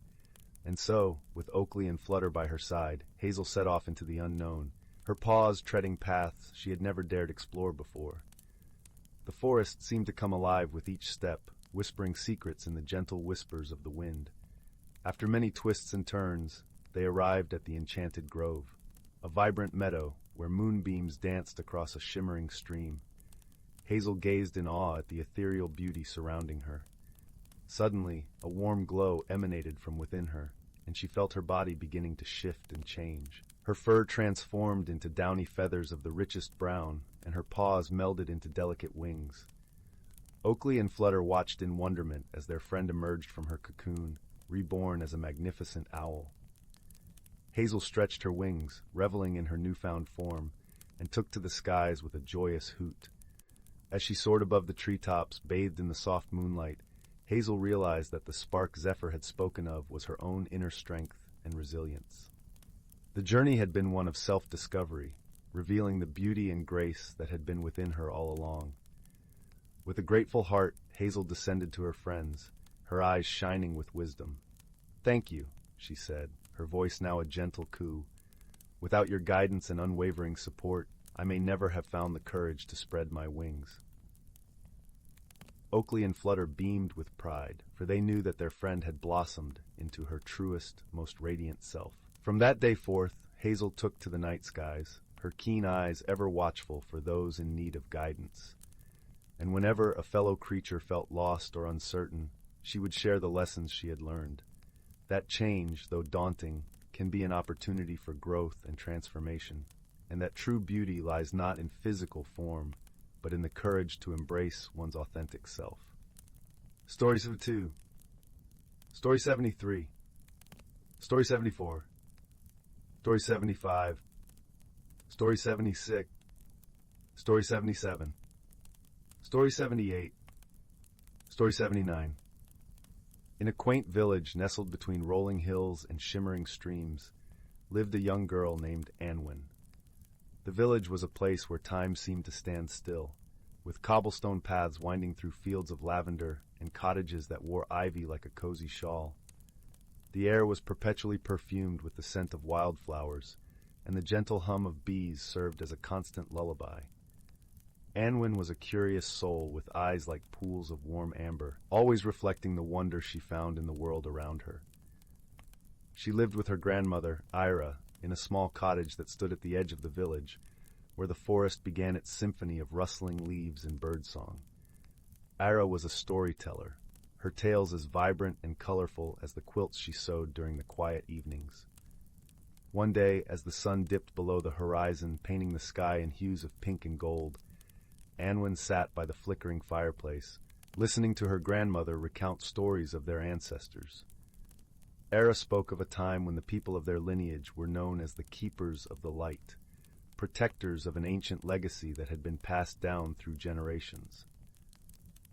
S1: And so, with Oakley and Flutter by her side, Hazel set off into the unknown, her paws treading paths she had never dared explore before. The forest seemed to come alive with each step, whispering secrets in the gentle whispers of the wind. After many twists and turns, they arrived at the Enchanted Grove, a vibrant meadow where moonbeams danced across a shimmering stream. Hazel gazed in awe at the ethereal beauty surrounding her. Suddenly, a warm glow emanated from within her, and she felt her body beginning to shift and change. Her fur transformed into downy feathers of the richest brown, and her paws melded into delicate wings. Oakley and Flutter watched in wonderment as their friend emerged from her cocoon, reborn as a magnificent owl. Hazel stretched her wings, reveling in her newfound form, and took to the skies with a joyous hoot. As she soared above the treetops, bathed in the soft moonlight, Hazel realized that the spark Zephyr had spoken of was her own inner strength and resilience. The journey had been one of self-discovery, revealing the beauty and grace that had been within her all along. With a grateful heart, Hazel descended to her friends, her eyes shining with wisdom. "Thank you," she said, her voice now a gentle coo. "Without your guidance and unwavering support, I may never have found the courage to spread my wings." Oakley and Flutter beamed with pride, for they knew that their friend had blossomed into her truest, most radiant self. From that day forth, Hazel took to the night skies, her keen eyes ever watchful for those in need of guidance. And whenever a fellow creature felt lost or uncertain, she would share the lessons she had learned. That change, though daunting, can be an opportunity for growth and transformation, and that true beauty lies not in physical form, but in the courage to embrace one's authentic self. Story 72. Story 73. Story 74. Story 75. Story 76. Story 77. Story 78. Story 79. In a quaint village nestled between rolling hills and shimmering streams, lived a young girl named Anwen. The village was a place where time seemed to stand still, with cobblestone paths winding through fields of lavender and cottages that wore ivy like a cozy shawl. The air was perpetually perfumed with the scent of wildflowers, and the gentle hum of bees served as a constant lullaby. Anwen was a curious soul with eyes like pools of warm amber, always reflecting the wonder she found in the world around her. She lived with her grandmother, Ira, in a small cottage that stood at the edge of the village, where the forest began its symphony of rustling leaves and birdsong. Ira was a storyteller, her tales as vibrant and colorful as the quilts she sewed during the quiet evenings. One day, as the sun dipped below the horizon, painting the sky in hues of pink and gold, Anwen sat by the flickering fireplace, listening to her grandmother recount stories of their ancestors. Era spoke of a time when the people of their lineage were known as the Keepers of the Light, protectors of an ancient legacy that had been passed down through generations.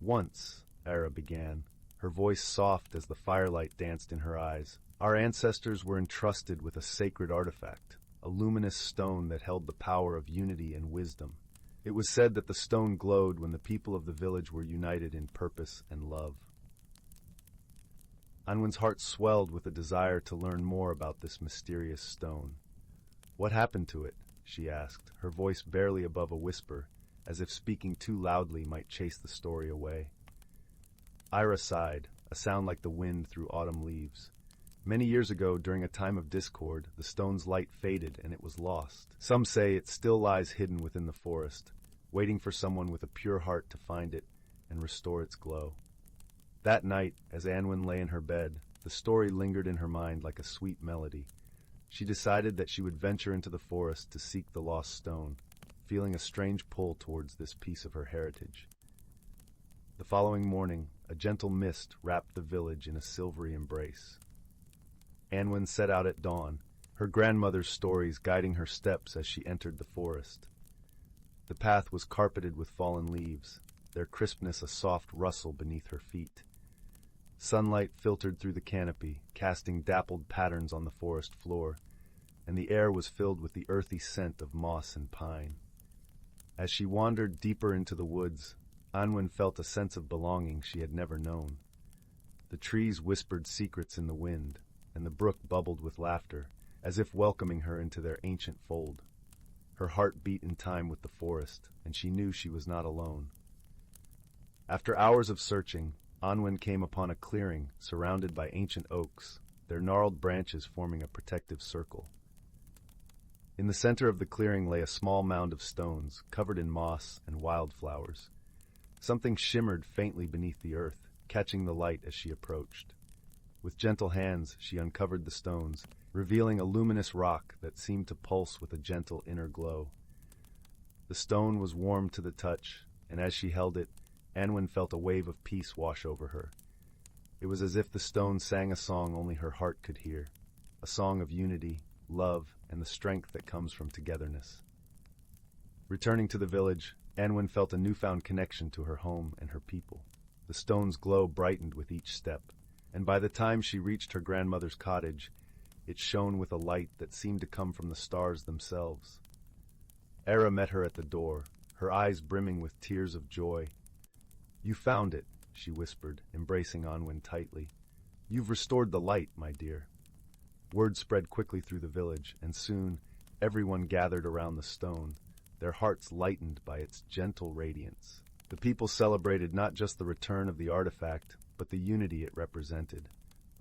S1: Once, Era began, her voice soft as the firelight danced in her eyes, our ancestors were entrusted with a sacred artifact, a luminous stone that held the power of unity and wisdom. It was said that the stone glowed when the people of the village were united in purpose and love. Anwen's heart swelled with a desire to learn more about this mysterious stone. "What happened to it?" she asked, her voice barely above a whisper, as if speaking too loudly might chase the story away. Ira sighed, a sound like the wind through autumn leaves. Many years ago, during a time of discord, the stone's light faded and it was lost. Some say it still lies hidden within the forest, waiting for someone with a pure heart to find it and restore its glow. That night, as Anwen lay in her bed, the story lingered in her mind like a sweet melody. She decided that she would venture into the forest to seek the lost stone, feeling a strange pull towards this piece of her heritage. The following morning, a gentle mist wrapped the village in a silvery embrace. Anwen set out at dawn, her grandmother's stories guiding her steps as she entered the forest. The path was carpeted with fallen leaves, their crispness a soft rustle beneath her feet. Sunlight filtered through the canopy, casting dappled patterns on the forest floor, and the air was filled with the earthy scent of moss and pine. As she wandered deeper into the woods, Anwen felt a sense of belonging she had never known. The trees whispered secrets in the wind, and the brook bubbled with laughter, as if welcoming her into their ancient fold. Her heart beat in time with the forest, and she knew she was not alone. After hours of searching, Anwen came upon a clearing surrounded by ancient oaks, their gnarled branches forming a protective circle. In the center of the clearing lay a small mound of stones, covered in moss and wildflowers. Something shimmered faintly beneath the earth, catching the light as she approached. With gentle hands, she uncovered the stones, revealing a luminous rock that seemed to pulse with a gentle inner glow. The stone was warm to the touch, and as she held it, Anwen felt a wave of peace wash over her. It was as if the stone sang a song only her heart could hear, a song of unity, love, and the strength that comes from togetherness. Returning to the village, Anwen felt a newfound connection to her home and her people. The stone's glow brightened with each step, and by the time she reached her grandmother's cottage, it shone with a light that seemed to come from the stars themselves. Era met her at the door, her eyes brimming with tears of joy. "You found it," she whispered, embracing Anwen tightly. "You've restored the light, my dear." Word spread quickly through the village, and soon everyone gathered around the stone, their hearts lightened by its gentle radiance. The people celebrated not just the return of the artifact, but the unity it represented.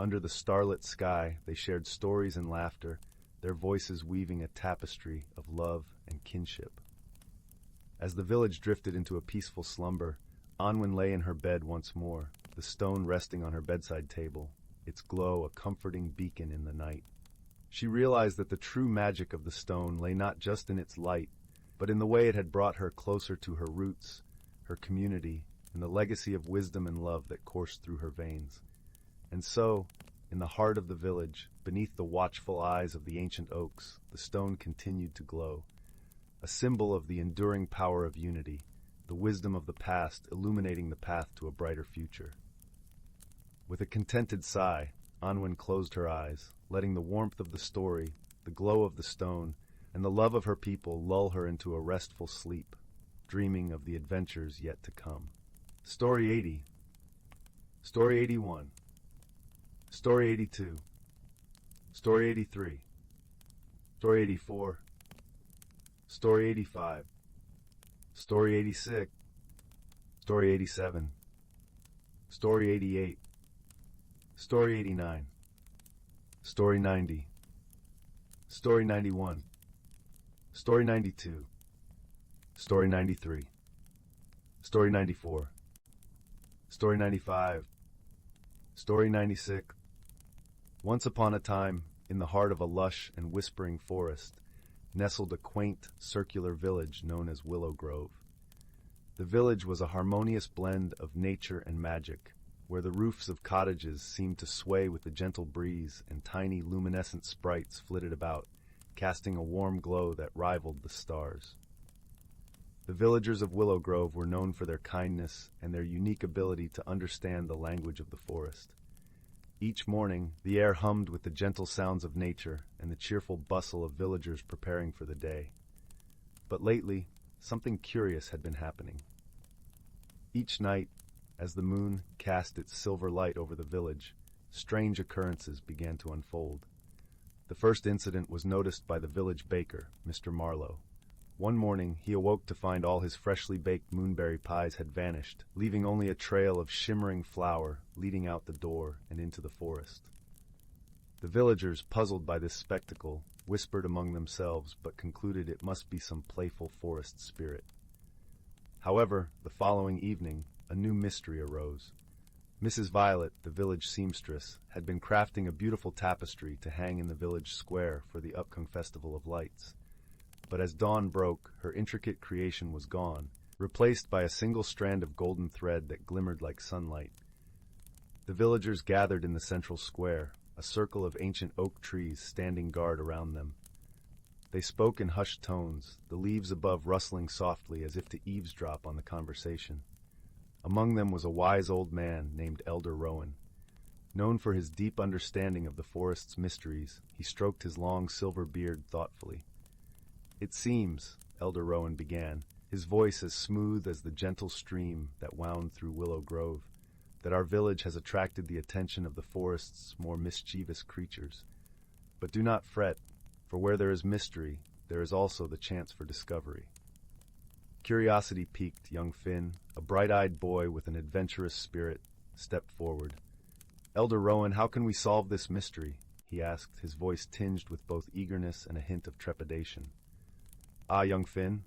S1: Under the starlit sky, they shared stories and laughter, their voices weaving a tapestry of love and kinship. As the village drifted into a peaceful slumber, Anwen lay in her bed once more, the stone resting on her bedside table, its glow a comforting beacon in the night. She realized that the true magic of the stone lay not just in its light, but in the way it had brought her closer to her roots, her community, and the legacy of wisdom and love that coursed through her veins. And so, in the heart of the village, beneath the watchful eyes of the ancient oaks, the stone continued to glow, a symbol of the enduring power of unity, the wisdom of the past illuminating the path to a brighter future. With a contented sigh, Anwen closed her eyes, letting the warmth of the story, the glow of the stone, and the love of her people lull her into a restful sleep, dreaming of the adventures yet to come. Story 80. Story 81. Story 82. Story 83. Story 84. Story 85. Story 86. Story 87. Story 88. Story 89. Story 90. Story 91. Story 92. Story 93. Story 94. Story 95. Story 96. Once upon a time, in the heart of a lush and whispering forest, nestled a quaint, circular village known as Willow Grove. The village was a harmonious blend of nature and magic, where the roofs of cottages seemed to sway with the gentle breeze and tiny luminescent sprites flitted about, casting a warm glow that rivaled the stars. The villagers of Willow Grove were known for their kindness and their unique ability to understand the language of the forest. Each morning, the air hummed with the gentle sounds of nature and the cheerful bustle of villagers preparing for the day. But lately, something curious had been happening. Each night, as the moon cast its silver light over the village, strange occurrences began to unfold. The first incident was noticed by the village baker, Mr. Marlowe. One morning, he awoke to find all his freshly baked moonberry pies had vanished, leaving only a trail of shimmering flour leading out the door and into the forest. The villagers, puzzled by this spectacle, whispered among themselves but concluded it must be some playful forest spirit. However, the following evening, a new mystery arose. Mrs. Violet, the village seamstress, had been crafting a beautiful tapestry to hang in the village square for the upcoming Festival of Lights. But as dawn broke, her intricate creation was gone, replaced by a single strand of golden thread that glimmered like sunlight. The villagers gathered in the central square, a circle of ancient oak trees standing guard around them. They spoke in hushed tones, the leaves above rustling softly as if to eavesdrop on the conversation. Among them was a wise old man named Elder Rowan. Known for his deep understanding of the forest's mysteries, he stroked his long silver beard thoughtfully. "It seems," Elder Rowan began, his voice as smooth as the gentle stream that wound through Willow Grove, "that our village has attracted the attention of the forest's more mischievous creatures. But do not fret, for where there is mystery, there is also the chance for discovery." Curiosity piqued young Finn, a bright-eyed boy with an adventurous spirit, stepped forward. "Elder Rowan, how can we solve this mystery?" he asked, his voice tinged with both eagerness and a hint of trepidation. "Ah, young Finn,"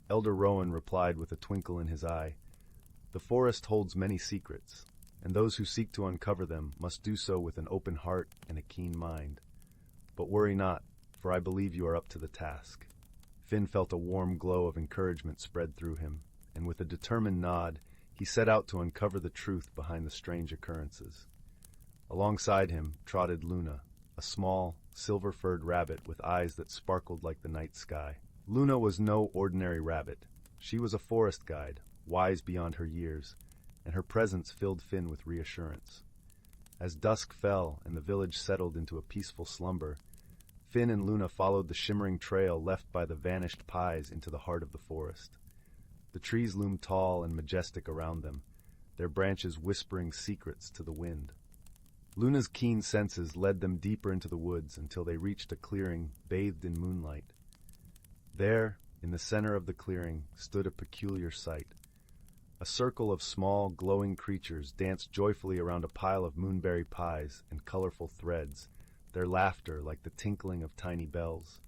S1: Elder Rowan replied with a twinkle in his eye, "the forest holds many secrets, and those who seek to uncover them must do so with an open heart and a keen mind. But worry not, for I believe you are up to the task." Finn felt a warm glow of encouragement spread through him, and with a determined nod, he set out to uncover the truth behind the strange occurrences. Alongside him trotted Luna, a small, silver-furred rabbit with eyes that sparkled like the night sky. Luna was no ordinary rabbit. She was a forest guide, wise beyond her years, and her presence filled Finn with reassurance. As dusk fell and the village settled into a peaceful slumber, Finn and Luna followed the shimmering trail left by the vanished pies into the heart of the forest. The trees loomed tall and majestic around them, their branches whispering secrets to the wind. Luna's keen senses led them deeper into the woods until they reached a clearing bathed in moonlight. There, in the center of the clearing, stood a peculiar sight. A circle of small, glowing creatures danced joyfully around a pile of moonberry pies and colorful threads, their laughter like the tinkling of tiny bells.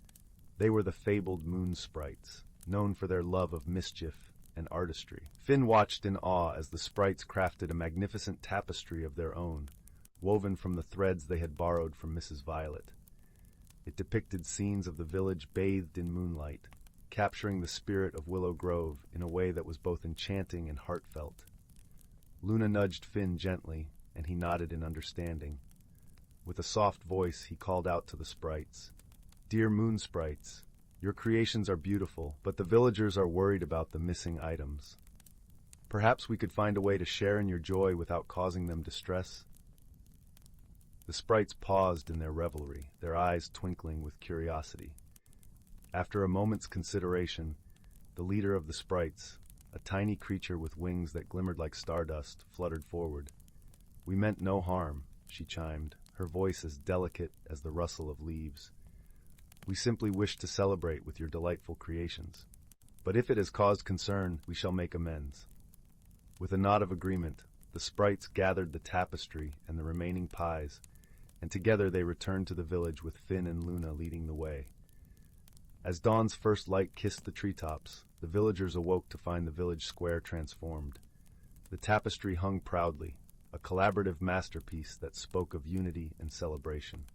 S1: They were the fabled moon sprites, known for their love of mischief and artistry. Finn watched in awe as the sprites crafted a magnificent tapestry of their own, woven from the threads they had borrowed from Mrs. Violet. It depicted scenes of the village bathed in moonlight, capturing the spirit of Willow Grove in a way that was both enchanting and heartfelt. Luna nudged Finn gently, and he nodded in understanding. With a soft voice, he called out to the sprites, "Dear moon sprites, your creations are beautiful, but the villagers are worried about the missing items. Perhaps we could find a way to share in your joy without causing them distress?" The sprites paused in their revelry, their eyes twinkling with curiosity. After a moment's consideration, the leader of the sprites, a tiny creature with wings that glimmered like stardust, fluttered forward. "We meant no harm," she chimed, her voice as delicate as the rustle of leaves. "We simply wish to celebrate with your delightful creations. But if it has caused concern, we shall make amends." With a nod of agreement, the sprites gathered the tapestry and the remaining pies, and together they returned to the village with Finn and Luna leading the way. As dawn's first light kissed the treetops, the villagers awoke to find the village square transformed. The tapestry hung proudly, a collaborative masterpiece that spoke of unity and celebration.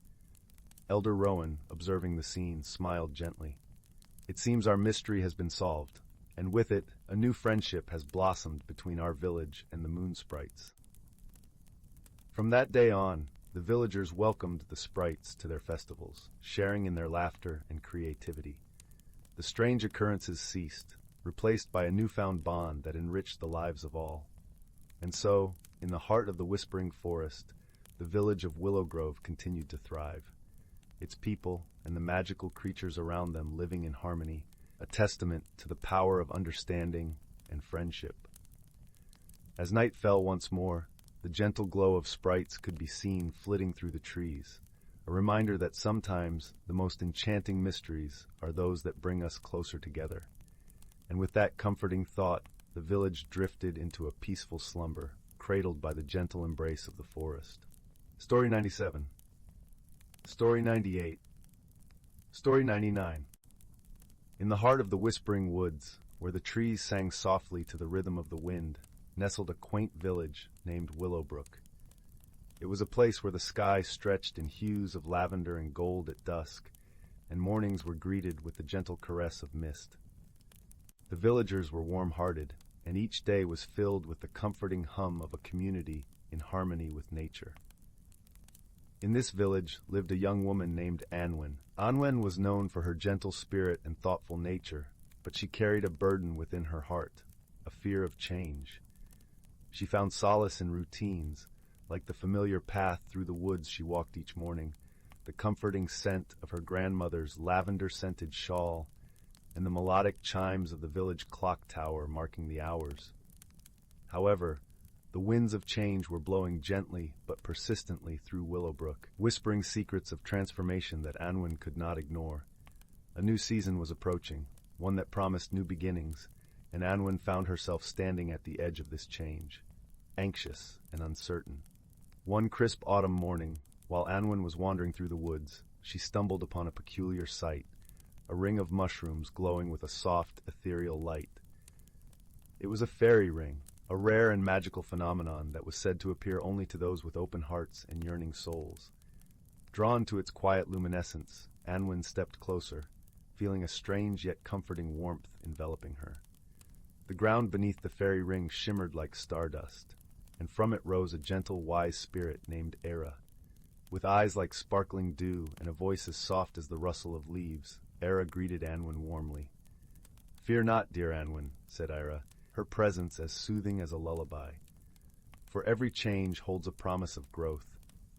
S1: Elder Rowan, observing the scene, smiled gently. "It seems our mystery has been solved, and with it, a new friendship has blossomed between our village and the moon sprites." From that day on, the villagers welcomed the sprites to their festivals, sharing in their laughter and creativity. The strange occurrences ceased, replaced by a newfound bond that enriched the lives of all. And so, in the heart of the whispering forest, the village of Willow Grove continued to thrive, its people and the magical creatures around them living in harmony, a testament to the power of understanding and friendship. As night fell once more, the gentle glow of sprites could be seen flitting through the trees, a reminder that sometimes the most enchanting mysteries are those that bring us closer together. And with that comforting thought, the village drifted into a peaceful slumber, cradled by the gentle embrace of the forest. Story 97. Story 98. Story 99. In the heart of the whispering woods, where the trees sang softly to the rhythm of the wind, nestled a quaint village named Willowbrook. It was a place where the sky stretched in hues of lavender and gold at dusk, and mornings were greeted with the gentle caress of mist. The villagers were warm-hearted, and each day was filled with the comforting hum of a community in harmony with nature. In this village lived a young woman named Anwen. Anwen was known for her gentle spirit and thoughtful nature, but she carried a burden within her heart, a fear of change. She found solace in routines, like the familiar path through the woods she walked each morning, the comforting scent of her grandmother's lavender-scented shawl, and the melodic chimes of the village clock tower marking the hours. However, the winds of change were blowing gently but persistently through Willowbrook, whispering secrets of transformation that Anwen could not ignore. A new season was approaching, one that promised new beginnings, and Anwen found herself standing at the edge of this change, anxious and uncertain. One crisp autumn morning, while Anwen was wandering through the woods, she stumbled upon a peculiar sight, a ring of mushrooms glowing with a soft, ethereal light. It was a fairy ring, a rare and magical phenomenon that was said to appear only to those with open hearts and yearning souls. Drawn to its quiet luminescence, Anwen stepped closer, feeling a strange yet comforting warmth enveloping her. The ground beneath the fairy ring shimmered like stardust, and from it rose a gentle, wise spirit named Era. With eyes like sparkling dew and a voice as soft as the rustle of leaves, Era greeted Anwen warmly. "Fear not, dear Anwen," said Era, her presence as soothing as a lullaby. "For every change holds a promise of growth.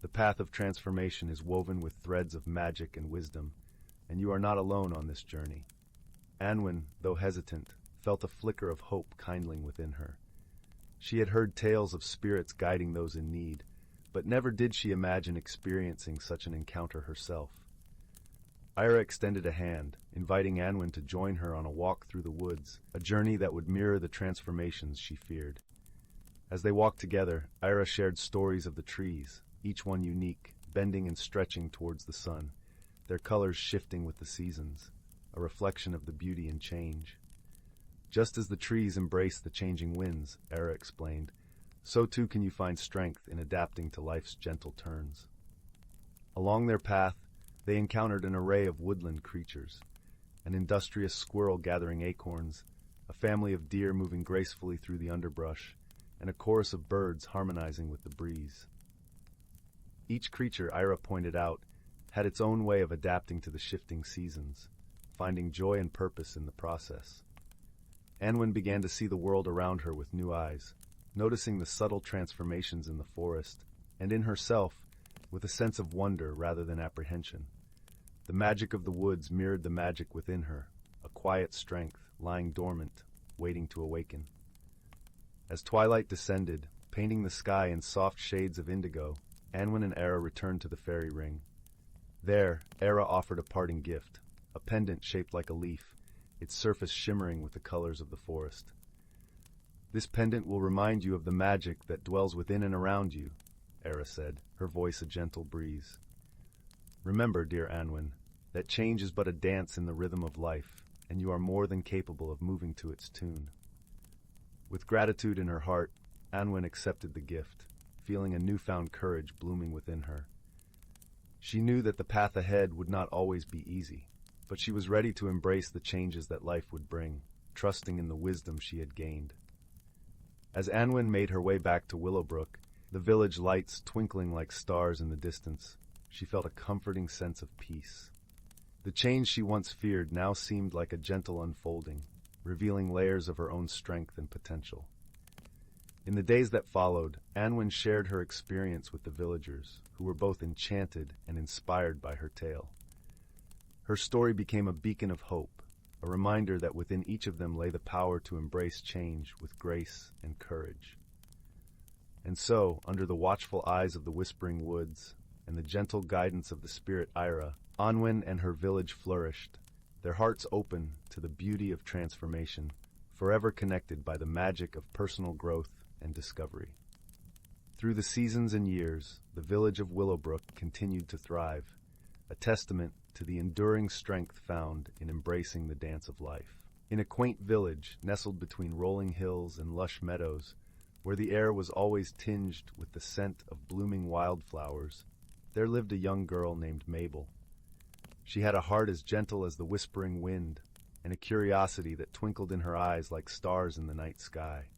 S1: The path of transformation is woven with threads of magic and wisdom, and you are not alone on this journey." Anwen, though hesitant, felt a flicker of hope kindling within her. She had heard tales of spirits guiding those in need, but never did she imagine experiencing such an encounter herself. Ira extended a hand, inviting Anwen to join her on a walk through the woods, a journey that would mirror the transformations she feared. As they walked together, Ira shared stories of the trees, each one unique, bending and stretching towards the sun, their colors shifting with the seasons, a reflection of the beauty and change. "Just as the trees embrace the changing winds," Ira explained, "so too can you find strength in adapting to life's gentle turns." Along their path, they encountered an array of woodland creatures, an industrious squirrel gathering acorns, a family of deer moving gracefully through the underbrush, and a chorus of birds harmonizing with the breeze. Each creature, Ira pointed out, had its own way of adapting to the shifting seasons, finding joy and purpose in the process. Anwen began to see the world around her with new eyes, noticing the subtle transformations in the forest, and in herself, with a sense of wonder rather than apprehension. The magic of the woods mirrored the magic within her, a quiet strength lying dormant, waiting to awaken. As twilight descended, painting the sky in soft shades of indigo, Anwen and Era returned to the fairy ring. There, Era offered a parting gift, a pendant shaped like a leaf, its surface shimmering with the colors of the forest. "This pendant will remind you of the magic that dwells within and around you," Era said, her voice a gentle breeze. "Remember, dear Anwen, that change is but a dance in the rhythm of life, and you are more than capable of moving to its tune." With gratitude in her heart, Anwen accepted the gift, feeling a newfound courage blooming within her. She knew that the path ahead would not always be easy, but she was ready to embrace the changes that life would bring, trusting in the wisdom she had gained. As Anwen made her way back to Willowbrook, the village lights twinkling like stars in the distance, she felt a comforting sense of peace. The change she once feared now seemed like a gentle unfolding, revealing layers of her own strength and potential. In the days that followed, Anwen shared her experience with the villagers, who were both enchanted and inspired by her tale. Her story became a beacon of hope, a reminder that within each of them lay the power to embrace change with grace and courage. And so, under the watchful eyes of the whispering woods and the gentle guidance of the spirit Ira, Anwen and her village flourished, their hearts open to the beauty of transformation, forever connected by the magic of personal growth and discovery. Through the seasons and years, the village of Willowbrook continued to thrive, a testament to the enduring strength found in embracing the dance of life. In a quaint village nestled between rolling hills and lush meadows, where the air was always tinged with the scent of blooming wildflowers, there lived a young girl named Mabel. She had a heart as gentle as the whispering wind, and a curiosity that twinkled in her eyes like stars in the night sky.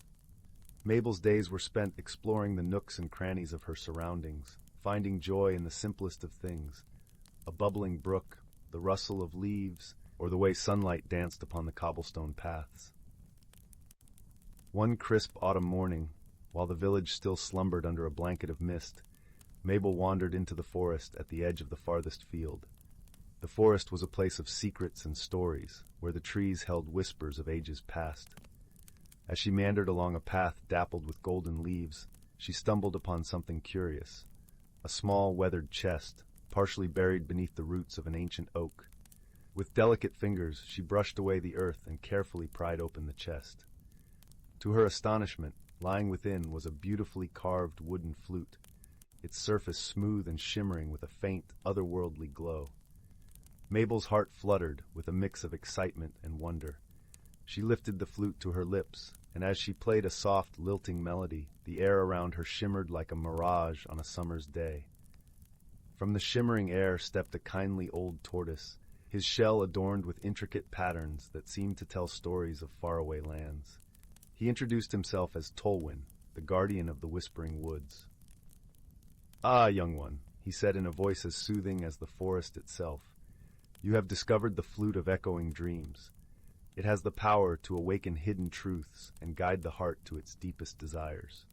S1: Mabel's days were spent exploring the nooks and crannies of her surroundings, finding joy in the simplest of things, a bubbling brook, the rustle of leaves, or the way sunlight danced upon the cobblestone paths. One crisp autumn morning, while the village still slumbered under a blanket of mist, Mabel wandered into the forest at the edge of the farthest field. The forest was a place of secrets and stories, where the trees held whispers of ages past. As she meandered along a path dappled with golden leaves, she stumbled upon something curious, a small, weathered chest, partially buried beneath the roots of an ancient oak. With delicate fingers, she brushed away the earth and carefully pried open the chest. To her astonishment, lying within was a beautifully carved wooden flute, its surface smooth and shimmering with a faint, otherworldly glow. Mabel's heart fluttered with a mix of excitement and wonder. She lifted the flute to her lips, and as she played a soft, lilting melody, the air around her shimmered like a mirage on a summer's day. From the shimmering air stepped a kindly old tortoise, his shell adorned with intricate patterns that seemed to tell stories of faraway lands. He introduced himself as Tolwyn, the guardian of the Whispering Woods. "Ah, young one," he said in a voice as soothing as the forest itself, "you have discovered the flute of echoing dreams. It has the power to awaken hidden truths and guide the heart to its deepest desires."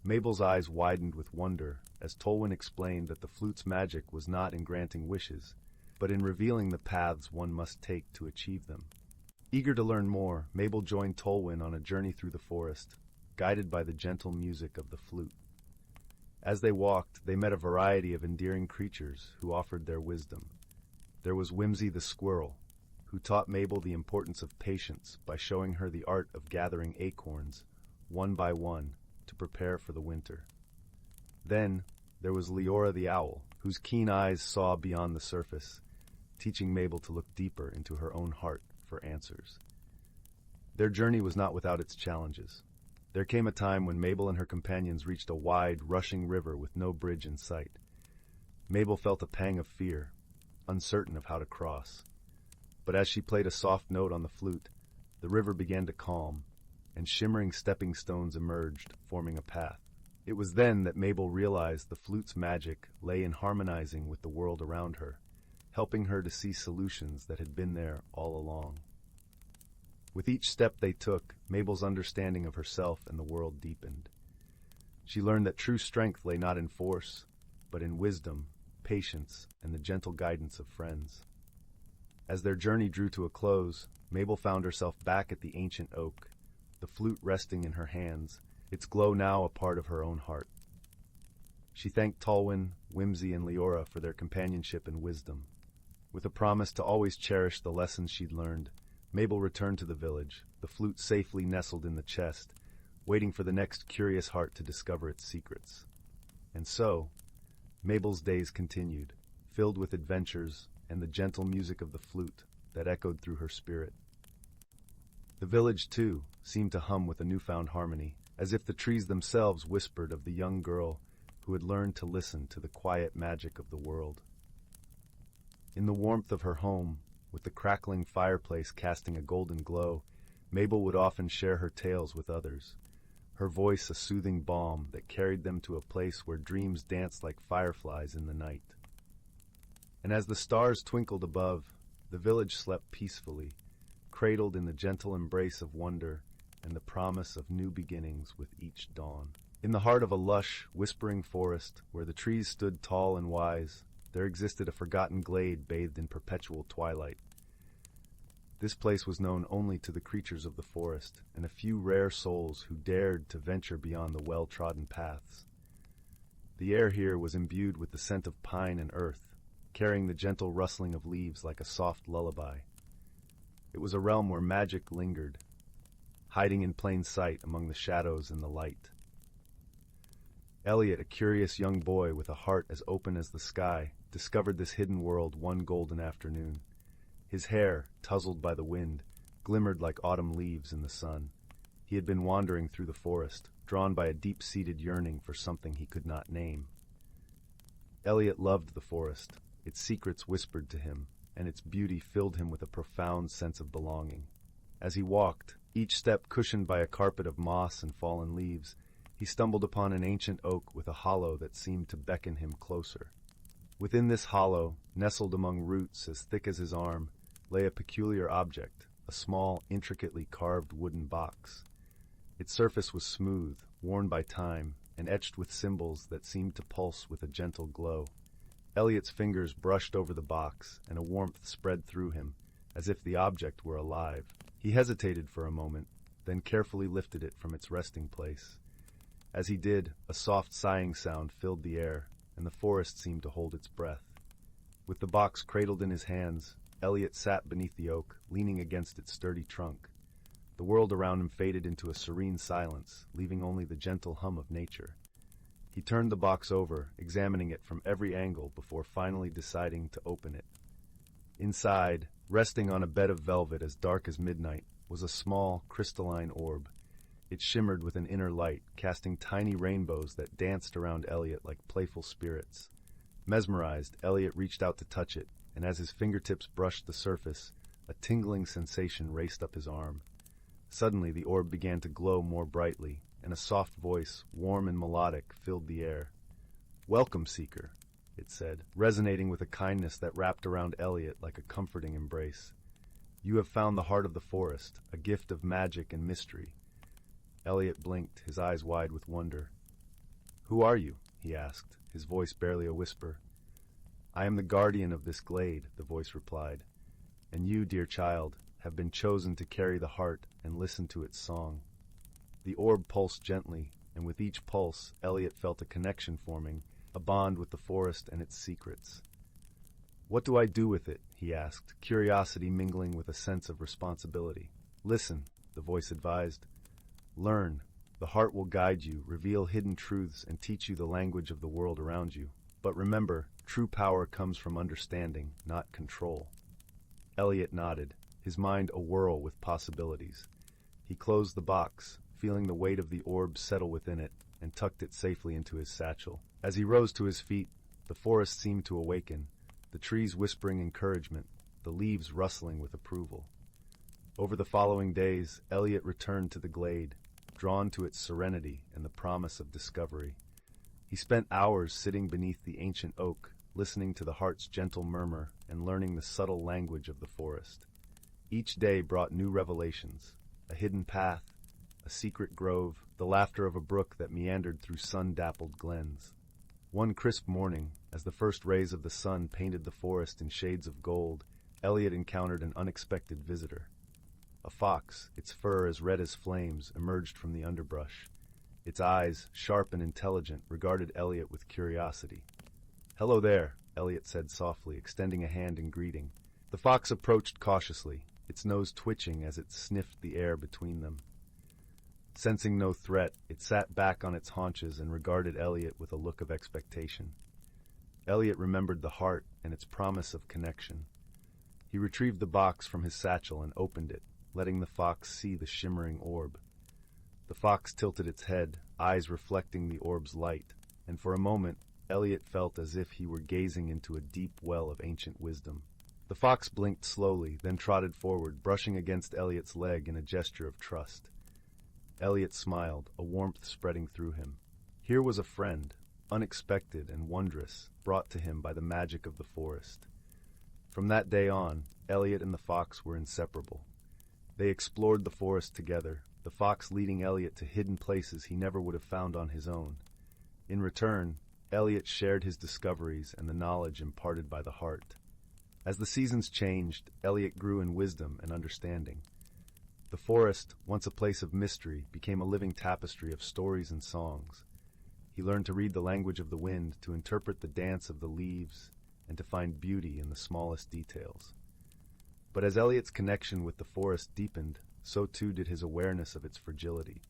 S1: Mabel's eyes widened with wonder as Tolwyn explained that the flute's magic was not in granting wishes, but in revealing the paths one must take to achieve them. Eager to learn more, Mabel joined Tolwyn on a journey through the forest, guided by the gentle music of the flute. As they walked, they met a variety of endearing creatures who offered their wisdom. There was Whimsy the squirrel, who taught Mabel the importance of patience by showing her the art of gathering acorns, one by one, to prepare for the winter. Then there was Leora the owl, whose keen eyes saw beyond the surface, teaching Mabel to look deeper into her own heart for answers. Their journey was not without its challenges. There came a time when Mabel and her companions reached a wide, rushing river with no bridge in sight. Mabel felt a pang of fear, uncertain of how to cross. But as she played a soft note on the flute, the river began to calm, and shimmering stepping stones emerged, forming a path. It was then that Mabel realized the flute's magic lay in harmonizing with the world around her, helping her to see solutions that had been there all along. With each step they took, Mabel's understanding of herself and the world deepened. She learned that true strength lay not in force, but in wisdom, patience, and the gentle guidance of friends. As their journey drew to a close, Mabel found herself back at the ancient oak, the flute resting in her hands, its glow now a part of her own heart. She thanked Tolwyn, Whimsy, and Leora for their companionship and wisdom. With a promise to always cherish the lessons she'd learned, Mabel returned to the village, the flute safely nestled in the chest, waiting for the next curious heart to discover its secrets. And so, Mabel's days continued, filled with adventures and the gentle music of the flute that echoed through her spirit. The village, too, seemed to hum with a newfound harmony, as if the trees themselves whispered of the young girl who had learned to listen to the quiet magic of the world. In the warmth of her home, with the crackling fireplace casting a golden glow, Mabel would often share her tales with others, her voice a soothing balm that carried them to a place where dreams danced like fireflies in the night. And as the stars twinkled above, the village slept peacefully, cradled in the gentle embrace of wonder and the promise of new beginnings with each dawn. In the heart of a lush, whispering forest, where the trees stood tall and wise, there existed a forgotten glade bathed in perpetual twilight. This place was known only to the creatures of the forest and a few rare souls who dared to venture beyond the well-trodden paths. The air here was imbued with the scent of pine and earth, carrying the gentle rustling of leaves like a soft lullaby. It was a realm where magic lingered, hiding in plain sight among the shadows and the light. Elliot, a curious young boy with a heart as open as the sky, discovered this hidden world one golden afternoon. His hair, tousled by the wind, glimmered like autumn leaves in the sun. He had been wandering through the forest, drawn by a deep-seated yearning for something he could not name. Elliot loved the forest. Its secrets whispered to him, and its beauty filled him with a profound sense of belonging. As he walked, each step cushioned by a carpet of moss and fallen leaves, he stumbled upon an ancient oak with a hollow that seemed to beckon him closer. Within this hollow, nestled among roots as thick as his arm, lay a peculiar object, a small, intricately carved wooden box. Its surface was smooth, worn by time, and etched with symbols that seemed to pulse with a gentle glow. Elliot's fingers brushed over the box, and a warmth spread through him, as if the object were alive. He hesitated for a moment, then carefully lifted it from its resting place. As he did, a soft sighing sound filled the air, and the forest seemed to hold its breath. With the box cradled in his hands, Elliot sat beneath the oak, leaning against its sturdy trunk. The world around him faded into a serene silence, leaving only the gentle hum of nature. He turned the box over, examining it from every angle before finally deciding to open it. Inside, resting on a bed of velvet as dark as midnight, was a small, crystalline orb. It shimmered with an inner light, casting tiny rainbows that danced around Elliot like playful spirits. Mesmerized, Elliot reached out to touch it, and as his fingertips brushed the surface, a tingling sensation raced up his arm. Suddenly, the orb began to glow more brightly, and a soft voice, warm and melodic, filled the air. "Welcome, Seeker," it said, resonating with a kindness that wrapped around Elliot like a comforting embrace. "You have found the heart of the forest, a gift of magic and mystery." Elliot blinked, his eyes wide with wonder. "Who are you?" he asked, his voice barely a whisper. "I am the guardian of this glade," the voice replied. "And you, dear child, have been chosen to carry the heart and listen to its song." The orb pulsed gently, and with each pulse, Elliot felt a connection forming, a bond with the forest and its secrets. "What do I do with it?" he asked, curiosity mingling with a sense of responsibility. "Listen," the voice advised. "Learn. The heart will guide you, reveal hidden truths, and teach you the language of the world around you. But remember, true power comes from understanding, not control." Elliot nodded, his mind awhirl with possibilities. He closed the box, feeling the weight of the orb settle within it, and tucked it safely into his satchel. As he rose to his feet, the forest seemed to awaken, the trees whispering encouragement, the leaves rustling with approval. Over the following days, Elliot returned to the glade, drawn to its serenity and the promise of discovery. He spent hours sitting beneath the ancient oak, listening to the heart's gentle murmur and learning the subtle language of the forest. Each day brought new revelations, a hidden path, a secret grove, the laughter of a brook that meandered through sun-dappled glens. One crisp morning, as the first rays of the sun painted the forest in shades of gold, Elliot encountered an unexpected visitor. A fox, its fur as red as flames, emerged from the underbrush. Its eyes, sharp and intelligent, regarded Elliot with curiosity. "Hello there," Elliot said softly, extending a hand in greeting. The fox approached cautiously, its nose twitching as it sniffed the air between them. Sensing no threat, it sat back on its haunches and regarded Elliot with a look of expectation. Elliot remembered the heart and its promise of connection. He retrieved the box from his satchel and opened it, letting the fox see the shimmering orb. The fox tilted its head, eyes reflecting the orb's light, and for a moment, Elliot felt as if he were gazing into a deep well of ancient wisdom. The fox blinked slowly, then trotted forward, brushing against Elliot's leg in a gesture of trust. Elliot smiled, a warmth spreading through him. Here was a friend, unexpected and wondrous, brought to him by the magic of the forest. From that day on, Elliot and the fox were inseparable. They explored the forest together, the fox leading Elliot to hidden places he never would have found on his own. In return, Elliot shared his discoveries and the knowledge imparted by the heart. As the seasons changed, Elliot grew in wisdom and understanding. The forest, once a place of mystery, became a living tapestry of stories and songs. He learned to read the language of the wind, to interpret the dance of the leaves, and to find beauty in the smallest details. But as Elliot's connection with the forest deepened, so too did his awareness of its fragility.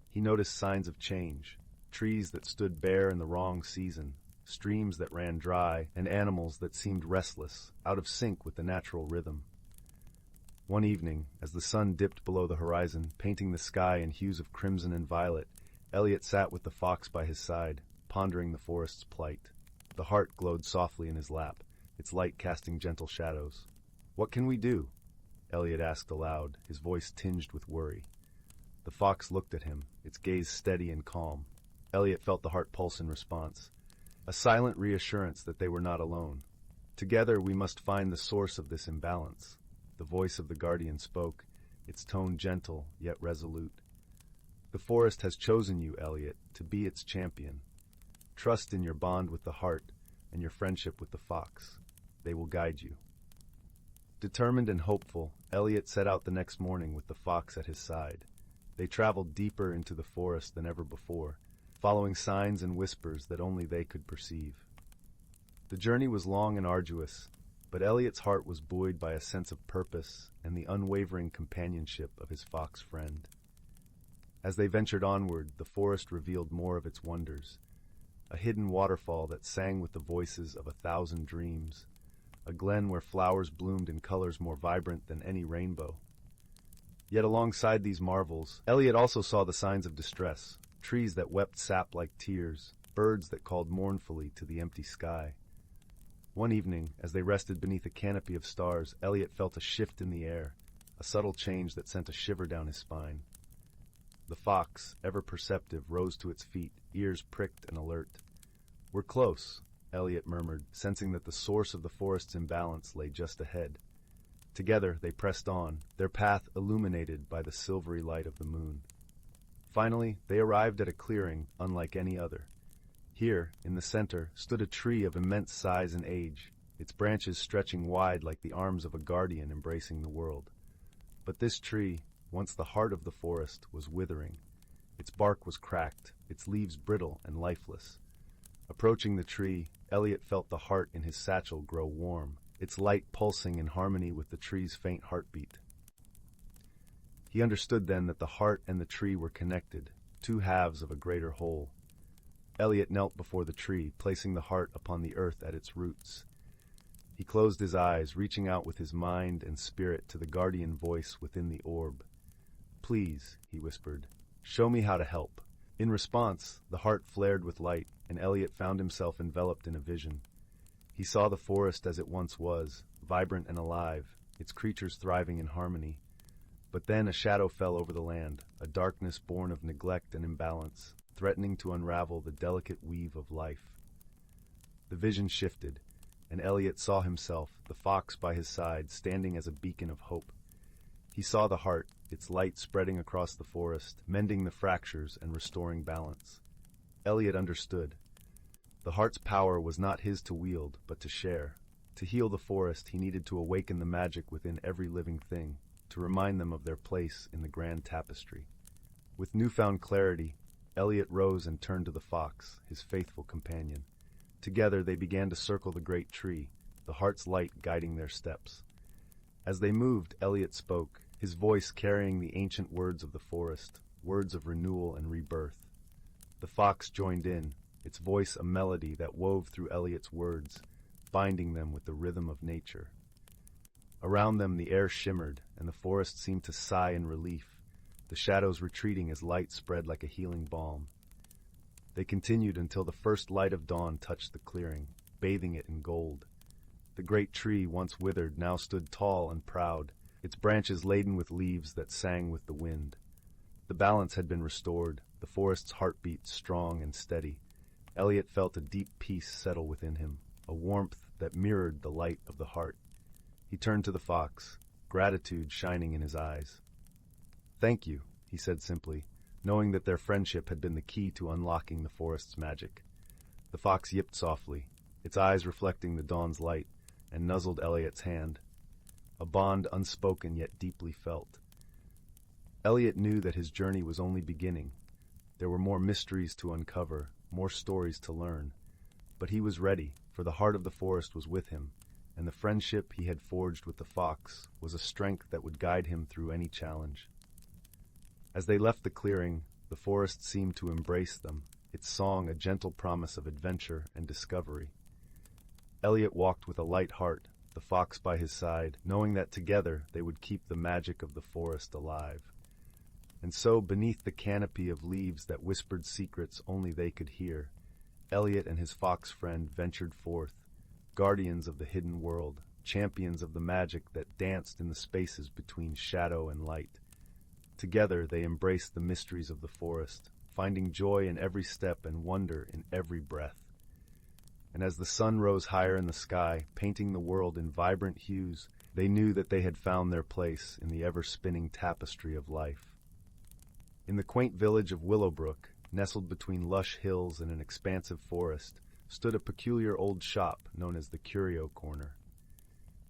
S1: He noticed signs of change, trees that stood bare in the wrong season, streams that ran dry, and animals that seemed restless, out of sync with the natural rhythm. One evening, as the sun dipped below the horizon, painting the sky in hues of crimson and violet, Elliot sat with the fox by his side, pondering the forest's plight. The heart glowed softly in his lap, its light casting gentle shadows. "What can we do?" Elliot asked aloud, his voice tinged with worry. The fox looked at him, its gaze steady and calm. Elliot felt the heart pulse in response, a silent reassurance that they were not alone. "Together we must find the source of this imbalance." The voice of the guardian spoke, its tone gentle yet resolute. The forest has chosen you, Elliot, to be its champion. Trust in your bond with the heart and your friendship with the fox. They will guide you. Determined and hopeful, Elliot set out the next morning with the fox at his side. They traveled deeper into the forest than ever before, following signs and whispers that only they could perceive. The journey was long and arduous, but Elliot's heart was buoyed by a sense of purpose and the unwavering companionship of his fox friend. As they ventured onward, the forest revealed more of its wonders. A hidden waterfall that sang with the voices of 1,000 dreams, a glen where flowers bloomed in colors more vibrant than any rainbow. Yet alongside these marvels, Elliot also saw the signs of distress, trees that wept sap like tears, birds that called mournfully to the empty sky. One evening, as they rested beneath a canopy of stars, Elliot felt a shift in the air, a subtle change that sent a shiver down his spine. The fox, ever perceptive, rose to its feet, ears pricked and alert. "We're close," Elliot murmured, sensing that the source of the forest's imbalance lay just ahead. Together they pressed on, their path illuminated by the silvery light of the moon. Finally, they arrived at a clearing unlike any other. Here, in the center, stood a tree of immense size and age, its branches stretching wide like the arms of a guardian embracing the world. But this tree, once the heart of the forest, was withering. Its bark was cracked, its leaves brittle and lifeless. Approaching the tree, Elliot felt the heart in his satchel grow warm, its light pulsing in harmony with the tree's faint heartbeat. He understood then that the heart and the tree were connected, two halves of a greater whole. Elliot knelt before the tree, placing the heart upon the earth at its roots. He closed his eyes, reaching out with his mind and spirit to the guardian voice within the orb. "Please," he whispered, "show me how to help." In response, the heart flared with light, and Elliot found himself enveloped in a vision. He saw the forest as it once was, vibrant and alive, its creatures thriving in harmony. But then a shadow fell over the land, a darkness born of neglect and imbalance, threatening to unravel the delicate weave of life. The vision shifted, and Elliot saw himself, the fox by his side, standing as a beacon of hope. He saw the heart, its light spreading across the forest, mending the fractures and restoring balance. Elliot understood. The heart's power was not his to wield, but to share. To heal the forest, he needed to awaken the magic within every living thing, to remind them of their place in the grand tapestry. With newfound clarity, Elliot rose and turned to the fox, his faithful companion. Together they began to circle the great tree, the heart's light guiding their steps. As they moved, Elliot spoke, his voice carrying the ancient words of the forest, words of renewal and rebirth. The fox joined in, its voice a melody that wove through Elliot's words, binding them with the rhythm of nature. Around them the air shimmered, and the forest seemed to sigh in relief, the shadows retreating as light spread like a healing balm. They continued until the first light of dawn touched the clearing, bathing it in gold. The great tree, once withered, now stood tall and proud, its branches laden with leaves that sang with the wind. The balance had been restored, the forest's heartbeat strong and steady. Elliot felt a deep peace settle within him, a warmth that mirrored the light of the heart. He turned to the fox, gratitude shining in his eyes. "Thank you," he said simply, knowing that their friendship had been the key to unlocking the forest's magic. The fox yipped softly, its eyes reflecting the dawn's light, and nuzzled Elliot's hand, a bond unspoken yet deeply felt. Elliot knew that his journey was only beginning. There were more mysteries to uncover, more stories to learn. But he was ready, for the heart of the forest was with him, and the friendship he had forged with the fox was a strength that would guide him through any challenge. As they left the clearing, the forest seemed to embrace them, its song a gentle promise of adventure and discovery. Elliot walked with a light heart, the fox by his side, knowing that together they would keep the magic of the forest alive. And so, beneath the canopy of leaves that whispered secrets only they could hear, Elliot and his fox friend ventured forth, guardians of the hidden world, champions of the magic that danced in the spaces between shadow and light. Together they embraced the mysteries of the forest, finding joy in every step and wonder in every breath. And as the sun rose higher in the sky, painting the world in vibrant hues, they knew that they had found their place in the ever-spinning tapestry of life. In the quaint village of Willowbrook, nestled between lush hills and an expansive forest, stood a peculiar old shop known as the Curio Corner.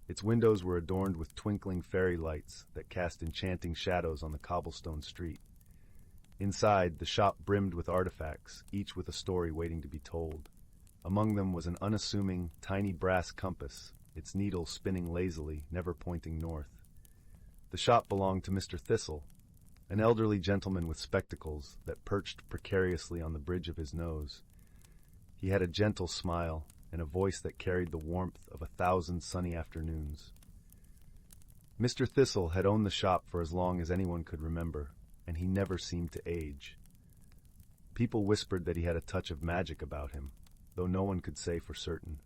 S1: Its windows were adorned with twinkling fairy lights that cast enchanting shadows on the cobblestone street. Inside, the shop brimmed with artifacts, each with a story waiting to be told. Among them was an unassuming, tiny brass compass, its needle spinning lazily, never pointing north. The shop belonged to Mr. Thistle, an elderly gentleman with spectacles that perched precariously on the bridge of his nose. He had a gentle smile and a voice that carried the warmth of 1,000 sunny afternoons. Mr. Thistle had owned the shop for as long as anyone could remember, and he never seemed to age. People whispered that he had a touch of magic about him, though no one could say for certain.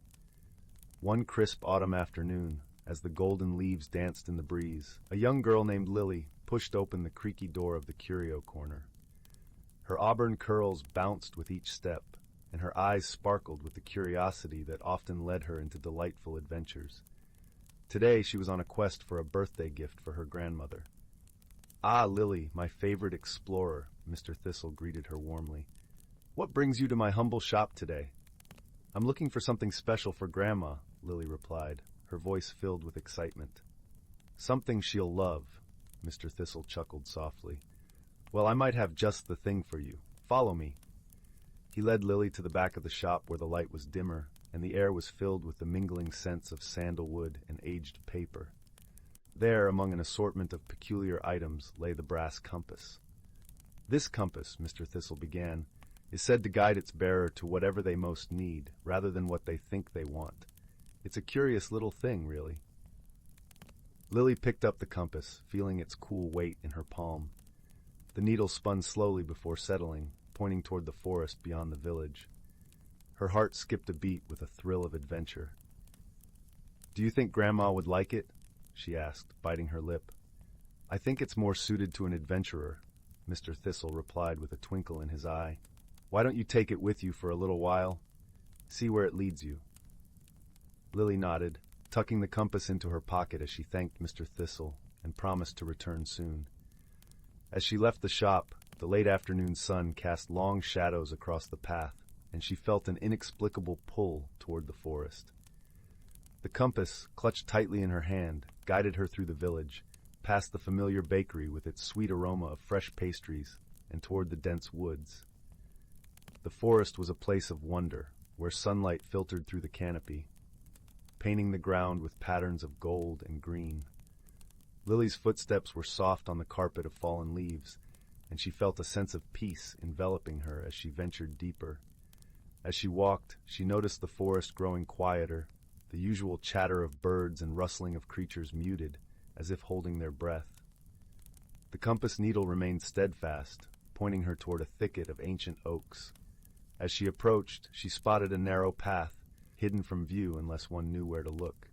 S1: One crisp autumn afternoon, as the golden leaves danced in the breeze, a young girl named Lily pushed open the creaky door of the Curio Corner. Her auburn curls bounced with each step, and her eyes sparkled with the curiosity that often led her into delightful adventures. Today she was on a quest for a birthday gift for her grandmother. "Ah, Lily, my favorite explorer," Mr. Thistle greeted her warmly. "What brings you to my humble shop today?" "I'm looking for something special for Grandma," Lily replied, her voice filled with excitement. "Something she'll love," Mr. Thistle chuckled softly. "Well, I might have just the thing for you. Follow me." He led Lily to the back of the shop where the light was dimmer, and the air was filled with the mingling scents of sandalwood and aged paper. There, among an assortment of peculiar items, lay the brass compass. "This compass," Mr. Thistle began, "is said to guide its bearer to whatever they most need, rather than what they think they want. It's a curious little thing, really." Lily picked up the compass, feeling its cool weight in her palm. The needle spun slowly before settling, pointing toward the forest beyond the village. Her heart skipped a beat with a thrill of adventure. "Do you think Grandma would like it?" she asked, biting her lip. "I think it's more suited to an adventurer," Mr. Thistle replied with a twinkle in his eye. "Why don't you take it with you for a little while? See where it leads you." Lily nodded, tucking the compass into her pocket as she thanked Mr. Thistle and promised to return soon. As she left the shop, the late afternoon sun cast long shadows across the path, and she felt an inexplicable pull toward the forest. The compass, clutched tightly in her hand, guided her through the village, past the familiar bakery with its sweet aroma of fresh pastries, and toward the dense woods. The forest was a place of wonder, where sunlight filtered through the canopy, painting the ground with patterns of gold and green. Lily's footsteps were soft on the carpet of fallen leaves, and she felt a sense of peace enveloping her as she ventured deeper. As she walked, she noticed the forest growing quieter, the usual chatter of birds and rustling of creatures muted, as if holding their breath. The compass needle remained steadfast, pointing her toward a thicket of ancient oaks. As she approached, she spotted a narrow path, hidden from view unless one knew where to look.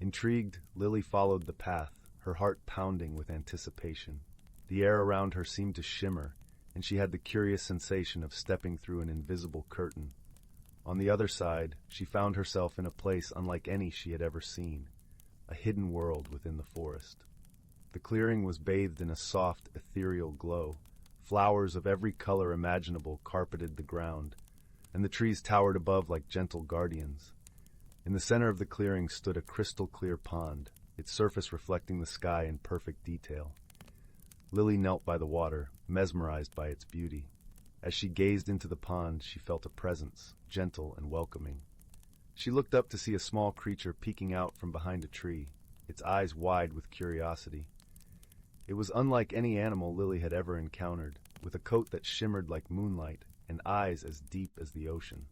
S1: Intrigued, Lily followed the path, her heart pounding with anticipation. The air around her seemed to shimmer, and she had the curious sensation of stepping through an invisible curtain. On the other side, she found herself in a place unlike any she had ever seen, a hidden world within the forest. The clearing was bathed in a soft, ethereal glow. Flowers of every color imaginable carpeted the ground, and the trees towered above like gentle guardians. In the center of the clearing stood a crystal-clear pond, its surface reflecting the sky in perfect detail. Lily knelt by the water, mesmerized by its beauty. As she gazed into the pond, she felt a presence, gentle and welcoming. She looked up to see a small creature peeking out from behind a tree, its eyes wide with curiosity. It was unlike any animal Lily had ever encountered, with a coat that shimmered like moonlight and eyes as deep as the ocean.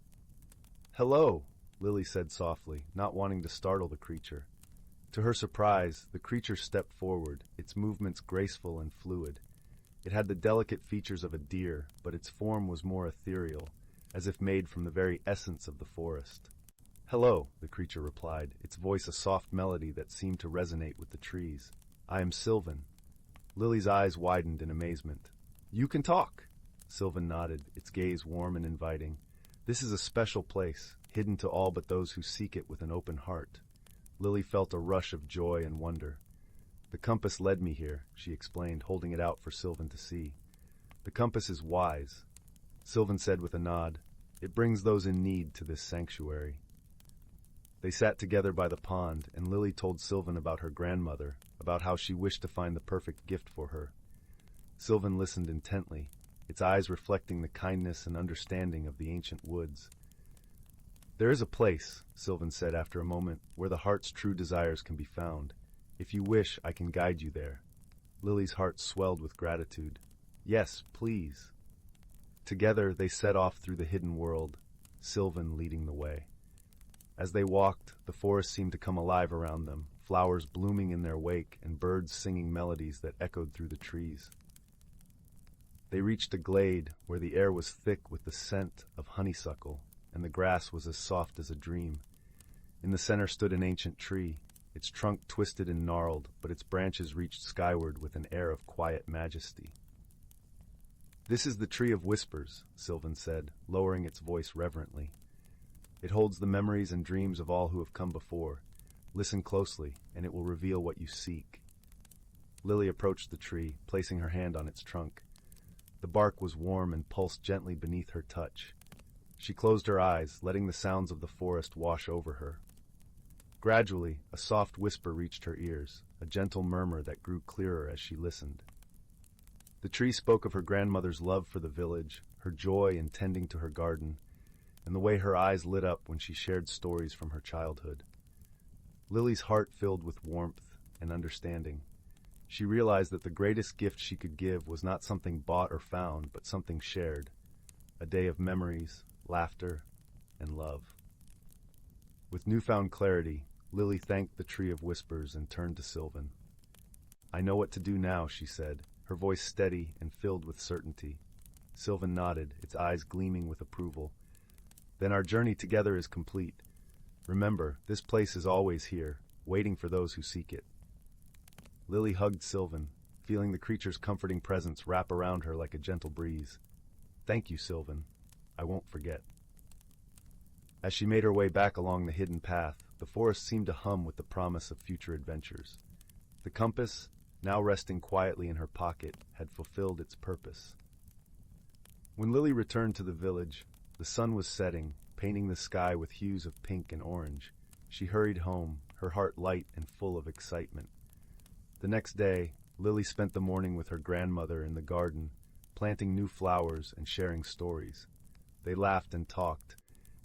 S1: "Hello," Lily said softly, not wanting to startle the creature. To her surprise, the creature stepped forward, its movements graceful and fluid. It had the delicate features of a deer, but its form was more ethereal, as if made from the very essence of the forest. "Hello," the creature replied, its voice a soft melody that seemed to resonate with the trees. "I am Sylvan." Lily's eyes widened in amazement. "You can talk!" Sylvan nodded, its gaze warm and inviting. "This is a special place, hidden to all but those who seek it with an open heart." Lily felt a rush of joy and wonder. "The compass led me here," she explained, holding it out for Sylvan to see. The compass is wise, Sylvan said with a nod. It brings those in need to this sanctuary. They sat together by the pond, and Lily told Sylvan about her grandmother, about how she wished to find the perfect gift for her. Sylvan listened intently, its eyes reflecting the kindness and understanding of the ancient woods. There is a place, Sylvan said after a moment, where the heart's true desires can be found. If you wish, I can guide you there. Lily's heart swelled with gratitude. Yes, please. Together they set off through the hidden world, Sylvan leading the way. As they walked, the forest seemed to come alive around them, flowers blooming in their wake and birds singing melodies that echoed through the trees. They reached a glade where the air was thick with the scent of honeysuckle, and the grass was as soft as a dream. In the center stood an ancient tree, its trunk twisted and gnarled, but its branches reached skyward with an air of quiet majesty. This is the Tree of Whispers, Sylvan said, lowering its voice reverently. It holds the memories and dreams of all who have come before. Listen closely, and it will reveal what you seek. Lily approached the tree, placing her hand on its trunk. The bark was warm and pulsed gently beneath her touch. She closed her eyes, letting the sounds of the forest wash over her. Gradually, a soft whisper reached her ears, a gentle murmur that grew clearer as she listened. The tree spoke of her grandmother's love for the village, her joy in tending to her garden, and the way her eyes lit up when she shared stories from her childhood. Lily's heart filled with warmth and understanding. She realized that the greatest gift she could give was not something bought or found, but something shared, a day of memories, laughter, and love. With newfound clarity, Lily thanked the Tree of Whispers and turned to Sylvan. I know what to do now, she said, her voice steady and filled with certainty. Sylvan nodded, its eyes gleaming with approval. Then our journey together is complete. Remember, this place is always here, waiting for those who seek it. Lily hugged Sylvan, feeling the creature's comforting presence wrap around her like a gentle breeze. Thank you, Sylvan. I won't forget. As she made her way back along the hidden path, the forest seemed to hum with the promise of future adventures. The compass, now resting quietly in her pocket, had fulfilled its purpose. When Lily returned to the village, the sun was setting, painting the sky with hues of pink and orange. She hurried home, her heart light and full of excitement. The next day, Lily spent the morning with her grandmother in the garden, planting new flowers and sharing stories. They laughed and talked,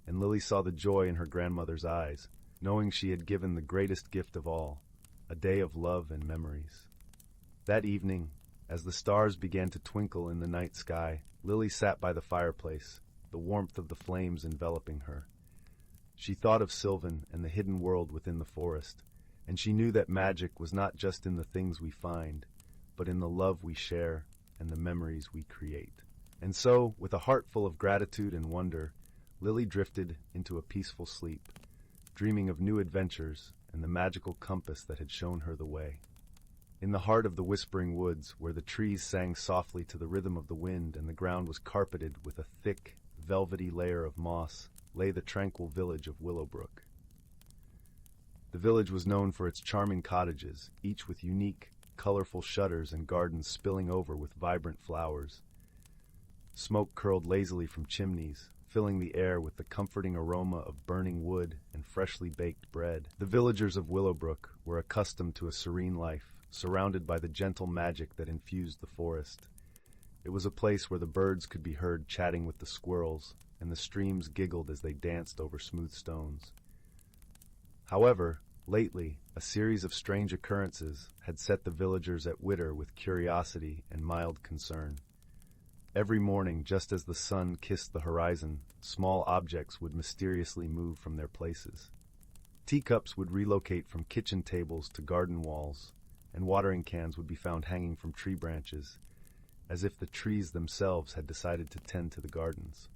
S1: and Lily saw the joy in her grandmother's eyes, knowing she had given the greatest gift of all, a day of love and memories. That evening, as the stars began to twinkle in the night sky, Lily sat by the fireplace, the warmth of the flames enveloping her. She thought of Sylvan and the hidden world within the forest, and she knew that magic was not just in the things we find, but in the love we share and the memories we create. And so, with a heart full of gratitude and wonder, Lily drifted into a peaceful sleep, dreaming of new adventures and the magical compass that had shown her the way. In the heart of the whispering woods, where the trees sang softly to the rhythm of the wind and the ground was carpeted with a thick, velvety layer of moss, lay the tranquil village of Willowbrook. The village was known for its charming cottages, each with unique, colorful shutters and gardens spilling over with vibrant flowers. Smoke curled lazily from chimneys, filling the air with the comforting aroma of burning wood and freshly baked bread. The villagers of Willowbrook were accustomed to a serene life, surrounded by the gentle magic that infused the forest. It was a place where the birds could be heard chatting with the squirrels, and the streams giggled as they danced over smooth stones. However, lately, a series of strange occurrences had set the villagers at widder with curiosity and mild concern. Every morning, just as the sun kissed the horizon, small objects would mysteriously move from their places. Teacups would relocate from kitchen tables to garden walls, and watering cans would be found hanging from tree branches, as if the trees themselves had decided to tend to the gardens.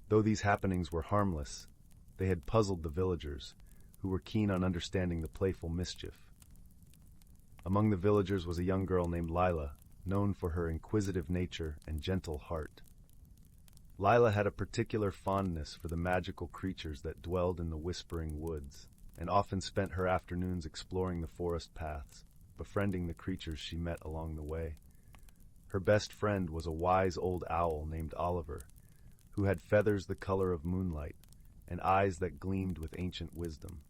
S1: Though these happenings were harmless, they had puzzled the villagers, who were keen on understanding the playful mischief. Among the villagers was a young girl named Lila, known for her inquisitive nature and gentle heart. Lila had a particular fondness for the magical creatures that dwelled in the whispering woods, and often spent her afternoons exploring the forest paths, befriending the creatures she met along the way. Her best friend was a wise old owl named Oliver, who had feathers the color of moonlight and eyes that gleamed with ancient wisdom.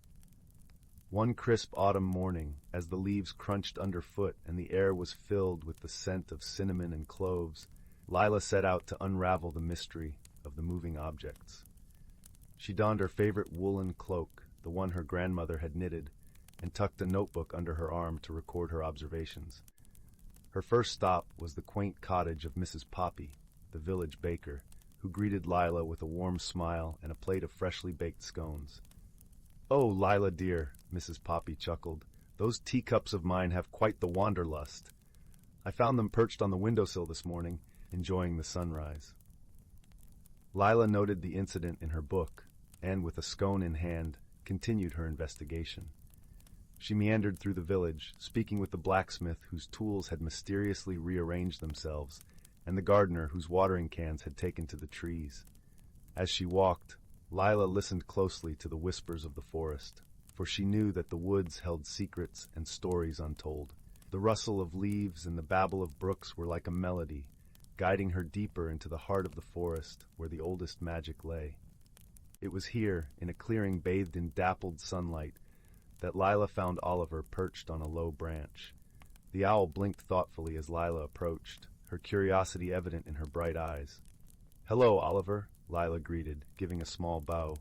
S1: One crisp autumn morning, as the leaves crunched underfoot and the air was filled with the scent of cinnamon and cloves, Lila set out to unravel the mystery of the moving objects. She donned her favorite woolen cloak, the one her grandmother had knitted, and tucked a notebook under her arm to record her observations. Her first stop was the quaint cottage of Mrs. Poppy, the village baker, who greeted Lila with a warm smile and a plate of freshly baked scones. "Oh, Lila dear," Mrs. Poppy chuckled, "those teacups of mine have quite the wanderlust. I found them perched on the windowsill this morning, enjoying the sunrise." Lila noted the incident in her book, and with a scone in hand, continued her investigation. She meandered through the village, speaking with the blacksmith whose tools had mysteriously rearranged themselves, and the gardener whose watering cans had taken to the trees. As she walked, Lila listened closely to the whispers of the forest, for she knew that the woods held secrets and stories untold. The rustle of leaves and the babble of brooks were like a melody, guiding her deeper into the heart of the forest where the oldest magic lay. It was here, in a clearing bathed in dappled sunlight, that Lila found Oliver perched on a low branch. The owl blinked thoughtfully as Lila approached, her curiosity evident in her bright eyes. "Hello, Oliver," Lila greeted, giving a small bow.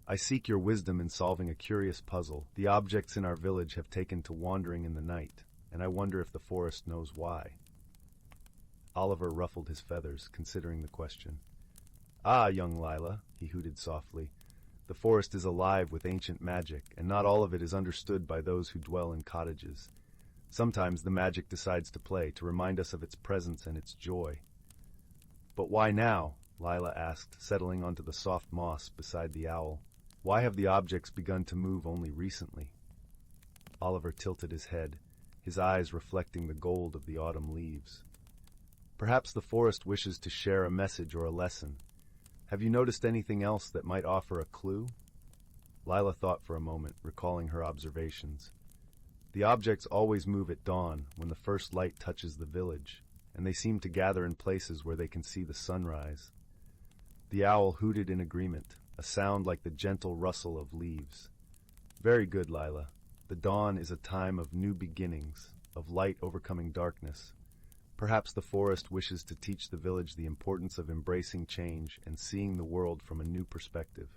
S1: "I seek your wisdom in solving a curious puzzle. The objects in our village have taken to wandering in the night, and I wonder if the forest knows why." Oliver ruffled his feathers, considering the question. "Ah, young Lila," he hooted softly, "the forest is alive with ancient magic, and not all of it is understood by those who dwell in cottages. Sometimes the magic decides to play, to remind us of its presence and its joy." "But why now?" Lila asked, settling onto the soft moss beside the owl. "Why have the objects begun to move only recently?" Oliver tilted his head, his eyes reflecting the gold of the autumn leaves. "Perhaps the forest wishes to share a message or a lesson. Have you noticed anything else that might offer a clue?" Lila thought for a moment, recalling her observations. "The objects always move at dawn, when the first light touches the village, and they seem to gather in places where they can see the sunrise." The owl hooted in agreement, a sound like the gentle rustle of leaves. "Very good, Lila. The dawn is a time of new beginnings, of light overcoming darkness. Perhaps the forest wishes to teach the village the importance of embracing change and seeing the world from a new perspective."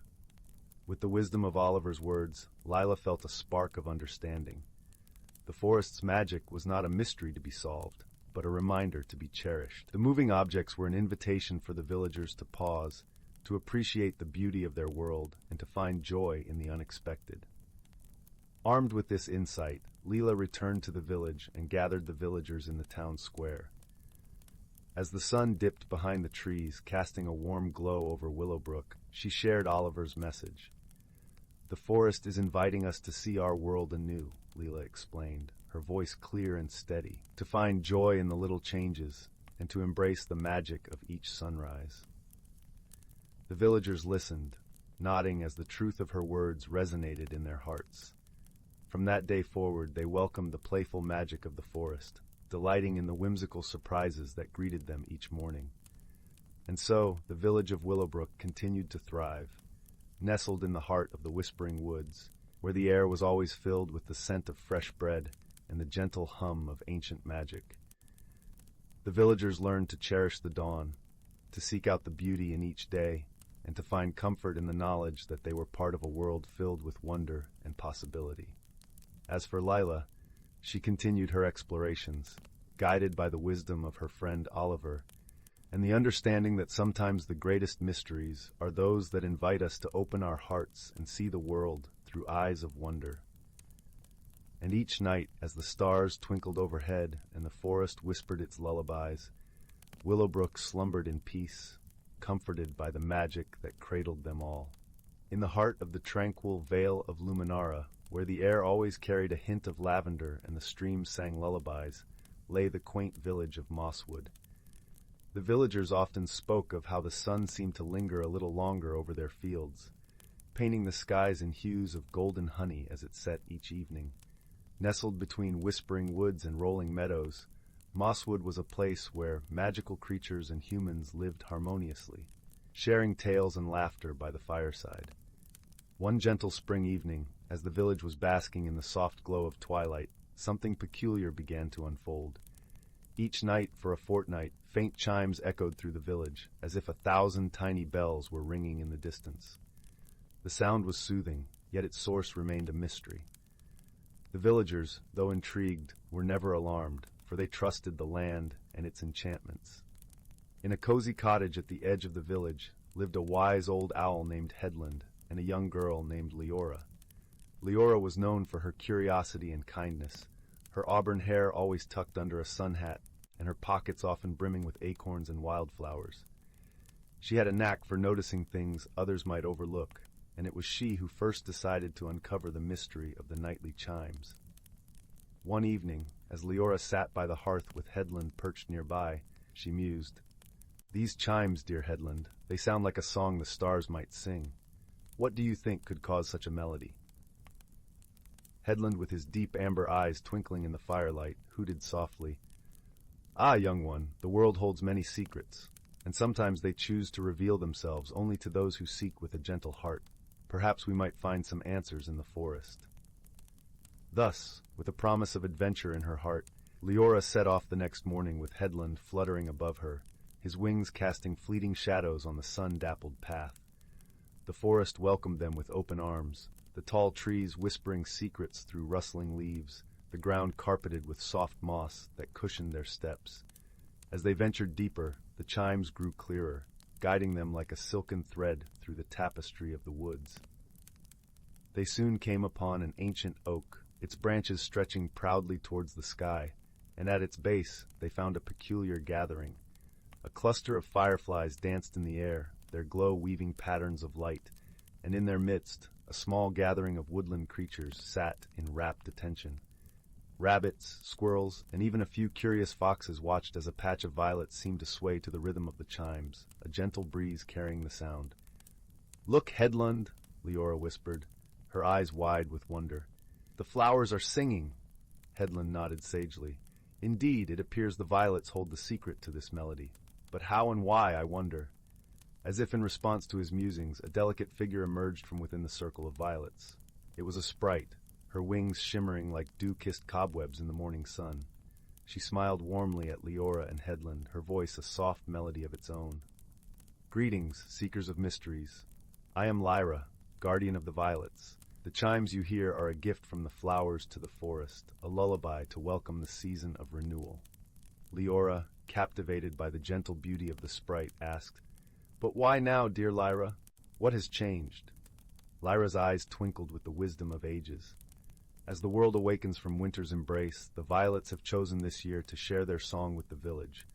S1: With the wisdom of Oliver's words, Lila felt a spark of understanding. The forest's magic was not a mystery to be solved, but a reminder to be cherished. The moving objects were an invitation for the villagers to pause, to appreciate the beauty of their world, and to find joy in the unexpected. Armed with this insight, Lila returned to the village and gathered the villagers in the town square. As the sun dipped behind the trees, casting a warm glow over Willowbrook, she shared Oliver's message. "The forest is inviting us to see our world anew," Lila explained, her voice clear and steady, "to find joy in the little changes, and to embrace the magic of each sunrise." The villagers listened, nodding as the truth of her words resonated in their hearts. From that day forward, they welcomed the playful magic of the forest, delighting in the whimsical surprises that greeted them each morning. And so, the village of Willowbrook continued to thrive, nestled in the heart of the whispering woods, where the air was always filled with the scent of fresh bread and the gentle hum of ancient magic. The villagers learned to cherish the dawn, to seek out the beauty in each day, and to find comfort in the knowledge that they were part of a world filled with wonder and possibility. As for Lila, she continued her explorations, guided by the wisdom of her friend Oliver, and the understanding that sometimes the greatest mysteries are those that invite us to open our hearts and see the world through eyes of wonder. And each night, as the stars twinkled overhead and the forest whispered its lullabies, Willowbrook slumbered in peace, comforted by the magic that cradled them all. In the heart of the tranquil vale of Luminara, where the air always carried a hint of lavender and the streams sang lullabies, lay the quaint village of Mosswood. The villagers often spoke of how the sun seemed to linger a little longer over their fields, painting the skies in hues of golden honey as it set each evening. Nestled between whispering woods and rolling meadows, Mosswood was a place where magical creatures and humans lived harmoniously, sharing tales and laughter by the fireside. One gentle spring evening, as the village was basking in the soft glow of twilight, something peculiar began to unfold. Each night for a fortnight, faint chimes echoed through the village, as if 1,000 tiny bells were ringing in the distance. The sound was soothing, yet its source remained a mystery. The villagers, though intrigued, were never alarmed, for they trusted the land and its enchantments. In a cozy cottage at the edge of the village lived a wise old owl named Headland and a young girl named Leora. Leora was known for her curiosity and kindness, her auburn hair always tucked under a sun hat, and her pockets often brimming with acorns and wildflowers. She had a knack for noticing things others might overlook, and it was she who first decided to uncover the mystery of the nightly chimes. One evening, as Leora sat by the hearth with Headland perched nearby, she mused, "These chimes, dear Headland, they sound like a song the stars might sing. What do you think could cause such a melody?" Headland, with his deep amber eyes twinkling in the firelight, hooted softly, "Ah, young one, the world holds many secrets, and sometimes they choose to reveal themselves only to those who seek with a gentle heart. Perhaps we might find some answers in the forest." Thus, with a promise of adventure in her heart, Leora set off the next morning with Headland fluttering above her, his wings casting fleeting shadows on the sun-dappled path. The forest welcomed them with open arms, the tall trees whispering secrets through rustling leaves, the ground carpeted with soft moss that cushioned their steps. As they ventured deeper, the chimes grew clearer, guiding them like a silken thread through the tapestry of the woods. They soon came upon an ancient oak, its branches stretching proudly towards the sky, and at its base they found a peculiar gathering. A cluster of fireflies danced in the air, their glow weaving patterns of light, and in their midst a small gathering of woodland creatures sat in rapt attention. Rabbits, squirrels, and even a few curious foxes watched as a patch of violets seemed to sway to the rhythm of the chimes, a gentle breeze carrying the sound. "Look, Headland," Leora whispered, her eyes wide with wonder. "The flowers are singing." Headland nodded sagely. "Indeed, it appears the violets hold the secret to this melody. But how and why, I wonder." As if in response to his musings, a delicate figure emerged from within the circle of violets. It was a sprite, her wings shimmering like dew-kissed cobwebs in the morning sun. She smiled warmly at Leora and Headland, her voice a soft melody of its own. "Greetings, seekers of mysteries. I am Lyra, guardian of the violets. The chimes you hear are a gift from the flowers to the forest, a lullaby to welcome the season of renewal." Leora, captivated by the gentle beauty of the sprite, asked, "But why now, dear Lyra? What has changed?" Lyra's eyes twinkled with the wisdom of ages. "As the world awakens from winter's embrace, the violets have chosen this year to share their song with the village,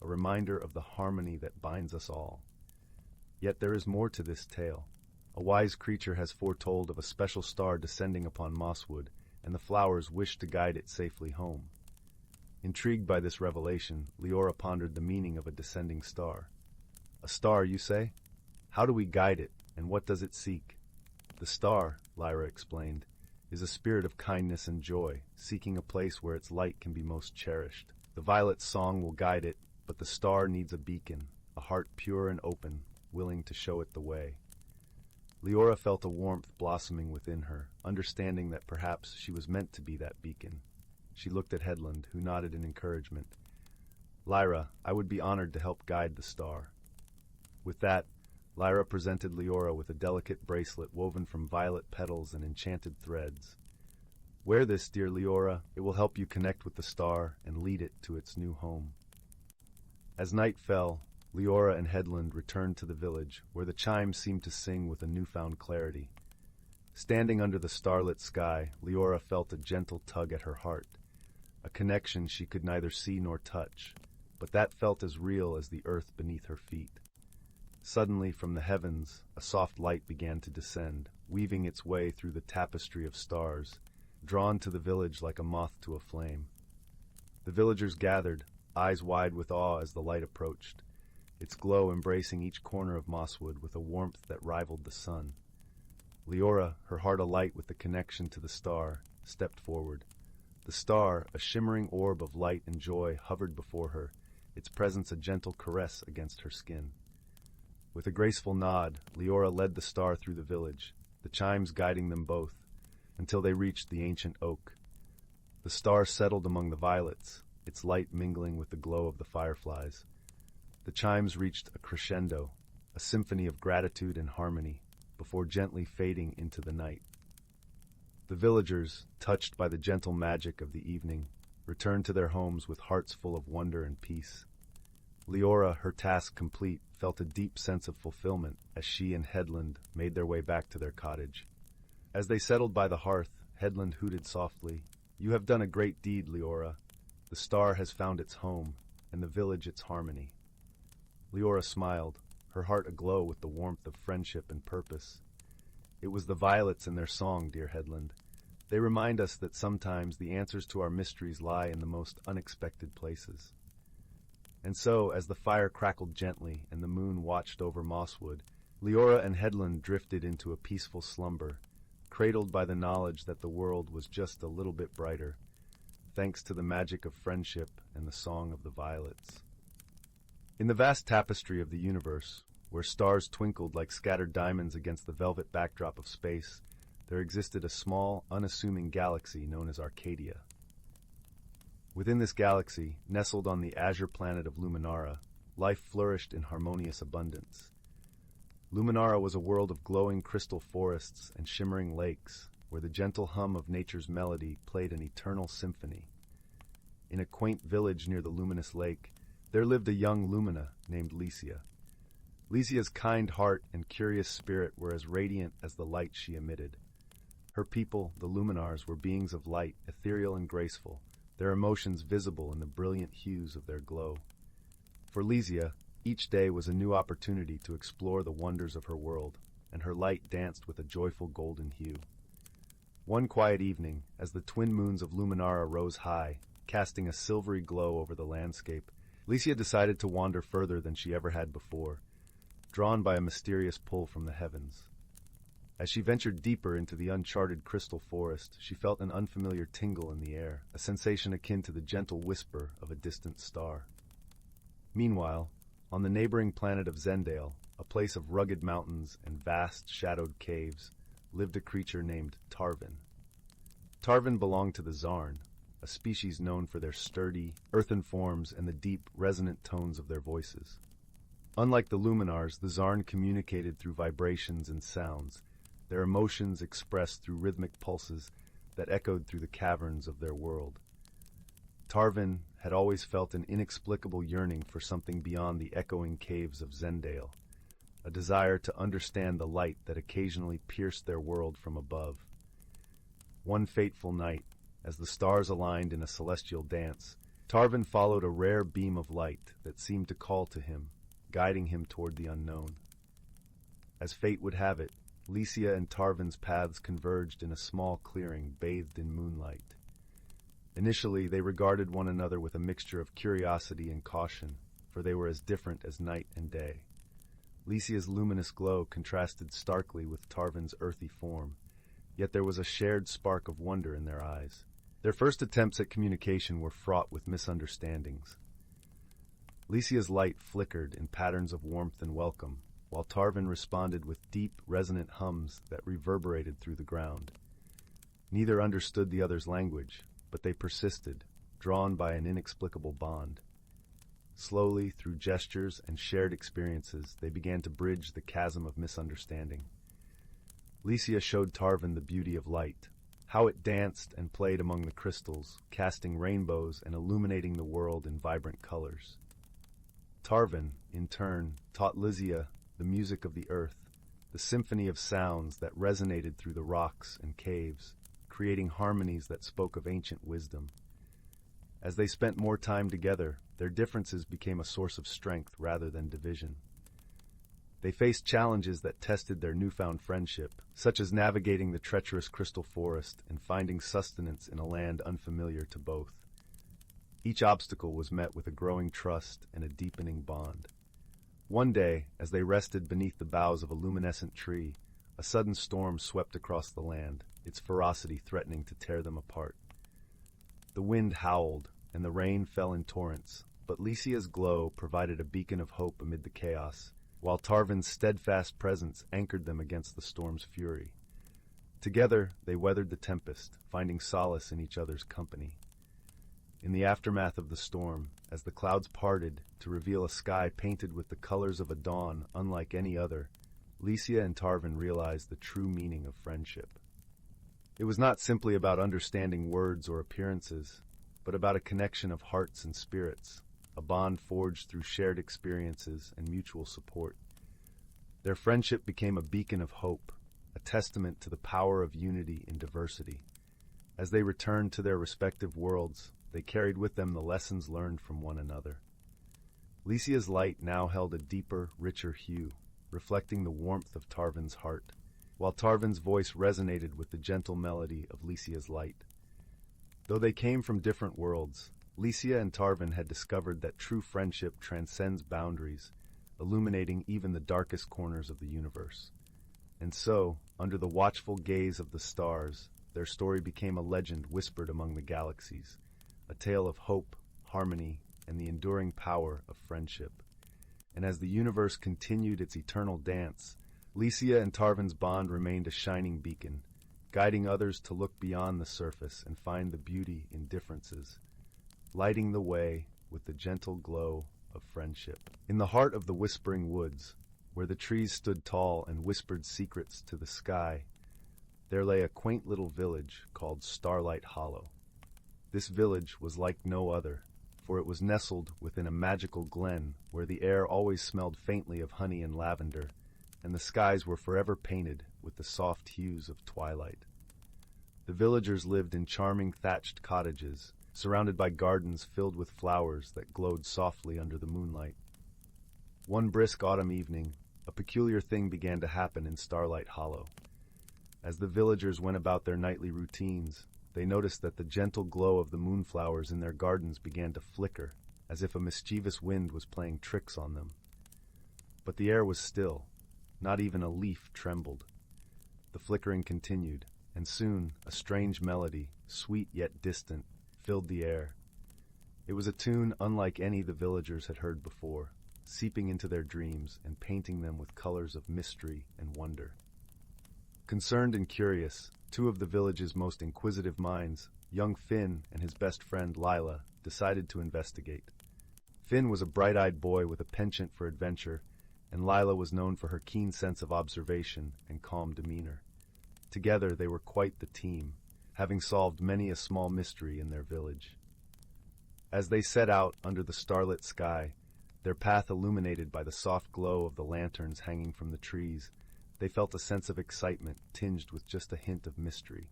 S1: a reminder of the harmony that binds us all. Yet there is more to this tale. A wise creature has foretold of a special star descending upon Mosswood, and the flowers wish to guide it safely home." Intrigued by this revelation, Leora pondered the meaning of a descending star. "A star, you say? How do we guide it, and what does it seek?" "The star," Lyra explained, "is a spirit of kindness and joy, seeking a place where its light can be most cherished. The violet's song will guide it, but the star needs a beacon, a heart pure and open, willing to show it the way." Leora felt a warmth blossoming within her, understanding that perhaps she was meant to be that beacon. She looked at Headland, who nodded in encouragement. "Lyra, I would be honored to help guide the star." With that, Lyra presented Leora with a delicate bracelet woven from violet petals and enchanted threads. "Wear this, dear Leora. It will help you connect with the star and lead it to its new home." As night fell, Leora and Headland returned to the village, where the chimes seemed to sing with a newfound clarity. Standing under the starlit sky, Leora felt a gentle tug at her heart, a connection she could neither see nor touch, but that felt as real as the earth beneath her feet. Suddenly, from the heavens, a soft light began to descend, weaving its way through the tapestry of stars, drawn to the village like a moth to a flame. The villagers gathered, eyes wide with awe as the light approached, its glow embracing each corner of Mosswood with a warmth that rivaled the sun. Leora, her heart alight with the connection to the star, stepped forward. The star, a shimmering orb of light and joy, hovered before her, its presence a gentle caress against her skin. With a graceful nod, Leora led the star through the village, the chimes guiding them both, until they reached the ancient oak. The star settled among the violets, its light mingling with the glow of the fireflies. The chimes reached a crescendo, a symphony of gratitude and harmony, before gently fading into the night. The villagers, touched by the gentle magic of the evening, returned to their homes with hearts full of wonder and peace. Leora, her task complete, felt a deep sense of fulfillment as she and Headland made their way back to their cottage. As they settled by the hearth, Headland hooted softly, "You have done a great deed, Leora. The star has found its home, and the village its harmony." Leora smiled, her heart aglow with the warmth of friendship and purpose. "It was the violets and their song, dear Headland. They remind us that sometimes the answers to our mysteries lie in the most unexpected places." And so, as the fire crackled gently and the moon watched over Mosswood, Leora and Headland drifted into a peaceful slumber, cradled by the knowledge that the world was just a little bit brighter, thanks to the magic of friendship and the song of the violets. In the vast tapestry of the universe, where stars twinkled like scattered diamonds against the velvet backdrop of space, there existed a small, unassuming galaxy known as Arcadia. Within this galaxy, nestled on the azure planet of Luminara, life flourished in harmonious abundance. Luminara was a world of glowing crystal forests and shimmering lakes, where the gentle hum of nature's melody played an eternal symphony. In a quaint village near the luminous lake, there lived a young Lumina named Licia. Licia's kind heart and curious spirit were as radiant as the light she emitted. Her people, the Luminars, were beings of light, ethereal and graceful, their emotions visible in the brilliant hues of their glow. For Licia, each day was a new opportunity to explore the wonders of her world, and her light danced with a joyful golden hue. One quiet evening, as the twin moons of Luminara rose high, casting a silvery glow over the landscape, Licia decided to wander further than she ever had before, drawn by a mysterious pull from the heavens. As she ventured deeper into the uncharted crystal forest, she felt an unfamiliar tingle in the air, a sensation akin to the gentle whisper of a distant star. Meanwhile, on the neighboring planet of Zendale, a place of rugged mountains and vast, shadowed caves, lived a creature named Tarvin. Tarvin belonged to the Zarn, a species known for their sturdy, earthen forms and the deep, resonant tones of their voices. Unlike the Luminars, the Zarn communicated through vibrations and sounds, their emotions expressed through rhythmic pulses that echoed through the caverns of their world. Tarvin had always felt an inexplicable yearning for something beyond the echoing caves of Zendale, a desire to understand the light that occasionally pierced their world from above. One fateful night, as the stars aligned in a celestial dance, Tarvin followed a rare beam of light that seemed to call to him, guiding him toward the unknown. As fate would have it, Licia and Tarvin's paths converged in a small clearing bathed in moonlight. Initially, they regarded one another with a mixture of curiosity and caution, for they were as different as night and day. Licia's luminous glow contrasted starkly with Tarvin's earthy form, yet there was a shared spark of wonder in their eyes. Their first attempts at communication were fraught with misunderstandings. Licia's light flickered in patterns of warmth and welcome, while Tarvin responded with deep, resonant hums that reverberated through the ground. Neither understood the other's language, but they persisted, drawn by an inexplicable bond. Slowly, through gestures and shared experiences, they began to bridge the chasm of misunderstanding. Licia showed Tarvin the beauty of light, how it danced and played among the crystals, casting rainbows and illuminating the world in vibrant colors. Tarvin, in turn, taught Licia the music of the earth, the symphony of sounds that resonated through the rocks and caves, creating harmonies that spoke of ancient wisdom. As they spent more time together, their differences became a source of strength rather than division. They faced challenges that tested their newfound friendship, such as navigating the treacherous crystal forest and finding sustenance in a land unfamiliar to both. Each obstacle was met with a growing trust and a deepening bond. One day, as they rested beneath the boughs of a luminescent tree, a sudden storm swept across the land, its ferocity threatening to tear them apart. The wind howled, and the rain fell in torrents, but Lycia's glow provided a beacon of hope amid the chaos, while Tarvan's steadfast presence anchored them against the storm's fury. Together, they weathered the tempest, finding solace in each other's company. In the aftermath of the storm, as the clouds parted to reveal a sky painted with the colors of a dawn unlike any other, Lycia and Tarvan realized the true meaning of friendship. It was not simply about understanding words or appearances, but about a connection of hearts and spirits, a bond forged through shared experiences and mutual support. Their friendship became a beacon of hope, a testament to the power of unity in diversity. As they returned to their respective worlds, they carried with them the lessons learned from one another. Lycia's light now held a deeper, richer hue, reflecting the warmth of Tarvan's heart, while Tarvan's voice resonated with the gentle melody of Lycia's light. Though they came from different worlds, Lycia and Tarvan had discovered that true friendship transcends boundaries, illuminating even the darkest corners of the universe. And so, under the watchful gaze of the stars, their story became a legend whispered among the galaxies, a tale of hope, harmony, and the enduring power of friendship. And as the universe continued its eternal dance, Lycia and Tarvan's bond remained a shining beacon, guiding others to look beyond the surface and find the beauty in differences, lighting the way with the gentle glow of friendship. In the heart of the whispering woods, where the trees stood tall and whispered secrets to the sky, there lay a quaint little village called Starlight Hollow. This village was like no other, for it was nestled within a magical glen where the air always smelled faintly of honey and lavender, and the skies were forever painted with the soft hues of twilight. The villagers lived in charming thatched cottages, surrounded by gardens filled with flowers that glowed softly under the moonlight. One brisk autumn evening, a peculiar thing began to happen in Starlight Hollow. As the villagers went about their nightly routines, they noticed that the gentle glow of the moonflowers in their gardens began to flicker, as if a mischievous wind was playing tricks on them. But the air was still. Not even a leaf trembled. The flickering continued, and soon a strange melody, sweet yet distant, filled the air. It was a tune unlike any the villagers had heard before, seeping into their dreams and painting them with colors of mystery and wonder. Concerned and curious, two of the village's most inquisitive minds, young Finn and his best friend Lila, decided to investigate. Finn was a bright-eyed boy with a penchant for adventure, and Lila was known for her keen sense of observation and calm demeanor. Together they were quite the team, having solved many a small mystery in their village. As they set out under the starlit sky, their path illuminated by the soft glow of the lanterns hanging from the trees, they felt a sense of excitement tinged with just a hint of mystery.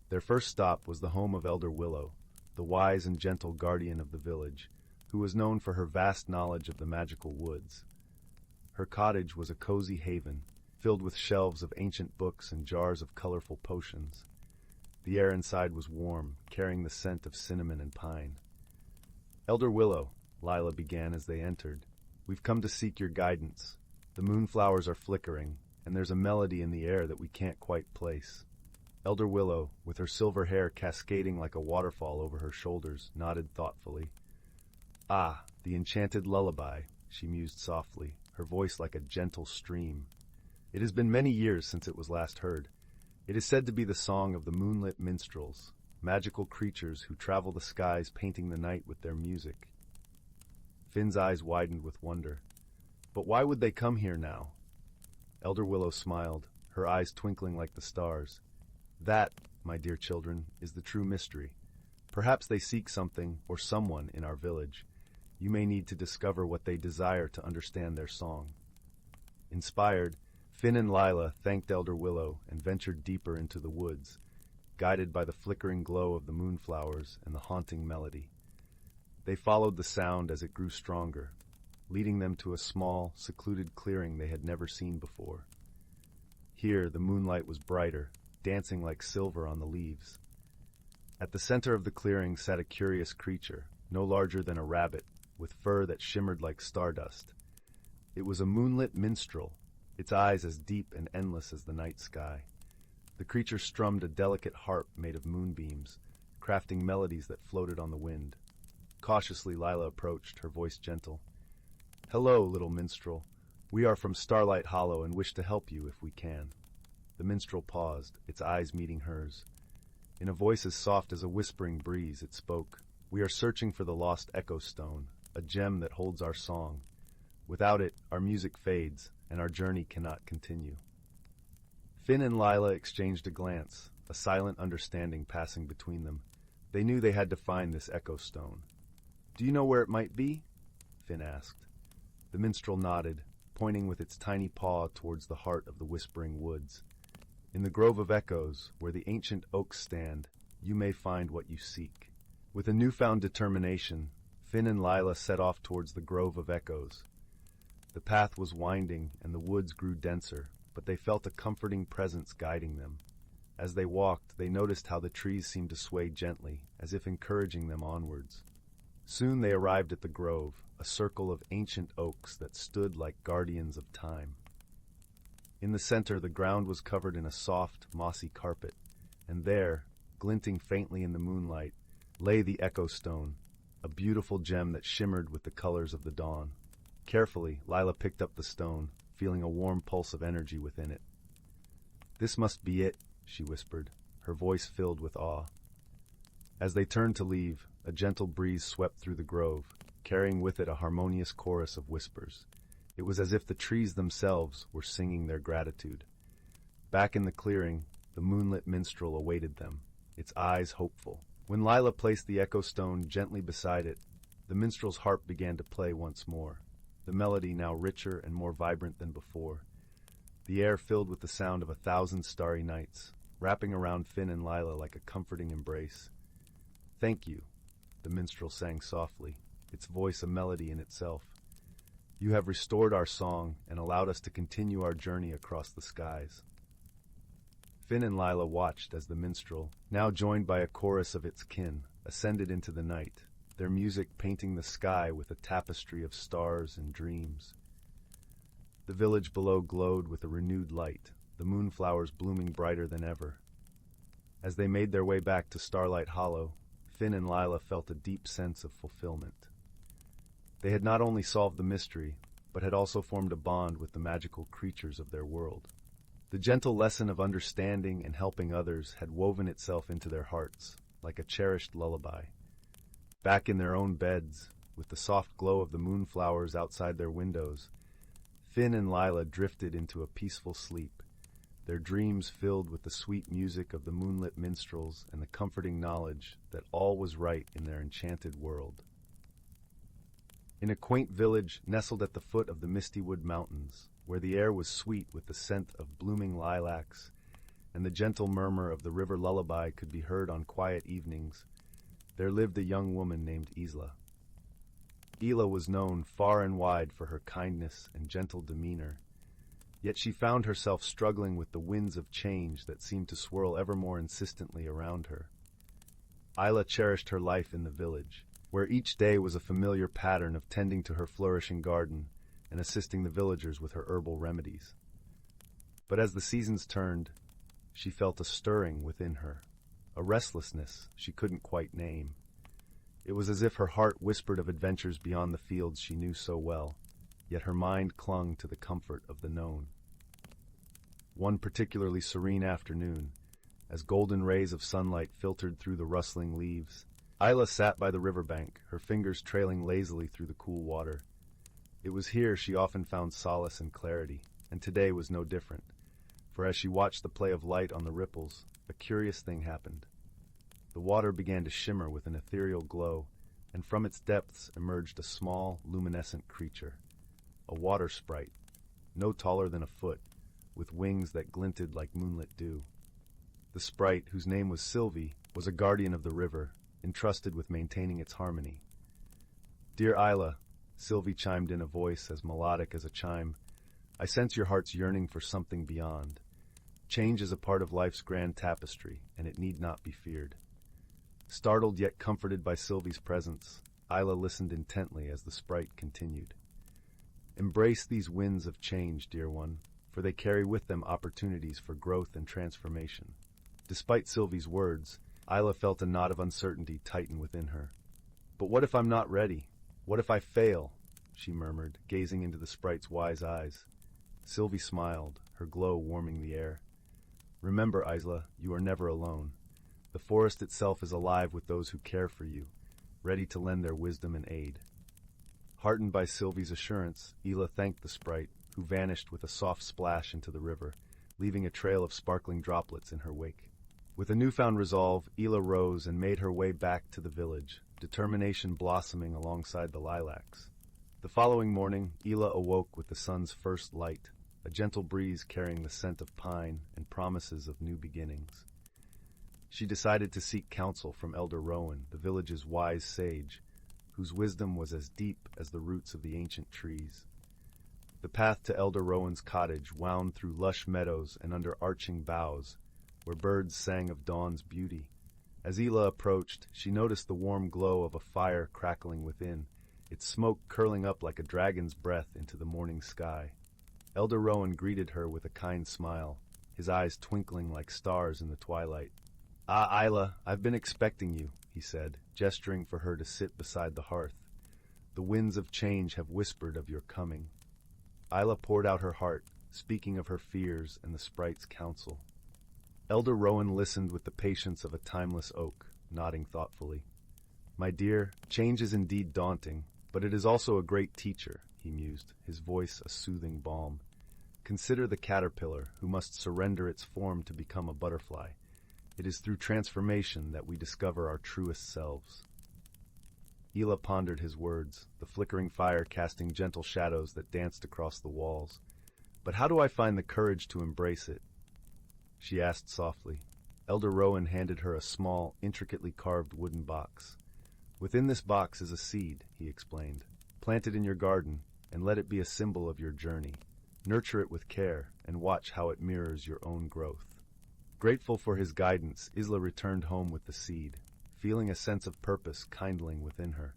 S1: Their first stop was the home of Elder Willow, the wise and gentle guardian of the village, who was known for her vast knowledge of the magical woods. Her cottage was a cozy haven, filled with shelves of ancient books and jars of colorful potions. The air inside was warm, carrying the scent of cinnamon and pine. "Elder Willow," Lila began as they entered, "we've come to seek your guidance. The moonflowers are flickering, and there's a melody in the air that we can't quite place." Elder Willow, with her silver hair cascading like a waterfall over her shoulders, nodded thoughtfully. "Ah, the enchanted lullaby," she mused softly, her voice like a gentle stream. "It has been many years since it was last heard. It is said to be the song of the moonlit minstrels, magical creatures who travel the skies painting the night with their music." Finn's eyes widened with wonder. "But why would they come here now?" Elder Willow smiled, her eyes twinkling like the stars. "That, my dear children, is the true mystery. Perhaps they seek something or someone in our village. You may need to discover what they desire to understand their song." Inspired, Finn and Lila thanked Elder Willow and ventured deeper into the woods, guided by the flickering glow of the moonflowers and the haunting melody. They followed the sound as it grew stronger, leading them to a small, secluded clearing they had never seen before. Here, the moonlight was brighter, dancing like silver on the leaves. At the center of the clearing sat a curious creature, no larger than a rabbit, with fur that shimmered like stardust. It was a moonlit minstrel, its eyes as deep and endless as the night sky. The creature strummed a delicate harp made of moonbeams, crafting melodies that floated on the wind. Cautiously, Lila approached, her voice gentle. "Hello, little minstrel. We are from Starlight Hollow and wish to help you if we can." The minstrel paused, its eyes meeting hers. In a voice as soft as a whispering breeze, it spoke. "We are searching for the lost Echo Stone, a gem that holds our song. Without it, our music fades, and our journey cannot continue." Finn and Lila exchanged a glance, a silent understanding passing between them. They knew they had to find this Echo Stone. "Do you know where it might be?" Finn asked. The minstrel nodded, pointing with its tiny paw towards the heart of the whispering woods. "In the Grove of Echoes, where the ancient oaks stand, you may find what you seek." With a newfound determination, Finn and Lila set off towards the Grove of Echoes. The path was winding and the woods grew denser, but they felt a comforting presence guiding them. As they walked, they noticed how the trees seemed to sway gently, as if encouraging them onwards. Soon they arrived at the grove, a circle of ancient oaks that stood like guardians of time. In the center, the ground was covered in a soft, mossy carpet, and there, glinting faintly in the moonlight, lay the Echo Stone, a beautiful gem that shimmered with the colors of the dawn. Carefully, Lila picked up the stone, feeling a warm pulse of energy within it. "This must be it," she whispered, her voice filled with awe. As they turned to leave, a gentle breeze swept through the grove, carrying with it a harmonious chorus of whispers. It was as if the trees themselves were singing their gratitude. Back in the clearing, the moonlit minstrel awaited them, its eyes hopeful. When Lila placed the Echo Stone gently beside it, the minstrel's harp began to play once more, the melody now richer and more vibrant than before. The air filled with the sound of 1,000 starry nights, wrapping around Finn and Lila like a comforting embrace. "Thank you," the minstrel sang softly, its voice a melody in itself. "You have restored our song and allowed us to continue our journey across the skies." Finn and Lila watched as the minstrel, now joined by a chorus of its kin, ascended into the night, their music painting the sky with a tapestry of stars and dreams. The village below glowed with a renewed light, the moonflowers blooming brighter than ever. As they made their way back to Starlight Hollow, Finn and Lila felt a deep sense of fulfillment. They had not only solved the mystery, but had also formed a bond with the magical creatures of their world. The gentle lesson of understanding and helping others had woven itself into their hearts, like a cherished lullaby. Back in their own beds, with the soft glow of the moonflowers outside their windows, Finn and Lila drifted into a peaceful sleep, their dreams filled with the sweet music of the moonlit minstrels and the comforting knowledge that all was right in their enchanted world. In a quaint village nestled at the foot of the Mistywood Mountains, where the air was sweet with the scent of blooming lilacs, and the gentle murmur of the river lullaby could be heard on quiet evenings, there lived a young woman named Isla. Isla was known far and wide for her kindness and gentle demeanor, yet she found herself struggling with the winds of change that seemed to swirl ever more insistently around her. Isla cherished her life in the village, where each day was a familiar pattern of tending to her flourishing garden and assisting the villagers with her herbal remedies. But as the seasons turned, she felt a stirring within her, a restlessness she couldn't quite name. It was as if her heart whispered of adventures beyond the fields she knew so well, yet her mind clung to the comfort of the known. One particularly serene afternoon, as golden rays of sunlight filtered through the rustling leaves, Isla sat by the riverbank, her fingers trailing lazily through the cool water. It was here she often found solace and clarity, and today was no different, for as she watched the play of light on the ripples, a curious thing happened. The water began to shimmer with an ethereal glow, and from its depths emerged a small, luminescent creature, a water sprite, no taller than a foot, with wings that glinted like moonlit dew. The sprite, whose name was Sylvie, was a guardian of the river, entrusted with maintaining its harmony. "Dear Isla," Sylvie chimed in, a voice as melodic as a chime, "I sense your heart's yearning for something beyond. Change is a part of life's grand tapestry, and it need not be feared." Startled yet comforted by Sylvie's presence, Isla listened intently as the sprite continued. "Embrace these winds of change, dear one, for they carry with them opportunities for growth and transformation." Despite Sylvie's words, Isla felt a knot of uncertainty tighten within her. "But what if I'm not ready? What if I fail?" she murmured, gazing into the sprite's wise eyes. Sylvie smiled, her glow warming the air. "Remember, Isla, you are never alone. The forest itself is alive with those who care for you, ready to lend their wisdom and aid." Heartened by Sylvie's assurance, Isla thanked the sprite, who vanished with a soft splash into the river, leaving a trail of sparkling droplets in her wake. With a newfound resolve, Isla rose and made her way back to the village, determination blossoming alongside the lilacs. The following morning, Isla awoke with the sun's first light, a gentle breeze carrying the scent of pine and promises of new beginnings. She decided to seek counsel from Elder Rowan, the village's wise sage, whose wisdom was as deep as the roots of the ancient trees. The path to Elder Rowan's cottage wound through lush meadows and under arching boughs, where birds sang of dawn's beauty. As Isla approached, she noticed the warm glow of a fire crackling within, its smoke curling up like a dragon's breath into the morning sky. Elder Rowan greeted her with a kind smile, his eyes twinkling like stars in the twilight. "Ah, Isla, I've been expecting you," he said, gesturing for her to sit beside the hearth. "The winds of change have whispered of your coming." Isla poured out her heart, speaking of her fears and the sprite's counsel. Elder Rowan listened with the patience of a timeless oak, nodding thoughtfully. "My dear, change is indeed daunting, but it is also a great teacher," he mused, his voice a soothing balm. "Consider the caterpillar, who must surrender its form to become a butterfly. It is through transformation that we discover our truest selves." Isla pondered his words, the flickering fire casting gentle shadows that danced across the walls. "But how do I find the courage to embrace it?" she asked softly. Elder Rowan handed her a small, intricately carved wooden box. "Within this box is a seed," he explained. "Plant it in your garden, and let it be a symbol of your journey. Nurture it with care, and watch how it mirrors your own growth." Grateful for his guidance, Isla returned home with the seed, feeling a sense of purpose kindling within her.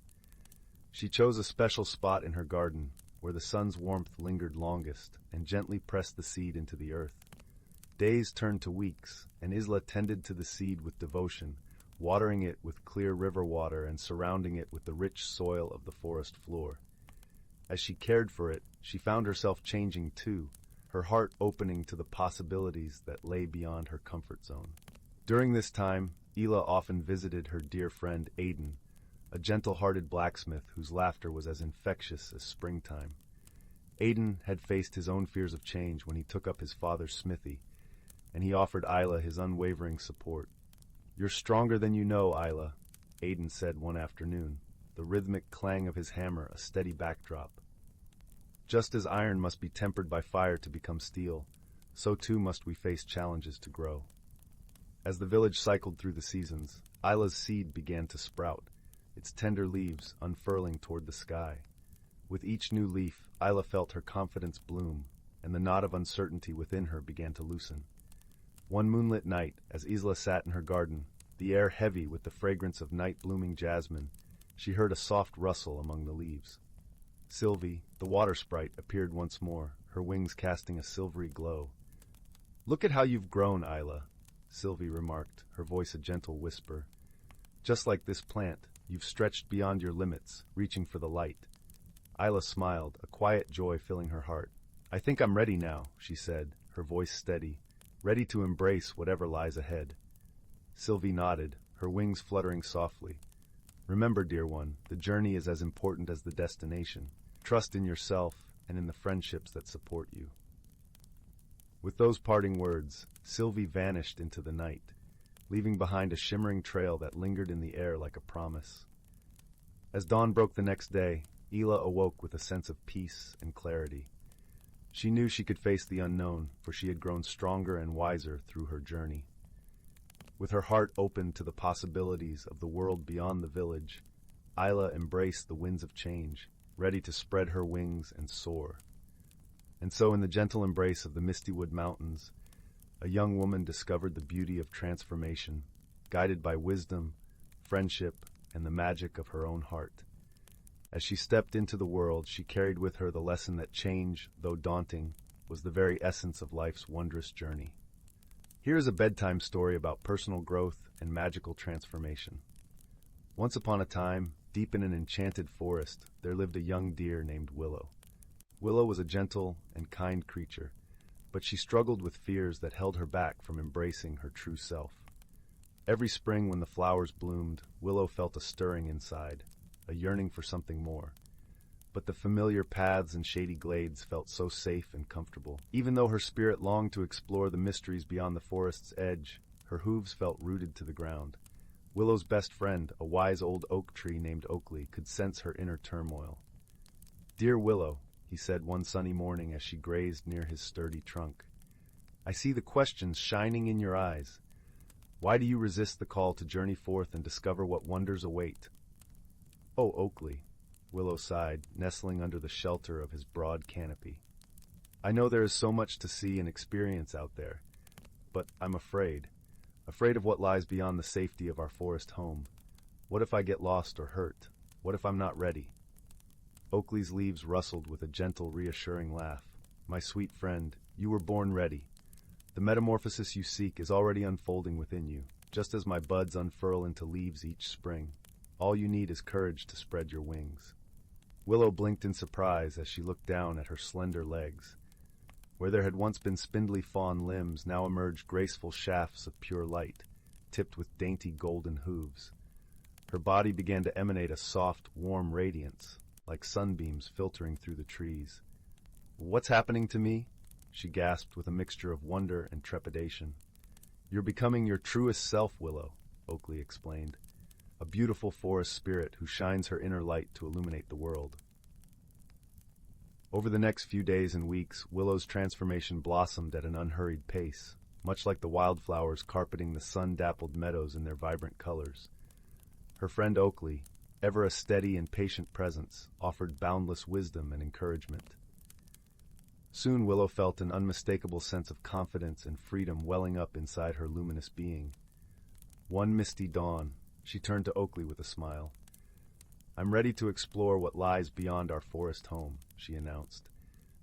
S1: She chose a special spot in her garden, where the sun's warmth lingered longest, and gently pressed the seed into the earth. Days turned to weeks, and Isla tended to the seed with devotion, watering it with clear river water and surrounding it with the rich soil of the forest floor. As she cared for it, she found herself changing too, her heart opening to the possibilities that lay beyond her comfort zone. During this time, Isla often visited her dear friend Aiden, a gentle-hearted blacksmith whose laughter was as infectious as springtime. Aiden had faced his own fears of change when he took up his father's smithy, and he offered Isla his unwavering support. "You're stronger than you know, Isla," Aiden said one afternoon, the rhythmic clang of his hammer a steady backdrop. "Just as iron must be tempered by fire to become steel, so too must we face challenges to grow." As the village cycled through the seasons, Isla's seed began to sprout, its tender leaves unfurling toward the sky. With each new leaf, Isla felt her confidence bloom, and the knot of uncertainty within her began to loosen. One moonlit night, as Isla sat in her garden, the air heavy with the fragrance of night-blooming jasmine, she heard a soft rustle among the leaves. Sylvie, the water sprite, appeared once more, her wings casting a silvery glow. "Look at how you've grown, Isla," Sylvie remarked, her voice a gentle whisper. "Just like this plant, you've stretched beyond your limits, reaching for the light." Isla smiled, a quiet joy filling her heart. "I think I'm ready now," she said, her voice steady, ready to embrace whatever lies ahead. Sylvie nodded, her wings fluttering softly. "Remember, dear one, the journey is as important as the destination. Trust in yourself and in the friendships that support you." With those parting words, Sylvie vanished into the night, leaving behind a shimmering trail that lingered in the air like a promise. As dawn broke the next day, Isla awoke with a sense of peace and clarity. She knew she could face the unknown, for she had grown stronger and wiser through her journey. With her heart open to the possibilities of the world beyond the village, Isla embraced the winds of change, ready to spread her wings and soar. And so in the gentle embrace of the Mistywood Mountains, a young woman discovered the beauty of transformation, guided by wisdom, friendship, and the magic of her own heart. As she stepped into the world, she carried with her the lesson that change, though daunting, was the very essence of life's wondrous journey. Here is a bedtime story about personal growth and magical transformation. Once upon a time, deep in an enchanted forest, there lived a young deer named Willow. Willow was a gentle and kind creature, but she struggled with fears that held her back from embracing her true self. Every spring when the flowers bloomed, Willow felt a stirring inside, a yearning for something more. But the familiar paths and shady glades felt so safe and comfortable. Even though her spirit longed to explore the mysteries beyond the forest's edge, her hooves felt rooted to the ground. Willow's best friend, a wise old oak tree named Oakley, could sense her inner turmoil. "Dear Willow," he said one sunny morning as she grazed near his sturdy trunk, "I see the questions shining in your eyes. Why do you resist the call to journey forth and discover what wonders await?" "Oh, Oakley," Willow sighed, nestling under the shelter of his broad canopy. "I know there is so much to see and experience out there, but I'm afraid of what lies beyond the safety of our forest home. What if I get lost or hurt? What if I'm not ready?" Oakley's leaves rustled with a gentle, reassuring laugh. "My sweet friend, you were born ready. The metamorphosis you seek is already unfolding within you, just as my buds unfurl into leaves each spring. All you need is courage to spread your wings." Willow blinked in surprise as she looked down at her slender legs. Where there had once been spindly fawn limbs, now emerged graceful shafts of pure light, tipped with dainty golden hooves. Her body began to emanate a soft, warm radiance, like sunbeams filtering through the trees. "What's happening to me?" she gasped with a mixture of wonder and trepidation. "You're becoming your truest self, Willow," Oakley explained. "A beautiful forest spirit who shines her inner light to illuminate the world." Over the next few days and weeks, Willow's transformation blossomed at an unhurried pace, much like the wildflowers carpeting the sun-dappled meadows in their vibrant colors. Her friend Oakley, ever a steady and patient presence, offered boundless wisdom and encouragement. Soon Willow felt an unmistakable sense of confidence and freedom welling up inside her luminous being. One misty dawn, she turned to Oakley with a smile. "I'm ready to explore what lies beyond our forest home," she announced.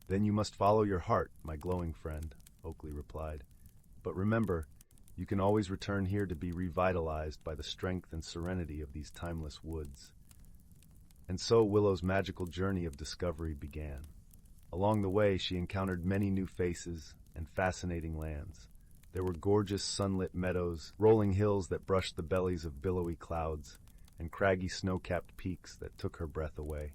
S1: "Then you must follow your heart, my glowing friend," Oakley replied. "But remember, you can always return here to be revitalized by the strength and serenity of these timeless woods." And so Willow's magical journey of discovery began. Along the way, she encountered many new faces and fascinating lands. There were gorgeous sunlit meadows, rolling hills that brushed the bellies of billowy clouds, and craggy snow-capped peaks that took her breath away.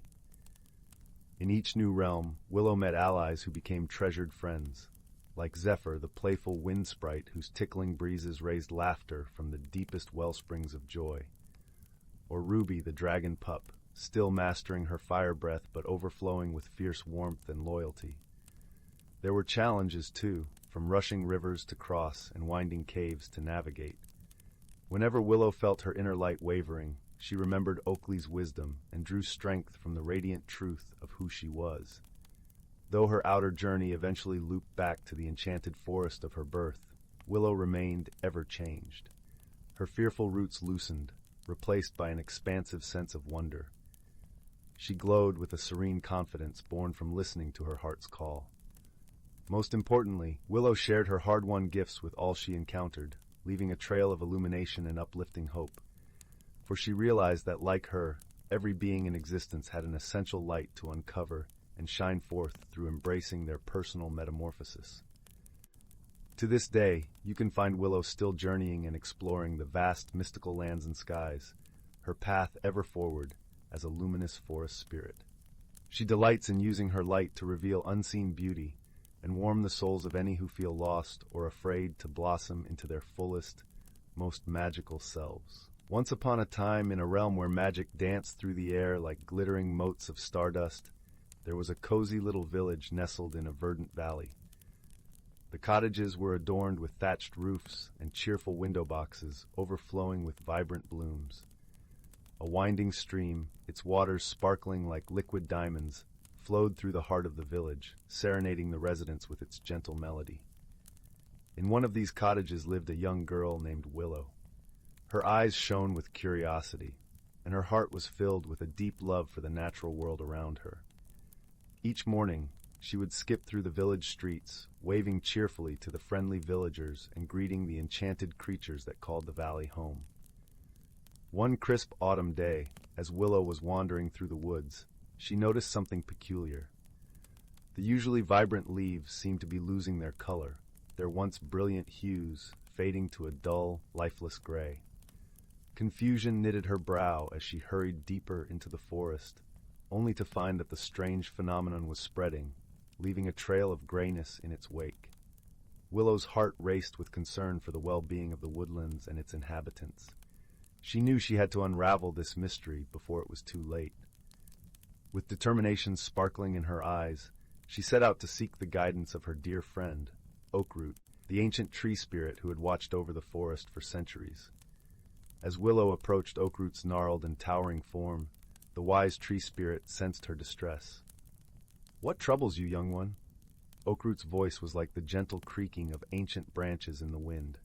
S1: In each new realm, Willow met allies who became treasured friends, like Zephyr, the playful wind sprite whose tickling breezes raised laughter from the deepest wellsprings of joy, or Ruby, the dragon pup, still mastering her fire breath but overflowing with fierce warmth and loyalty. There were challenges, too, from rushing rivers to cross and winding caves to navigate. Whenever Willow felt her inner light wavering, she remembered Oakley's wisdom and drew strength from the radiant truth of who she was. Though her outer journey eventually looped back to the enchanted forest of her birth, Willow remained ever changed. Her fearful roots loosened, replaced by an expansive sense of wonder. She glowed with a serene confidence born from listening to her heart's call. Most importantly, Willow shared her hard-won gifts with all she encountered, leaving a trail of illumination and uplifting hope. For she realized that, like her, every being in existence had an essential light to uncover and shine forth through embracing their personal metamorphosis. To this day, you can find Willow still journeying and exploring the vast mystical lands and skies, her path ever forward as a luminous forest spirit. She delights in using her light to reveal unseen beauty and warm the souls of any who feel lost or afraid to blossom into their fullest, most magical selves. Once upon a time, in a realm where magic danced through the air like glittering motes of stardust, there was a cozy little village nestled in a verdant valley. The cottages were adorned with thatched roofs and cheerful window boxes overflowing with vibrant blooms. A winding stream, its waters sparkling like liquid diamonds, flowed through the heart of the village, serenading the residents with its gentle melody. In one of these cottages lived a young girl named Willow. Her eyes shone with curiosity, and her heart was filled with a deep love for the natural world around her. Each morning, she would skip through the village streets, waving cheerfully to the friendly villagers and greeting the enchanted creatures that called the valley home. One crisp autumn day, as Willow was wandering through the woods, she noticed something peculiar. The usually vibrant leaves seemed to be losing their color, their once brilliant hues fading to a dull, lifeless gray. Confusion knitted her brow as she hurried deeper into the forest, only to find that the strange phenomenon was spreading, leaving a trail of grayness in its wake. Willow's heart raced with concern for the well-being of the woodlands and its inhabitants. She knew she had to unravel this mystery before it was too late. With determination sparkling in her eyes, she set out to seek the guidance of her dear friend, Oakroot, the ancient tree spirit who had watched over the forest for centuries. As Willow approached Oakroot's gnarled and towering form, the wise tree spirit sensed her distress. "What troubles you, young one?" Oakroot's voice was like the gentle creaking of ancient branches in the wind.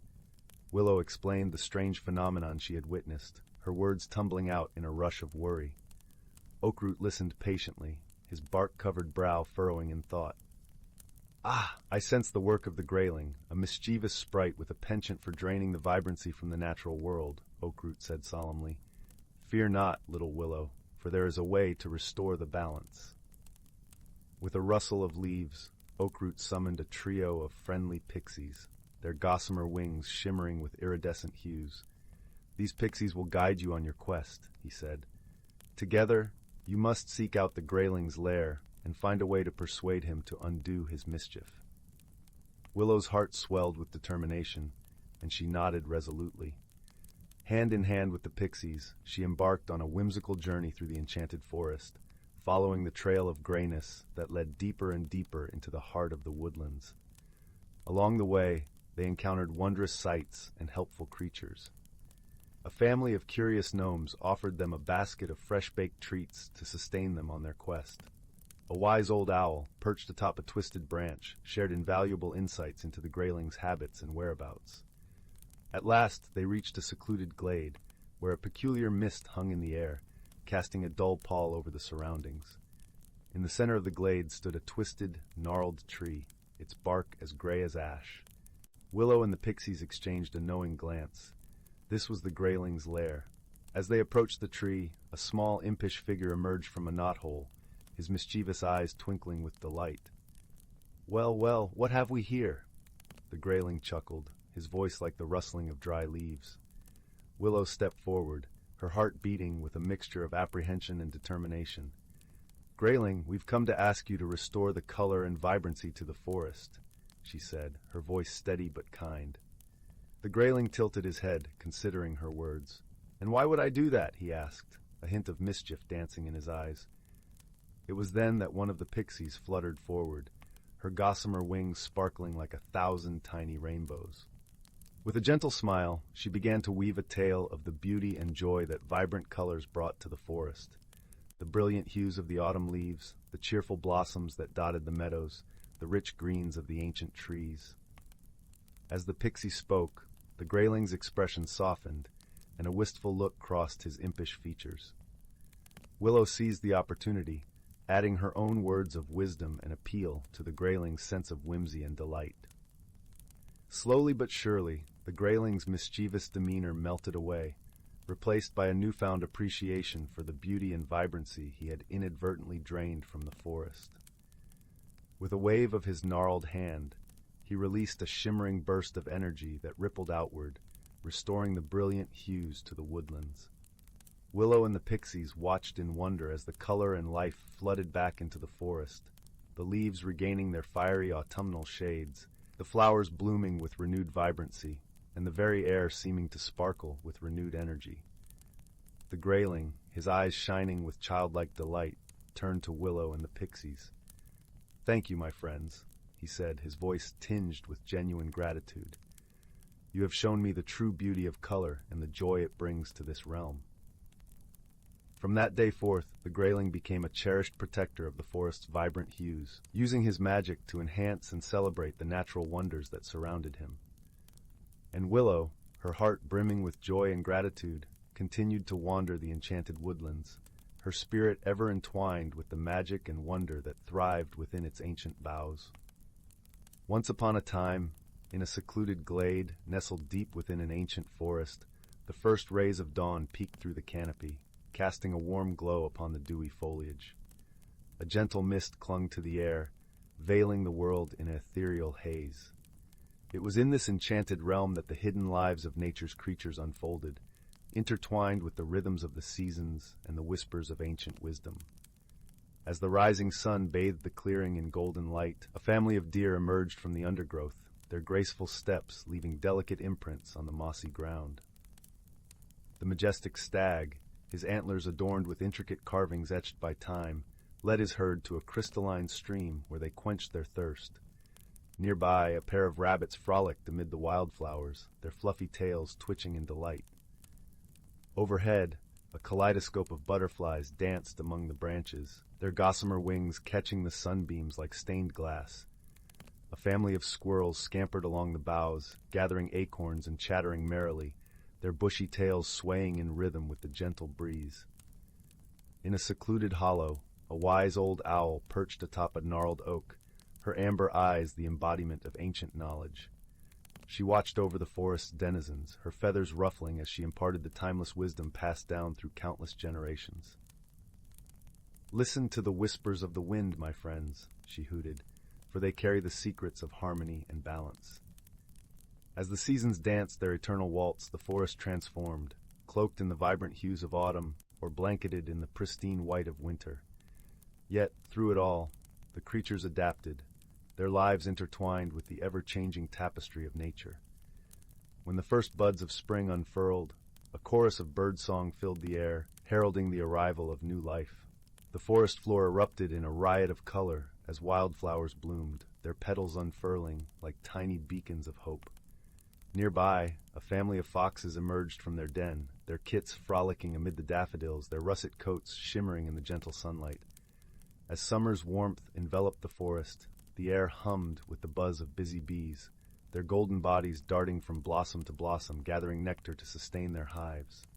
S1: Willow explained the strange phenomenon she had witnessed, her words tumbling out in a rush of worry. Oakroot listened patiently, his bark-covered brow furrowing in thought. "Ah, I sense the work of the grayling, a mischievous sprite with a penchant for draining the vibrancy from the natural world," Oakroot said solemnly. "Fear not, little Willow, for there is a way to restore the balance." With a rustle of leaves, Oakroot summoned a trio of friendly pixies, their gossamer wings shimmering with iridescent hues. "These pixies will guide you on your quest," he said. "Together, you must seek out the grayling's lair and find a way to persuade him to undo his mischief." Willow's heart swelled with determination, and she nodded resolutely. Hand in hand with the pixies, she embarked on a whimsical journey through the enchanted forest, following the trail of grayness that led deeper and deeper into the heart of the woodlands. Along the way, they encountered wondrous sights and helpful creatures. A family of curious gnomes offered them a basket of fresh-baked treats to sustain them on their quest. A wise old owl, perched atop a twisted branch, shared invaluable insights into the grayling's habits and whereabouts. At last, they reached a secluded glade, where a peculiar mist hung in the air, casting a dull pall over the surroundings. In the center of the glade stood a twisted, gnarled tree, its bark as gray as ash. Willow and the pixies exchanged a knowing glance. This was the grayling's lair. As they approached the tree, a small, impish figure emerged from a knothole, his mischievous eyes twinkling with delight. "Well, well, what have we here?" The grayling chuckled, his voice like the rustling of dry leaves. Willow stepped forward, her heart beating with a mixture of apprehension and determination. "Grayling, we've come to ask you to restore the color and vibrancy to the forest," she said, her voice steady but kind. The grayling tilted his head, considering her words. "And why would I do that?" he asked, a hint of mischief dancing in his eyes. It was then that one of the pixies fluttered forward, her gossamer wings sparkling like 1,000 tiny rainbows. With a gentle smile, she began to weave a tale of the beauty and joy that vibrant colors brought to the forest. The brilliant hues of the autumn leaves, the cheerful blossoms that dotted the meadows, the rich greens of the ancient trees. As the pixie spoke, the grayling's expression softened, and a wistful look crossed his impish features. Willow seized the opportunity, adding her own words of wisdom and appeal to the grayling's sense of whimsy and delight. Slowly but surely, the grayling's mischievous demeanor melted away, replaced by a newfound appreciation for the beauty and vibrancy he had inadvertently drained from the forest. With a wave of his gnarled hand, he released a shimmering burst of energy that rippled outward, restoring the brilliant hues to the woodlands. Willow and the pixies watched in wonder as the color and life flooded back into the forest, the leaves regaining their fiery autumnal shades, the flowers blooming with renewed vibrancy, and the very air seeming to sparkle with renewed energy. The grayling, his eyes shining with childlike delight, turned to Willow and the pixies. "Thank you, my friends," he said, his voice tinged with genuine gratitude. "You have shown me the true beauty of color and the joy it brings to this realm." From that day forth, the grayling became a cherished protector of the forest's vibrant hues, using his magic to enhance and celebrate the natural wonders that surrounded him. And Willow, her heart brimming with joy and gratitude, continued to wander the enchanted woodlands, her spirit ever entwined with the magic and wonder that thrived within its ancient boughs. Once upon a time, in a secluded glade nestled deep within an ancient forest, the first rays of dawn peeked through the canopy, casting a warm glow upon the dewy foliage. A gentle mist clung to the air, veiling the world in an ethereal haze. It was in this enchanted realm that the hidden lives of nature's creatures unfolded, intertwined with the rhythms of the seasons and the whispers of ancient wisdom. As the rising sun bathed the clearing in golden light, a family of deer emerged from the undergrowth, their graceful steps leaving delicate imprints on the mossy ground. The majestic stag, his antlers adorned with intricate carvings etched by time, led his herd to a crystalline stream where they quenched their thirst. Nearby, a pair of rabbits frolicked amid the wildflowers, their fluffy tails twitching in delight. Overhead, a kaleidoscope of butterflies danced among the branches, their gossamer wings catching the sunbeams like stained glass. A family of squirrels scampered along the boughs, gathering acorns and chattering merrily, their bushy tails swaying in rhythm with the gentle breeze. In a secluded hollow, a wise old owl perched atop a gnarled oak, her amber eyes the embodiment of ancient knowledge. She watched over the forest's denizens, her feathers ruffling as she imparted the timeless wisdom passed down through countless generations. "Listen to the whispers of the wind, my friends," she hooted, "for they carry the secrets of harmony and balance." As the seasons danced their eternal waltz, the forest transformed, cloaked in the vibrant hues of autumn or blanketed in the pristine white of winter. Yet, through it all, the creatures adapted, their lives intertwined with the ever-changing tapestry of nature. When the first buds of spring unfurled, a chorus of birdsong filled the air, heralding the arrival of new life. The forest floor erupted in a riot of color as wildflowers bloomed, their petals unfurling like tiny beacons of hope. Nearby, a family of foxes emerged from their den, their kits frolicking amid the daffodils, their russet coats shimmering in the gentle sunlight. As summer's warmth enveloped the forest, the air hummed with the buzz of busy bees, their golden bodies darting from blossom to blossom, gathering nectar to sustain their hives.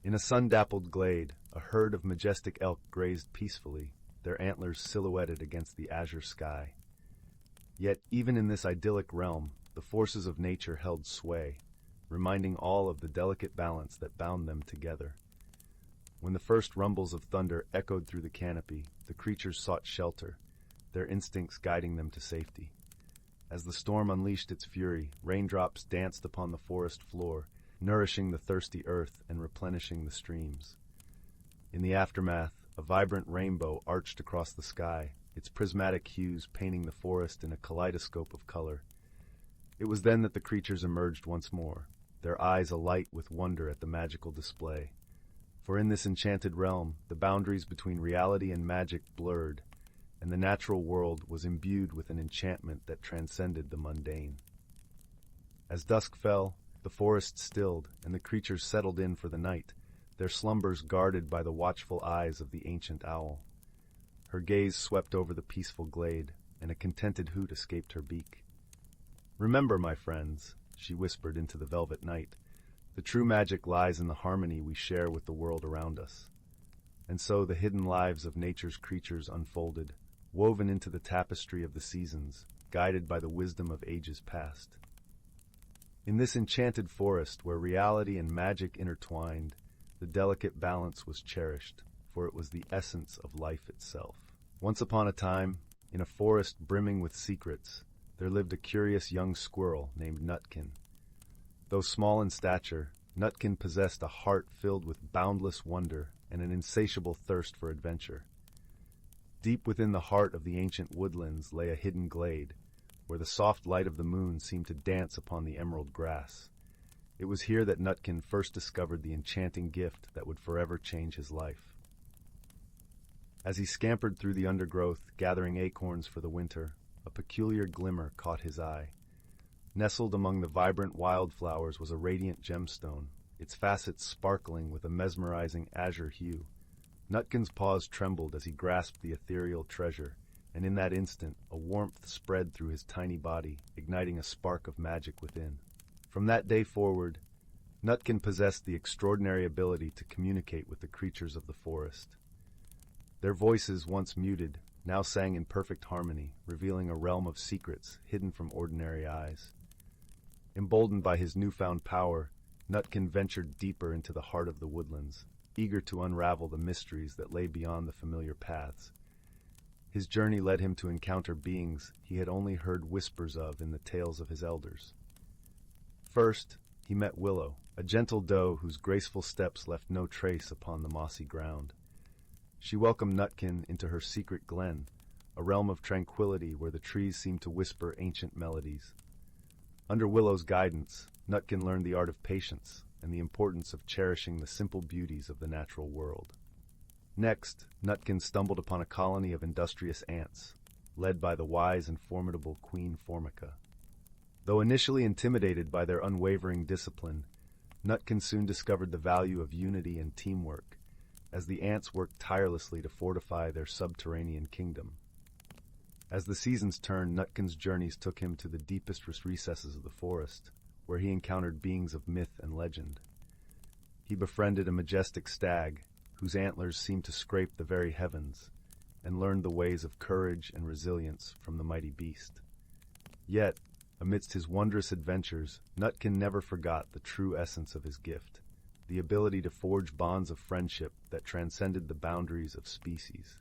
S1: In a sun-dappled glade, a herd of majestic elk grazed peacefully, their antlers silhouetted against the azure sky. Yet, even in this idyllic realm, the forces of nature held sway, reminding all of the delicate balance that bound them together. When the first rumbles of thunder echoed through the canopy, the creatures sought shelter, their instincts guiding them to safety. As the storm unleashed its fury, raindrops danced upon the forest floor, nourishing the thirsty earth and replenishing the streams. In the aftermath, a vibrant rainbow arched across the sky, its prismatic hues painting the forest in a kaleidoscope of color. It was then that the creatures emerged once more, their eyes alight with wonder at the magical display. For in this enchanted realm, the boundaries between reality and magic blurred, and the natural world was imbued with an enchantment that transcended the mundane. As dusk fell, the forest stilled, and the creatures settled in for the night, their slumbers guarded by the watchful eyes of the ancient owl. Her gaze swept over the peaceful glade, and a contented hoot escaped her beak. "Remember, my friends," she whispered into the velvet night, "the true magic lies in the harmony we share with the world around us." And so the hidden lives of nature's creatures unfolded, woven into the tapestry of the seasons, guided by the wisdom of ages past. In this enchanted forest where reality and magic intertwined, the delicate balance was cherished, for it was the essence of life itself. Once upon a time, in a forest brimming with secrets, there lived a curious young squirrel named Nutkin. Though small in stature, Nutkin possessed a heart filled with boundless wonder and an insatiable thirst for adventure. Deep within the heart of the ancient woodlands lay a hidden glade, where the soft light of the moon seemed to dance upon the emerald grass. It was here that Nutkin first discovered the enchanting gift that would forever change his life. As he scampered through the undergrowth, gathering acorns for the winter, a peculiar glimmer caught his eye. Nestled among the vibrant wildflowers was a radiant gemstone, its facets sparkling with a mesmerizing azure hue. Nutkin's paws trembled as he grasped the ethereal treasure, and in that instant a warmth spread through his tiny body, igniting a spark of magic within. From that day forward, Nutkin possessed the extraordinary ability to communicate with the creatures of the forest. Their voices, once muted, now sang in perfect harmony, revealing a realm of secrets hidden from ordinary eyes. Emboldened by his newfound power, Nutkin ventured deeper into the heart of the woodlands, eager to unravel the mysteries that lay beyond the familiar paths. His journey led him to encounter beings he had only heard whispers of in the tales of his elders. First, he met Willow, a gentle doe whose graceful steps left no trace upon the mossy ground. She welcomed Nutkin into her secret glen, a realm of tranquility where the trees seemed to whisper ancient melodies. Under Willow's guidance, Nutkin learned the art of patience and the importance of cherishing the simple beauties of the natural world. Next, Nutkin stumbled upon a colony of industrious ants, led by the wise and formidable Queen Formica. Though initially intimidated by their unwavering discipline, Nutkin soon discovered the value of unity and teamwork, as the ants worked tirelessly to fortify their subterranean kingdom. As the seasons turned, Nutkin's journeys took him to the deepest recesses of the forest, where he encountered beings of myth and legend. He befriended a majestic stag, whose antlers seemed to scrape the very heavens, and learned the ways of courage and resilience from the mighty beast. Yet, amidst his wondrous adventures, Nutkin never forgot the true essence of his gift, the ability to forge bonds of friendship that transcended the boundaries of species.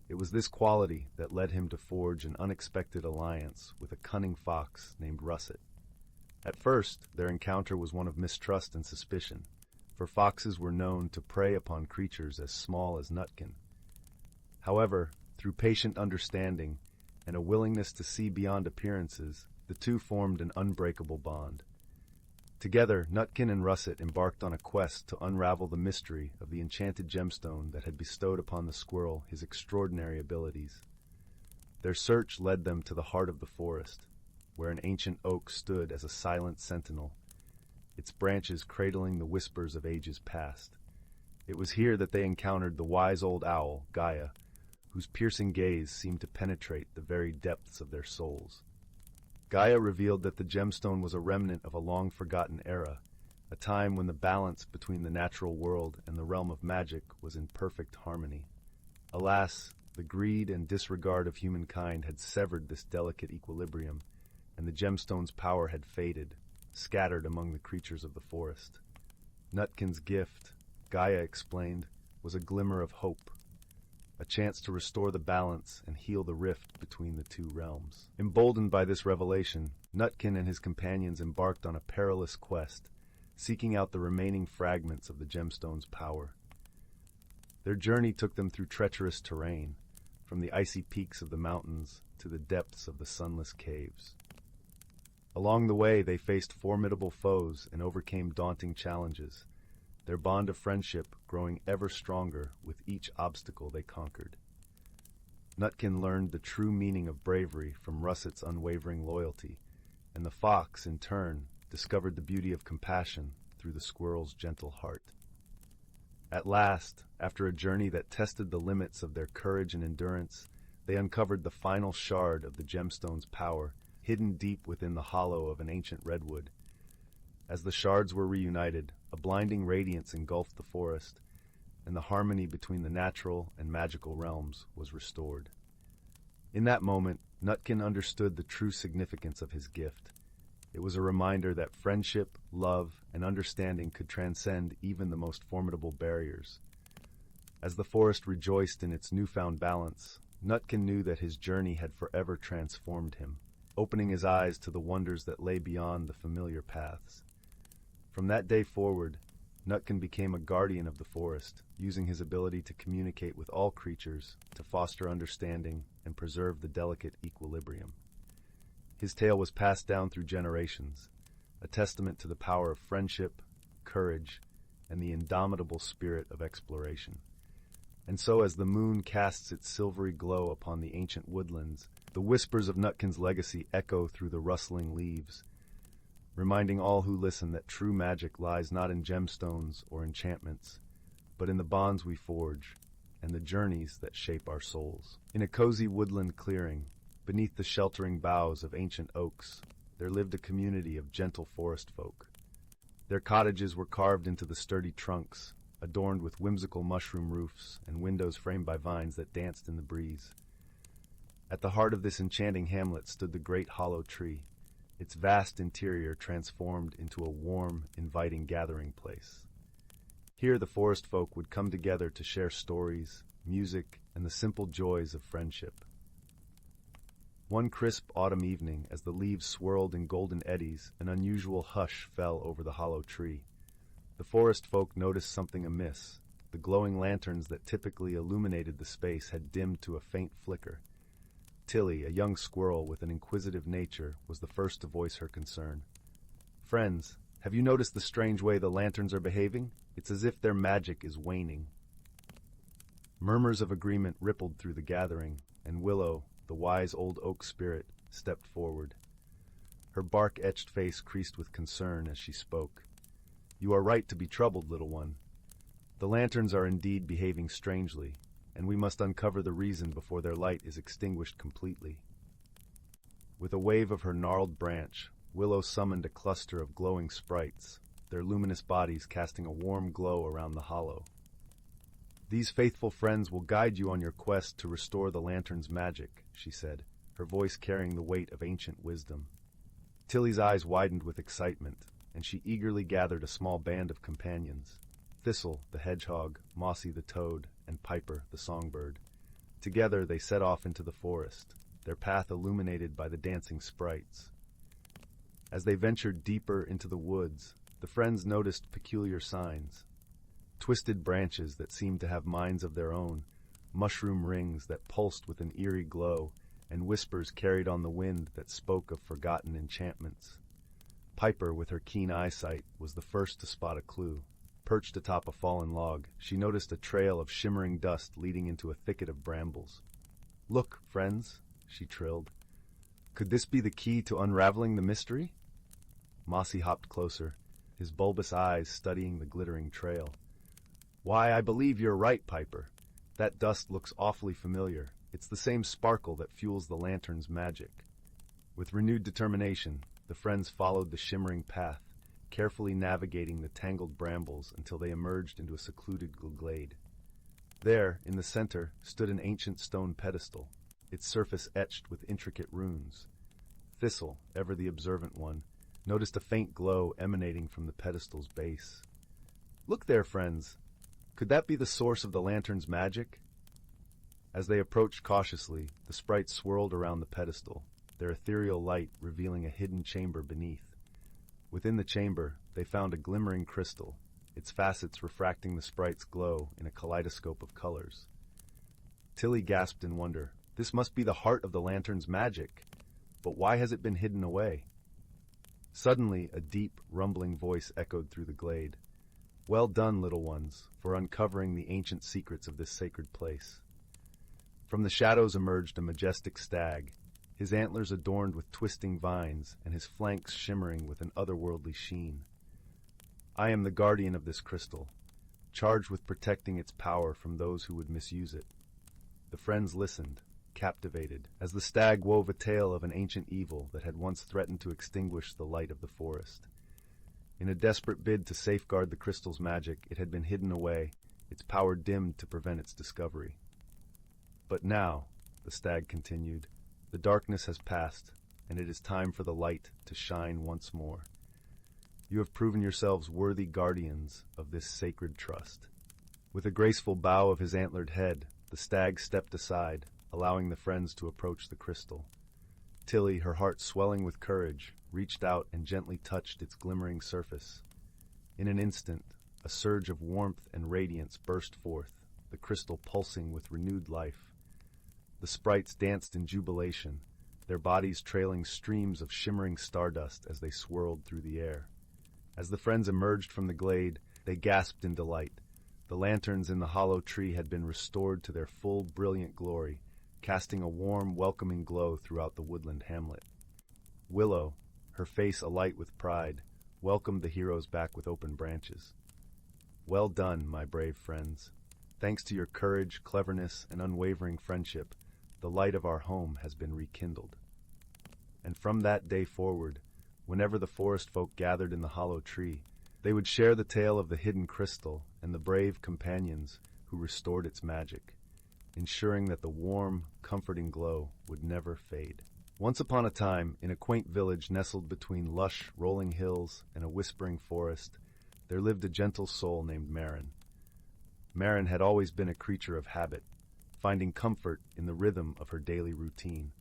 S1: It was this quality that led him to forge an unexpected alliance with a cunning fox named Russet. At first, their encounter was one of mistrust and suspicion, for foxes were known to prey upon creatures as small as Nutkin. However, through patient understanding and a willingness to see beyond appearances, the two formed an unbreakable bond. Together, Nutkin and Russet embarked on a quest to unravel the mystery of the enchanted gemstone that had bestowed upon the squirrel his extraordinary abilities. Their search led them to the heart of the forest, where an ancient oak stood as a silent sentinel, its branches cradling the whispers of ages past. It was here that they encountered the wise old owl, Gaia, whose piercing gaze seemed to penetrate the very depths of their souls. Gaia revealed that the gemstone was a remnant of a long-forgotten era, a time when the balance between the natural world and the realm of magic was in perfect harmony. Alas, the greed and disregard of humankind had severed this delicate equilibrium, and the gemstone's power had faded, scattered among the creatures of the forest. Nutkin's gift, Gaia explained, was a glimmer of hope, a chance to restore the balance and heal the rift between the two realms. Emboldened by this revelation, Nutkin and his companions embarked on a perilous quest, seeking out the remaining fragments of the gemstone's power. Their journey took them through treacherous terrain, from the icy peaks of the mountains to the depths of the sunless caves. Along the way, they faced formidable foes and overcame daunting challenges, their bond of friendship growing ever stronger with each obstacle they conquered. Nutkin learned the true meaning of bravery from Russet's unwavering loyalty, and the fox, in turn, discovered the beauty of compassion through the squirrel's gentle heart. At last, after a journey that tested the limits of their courage and endurance, they uncovered the final shard of the gemstone's power, hidden deep within the hollow of an ancient redwood. As the shards were reunited, a blinding radiance engulfed the forest, and the harmony between the natural and magical realms was restored. In that moment, Nutkin understood the true significance of his gift. It was a reminder that friendship, love, and understanding could transcend even the most formidable barriers. As the forest rejoiced in its newfound balance, Nutkin knew that his journey had forever transformed him, opening his eyes to the wonders that lay beyond the familiar paths. From that day forward, Nutkin became a guardian of the forest, using his ability to communicate with all creatures to foster understanding and preserve the delicate equilibrium. His tale was passed down through generations, a testament to the power of friendship, courage, and the indomitable spirit of exploration. And so as the moon casts its silvery glow upon the ancient woodlands, the whispers of Nutkin's legacy echo through the rustling leaves, reminding all who listen that true magic lies not in gemstones or enchantments, but in the bonds we forge and the journeys that shape our souls. In a cozy woodland clearing, beneath the sheltering boughs of ancient oaks, there lived a community of gentle forest folk. Their cottages were carved into the sturdy trunks, adorned with whimsical mushroom roofs and windows framed by vines that danced in the breeze. At the heart of this enchanting hamlet stood the great hollow tree, its vast interior transformed into a warm, inviting gathering place. Here the forest folk would come together to share stories, music, and the simple joys of friendship. One crisp autumn evening, as the leaves swirled in golden eddies, an unusual hush fell over the hollow tree. The forest folk noticed something amiss. The glowing lanterns that typically illuminated the space had dimmed to a faint flicker. Tilly, a young squirrel with an inquisitive nature, was the first to voice her concern. "Friends, have you noticed the strange way the lanterns are behaving? It's as if their magic is waning." Murmurs of agreement rippled through the gathering, and Willow, the wise old oak spirit, stepped forward. Her bark-etched face creased with concern as she spoke. "You are right to be troubled, little one. The lanterns are indeed behaving strangely, and we must uncover the reason before their light is extinguished completely." With a wave of her gnarled branch, Willow summoned a cluster of glowing sprites, their luminous bodies casting a warm glow around the hollow. "These faithful friends will guide you on your quest to restore the lantern's magic," she said, her voice carrying the weight of ancient wisdom. Tilly's eyes widened with excitement, and she eagerly gathered a small band of companions: Thistle, the hedgehog, Mossy the toad, and Piper, the songbird. Together they set off into the forest, their path illuminated by the dancing sprites. As they ventured deeper into the woods, the friends noticed peculiar signs: twisted branches that seemed to have minds of their own, mushroom rings that pulsed with an eerie glow, and whispers carried on the wind that spoke of forgotten enchantments. Piper, with her keen eyesight, was the first to spot a clue. Perched atop a fallen log, she noticed a trail of shimmering dust leading into a thicket of brambles. "Look, friends," she trilled. "Could this be the key to unraveling the mystery?" Mossy hopped closer, his bulbous eyes studying the glittering trail. "Why, I believe you're right, Piper. That dust looks awfully familiar. It's the same sparkle that fuels the lantern's magic." With renewed determination, the friends followed the shimmering path, carefully navigating the tangled brambles until they emerged into a secluded glade. There, in the center, stood an ancient stone pedestal, its surface etched with intricate runes. Thistle, ever the observant one, noticed a faint glow emanating from the pedestal's base. "Look there, friends! Could that be the source of the lantern's magic?" As they approached cautiously, the sprites swirled around the pedestal, their ethereal light revealing a hidden chamber beneath. Within the chamber, they found a glimmering crystal, its facets refracting the sprite's glow in a kaleidoscope of colors. Tilly gasped in wonder. This must be the heart of the lantern's magic. But why has it been hidden away? Suddenly, a deep, rumbling voice echoed through the glade. "Well done, little ones, for uncovering the ancient secrets of this sacred place." From the shadows emerged a majestic stag, his antlers adorned with twisting vines and his flanks shimmering with an otherworldly sheen. "I am the guardian of this crystal, charged with protecting its power from those who would misuse it." The friends listened, captivated, as the stag wove a tale of an ancient evil that had once threatened to extinguish the light of the forest. In a desperate bid to safeguard the crystal's magic, it had been hidden away, its power dimmed to prevent its discovery. "But now," the stag continued, "the darkness has passed, and it is time for the light to shine once more. You have proven yourselves worthy guardians of this sacred trust." With a graceful bow of his antlered head, the stag stepped aside, allowing the friends to approach the crystal. Tilly, her heart swelling with courage, reached out and gently touched its glimmering surface. In an instant, a surge of warmth and radiance burst forth, the crystal pulsing with renewed life. The sprites danced in jubilation, their bodies trailing streams of shimmering stardust as they swirled through the air. As the friends emerged from the glade, they gasped in delight. The lanterns in the hollow tree had been restored to their full, brilliant glory, casting a warm, welcoming glow throughout the woodland hamlet. Willow, her face alight with pride, welcomed the heroes back with open branches. "Well done, my brave friends. Thanks to your courage, cleverness, and unwavering friendship, the light of our home has been rekindled." And from that day forward, whenever the forest folk gathered in the hollow tree, They would share the tale of the hidden crystal and the brave companions who restored its magic, ensuring that the warm, comforting glow would never fade. Once upon a time, in a quaint village nestled between lush, rolling hills and a whispering forest, there lived a gentle soul named Marin. Marin had always been a creature of habit, finding comfort in the rhythm of her daily routine.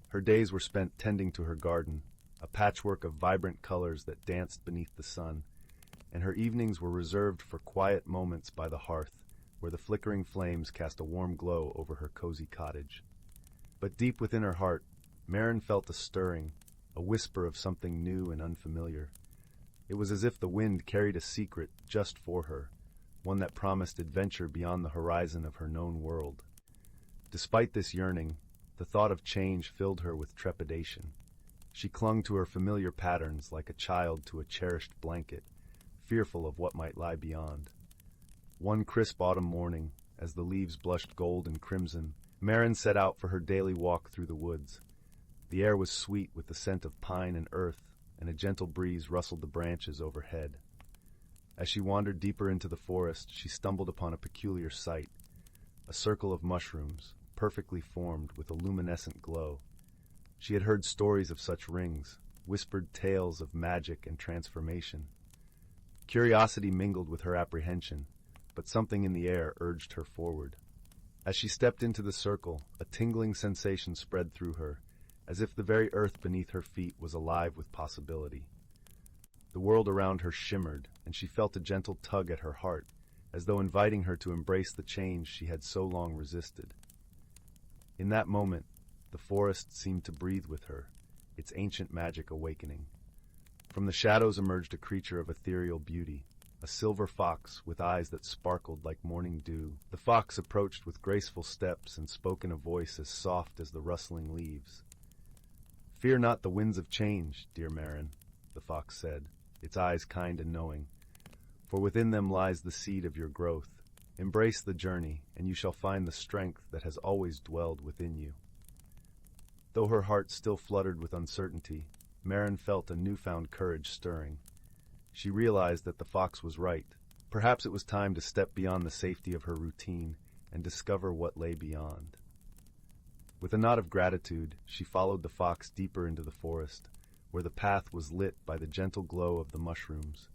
S1: Her days were spent tending to her garden, a patchwork of vibrant colors that danced beneath the sun, and her evenings were reserved for quiet moments by the hearth, where the flickering flames cast a warm glow over her cozy cottage. But deep within her heart, Marin felt a stirring, a whisper of something new and unfamiliar. It was as if the wind carried a secret just for her, one that promised adventure beyond the horizon of her known world. Despite this yearning, the thought of change filled her with trepidation. She clung to her familiar patterns like a child to a cherished blanket, fearful of what might lie beyond. One crisp autumn morning, as the leaves blushed gold and crimson, Marin set out for her daily walk through the woods. The air was sweet with the scent of pine and earth, and a gentle breeze rustled the branches overhead. As she wandered deeper into the forest, she stumbled upon a peculiar sight, a circle of mushrooms, perfectly formed with a luminescent glow. She had heard stories of such rings, whispered tales of magic and transformation. Curiosity mingled with her apprehension, but something in the air urged her forward. As she stepped into the circle, a tingling sensation spread through her, as if the very earth beneath her feet was alive with possibility. The world around her shimmered, and she felt a gentle tug at her heart, as though inviting her to embrace the change she had so long resisted. In that moment, the forest seemed to breathe with her, its ancient magic awakening. From the shadows emerged a creature of ethereal beauty, a silver fox with eyes that sparkled like morning dew. The fox approached with graceful steps and spoke in a voice as soft as the rustling leaves. "Fear not the winds of change, dear Marin," the fox said, its eyes kind and knowing, "for within them lies the seed of your growth. Embrace the journey, and you shall find the strength that has always dwelled within you." Though her heart still fluttered with uncertainty, Marin felt a newfound courage stirring. She realized that the fox was right. Perhaps it was time to step beyond the safety of her routine and discover what lay beyond. With a nod of gratitude, she followed the fox deeper into the forest, where the path was lit by the gentle glow of the mushrooms.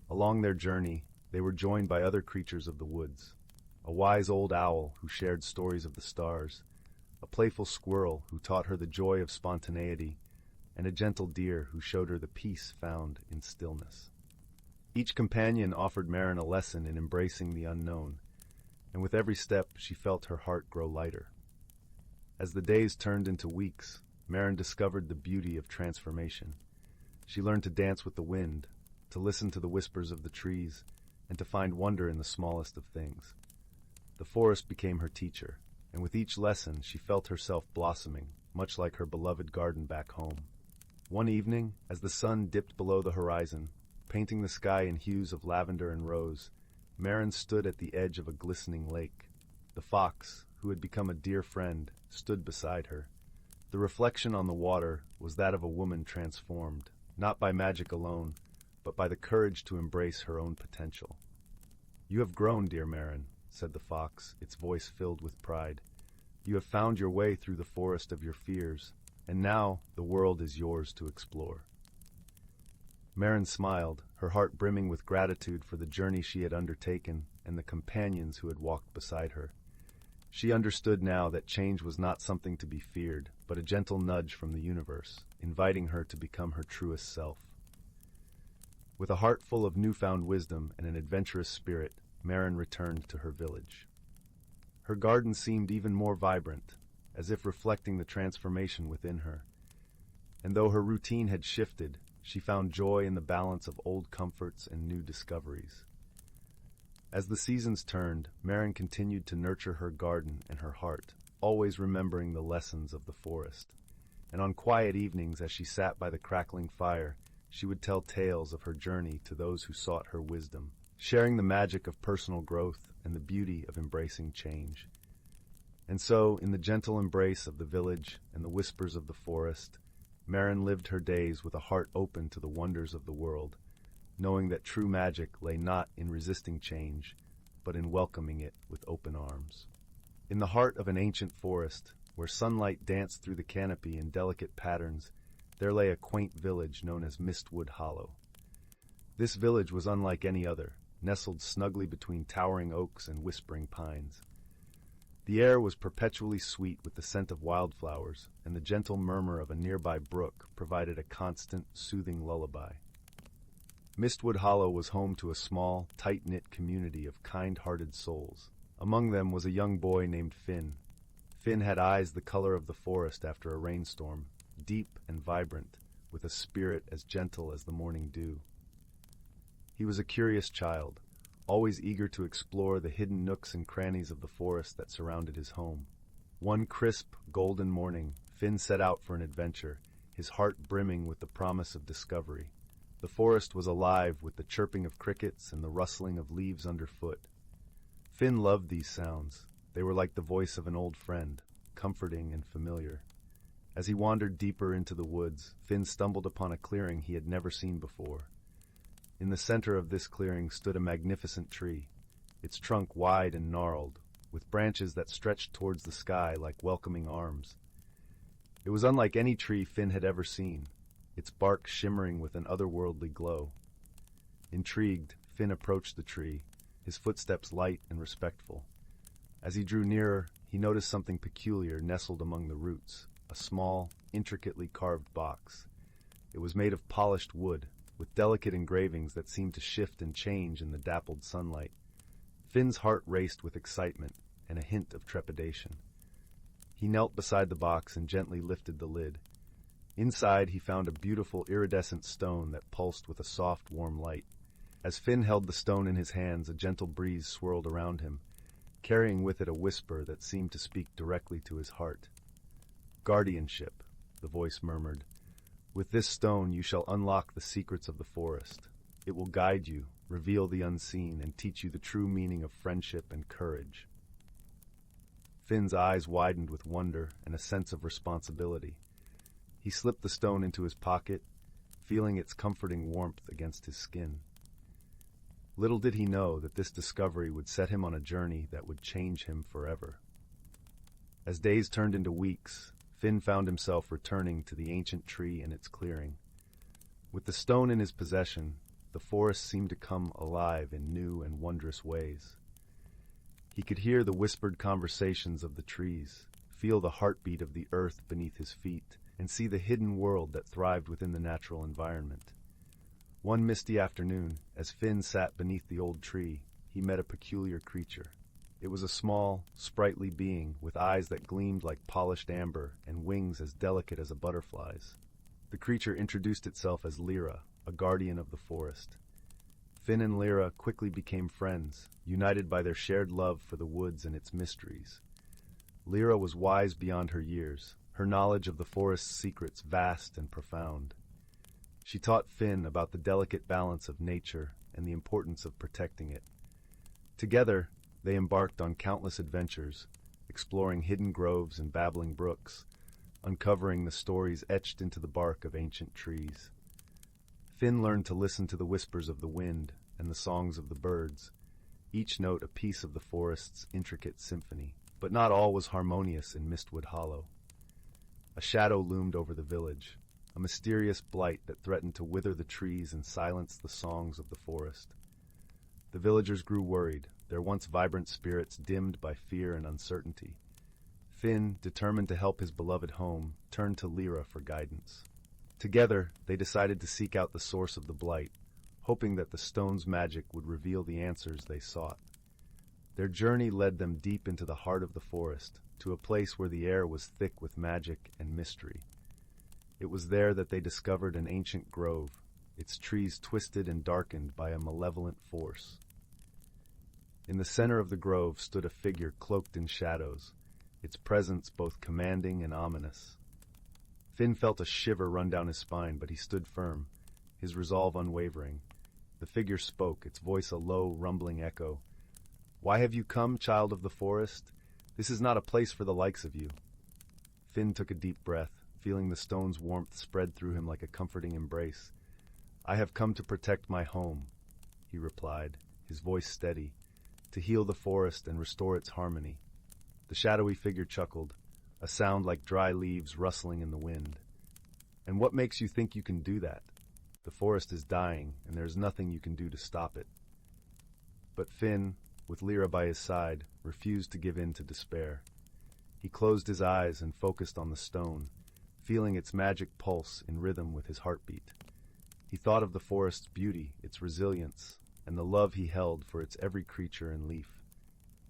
S1: Along their journey, they were joined by other creatures of the woods, a wise old owl who shared stories of the stars, a playful squirrel who taught her the joy of spontaneity, and a gentle deer who showed her the peace found in stillness. Each companion offered Marin a lesson in embracing the unknown, and with every step she felt her heart grow lighter. As the days turned into weeks, Marin discovered the beauty of transformation. She learned to dance with the wind, to listen to the whispers of the trees, and to find wonder in the smallest of things. The forest became her teacher, and with each lesson she felt herself blossoming, much like her beloved garden back home. One evening, as the sun dipped below the horizon, painting the sky in hues of lavender and rose, Marin stood at the edge of a glistening lake. The fox, who had become a dear friend, stood beside her. The reflection on the water was that of a woman transformed, not by magic alone, but by the courage to embrace her own potential. "You have grown, dear Marin," said the fox, its voice filled with pride. "You have found your way through the forest of your fears, and now the world is yours to explore." Marin smiled, her heart brimming with gratitude for the journey she had undertaken and the companions who had walked beside her. She understood now that change was not something to be feared, but a gentle nudge from the universe, inviting her to become her truest self. With a heart full of newfound wisdom and an adventurous spirit, Marin returned to her village. Her garden seemed even more vibrant, as if reflecting the transformation within her. And though her routine had shifted, she found joy in the balance of old comforts and new discoveries. As the seasons turned, Marin continued to nurture her garden and her heart, always remembering the lessons of the forest. And on quiet evenings, as she sat by the crackling fire, she would tell tales of her journey to those who sought her wisdom, sharing the magic of personal growth and the beauty of embracing change. And so, in the gentle embrace of the village and the whispers of the forest, Marin lived her days with a heart open to the wonders of the world, knowing that true magic lay not in resisting change, but in welcoming it with open arms. In the heart of an ancient forest, where sunlight danced through the canopy in delicate patterns, there lay a quaint village known as Mistwood Hollow. This village was unlike any other, nestled snugly between towering oaks and whispering pines. The air was perpetually sweet with the scent of wildflowers, and the gentle murmur of a nearby brook provided a constant, soothing lullaby. Mistwood Hollow was home to a small, tight-knit community of kind-hearted souls. Among them was a young boy named Finn. Finn had eyes the color of the forest after a rainstorm, deep and vibrant, with a spirit as gentle as the morning dew. He was a curious child, always eager to explore the hidden nooks and crannies of the forest that surrounded his home. One crisp, golden morning, Finn set out for an adventure, his heart brimming with the promise of discovery. The forest was alive with the chirping of crickets and the rustling of leaves underfoot. Finn loved these sounds. They were like the voice of an old friend, comforting and familiar. As he wandered deeper into the woods, Finn stumbled upon a clearing he had never seen before. In the center of this clearing stood a magnificent tree, its trunk wide and gnarled, with branches that stretched towards the sky like welcoming arms. It was unlike any tree Finn had ever seen, its bark shimmering with an otherworldly glow. Intrigued, Finn approached the tree, his footsteps light and respectful. As he drew nearer, he noticed something peculiar nestled among the roots, a small, intricately carved box. It was made of polished wood, with delicate engravings that seemed to shift and change in the dappled sunlight. Finn's heart raced with excitement and a hint of trepidation. He knelt beside the box and gently lifted the lid. Inside, he found a beautiful iridescent stone that pulsed with a soft, warm light. As Finn held the stone in his hands, a gentle breeze swirled around him, carrying with it a whisper that seemed to speak directly to his heart. "Guardianship," the voice murmured. "With this stone you shall unlock the secrets of the forest. It will guide you, reveal the unseen, and teach you the true meaning of friendship and courage." Finn's eyes widened with wonder and a sense of responsibility. He slipped the stone into his pocket, feeling its comforting warmth against his skin. Little did he know that this discovery would set him on a journey that would change him forever. As days turned into weeks, Finn found himself returning to the ancient tree and its clearing. With the stone in his possession, the forest seemed to come alive in new and wondrous ways. He could hear the whispered conversations of the trees, feel the heartbeat of the earth beneath his feet, and see the hidden world that thrived within the natural environment. One misty afternoon, as Finn sat beneath the old tree, he met a peculiar creature. It was a small, sprightly being with eyes that gleamed like polished amber and wings as delicate as a butterfly's. The creature introduced itself as Lyra, a guardian of the forest. Finn and Lyra quickly became friends, united by their shared love for the woods and its mysteries. Lyra was wise beyond her years, her knowledge of the forest's secrets vast and profound. She taught Finn about the delicate balance of nature and the importance of protecting it. Together, they embarked on countless adventures, exploring hidden groves and babbling brooks, uncovering the stories etched into the bark of ancient trees. Finn learned to listen to the whispers of the wind and the songs of the birds, each note a piece of the forest's intricate symphony. But not all was harmonious in Mistwood Hollow. A shadow loomed over the village, a mysterious blight that threatened to wither the trees and silence the songs of the forest. The villagers grew worried, their once vibrant spirits dimmed by fear and uncertainty. Finn, determined to help his beloved home, turned to Lyra for guidance. Together, they decided to seek out the source of the blight, hoping that the stone's magic would reveal the answers they sought. Their journey led them deep into the heart of the forest, to a place where the air was thick with magic and mystery. It was there that they discovered an ancient grove, its trees twisted and darkened by a malevolent force. In the center of the grove stood a figure cloaked in shadows, its presence both commanding and ominous. Finn felt a shiver run down his spine, but he stood firm, his resolve unwavering. The figure spoke, its voice a low, rumbling echo. "Why have you come, child of the forest? This is not a place for the likes of you." Finn took a deep breath, feeling the stone's warmth spread through him like a comforting embrace. "I have come to protect my home," he replied, his voice steady, "to heal the forest and restore its harmony." The shadowy figure chuckled, a sound like dry leaves rustling in the wind. "And what makes you think you can do that? The forest is dying, and there is nothing you can do to stop it." But Finn, with Lyra by his side, refused to give in to despair. He closed his eyes and focused on the stone, feeling its magic pulse in rhythm with his heartbeat. He thought of the forest's beauty, its resilience, and the love he held for its every creature and leaf.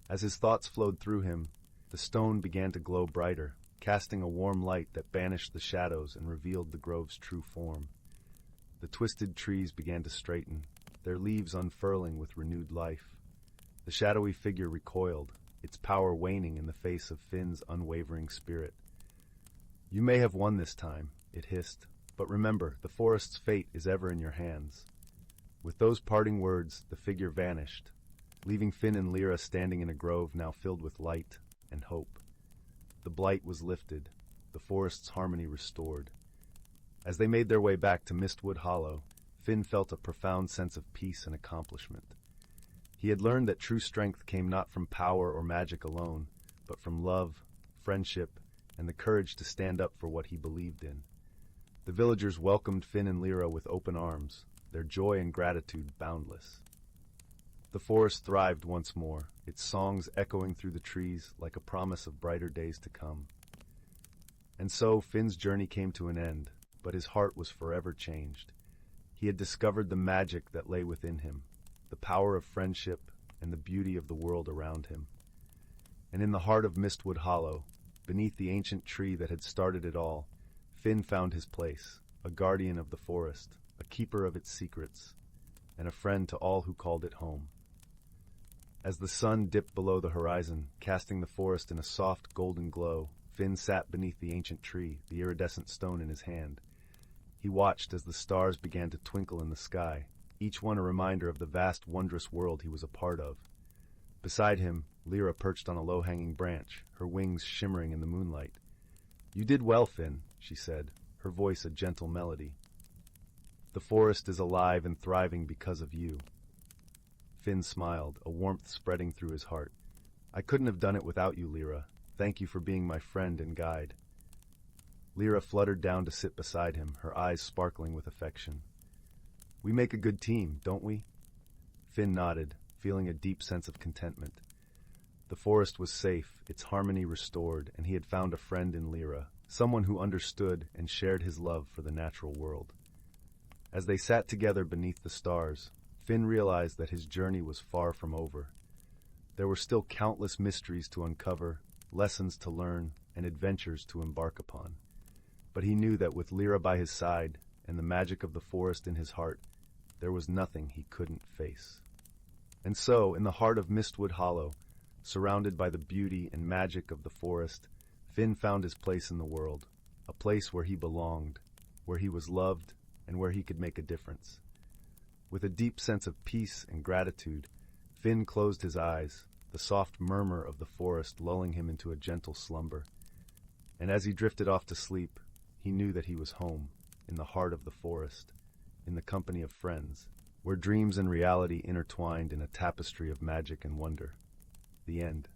S1: As his thoughts flowed through him, the stone began to glow brighter, casting a warm light that banished the shadows and revealed the grove's true form. The twisted trees began to straighten, their leaves unfurling with renewed life. The shadowy figure recoiled, its power waning in the face of Finn's unwavering spirit. "You may have won this time," it hissed, "but remember, the forest's fate is ever in your hands." With those parting words, the figure vanished, leaving Finn and Lyra standing in a grove now filled with light and hope. The blight was lifted, the forest's harmony restored. As they made their way back to Mistwood Hollow, Finn felt a profound sense of peace and accomplishment. He had learned that true strength came not from power or magic alone, but from love, friendship, and the courage to stand up for what he believed in. The villagers welcomed Finn and Lyra with open arms, their joy and gratitude boundless. The forest thrived once more, its songs echoing through the trees like a promise of brighter days to come. And so Finn's journey came to an end, but his heart was forever changed. He had discovered the magic that lay within him, the power of friendship, and the beauty of the world around him. And in the heart of Mistwood Hollow, beneath the ancient tree that had started it all, Finn found his place, a guardian of the forest, a keeper of its secrets, and a friend to all who called it home. As the sun dipped below the horizon, casting the forest in a soft golden glow, Finn sat beneath the ancient tree, the iridescent stone in his hand. He watched as the stars began to twinkle in the sky, each one a reminder of the vast, wondrous world he was a part of. Beside him, Lyra perched on a low-hanging branch, her wings shimmering in the moonlight. "You did well, Finn," she said, her voice a gentle melody. "The forest is alive and thriving because of you." Finn smiled, a warmth spreading through his heart. "I couldn't have done it without you, Lyra. Thank you for being my friend and guide." Lyra fluttered down to sit beside him, her eyes sparkling with affection. "We make a good team, don't we?" Finn nodded, feeling a deep sense of contentment. The forest was safe, its harmony restored, and he had found a friend in Lyra, someone who understood and shared his love for the natural world. As they sat together beneath the stars, Finn realized that his journey was far from over. There were still countless mysteries to uncover, lessons to learn, and adventures to embark upon. But he knew that with Lyra by his side and the magic of the forest in his heart, there was nothing he couldn't face. And so, in the heart of Mistwood Hollow, surrounded by the beauty and magic of the forest, Finn found his place in the world, a place where he belonged, where he was loved, and where he could make a difference. With a deep sense of peace and gratitude, Finn closed his eyes, the soft murmur of the forest lulling him into a gentle slumber. And as he drifted off to sleep, he knew that he was home, in the heart of the forest, in the company of friends, where dreams and reality intertwined in a tapestry of magic and wonder. The end.